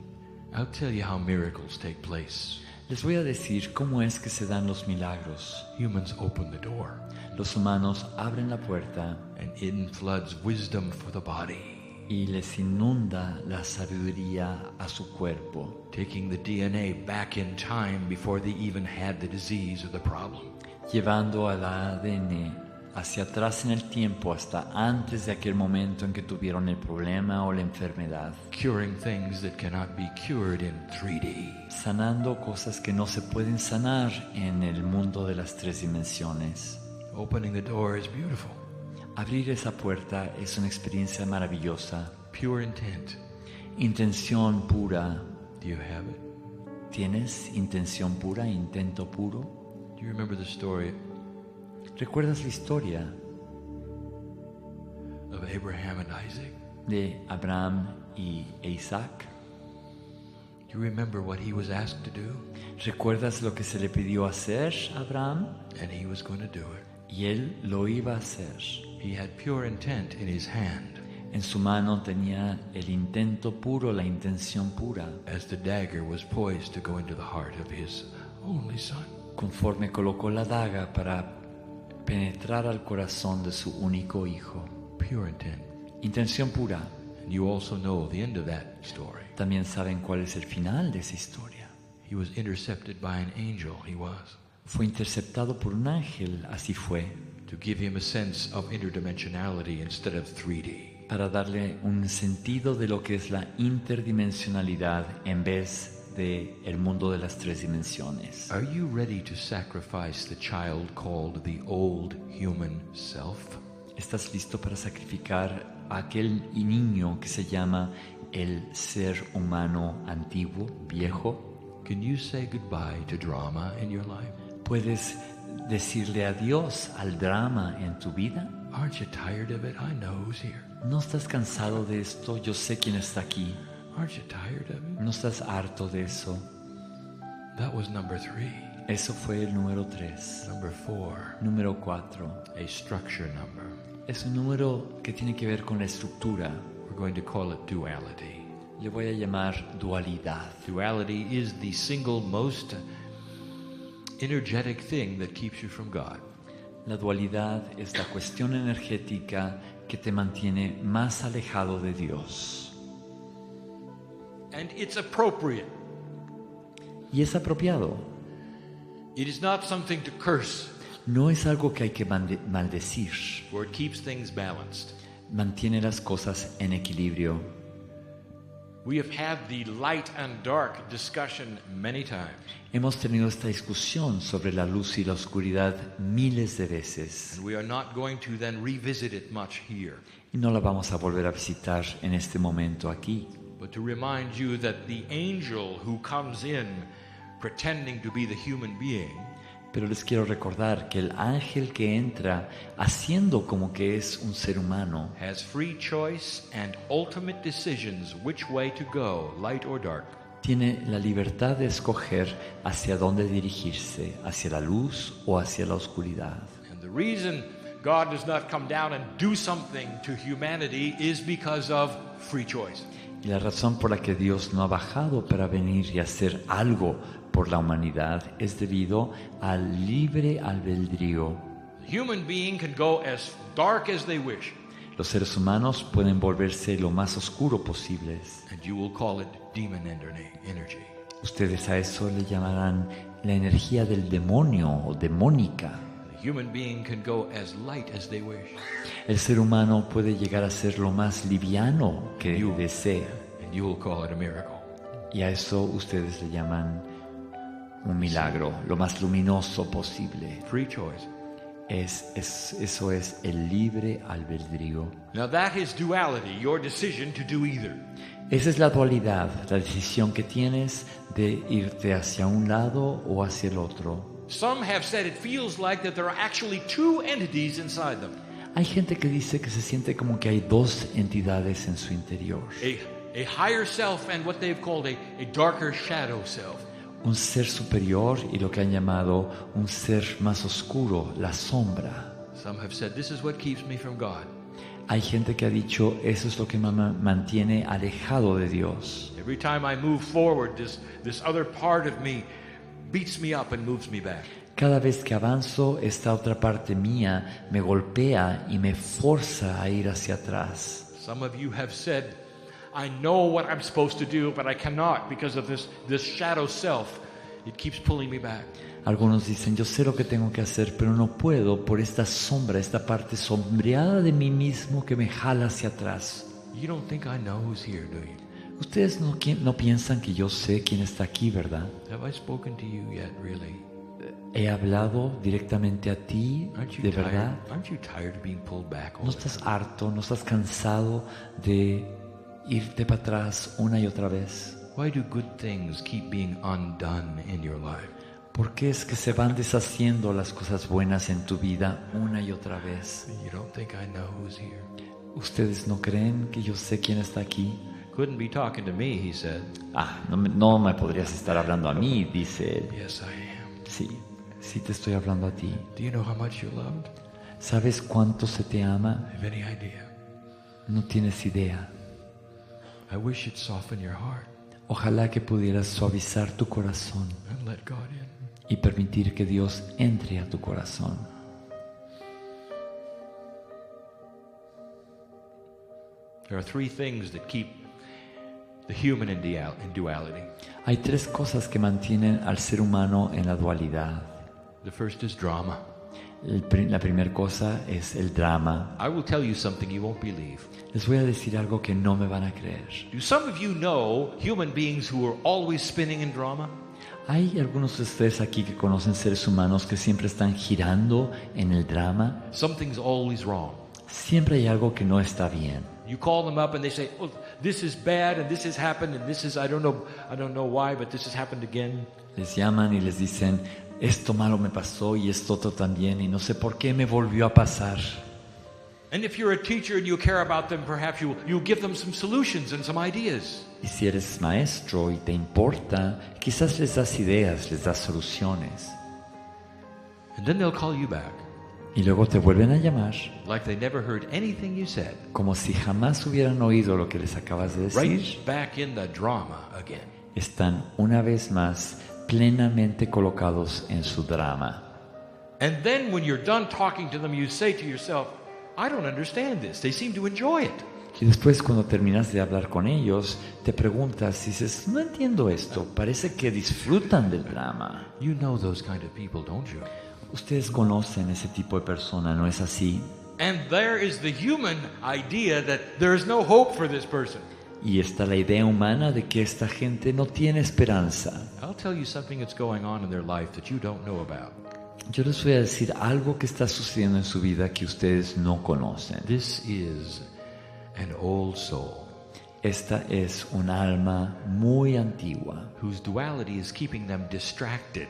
I'll tell you how miracles take place. Les voy a decir cómo es que se dan los milagros. Humans open the door. Los humanos abren la puerta. And in floods wisdom for the body. Y les inunda la sabiduría a su cuerpo. Taking the DNA back in time before they even had the disease or the problem. Llevando al ADN hacia atrás en el tiempo hasta antes de aquel momento en que tuvieron el problema o la enfermedad. Curing things that cannot be cured in 3D. Sanando cosas que no se pueden sanar en el mundo de las 3 dimensiones. Opening the door is beautiful. Abrir esa puerta es una experiencia maravillosa. Pure intent. Intención pura. Do you have it? ¿Tienes intención pura, intento puro? Do you remember the story? ¿Recuerdas la historia of Abraham and Isaac? De Abraham y Isaac? Do you remember what he was asked to do? ¿Recuerdas lo que se le pidió hacer a Abraham? And he was going to do it. Y él lo iba a hacer. He had pure intent in his hand. En su mano tenía el intento puro, la intención pura. As the dagger was poised to go into the heart of his only son. Conforme colocó la daga para penetrar al corazón de su único hijo. Pure intent. Intención pura. And you also know the end of that story. También saben cuál es el final de esa historia. He was intercepted by an angel. He was. Fue interceptado por un ángel, así fue. To give him a sense of interdimensionality instead of 3D. Para darle un sentido de lo que es la interdimensionalidad en vez de el mundo de las 3 dimensiones. Are you ready to sacrifice the child called the old human self? ¿Estás listo para sacrificar a aquel niño que se llama el ser humano antiguo, viejo? Can you say goodbye to drama in your life? ¿Puedes decirle adiós al drama en tu vida? Aren't you tired of it? I know who's here. ¿No estás cansado de esto? Yo sé quién está aquí. Aren't you tired of it? ¿No estás harto de eso? That was number 3. Eso fue el número 3. Number 4. Número 4. A structure number. Es un número que tiene que ver con la estructura. We're going to call it duality. Le voy a llamar dualidad. Duality is the single most energetic thing that keeps you from God. La dualidad es la cuestión energética que te mantiene más alejado de Dios. And it's appropriate. Y es apropiado. It is not something to curse. no es algo que hay que maldecir. For it keeps things balanced. Mantiene las cosas en equilibrio. We have had the light and dark discussion many times. Hemos tenido esta discusión sobre la luz y la oscuridad miles de veces. And we are not going to then revisit it much here. Y no la vamos a volver a visitar en este momento aquí. But to remind you that the angel who comes in pretending to be the human being, pero les quiero recordar que el ángel que entra haciendo como que es un ser humano has free choice and ultimate decisions which way to go, light or dark. Tiene la libertad de escoger hacia dónde dirigirse, hacia la luz o hacia la oscuridad. And the reason God does not come down and do something to humanity is because of free choice. Y la razón por la que Dios no ha bajado para venir y hacer algo por la humanidad es debido al libre albedrío. The human being can go as dark as they wish. Los seres humanos pueden volverse lo más oscuro posibles. And you will call it demon energy. Ustedes a eso le llamarán la energía del demonio o demónica. The human being can go as light as they wish. El ser humano puede llegar a ser lo más liviano que desee. And you will call it a miracle. Y a eso ustedes le llaman un milagro, lo más luminoso posible. Free choice. Eso es el libre albedrío. Now that is duality, your decision to do either. Esa es la dualidad, la decisión que tienes de irte hacia un lado o hacia el otro. Some have said it feels like that there are actually two entities inside them. Hay gente que dice que se siente como que hay dos entidades en su interior. A higher self and what they've called a darker shadow self. Un ser superior y lo que han llamado un ser más oscuro, la sombra. Some have said this is what keeps me from God. Hay gente que ha dicho eso es lo que me mantiene alejado de Dios. Every time I move forward, this other part of me beats me up and moves me back. Cada vez que avanzo, esta otra parte mía me golpea y me forza a ir hacia atrás. Some of you have said, I know what I'm supposed to do, but I cannot because of this shadow self. It keeps pulling me back. Algunos dicen, yo sé lo que tengo que hacer, pero no puedo por esta sombra, esta parte sombreada de mí mismo que me jala hacia atrás. You don't think I know who's here, do you? Ustedes no piensan que yo sé quién está aquí, ¿verdad? Have I spoken to you yet, really? ¿He hablado directamente a ti, de verdad? Aren't you tired of being pulled back? ¿No estás harto, no estás cansado de irte para atrás una y otra vez? Why do good things keep being undone in your life? ¿Por qué es que se van deshaciendo las cosas buenas en tu vida una y otra vez? You don't think I know who's here? ¿Ustedes no creen que yo sé quién está aquí? Couldn't be talking to me, he said. No me podrías estar hablando a mí, dice él. Yes, I am. Sí te estoy hablando a ti. Do you know how much you're loved? ¿Sabes cuánto se te ama? I have any idea. No tienes idea. I wish it'd soften your heart. Ojalá que pudieras suavizar tu corazón And let God in. y permitir que Dios entre a tu corazón. There are three things that keep the human in duality. Hay tres cosas que mantienen al ser humano en la dualidad. The first is drama. La primera cosa es el drama. I will tell you something you won't believe. Les voy a decir algo que no me van a creer. Do some of you know human beings who are always spinning in drama? Hay algunos de ustedes aquí que conocen seres humanos que siempre están girando en el drama. Something's always wrong. Siempre hay algo que no está bien. You call them up and they say, "Oh, this is bad and this has happened and this is I don't know why, but this has happened again." Les llaman y les dicen, esto malo me pasó y esto otro también y no sé por qué me volvió a pasar. And if you're a teacher and you care about them, perhaps you'll give them some solutions and some ideas. Y si eres maestro y te importa, quizás les das ideas, les das soluciones. And then they'll call you back. Y luego te vuelven a llamar, like they never heard anything you said. Como si jamás hubieran oído lo que les acabas de decir. Right back in the drama again. Están una vez más plenamente colocados en su drama. And then when you're done talking to them, you say to yourself, I don't understand this. They seem to enjoy it. Y después cuando terminas de hablar con ellos, te preguntas y dices, no entiendo esto, parece que disfrutan del drama. You know those kind of people, don't you? Ustedes conocen ese tipo de persona, ¿no es así? And there is the human idea that there is no hope for this person. Y está la idea humana de que esta gente no tiene esperanza. I'll tell you something that's going on in their life that you don't know about. Yo les voy a decir algo que está sucediendo en su vida que ustedes no conocen. This is an old soul. Esta es un alma muy antigua, whose duality is keeping them distracted,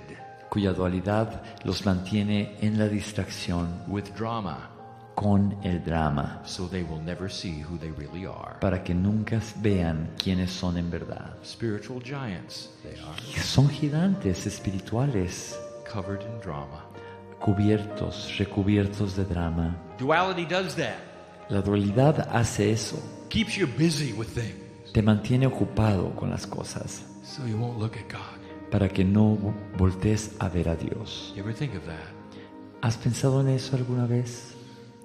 cuya dualidad los mantiene en la distracción with drama, con el drama, so they will never see who they really are. para que nunca vean quiénes son en verdad. Spiritual giants, they are. Son gigantes espirituales, covered in drama, recubiertos de drama. Duality does that. La dualidad hace eso. Keeps you busy with things. Te mantiene ocupado con las cosas. So you won't look at God. Para que no voltees a ver a Dios. You ever think of that? ¿Has pensado en eso alguna vez?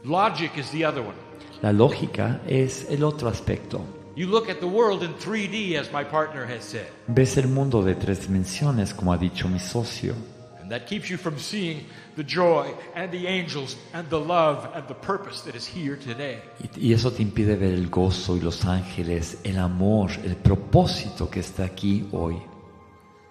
Logic is the other one. La lógica es el otro aspecto. You look at the world in 3D, as my partner has said. Ves el mundo de 3 dimensiones, como ha dicho mi socio. And that keeps you from seeing the joy and the angels and the love and the purpose that is here today. Y eso te impide ver el gozo y los ángeles, el amor, el propósito que está aquí hoy.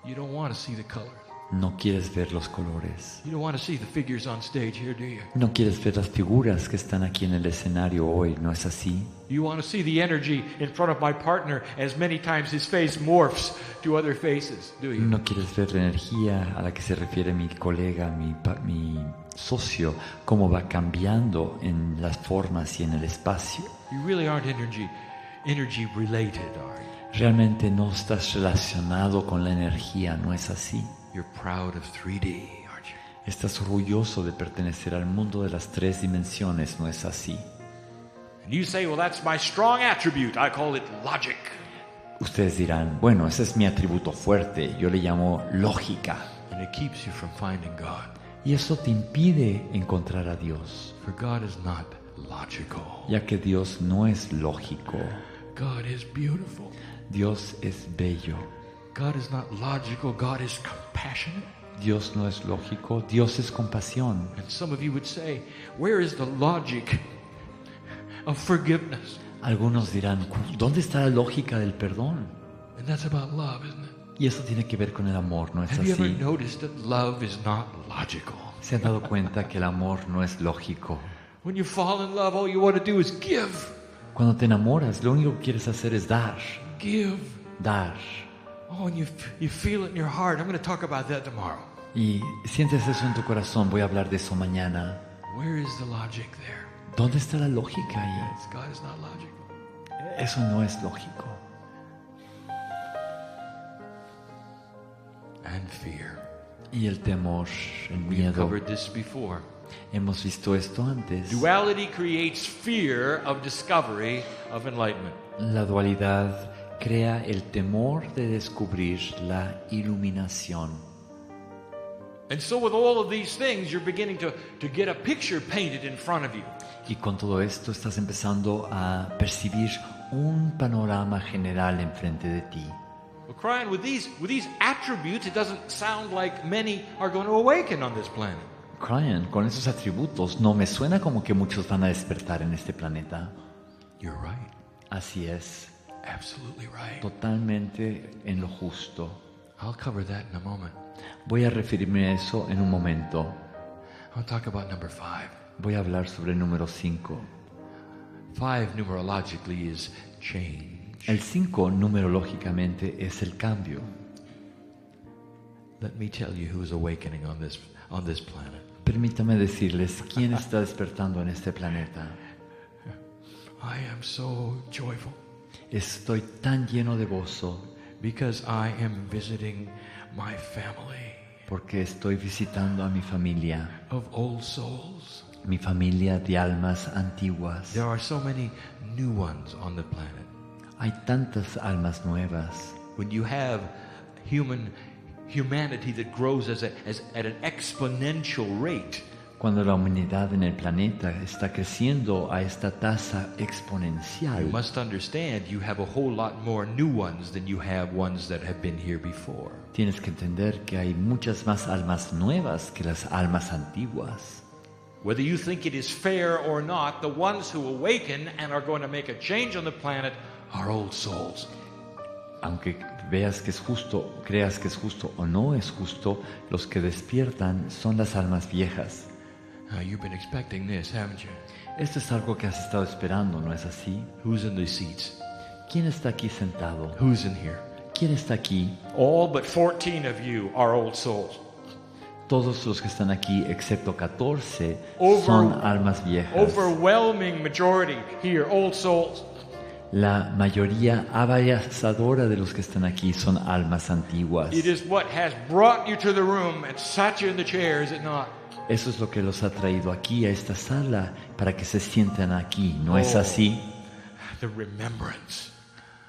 You don't want to see the colors. No quieres ver los colores. You don't want to see the figures on stage here, do you? No quieres ver las figuras que están aquí en el escenario hoy, ¿no es así? You want to see the energy in front of my partner as many times his face morphs to other faces, do you? No quieres ver la energía a la que se refiere mi colega, mi socio, cómo va cambiando en las formas y en el espacio. You really aren't energy related, are you? Realmente no estás relacionado con la energía, ¿no es así? You're proud of 3D, aren't you? Estás orgulloso de pertenecer al mundo de las 3 dimensiones, ¿no es así? And you say, well, that's my strong attribute. I call it logic. Ustedes dirán, bueno, ese es mi atributo fuerte, yo le llamo lógica. And it keeps you from finding God. Y eso te impide encontrar a Dios. For God is not logical. Ya que Dios no es lógico. God is beautiful. Dios es bello. God is not logical, God is compassionate. Dios no es lógico, Dios es compasión. And some of you would say, where is the logic of forgiveness? Algunos dirán, ¿dónde está la lógica del perdón? And that's about love, isn't it? Y eso tiene que ver con el amor, ¿no es Have you así? ever noticed that love is not logical? ¿Se han dado cuenta que el amor no es lógico? When you fall in love, all you want to do is give. Cuando te enamoras, lo único que quieres hacer es dar. Give. Dar. Oh, and you feel it in your heart. I'm going to talk about that tomorrow. Y sientes eso en tu corazón, voy a hablar de eso mañana. Where is the logic there? ¿Dónde está la lógica ahí? God is not logical. Eso no es lógico. And fear. Y el temor, el We have miedo. covered this before. Hemos visto esto antes. Duality creates fear of discovery of enlightenment. La dualidad crea el temor de descubrir la iluminación. And so with all of these things, you're beginning to get a picture painted in front of you. Y con todo esto estás empezando a percibir un panorama general enfrente de ti. Well, Brian, with these attributes, it doesn't sound like many are going to awaken on this planet. Brian, con esos atributos no me suena como que muchos van a despertar en este planeta. You're right. Así es. Absolutely right. Totalmente en lo justo. I'll cover that in a moment. Voy a referirme a eso en un momento. I'll talk about number 5. Voy a hablar sobre el número 5. 5 numerologically is change. El 5 numerológicamente es el cambio. Let me tell you who is awakening on this planet. Permítame decirles quién está despertando en este planeta. I am so joyful. Estoy tan lleno de gozo because I am visiting my family. Porque estoy visitando a mi familia. Of old souls. Mi familia de almas antiguas. There are so many new ones on the planet. Hay tantas almas nuevas. When you have humanity that grows at an exponential rate. Cuando la humanidad en el planeta está creciendo a esta tasa You exponencial, must understand you have a whole lot more new ones than you have ones that have been here before. tienes que entender que hay muchas más almas nuevas que las almas antiguas. Whether you think it is fair or not, the ones who awaken and are going to make a change on the planet are old souls. Aunque veas que es justo, creas que es justo o no es justo, los que despiertan son las almas viejas. You've been expecting this, haven't you? Esto es algo que has estado esperando, ¿no es así? Who's in these seats? ¿Quién está aquí sentado? Who's in here? ¿Quién está aquí? All but 14 of you are old souls. Todos los que están aquí, excepto 14, Over- son almas viejas. Overwhelming majority here, old souls. La mayoría abrazadora de los que están aquí son almas antiguas. It is what has brought you to the room and sat you in the chair, is it not? Eso es lo que los ha traído aquí a esta sala para que se sientan aquí, ¿no es así? The remembrance.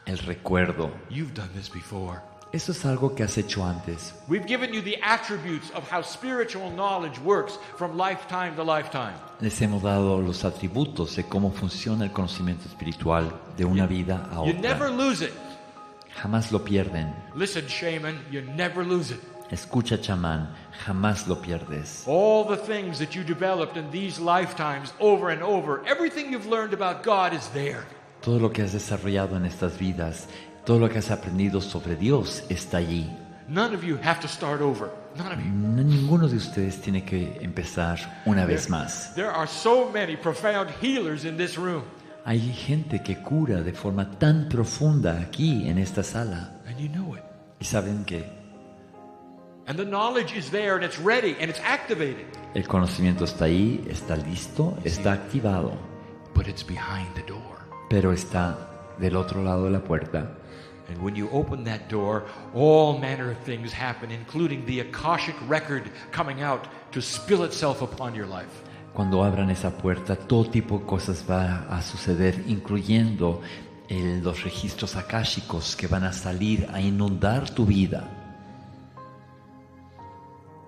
El recuerdo. You've done this before. Eso es algo que has hecho antes. We've given you the attributes of how spiritual knowledge works from lifetime to lifetime. Les hemos dado los atributos de cómo funciona el conocimiento espiritual de una vida a You never otra. lose it. Jamás lo pierden. Listen, shaman, you never lose it. Escucha, chamán, jamás lo pierdes. All the things that you developed in these lifetimes over and over, everything you've learned about God is there. Todo lo que has desarrollado en estas vidas, todo lo que has aprendido sobre Dios está allí. None of you have to start over. None of you. Ninguno de ustedes tiene que empezar una vez más. There are so many profound healers in this room. Hay gente que cura de forma tan profunda aquí en esta sala. And you know it. Y saben que And the knowledge is there and it's ready and it's activated. el conocimiento está ahí, está listo, está activado, But it's behind the door. pero está del otro lado de la puerta. And when you open that door, all manner of things happen, including the Akashic record coming out to spill itself upon your life. Cuando abran esa puerta, todo tipo de cosas va a suceder, incluyendo los registros akáshicos que van a salir a inundar tu vida.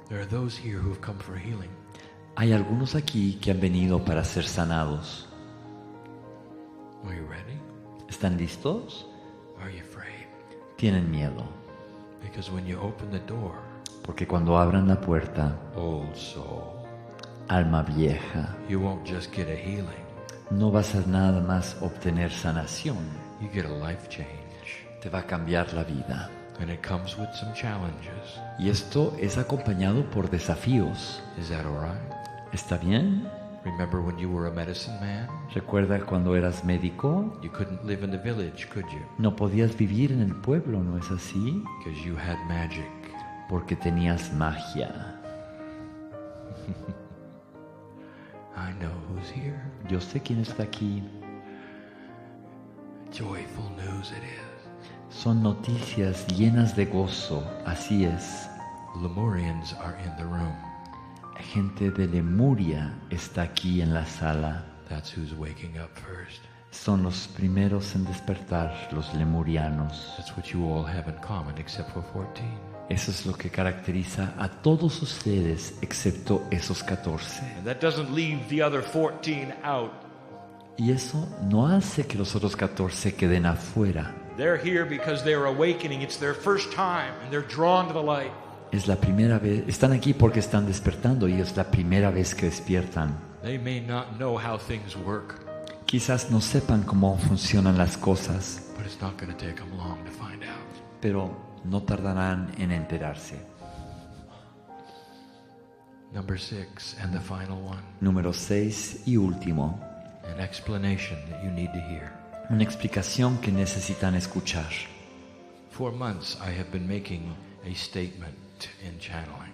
There are those here who have come for healing. Hay algunos aquí que han venido para ser sanados. Are you ready? ¿Están listos? Are you afraid? Tienen miedo, Because when you open the door, porque cuando abran la puerta, old soul, alma vieja, you won't just get a healing. no vas a nada más obtener sanación, You get a life change. te va a cambiar la vida. And it comes with some challenges. Y esto es acompañado por desafíos. Is that all right? ¿Está bien? Remember when you were a medicine man? ¿Recuerda cuando eras médico? You couldn't live in the village, could you? No podías vivir en el pueblo, ¿no es así? Because you had magic. Porque tenías magia. I know who's here. Yo sé quién está aquí. Joyful news it is. Son noticias llenas de gozo, así es. Lemurians are in the room. Gente de Lemuria está aquí en la sala. That's who's waking up first. Son los primeros en despertar, los lemurianos. That's what you all have in common except for 14. Eso es lo que caracteriza a todos ustedes, excepto esos 14. And that doesn't leave the other 14 out. Y eso no hace que los otros 14 queden afuera. They're here because they're awakening. It's their first time and they're drawn to the light. Es la primera vez, están aquí porque están despertando y es la primera vez que despiertan. They may not know how things work, Quizás no sepan cómo funcionan las cosas, but it's not going to take them long to find out. pero no tardarán en enterarse. Number 6 and the final one. Número 6 y último. An explanation that you need to hear. Una explicación que necesitan escuchar. For months I have been making a statement in channeling.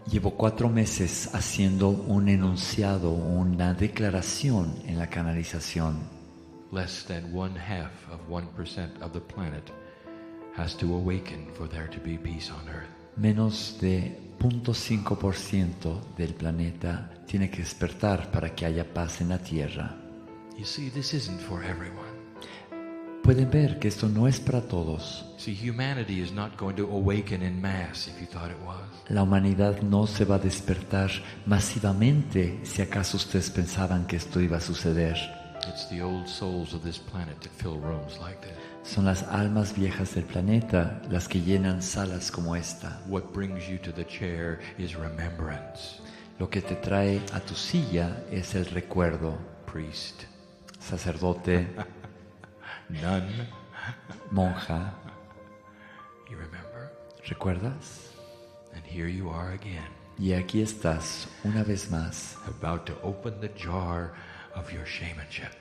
Llevo 4 meses haciendo un enunciado, una declaración en la canalización. Less than 1/2 of 1% of the planet has to awaken for there to be peace on earth. Menos de 0.5% del planeta tiene que despertar para que haya paz en la Tierra. You see, this isn't for everyone. pueden ver que esto no es para todos. See, humanity is not going to awaken in mass if you thought it was. La humanidad no se va a despertar masivamente si acaso ustedes pensaban que esto iba a suceder. It's the old souls of this planet that fill rooms like this. Son las almas viejas del planeta las que llenan salas como esta. What brings you to the chair is remembrance. Lo que te trae a tu silla es el recuerdo. Priest, sacerdote, nun, monja. You remember? ¿Recuerdas? And here you are again. Y aquí estás una vez más, about to open the jar of your shamanship.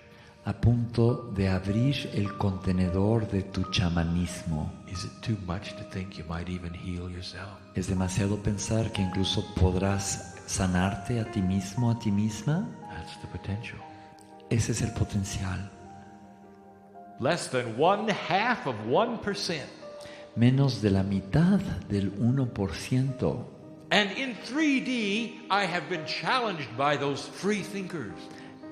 A punto de abrir el contenedor de tu chamanismo. Is it too much to think you might even heal yourself? ¿Es demasiado pensar que incluso podrás sanarte a ti mismo, a ti misma? That's the potential. Ese es el potencial. Less than 0.5%. Menos de la mitad del 1%. And in 3D, I have been challenged by those free thinkers.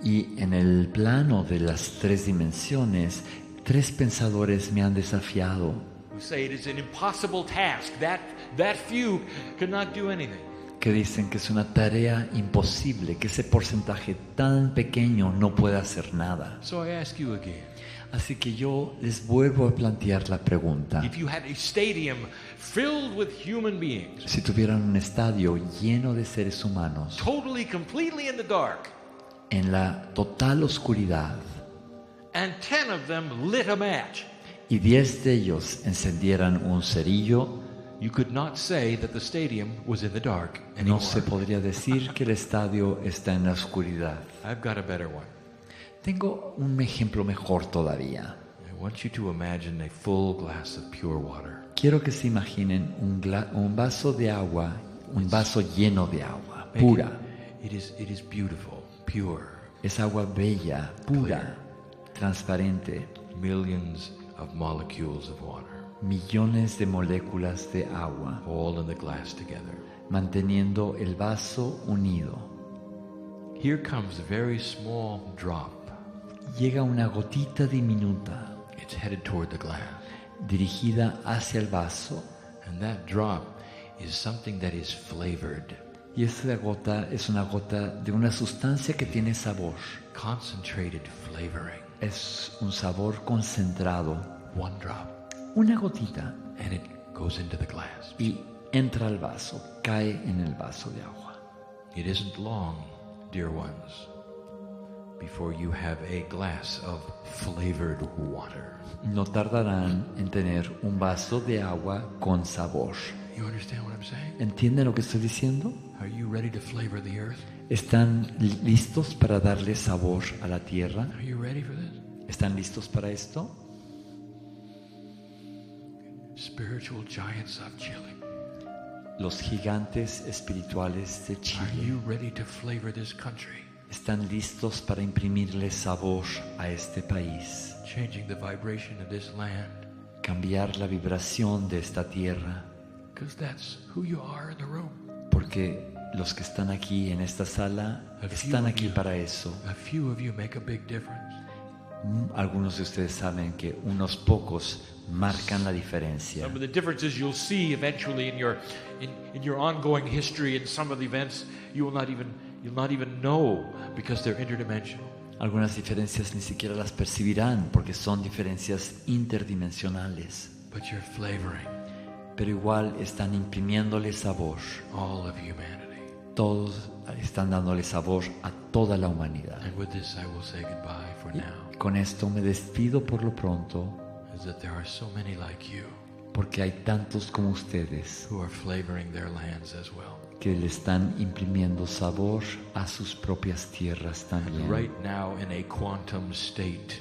Y en el plano de las 3 dimensiones, 3 pensadores me han desafiado. Who say it is an impossible task. That few cannot do anything. Que dicen que es una tarea imposible, que ese porcentaje tan pequeño no puede hacer nada. So I ask you again. Así que yo les vuelvo a plantear la pregunta. If you had a stadium filled with human beings, si tuvieran un estadio lleno de seres humanos, totally, completely in the dark, en la total oscuridad, and 10 of them lit a match, y 10 de ellos encendieran un cerillo, you could not say that the stadium was in the dark anymore. No se podría decir que el estadio está en la oscuridad. I've got a better one. Tengo un ejemplo mejor todavía. I want you to imagine a full glass of pure water. Quiero que se imaginen un vaso de agua, un vaso lleno de agua, pura. It is beautiful, pure. Es agua bella, pura, transparente. Millions of molecules of water. Millones de moléculas de agua. All in the glass together. Manteniendo el vaso unido. Here comes a very small drop. Llega una gotita diminuta. It's headed toward the glass. Dirigida hacia el vaso. And that drop is something that is flavored. Y esa gota es una gota de una sustancia que tiene sabor. Concentrated flavoring. Es un sabor concentrado. One drop. Una gotita. And it goes into the glass. Y entra al vaso, cae en el vaso de agua. It isn't long, dear ones, before you have a glass of flavored water. No tardarán en tener un vaso de agua con sabor. You understand what I'm saying? ¿Entienden lo que estoy diciendo? Are you ready to flavor the earth? ¿Están listos para darle sabor a la tierra? Are you ready for this? ¿Están listos para esto? Spiritual giants of Chile. Los gigantes espirituales de Chile. Are you ready to flavor this country? ¿Están listos para imprimirle sabor a este país? Changing the vibration of this land. Cambiar la vibración de esta tierra. Because that's who you are in the room. Porque los que están aquí en esta sala están aquí para eso. A few of you make a big difference. Algunos de ustedes saben que unos pocos marcan la diferencia. Some of the differences you'll see eventually in your ongoing history and some of the events you'll not even know because they're interdimensional. Algunas diferencias ni siquiera las percibirán porque son diferencias interdimensionales. But you're flavoring. Pero igual están imprimiéndole sabor. All of humanity. Todos están dándole sabor a toda la humanidad. And with this I will say goodbye for now. Con esto me despido por lo pronto. Is that there are so many like you. Porque hay tantos como ustedes. Who are flavoring their lands as well. Que le están imprimiendo sabor a sus propias tierras también. And right now in a quantum state,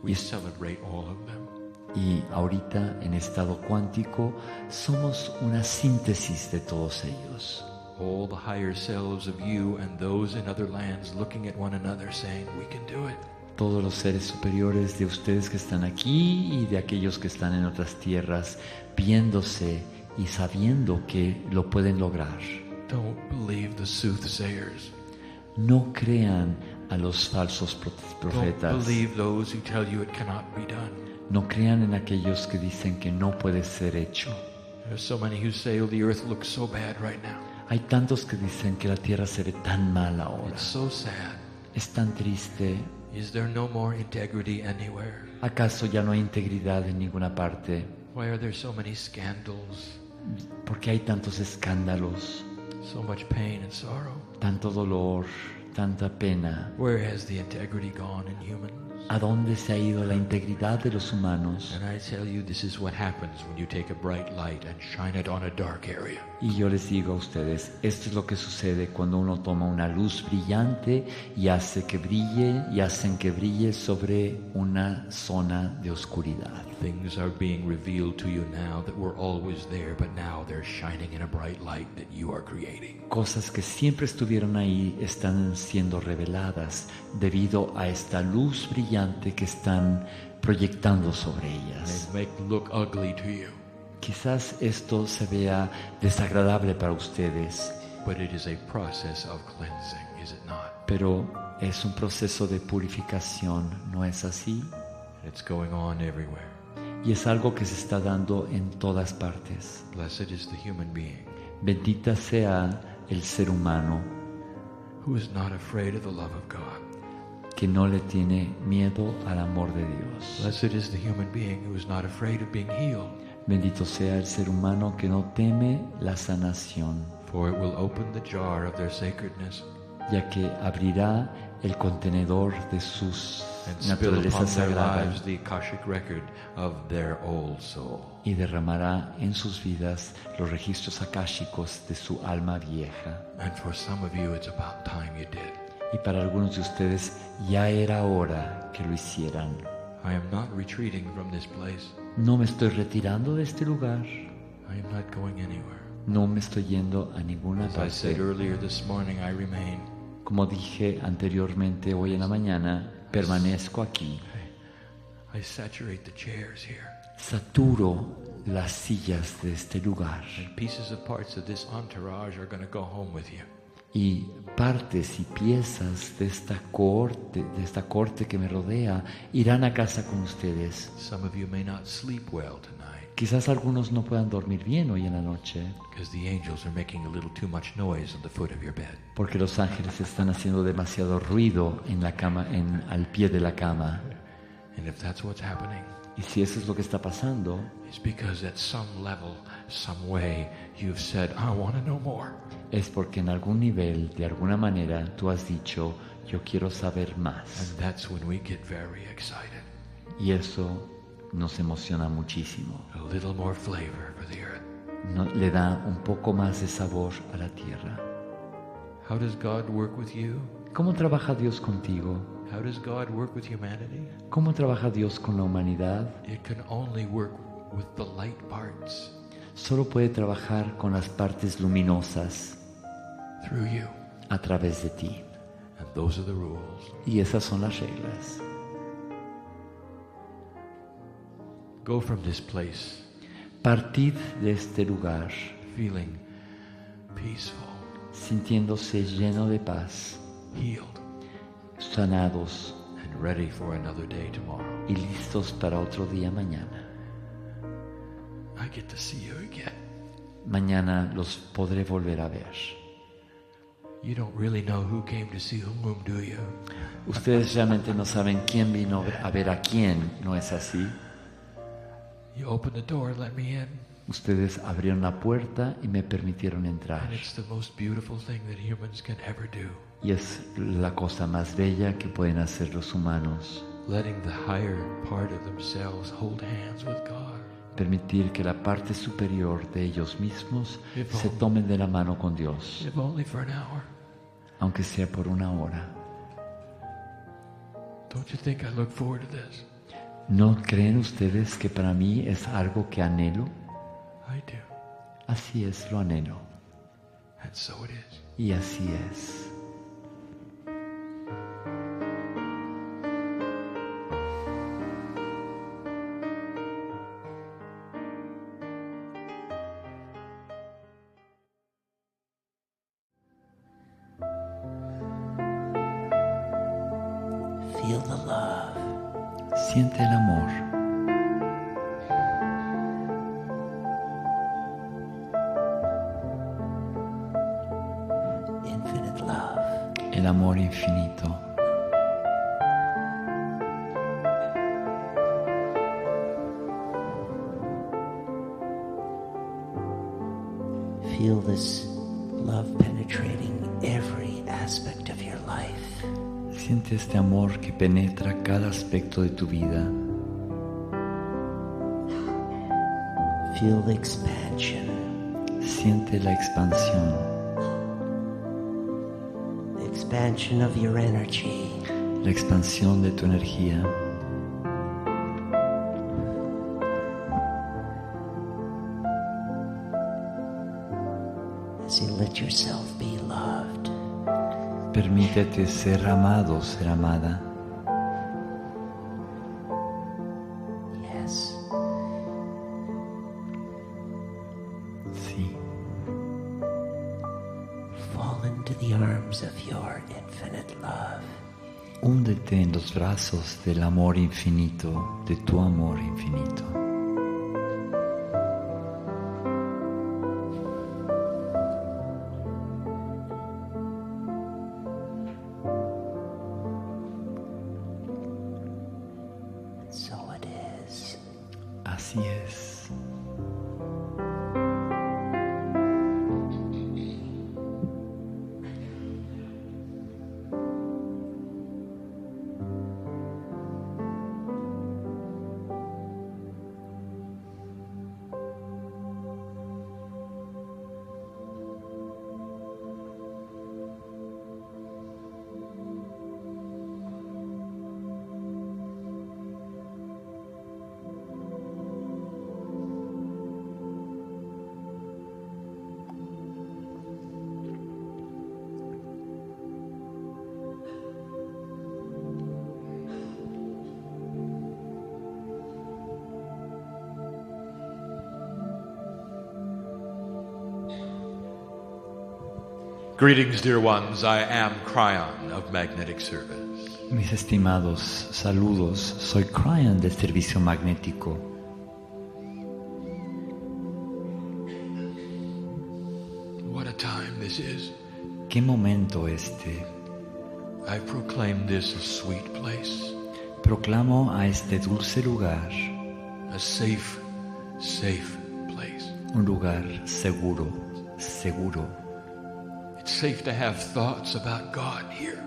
we celebrate all of them. Y ahorita en estado cuántico somos una síntesis de todos ellos. All the higher selves of you and those in other lands looking at one another saying, we can do it. Todos los seres superiores de ustedes que están aquí y de aquellos que están en otras tierras viéndose y sabiendo que lo pueden lograr. Don't believe the soothsayers. No crean a los falsos Don't profetas. believe those who tell you it cannot be done. No crean en aquellos que dicen que no puede ser hecho. There are so many who say, oh, the earth looks so bad right now. Hay tantos que dicen que la tierra se ve tan mal ahora. It's so sad. Es tan triste. Is there no more integrity anywhere? ¿Acaso ya no hay integridad en ninguna parte? Why are there so many scandals? ¿Por qué hay tantos escándalos? So much pain and sorrow. Tanto dolor, tanta pena. Where has the integrity gone in humans? ¿A dónde se ha ido la integridad de los humanos? And I tell you, this is what happens when you take a bright light and shine it on a dark area. Y yo les digo a ustedes, esto es lo que sucede cuando uno toma una luz brillante y hacen que brille sobre una zona de oscuridad. Things are being revealed to you now that were always there, but now they're shining in a bright light that you are creating. Cosas que siempre estuvieron ahí están siendo reveladas debido a esta luz brillante que están proyectando sobre ellas. They may look ugly to you, Quizás esto se vea desagradable para ustedes, but it is a process of cleansing, is it not? pero es un proceso de purificación, ¿no es así? It's going on everywhere. Y es algo que se está dando en todas partes. Blessed is the human being Bendita sea el ser humano who is not afraid of the love of God. que no le tiene miedo al amor de Dios. Blessed is the human being who is not afraid of being healed, Bendito sea el ser humano que no teme la sanación, for it will open the jar of their sacredness ya que abrirá el contenedor de sus and spill upon naturalezas their sagradas lives the Akashic record of their old soul. y derramará en sus vidas los registros akáshicos de su alma vieja. And for some of you, it's about time you did. Y para algunos de ustedes ya era hora que lo hicieran. I am not retreating from this place. No me estoy retirando de este lugar. I am not going anywhere. No me estoy yendo a ninguna As I said parte. earlier this morning, I remain. Como dije anteriormente, hoy en la mañana, permanezco aquí. I saturate the chairs here. Saturo las sillas de este lugar. And pieces of parts of this entourage are going to go home with you. Y partes y piezas de esta corte que me rodea irán a casa con ustedes. Some of you may not sleep well tonight Quizás algunos no puedan dormir bien hoy en la noche, because the angels are making a little too much noise on the foot of your bed. porque los ángeles están haciendo demasiado ruido en la cama, al pie de la cama. And if that's what's happening, Y si eso es lo que está pasando, it's because at some level, some way, you've said, I want to know more. es porque en algún nivel, de alguna manera, tú has dicho, yo quiero saber más. And that's when we get very excited. Y eso nos emociona muchísimo. A little more flavor for the earth. Le da un poco más de sabor a la tierra. How does God work with you? ¿Cómo trabaja Dios contigo? How does God work with humanity? ¿Cómo trabaja Dios con la humanidad? It can only work with the light parts. Solo puede trabajar con las partes luminosas Through you. a través de ti. And those are the rules. Y esas son las reglas. Go from this place Partid de este lugar feeling peaceful, sintiéndose lleno de paz, healed, sanados and ready for another day tomorrow. y listos para otro día mañana. I get to see you again. Mañana los podré volver a ver. You don't really know who came to see whom, do you? Ustedes realmente no saben quién vino a ver a quién, ¿no es así? You opened the door and let me in. Ustedes abrieron la puerta y me permitieron entrar. And it's the most beautiful thing that humans can ever do. Y es la cosa más bella que pueden hacer los humanos. Letting the higher part of themselves hold hands with God. Permitir que la parte superior de ellos mismos If se only- tomen de la mano con Dios, If only for an hour. aunque sea por una hora. Don't you think I look forward to this? ¿No creen ustedes que para mí es algo que anhelo? I do. Así es, lo anhelo. And so it is. Y así es. Siente el amor. Infinite love. El amor infinito. Feel this love penetrating every aspect of your life. Siente este amor que penetra cada aspecto de tu vida. Feel the expansion. Siente la expansión. The expansion of your energy. La expansión de tu energía. As you let yourself be loved. Permítete ser amado, ser amada. Yes. Sí. Fall into the arms of your infinite love. Húndete en los brazos del amor infinito, de tu amor infinito. So it is. Así es. Greetings, dear ones. I am Cryon of Magnetic Service. Mis estimados, saludos. Soy Cryon del servicio magnético. What a time this is. ¿Qué momento este? I proclaim this a sweet place, Proclamo a este dulce lugar a safe place. un lugar seguro, seguro. It's safe to have thoughts about God here.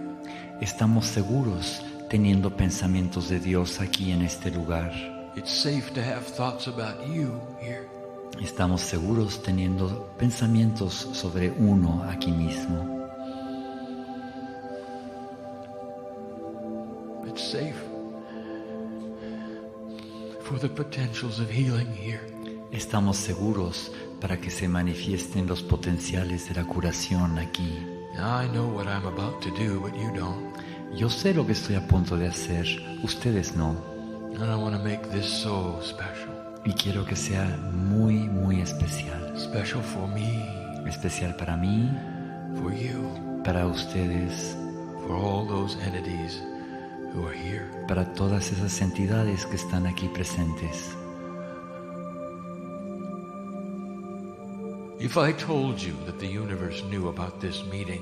Estamos seguros teniendo pensamientos de Dios aquí en este lugar. It's safe to have thoughts about you here. Estamos seguros teniendo pensamientos sobre uno aquí mismo. It's safe for the potentials of healing here. Estamos seguros para que se manifiesten los potenciales de la curación aquí. Now I know what I'm about to do, but you don't. Yo sé lo que estoy a punto de hacer, ustedes no. And I want to make this so special. Y quiero que sea muy, muy especial. Special for me, Especial para mí, for you, para ustedes, for all those entities who are here. para todas esas entidades que están aquí presentes. If I told you that the universe knew about this meeting,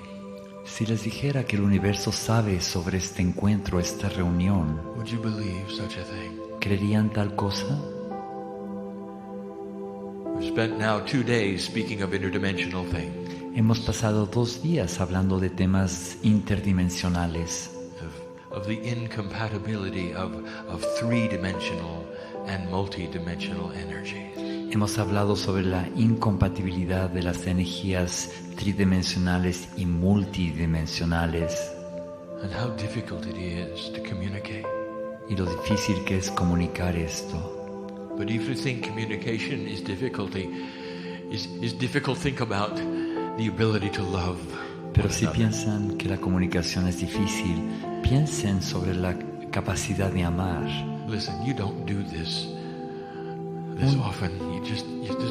Si les dijera que el universo sabe sobre este encuentro, esta reunión, would you believe such a thing? ¿creerían tal cosa? We've spent now 2 days speaking of interdimensional things, Hemos pasado 2 días hablando de temas interdimensionales, of the incompatibility of 3-dimensional and multi-dimensional energies. hemos hablado sobre la incompatibilidad de las energías tridimensionales y multidimensionales And how difficult it is to communicate. y lo difícil que es comunicar esto. But if you think communication is difficult, think about the ability to love. Pero si piensan que la comunicación es difícil, piensen sobre la capacidad de amar. Listen, you don't do this often. You just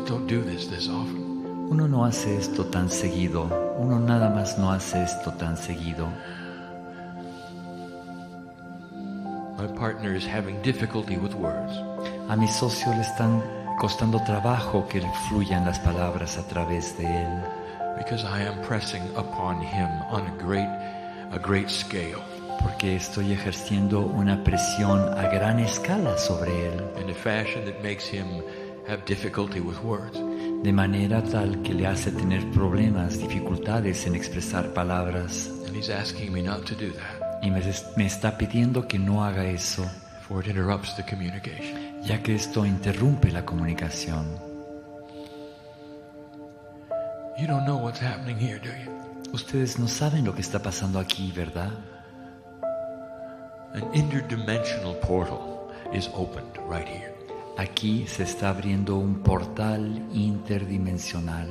don't do this often. Uno no hace esto tan seguido. Uno nada más no hace esto tan seguido. My partner is having difficulty with words. A mi socio le están costando trabajo que fluyan las palabras a través de él. Because I am pressing upon him on a great scale. Porque estoy ejerciendo una presión a gran escala sobre él. In a fashion that makes him have difficulty with words. De manera tal que le hace tener problemas, dificultades en expresar palabras. And he's asking me not to do that. Y me está pidiendo que no haga eso. For it interrupts the communication. Ya que esto interrumpe la comunicación. You don't know what's happening here, do you? Ustedes no saben lo que está pasando aquí, ¿verdad? An interdimensional portal is opened right here. Aquí se está abriendo un portal interdimensional.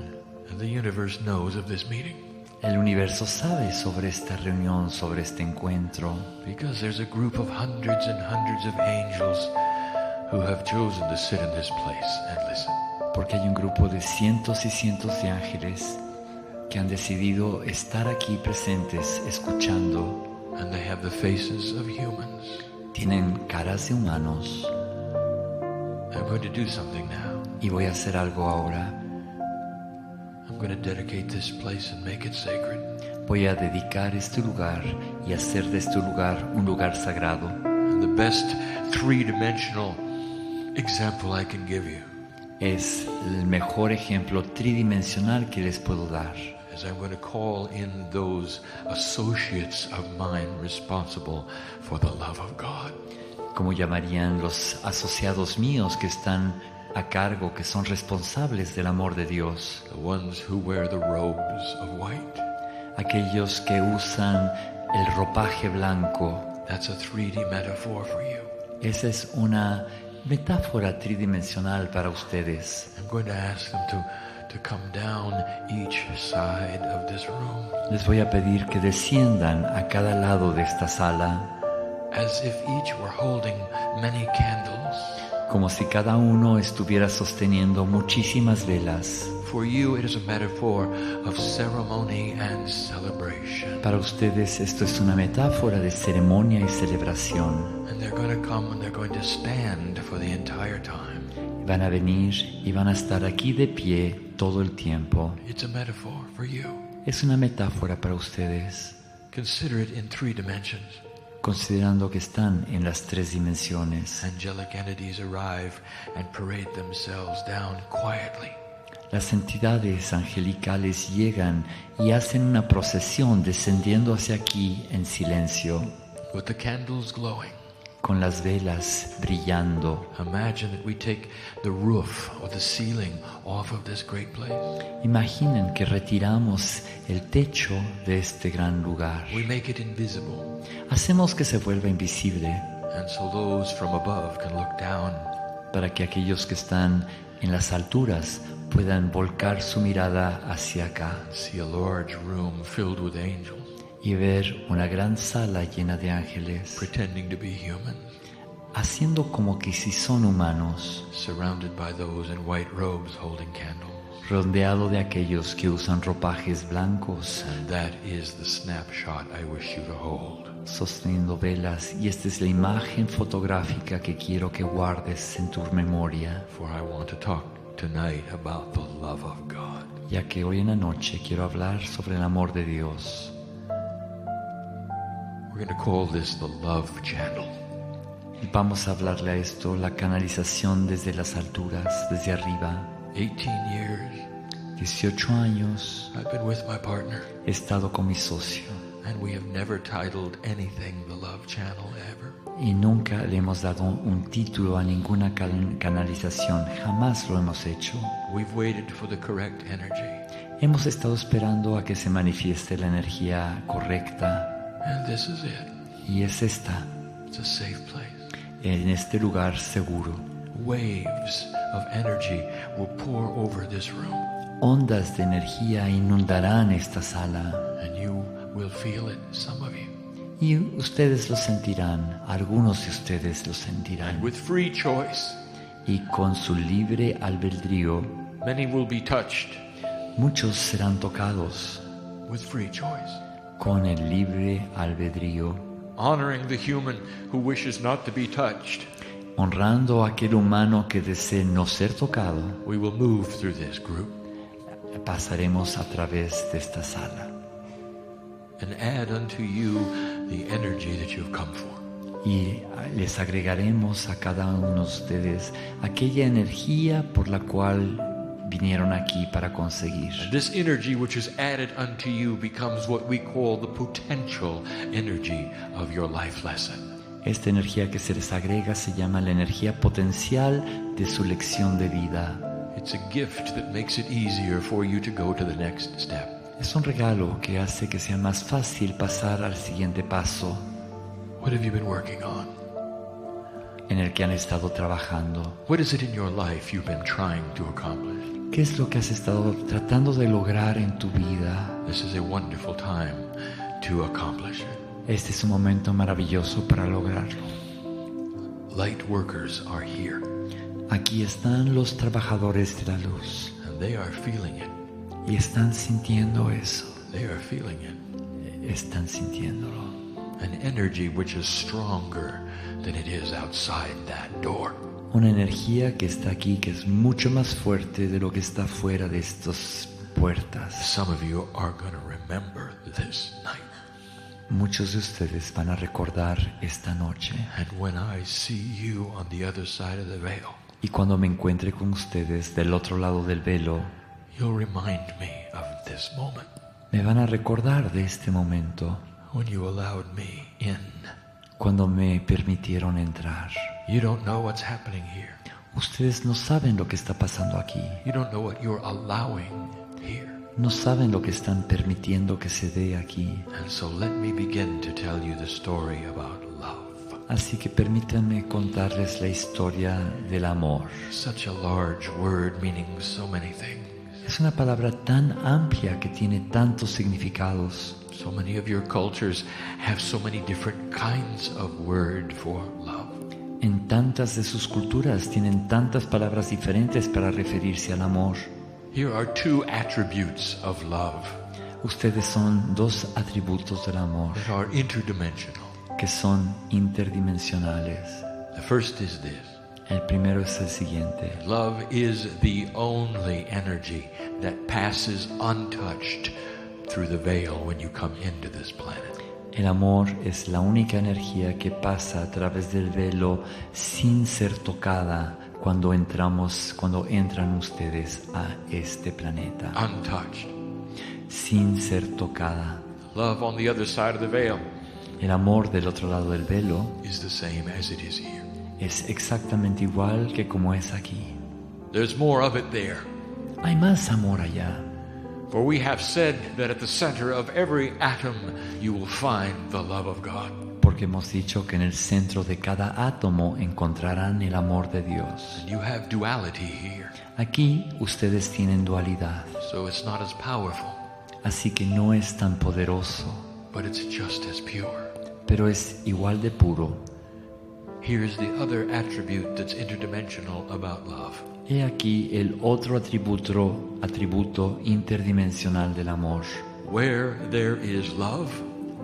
And the universe knows of this meeting. El universo sabe sobre esta reunión, sobre este encuentro. Because there's a group of hundreds and hundreds of angels who have chosen to sit in this place and listen. Porque hay un grupo de cientos y cientos de ángeles que han decidido estar aquí presentes, escuchando. And they have the faces of humans. Tienen caras de humanos. I'm going to do something now. Y voy a hacer algo ahora. I'm going to dedicate this place and make it sacred. Voy a dedicar este lugar y hacer de este lugar un lugar sagrado. And the best three-dimensional example I can give you es el mejor ejemplo tridimensional que les puedo dar. As I'm going to call in those associates of mine responsible for the love of God. Como llamarían los asociados míos que están a cargo, que son responsables del amor de Dios. The ones who wear the robes of white. Aquellos que usan el ropaje blanco. That's a 3D metaphor for you. Esa es una metáfora tridimensional para ustedes. I'm going to ask them to come down each side of this room. Les voy a pedir que desciendan a cada lado de esta sala. As if each were holding many candles. Como si cada uno estuviera sosteniendo muchísimas velas. For you it is a metaphor of ceremony and celebration. Para ustedes esto es una metáfora de ceremonia y celebración. And they're going to come and they're going to stand for the entire time. Van a venir y van a estar aquí de pie todo el tiempo. It's a metaphor for you. Es una metáfora para ustedes. Consider it in 3 dimensions. Considerando que están en las 3 dimensiones. Angelic entities arrive and parade themselves down quietly. Las entidades angelicales llegan y hacen una procesión descendiendo hacia aquí en silencio. With the candles glowing. Con las velas brillando. Imagine that we take the roof or the ceiling off of this great place. Imaginen que retiramos el techo de este gran lugar. We make it invisible. Hacemos que se vuelva invisible. And so those from above can look down. Para que aquellos que están en las alturas puedan volcar su mirada hacia acá. See a large room filled with angels. Y ver una gran sala llena de ángeles, pretending to be humans, haciendo como que si son humanos, surrounded by those in white robes holding candles, rodeado de aquellos que usan ropajes blancos, and that is the snapshot I wish you to hold, sosteniendo velas, y esta es la imagen fotográfica que quiero que guardes en tu memoria, for I want to talk tonight about the love of God, ya que hoy en la noche quiero hablar sobre el amor de Dios. We're going to call this the love channel. Vamos a hablarle a esto la canalización desde las alturas, desde arriba. 18 years. 18 años. I've been with my partner. He estado con mi socio. And we have never titled anything the love channel ever. Y nunca le hemos dado un título a ninguna canalización. Jamás lo hemos hecho. We've waited for the correct energy. Hemos estado esperando a que se manifieste la energía correcta. And this is it. Y es esta. It's a safe place. En este lugar seguro. Waves of energy will pour over this room. Ondas de energía inundarán esta sala. And you will feel it, some of you. Y ustedes lo sentirán, algunos de ustedes lo sentirán. And with free choice. Y con su libre albedrío. Many will be touched. Muchos serán tocados. With free choice. Con el libre albedrío. honoring the human who wishes not to be touched. Honrando a aquel humano que desee no ser tocado, We will move through this group pasaremos a través de esta sala and add unto you the energy that you've come for. y les agregaremos a cada uno de ustedes aquella energía por la cual vinieron aquí para conseguir. And this energy which is added unto you becomes what we call the potential energy of your life lesson. Esta energía que se les agrega se llama la energía potencial de su lección de vida. It's a gift that makes it easier for you to go to the next step. Es un regalo que hace que sea más fácil pasar al siguiente paso. What have you been working on? En el que han estado trabajando. What is it in your life you've been trying to accomplish? ¿Qué es lo que has estado tratando de lograr en tu vida? This is a wonderful time to accomplish it. Este es un momento maravilloso para lograrlo. Light workers are here. Aquí están los trabajadores de la luz. And they are feeling it. Y están sintiendo eso. They are feeling it. Están sintiéndolo. An energy which is stronger than it is outside that door. Una energía que está aquí que es mucho más fuerte de lo que está fuera de estas puertas. Some of you are going to remember this night. Muchos de ustedes van a recordar esta noche. And when I see you on the other side of the veil, y cuando me encuentre con ustedes del otro lado del velo, you'll remind me of this moment. Me van a recordar de este momento. When you allowed me in. Cuando me permitieron entrar. You don't know what's happening here. Ustedes no saben lo que está pasando aquí. You don't know what you're allowing here. No saben lo que están permitiendo que se dé aquí. And so let me begin to tell you the story about love. Así que permítanme contarles la historia del amor. Such a large word meaning so many things. Es una palabra tan amplia que tiene tantos significados. So many of your cultures have so many different kinds of word for love. En tantas de sus culturas tienen tantas palabras diferentes para referirse al amor. Here are two attributes of love. Ustedes son dos atributos del amor that are interdimensional. Que son interdimensionales. The first is this. El primero es el siguiente. Love is the only energy that passes untouched through the veil when you come into this planet. El amor es la única energía que pasa a través del velo sin ser tocada cuando entran ustedes a este planeta. Untouched. Sin ser tocada. Love on the other side of the veil. El amor del otro lado del velo is the same as it is here. Es exactamente igual que como es aquí. There's more of it there. Hay más amor allá. For we have said that at the center of every atom you will find the love of God. Porque hemos dicho que en el centro de cada átomo encontrarán el amor de Dios. And you have duality here. Aquí ustedes tienen dualidad. So it's not as powerful. Así que no es tan poderoso. But it's just as pure. Pero es igual de puro. Here's the other attribute that's interdimensional about love. He aquí el otro atributo interdimensional del amor. Where there is love,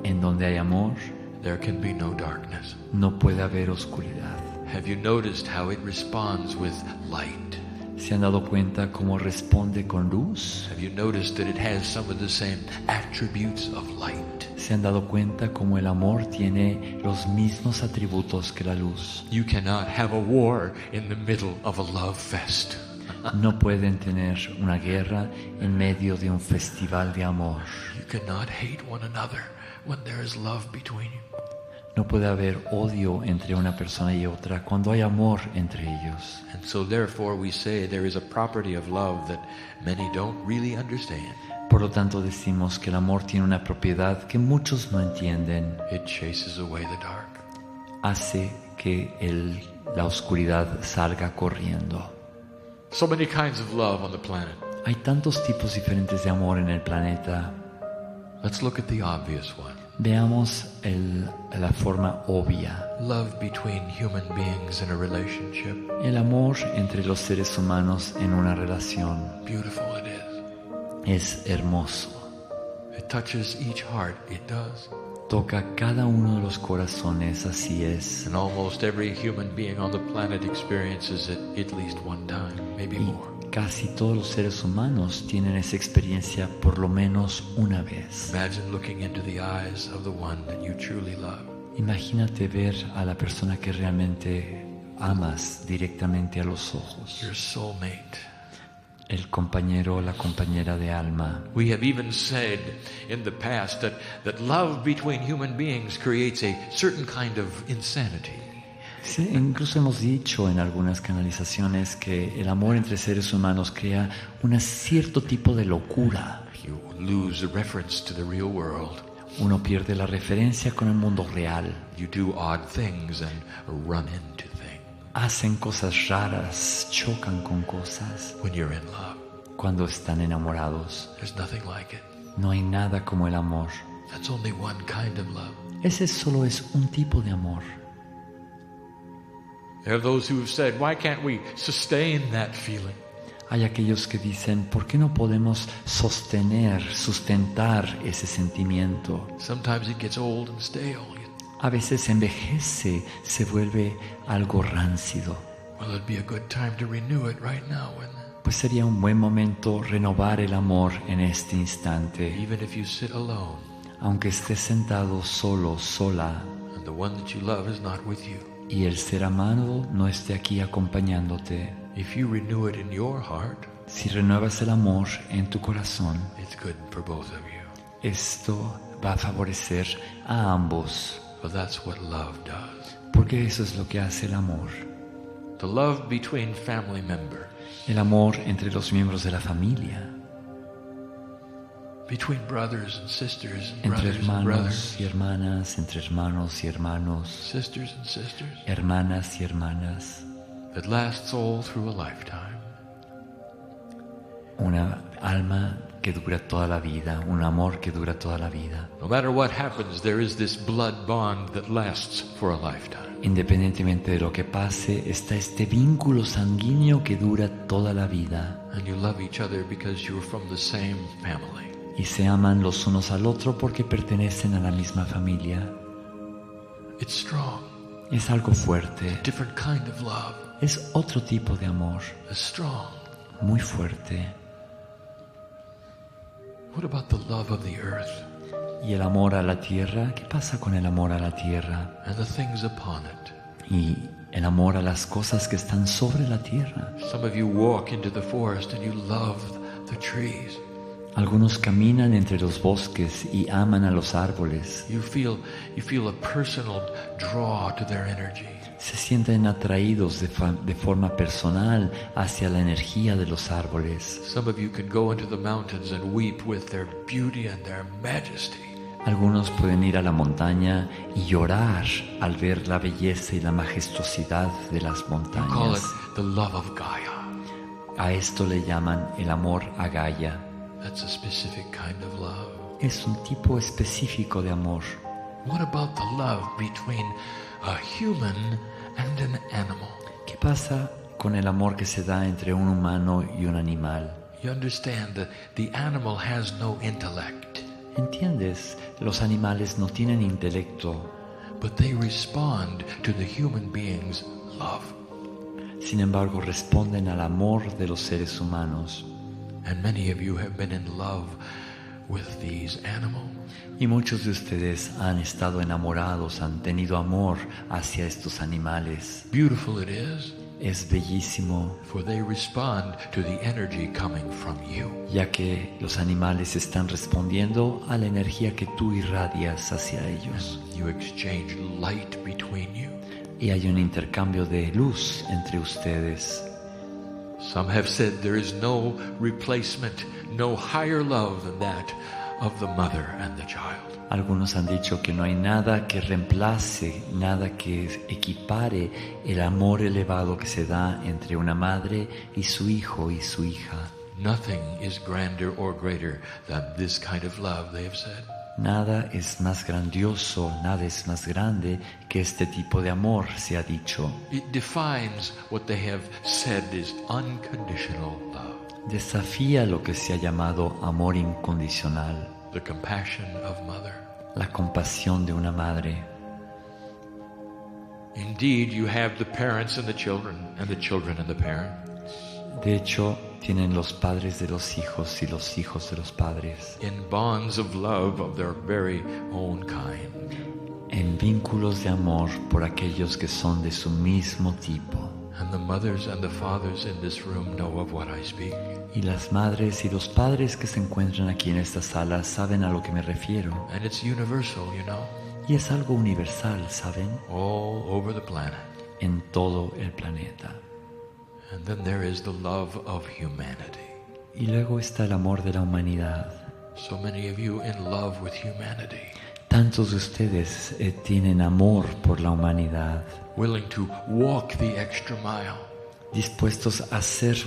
en donde hay amor, there can be no darkness. No puede haber oscuridad. Have you noticed how it responds with light? ¿Se han dado cuenta cómo responde con luz? Have you noticed that it has some of the same attributes of light? ¿Se han dado cuenta cómo el amor tiene los mismos atributos que la luz? You cannot have a war in the middle of a love fest. No pueden tener una guerra en medio de un festival de amor. You cannot hate one another when there is love between you. No puede haber odio entre una persona y otra cuando hay amor entre ellos. And so therefore we say there is a property of love that many don't really understand. Por lo tanto decimos que el amor tiene una propiedad que muchos no entienden. It chases away the dark. Hace que la oscuridad salga corriendo. So many kinds of love on the planet. Hay tantos tipos diferentes de amor en el planeta. Let's look at the obvious one. Veamos la forma obvia. Love between human beings in a relationship. El amor entre los seres humanos en una relación. Beautiful it is. Es hermoso. It touches each heart, it does. Toca cada uno de los corazones, así es. And almost every human being on the planet experiences it at least one time, maybe more. Casi todos los seres humanos tienen esa experiencia por lo menos una vez. Imagine looking into the eyes of the one that you truly love. Imagínate ver a la persona que realmente amas directamente a los ojos. Your soulmate. El compañero o la compañera de alma. We have even said in the past that love between human beings creates a certain kind of insanity. Sí, incluso hemos dicho en algunas canalizaciones que el amor entre seres humanos crea un cierto tipo de locura. You lose the reference to the real world. Uno pierde la referencia con el mundo real. You do odd things and run into things. Hacen cosas raras, chocan con cosas. When you're in love, cuando están enamorados, there's nothing like it. No hay nada como el amor. That's only one kind of love. Ese solo es un tipo de amor. There are those who have said, why can't we sustain that feeling? Hay aquellos que dicen, ¿por qué no podemos sustentar ese sentimiento? Sometimes it gets old and stale. A veces envejece, se vuelve algo rancido. Well, it'd be a good time to renew it right now, wouldn't it? Pues sería un buen momento renovar el amor en este instante. Even if you sit alone, aunque estés sentado solo, sola, and the one that you love is not with you. Y el ser amado no esté aquí acompañándote. If you renew it in your heart, si renuevas el amor en tu corazón, it's good for both of you. Esto va a favorecer a ambos. Well, that's what love does. Porque eso es lo que hace el amor. The love between family members. El amor entre los miembros de la familia. Between brothers and sisters and entre brothers and brothers. Hermanos y hermanas, entre hermanos y hermanos. Sisters and sisters. Hermanas y hermanas. That lasts all through a lifetime. Una alma que dura toda la vida, un amor que dura toda la vida. No matter what happens, there is this blood bond that lasts for a lifetime. Independientemente de lo que pase, está este vínculo sanguíneo que dura toda la vida. And you love each other because you're from the same family. Y se aman los unos al otro porque pertenecen a la misma familia. It's strong. Es algo fuerte. It's a different kind of love. Es otro tipo de amor. It's strong. Muy fuerte. What about the love of the earth? ¿Y el amor a la tierra? ¿Qué pasa con el amor a la tierra? And the things upon it. Y el amor a las cosas que están sobre la tierra. Some of you walk into the forest and you love the trees. Algunos caminan entre los bosques y aman a los árboles. You feel a personal draw to their energy. Se sienten atraídos de forma personal hacia la energía de los árboles. Some of you can go into the mountains and weep with their beauty and their majesty. Algunos pueden ir a la montaña y llorar al ver la belleza y la majestuosidad de las montañas. You call it the love of Gaia. A esto le llaman el amor a Gaia. That's a specific kind of love. Es un tipo específico de amor. What about the love between a human and an animal? ¿Qué pasa con el amor que se da entre un humano y un animal? You understand that the animal has no intellect. ¿Entiendes? Los animales no tienen intelecto. But they respond to the human being's love. Sin embargo, responden al amor de los seres humanos. And many of you have been in love with these animals. Y muchos de ustedes han estado enamorados, han tenido amor hacia estos animales. Beautiful it is. Es bellísimo. For they respond to the energy coming from you. Ya que los animales están respondiendo a la energía que tú irradias hacia ellos. And you exchange light between you. Y hay un intercambio de luz entre ustedes. Some have said there is no replacement, no higher love than that of the mother and the child. Algunos han dicho que no hay nada que reemplace, nada que equipare el amor elevado que se da entre una madre y su hijo y su hija. Nothing is grander or greater than this kind of love, they have said. Nada es más grandioso, nada es más grande que este tipo de amor, se ha dicho. It defines what they have said is unconditional love. Desafía lo que se ha llamado amor incondicional. The compassion of mother. la compasión de una madre. Indeed, you have the parents and the children and the parents. De hecho, tienen los padres de los hijos y los hijos de los padres. In bonds of love of their very own kind. En vínculos de amor por aquellos que son de su mismo tipo. And the mothers and the fathers in this room know of what I speak. Y las madres y los padres que se encuentran aquí en esta sala saben a lo que me refiero. And it's universal, you know. Y es algo universal, ¿saben? All over the planet. En todo el planeta. And then there is the love of humanity. Y luego está el amor de la humanidad. So many of you in love with humanity. Tantos de ustedes tienen amor por la humanidad. Willing to walk the extra mile. Dispuestos a hacer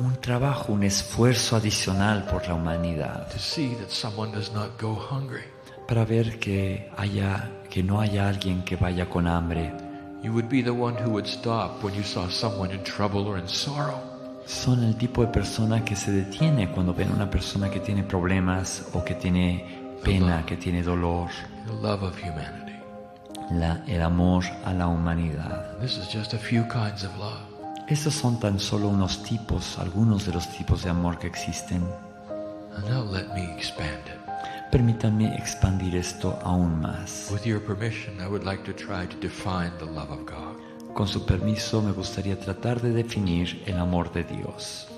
un trabajo, un esfuerzo adicional por la humanidad. To see that someone does not go hungry. Para ver que no haya alguien que vaya con hambre. You would be the one who would stop when you saw someone in trouble or in sorrow. Son el tipo de persona que se detiene cuando ven a una persona que tiene problemas o que tiene pena, que tiene dolor. The love of humanity. El amor a la humanidad. This is just a few kinds of love. Estos son tan solo unos tipos, algunos de los tipos de amor que existen. And now let me expand it. Permítanme expandir esto aún más. With your permission, I would like to try to define the love of God. Con su permiso, me gustaría tratar de definir el amor de Dios.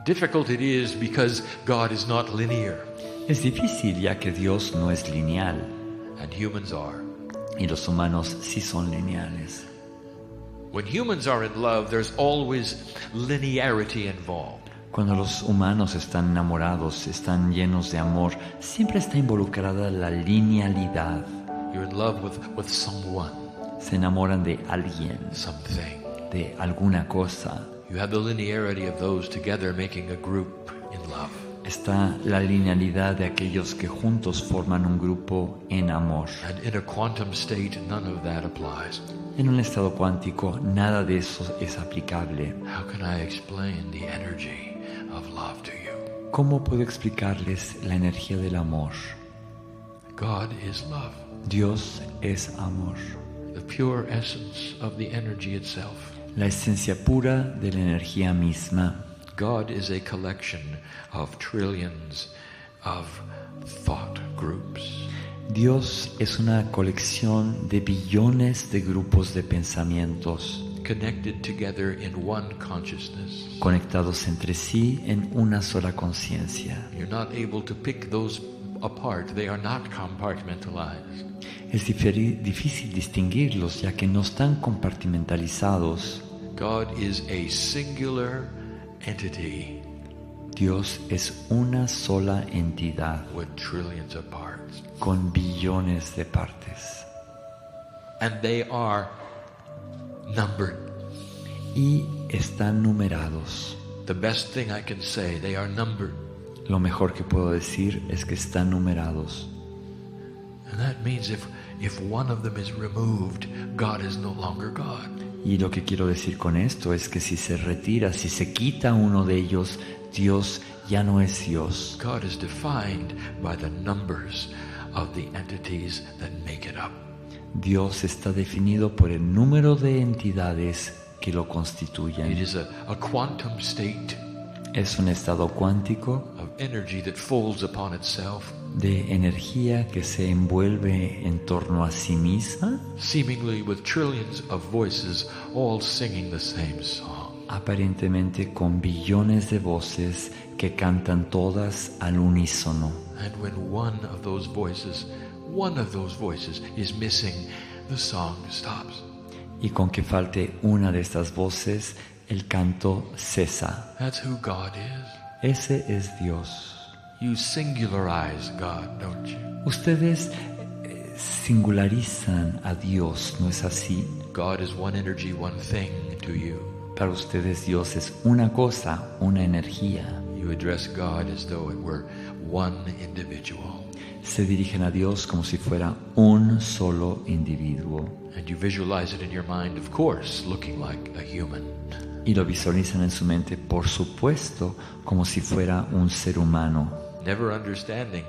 Difficult it is because God is not linear. Es difícil ya que Dios no es lineal. And humans are. Y los humanos sí son lineales. When humans are in love, there's always linearity involved. Cuando los humanos están enamorados, están llenos de amor, siempre está involucrada la linealidad. You're in love with someone. Se enamoran de alguien, something, de alguna cosa. You have the linearity of those together making a group in love. Está la linealidad de aquellos que juntos forman un grupo en amor. And in a quantum state, none of that applies. En un estado cuántico, nada de eso es aplicable. How can I explain the energy of love to you? ¿Cómo puedo explicarles la energía del amor? God is love. Dios es amor. The pure essence of the energy itself. La esencia pura de la energía misma. God is a collection of trillions of thought groups. Dios es una colección de billones de grupos de pensamientos. Connected together in one consciousness. Conectados entre sí en una sola conciencia. You're not able to pick those apart. They are not compartmentalized. Es difícil distinguirlos ya que no están compartimentalizados. God is a singular entity. Dios es una sola entidad. With trillions of parts. Con billones de partes. And they are numbered. Y están numerados. The best thing I can say, they are numbered. Lo mejor que puedo decir es que están numerados. And that means if one of them is removed, God is no longer God. Y lo que quiero decir con esto es que si se retira, si se quita uno de ellos, Dios ya no es Dios. God is defined by the numbers of the entities that make it up. Dios está definido por el número de entidades que lo constituyen. It is a quantum state. Es un estado cuántico of energy that folds upon itself. De energía que se envuelve en torno a sí misma. Seemingly with trillions of voices all singing the same song. Aparentemente con billones de voces que cantan todas al unísono. And when one of those voices is missing, the song stops. Y con que falte una de estas voces, el canto cesa. That's who God is. Ese es Dios. You singularize God, don't you? Ustedes singularizan a Dios, ¿no es así? God is one energy, one thing to you. Para ustedes Dios es una cosa, una energía. You address God as though it were one individual. Se dirigen a Dios como si fuera un solo individuo. And you visualize it in your mind, of course, looking like a human. Y lo visualizan en su mente, por supuesto, como si fuera un ser humano. Never understanding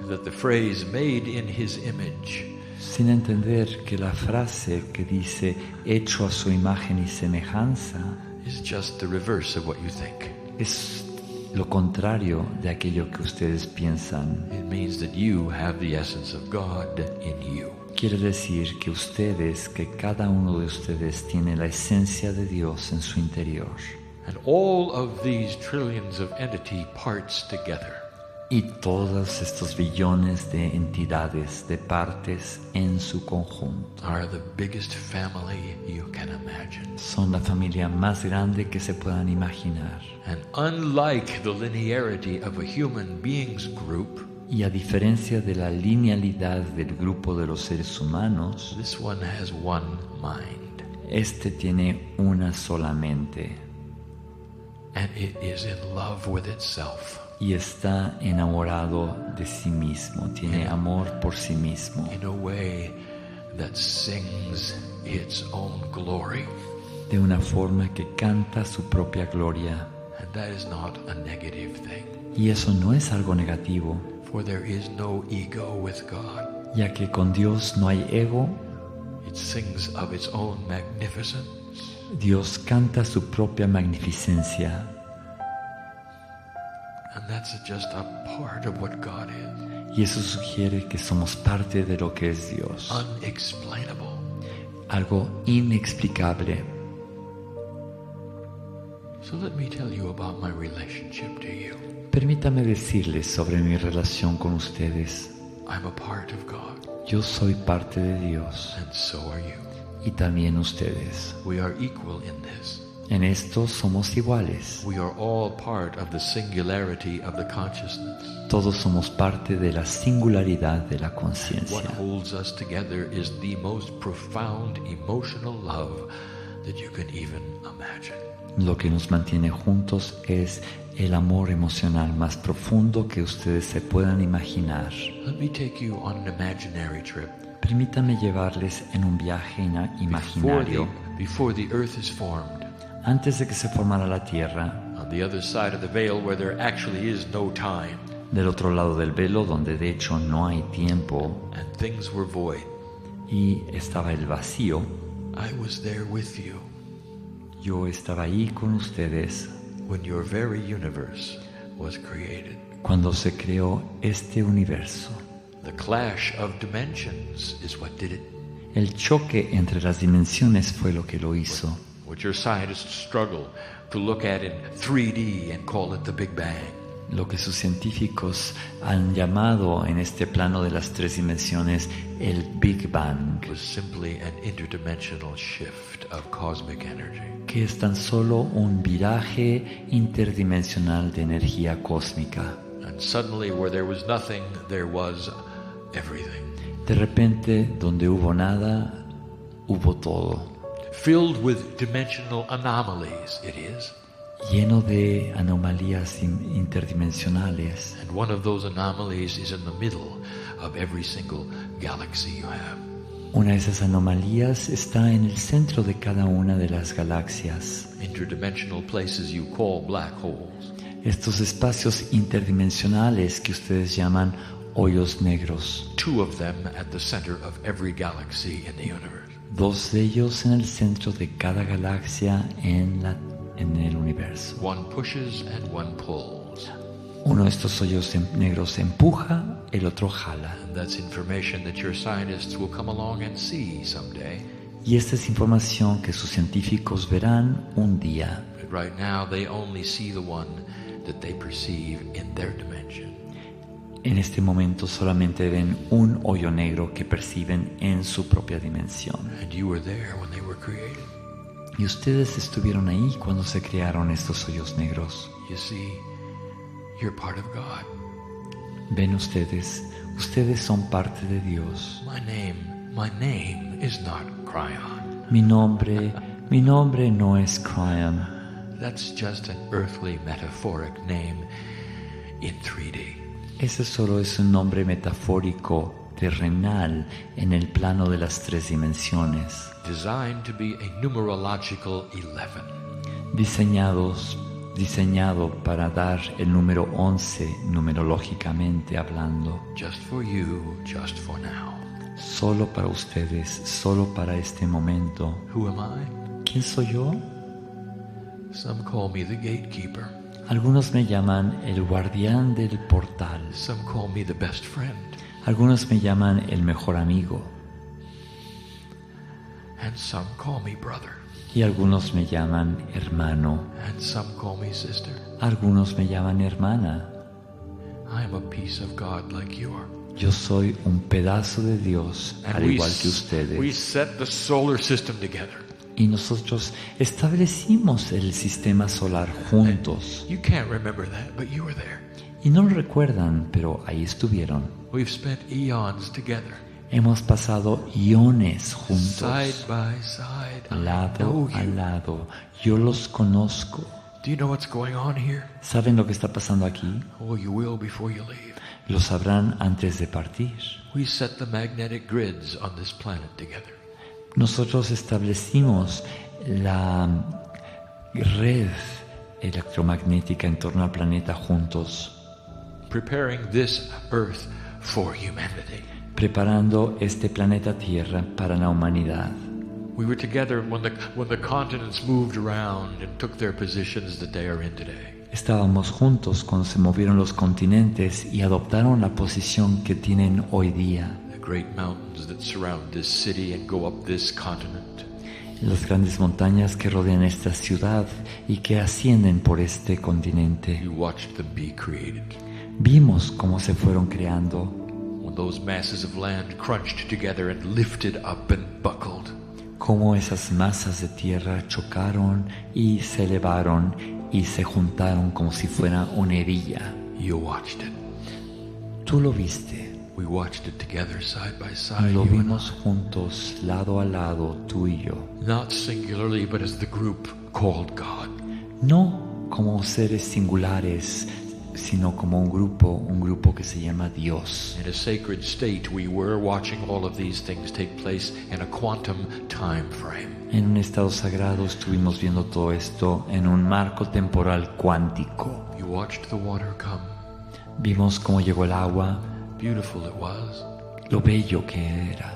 that the phrase made in his image sin entender que la frase que dice hecho a su imagen y semejanza is just the reverse of what you think. es lo contrario de aquello que ustedes piensan. It means that you have the essence of God in you. Quiere decir que ustedes, que cada uno de ustedes tiene la esencia de Dios en su interior. And all of these trillions of entity parts together Y todos estos billones de entidades, de partes en su conjunto, are the biggest family you can imagine. son la familia más grande que se puedan imaginar. And unlike the linearity of a human beings group, Y a diferencia de la linealidad del grupo de los seres humanos, this one has one mind. este tiene una sola mente And it is in love with itself. y está enamorado de sí mismo, tiene amor por sí mismo, In a way that sings its own glory. de una forma que canta su propia gloria. And that is not a negative thing. Y eso no es algo negativo, For there is no ego with God. ya que con Dios no hay ego. It sings of its own magnificence. Dios canta su propia magnificencia. And that's just a part of what God is. Y eso sugiere que somos parte de lo que es Dios. Unexplainable. Algo inexplicable. So let me tell you about my relationship to you. Permítame decirles sobre mi relación con ustedes. I'm a part of God. Yo soy parte de Dios. And so are you. Y también ustedes. We are equal in this. En esto somos iguales. We are all part of the singularity of the consciousness. Todos somos parte de la singularidad de la What conciencia. holds us together is the most profound emotional love that you can even imagine. Lo que nos mantiene juntos es el amor emocional más profundo que ustedes se puedan imaginar. Let me take you on an imaginary trip. Permítame llevarles en un viaje imaginario. Before the earth is formed, Antes de que se formara la tierra, on the other side of the veil where there actually is no time, del otro lado del velo donde de hecho no hay tiempo and things were void, y estaba el vacío, I was there with you yo estaba ahí con ustedes when your very universe was created. cuando se creó este universo. The clash of dimensions is what did it. El choque entre las dimensiones fue lo que lo hizo. What your scientists struggle to look at in 3D and call it the Big Bang. Lo que sus científicos han llamado en este plano de las tres dimensiones el Big Bang, Was simply an interdimensional shift of cosmic energy. que es tan solo un viraje interdimensional de energía cósmica. And suddenly where there was nothing, there was everything. De repente, donde hubo nada, hubo todo. Filled with dimensional anomalies, it is. Lleno de anomalías interdimensionales. And one of those anomalies is in the middle of every single galaxy you have. Una de esas anomalías está en el centro de cada una de las galaxias. Interdimensional places you call black holes. Estos espacios interdimensionales que ustedes llaman hoyos negros. Two of them at the center of every galaxy in the universe. Dos de ellos en el centro de cada galaxia en el universo. One pushes and one pulls. Uno de estos hoyos negros empuja, el otro jala. And that's information that your scientists will come along and see someday. Y esta es información que sus científicos verán un día. But right now they only see the one that they perceive in their dimension. En este momento solamente ven un hoyo negro que perciben en su propia dimensión. And you were there when they were created. Y ustedes estuvieron ahí cuando se crearon estos hoyos negros. You see, you're part of God. Ven ustedes son parte de Dios. My name is not Cryon. Mi nombre no es Cryon. That's just an earthly metaphoric name in 3D. Ese solo es un nombre metafórico terrenal en el plano de las tres dimensiones. Designed to be a numerological 11. Diseñados diseñado para dar el número 11 numerológicamente hablando. Just for you, just for now. Solo para ustedes, solo para este momento. Who am I? ¿Quién soy yo? Some call me the gatekeeper. Algunos me llaman el guardián del portal. Some call me the best friend. Algunos me llaman el mejor amigo. And some call me brother. Y algunos me llaman hermano. And some call me sister. Algunos me llaman hermana. I am a piece of God like you are. Yo soy un pedazo de Dios, al igual que ustedes. We set the solar system together. Y nosotros establecimos el sistema solar juntos. You can't remember that, but you were there. Y no lo recuerdan, pero ahí estuvieron. We've spent eons together. Hemos pasado iones juntos. Side by side. Lado a lado. Yo los conozco. Do you know what's going on here? ¿Saben lo que está pasando aquí? Oh, you will before you leave. Lo sabrán antes de partir. We set the magnetic grids on this planet together. Nosotros establecimos la red electromagnética en torno al planeta juntos. Preparing this earth for humanity. Preparando este planeta Tierra para la humanidad. We were together when the continents moved around and took their positions that they are in today. Estábamos juntos cuando se movieron los continentes y adoptaron la posición que tienen hoy día. The great mountains that surround this city and go up this continent. Las grandes montañas que rodean esta ciudad y que ascienden por este continente. You watched them be created. Vimos cómo se fueron creando. When those masses of land crunched together and lifted up and buckled. Cómo esas masas de tierra chocaron y se elevaron y se juntaron como si fuera una hebilla. You watched it. Tú lo viste. We watched it together, side by side. Lo vimos juntos, lado a lado, tú y yo. Not singularly, but as the group called God. No como seres singulares, sino como un grupo que se llama Dios. In a sacred state, we were watching all of these things take place in a quantum time frame. En un estado sagrado estuvimos viendo todo esto en un marco temporal cuántico. You watched the water come. Vimos cómo llegó el agua. Beautiful it was. Lo bello que era.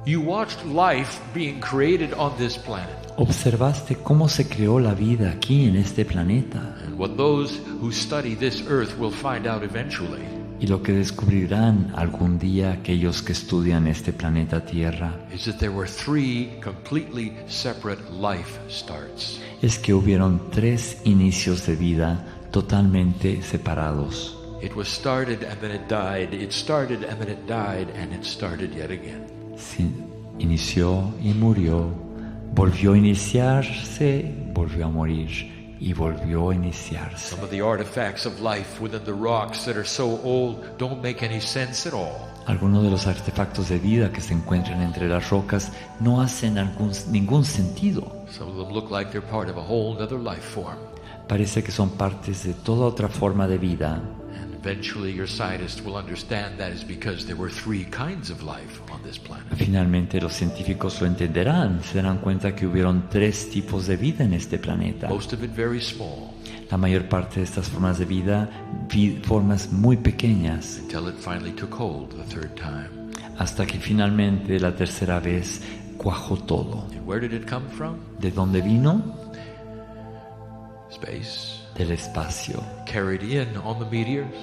You watched life being created on this planet. Observaste cómo se creó la vida aquí en este planeta. And what those who study this earth will find out eventually. Y lo que descubrirán algún día aquellos que estudian este planeta Tierra is that there were 3 completely separate life starts. Es que hubieron 3 inicios de vida totalmente separados. It was started and then it died. It started and then it died and it started yet again. Sí, inició y murió, volvió a iniciarse, volvió a morir y volvió a iniciarse. Some of the artifacts of life within the rocks that are so old don't make any sense at all. Algunos de los artefactos de vida que se encuentran entre las rocas no hacen ningún sentido. Some of them look like they're part of a whole other life form. Parece que son partes de toda otra forma de vida. And eventually your scientists will understand that is because there were 3 kinds of life on this planet. Finalmente los científicos lo entenderán, se darán cuenta que hubieron 3 tipos de vida en este planeta. Most of it very small. La mayor parte de estas formas de vida, formas muy pequeñas. Until it finally took hold the 3rd time. Hasta que finalmente la tercera vez cuajó todo. And where did it come from? ¿De dónde vino? Space. Del espacio. Carried in on the meteors.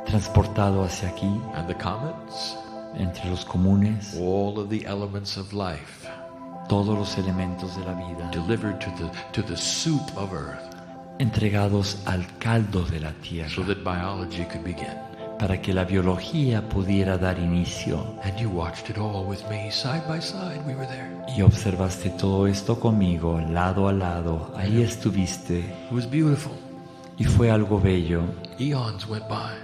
Transportado hacia aquí. And the comets. Entre los comunes. All of the elements of life. Todos los elementos de la vida. Delivered to the soup of earth. Entregados al caldo de la tierra. So that biology could begin. Para que la biología pudiera dar inicio. And you watched it all with me, side by side. We were there. Y observaste todo esto conmigo, lado a lado. Ahí estuviste. It was beautiful. Y fue algo bello. Eons went by.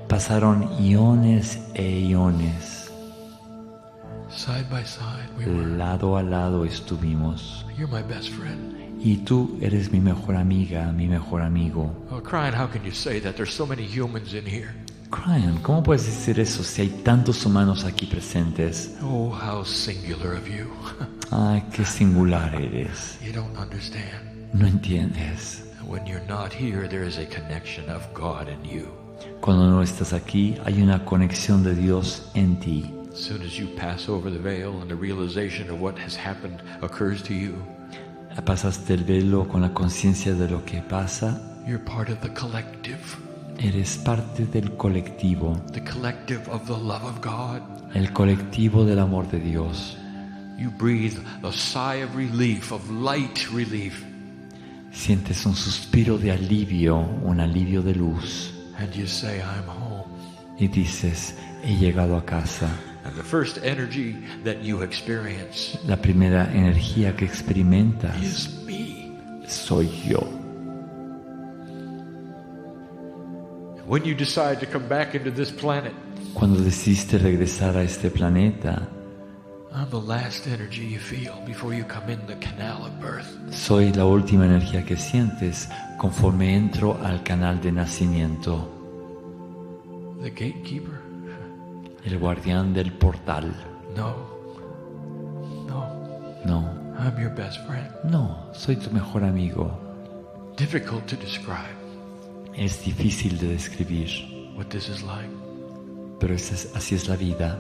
Pasaron iones e iones. Side by side we were. Lado a lado estuvimos. You're my best friend. Y tú eres mi mejor amiga, mi mejor amigo. Oh, Brian, how can you say that? There's so many humans in here. Brian, ¿cómo puedes decir eso si hay tantos humanos aquí presentes? Oh, how singular of you. Ay, qué singular eres. You don't understand. No entiendes. When you're not here, there is a connection of God in you. Cuando no estás aquí, hay una conexión de Dios en ti. As soon as you pass over the veil and the realization of what has happened occurs to you, Pasaste el velo con la conciencia de lo que pasa. you're part of the collective. Eres parte del colectivo. The collective of the love of God. El colectivo del amor de Dios. You breathe a sigh of relief, of light relief. Sientes un suspiro de alivio, un alivio de luz. And you say, I'm home. Y dices, he llegado a casa. And the first energy that you experience La primera energía que experimentas is me. soy yo. When you decide to come back into this planet, Cuando decidiste regresar a este planeta, I'm the last energy you feel before you come in the canal of birth. soy la última energía que sientes conforme entro al canal de nacimiento. The gatekeeper? El guardián del portal. No. No. I'm your best friend. No, soy tu mejor amigo. Difficult to describe Es difícil de describir, what this is like. pero así es la vida.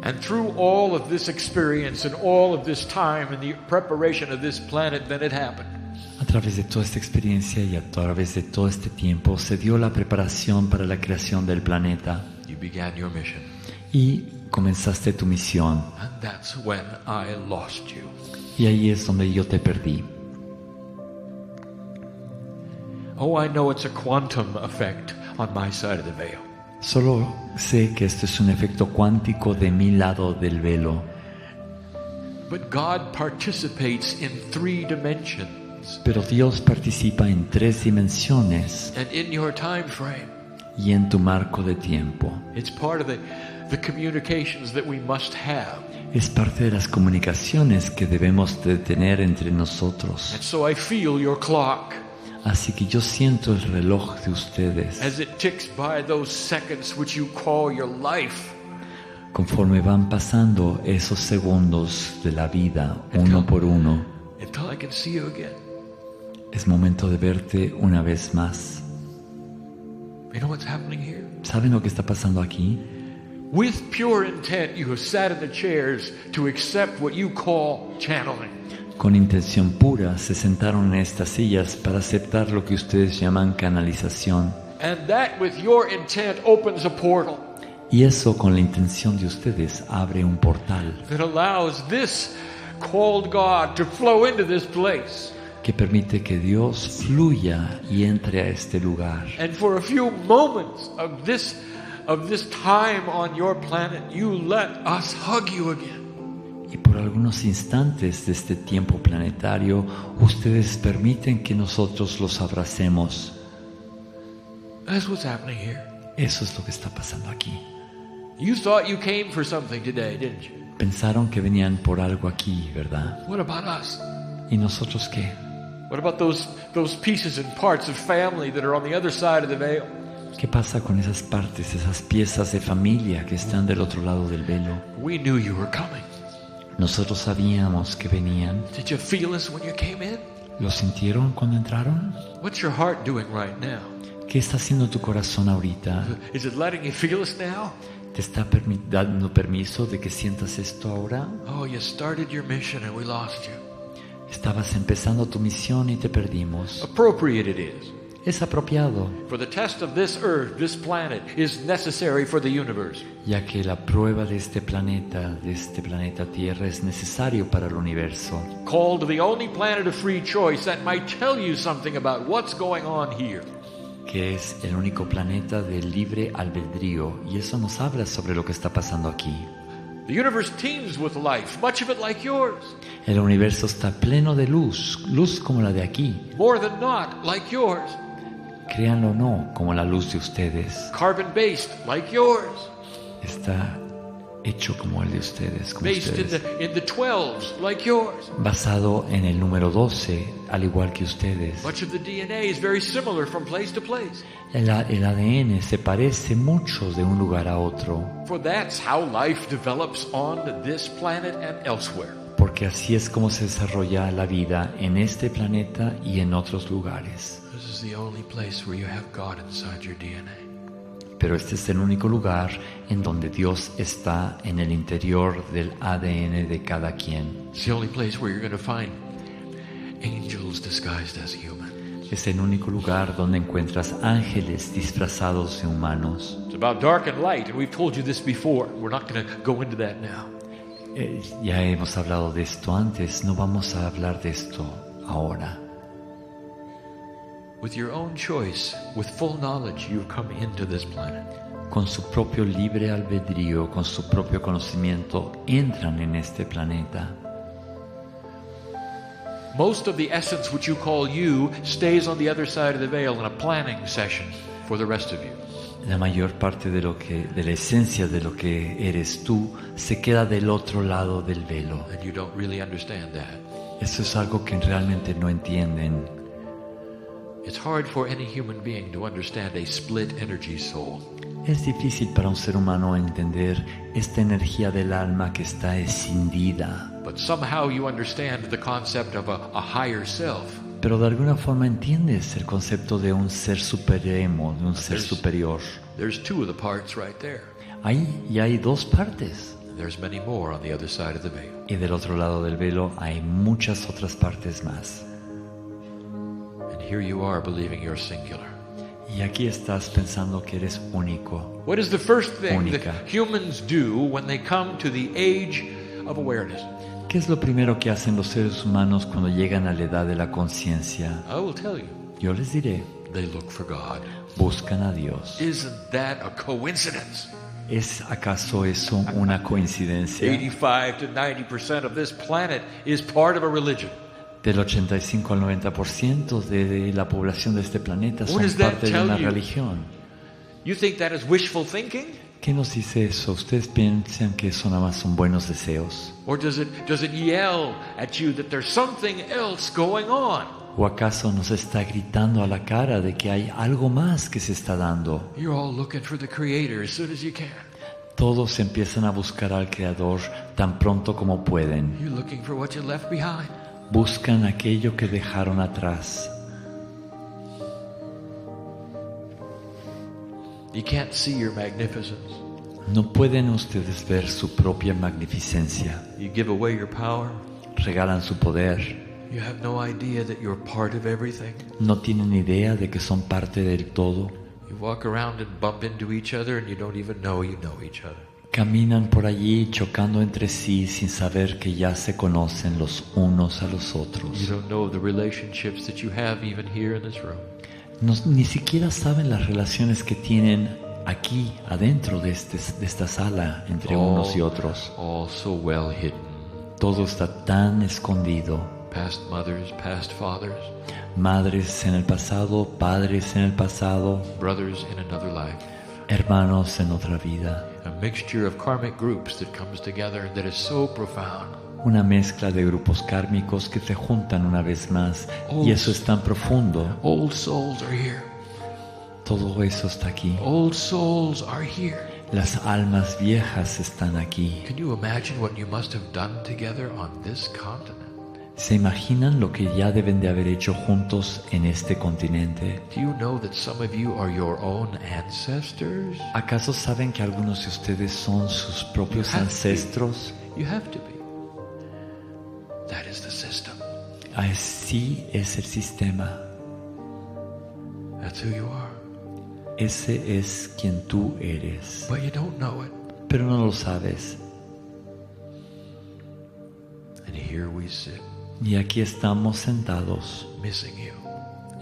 And through all of this experience and all of this time and the preparation of this planet, then it happened. A través de toda esta experiencia y a través de todo este tiempo se dio la preparación para la creación del planeta. You began your mission. Y comenzaste tu misión. And that's when I lost you. Y ahí es donde yo te perdí. Oh, I know it's a quantum effect on my side of the veil. Solo sé que esto es un efecto cuántico de mi lado del velo. But God participates in 3 dimensions. Pero Dios participa en 3 dimensiones And in your time frame. y en tu marco de tiempo. It's part of the communications that we must have. Es parte de las comunicaciones que debemos de tener entre nosotros. And so I feel your clock Así que yo siento el reloj de ustedes as it ticks by those seconds which you call your life. conforme van pasando esos segundos de la vida, uno por uno. Until I can see you again. Es momento de verte una vez más. You know what's happening here? ¿Saben lo que está pasando aquí? With pure intent, you have sat in the chairs to accept what you call channeling. Con intención pura se sentaron en estas sillas para aceptar lo que ustedes llaman canalización. And that with your intent opens a portal Y eso con la intención de ustedes abre un portal that allows this called God to flow into this place. que permite que Dios fluya y entre a este lugar. And for a few moments of this time on your planet, you let us hug you again. Y por algunos instantes de este tiempo planetario, ustedes permiten que nosotros los abracemos. That's what's happening here. Eso es lo que está pasando aquí. You thought you came for something today, didn't you? Pensaron que venían por algo aquí, ¿verdad? What about us? ¿Y nosotros qué? What about those pieces and parts of family that are on the other side of the veil? ¿Qué pasa con esas partes, esas piezas de familia que están del otro lado del velo? We knew you were coming. Nosotros sabíamos que venían. Did you feel us when you came in? ¿Lo sintieron cuando entraron? What's your heart doing right now? ¿Qué está haciendo tu corazón ahorita? Is it letting you feel us now? ¿Te está dando permiso de que sientas esto ahora? Oh, you started your mission and we lost you. Estabas empezando tu misión y te perdimos. Appropriate it is. Es apropiado, For the test of this earth, this planet, is necessary for the universe. ya que la prueba de este planeta Tierra, es necesario para el universo. Called the only planet of free choice that might tell you something about what's going on here. Que es el único planeta de libre albedrío, y eso nos habla sobre lo que está pasando aquí. The universe teems with life, much of it like yours. El universo está pleno de luz como la de aquí. More than not, like yours. Créanlo o no, como la luz de ustedes. Carbon-based, like yours. Está hecho como el de ustedes, como Based ustedes. in the 12s, like yours. Basado en el número 12, al igual que ustedes. Much of the DNA is very similar from place to place. El ADN se parece mucho de un lugar a otro, For that's how life develops on this planet and elsewhere. Porque así es como se desarrolla la vida en este planeta y en otros lugares. This is the only place where you have God inside your DNA. Pero este es el único lugar en donde Dios está en el interior del ADN de cada quien. It's the only place where you're going to find angels disguised as human. Es el único lugar donde encuentras ángeles disfrazados de humanos. It's about dark and light, and we've told you this before. We're not going to go into that now. Ya hemos hablado de esto antes, no vamos a hablar de esto ahora. With your own choice, with full knowledge, you've come into this planet. Con su propio libre albedrío, con su propio conocimiento, entran en este planeta. Most of the essence which you call you stays on the other side of the veil in a planning session for the rest of you. La mayor parte de la esencia de lo que eres tú se queda del otro lado del velo. And you don't really understand that. Eso es algo que realmente no entienden. It's hard for any human being to understand a split energy soul. Es difícil para un ser humano entender esta energía del alma que está escindida. But somehow you understand the concept of a higher self. Pero de alguna forma entiendes el concepto de un ser supremo, de un ser superior. There's two of the parts right there. Hay dos partes. There's many more on the other side of the veil. Y del otro lado del velo hay muchas otras partes más. And here you are believing you're singular. Y aquí estás pensando que eres único. What is the first thing Única. that humans do when they come to the age of awareness? ¿Qué es lo primero que hacen los seres humanos cuando llegan a la edad de la conciencia? I will tell you. Yo les diré. They look for God. Buscan a Dios. Isn't that a coincidence? ¿Es acaso eso una coincidencia? 85 to 90% of this planet is part of a religion. Del 85 al 90% de la población de este planeta son What does that parte de tell una you? religión. You think that is wishful thinking? ¿Qué nos dice eso? ¿Ustedes piensan que eso nada más son buenos deseos? Or does it yell at you that there's something else going on? ¿O acaso nos está gritando a la cara de que hay algo más que se está dando? You're all looking for the Creator as soon as you can. Todos empiezan a buscar al Creador tan pronto como pueden. You're looking for what you left behind. Buscan aquello que dejaron atrás. You can't see your magnificence. No pueden ustedes ver su propia magnificencia. You give away your power. Regalan su poder. You have no idea that you're part of everything. No tienen idea de que son parte del todo. You walk around and bump into each other and you don't even know you know each other. Caminan por allí chocando entre sí sin saber que ya se conocen los unos a los otros. You don't know the relationships that you have even here in this room. Ni siquiera saben las relaciones que tienen aquí adentro de esta sala entre unos y otros. All so well hidden. Todo está tan escondido. Past mothers, past fathers. Madres en el pasado, padres en el pasado. Brothers in another life. Hermanos en otra vida. A mixture of karmic groups that comes together that is so profound. Una mezcla de grupos kármicos que se juntan una vez más. Y eso es tan profundo. Old souls are here. Todo eso está aquí. Old souls are here. Las almas viejas están aquí. Can you imagine what you must have done together on this continent? ¿Se imaginan lo que ya deben de haber hecho juntos en este continente? Do you know that some of you are your own ancestors? ¿Acaso saben que algunos de ustedes son sus propios ancestros? You have to be. That is the system. Así es el sistema. That's who you are. Ese es quien tú eres. But you don't know it. Pero no lo sabes. And here we sit. Y aquí estamos sentados, missing you.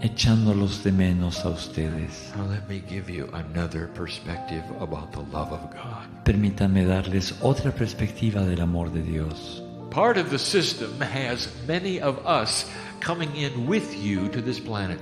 Echándolos de menos a ustedes. Now let me give you another perspective about the love of God. Permítanme darles otra perspectiva del amor de Dios. Part of the system has many of us coming in with you to this planet.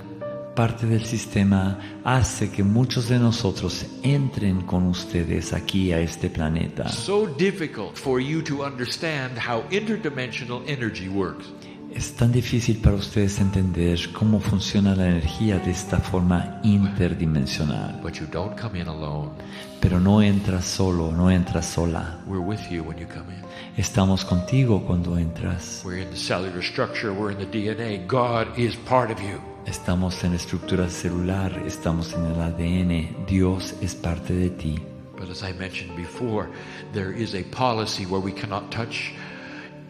Parte del sistema hace que muchos de nosotros entren con ustedes aquí a este planeta. So difficult for you to understand how interdimensional energy works. Es tan difícil para ustedes entender cómo funciona la energía de esta forma interdimensional. But you don't come in alone. Pero no entras solo, no entras sola. We're with you when you come in. Estamos contigo cuando entras. We're in the cellular structure, we're in the DNA. God is part of you. Estamos en la estructura celular, estamos en el ADN. Dios es parte de ti. But as I mentioned before, there is a policy where we cannot touch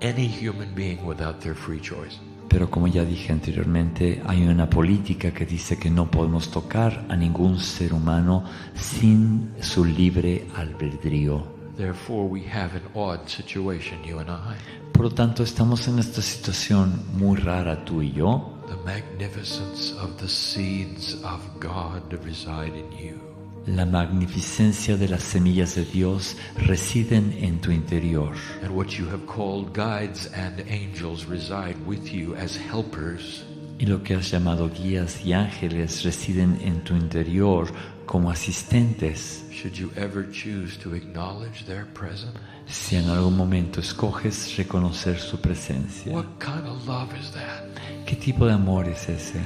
any human being without their free choice. Pero como ya dije anteriormente, hay una política que dice que no podemos tocar a ningún ser humano sin su libre albedrío. Therefore, we have an odd situation, you and I. Por lo tanto, estamos en esta situación muy rara, tú y yo. The magnificence of the seeds of God reside in you. La magnificencia de las semillas de Dios residen en tu interior. And what you have called guides and angels reside with you as helpers. Y lo que has llamado guías y ángeles residen en tu interior como asistentes. Should you ever choose to acknowledge their presence? Si en algún momento escoges reconocer su presencia. What kind of love is that? ¿Qué tipo de amor es ese?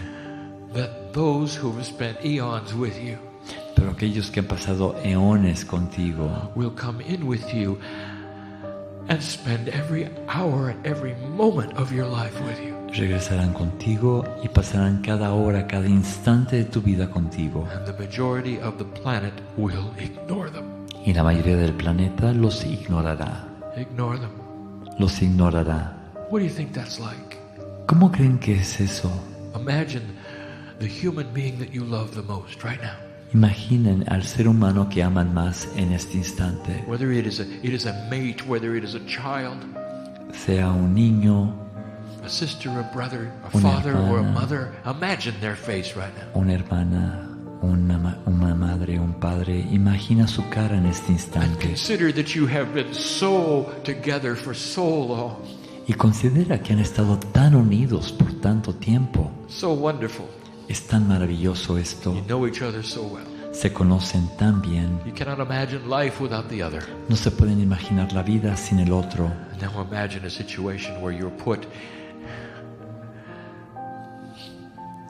That those who have spent eons with you pero aquellos que han pasado eones contigo will come in with you and spend every hour and every moment of your life with you. Regresarán contigo y pasarán cada hora, cada instante de tu vida contigo. And the majority of the planet will ignore them. Y la mayoría del planeta los ignorará. Ignore them. Los ignorará. What do you think that's like? ¿Cómo creen que es eso? Imagine the human being that you love the most right now. Imaginen al ser humano que aman más en este instante. Whether it is a mate, whether it is a child, sea un niño, a sister, a brother, a father, or a mother. Imagine their face right now. Una hermana, una madre, un padre. Imagina su cara en este instante. And consider that you have been so together for so long. Y considera que han estado tan unidos por tanto tiempo. So wonderful. Es tan maravilloso esto. You know each other so well. Se conocen tan bien. You cannot imagine life without the other. No se pueden imaginar la vida sin el otro. Now imagine a situation where you're put.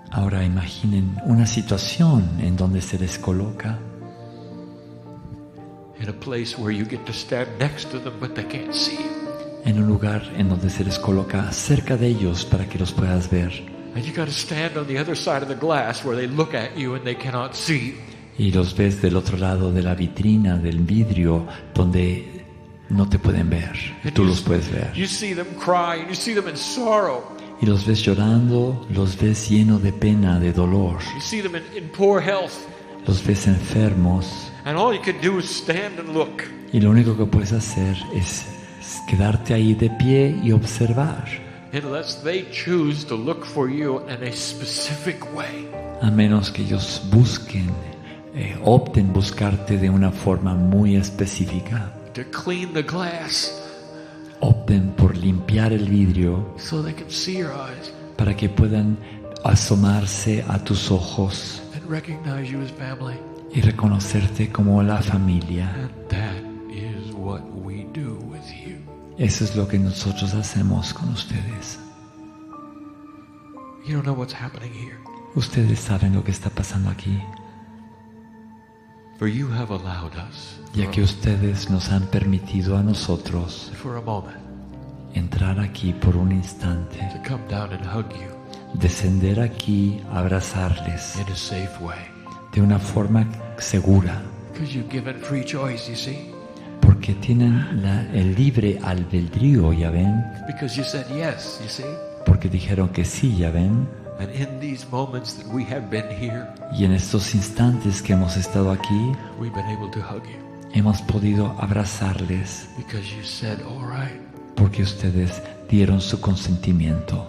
Ahora imaginen una situación en donde se les coloca. In a place where you get to stand next to them, but they can't see you. En un lugar en donde se les coloca cerca de ellos para que los puedas ver. And you got to stand on the other side of the glass where they look at you and they cannot see you. Y los ves del otro lado de la vitrina, del vidrio, donde no te pueden ver. Tú los puedes ver. You see them cry, you see them in sorrow. Y los ves llorando, los ves llenos de pena, de dolor. You see them in poor health. Los ves enfermos. And all you can do is stand and look. Y lo único que puedes hacer es quedarte ahí de pie y observar. Unless they choose to look for you in a specific way. A menos que ellos opten buscarte de una forma muy específica. To clean the glass. Opten por limpiar el vidrio. So they can see your eyes. Para que puedan asomarse a tus ojos. And recognize you as family. Y reconocerte como la familia. And that is what we do with you. Eso es lo que nosotros hacemos con ustedes. You don't know what's happening here. Ustedes saben lo que está pasando aquí. For you have allowed us, ya que ustedes nos han permitido a nosotros for a moment, entrar aquí por un instante, to come down and hug you, descender aquí, abrazarles in a safe way, de una forma segura, because you've given free choice, you see. Porque tienen el libre albedrío, ya ven. Because you said yes, you see. Porque dijeron que sí, ya ven. And in these moments that we have been here, y en estos instantes que hemos estado aquí, we've been able to hug you. Hemos podido abrazarles. Because you said, all right. Porque ustedes dieron su consentimiento.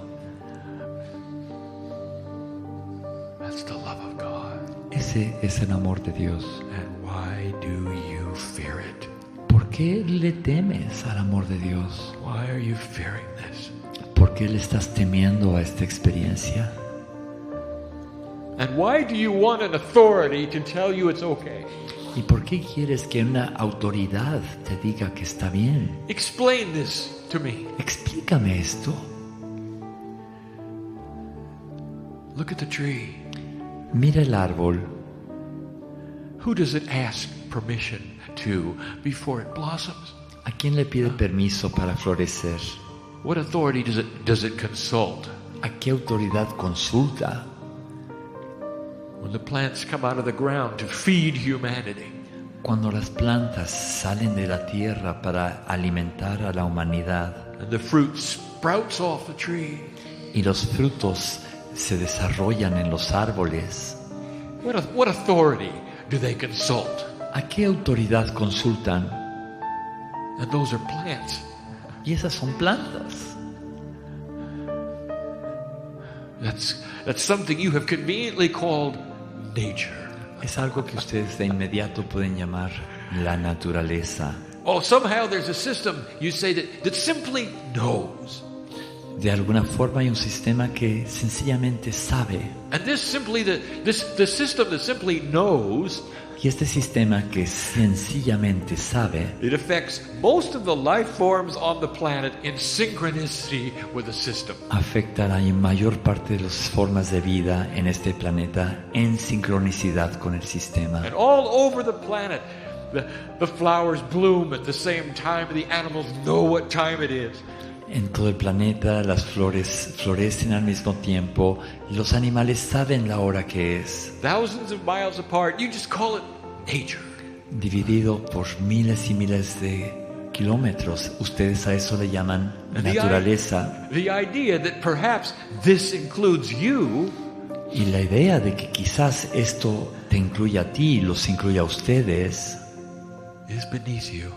That's the love of God. Ese es el amor de Dios. And why do you fear it? ¿Por qué le temes al amor de Dios? Why are you fearing this? ¿Por qué le estás temiendo a esta experiencia? And why do you want an authority to tell you it's okay? ¿Y por qué quieres que una autoridad te diga que está bien? Explain this to me. Explícame esto. Look at the tree. Mira el árbol. Who does it ask permission to before it blossoms? ¿A quién le pide permiso para florecer? What authority does it consult? ¿A qué autoridad consulta? When the plants come out of the ground to feed humanity, Cuando las plantas salen de la tierra para alimentar a la humanidad and the fruit sprouts off the tree, y los frutos se desarrollan en los árboles, what authority do they consult? ¿a qué autoridad consultan? And those are plants. Y esas son plantas. That's something you have conveniently called nature. Es algo que ustedes de inmediato pueden llamar la naturaleza. Oh, somehow there's a system, you say, that simply knows. De alguna forma hay un sistema que sencillamente sabe. And this system that simply knows, y este sistema que sencillamente sabe, it affects most of the life forms on the planet in synchronicity with the system. Afecta a la mayor parte de las formas de vida en este planeta en sincronicidad con el sistema. And all over the planet, the flowers bloom at the same time, and the animals know what time it is. En todo el planeta las flores florecen al mismo tiempo, los animales saben la hora que es. Thousands of miles apart, you just call it nature. Dividido por miles y miles de kilómetros, ustedes a eso le llaman naturaleza. The idea that perhaps this includes you, y la idea de que quizás esto te incluya a ti, los incluya a ustedes, is beneath you.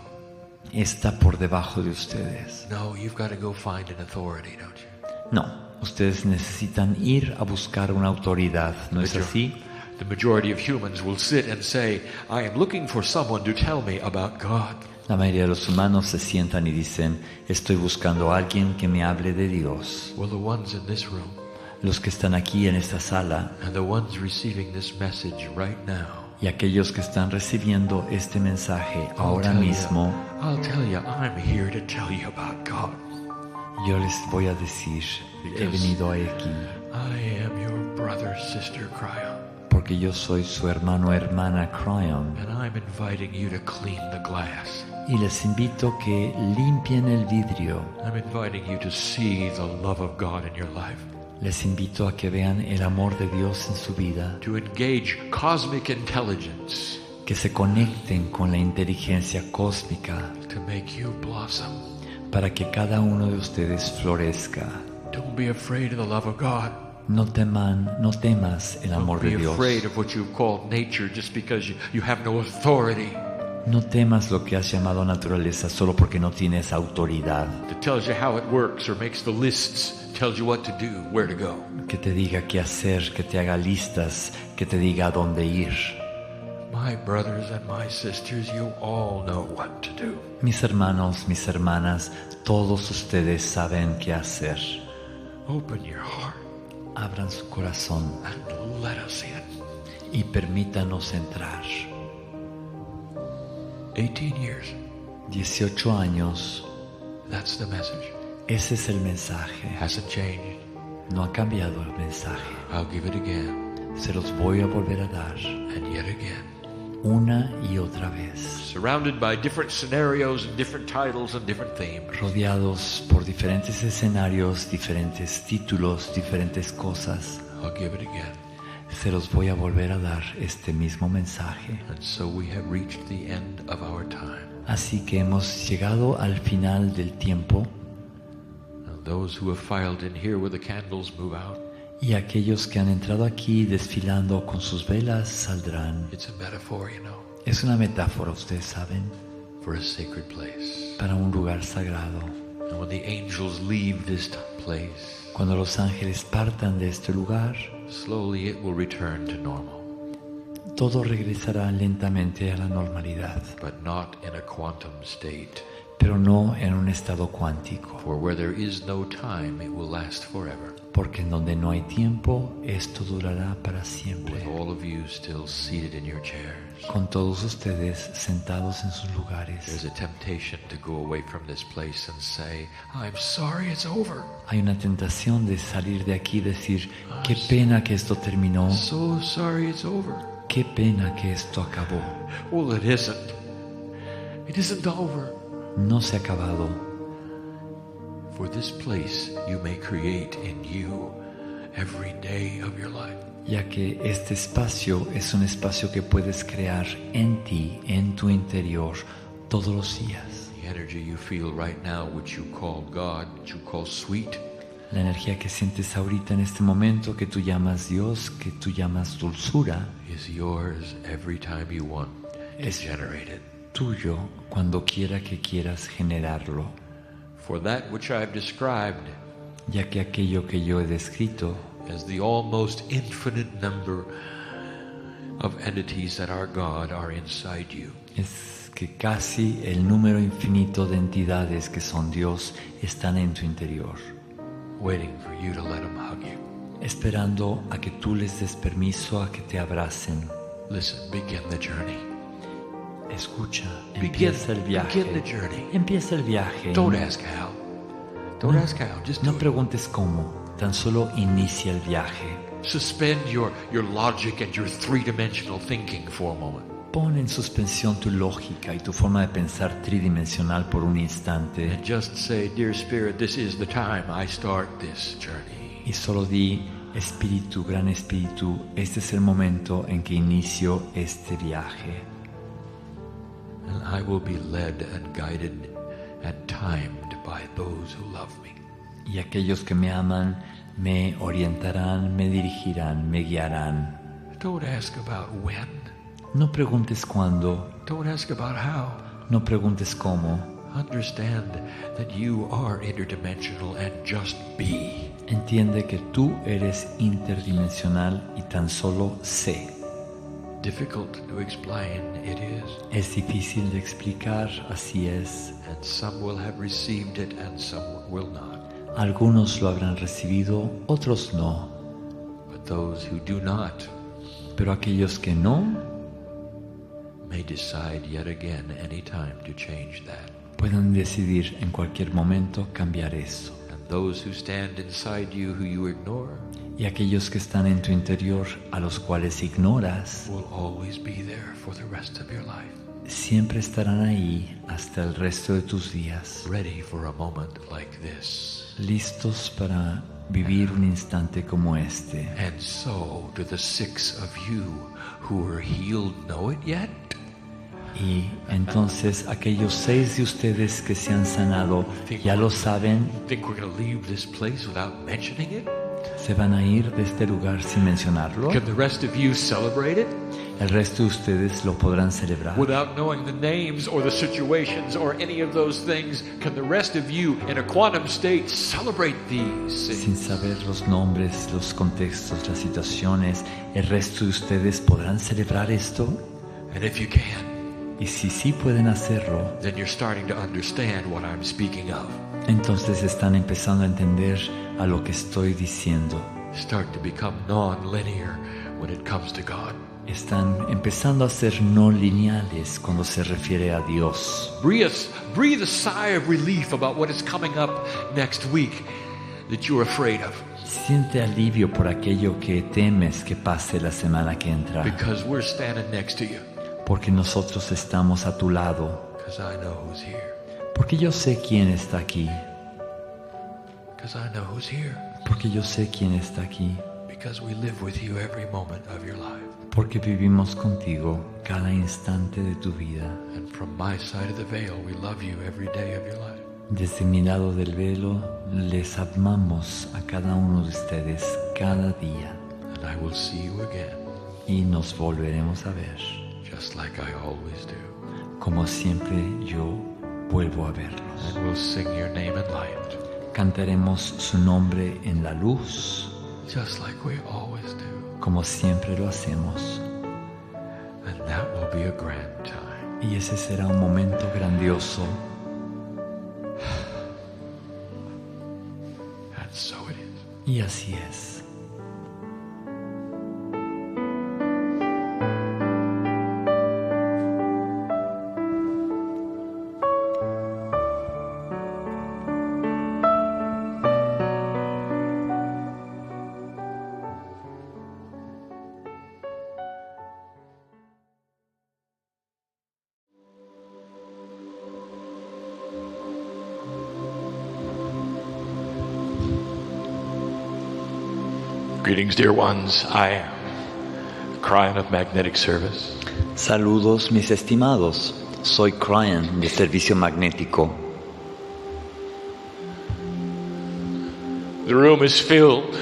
Está por debajo de ustedes. No, you've got to go find an authority, don't you? No, ustedes necesitan ir a buscar una autoridad, ¿no es así? The majority of humans will sit and say, I am looking for someone to tell me about God. La mayoría de los humanos se sientan y dicen, estoy buscando a alguien que me hable de Dios. Well, the ones in this room, los que están aquí en esta sala, and the ones receiving this message right now, y aquellos que están recibiendo este mensaje ahora mismo, I'll tell you, I'm here to tell you about God. Yo les voy a decir, he venido aquí. I am your brother, sister, Cryon. Porque yo soy su hermano, hermana, Cryon. And I'm inviting you to clean the glass. Y les invito que limpien el vidrio. I'm inviting you to see the love of God in your life. Les invito a que vean el amor de Dios en su vida. To engage cosmic intelligence. Que se conecten con la inteligencia cósmica. To make you blossom. Para que cada uno de ustedes florezca. Don't be afraid of the love of God. No temas el amor de Dios. Don't be afraid of what you've called nature just because you have no authority. No temas lo que has llamado naturaleza solo porque no tienes autoridad. That tells you how it works or makes the lists. Tells you what to do, where to go. Que te diga qué hacer, que te haga listas, que te diga a dónde ir. My brothers and my sisters, you all know what to do. Mis hermanos, mis hermanas, todos ustedes saben qué hacer. Open your heart. Abran su corazón. And let us in. Y permítanos entrar. 18 years. 18 años. That's the message. Ese es el mensaje. Hasn't changed. No ha cambiado el mensaje. I'll give it again. Se los voy a volver a dar. And yet again. Una y otra vez. Surrounded by different scenarios and different titles and different themes. Rodeados por diferentes escenarios, diferentes títulos, diferentes cosas. I'll give it again. Se los voy a volver a dar este mismo mensaje. And so we have reached the end of our time. Así que hemos llegado al final del tiempo. Those who have filed in here with the candles move out. Y aquellos que han entrado aquí desfilando con sus velas saldrán. It's a metaphor, you know. Es una metáfora, ustedes saben. For a sacred place. Para un lugar sagrado. And when the angels leave this place, cuando los ángeles partan de este lugar, slowly it will return to normal. Todo regresará lentamente a la normalidad. But not in a quantum state. pero no en un estado cuántico. For where there is no time, it will last forever. Porque en donde no hay tiempo, esto durará para siempre. With all of you still seated in your chairs. Con todos ustedes sentados en sus lugares. There's a temptation to go away from this place and say, I'm sorry it's over. Hay una tentación de salir de aquí y decir, qué pena que esto terminó. So sorry it's over. Qué pena que esto acabó. Well, it isn't. It isn't over. No se ha acabado. For this place you may create in you every day of your life. Ya que este espacio es un espacio que puedes crear en ti, en tu interior, todos los días. The energy you feel right now, which you call God, which you call sweet. La energía que sientes ahorita en este momento, que tú llamas Dios, que tú llamas dulzura, is yours every time you want to generate it. Tuyo cuando quiera que quieras generarlo. For that which I have described, ya que aquello que yo he descrito, as the almost infinite number of entities that are God are inside you. Es que casi el número infinito de entidades que son Dios están en tu interior. Waiting for you to let them hug you. Esperando a que tú les des permiso a que te abracen. Listen, begin the journey. Escucha, empieza el viaje. Begin the journey. Empieza el viaje. Don't ask how. Don't ask how. Just no preguntes cómo. Tan solo inicia el viaje. Suspend your logic and your three-dimensional thinking for a moment. Pon en suspensión tu lógica y tu forma de pensar tridimensional por un instante. And just say, Dear Spirit, this is the time I start this journey. Y solo di, Espíritu, Gran Espíritu, este es el momento en que inicio este viaje. And I will be led and guided and timed by those who love me. Y aquellos que me aman me orientarán, me dirigirán, me guiarán. Don't ask about when. No preguntes cuándo. Don't ask about how. No preguntes cómo. Understand that you are interdimensional and just be. Entiende que tú eres interdimensional y tan solo sé. Difficult to explain, it is. Es difícil de explicar, así es. And some will have received it and some will not. Algunos lo habrán recibido, otros no. But those who do not, pero aquellos que no, may decide yet again any time to change that. Pueden decidir en cualquier momento cambiar eso. And those who stand inside you who you ignore, y aquellos que están en tu interior a los cuales ignoras, will always be there for the rest of your life. Siempre estarán ahí hasta el resto de tus días. Ready for a moment like this. Listos para vivir un instante como este. And so, do the 6 of you who are healed know it yet? Y entonces aquellos 6 de ustedes que se han sanado, ¿ya lo saben? Think we're going to leave this place without mentioning it? ¿Se van a ir de este lugar sin mencionarlo? Can the rest of you celebrate it? ¿El resto de ustedes lo podrán celebrar? Without knowing the names or the situations or any of those things, can the rest of you in a quantum state celebrate these things? Sin saber los nombres, los contextos, las situaciones, ¿el resto de ustedes podrán celebrar esto? And if you can, y si sí pueden hacerlo, then you're starting to understand what I'm speaking of. Entonces están empezando a entender a lo que estoy diciendo. Start to become non-linear when it comes to God. Están empezando a ser no lineales cuando se refiere a Dios. Breathe a sigh of relief about what is coming up next week that you're afraid of. Siente alivio por aquello que temes que pase la semana que entra. Because we're standing next to you. Porque nosotros estamos a tu lado. Because I know who's here. Porque yo sé quién está aquí. Because I know who's here. Porque yo sé quién está aquí. Because we live with you every moment of your life. Porque vivimos contigo cada instante de tu vida. And from my side of the veil, we love you every day of your life. Desde mi lado del velo, les amamos a cada uno de ustedes cada día. And I will see you again. Y nos volveremos a ver. Just like I always do. Como siempre yo vuelvo a verlos. And we'll sing your name in light. Cantaremos su nombre en la luz. Just like we always do. Como siempre lo hacemos. And that will be a grand time. Y ese será un momento grandioso. Y así es. Greetings, dear ones. I am Cryon of Magnetic Service. Saludos, mis estimados. Soy Cryon de Servicio Magnético. The room is filled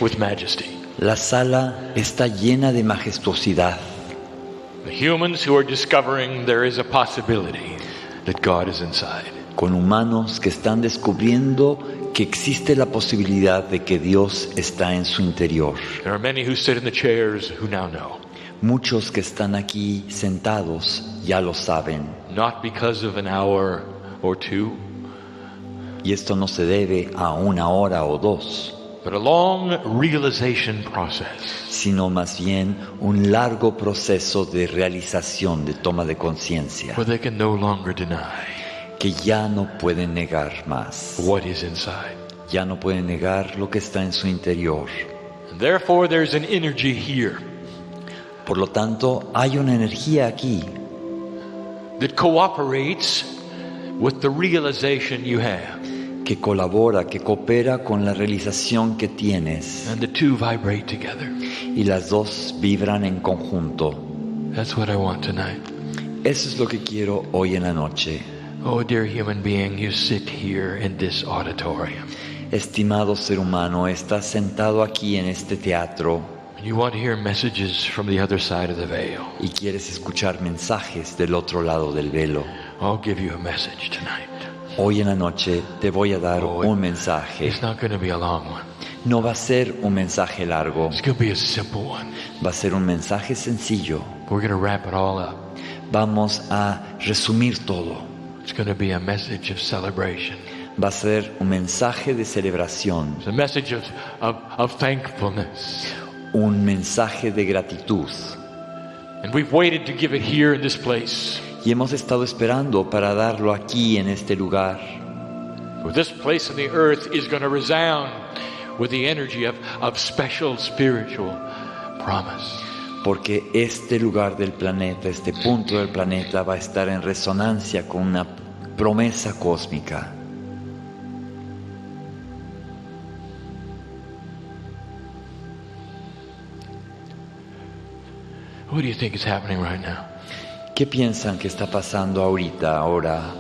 with majesty. La sala está llena de majestuosidad. The humans who are discovering there is a possibility that God is inside. Con humanos que están descubriendo que existe la posibilidad de que Dios está en su interior. There are many who sit in the chairs who now know. Muchos que están aquí sentados ya lo saben. Not because of an hour or two, y esto no se debe a una hora o dos, but a long realization process. Sino más bien un largo proceso de realización, de toma de conciencia. Where they can no longer deny. Que ya no pueden negar más. What is inside. Ya no pueden negar lo que está en su interior. And therefore there's an energy here. Por lo tanto, hay una energía aquí that cooperates with the realization you have. Que colabora, que coopera con la realización que tienes. And the two vibrate together. Y las dos vibran en conjunto. That's what I want tonight. Eso es lo que quiero hoy en la noche. Oh, dear human being, you sit here in this auditorium. Estimado ser humano, estás sentado aquí en este teatro. You want to hear messages from the other side of the veil. Y quieres escuchar mensajes del otro lado del velo. I'll give you a message tonight. Hoy en la noche te voy a dar un mensaje. It's not going to be a long one. No va a ser un mensaje largo. It's going to be a simple one. Va a ser un mensaje sencillo. We're going to wrap it all up. Vamos a resumir todo. It's going to be a message of celebration. Va a ser un mensaje de celebración. It's a message of thankfulness. Un mensaje de gratitud. And we've waited to give it here in this place. Y hemos estado esperando para darlo aquí en este lugar. For this place on the earth is going to resound with the energy of special spiritual promise. Porque este lugar del planeta, este punto del planeta va a estar en resonancia con una promesa cósmica. What do you think is happening right now? ¿Qué piensan que está pasando ahora?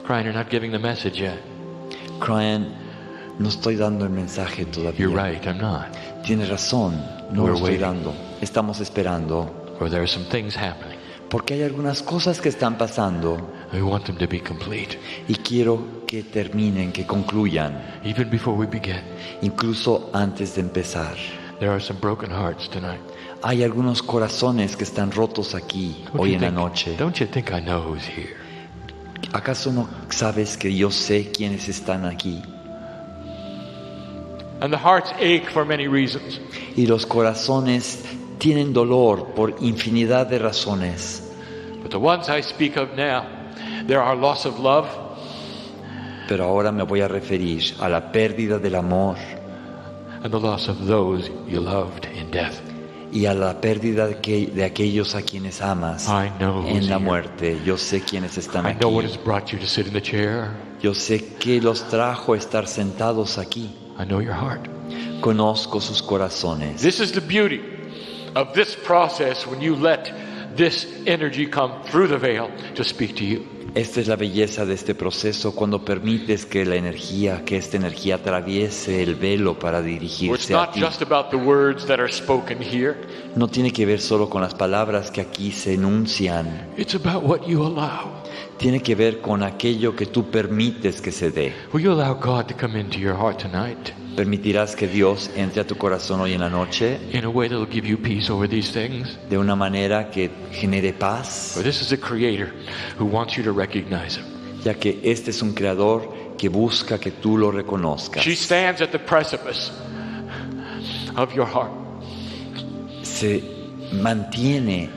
Cryon, you're not giving the message yet. Cryon, no estoy dando el mensaje todavía. You're right, I'm not. Tienes razón, no lo estoy dando. Estamos esperando. Or there are some things happening. Porque hay algunas cosas que están pasando. We want them to be complete. Y quiero que terminen, que concluyan. Even before we begin. Incluso antes de empezar. There are some broken hearts tonight. Hay algunos corazones que están rotos aquí hoy en la noche. Don't you think I know who's here? ¿Acaso no sabes que yo sé quiénes están aquí? And the hearts ache for many reasons. Y los corazones tienen dolor por infinidad de razones. But the ones I speak of now, there are loss of love. Pero ahora me voy a referir a la pérdida del amor. And the loss of those you loved in death. Y a la pérdida de aquellos a quienes amas en la muerte. Yo sé quiénes están aquí. Yo sé que los trajo a estar sentados aquí. I know your heart. Conozco sus corazones. This is the beauty of this process when you let this energy come through the veil to speak to you. Esta es la belleza de este proceso cuando permites que esta energía atraviese el velo para dirigirse a ti. No tiene que ver solo con las palabras que aquí se enuncian. Tiene que ver con aquello que tú permites que se dé. ¿Permitirás que Dios entre a tu corazón hoy en la noche? De una manera que genere paz. Ya que este es un creador que busca que tú lo reconozcas. She stands at the precipice of your heart. Se mantiene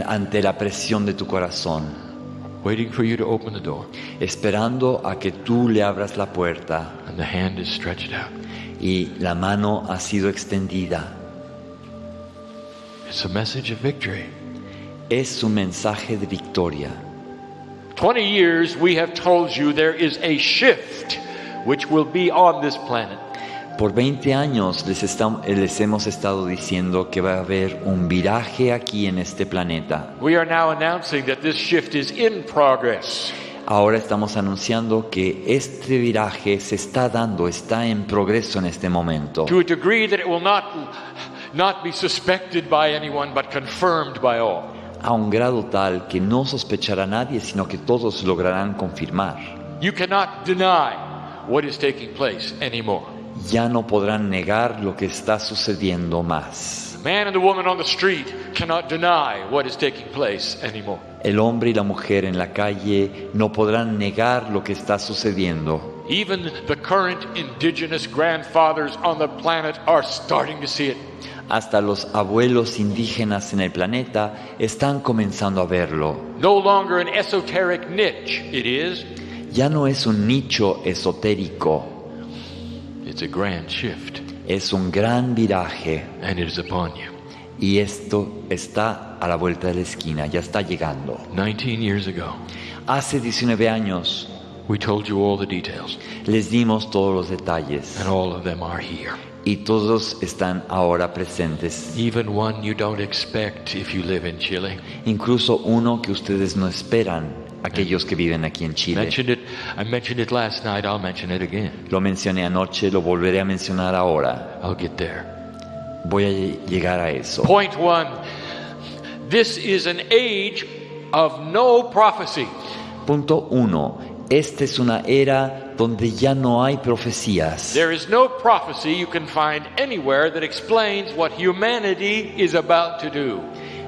ante la presión de tu corazón, waiting for you to open the door. Esperando a que tú le abras la puerta. And the hand is stretched out. Y la mano ha sido extendida. It's a message of victory. Es un mensaje de victoria. 20 years we have told you there is a shift which will be on this planet. Por 20 años les hemos estado diciendo que va a haber un viraje aquí en este planeta. We are now announcing that this shift is in progress. Ahora estamos anunciando que este viraje se está dando, está en progreso en este momento. To a degree that it will not be suspected by anyone but confirmed by all. A un grado tal que no sospechará nadie, sino que todos lograrán confirmar. You cannot deny what is taking place anymore. Ya no podrán negar lo que está sucediendo más. The man and the woman on the street cannot deny what is taking place anymore. El hombre y la mujer en la calle no podrán negar lo que está sucediendo. Even the current indigenous grandfathers on the planet are starting to see it. Hasta los abuelos indígenas en el planeta están comenzando a verlo. No longer an esoteric niche, it is. Ya no es un nicho esotérico. It's a grand shift. Es un gran viraje. And it is upon you. Y esto está a la vuelta de la esquina, ya está llegando. 19 years ago, hace 19 años, we told you all the details. Les dimos todos los detalles. And all of them are here. Y todos están ahora presentes. Even one you don't expect if you live in Chile. Incluso uno que ustedes no esperan, aquellos que viven aquí en Chile. I mentioned it last night, I'll mention it again. Lo mencioné anoche, lo volveré a mencionar ahora. I'll get there. Voy a llegar a eso. Point 1. This is an age of no prophecy. Punto 1. Esta es una era donde ya no hay profecías. There is no prophecy you can find anywhere that explains what humanity is about to do.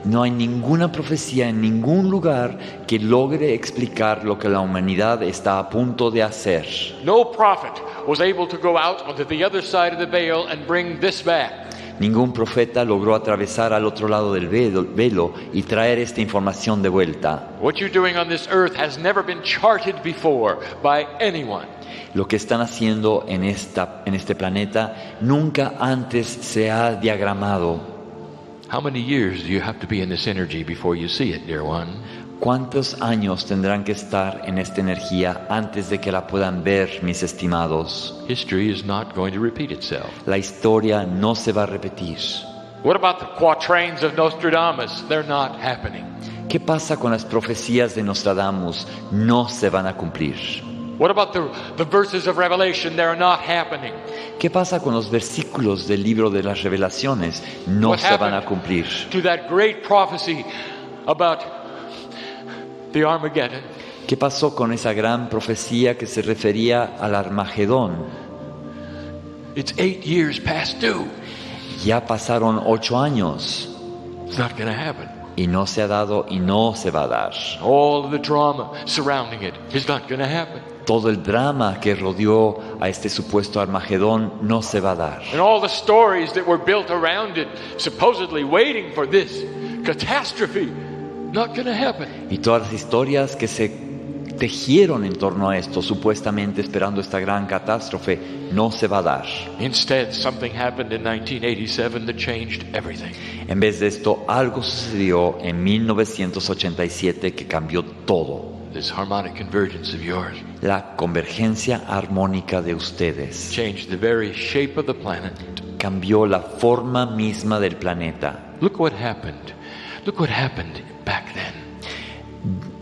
No hay ninguna profecía en ningún lugar que logre explicar lo que la humanidad está a punto de hacer. No prophet was able to go out onto the other side of the veil and bring this back. Ningún profeta logró atravesar al otro lado del velo y traer esta información de vuelta. What you're doing on this earth has never been charted before by anyone. Lo que están haciendo en este planeta nunca antes se ha diagramado. How many years do you have to be in this energy before you see it, dear one? ¿Cuántos años tendrán que estar en esta energía antes de que la puedan ver, mis estimados? History is not going to repeat itself. La historia no se va a repetir. What about the quatrains of Nostradamus? They're not happening. ¿Qué pasa con las profecías de Nostradamus? No se van a cumplir. What about the verses of Revelation? They're not happening. ¿Qué pasa con los versículos del libro de las Revelaciones? No se van a cumplir. To that great prophecy about the Armageddon. ¿Qué pasó con esa gran profecía que se refería al Armagedón? It's 8 years past due. Ya pasaron 8 años. It's not going to happen. Y no se ha dado y no se va a dar. All of the drama surrounding it is not going to happen. Todo el drama que rodeó a este supuesto Armagedón no se va a dar. And all the stories that were built around it, supposedly waiting for this catastrophe, not going to happen. Y todas las historias que se tejieron en torno a esto, supuestamente esperando esta gran catástrofe, no se va a dar. Instead, something happened in 1987 that changed everything. En vez de esto, algo sucedió en 1987 que cambió todo. This harmonic convergence of yours. La convergencia armónica de ustedes. Changed the very shape of the planet. Cambió la forma misma del planeta. Look what happened. Look what happened back then.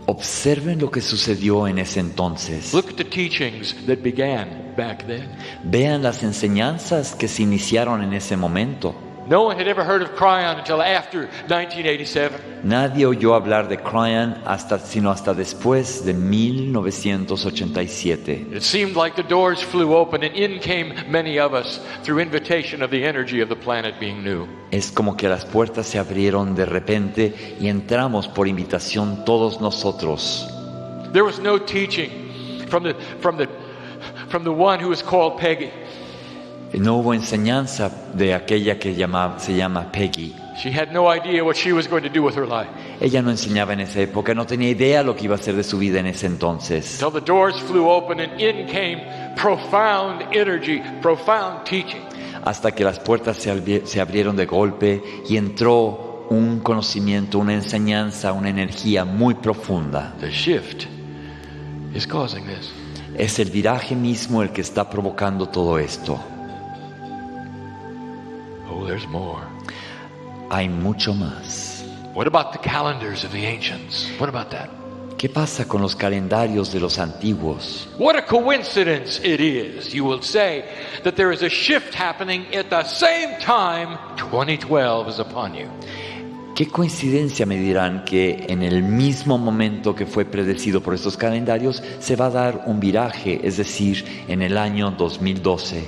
Observen lo que sucedió en ese entonces. Look at the teachings that began back then. Vean las enseñanzas que se iniciaron en ese momento. No one had ever heard of Cryon until after 1987. Nadie oyó hablar de Cryon sino hasta después de 1987. It seemed like the doors flew open and in came many of us through invitation of the energy of the planet being new. Es como que las puertas se abrieron de repente y entramos por invitación todos nosotros. There was no teaching from the from the one who is called Peggy. No hubo enseñanza de aquella que se llama Peggy. She had no idea what she was going to do with her life. Ella no enseñaba en esa época, no tenía idea lo que iba a hacer de su vida en ese entonces. Until the doors flew open and in came profound energy, profound teaching. Hasta que las puertas se abrieron de golpe y entró un conocimiento, una enseñanza, una energía muy profunda. The shift is causing this. Es el viraje mismo el que está provocando todo esto. Oh, there's more. Hay mucho más. What about the calendars of the ancients? What about that? ¿Qué pasa con los calendarios de los antiguos? What a coincidence it is, you will say, that there is a shift happening at the same time 2012 is upon you. Qué coincidencia, me dirán, que en el mismo momento que fue predecido por estos calendarios se va a dar un viraje, es decir, en el año 2012.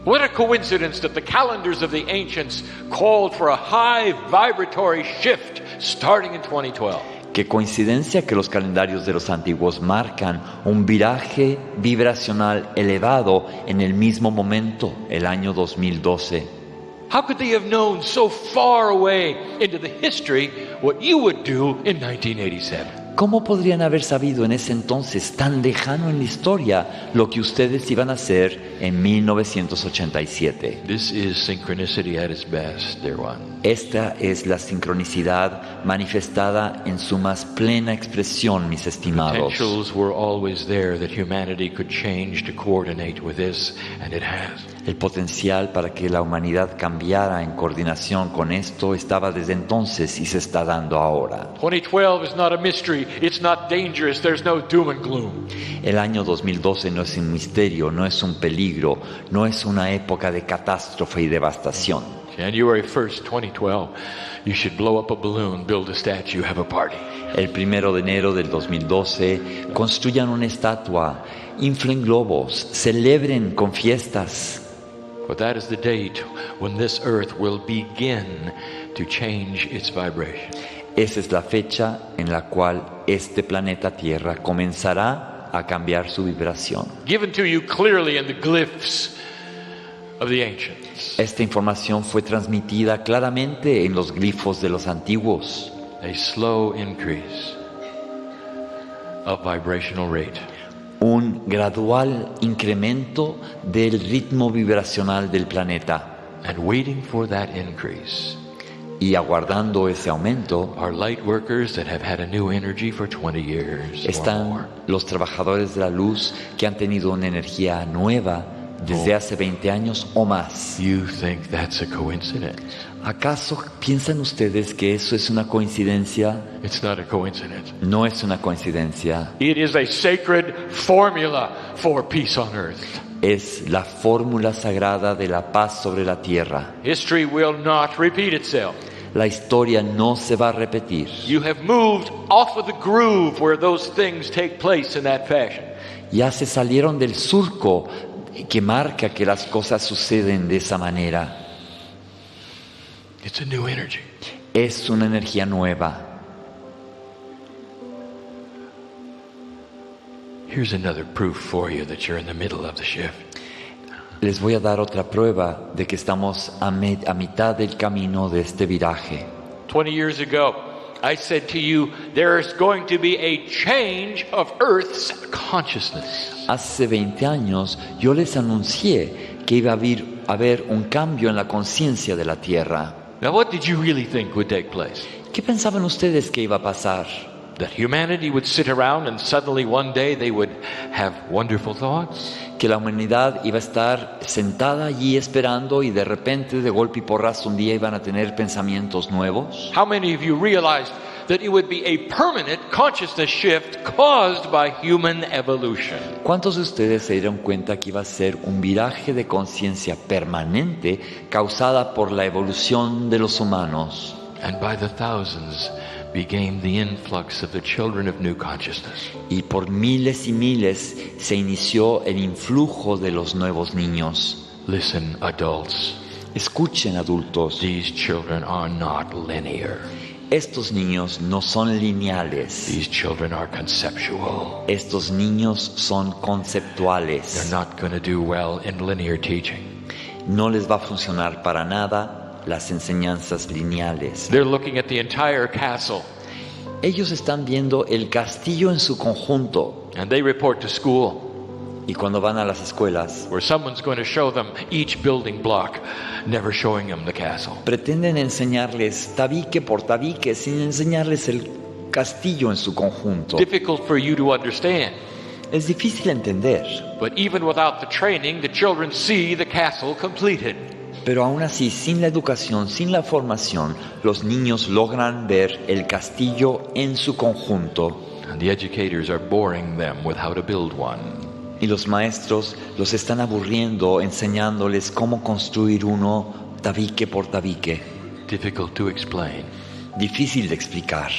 What a coincidence that the calendars of the ancients called for a high vibratory shift starting in 2012. Qué coincidencia que los calendarios de los antiguos marcan un viraje vibracional elevado en el mismo momento, el año 2012. How could they have known so far away into the history what you would do in 1987? ¿Cómo podrían haber sabido en ese entonces, tan lejano en la historia, lo que ustedes iban a hacer en 1987? This is synchronicity at its best, dear one. Esta es la sincronicidad manifestada en su más plena expresión, mis estimados. Potentials were always there that humanity could change to coordinate with this, and it has. El potencial para que la humanidad cambiara en coordinación con esto estaba desde entonces y se está dando ahora. 2012 is not a mystery. It's not dangerous. There's no doom and gloom. El año 2012 no es un misterio, no es un peligro, no es una época de catástrofe y devastación. January 1st, 2012, you should blow up a balloon, build a statue, have a party. El 1 de enero del 2012, construyan una estatua, inflen globos, celebren con fiestas. For that is the date when this earth will begin to change its vibration. Esa es la fecha en la cual este planeta Tierra comenzará a cambiar su vibración. Given to you clearly in the glyphs of the ancients. Esta información fue transmitida claramente en los glifos de los antiguos. A slow increase of vibrational rate. Un gradual incremento del ritmo vibracional del planeta. And waiting for that increase. Y aguardando ese aumento, are light workers that have had a new energy for 20 years. Están los trabajadores de la luz que han tenido una energía nueva desde hace 20 años o más. You think that's a coincidence? ¿Acaso piensan ustedes que eso es una coincidencia? It's not a coincidence. No es una coincidencia. It is a sacred formula for peace on earth. Es la fórmula sagrada de la paz sobre la tierra. History will not repeat itself. La historia no se va a repetir. You have moved off of the groove where those things take place in that fashion. Ya se salieron del surco que marca que las cosas suceden de esa manera. It's a new energy. Es una energía nueva. Here's another proof for you that you're in the middle of the shift. Les voy a dar otra prueba de que estamos a mitad del camino de este viraje. 20 years ago, I said to you, there's going to be a change of Earth's consciousness. Hace 20 años yo les anuncié que iba a haber un cambio en la conciencia de la Tierra. Now, what did you really think would take place? ¿Qué pensaban ustedes que iba a pasar? That humanity would sit around and suddenly one day they would have wonderful thoughts? Que la humanidad iba a estar sentada allí esperando y de repente, de golpe y porrazo, un día iban a tener pensamientos nuevos. How many of you realized that it would be a permanent consciousness shift caused by human evolution? ¿Cuántos de ustedes se dieron cuenta que iba a ser un viraje de conciencia permanente causada por la evolución de los humanos? And by the thousands began the influx of the children of new consciousness. Y por miles y miles se inició el influjo de los nuevos niños. Listen, adults. Escuchen, adultos. These children are not linear. Estos niños no son lineales. These children are conceptual. Estos niños son conceptuales. They're not going to do well in linear teaching. No les va a funcionar para nada las enseñanzas lineales. They're looking at the entire castle. Ellos están viendo el castillo en su conjunto. And they report to school. Y cuando van a las escuelas, where someone's going to show them each building block, never showing them the castle. Pretenden enseñarles tabique por tabique sin enseñarles el castillo en su conjunto. Difficult for you to understand. Es difícil entender. But even without the training, the children see the castle completed. Pero aún así, sin la educación, sin la formación, los niños logran ver el castillo en su conjunto. And the educators are boring them with how to build one. Y los maestros los están aburriendo enseñándoles cómo construir uno tabique por tabique. Difficult to explain. Difícil de explicar.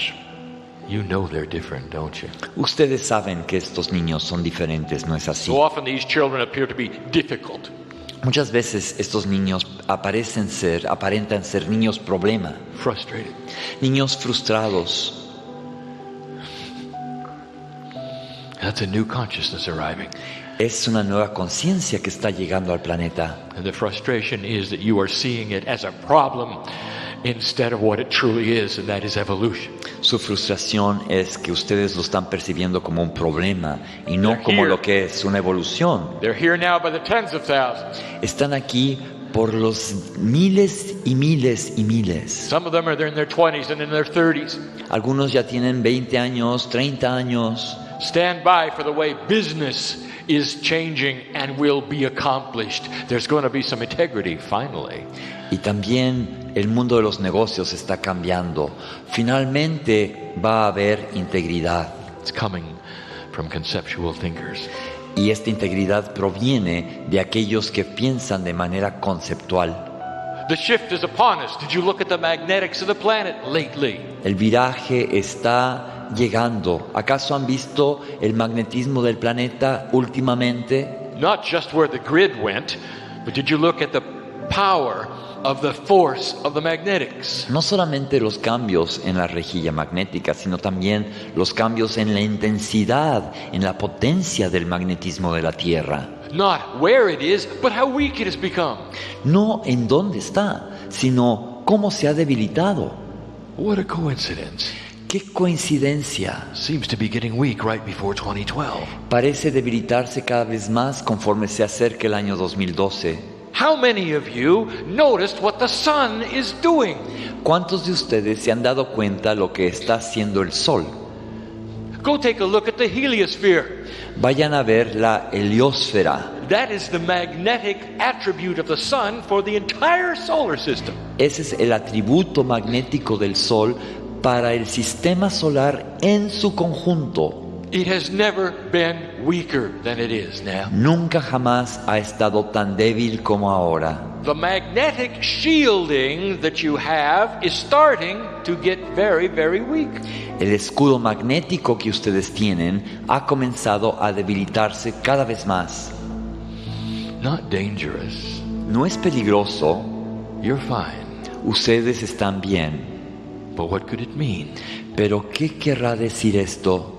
You know they're different, don't you? Ustedes saben que estos niños son diferentes, ¿no es así? So often these children appear to be difficult. Muchas veces estos niños aparentan ser niños problema. Frustrated. Niños frustrados. That's a new consciousness arriving. Es una nueva conciencia que está llegando al planeta. And the frustration is that you are seeing it as a problem instead of what it truly is, and that is evolution. Su frustración es que ustedes lo están percibiendo como un problema y no como lo que es una evolución. They're here now by the tens of thousands. Están aquí por los miles y miles y miles. Some of them are in their 20s and in their 30s. Algunos ya tienen 20 años, 30 años. Stand by for the way business is changing and will be accomplished. There's going to be some integrity finally. Y también el mundo de los negocios está cambiando. Finalmente va a haber integridad. It's coming from conceptual thinkers. Y esta integridad proviene de aquellos que piensan de manera conceptual. The shift is upon us. Did you look at the magnetics of the planet lately? El viraje está llegando. ¿Acaso han visto el magnetismo del planeta últimamente? Not just where the grid went, but did you look at the power of the force of the magnetics? No solamente los cambios en la rejilla magnética, sino también los cambios en la intensidad, en la potencia del magnetismo de la Tierra. Not where it is, but how weak it has become. No en dónde está, sino cómo se ha debilitado. What a coincidence. ¡Qué coincidencia! Seems to be getting weak right before 2012. Parece debilitarse cada vez más conforme se acerca el año 2012. How many of you noticed what the sun is doing? ¿Cuántos de ustedes se han dado cuenta lo que está haciendo el Sol? Go take a look at the heliosphere. Vayan a ver la heliosfera. That is the magnetic attribute of the sun for the entire solar system. Ese es el atributo magnético del Sol para el sistema solar en su conjunto. It has never been weaker than it is now. Nunca jamás ha estado tan débil como ahora. The magnetic shielding that you have is starting to get very, very weak. El escudo magnético que ustedes tienen ha comenzado a debilitarse cada vez más. Not dangerous. No es peligroso. You're fine. Ustedes están bien. But what could it mean? Pero ¿qué querrá decir esto?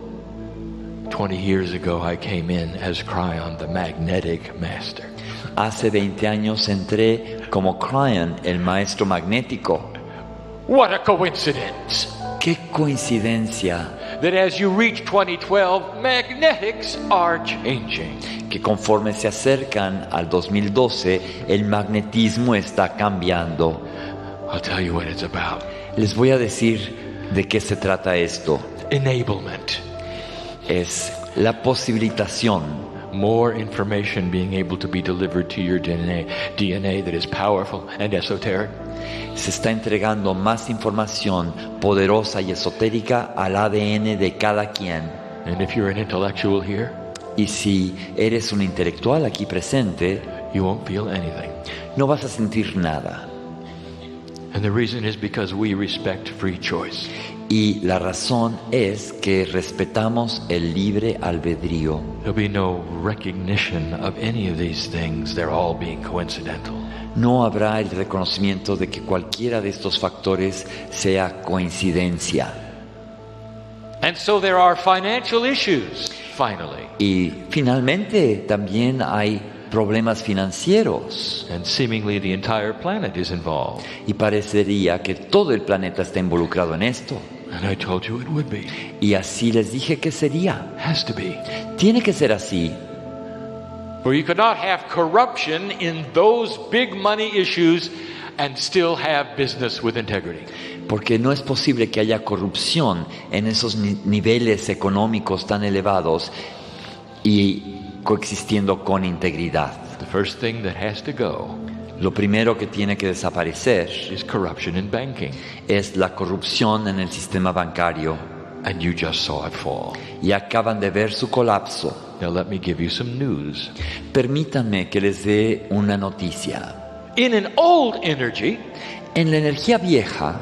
20 years ago I came in as Cryon, the magnetic master. Hace 20 años entré como Cryon, el maestro magnético. What a coincidence. ¡Qué coincidencia! That as you reach 2012, magnetics are changing. Que conforme se acercan al 2012, el magnetismo está cambiando. I'll tell you what it's about. Les voy a decir de qué se trata esto. Enablement. Es la posibilitación. More information being able to be delivered to your DNA that is powerful and esoteric. Se está entregando más información poderosa y esotérica al ADN de cada quien. And if you're an intellectual here, y si eres un intelectual aquí presente, you won't feel anything. No vas a sentir nada. And the reason is because we respect free choice. Y la razón es que respetamos el libre albedrío. There'll be no recognition of any of these things. They're all being coincidental. No habrá el reconocimiento de que cualquiera de estos factores sea coincidencia. And so there are financial issues, finally. Y finalmente también hay problemas financieros. And seemingly the entire planet is involved. Y parecería que todo el planeta está involucrado en esto. And I told you it would be. Y así les dije que sería. Has to be. Tiene que ser así. For you could not have corruption in those big money issues and still have business with integrity. Porque no es posible que haya corrupción en esos niveles económicos tan elevados y coexistiendo con integridad. The first thing that has to go Lo primero que tiene que desaparecer is corruption in banking. es la corrupción en el sistema bancario. And you just saw it fall. Y acaban de ver su colapso. Now let me give you some news. Permítanme que les dé una noticia. In an old energy, en la energía vieja,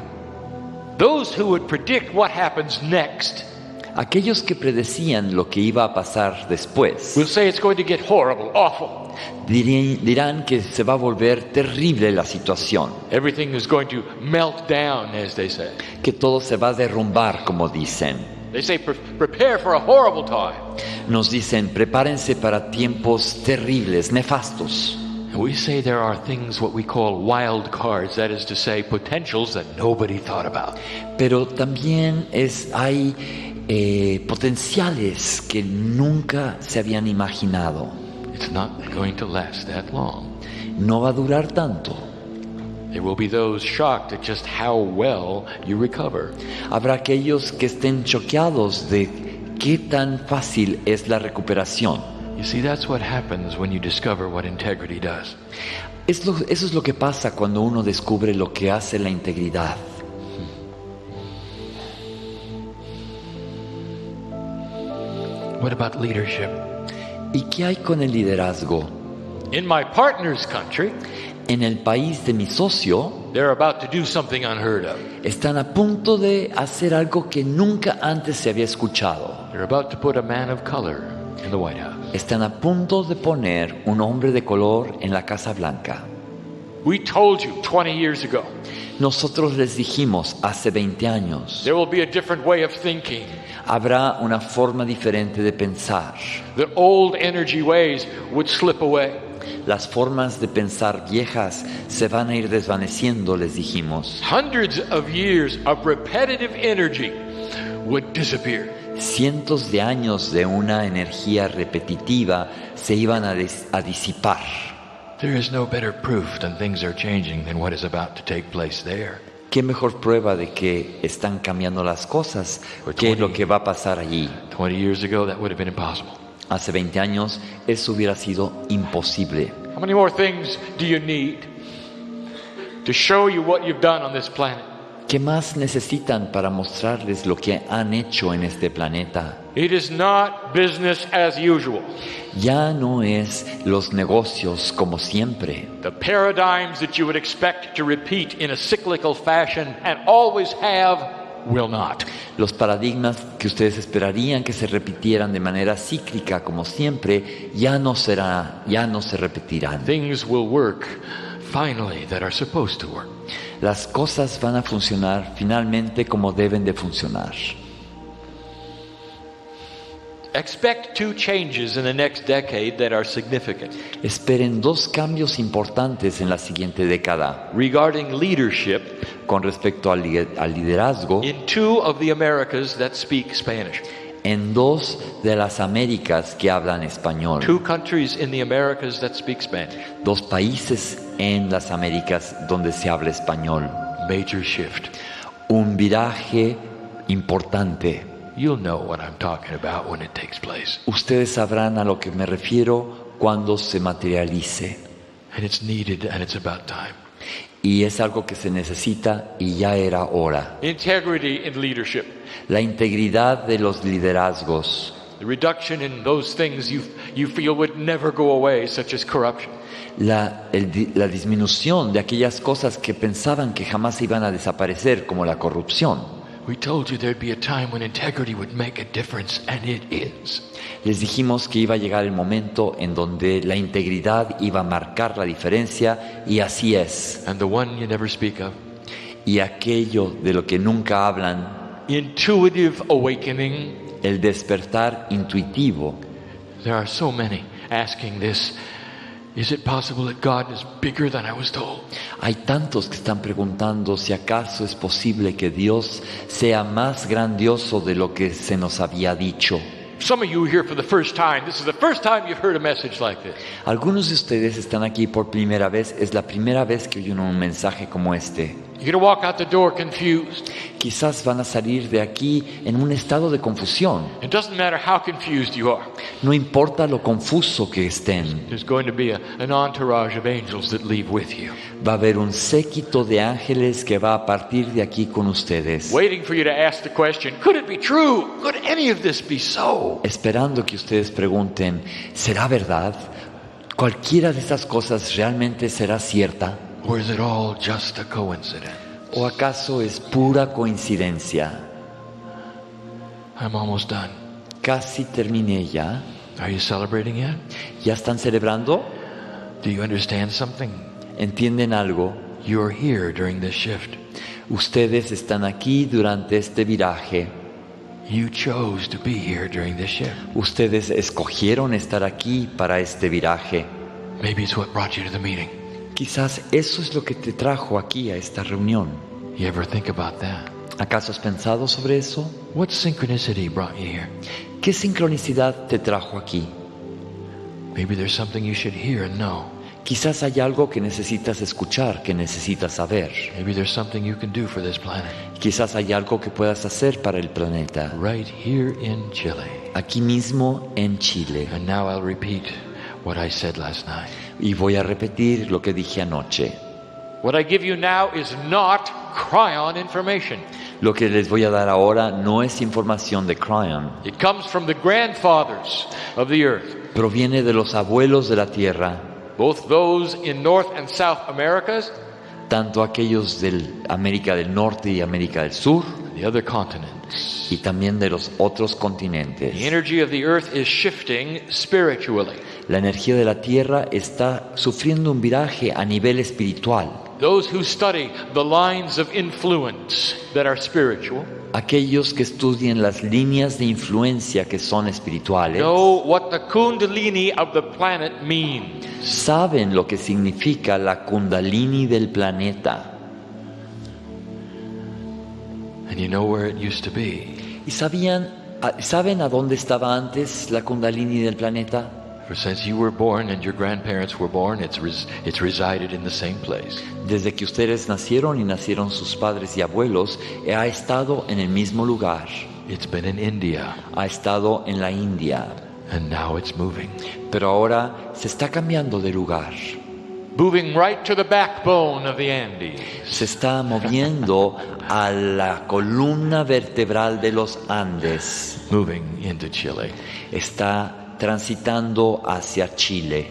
those who would predict what happens next, aquellos que predecían lo que iba a pasar después, will say it's going to get horrible, awful. Dirán que se va a volver terrible la situación. Everything is going to melt down, as they say. Que todo se va a derrumbar, como dicen. They say prepare for a horrible time. Nos dicen prepárense para tiempos terribles, nefastos. We say there are things what we call wild cards, that is to say, potentials that nobody thought about. Pero también hay potenciales que nunca se habían imaginado. It's not going to last that long. No va a durar tanto. There will be those shocked at just how well you recover. Habrá aquellos que estén choqueados de qué tan fácil es la recuperación. You see, that's what happens when you discover what integrity does. Eso es lo que pasa cuando uno descubre lo que hace la integridad. What about leadership? ¿Y qué hay con el liderazgo? In my partner's country, en el país de mi socio, they're about to do something unheard of. Están a punto de hacer algo que nunca antes se había escuchado. They're about to put a man of color in the White House. Están a punto de poner un hombre de color en la Casa Blanca. We told you 20 years ago. Nosotros les dijimos hace 20 años. There will be a different way of thinking. Habrá una forma diferente de pensar. The old energy ways would slip away. Las formas de pensar viejas se van a ir desvaneciendo, les dijimos. Hundreds of years of repetitive energy would disappear. Cientos de años de una energía repetitiva se iban a disipar. There is no better proof that things are changing than what is about to take place there. ¿Qué mejor prueba de que están cambiando las cosas? ¿Qué es lo que va a pasar allí? 20 years ago, that would have been impossible. Hace 20 años, eso hubiera sido imposible. How many more things do you need to show you what you've done on this planet? ¿Qué más necesitan para mostrarles lo que han hecho en este planeta? It is not business as usual. Ya no es los negocios como siempre. The paradigms that you would expect to repeat in a cyclical fashion and always have will not. Los paradigmas que ustedes esperarían que se repitieran de manera cíclica como siempre ya no se repetirán. Things will work finally that are supposed to work. Las cosas van a funcionar finalmente como deben de funcionar. Expect 2 changes in the next decade that are significant. Esperen 2 cambios importantes en la siguiente década. Regarding leadership, con respecto al liderazgo, in 2 of the Americas that speak Spanish. En 2 de las Américas que hablan español. 2 countries in the Americas that speak Spanish. 2 países en las Américas donde se habla español. Major shift. Un viraje importante. You'll know what I'm talking about when it takes place. Ustedes sabrán a lo que me refiero cuando se materialice. And it's needed and it's about time. Y es algo que se necesita y ya era hora. Integrity in leadership. La integridad de los liderazgos. The reduction in those things you feel would never go away, such as corruption. la disminución de aquellas cosas que pensaban que jamás iban a desaparecer, como la corrupción. We told you there'd be a time when integrity would make a difference, and it is. Les dijimos que iba a llegar el momento en donde la integridad iba a marcar la diferencia, y así es. And the one you never speak of, Y aquello de lo que nunca hablan, intuitive awakening. el despertar intuitivo. There are so many asking this. Is it possible that God is bigger than I was told? Hay tantos que están preguntando si acaso es posible que Dios sea más grandioso de lo que se nos había dicho. Some of you are here for the first time. This is the first time you've heard a message like this. Algunos de ustedes están aquí por primera vez. Es la primera vez que oyen un mensaje como este. You're going to walk out the door confused. Quizás van a salir de aquí en un estado de confusión. It doesn't matter how confused you are. No importa lo confuso que estén. There's going to be an entourage of angels that leave with you. Va a haber un séquito de ángeles que va a partir de aquí con ustedes. Waiting for you to ask the question, could it be true? Could any of this be so? Esperando que ustedes pregunten, ¿será verdad? ¿Cualquiera de estas cosas realmente será cierta? Or is it all just a coincidence? ¿O acaso es pura coincidencia? I'm almost done. Casi terminé ya. Are you celebrating yet? ¿Ya están celebrando? Do you understand something? ¿Entienden algo? You're here during this shift. Ustedes están aquí durante este viraje. You chose to be here during this shift. Ustedes escogieron estar aquí para este viraje. Maybe it's what brought you to the meeting. Quizás eso es lo que te trajo aquí a esta reunión. You ever think about that? ¿Acaso has pensado sobre eso? What synchronicity brought you here? ¿Qué sincronicidad te trajo aquí? Maybe there's something you should hear and know. Quizás hay algo que necesitas escuchar, que necesitas saber. Maybe there's something you can do for this planet. Quizás hay algo que puedas hacer para el planeta. Right here in Chile. Aquí mismo en Chile. And now I'll repeat what I said last night. Y voy a repetir lo que dije anoche. What I give you now is not cryon information. Lo que les voy a dar ahora no es información de cryon. It comes from the grandfathers of the earth. Proviene de los abuelos de la tierra. Both those in North and South Americas, tanto aquellos de América del Norte y América del Sur, the other continents. Y también de los otros continentes. The energy of the earth is shifting spiritually. La energía de la tierra está sufriendo un viraje a nivel espiritual. Those who study the lines of influence that are spiritual, aquellos que estudien las líneas de influencia que son espirituales, know what the kundalini of the planet means. Saben lo que significa la kundalini del planeta. And you know where it used to be. ¿Y saben a dónde estaba antes la kundalini del planeta? For since you were born and your grandparents were born, it's resided in the same place. Desde que ustedes nacieron y nacieron sus padres y abuelos, ha estado en el mismo lugar. It's been in India. Ha estado en la India. And now it's moving. Pero ahora se está cambiando de lugar. Moving right to the backbone of the Andes. Se está moviendo a la columna vertebral de los Andes. Moving into Chile. Está transitando hacia Chile.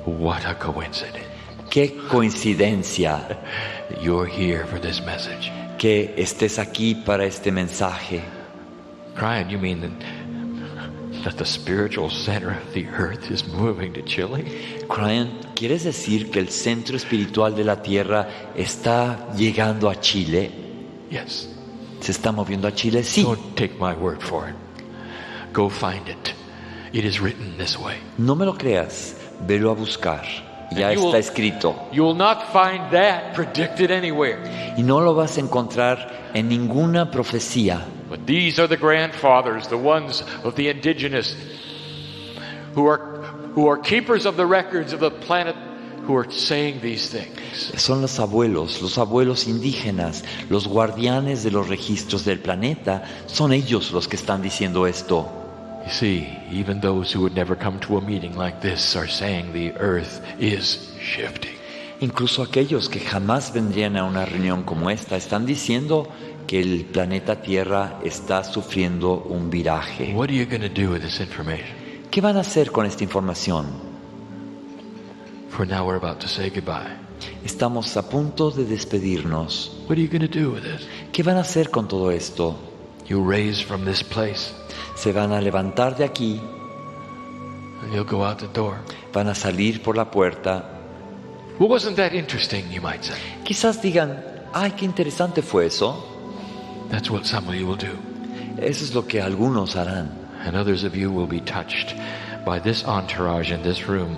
What a coincidence. Qué coincidencia. You're here for this message. Que estés aquí para este mensaje. Brian, you mean that the spiritual center of the earth is moving to Chile? Brian, ¿quieres decir que el centro espiritual de la tierra está llegando a Chile? Yes. ¿Se está moviendo a Chile? Sí. Don't take my word for it. Go find it. It is written this way. No me lo creas, velo a buscar. Ya está escrito. You will not find that predicted anywhere. Y no lo vas a encontrar en ninguna profecía. But these are the grandfathers, the ones of the indigenous, who are keepers of the records of the planet, who are saying these things. Son los abuelos indígenas, los guardianes de los registros del planeta. Son ellos los que están diciendo esto. You see, even those who would never come to a meeting like this are saying the earth is shifting. Incluso aquellos que jamás vendrían a una reunión como esta están diciendo que el planeta Tierra está sufriendo un viraje. What are you going to do with this information? ¿Qué van a hacer con esta información? For now we're about to say goodbye. Estamos a punto de despedirnos. What are you going to do with this? ¿Qué van a hacer con todo esto? You raise from this place. Se van a levantar de aquí. And you'll go out the door. Van a salir por la puerta. Well, wasn't that interesting, you might say. Quizás digan, ay, qué interesante fue eso. That's what some of you will do. Eso es lo que algunos harán. And others of you will be touched by this entourage in this room,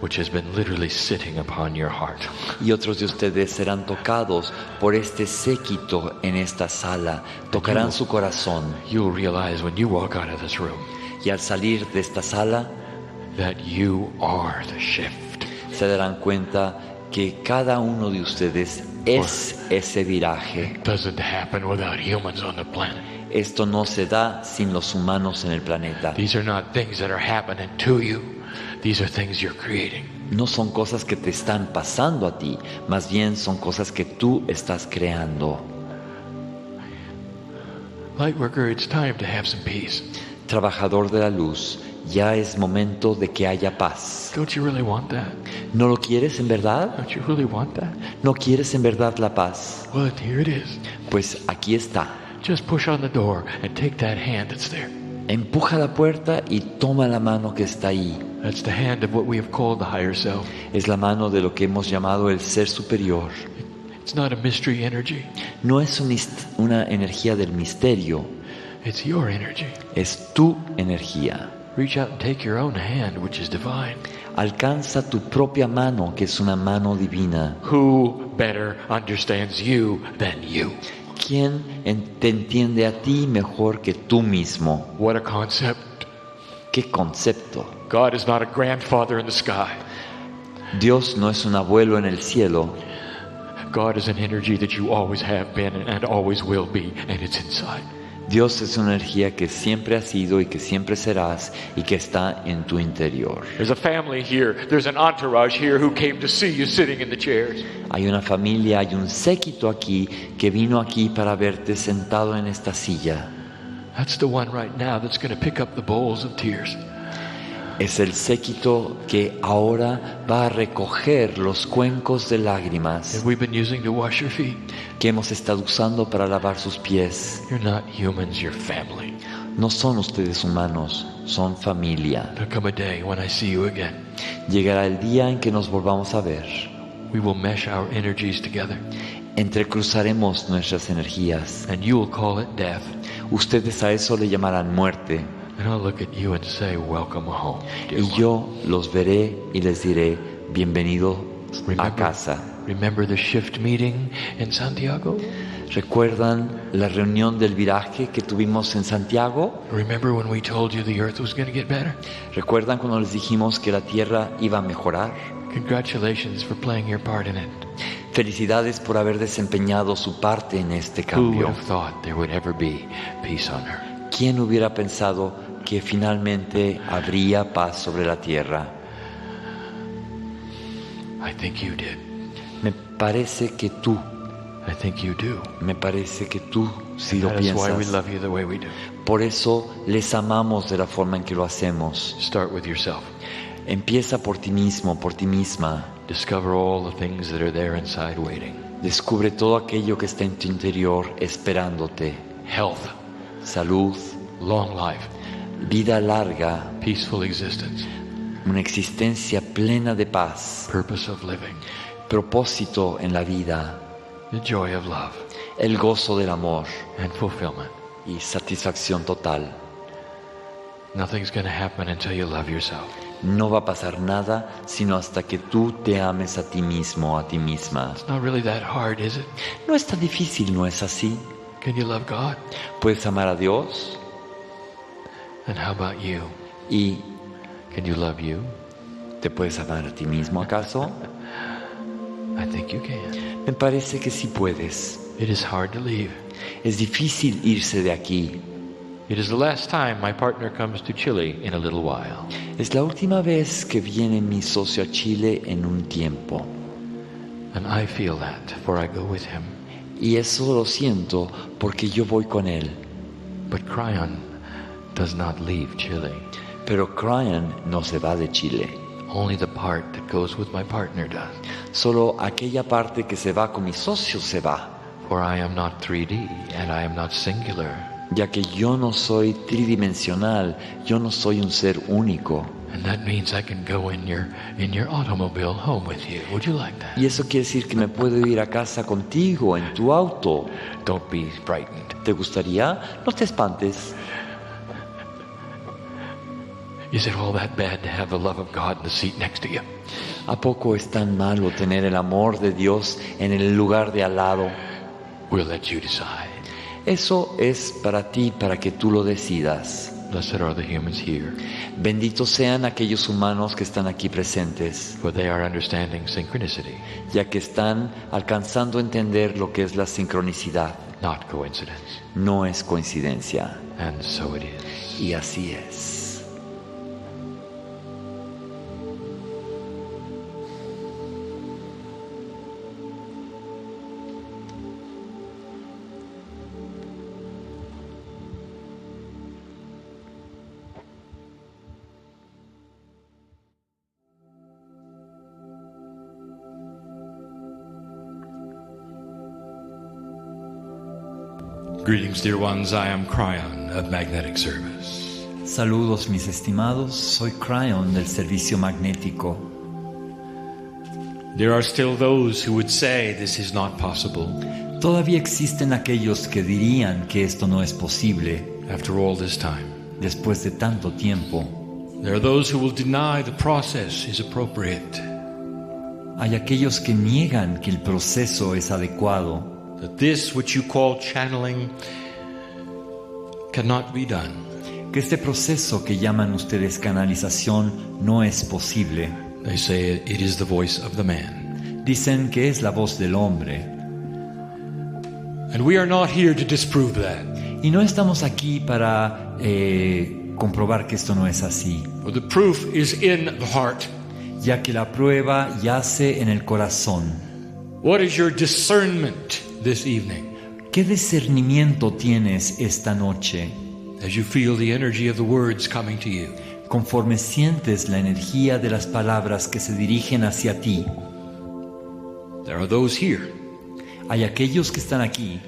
which has been literally sitting upon your heart. Y otros de ustedes serán tocados por este séquito en esta sala. Tocarán su corazón. You'll realize when you walk out of this room, y al salir de esta sala, that you are the shift. Se darán cuenta que cada uno de ustedes es ese viraje. It doesn't happen without humans on the planet. Esto no se da sin los humanos en el planeta. These are not things that are happening to you. These are things you're creating. No son cosas que te están pasando a ti, más bien son cosas que tú estás creando. Lightworker, it's time to have some peace. Trabajador de la luz, ya es momento de que haya paz. Don't you really want that? ¿No lo quieres en verdad? Don't you really want that? ¿No quieres en verdad la paz? Well, here it is. Pues aquí está. Just push on the door and take that hand that's there. Empuja la puerta y toma la mano que está ahí. That's the hand of what we have called the higher self. Es la mano de lo que hemos llamado el ser superior. It's not a mystery energy. No es una energía del misterio. It's your energy. Es tu energía. Reach out and take your own hand, which is divine. Alcanza tu propia mano, que es una mano divina. Who better understands you than you? ¿Quién te entiende a ti mejor que tú mismo? What a concept. ¿Qué concepto? God is not a grandfather in the sky. Dios no es un abuelo en el cielo. God is an energy that you always have been and always will be, and it's inside. Dios es una energía que siempre has sido y que siempre serás y que está en tu interior. There's a family here. There's an entourage here who came to see you sitting in the chairs. Hay una familia, hay un séquito aquí que vino aquí para verte sentado en esta silla. That's the one right now that's going to pick up the bowls of tears. Es el séquito que ahora va a recoger los cuencos de lágrimas that we've been using to wash your feet. Que hemos estado usando para lavar sus pies. You're not humans, you're family. No son ustedes humanos, son familia. There'll come a day when I see you again. Llegará el día en que nos volvamos a ver. We will mesh our energies together. Entrecruzaremos nuestras energías. And you will call it death. Ustedes a eso le llamarán muerte. And I'll look at you and say, welcome home, dear y yo los veré y les diré, bienvenido a casa. Remember the shift meeting in Santiago? ¿Recuerdan la reunión del viraje que tuvimos en Santiago? Remember when we told you the earth was going to get better? ¿Recuerdan cuando les dijimos que la tierra iba a mejorar? Congratulations for playing your part in it. Felicidades por haber desempeñado su parte en este cambio. Who would have thought there would ever be peace on earth? ¿Quién hubiera pensado que finalmente habría paz sobre la tierra? I think you did. Me parece que tú. I think you do. Me parece que tú sí lo That is why we piensas. love you the way we do. Por eso les amamos de la forma en que lo hacemos. Start with yourself. Empieza por ti mismo, por ti misma. Discover all the things that are there inside waiting. Descubre todo aquello que está en tu interior esperándote. Health, salud, long life, vida larga, peaceful existence, una existencia plena de paz, purpose of living, propósito en la vida, the joy of love, el gozo del amor and fulfillment. Y satisfacción total. Nothing's going to happen until you love yourself. No va a pasar nada sino hasta que tú te ames a ti mismo, a ti misma. It's not really that hard, is it? No es tan difícil, ¿no es así? Can you love God? ¿Puedes amar a Dios? And how about you? ¿Y can you love you? ¿Te puedes amar a ti mismo acaso? I think you can. Me parece que sí puedes. It is hard to leave. Es difícil irse de aquí. It is the last time my partner comes to Chile in a little while. Es la última vez que viene mi socio a Chile en un tiempo. And I feel that, for I go with him. Y eso lo siento porque yo voy con él. But Cryon does not leave Chile. Pero Cryon no se va de Chile. Only the part that goes with my partner does. Solo aquella parte que se va con mi socio se va. For I am not 3D and I am not singular. Ya que yo no soy tridimensional, yo no soy un ser único. And that means I can go in your automobile home with you. Would you like that? Y eso quiere decir que me puedo ir a casa contigo en tu auto. Don't be frightened. ¿Te gustaría? No te espantes. Is it all that bad to have the love of God in the seat next to you? ¿A poco es tan malo tener el amor de Dios en el lugar de al lado? We'll let you decide. Eso es para ti, para que tú lo decidas. Blessed are the humans here. Benditos sean aquellos humanos que están aquí presentes, For they are understanding synchronicity, ya que están alcanzando a entender lo que es la sincronicidad. not coincidence. No es coincidencia. And so it is. Y así es. Greetings, dear ones. I am Cryon of Magnetic Service. Saludos, mis estimados. Soy Cryon del servicio magnético. There are still those who would say this is not possible. Todavía existen aquellos que dirían que esto no es posible. After all this time, después de tanto tiempo. there are those who will deny the process is appropriate. Hay aquellos que niegan que el proceso es adecuado. That this which you call channeling cannot be done. Que este proceso que llaman ustedes canalización no es posible. They say it is the voice of the man. Dicen que es la voz del hombre. And we are not here to disprove that. Y no estamos aquí para comprobar que esto no es así. For the proof is in the heart. Ya que la prueba yace en el corazón. What is your discernment this evening? ¿Qué discernimiento tienes esta noche? As you feel the energy of the words coming to you. Conforme sientes la energía de las palabras que se dirigen hacia ti. There are those here. Hay aquellos que están aquí.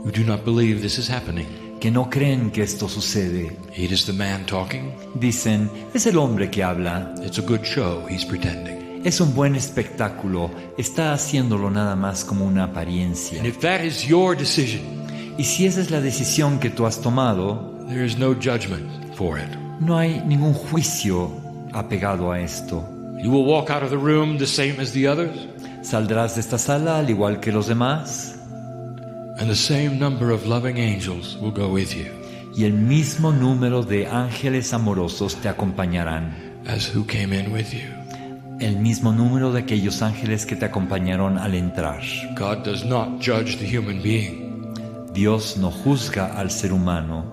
Who do not believe this is happening. Que no creen que esto sucede. It is the man talking. Dicen, es el hombre que habla. It's a good show, he's pretending. Es un buen espectáculo, está haciéndolo nada más como una apariencia. And if that is your decision, y si esa es la decisión que tú has tomado, there is no judgment for it. No hay ningún juicio apegado a esto. You will walk out of the room the same as the others. Saldrás de esta sala al igual que los demás. And the same number of loving angels will go with you. Y el mismo número de ángeles amorosos te acompañarán. As who came in with you. El mismo número de aquellos ángeles que te acompañaron al entrar. God does not judge the human being. Dios no juzga al ser humano.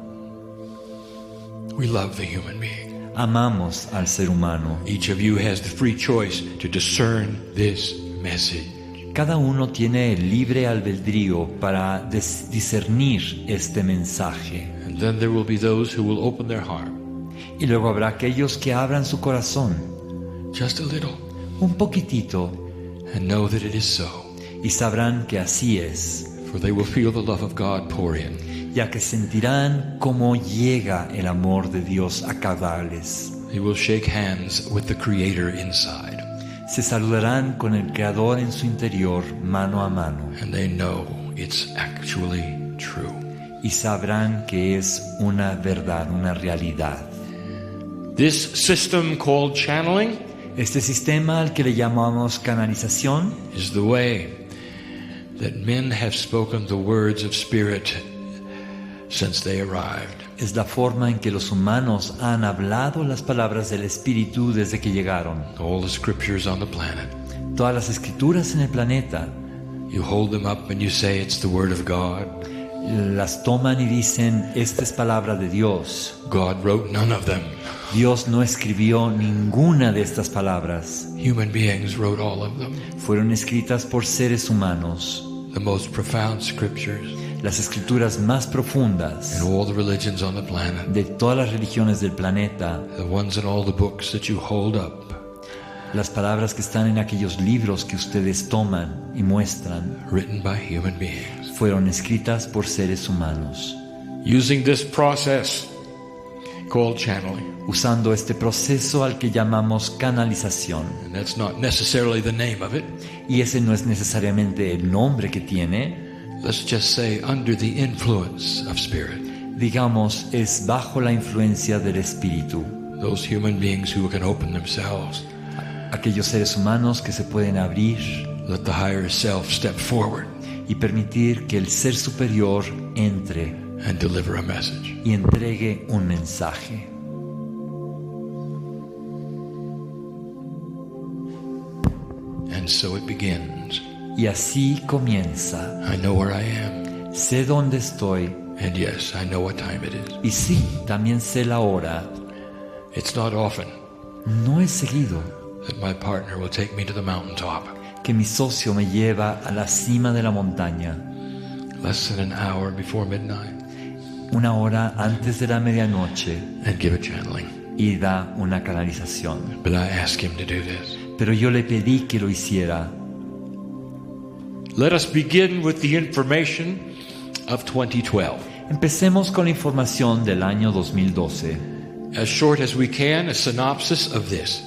We love the human being. Amamos al ser humano. Each of you has the free choice to discern this message. Cada uno tiene el libre albedrío para discernir este mensaje. And then there will be those who will open their heart. Y luego habrá aquellos que abran su corazón. Just a little. Un poquitito. And know that it is so. Y sabrán que así es. For they will feel the love of God pour in. Ya que sentirán cómo llega el amor de Dios a caudales. They will shake hands with the Creator inside. Se saludarán con el Creador en su interior, mano a mano. And they know it's actually true. Y sabrán que es una verdad, una realidad. This system called channeling, este sistema al que le llamamos canalización, is the way that men have spoken the words of spirit since they arrived. Es la forma en que los humanos han hablado las palabras del Espíritu desde que llegaron. All the scriptures on the planet. Todas las escrituras en el planeta. You hold them up and you say it's the word of God. Las toman y dicen, esta es palabra de Dios. God wrote none of them. Dios no escribió ninguna de estas palabras. Human beings wrote all of them. Fueron escritas por seres humanos. the most profound scriptures las escrituras más profundas in all the religions on the planet, de todas las religiones del planeta, the ones in all the books that you hold up, las palabras que están en aquellos libros que ustedes toman y muestran, written by human beings, fueron escritas por seres humanos, using this process called channeling. usando este proceso al que llamamos canalización. And that's not necessarily the name of it. Y ese no es necesariamente el nombre que tiene. Let's just say under the influence of spirit. Digamos, es bajo la influencia del espíritu. Those human beings who can open themselves. Aquellos seres humanos que se pueden abrir. Let the higher self step forward. Y permitir que el ser superior entre. And deliver a message. Y entregue un mensaje. And so it begins. Y así comienza. I know where I am. Sé dónde estoy. And yes, I know what time it is. Y sí, también sé la hora. It's not often. No es seguido. That my partner will take me to the mountaintop. Que mi socio me lleva a la cima de la montaña. Less than an hour before midnight. Una hora antes de la medianoche. And give a channeling. Y da una canalización. But I asked him to do this. Pero yo le pedí que lo hiciera. Let us begin with the information of 2012. Empecemos con la información del año 2012. As short as we can, a synopsis of this.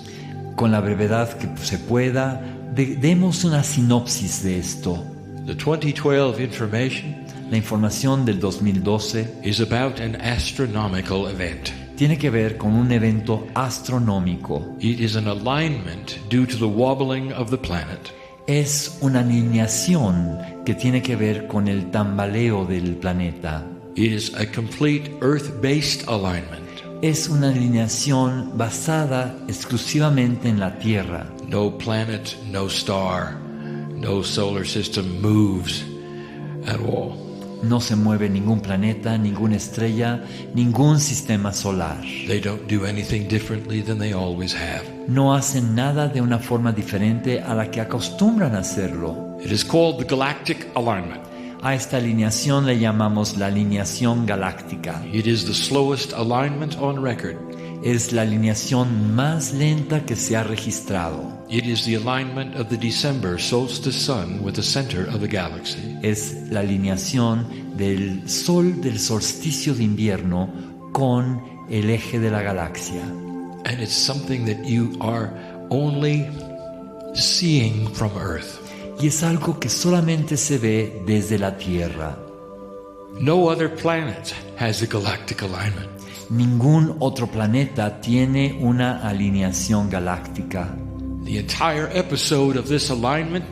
Con la brevedad que se pueda, demos una sinopsis de esto. The 2012 information La información del 2012 is about an astronomical event. Tiene que ver con un evento astronómico. It is an alignment due to the wobbling of the planet. Es una alineación que tiene que ver con el tambaleo del planeta. It is a complete Earth-based alignment. Es una alineación basada exclusivamente en la Tierra. No planet, no star, no solar system moves at all. No se mueve ningún planeta, ninguna estrella, ningún sistema solar. They don't do anything differently than they always have. No hacen nada de una forma diferente a la que acostumbran a hacerlo. It is called the galactic alignment. A esta alineación le llamamos la alineación galáctica. It is the slowest alignment on record. Es la alineación más lenta que se ha registrado. It is the alignment of the December solstice sun with the center of the galaxy. Es la alineación del sol del solsticio de invierno con el eje de la galaxia. And it's something that you are only seeing from Earth. Y es algo que solamente se ve desde la Tierra. No other planet has a galactic alignment. Ningún otro planeta tiene una alineación galáctica. The entire episode of this alignment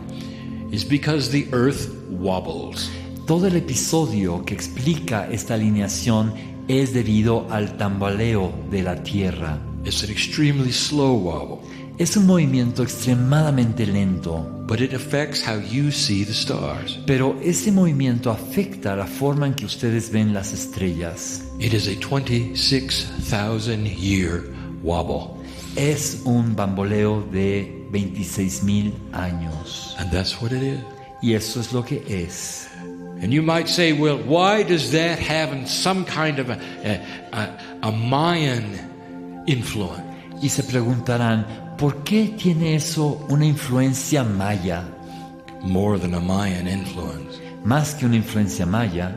is because the Earth wobbles. Todo el episodio que explica esta alineación es debido al tambaleo de la Tierra. It's an extremely slow wobble. Es un movimiento extremadamente lento. But it affects how you see the stars. Pero ese movimiento afecta la forma en que ustedes ven las estrellas. It is a 26,000-year wobble. Es un bamboleo de 26,000 años. And that's what it is. Y eso es lo que es. And you might say, well, why does that have some kind of a Mayan influence? Y se preguntarán, ¿por qué tiene eso una influencia maya? More than a Mayan influence. Más que una influencia maya.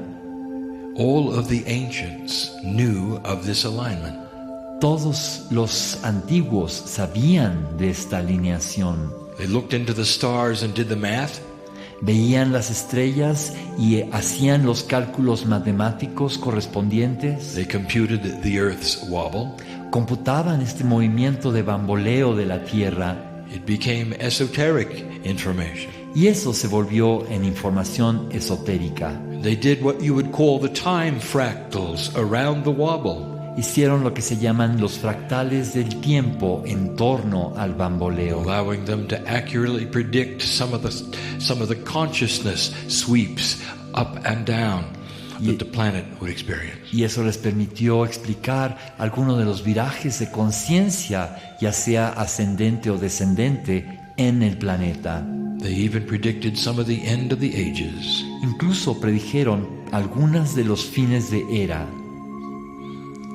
All of the ancients knew of this alignment. Todos los antiguos sabían de esta alineación. They looked into the stars and did the math. Veían las estrellas y hacían los cálculos matemáticos correspondientes. They computed the Earth's wobble. Computaban este movimiento de bamboleo de la Tierra. It became esoteric information. Y eso se volvió en información esotérica. They did what you would call the time fractals around the wobble. Hicieron lo que se llaman los fractales del tiempo en torno al bamboleo, allowing them to accurately predict some of the consciousness sweeps up and down that the planet would experience. Y eso les permitió explicar algunos de los virajes de conciencia, ya sea ascendente o descendente, en el planeta. They even predicted some of the end of the ages. Incluso predijeron algunas de los fines de era.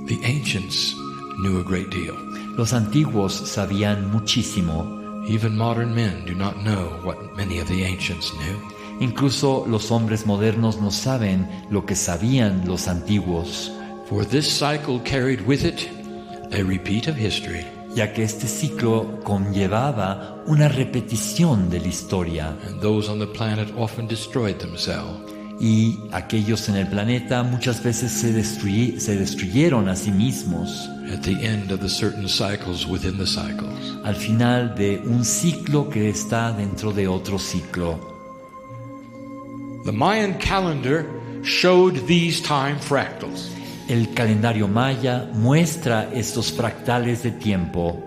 The ancients knew a great deal. Los antiguos sabían muchísimo. Even modern men do not know what many of the ancients knew. Incluso los hombres modernos no saben lo que sabían los antiguos. For this cycle carried with it a repeat of history. Ya que este ciclo conllevaba una repetición de la historia. And those on the planet often destroyed themselves. Y aquellos en el planeta muchas veces se destruyeron a sí mismos. At the end of the certain cycles within the cycles. Al final de un ciclo que está dentro de otro ciclo. The Mayan calendar showed these time fractals. El calendario maya muestra estos fractales de tiempo.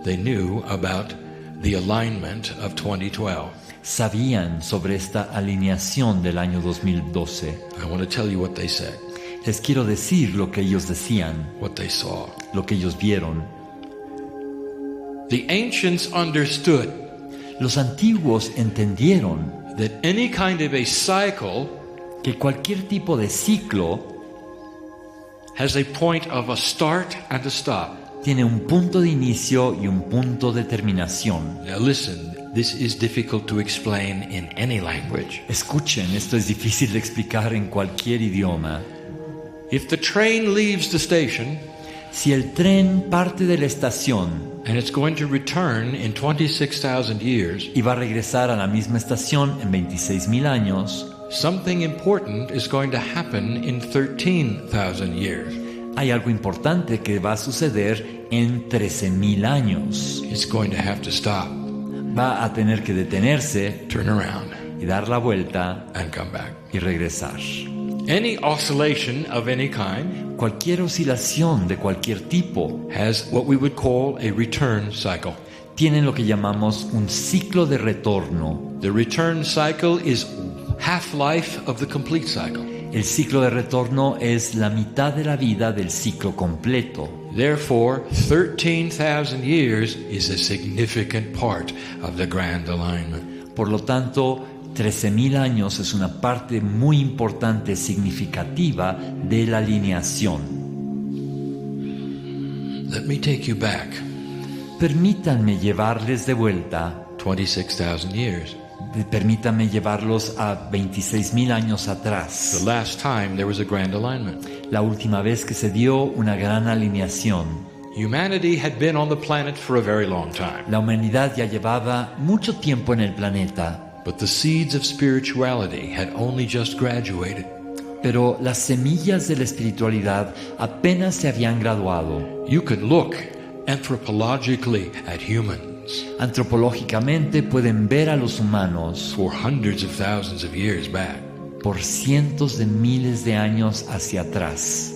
They knew about the alignment of 2012. Sabían sobre esta alineación del año 2012. I want to tell you what they said. Les quiero decir lo que ellos decían, what they saw. Lo que ellos vieron. The ancients understood. Los antiguos entendieron that any kind of a cycle que cualquier tipo de ciclo has a point of a start and a stop. Tiene un punto de inicio y un punto de terminación. Now listen, this is difficult to explain in any language. Escuchen, esto es difícil de explicar en cualquier idioma. If the train leaves the station, si el tren parte de la estación, and it's going to return in 26,000 years, y va a regresar a la misma estación en 26,000 años, something important is going to happen in 13,000 years. Hay algo importante que va a suceder en 13,000 años. It's going to have to stop. Va a tener que detenerse, turn around, y dar la vuelta, and come back, y regresar. Any oscillation of any kind, cualquier oscilación de cualquier tipo, has what we would call a return cycle. Tienen lo que llamamos un ciclo de retorno. The return cycle is half-life of the complete cycle. El ciclo de retorno es la mitad de la vida del ciclo completo. Therefore, 13,000 years is a significant part of the grand alignment. Por lo tanto, 13,000 años es una parte muy importante, significativa de la alineación. Let me take you back. Permítanme llevarles de vuelta 26,000 years. Permítanme llevarlos a 26,000 años atrás. The last time there was a grand alignment. La última vez que se dio una gran alineación. Humanity had been on the planet for a very long time. La humanidad ya llevaba mucho tiempo en el planeta. But the seeds of spirituality had only just graduated. Pero las semillas de la espiritualidad apenas se habían graduado. You could look anthropologically at humans. Antropológicamente pueden ver a los humanos for hundreds of thousands of years back. Por cientos de miles de años hacia atrás.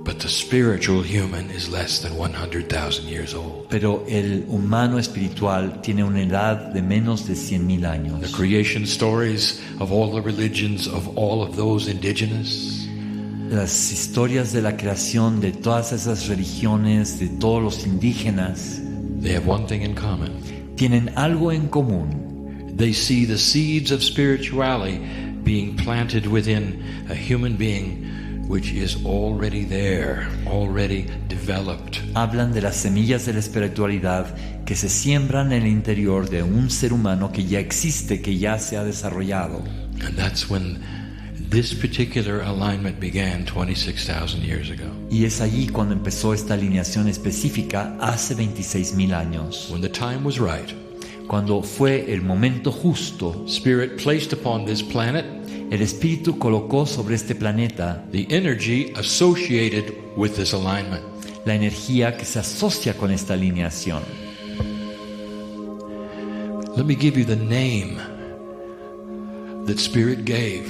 But the spiritual human is less than 100,000 years old. Pero el humano espiritual tiene una edad de menos de 100,000 años. The creation stories of all the religions of all of those indigenous. Las historias de la creación de todas esas religiones, de todos los indígenas, they have one thing in common. Tienen algo en común. They see the seeds of spirituality being planted within a human being which is already there, already developed. Hablan de las semillas de la espiritualidad que se siembran en el interior de un ser humano que ya existe, que ya se ha desarrollado. And that's when this particular alignment began 26,000 years ago. Y es allí cuando empezó esta alineación específica hace 26,000 años. When the time was right, cuando fue el momento justo, Spirit placed upon this planet el Espíritu colocó sobre este planeta the energy associated with this alignment. La energía que se asocia con esta alineación. Let me give you the name that Spirit gave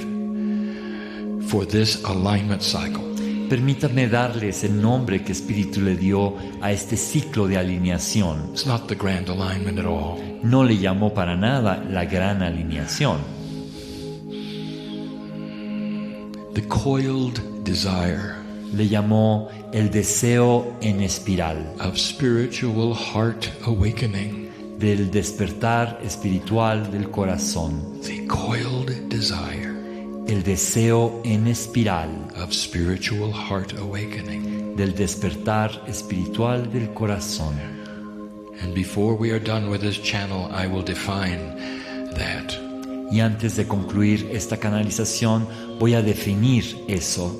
for this alignment cycle. Permítanme darles el nombre que Espíritu le dio a este ciclo de alineación. It's not the grand alignment at all. No le llamó para nada la gran alineación. The coiled desire. Le llamó el deseo en espiral. Of spiritual heart awakening. del despertar espiritual del corazón, the coiled desire el deseo en espiral of spiritual heart awakening. del despertar espiritual del corazón. And before we are done with this channel, I will define that. Y antes de concluir esta canalización, voy a definir eso.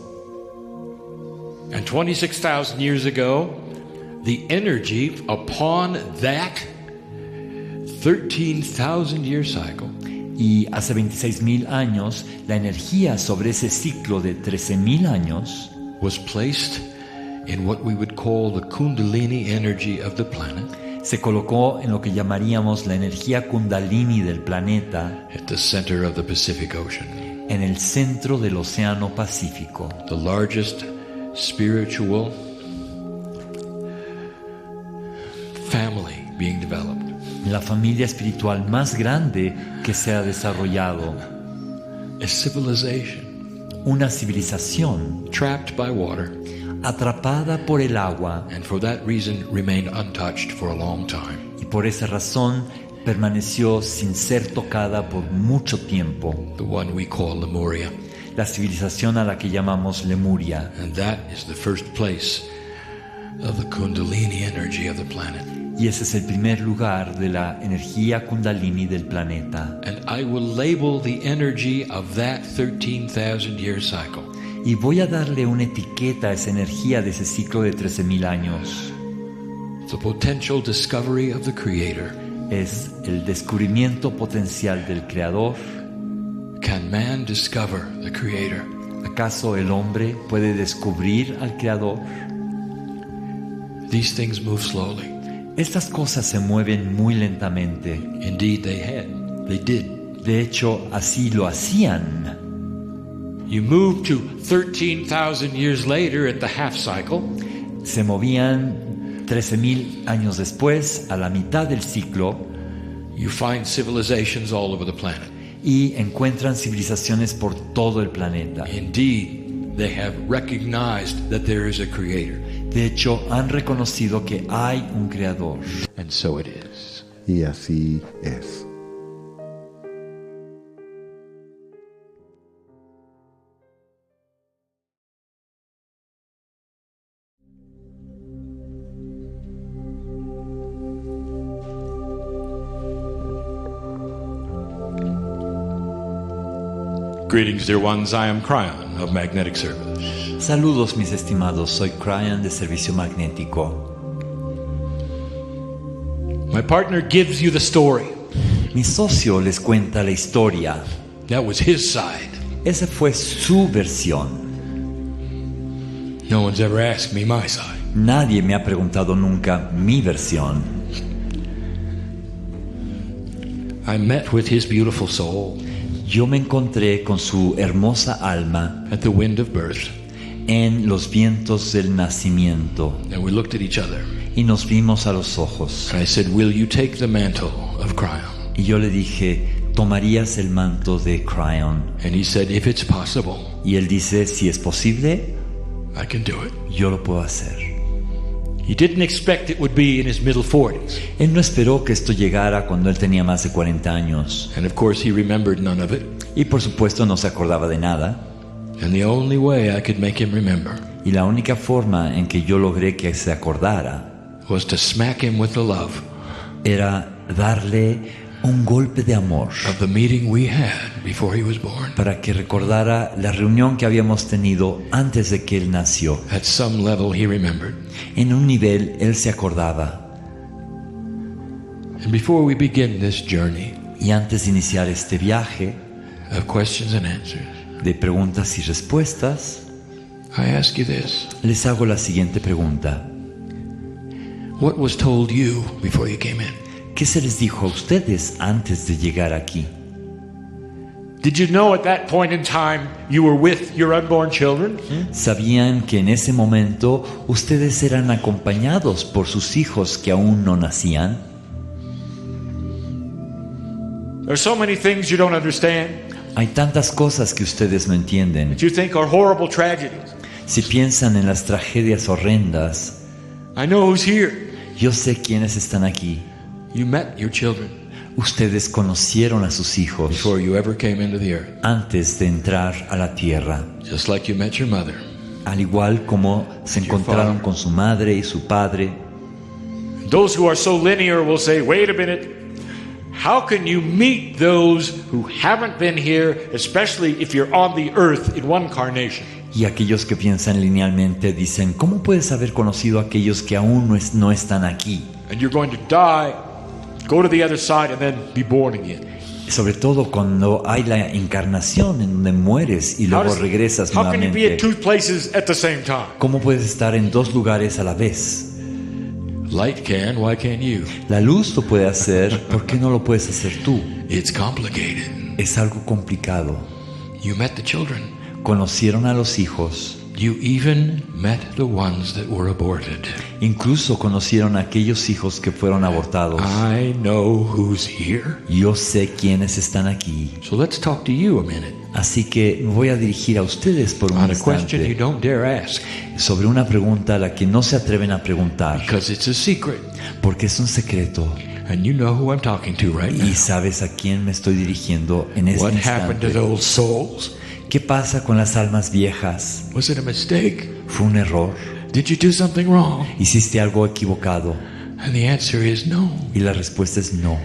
And 26,000 years ago, the energy upon that 13,000 year cycle Y hace 26,000 años, la energía sobre ese ciclo de 13,000 años was placed in what we would call the Kundalini energy of the planet. Se colocó en lo que llamaríamos la energía Kundalini del planeta, At the center of the Pacific Ocean, en el centro del Océano Pacífico, the largest spiritual family being developed. la familia espiritual más grande que se ha desarrollado, A civilization una civilización trapped by water, atrapada por el agua, and for that reason remained untouched for a long time. y por esa razón permaneció sin ser tocada por mucho tiempo, The one we call Lemuria. la civilización a la que llamamos Lemuria. And that is the first place of the Kundalini energy of the planet. Y ese es el primer lugar de la energía Kundalini del planeta. And I will label the energy of that 13,000 year cycle Y voy a darle una etiqueta a esa energía de ese ciclo de 13,000 años. the potential discovery of the Creator. Es el descubrimiento potencial del Creador. Can man discover the Creator? ¿Acaso el hombre puede descubrir al Creador? These things move slowly. Estas cosas se mueven muy lentamente. Indeed, they did. De hecho, así lo hacían. You move to 13,000 years later at the half cycle, Se movían 13,000 años después, a la mitad del ciclo, you find civilizations all over the planet. y encuentran civilizaciones por todo el planeta. Indeed, they have recognized that there is a Creator. De hecho, han reconocido que hay un Creador. And so it is. Y así es. Greetings, dear ones. I am Cryon of Magnetic Service. Saludos, mis estimados. Soy Cryon de Servicio Magnético. My partner gives you the story. Mi socio les cuenta la historia. That was his side. Esa fue su versión. No one's ever asked me my side. Nadie me ha preguntado nunca mi versión. I met with his beautiful soul Yo me encontré con su hermosa alma at the wind of birth, en los vientos del nacimiento and we looked at each other. y nos vimos a los ojos. I said, "Will you take the mantle of Cryon?" Y yo le dije, ¿tomarías el manto de Cryon? And he said, "If it's possible, Y él dice, si es posible, I can do it." yo lo puedo hacer. He didn't expect it would be in his middle 40s. Él no esperó que esto llegara cuando él tenía más de 40 años. And of course, he remembered none of it. Y por supuesto no se acordaba de nada. And the only way I could make him remember Y la única forma en que yo logré que se acordara was to smack him with the love era darle un golpe de amor of the meeting we had before he was born. para que recordara la reunión que habíamos tenido antes de que él nació. At some level, he remembered. En un nivel él se acordaba. And before we begin this journey Y antes de iniciar este viaje of questions and answers, de preguntas y respuestas, I ask you this. les hago la siguiente pregunta. What was told you before you came in? ¿Qué se les dijo a ustedes antes de llegar aquí? Did you know at that point in time you were with your unborn children? ¿Sabían que en ese momento ustedes eran acompañados por sus hijos que aún no nacían? There's so many things you don't understand Hay tantas cosas que ustedes no entienden. that you think are horrible tragedies. Si piensan en las tragedias horrendas, I know who's here. yo sé quiénes están aquí. You met your children Ustedes conocieron a sus hijos before you ever came into the earth. antes de entrar a la tierra. Just like you met your mother. Al igual como se encontraron con su madre y su padre. Those who are so linear will say, wait a minute, how can you meet those who haven't been here, especially if you're on the earth in one carnation? Y aquellos que piensan linealmente dicen, ¿cómo puedes haber conocido a aquellos que aún no están aquí? And you're going to die, go to the other side, and then be born again. Sobre todo cuando hay la encarnación en donde mueres y luego regresas How can you be at nuevamente. two places at the same time? ¿Cómo puedes estar en dos lugares a la vez? Light can, why can't you? La luz lo puede hacer, ¿por qué no lo puedes hacer tú? It's complicated. Es algo complicado. You met the children. Conocieron a los hijos. You even met the ones that were aborted. Incluso conocieron a aquellos hijos que fueron abortados. I know who's here. Yo sé quiénes están aquí. So let's talk to you a minute. Así que me voy a dirigir a ustedes por un On a question you instante don't dare ask. sobre una pregunta a la que no se atreven a preguntar. Because it's a secret. Porque es un secreto. And you know who I'm talking to right now. Y sabes a quién me estoy dirigiendo en este What happened to instante. those souls? ¿Qué pasa con las almas viejas? Was it a mistake? ¿Fue un error? Did you do something wrong? ¿Hiciste algo equivocado? And the answer is no. Y la respuesta es no.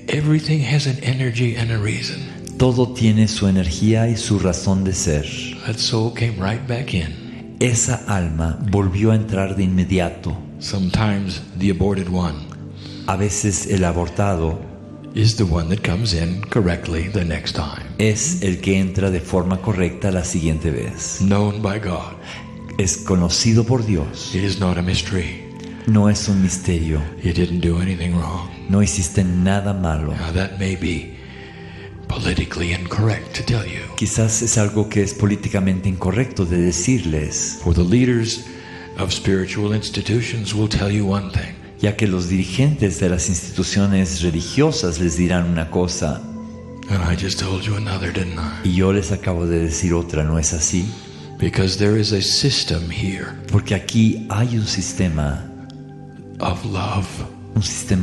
Everything has an energy and a reason. Todo tiene su energía y su razón de ser. That soul came right back in. Esa alma volvió a entrar de inmediato. Sometimes the aborted one A veces el abortado is the one that comes in correctly the next time. es el que entra de forma correcta la siguiente vez. Known by God. Es conocido por Dios. It is not a mystery. No es un misterio. You didn't do anything wrong. No hiciste nada malo. Now that may be politically incorrect to tell you. Quizás es algo que es políticamente incorrecto de decirles, For the leaders of spiritual institutions will tell you one thing. ya que los dirigentes de las instituciones religiosas les dirán una cosa And I just told you another, didn't I? y yo les acabo de decir otra, ¿no es así? Because there is a system here Porque aquí hay un sistema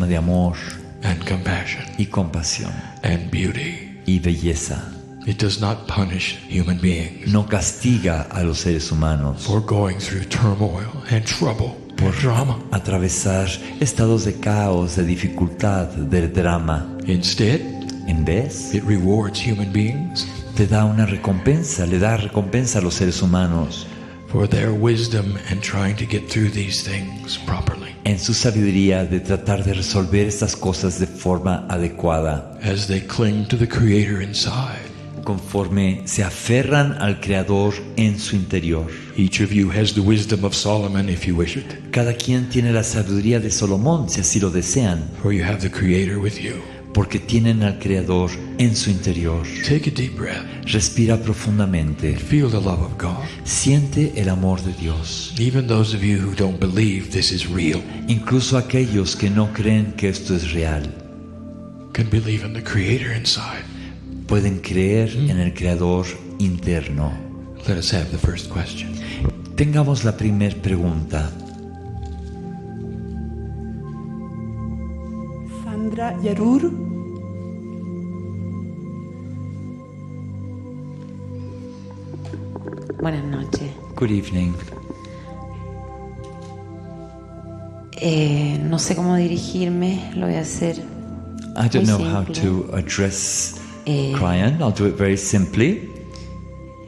de amor and compassion y compasión and beauty. y belleza. It does not punish human beings No castiga a los seres humanos for going through turmoil and trouble por drama. atravesar estados de caos, de dificultad, de drama. Instead, En vez, it rewards human beings te da una recompensa, le da recompensa a los seres humanos for their wisdom and trying to get through these things properly. en su sabiduría de tratar de resolver estas cosas de forma adecuada, As they cling to the Creator inside. conforme se aferran al Creador en su interior. Each of you has the wisdom of Solomon if you wish it. Cada quien tiene la sabiduría de Salomón si así lo desean, For you have the Creator with you. porque tienen al Creador en su interior. Take a deep breath. Respira profundamente. Feel the love of God. Siente el amor de Dios. Even those of you who don't believe this is real Incluso aquellos que no creen que esto es real can believe in the Creator inside. pueden creer en el Creador interno. Let us have the first question. Tengamos la primera pregunta. Sandra Yarur. Buenas noches. Good evening. No sé cómo dirigirme, lo voy a hacer. I don't muy know how simple. to address Brian. I'll do it very simply.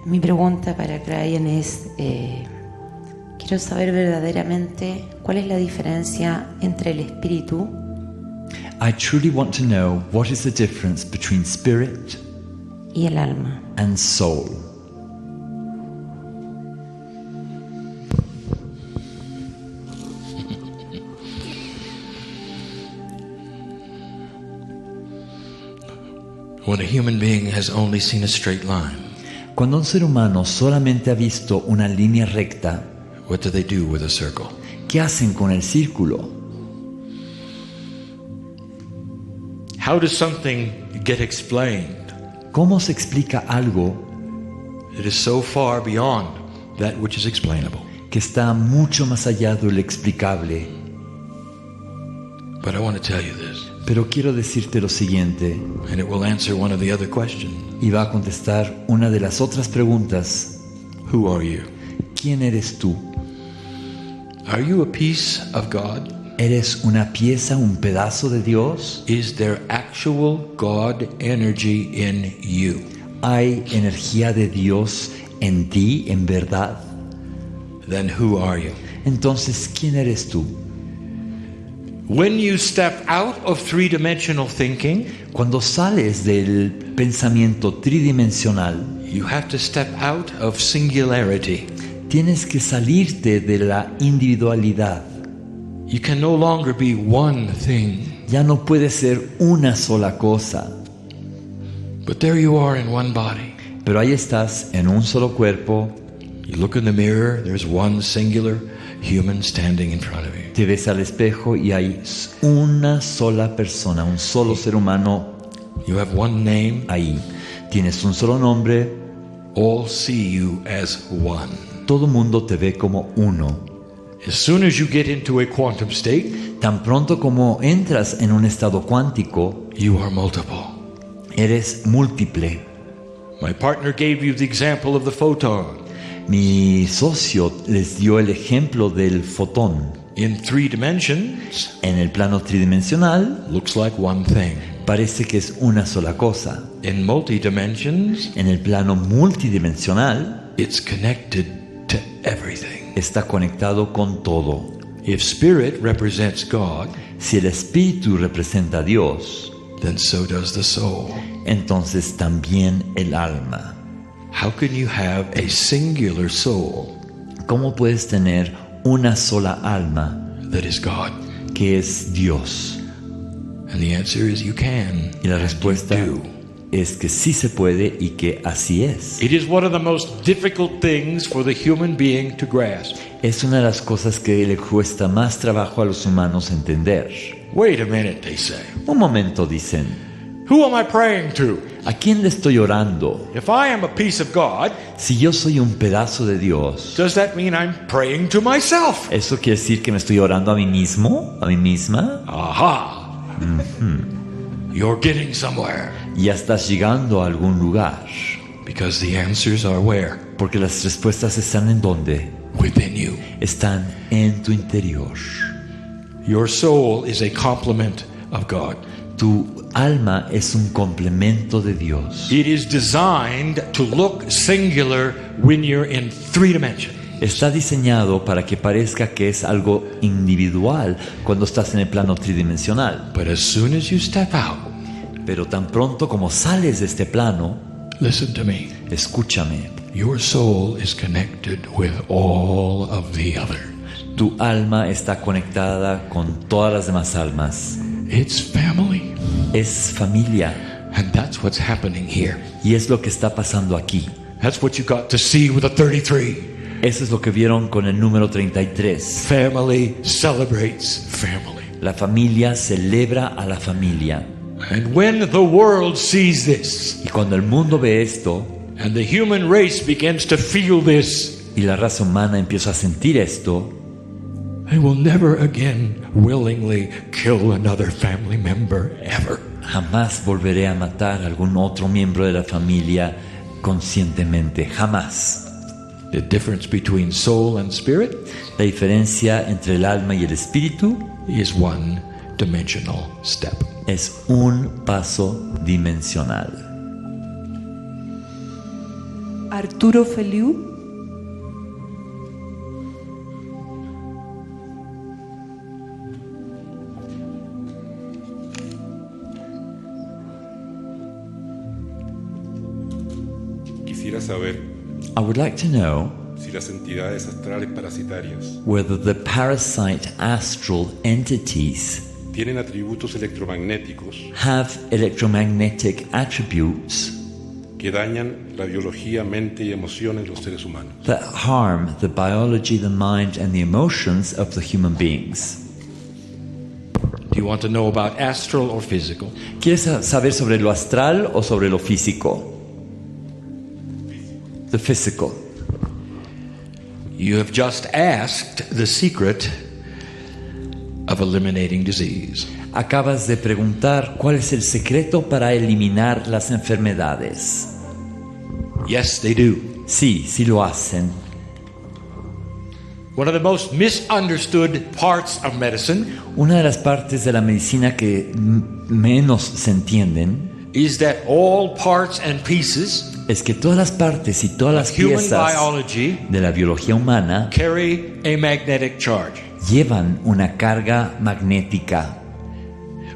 Mi pregunta para Brian es, quiero saber verdaderamente cuál es la diferencia entre el espíritu I truly want to know what is the difference between spirit y el alma. and soul. When a human being has only seen a straight line, Cuando un ser humano solamente ha visto una línea recta, what do they do with a circle? ¿qué hacen con el círculo? How does something get explained? ¿Cómo se explica algo It is so far beyond that which is explainable. que está mucho más allá de lo explicable? But I want to tell you this. Pero quiero decirte lo siguiente. And it will answer one of the other questions. Y va a contestar una de las otras preguntas. Who are you? ¿Quién eres tú? Are you a piece of God? ¿Eres una pieza, un pedazo de Dios? Is there actual God energy in you? ¿Hay energía de Dios en ti, en verdad? Then who are you? Entonces, ¿quién eres tú? When you step out of three-dimensional thinking, cuando sales del pensamiento tridimensional, you have to step out of singularity. Tienes que salirte de la individualidad. You can no longer be one thing. Ya no puedes ser una sola cosa. But there you are in one body. Pero ahí estás en un solo cuerpo. You look in the mirror, there's one singular human standing in front of you. Te ves al espejo y hay una sola persona, un solo ser humano. You have one name. Ahí. Tienes un solo nombre. All see you as one. Todo mundo te ve como uno. As soon as you get into a quantum state, tan pronto como entras en un estado cuántico, you are multiple. Eres múltiple. My partner gave you the example of the photon. Mi socio les dio el ejemplo del fotón. In three dimensions, en el plano tridimensional, looks like one thing. Parece que es una sola cosa. In multi-dimensions, en el plano multidimensional, it's connected to everything. Está conectado con todo. If spirit represents God, si el espíritu representa a Dios, then so does the soul. Entonces también el alma. How can you have a singular soul? ¿Cómo puedes tener una sola alma that is God? Que es Dios. And the answer is you can. Y la respuesta es que sí se puede y que así es. It is one of the most difficult things for the human being to grasp. Es una de las cosas que le cuesta más trabajo a los humanos entender. Wait a minute, they say. Un momento, dicen. Who am I praying to? ¿A quién le estoy orando? If I am a piece of God, si yo soy un pedazo de Dios, does that mean I'm praying to myself? ¿Eso quiere decir que me estoy orando a mí mismo, a mí misma? Aha. You're getting somewhere. Ya estás llegando a algún lugar. Because the answers are where? Porque las respuestas están en dónde? Within you. Están en tu interior. Your soul is a complement of God. Tu alma es un complemento de Dios. It is designed to look singular when you're in three dimensions. Está diseñado para que parezca que es algo individual cuando estás en el plano tridimensional. But as soon as you step out, pero tan pronto como sales de este plano, listen to me. Escúchame. Your soul is connected with all of the others. Tu alma está conectada con todas las demás almas. It's family. Es familia. And that's what's happening here. Y es lo que está pasando aquí. That's what you got to see with the 33. Eso es lo que vieron con el número 33. Family celebrates family. La familia celebra a la familia. And when the world sees this, y cuando el mundo ve esto, and the human race begins to feel this, y la raza humana empieza a sentir esto, I will never again willingly kill another family member ever. Jamás volveré a matar a algún otro miembro de la familia conscientemente, jamás. The difference between soul and spirit, la diferencia entre el alma y el espíritu, is one dimensional step. Es un paso dimensional. Arturo Feliu. Quisiera saber I would like to know si las entidades astrales parasitarias whether the parasite astral entities tienen atributos electromagnéticos have electromagnetic attributes que dañan la biología, mente y emociones de los seres humanos. That harm the biology, the mind and the emotions of the human beings. Do you want to know about astral or physical? ¿Quieres saber sobre lo astral o sobre lo físico? The physical. You have just asked the secret of eliminating disease. Acabas de preguntar cuál es el secreto para eliminar las enfermedades. Yes, they do. Sí, sí lo hacen. One of the most misunderstood parts of medicine Una de las partes de la medicina que menos se entienden is that all parts and pieces es que todas las partes y todas las human piezas biology de la biología humana carry a magnetic charge. llevan una carga magnética.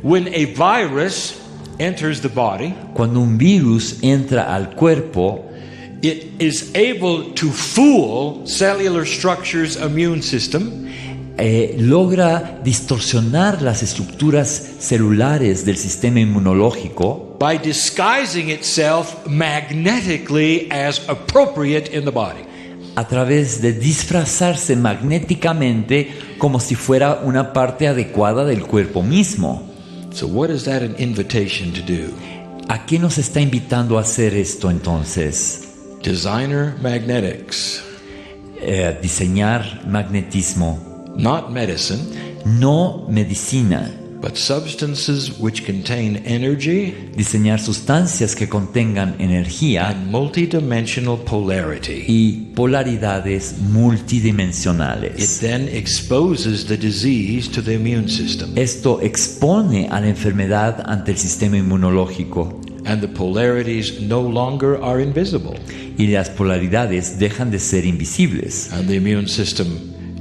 When a virus enters the body, Cuando un virus entra al cuerpo, it is able to fool cellular structures' immune system logra distorsionar las estructuras celulares del sistema inmunológico by disguising itself magnetically as appropriate in the body. a través de disfrazarse magnéticamente como si fuera una parte adecuada del cuerpo mismo. So what is that an invitation to do? ¿A qué nos está invitando a hacer esto entonces? Designer magnetics, Diseñar magnetismo, not medicine, no medicina. but substances which contain energy Diseñar sustancias que contengan energía and multidimensional polarity. y polaridades It multidimensionales. then exposes the disease to the immune system, Esto expone a la enfermedad ante el sistema inmunológico and the polarities no longer are invisible, y las polaridades dejan de ser invisibles and the immune system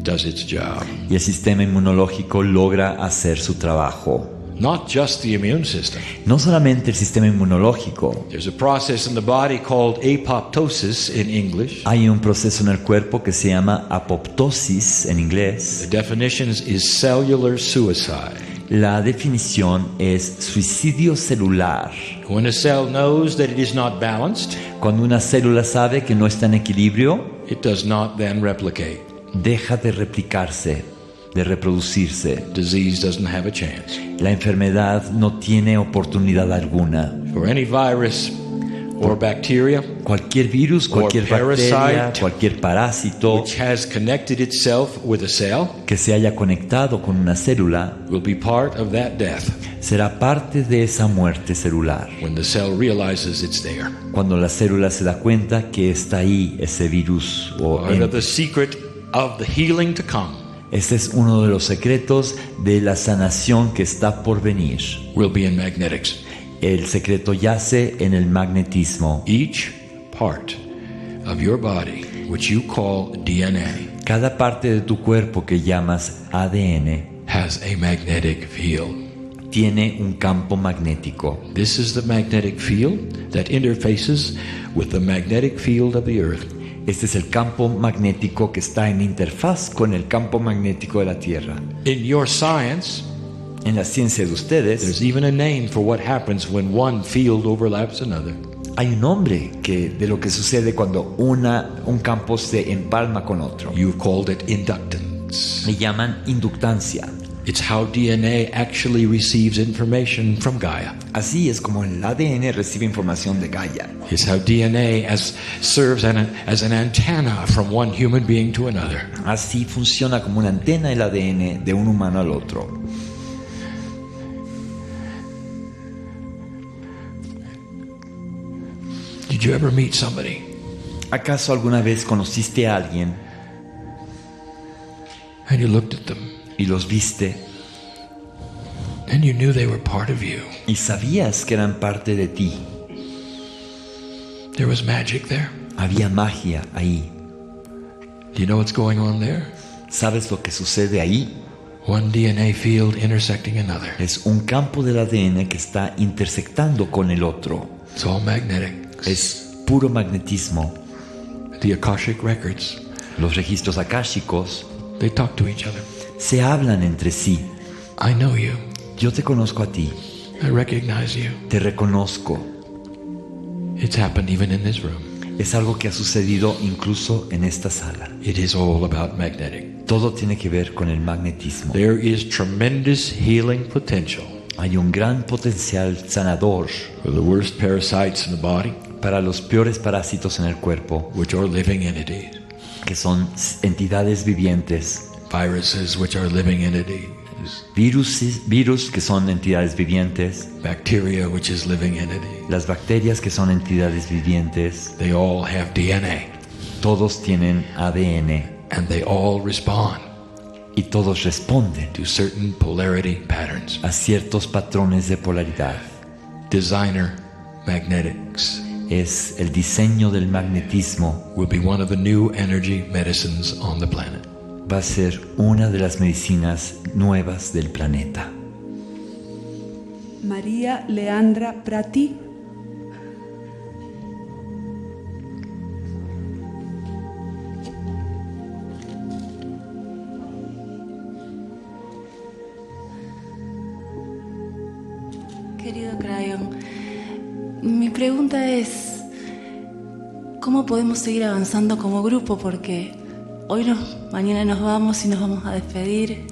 does its job. y el sistema inmunológico logra hacer su trabajo. Not just the immune system. No solamente el sistema inmunológico. There's a process in the body called apoptosis in English. Hay un proceso en el cuerpo que se llama apoptosis en inglés. The definition is cellular suicide. La definición es suicidio celular. When a cell knows that it is not balanced, Cuando una célula sabe que no está en equilibrio, it does not then replicate. deja de replicarse, de reproducirse. Disease doesn't have a chance. La enfermedad no tiene oportunidad alguna. For any virus or bacteria, Cualquier virus, cualquier bacteria, parasite cualquier parásito which has connected itself with a cell que se haya conectado con una célula will be part of that death será parte de esa muerte celular. when the cell realizes it's there. Cuando la célula se da cuenta que está ahí ese virus o Part of ente. the secret of the healing to come Este es uno de los secretos de la sanación que está por venir. will be in magnetics. El secreto yace en el magnetismo. Each part of your body, which you call DNA, Cada parte de tu cuerpo que llamas ADN has a magnetic field. tiene un campo magnético. This is the magnetic field that interfaces with the magnetic field of the earth. Este es el campo magnético que está en interfaz con el campo magnético de la Tierra. In your science, En la ciencia de ustedes there's even a name for what happens when one field overlaps another. hay un nombre de lo que sucede cuando un campo se empalma con otro. You've called it inductance. Le llaman inductancia. It's how DNA actually receives information from Gaia. Así es como el ADN recibe información de Gaia. It's how DNA serves as an antenna from one human being to another. Así funciona como una antena el ADN de un humano al otro. Did you ever meet somebody ¿Acaso alguna vez conociste a alguien and you looked at them y los viste and you knew they were part of you? y sabías que eran parte de ti? There was magic there. Había magia ahí. Do you know what's going on there? ¿Sabes lo que sucede ahí? One DNA field intersecting another. Es un campo del ADN que está intersectando con el otro. It's all magnetic. Es puro magnetismo. The Akashic records, Los registros akáshicos they talk to each other. se hablan entre sí. I know you. Yo te conozco a ti. I recognize you. Te reconozco. It's happened even in this room. Es algo que ha sucedido incluso en esta sala. It is all about magnetic. Todo tiene que ver con el magnetismo. There is tremendous healing potential Hay un gran potencial sanador for the worst parasites in the body, para los peores parásitos en el cuerpo, which are living entities. que son entidades vivientes, Viruses, which are living entities. beings. Virus que son entidades vivientes. Bacteria, which is living entities. Las bacterias que son entidades vivientes. They all have DNA. Todos tienen ADN. And they all respond. Y todos responden to certain polarity patterns. A ciertos patrones de polaridad. Designer magnetics es el diseño del magnetismo. Will be one of the new energy medicines on the planet. Va a ser una de las medicinas nuevas del planeta. María Leandra Prati. Querido Crayon, mi pregunta es, ¿cómo podemos seguir avanzando como grupo? Porque mañana nos vamos y nos vamos a despedir.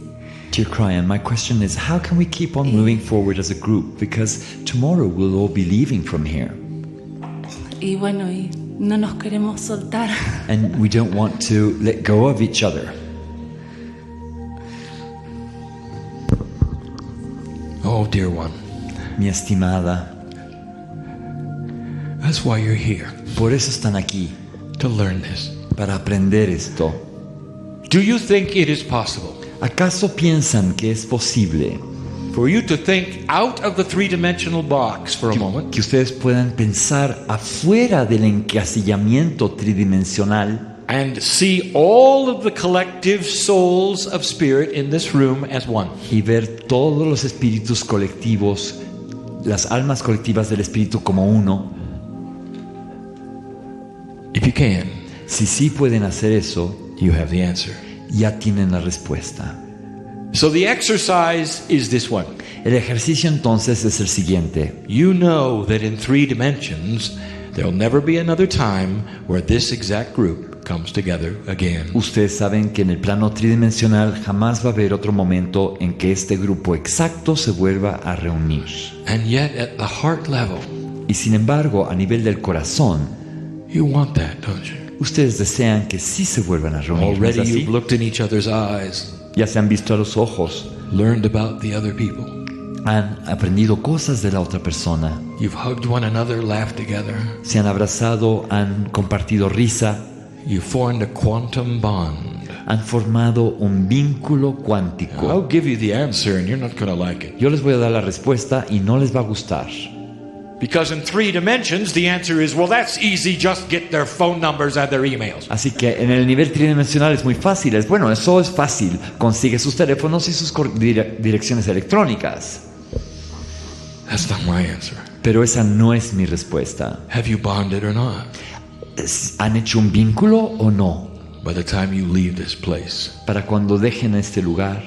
Dear Cryon, my question is, how can we keep on moving forward as a group? Because tomorrow we'll all be leaving from here. Y bueno, y no nos queremos soltar. And we don't want to let go of each other. Oh, dear one. Mi estimada. That's why you're here. Por eso están aquí. To learn this. Para aprender esto. Do you think it is possible? ¿Acaso piensan que es posible? For you to think out of the three-dimensional box for a moment. Que ustedes puedan pensar afuera del encasillamiento tridimensional. And see all of the collective souls of spirit in this room as one. Y ver todos los espíritus colectivos, las almas colectivas del espíritu como uno. If you can, si sí pueden hacer eso, you have the answer. Ya tienen la respuesta. So the exercise is this one. El ejercicio entonces es el siguiente. You know that in 3 dimensions there'll never be another time where this exact group comes together again. Ustedes saben que en el plano tridimensional jamás va a haber otro momento en que este grupo exacto se vuelva a reunir. And yet at the heart level, y sin embargo, a nivel del corazón, you want that, don't you? Ustedes desean que sí se vuelvan a reunir. Already you've looked in each other's eyes. Ya se han visto a los ojos. Learned about the other people. Han aprendido cosas de la otra persona. You've hugged one another, laughed together. Se han abrazado, han compartido risa. You formed a quantum bond. Han formado un vínculo cuántico. I'll give you the answer and you're not going to like it. Yo les voy a dar la respuesta y no les va a gustar. Because in 3 dimensions the answer is, well, that's easy, just get their phone numbers and their emails. Así que en el nivel tridimensional es muy fácil. Bueno, eso es fácil. Consigue sus teléfonos y sus direcciones electrónicas. That's not my answer. Pero esa no es mi respuesta. Have you bonded or not? ¿Han hecho un vínculo o no? By the time you leave this place, para cuando dejen este lugar,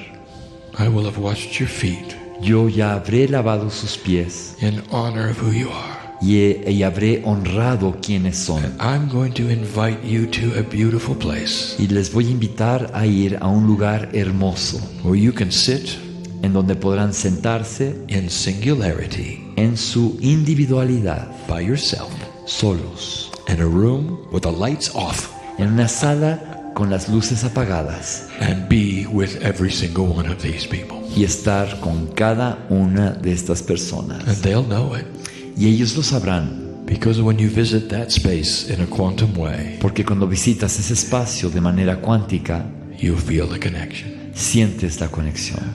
I will have washed your feet. Yo ya habré lavado sus pies. In honor of who you are. Y habré honrado quienes son. And I'm going to invite you to a beautiful place. Y les voy a invitar a ir a un lugar hermoso. Where you can sit. En donde podrán sentarse. In singularity. En su individualidad. By yourself. Solos. In a room with the lights off. En una sala con las luces apagadas. And be with every single one of these people. Y estar con cada una de estas personas. And they'll know it. Y ellos lo sabrán. Because when you visit that space in a quantum way, porque cuando visitas ese espacio de manera cuántica, you feel the connection. Sientes la conexión.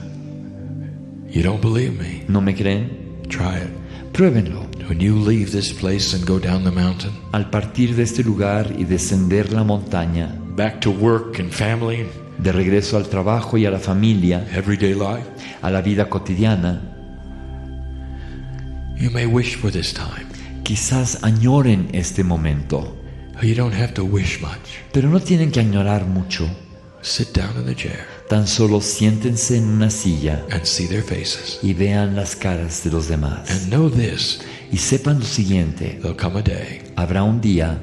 You don't believe me? ¿No me creen? Try it. Pruébenlo. When you leave this place and go down the mountain, al partir de este lugar y descender la montaña, back to work and family, de regreso al trabajo y a la familia, everyday life, a la vida cotidiana, you may wish for this time. Quizás añoren este momento. You don't have to wish much. Pero no tienen que añorar mucho. Sit down in the chair. Tan solo siéntense en una silla and see their faces. Y vean las caras de los demás. And know this. Y sepan lo siguiente. There'll come a day habrá un día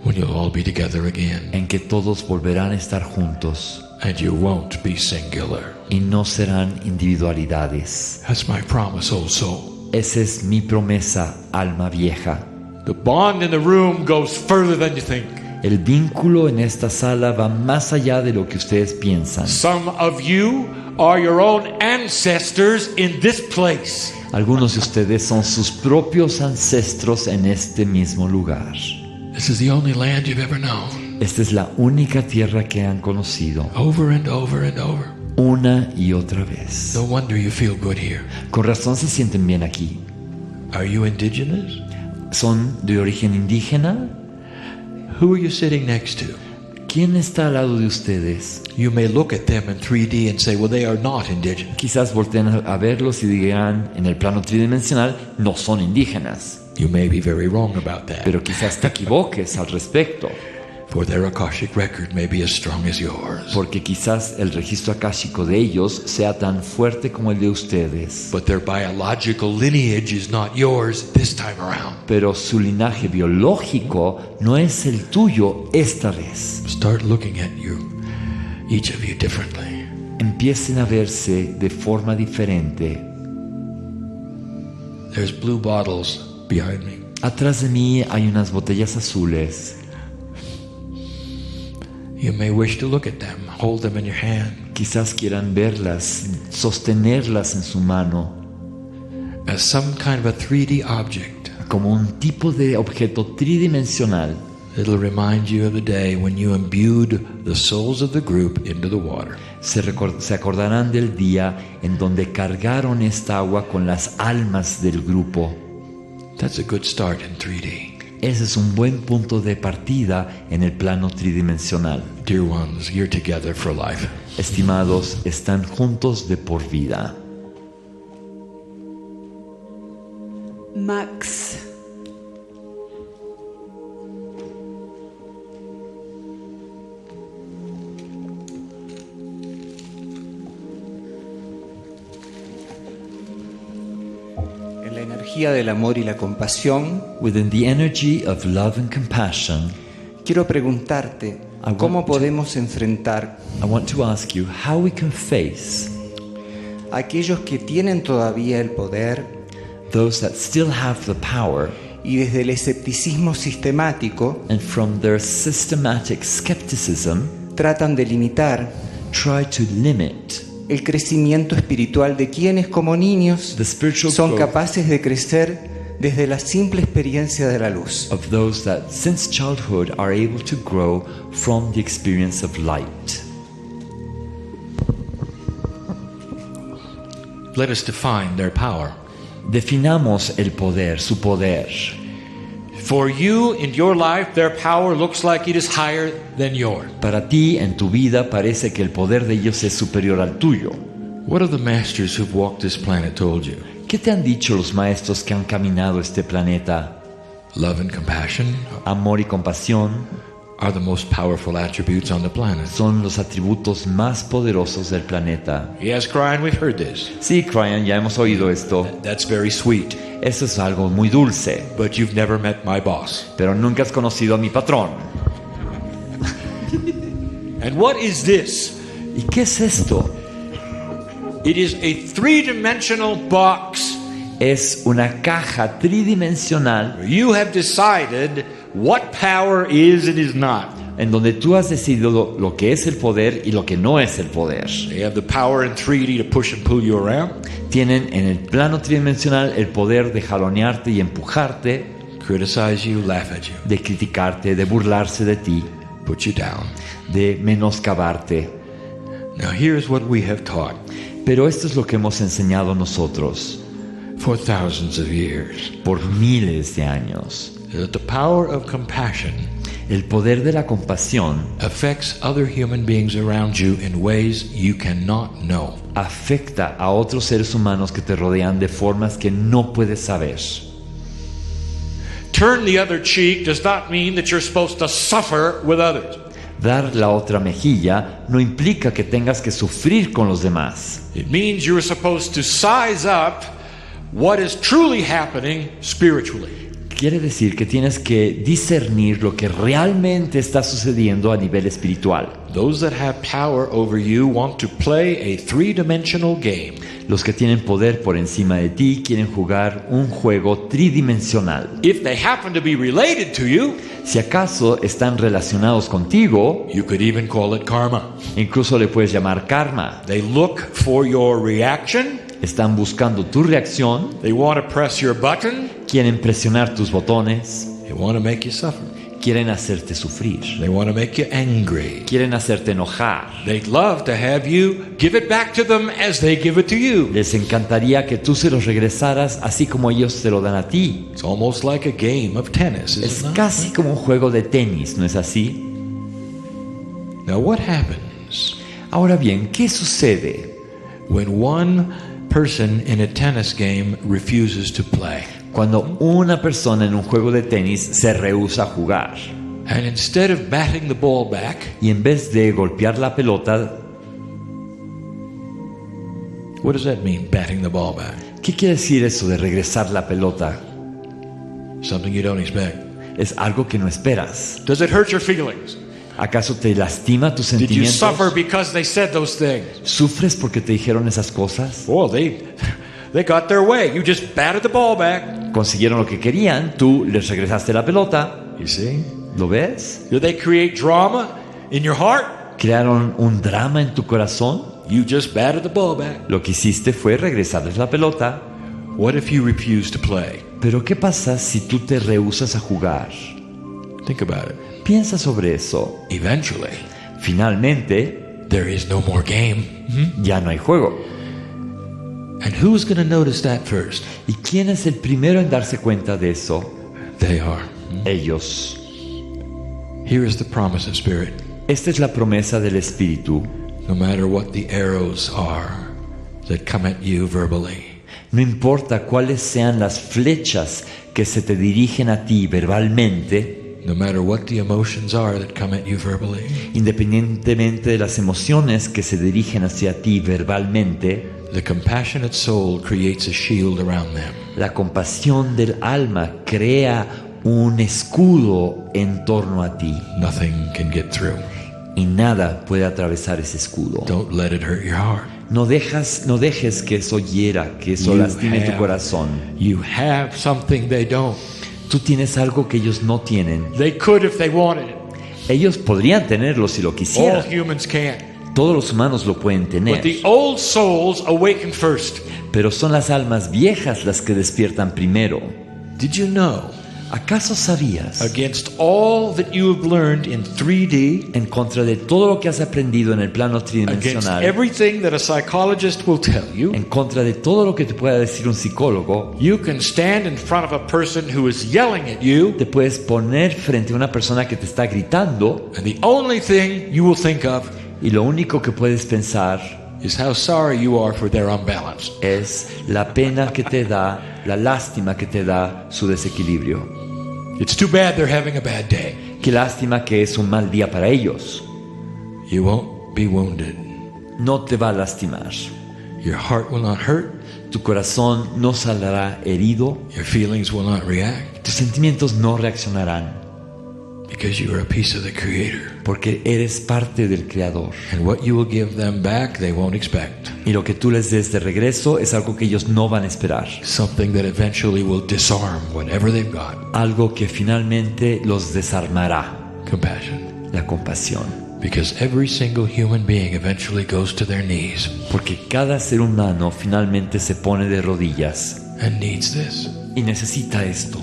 when you'll all be together again. En que todos volverán a estar juntos. And you won't be singular. Y no serán individualidades. That's my promise, old soul. Esa es mi promesa, alma vieja. The bond in the room goes further than you think. El vínculo en esta sala va más allá de lo que ustedes piensan. Some of you are your own ancestors in this place. Algunos de ustedes son sus propios ancestros en este mismo lugar. This is the only land you've ever known. Esta es la única tierra que han conocido. Over and over and over. Una y otra vez. No wonder you feel good here. Con razón se sienten bien aquí. Are you indigenous? ¿Son de origen indígena? Who are you sitting next to? ¿Quién está al lado de ustedes? You may look at them in 3D and say, well, they are not indigenous. Quizás volteen a verlos y digan, en el plano tridimensional, no son indígenas. You may be very wrong about that. Pero quizás te equivoques al respecto. For their Akashic record may be as strong as yours. Porque quizás el registro akáshico de ellos sea tan fuerte como el de ustedes. But their biological lineage is not yours this time around. Pero su linaje biológico no es el tuyo esta vez. Start looking at you, each of you differently. Empiecen a verse de forma diferente. There's blue bottles behind me. Atrás de mí hay unas botellas azules. You may wish to look at them, hold them in your hand. Quizás quieran verlas, sostenerlas en su mano. As some kind of a 3D object. Como un tipo de objeto tridimensional. It'll remind you of the day when you imbued the souls of the group into the water. Se acordarán del día en donde cargaron esta agua con las almas del grupo. That's a good start in 3D. Ese es un buen punto de partida en el plano tridimensional. Dear ones, you're together for life. Estimados, están juntos de por vida. Max. En la energía del amor y la compasión, within the energy of love and compassion, quiero preguntarte cómo podemos enfrentar I want to ask you how we can face a aquellos que tienen todavía el poder, those that still have the power, y desde el escepticismo sistemático, and from their systematic skepticism, tratan de limitar, try to limit el crecimiento espiritual de quienes como niños son capaces de crecer desde la simple experiencia de la luz. Of those that since childhood are able to grow from the experience of light. Let us define their power. Definamos el poder, su poder. For you in your life, their power looks like it is higher than yours. Para ti en tu vida parece que el poder de ellos es superior al tuyo. What have the masters who've walked this planet told you? ¿Qué te han dicho los maestros que han caminado este planeta? Love and compassion, amor y compasión, are the most powerful attributes on the planet. Son los atributos más poderosos del planeta. Yes, Cryan, we've heard this. Sí, Cryan, ya hemos oído esto. That's very sweet. Eso es algo muy dulce. But you've never met my boss. Pero nunca has conocido a mi patrón. And what is this? ¿Y qué es esto? It is a three-dimensional box. Es una caja tridimensional. You have decided what power is and is not. En donde tú has decidido lo que es el poder y lo que no es el poder. They have the power in 3D to push and pull you around. Tienen en el plano tridimensional el poder de jalonearte y empujarte, criticize you, laugh at you, de criticarte, de burlarse de ti, put you down, de menoscabarte. Now here's what we have taught. Pero esto es lo que hemos enseñado nosotros. For thousands of years. Por miles de años. That the power of compassion, el poder de la compasión, affects other human beings around you in ways you cannot know. Afecta a otros seres humanos que te rodean de formas que no puedes saber. Turn the other cheek does not mean that you're supposed to suffer with others. Dar la otra mejilla no implica que tengas que sufrir con los demás. It means you're supposed to size up what is truly happening spiritually. Quiere decir que tienes que discernir lo que realmente está sucediendo a nivel espiritual. Those that have power over you want to play a three-dimensional game. Los que tienen poder por encima de ti quieren jugar un juego tridimensional. If they happen to be related to you, si acaso están relacionados contigo, you could even call it karma. Incluso le puedes llamar karma. They look for your reaction. Están buscando tu reacción. They want to press your button. Quieren presionar tus botones. They want to make you suffer. Quieren hacerte sufrir. They want to make you angry. Quieren hacerte enojar. They'd love to have you give it back to them as they give it to you. Les encantaría que tú se los regresaras así como ellos se lo dan a ti. It's almost like a game of tennis, isn't it? Es casi como un juego de tenis, ¿no es así? Now what happens? Ahora bien, ¿qué sucede when one person in a tennis game refuses to play? Cuando una persona en un juego de tenis se rehúsa a jugar. And instead of batting the ball back, y en vez de golpear la pelota, what does that mean, batting the ball back? ¿Qué quiere decir eso de regresar la pelota? Something you don't expect. Es algo que no esperas. Does it hurt your feelings? ¿Acaso te lastima tus sentimientos? Did you suffer because they said those things? ¿Sufres porque te dijeron esas cosas? Well, they got their way. You just batted the ball back. Consiguieron lo que querían, tú les regresaste la pelota. You see? ¿Lo ves? Did they create drama in your heart? ¿Crearon un drama en tu corazón? You just batted the ball back. Lo que hiciste fue regresarles la pelota. What if you refuse to play? Pero ¿qué pasa si tú te rehusas a jugar? Think about it. Piensa sobre eso. Eventually, finalmente, there is no more game. Ya no hay juego. And who's going to notice that first? ¿Y quién es el primero en darse cuenta de eso? They are. Ellos. Here is the promise of Spirit. Esta es la promesa del Espíritu. No matter what the arrows are that come at you verbally. No importa cuáles sean las flechas que se te dirigen a ti verbalmente. No matter what the emotions are that come at you verbally. Independientemente de las emociones que se dirigen hacia ti verbalmente. The compassionate soul creates a shield around them. La compasión del alma crea un escudo en torno a ti. Nothing can get through. Y nada puede atravesar ese escudo. Don't let it hurt your heart. No dejes que eso hiera, que eso lastime tu corazón. You have something they don't. Tú tienes algo que ellos no tienen. They could if they wanted it. Ellos podrían tenerlo si lo quisieran. All humans can. Todos los humanos lo pueden tener. But the old souls awaken first. Pero son las almas viejas las que despiertan primero. Did you know? ¿Acaso sabías? Against all that you have learned in 3D, en contra de todo lo que has aprendido en el plano against tridimensional, everything that a psychologist will tell you, en contra de todo lo que te pueda decir un psicólogo, you can stand in front of a person who is yelling at you, te puedes poner frente a una persona que te está gritando, and the only thing you will think of y lo único que puedes pensar is how sorry you are for their unbalance. Es la pena que te da, la lástima que te da su desequilibrio. It's too bad they're having a bad day. Qué lástima que es un mal día para ellos. You won't be wounded. No te va a lastimar. Your heart will not hurt. Tu corazón no saldrá herido. Your feelings will not react. Tus sentimientos no reaccionarán. Because you are a piece of the Creator. Porque eres parte del Creador. And what you will give them back, they won't expect. Y lo que tú les des de regreso es algo que ellos no van a esperar. Something that eventually will disarm whatever they've got. Algo que finalmente los desarmará. Compassion. La compasión. Because every single human being eventually goes to their knees. Porque cada ser humano finalmente se pone de rodillas. And needs this. Y necesita esto.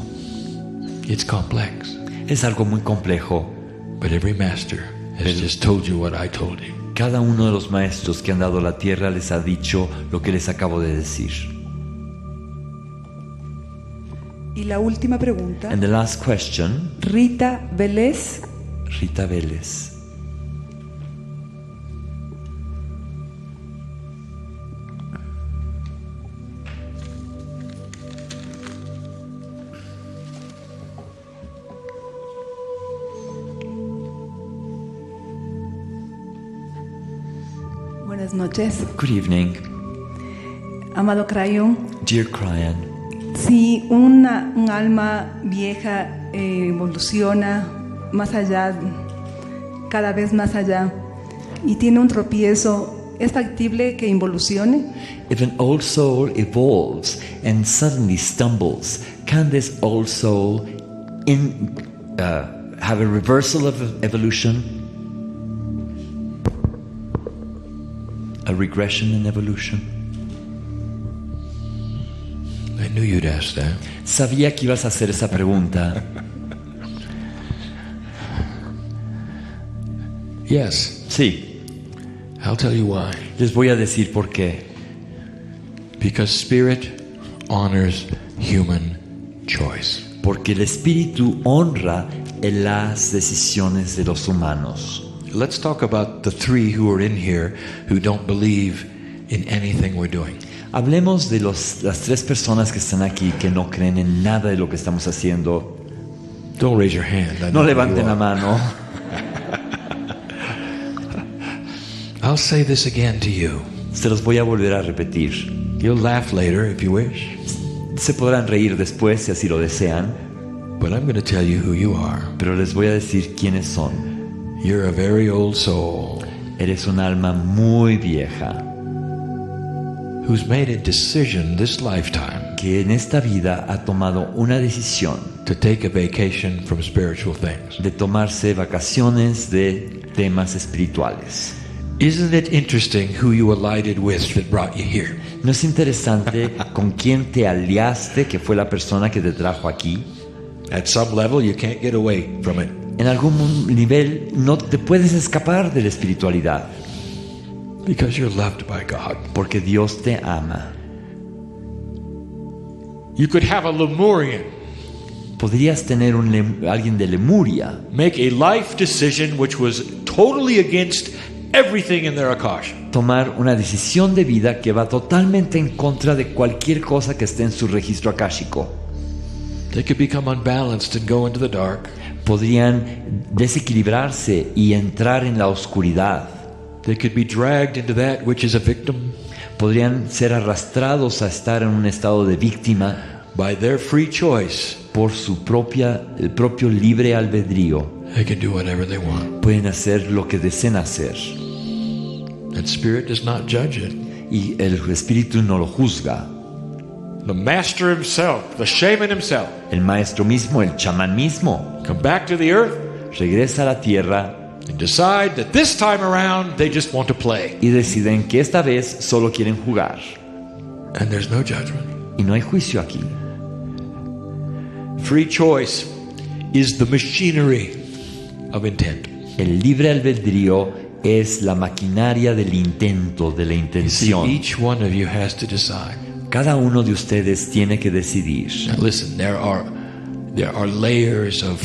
It's complex. Es algo muy complejo. But every master has just told you what I told you. Cada uno de los maestros que han dado la tierra les ha dicho lo que les acabo de decir. Y la última pregunta. And the last question. Rita Vélez. Rita Vélez. Buenas noches. Good evening. Amado Crayon. Dear Cryon. Si un alma vieja evoluciona más allá, cada vez más allá, y tiene un tropiezo, ¿es factible que involucione? If an old soul evolves and suddenly stumbles, can this old soul have a reversal of evolution? A regression in evolution? I knew you'd ask that. Sabía que ibas a hacer esa pregunta. Yes. Sí. I'll tell you why. Les voy a decir por qué. Because spirit honors human choice. Porque el espíritu honra las decisiones de los humanos. Let's talk about the three who are in here who don't believe in anything we're doing. Hablemos de las tres personas que están aquí que no creen en nada de lo que estamos haciendo. Don't raise your hand. No levanten la mano. I'll say this again to you. Se los voy a volver a repetir. You'll laugh later if you wish. Se podrán reír después si así lo desean. But I'm going to tell you who you are. Pero les voy a decir quiénes son. You're a very old soul. Eres un alma muy vieja. Who's made a decision this lifetime. Que en esta vida ha tomado una decisión. To take a vacation from spiritual things. De tomarse vacaciones de temas espirituales. Isn't it interesting who you alighted with that brought you here? ¿No es interesante con quién te aliaste, que fue la persona que te trajo aquí? At some level you can't get away from it. En algún nivel no te puedes escapar de la espiritualidad. Because you're loved by God. Porque Dios te ama. You could have a Lemurian. Podrías tener alguien de Lemuria. Make a life decision which was totally against everything in their Akasha. Tomar una decisión de vida que va totalmente en contra de cualquier cosa que esté en su registro akáshico. They could become unbalanced and go into the dark. Podrían desequilibrarse y entrar en la oscuridad. They could be dragged into that which is a victim. Podrían ser arrastrados a estar en un estado de víctima. By their free choice. Por su el propio libre albedrío. They can do whatever they want. Pueden hacer lo que deseen hacer. And spirit does not judge it. Y el espíritu no lo juzga. The master himself, the shaman himself. El maestro mismo, el chamán mismo. Come back to the earth. Regresa a la tierra. And decide that this time around they just want to play. Y deciden que esta vez solo quieren jugar. And there's no judgment. Y no hay juicio aquí. Free choice is the machinery of intent. El libre albedrío es la maquinaria del intento, de la intención. Each one of you has to decide. Cada uno de ustedes tiene que decidir. Now listen, there are layers of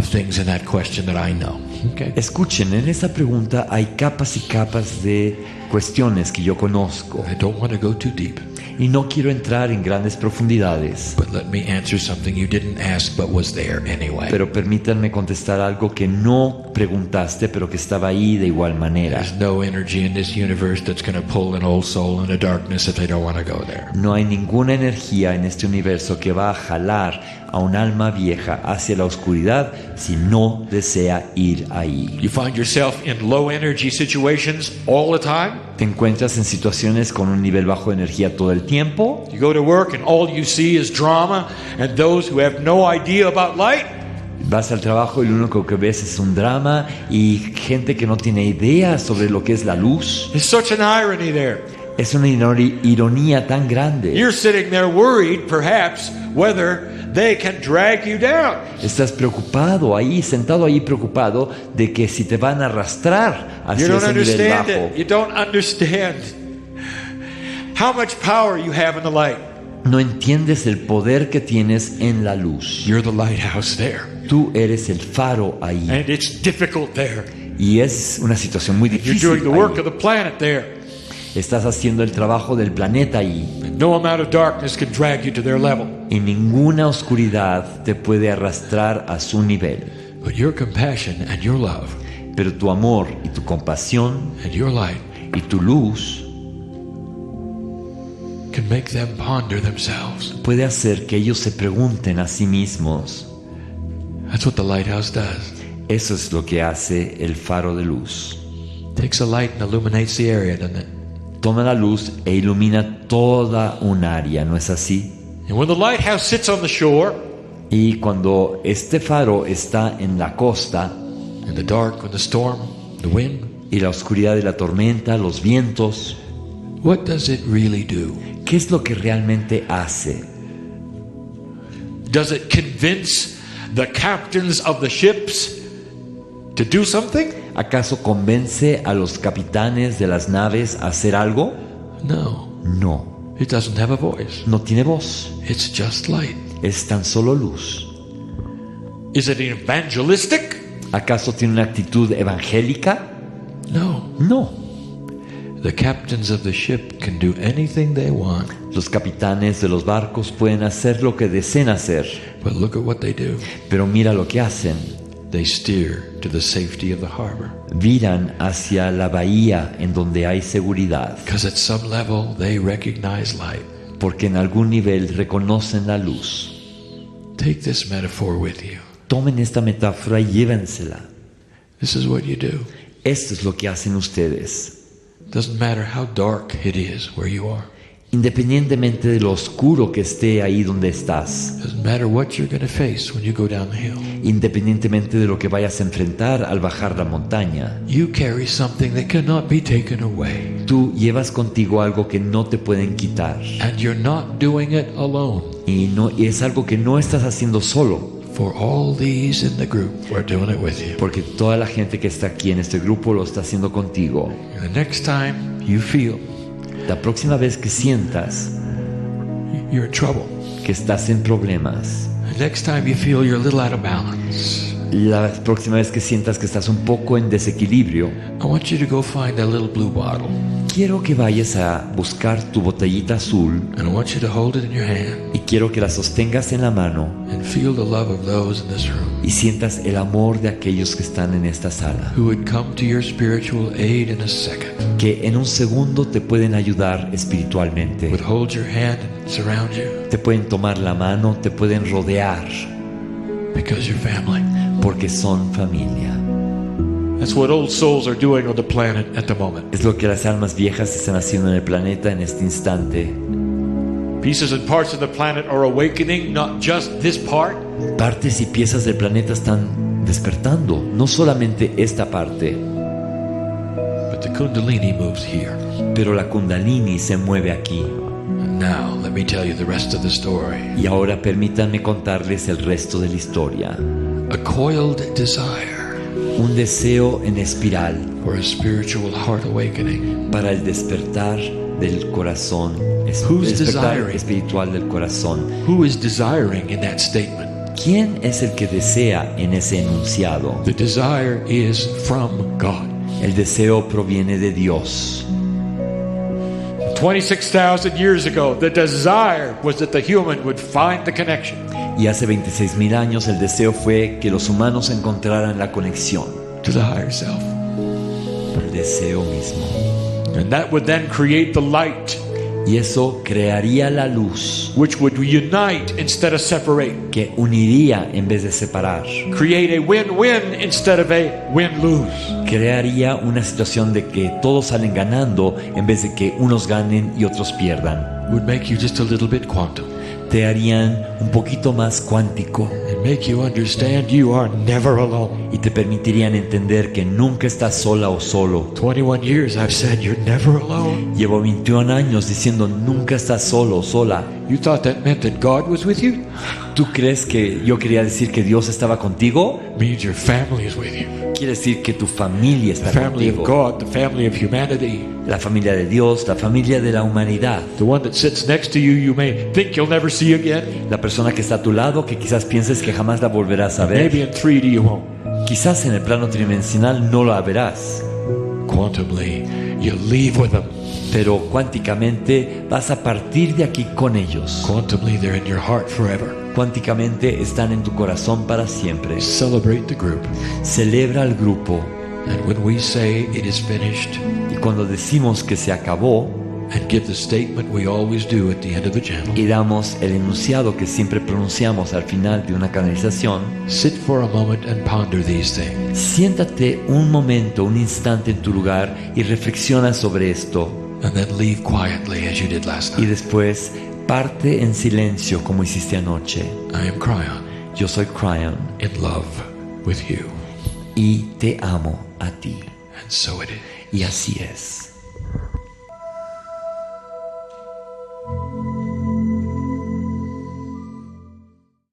things in that question that I know. Okay. Escuchen, en esa pregunta hay capas y capas de cuestiones que yo conozco. I don't want to go too deep. Y no quiero entrar en grandes profundidades. But let me answer something you didn't ask but was there anyway. Pero permítanme contestar algo que no preguntaste pero que estaba ahí de igual manera. There's no energy in this universe that's going to pull an old soul into darkness if they don't want to go there. No hay ninguna energía en este universo que va a jalar a un alma vieja hacia la oscuridad si no desea ir ahí. You find yourself in low energy situations all the time? ¿Te encuentras en situaciones con un nivel bajo de energía todo el tiempo? You go to work and all you see is drama and those who have no idea about light? Vas al trabajo y lo único que ves es un drama y gente que no tiene idea sobre lo que es la luz. There's such an irony there. Es una ironía tan grande. You're sitting there worried, perhaps, whether they can drag you down. Estás preocupado ahí, sentado ahí preocupado de que si te van a arrastrar hacia ese nivel bajo. You don't understand how much power you have in the light. No entiendes el poder que tienes en la luz. You're the lighthouse there. Tú eres el faro ahí. And it's difficult there. Y es una situación muy difícil. You're doing the work of the planet there. Estás haciendo el trabajo del planeta ahí. No amount of darkness can drag you to their level. Y ninguna oscuridad te puede arrastrar a su nivel. But your compassion and your love, pero tu amor y tu compasión and your light, y tu luz can make them ponder themselves. Puede hacer que ellos se pregunten a sí mismos. That's what the lighthouse does. Eso es lo que hace el faro de luz. Takes a light and illuminates the area, doesn't it? Toma la luz e ilumina toda un área, ¿no es así? And when the lighthouse sits on the shore, y cuando este faro está en la costa, in the dark, with the storm, the wind, y la oscuridad de la tormenta, los vientos, what does it really do? ¿Qué es lo que realmente hace? Does it convince the captains of the ships to do something? ¿Acaso convence a los capitanes de las naves a hacer algo? No. No. It doesn't have a voice. No tiene voz. It's just light. Es tan solo luz. Is it evangelistic? ¿Acaso tiene una actitud evangélica? No. No. The captains of the ship can do anything they want. Los capitanes de los barcos pueden hacer lo que deseen hacer. But look at what they do. Pero mira lo que hacen. They steer to the safety of the harbor. Viran hacia la bahía en donde hay seguridad. Because at some level they recognize light. Porque en algún nivel reconocen la luz. Take this metaphor with you. Tomen esta metáfora y llévensela. This is what you do. Esto es lo que hacen ustedes. Doesn't matter how dark it is where you are. Independientemente de lo oscuro que esté ahí donde estás. Doesn't matter what you're going to face when you go down the hill. Independientemente de lo que vayas a enfrentar al bajar la montaña. You carry something that cannot be taken away. Tú llevas contigo algo que no te pueden quitar. And you're not doing it alone. Y es algo que no estás haciendo solo. For all these in the group, we're doing it with you. Porque toda la gente que está aquí en este grupo lo está haciendo contigo. And the next time you feel la próxima vez que sientas you're in trouble, que estás en problemas, the next time you feel you're a little out of balance, la próxima vez que sientas que estás un poco en desequilibrio, I want you to go find that little blue bottle. Quiero que vayas a buscar tu botellita azul. And I want you to hold it in your hand. Y quiero que la sostengas en la mano. And feel the love of those in this room. Y sientas el amor de aquellos que están en esta sala. Who would come to your spiritual aid in a second. Que en un segundo te pueden ayudar espiritualmente. Would hold your hand and surround you. Te pueden tomar la mano, te pueden rodear. Because you're family. Porque son familia. That's what old souls are doing on the planet at the moment. Es lo que las almas viejas están haciendo en el planeta en este instante. Pieces and parts of the planet are awakening, not just this part. Partes y piezas del planeta están despertando, no solamente esta parte. But the Kundalini moves here. Pero la Kundalini se mueve aquí. And now let me tell you the rest of the story. Y ahora permítanme contarles el resto de la historia. A coiled desire. Un deseo en espiral for a spiritual heart awakening. Para el despertar del corazón, el despertar espiritual del corazón. Who is desiring in that statement? ¿Quién es el que desea en ese enunciado? The desire is from God. El deseo proviene de Dios. 26,000 years ago, the desire was that the human would find the connection. Y hace 26,000 años el deseo fue que los humanos encontraran la conexión. To the higher self. El deseo mismo. And that would then create the light. Y eso crearía la luz. Which would unite instead of separate. Que uniría en vez de separar. Create a win-win instead of a win-lose. Crearía una situación de que todos salen ganando en vez de que unos ganen y otros pierdan. Would make you just a little bit quantum. Te harían un poquito más cuántico. And make you understand you are never alone. Y te permitirían entender que nunca estás sola o solo. 21 years I've said you're never alone. Llevo 21 años diciendo nunca estás solo o sola. You thought that meant that God was with you? ¿Tú crees que yo quería decir que Dios estaba contigo? Means your family is with you. Quiere decir que tu familia está the family contigo. Of God, the family of humanity. La familia de Dios, la familia de la humanidad. The one that sits next to you, you may think you'll never see again. La persona que está a tu lado, que quizás pienses que jamás la volverás a ver. Maybe in 3D you won't. Quizás en el plano tridimensional no la verás. Quantumly, you leave with them. Pero cuánticamente vas a partir de aquí con ellos. Quantumly, they're in your heart forever. Cuánticamente están en tu corazón para siempre. Celebrate the group. Celebra al grupo. And when we say it is finished, y cuando decimos que se acabó, And give the statement we always do at the end of the channel. Y damos el enunciado que siempre pronunciamos al final de una canalización. Sit for a moment and ponder these things. Siéntate un momento, un instante en tu lugar y reflexiona sobre esto. And then leave quietly as you did last night. Y después parte en silencio como hiciste anoche. I am Cryon. Yo soy Cryon. In love with you. Y te amo a ti. And so it is. Y así es.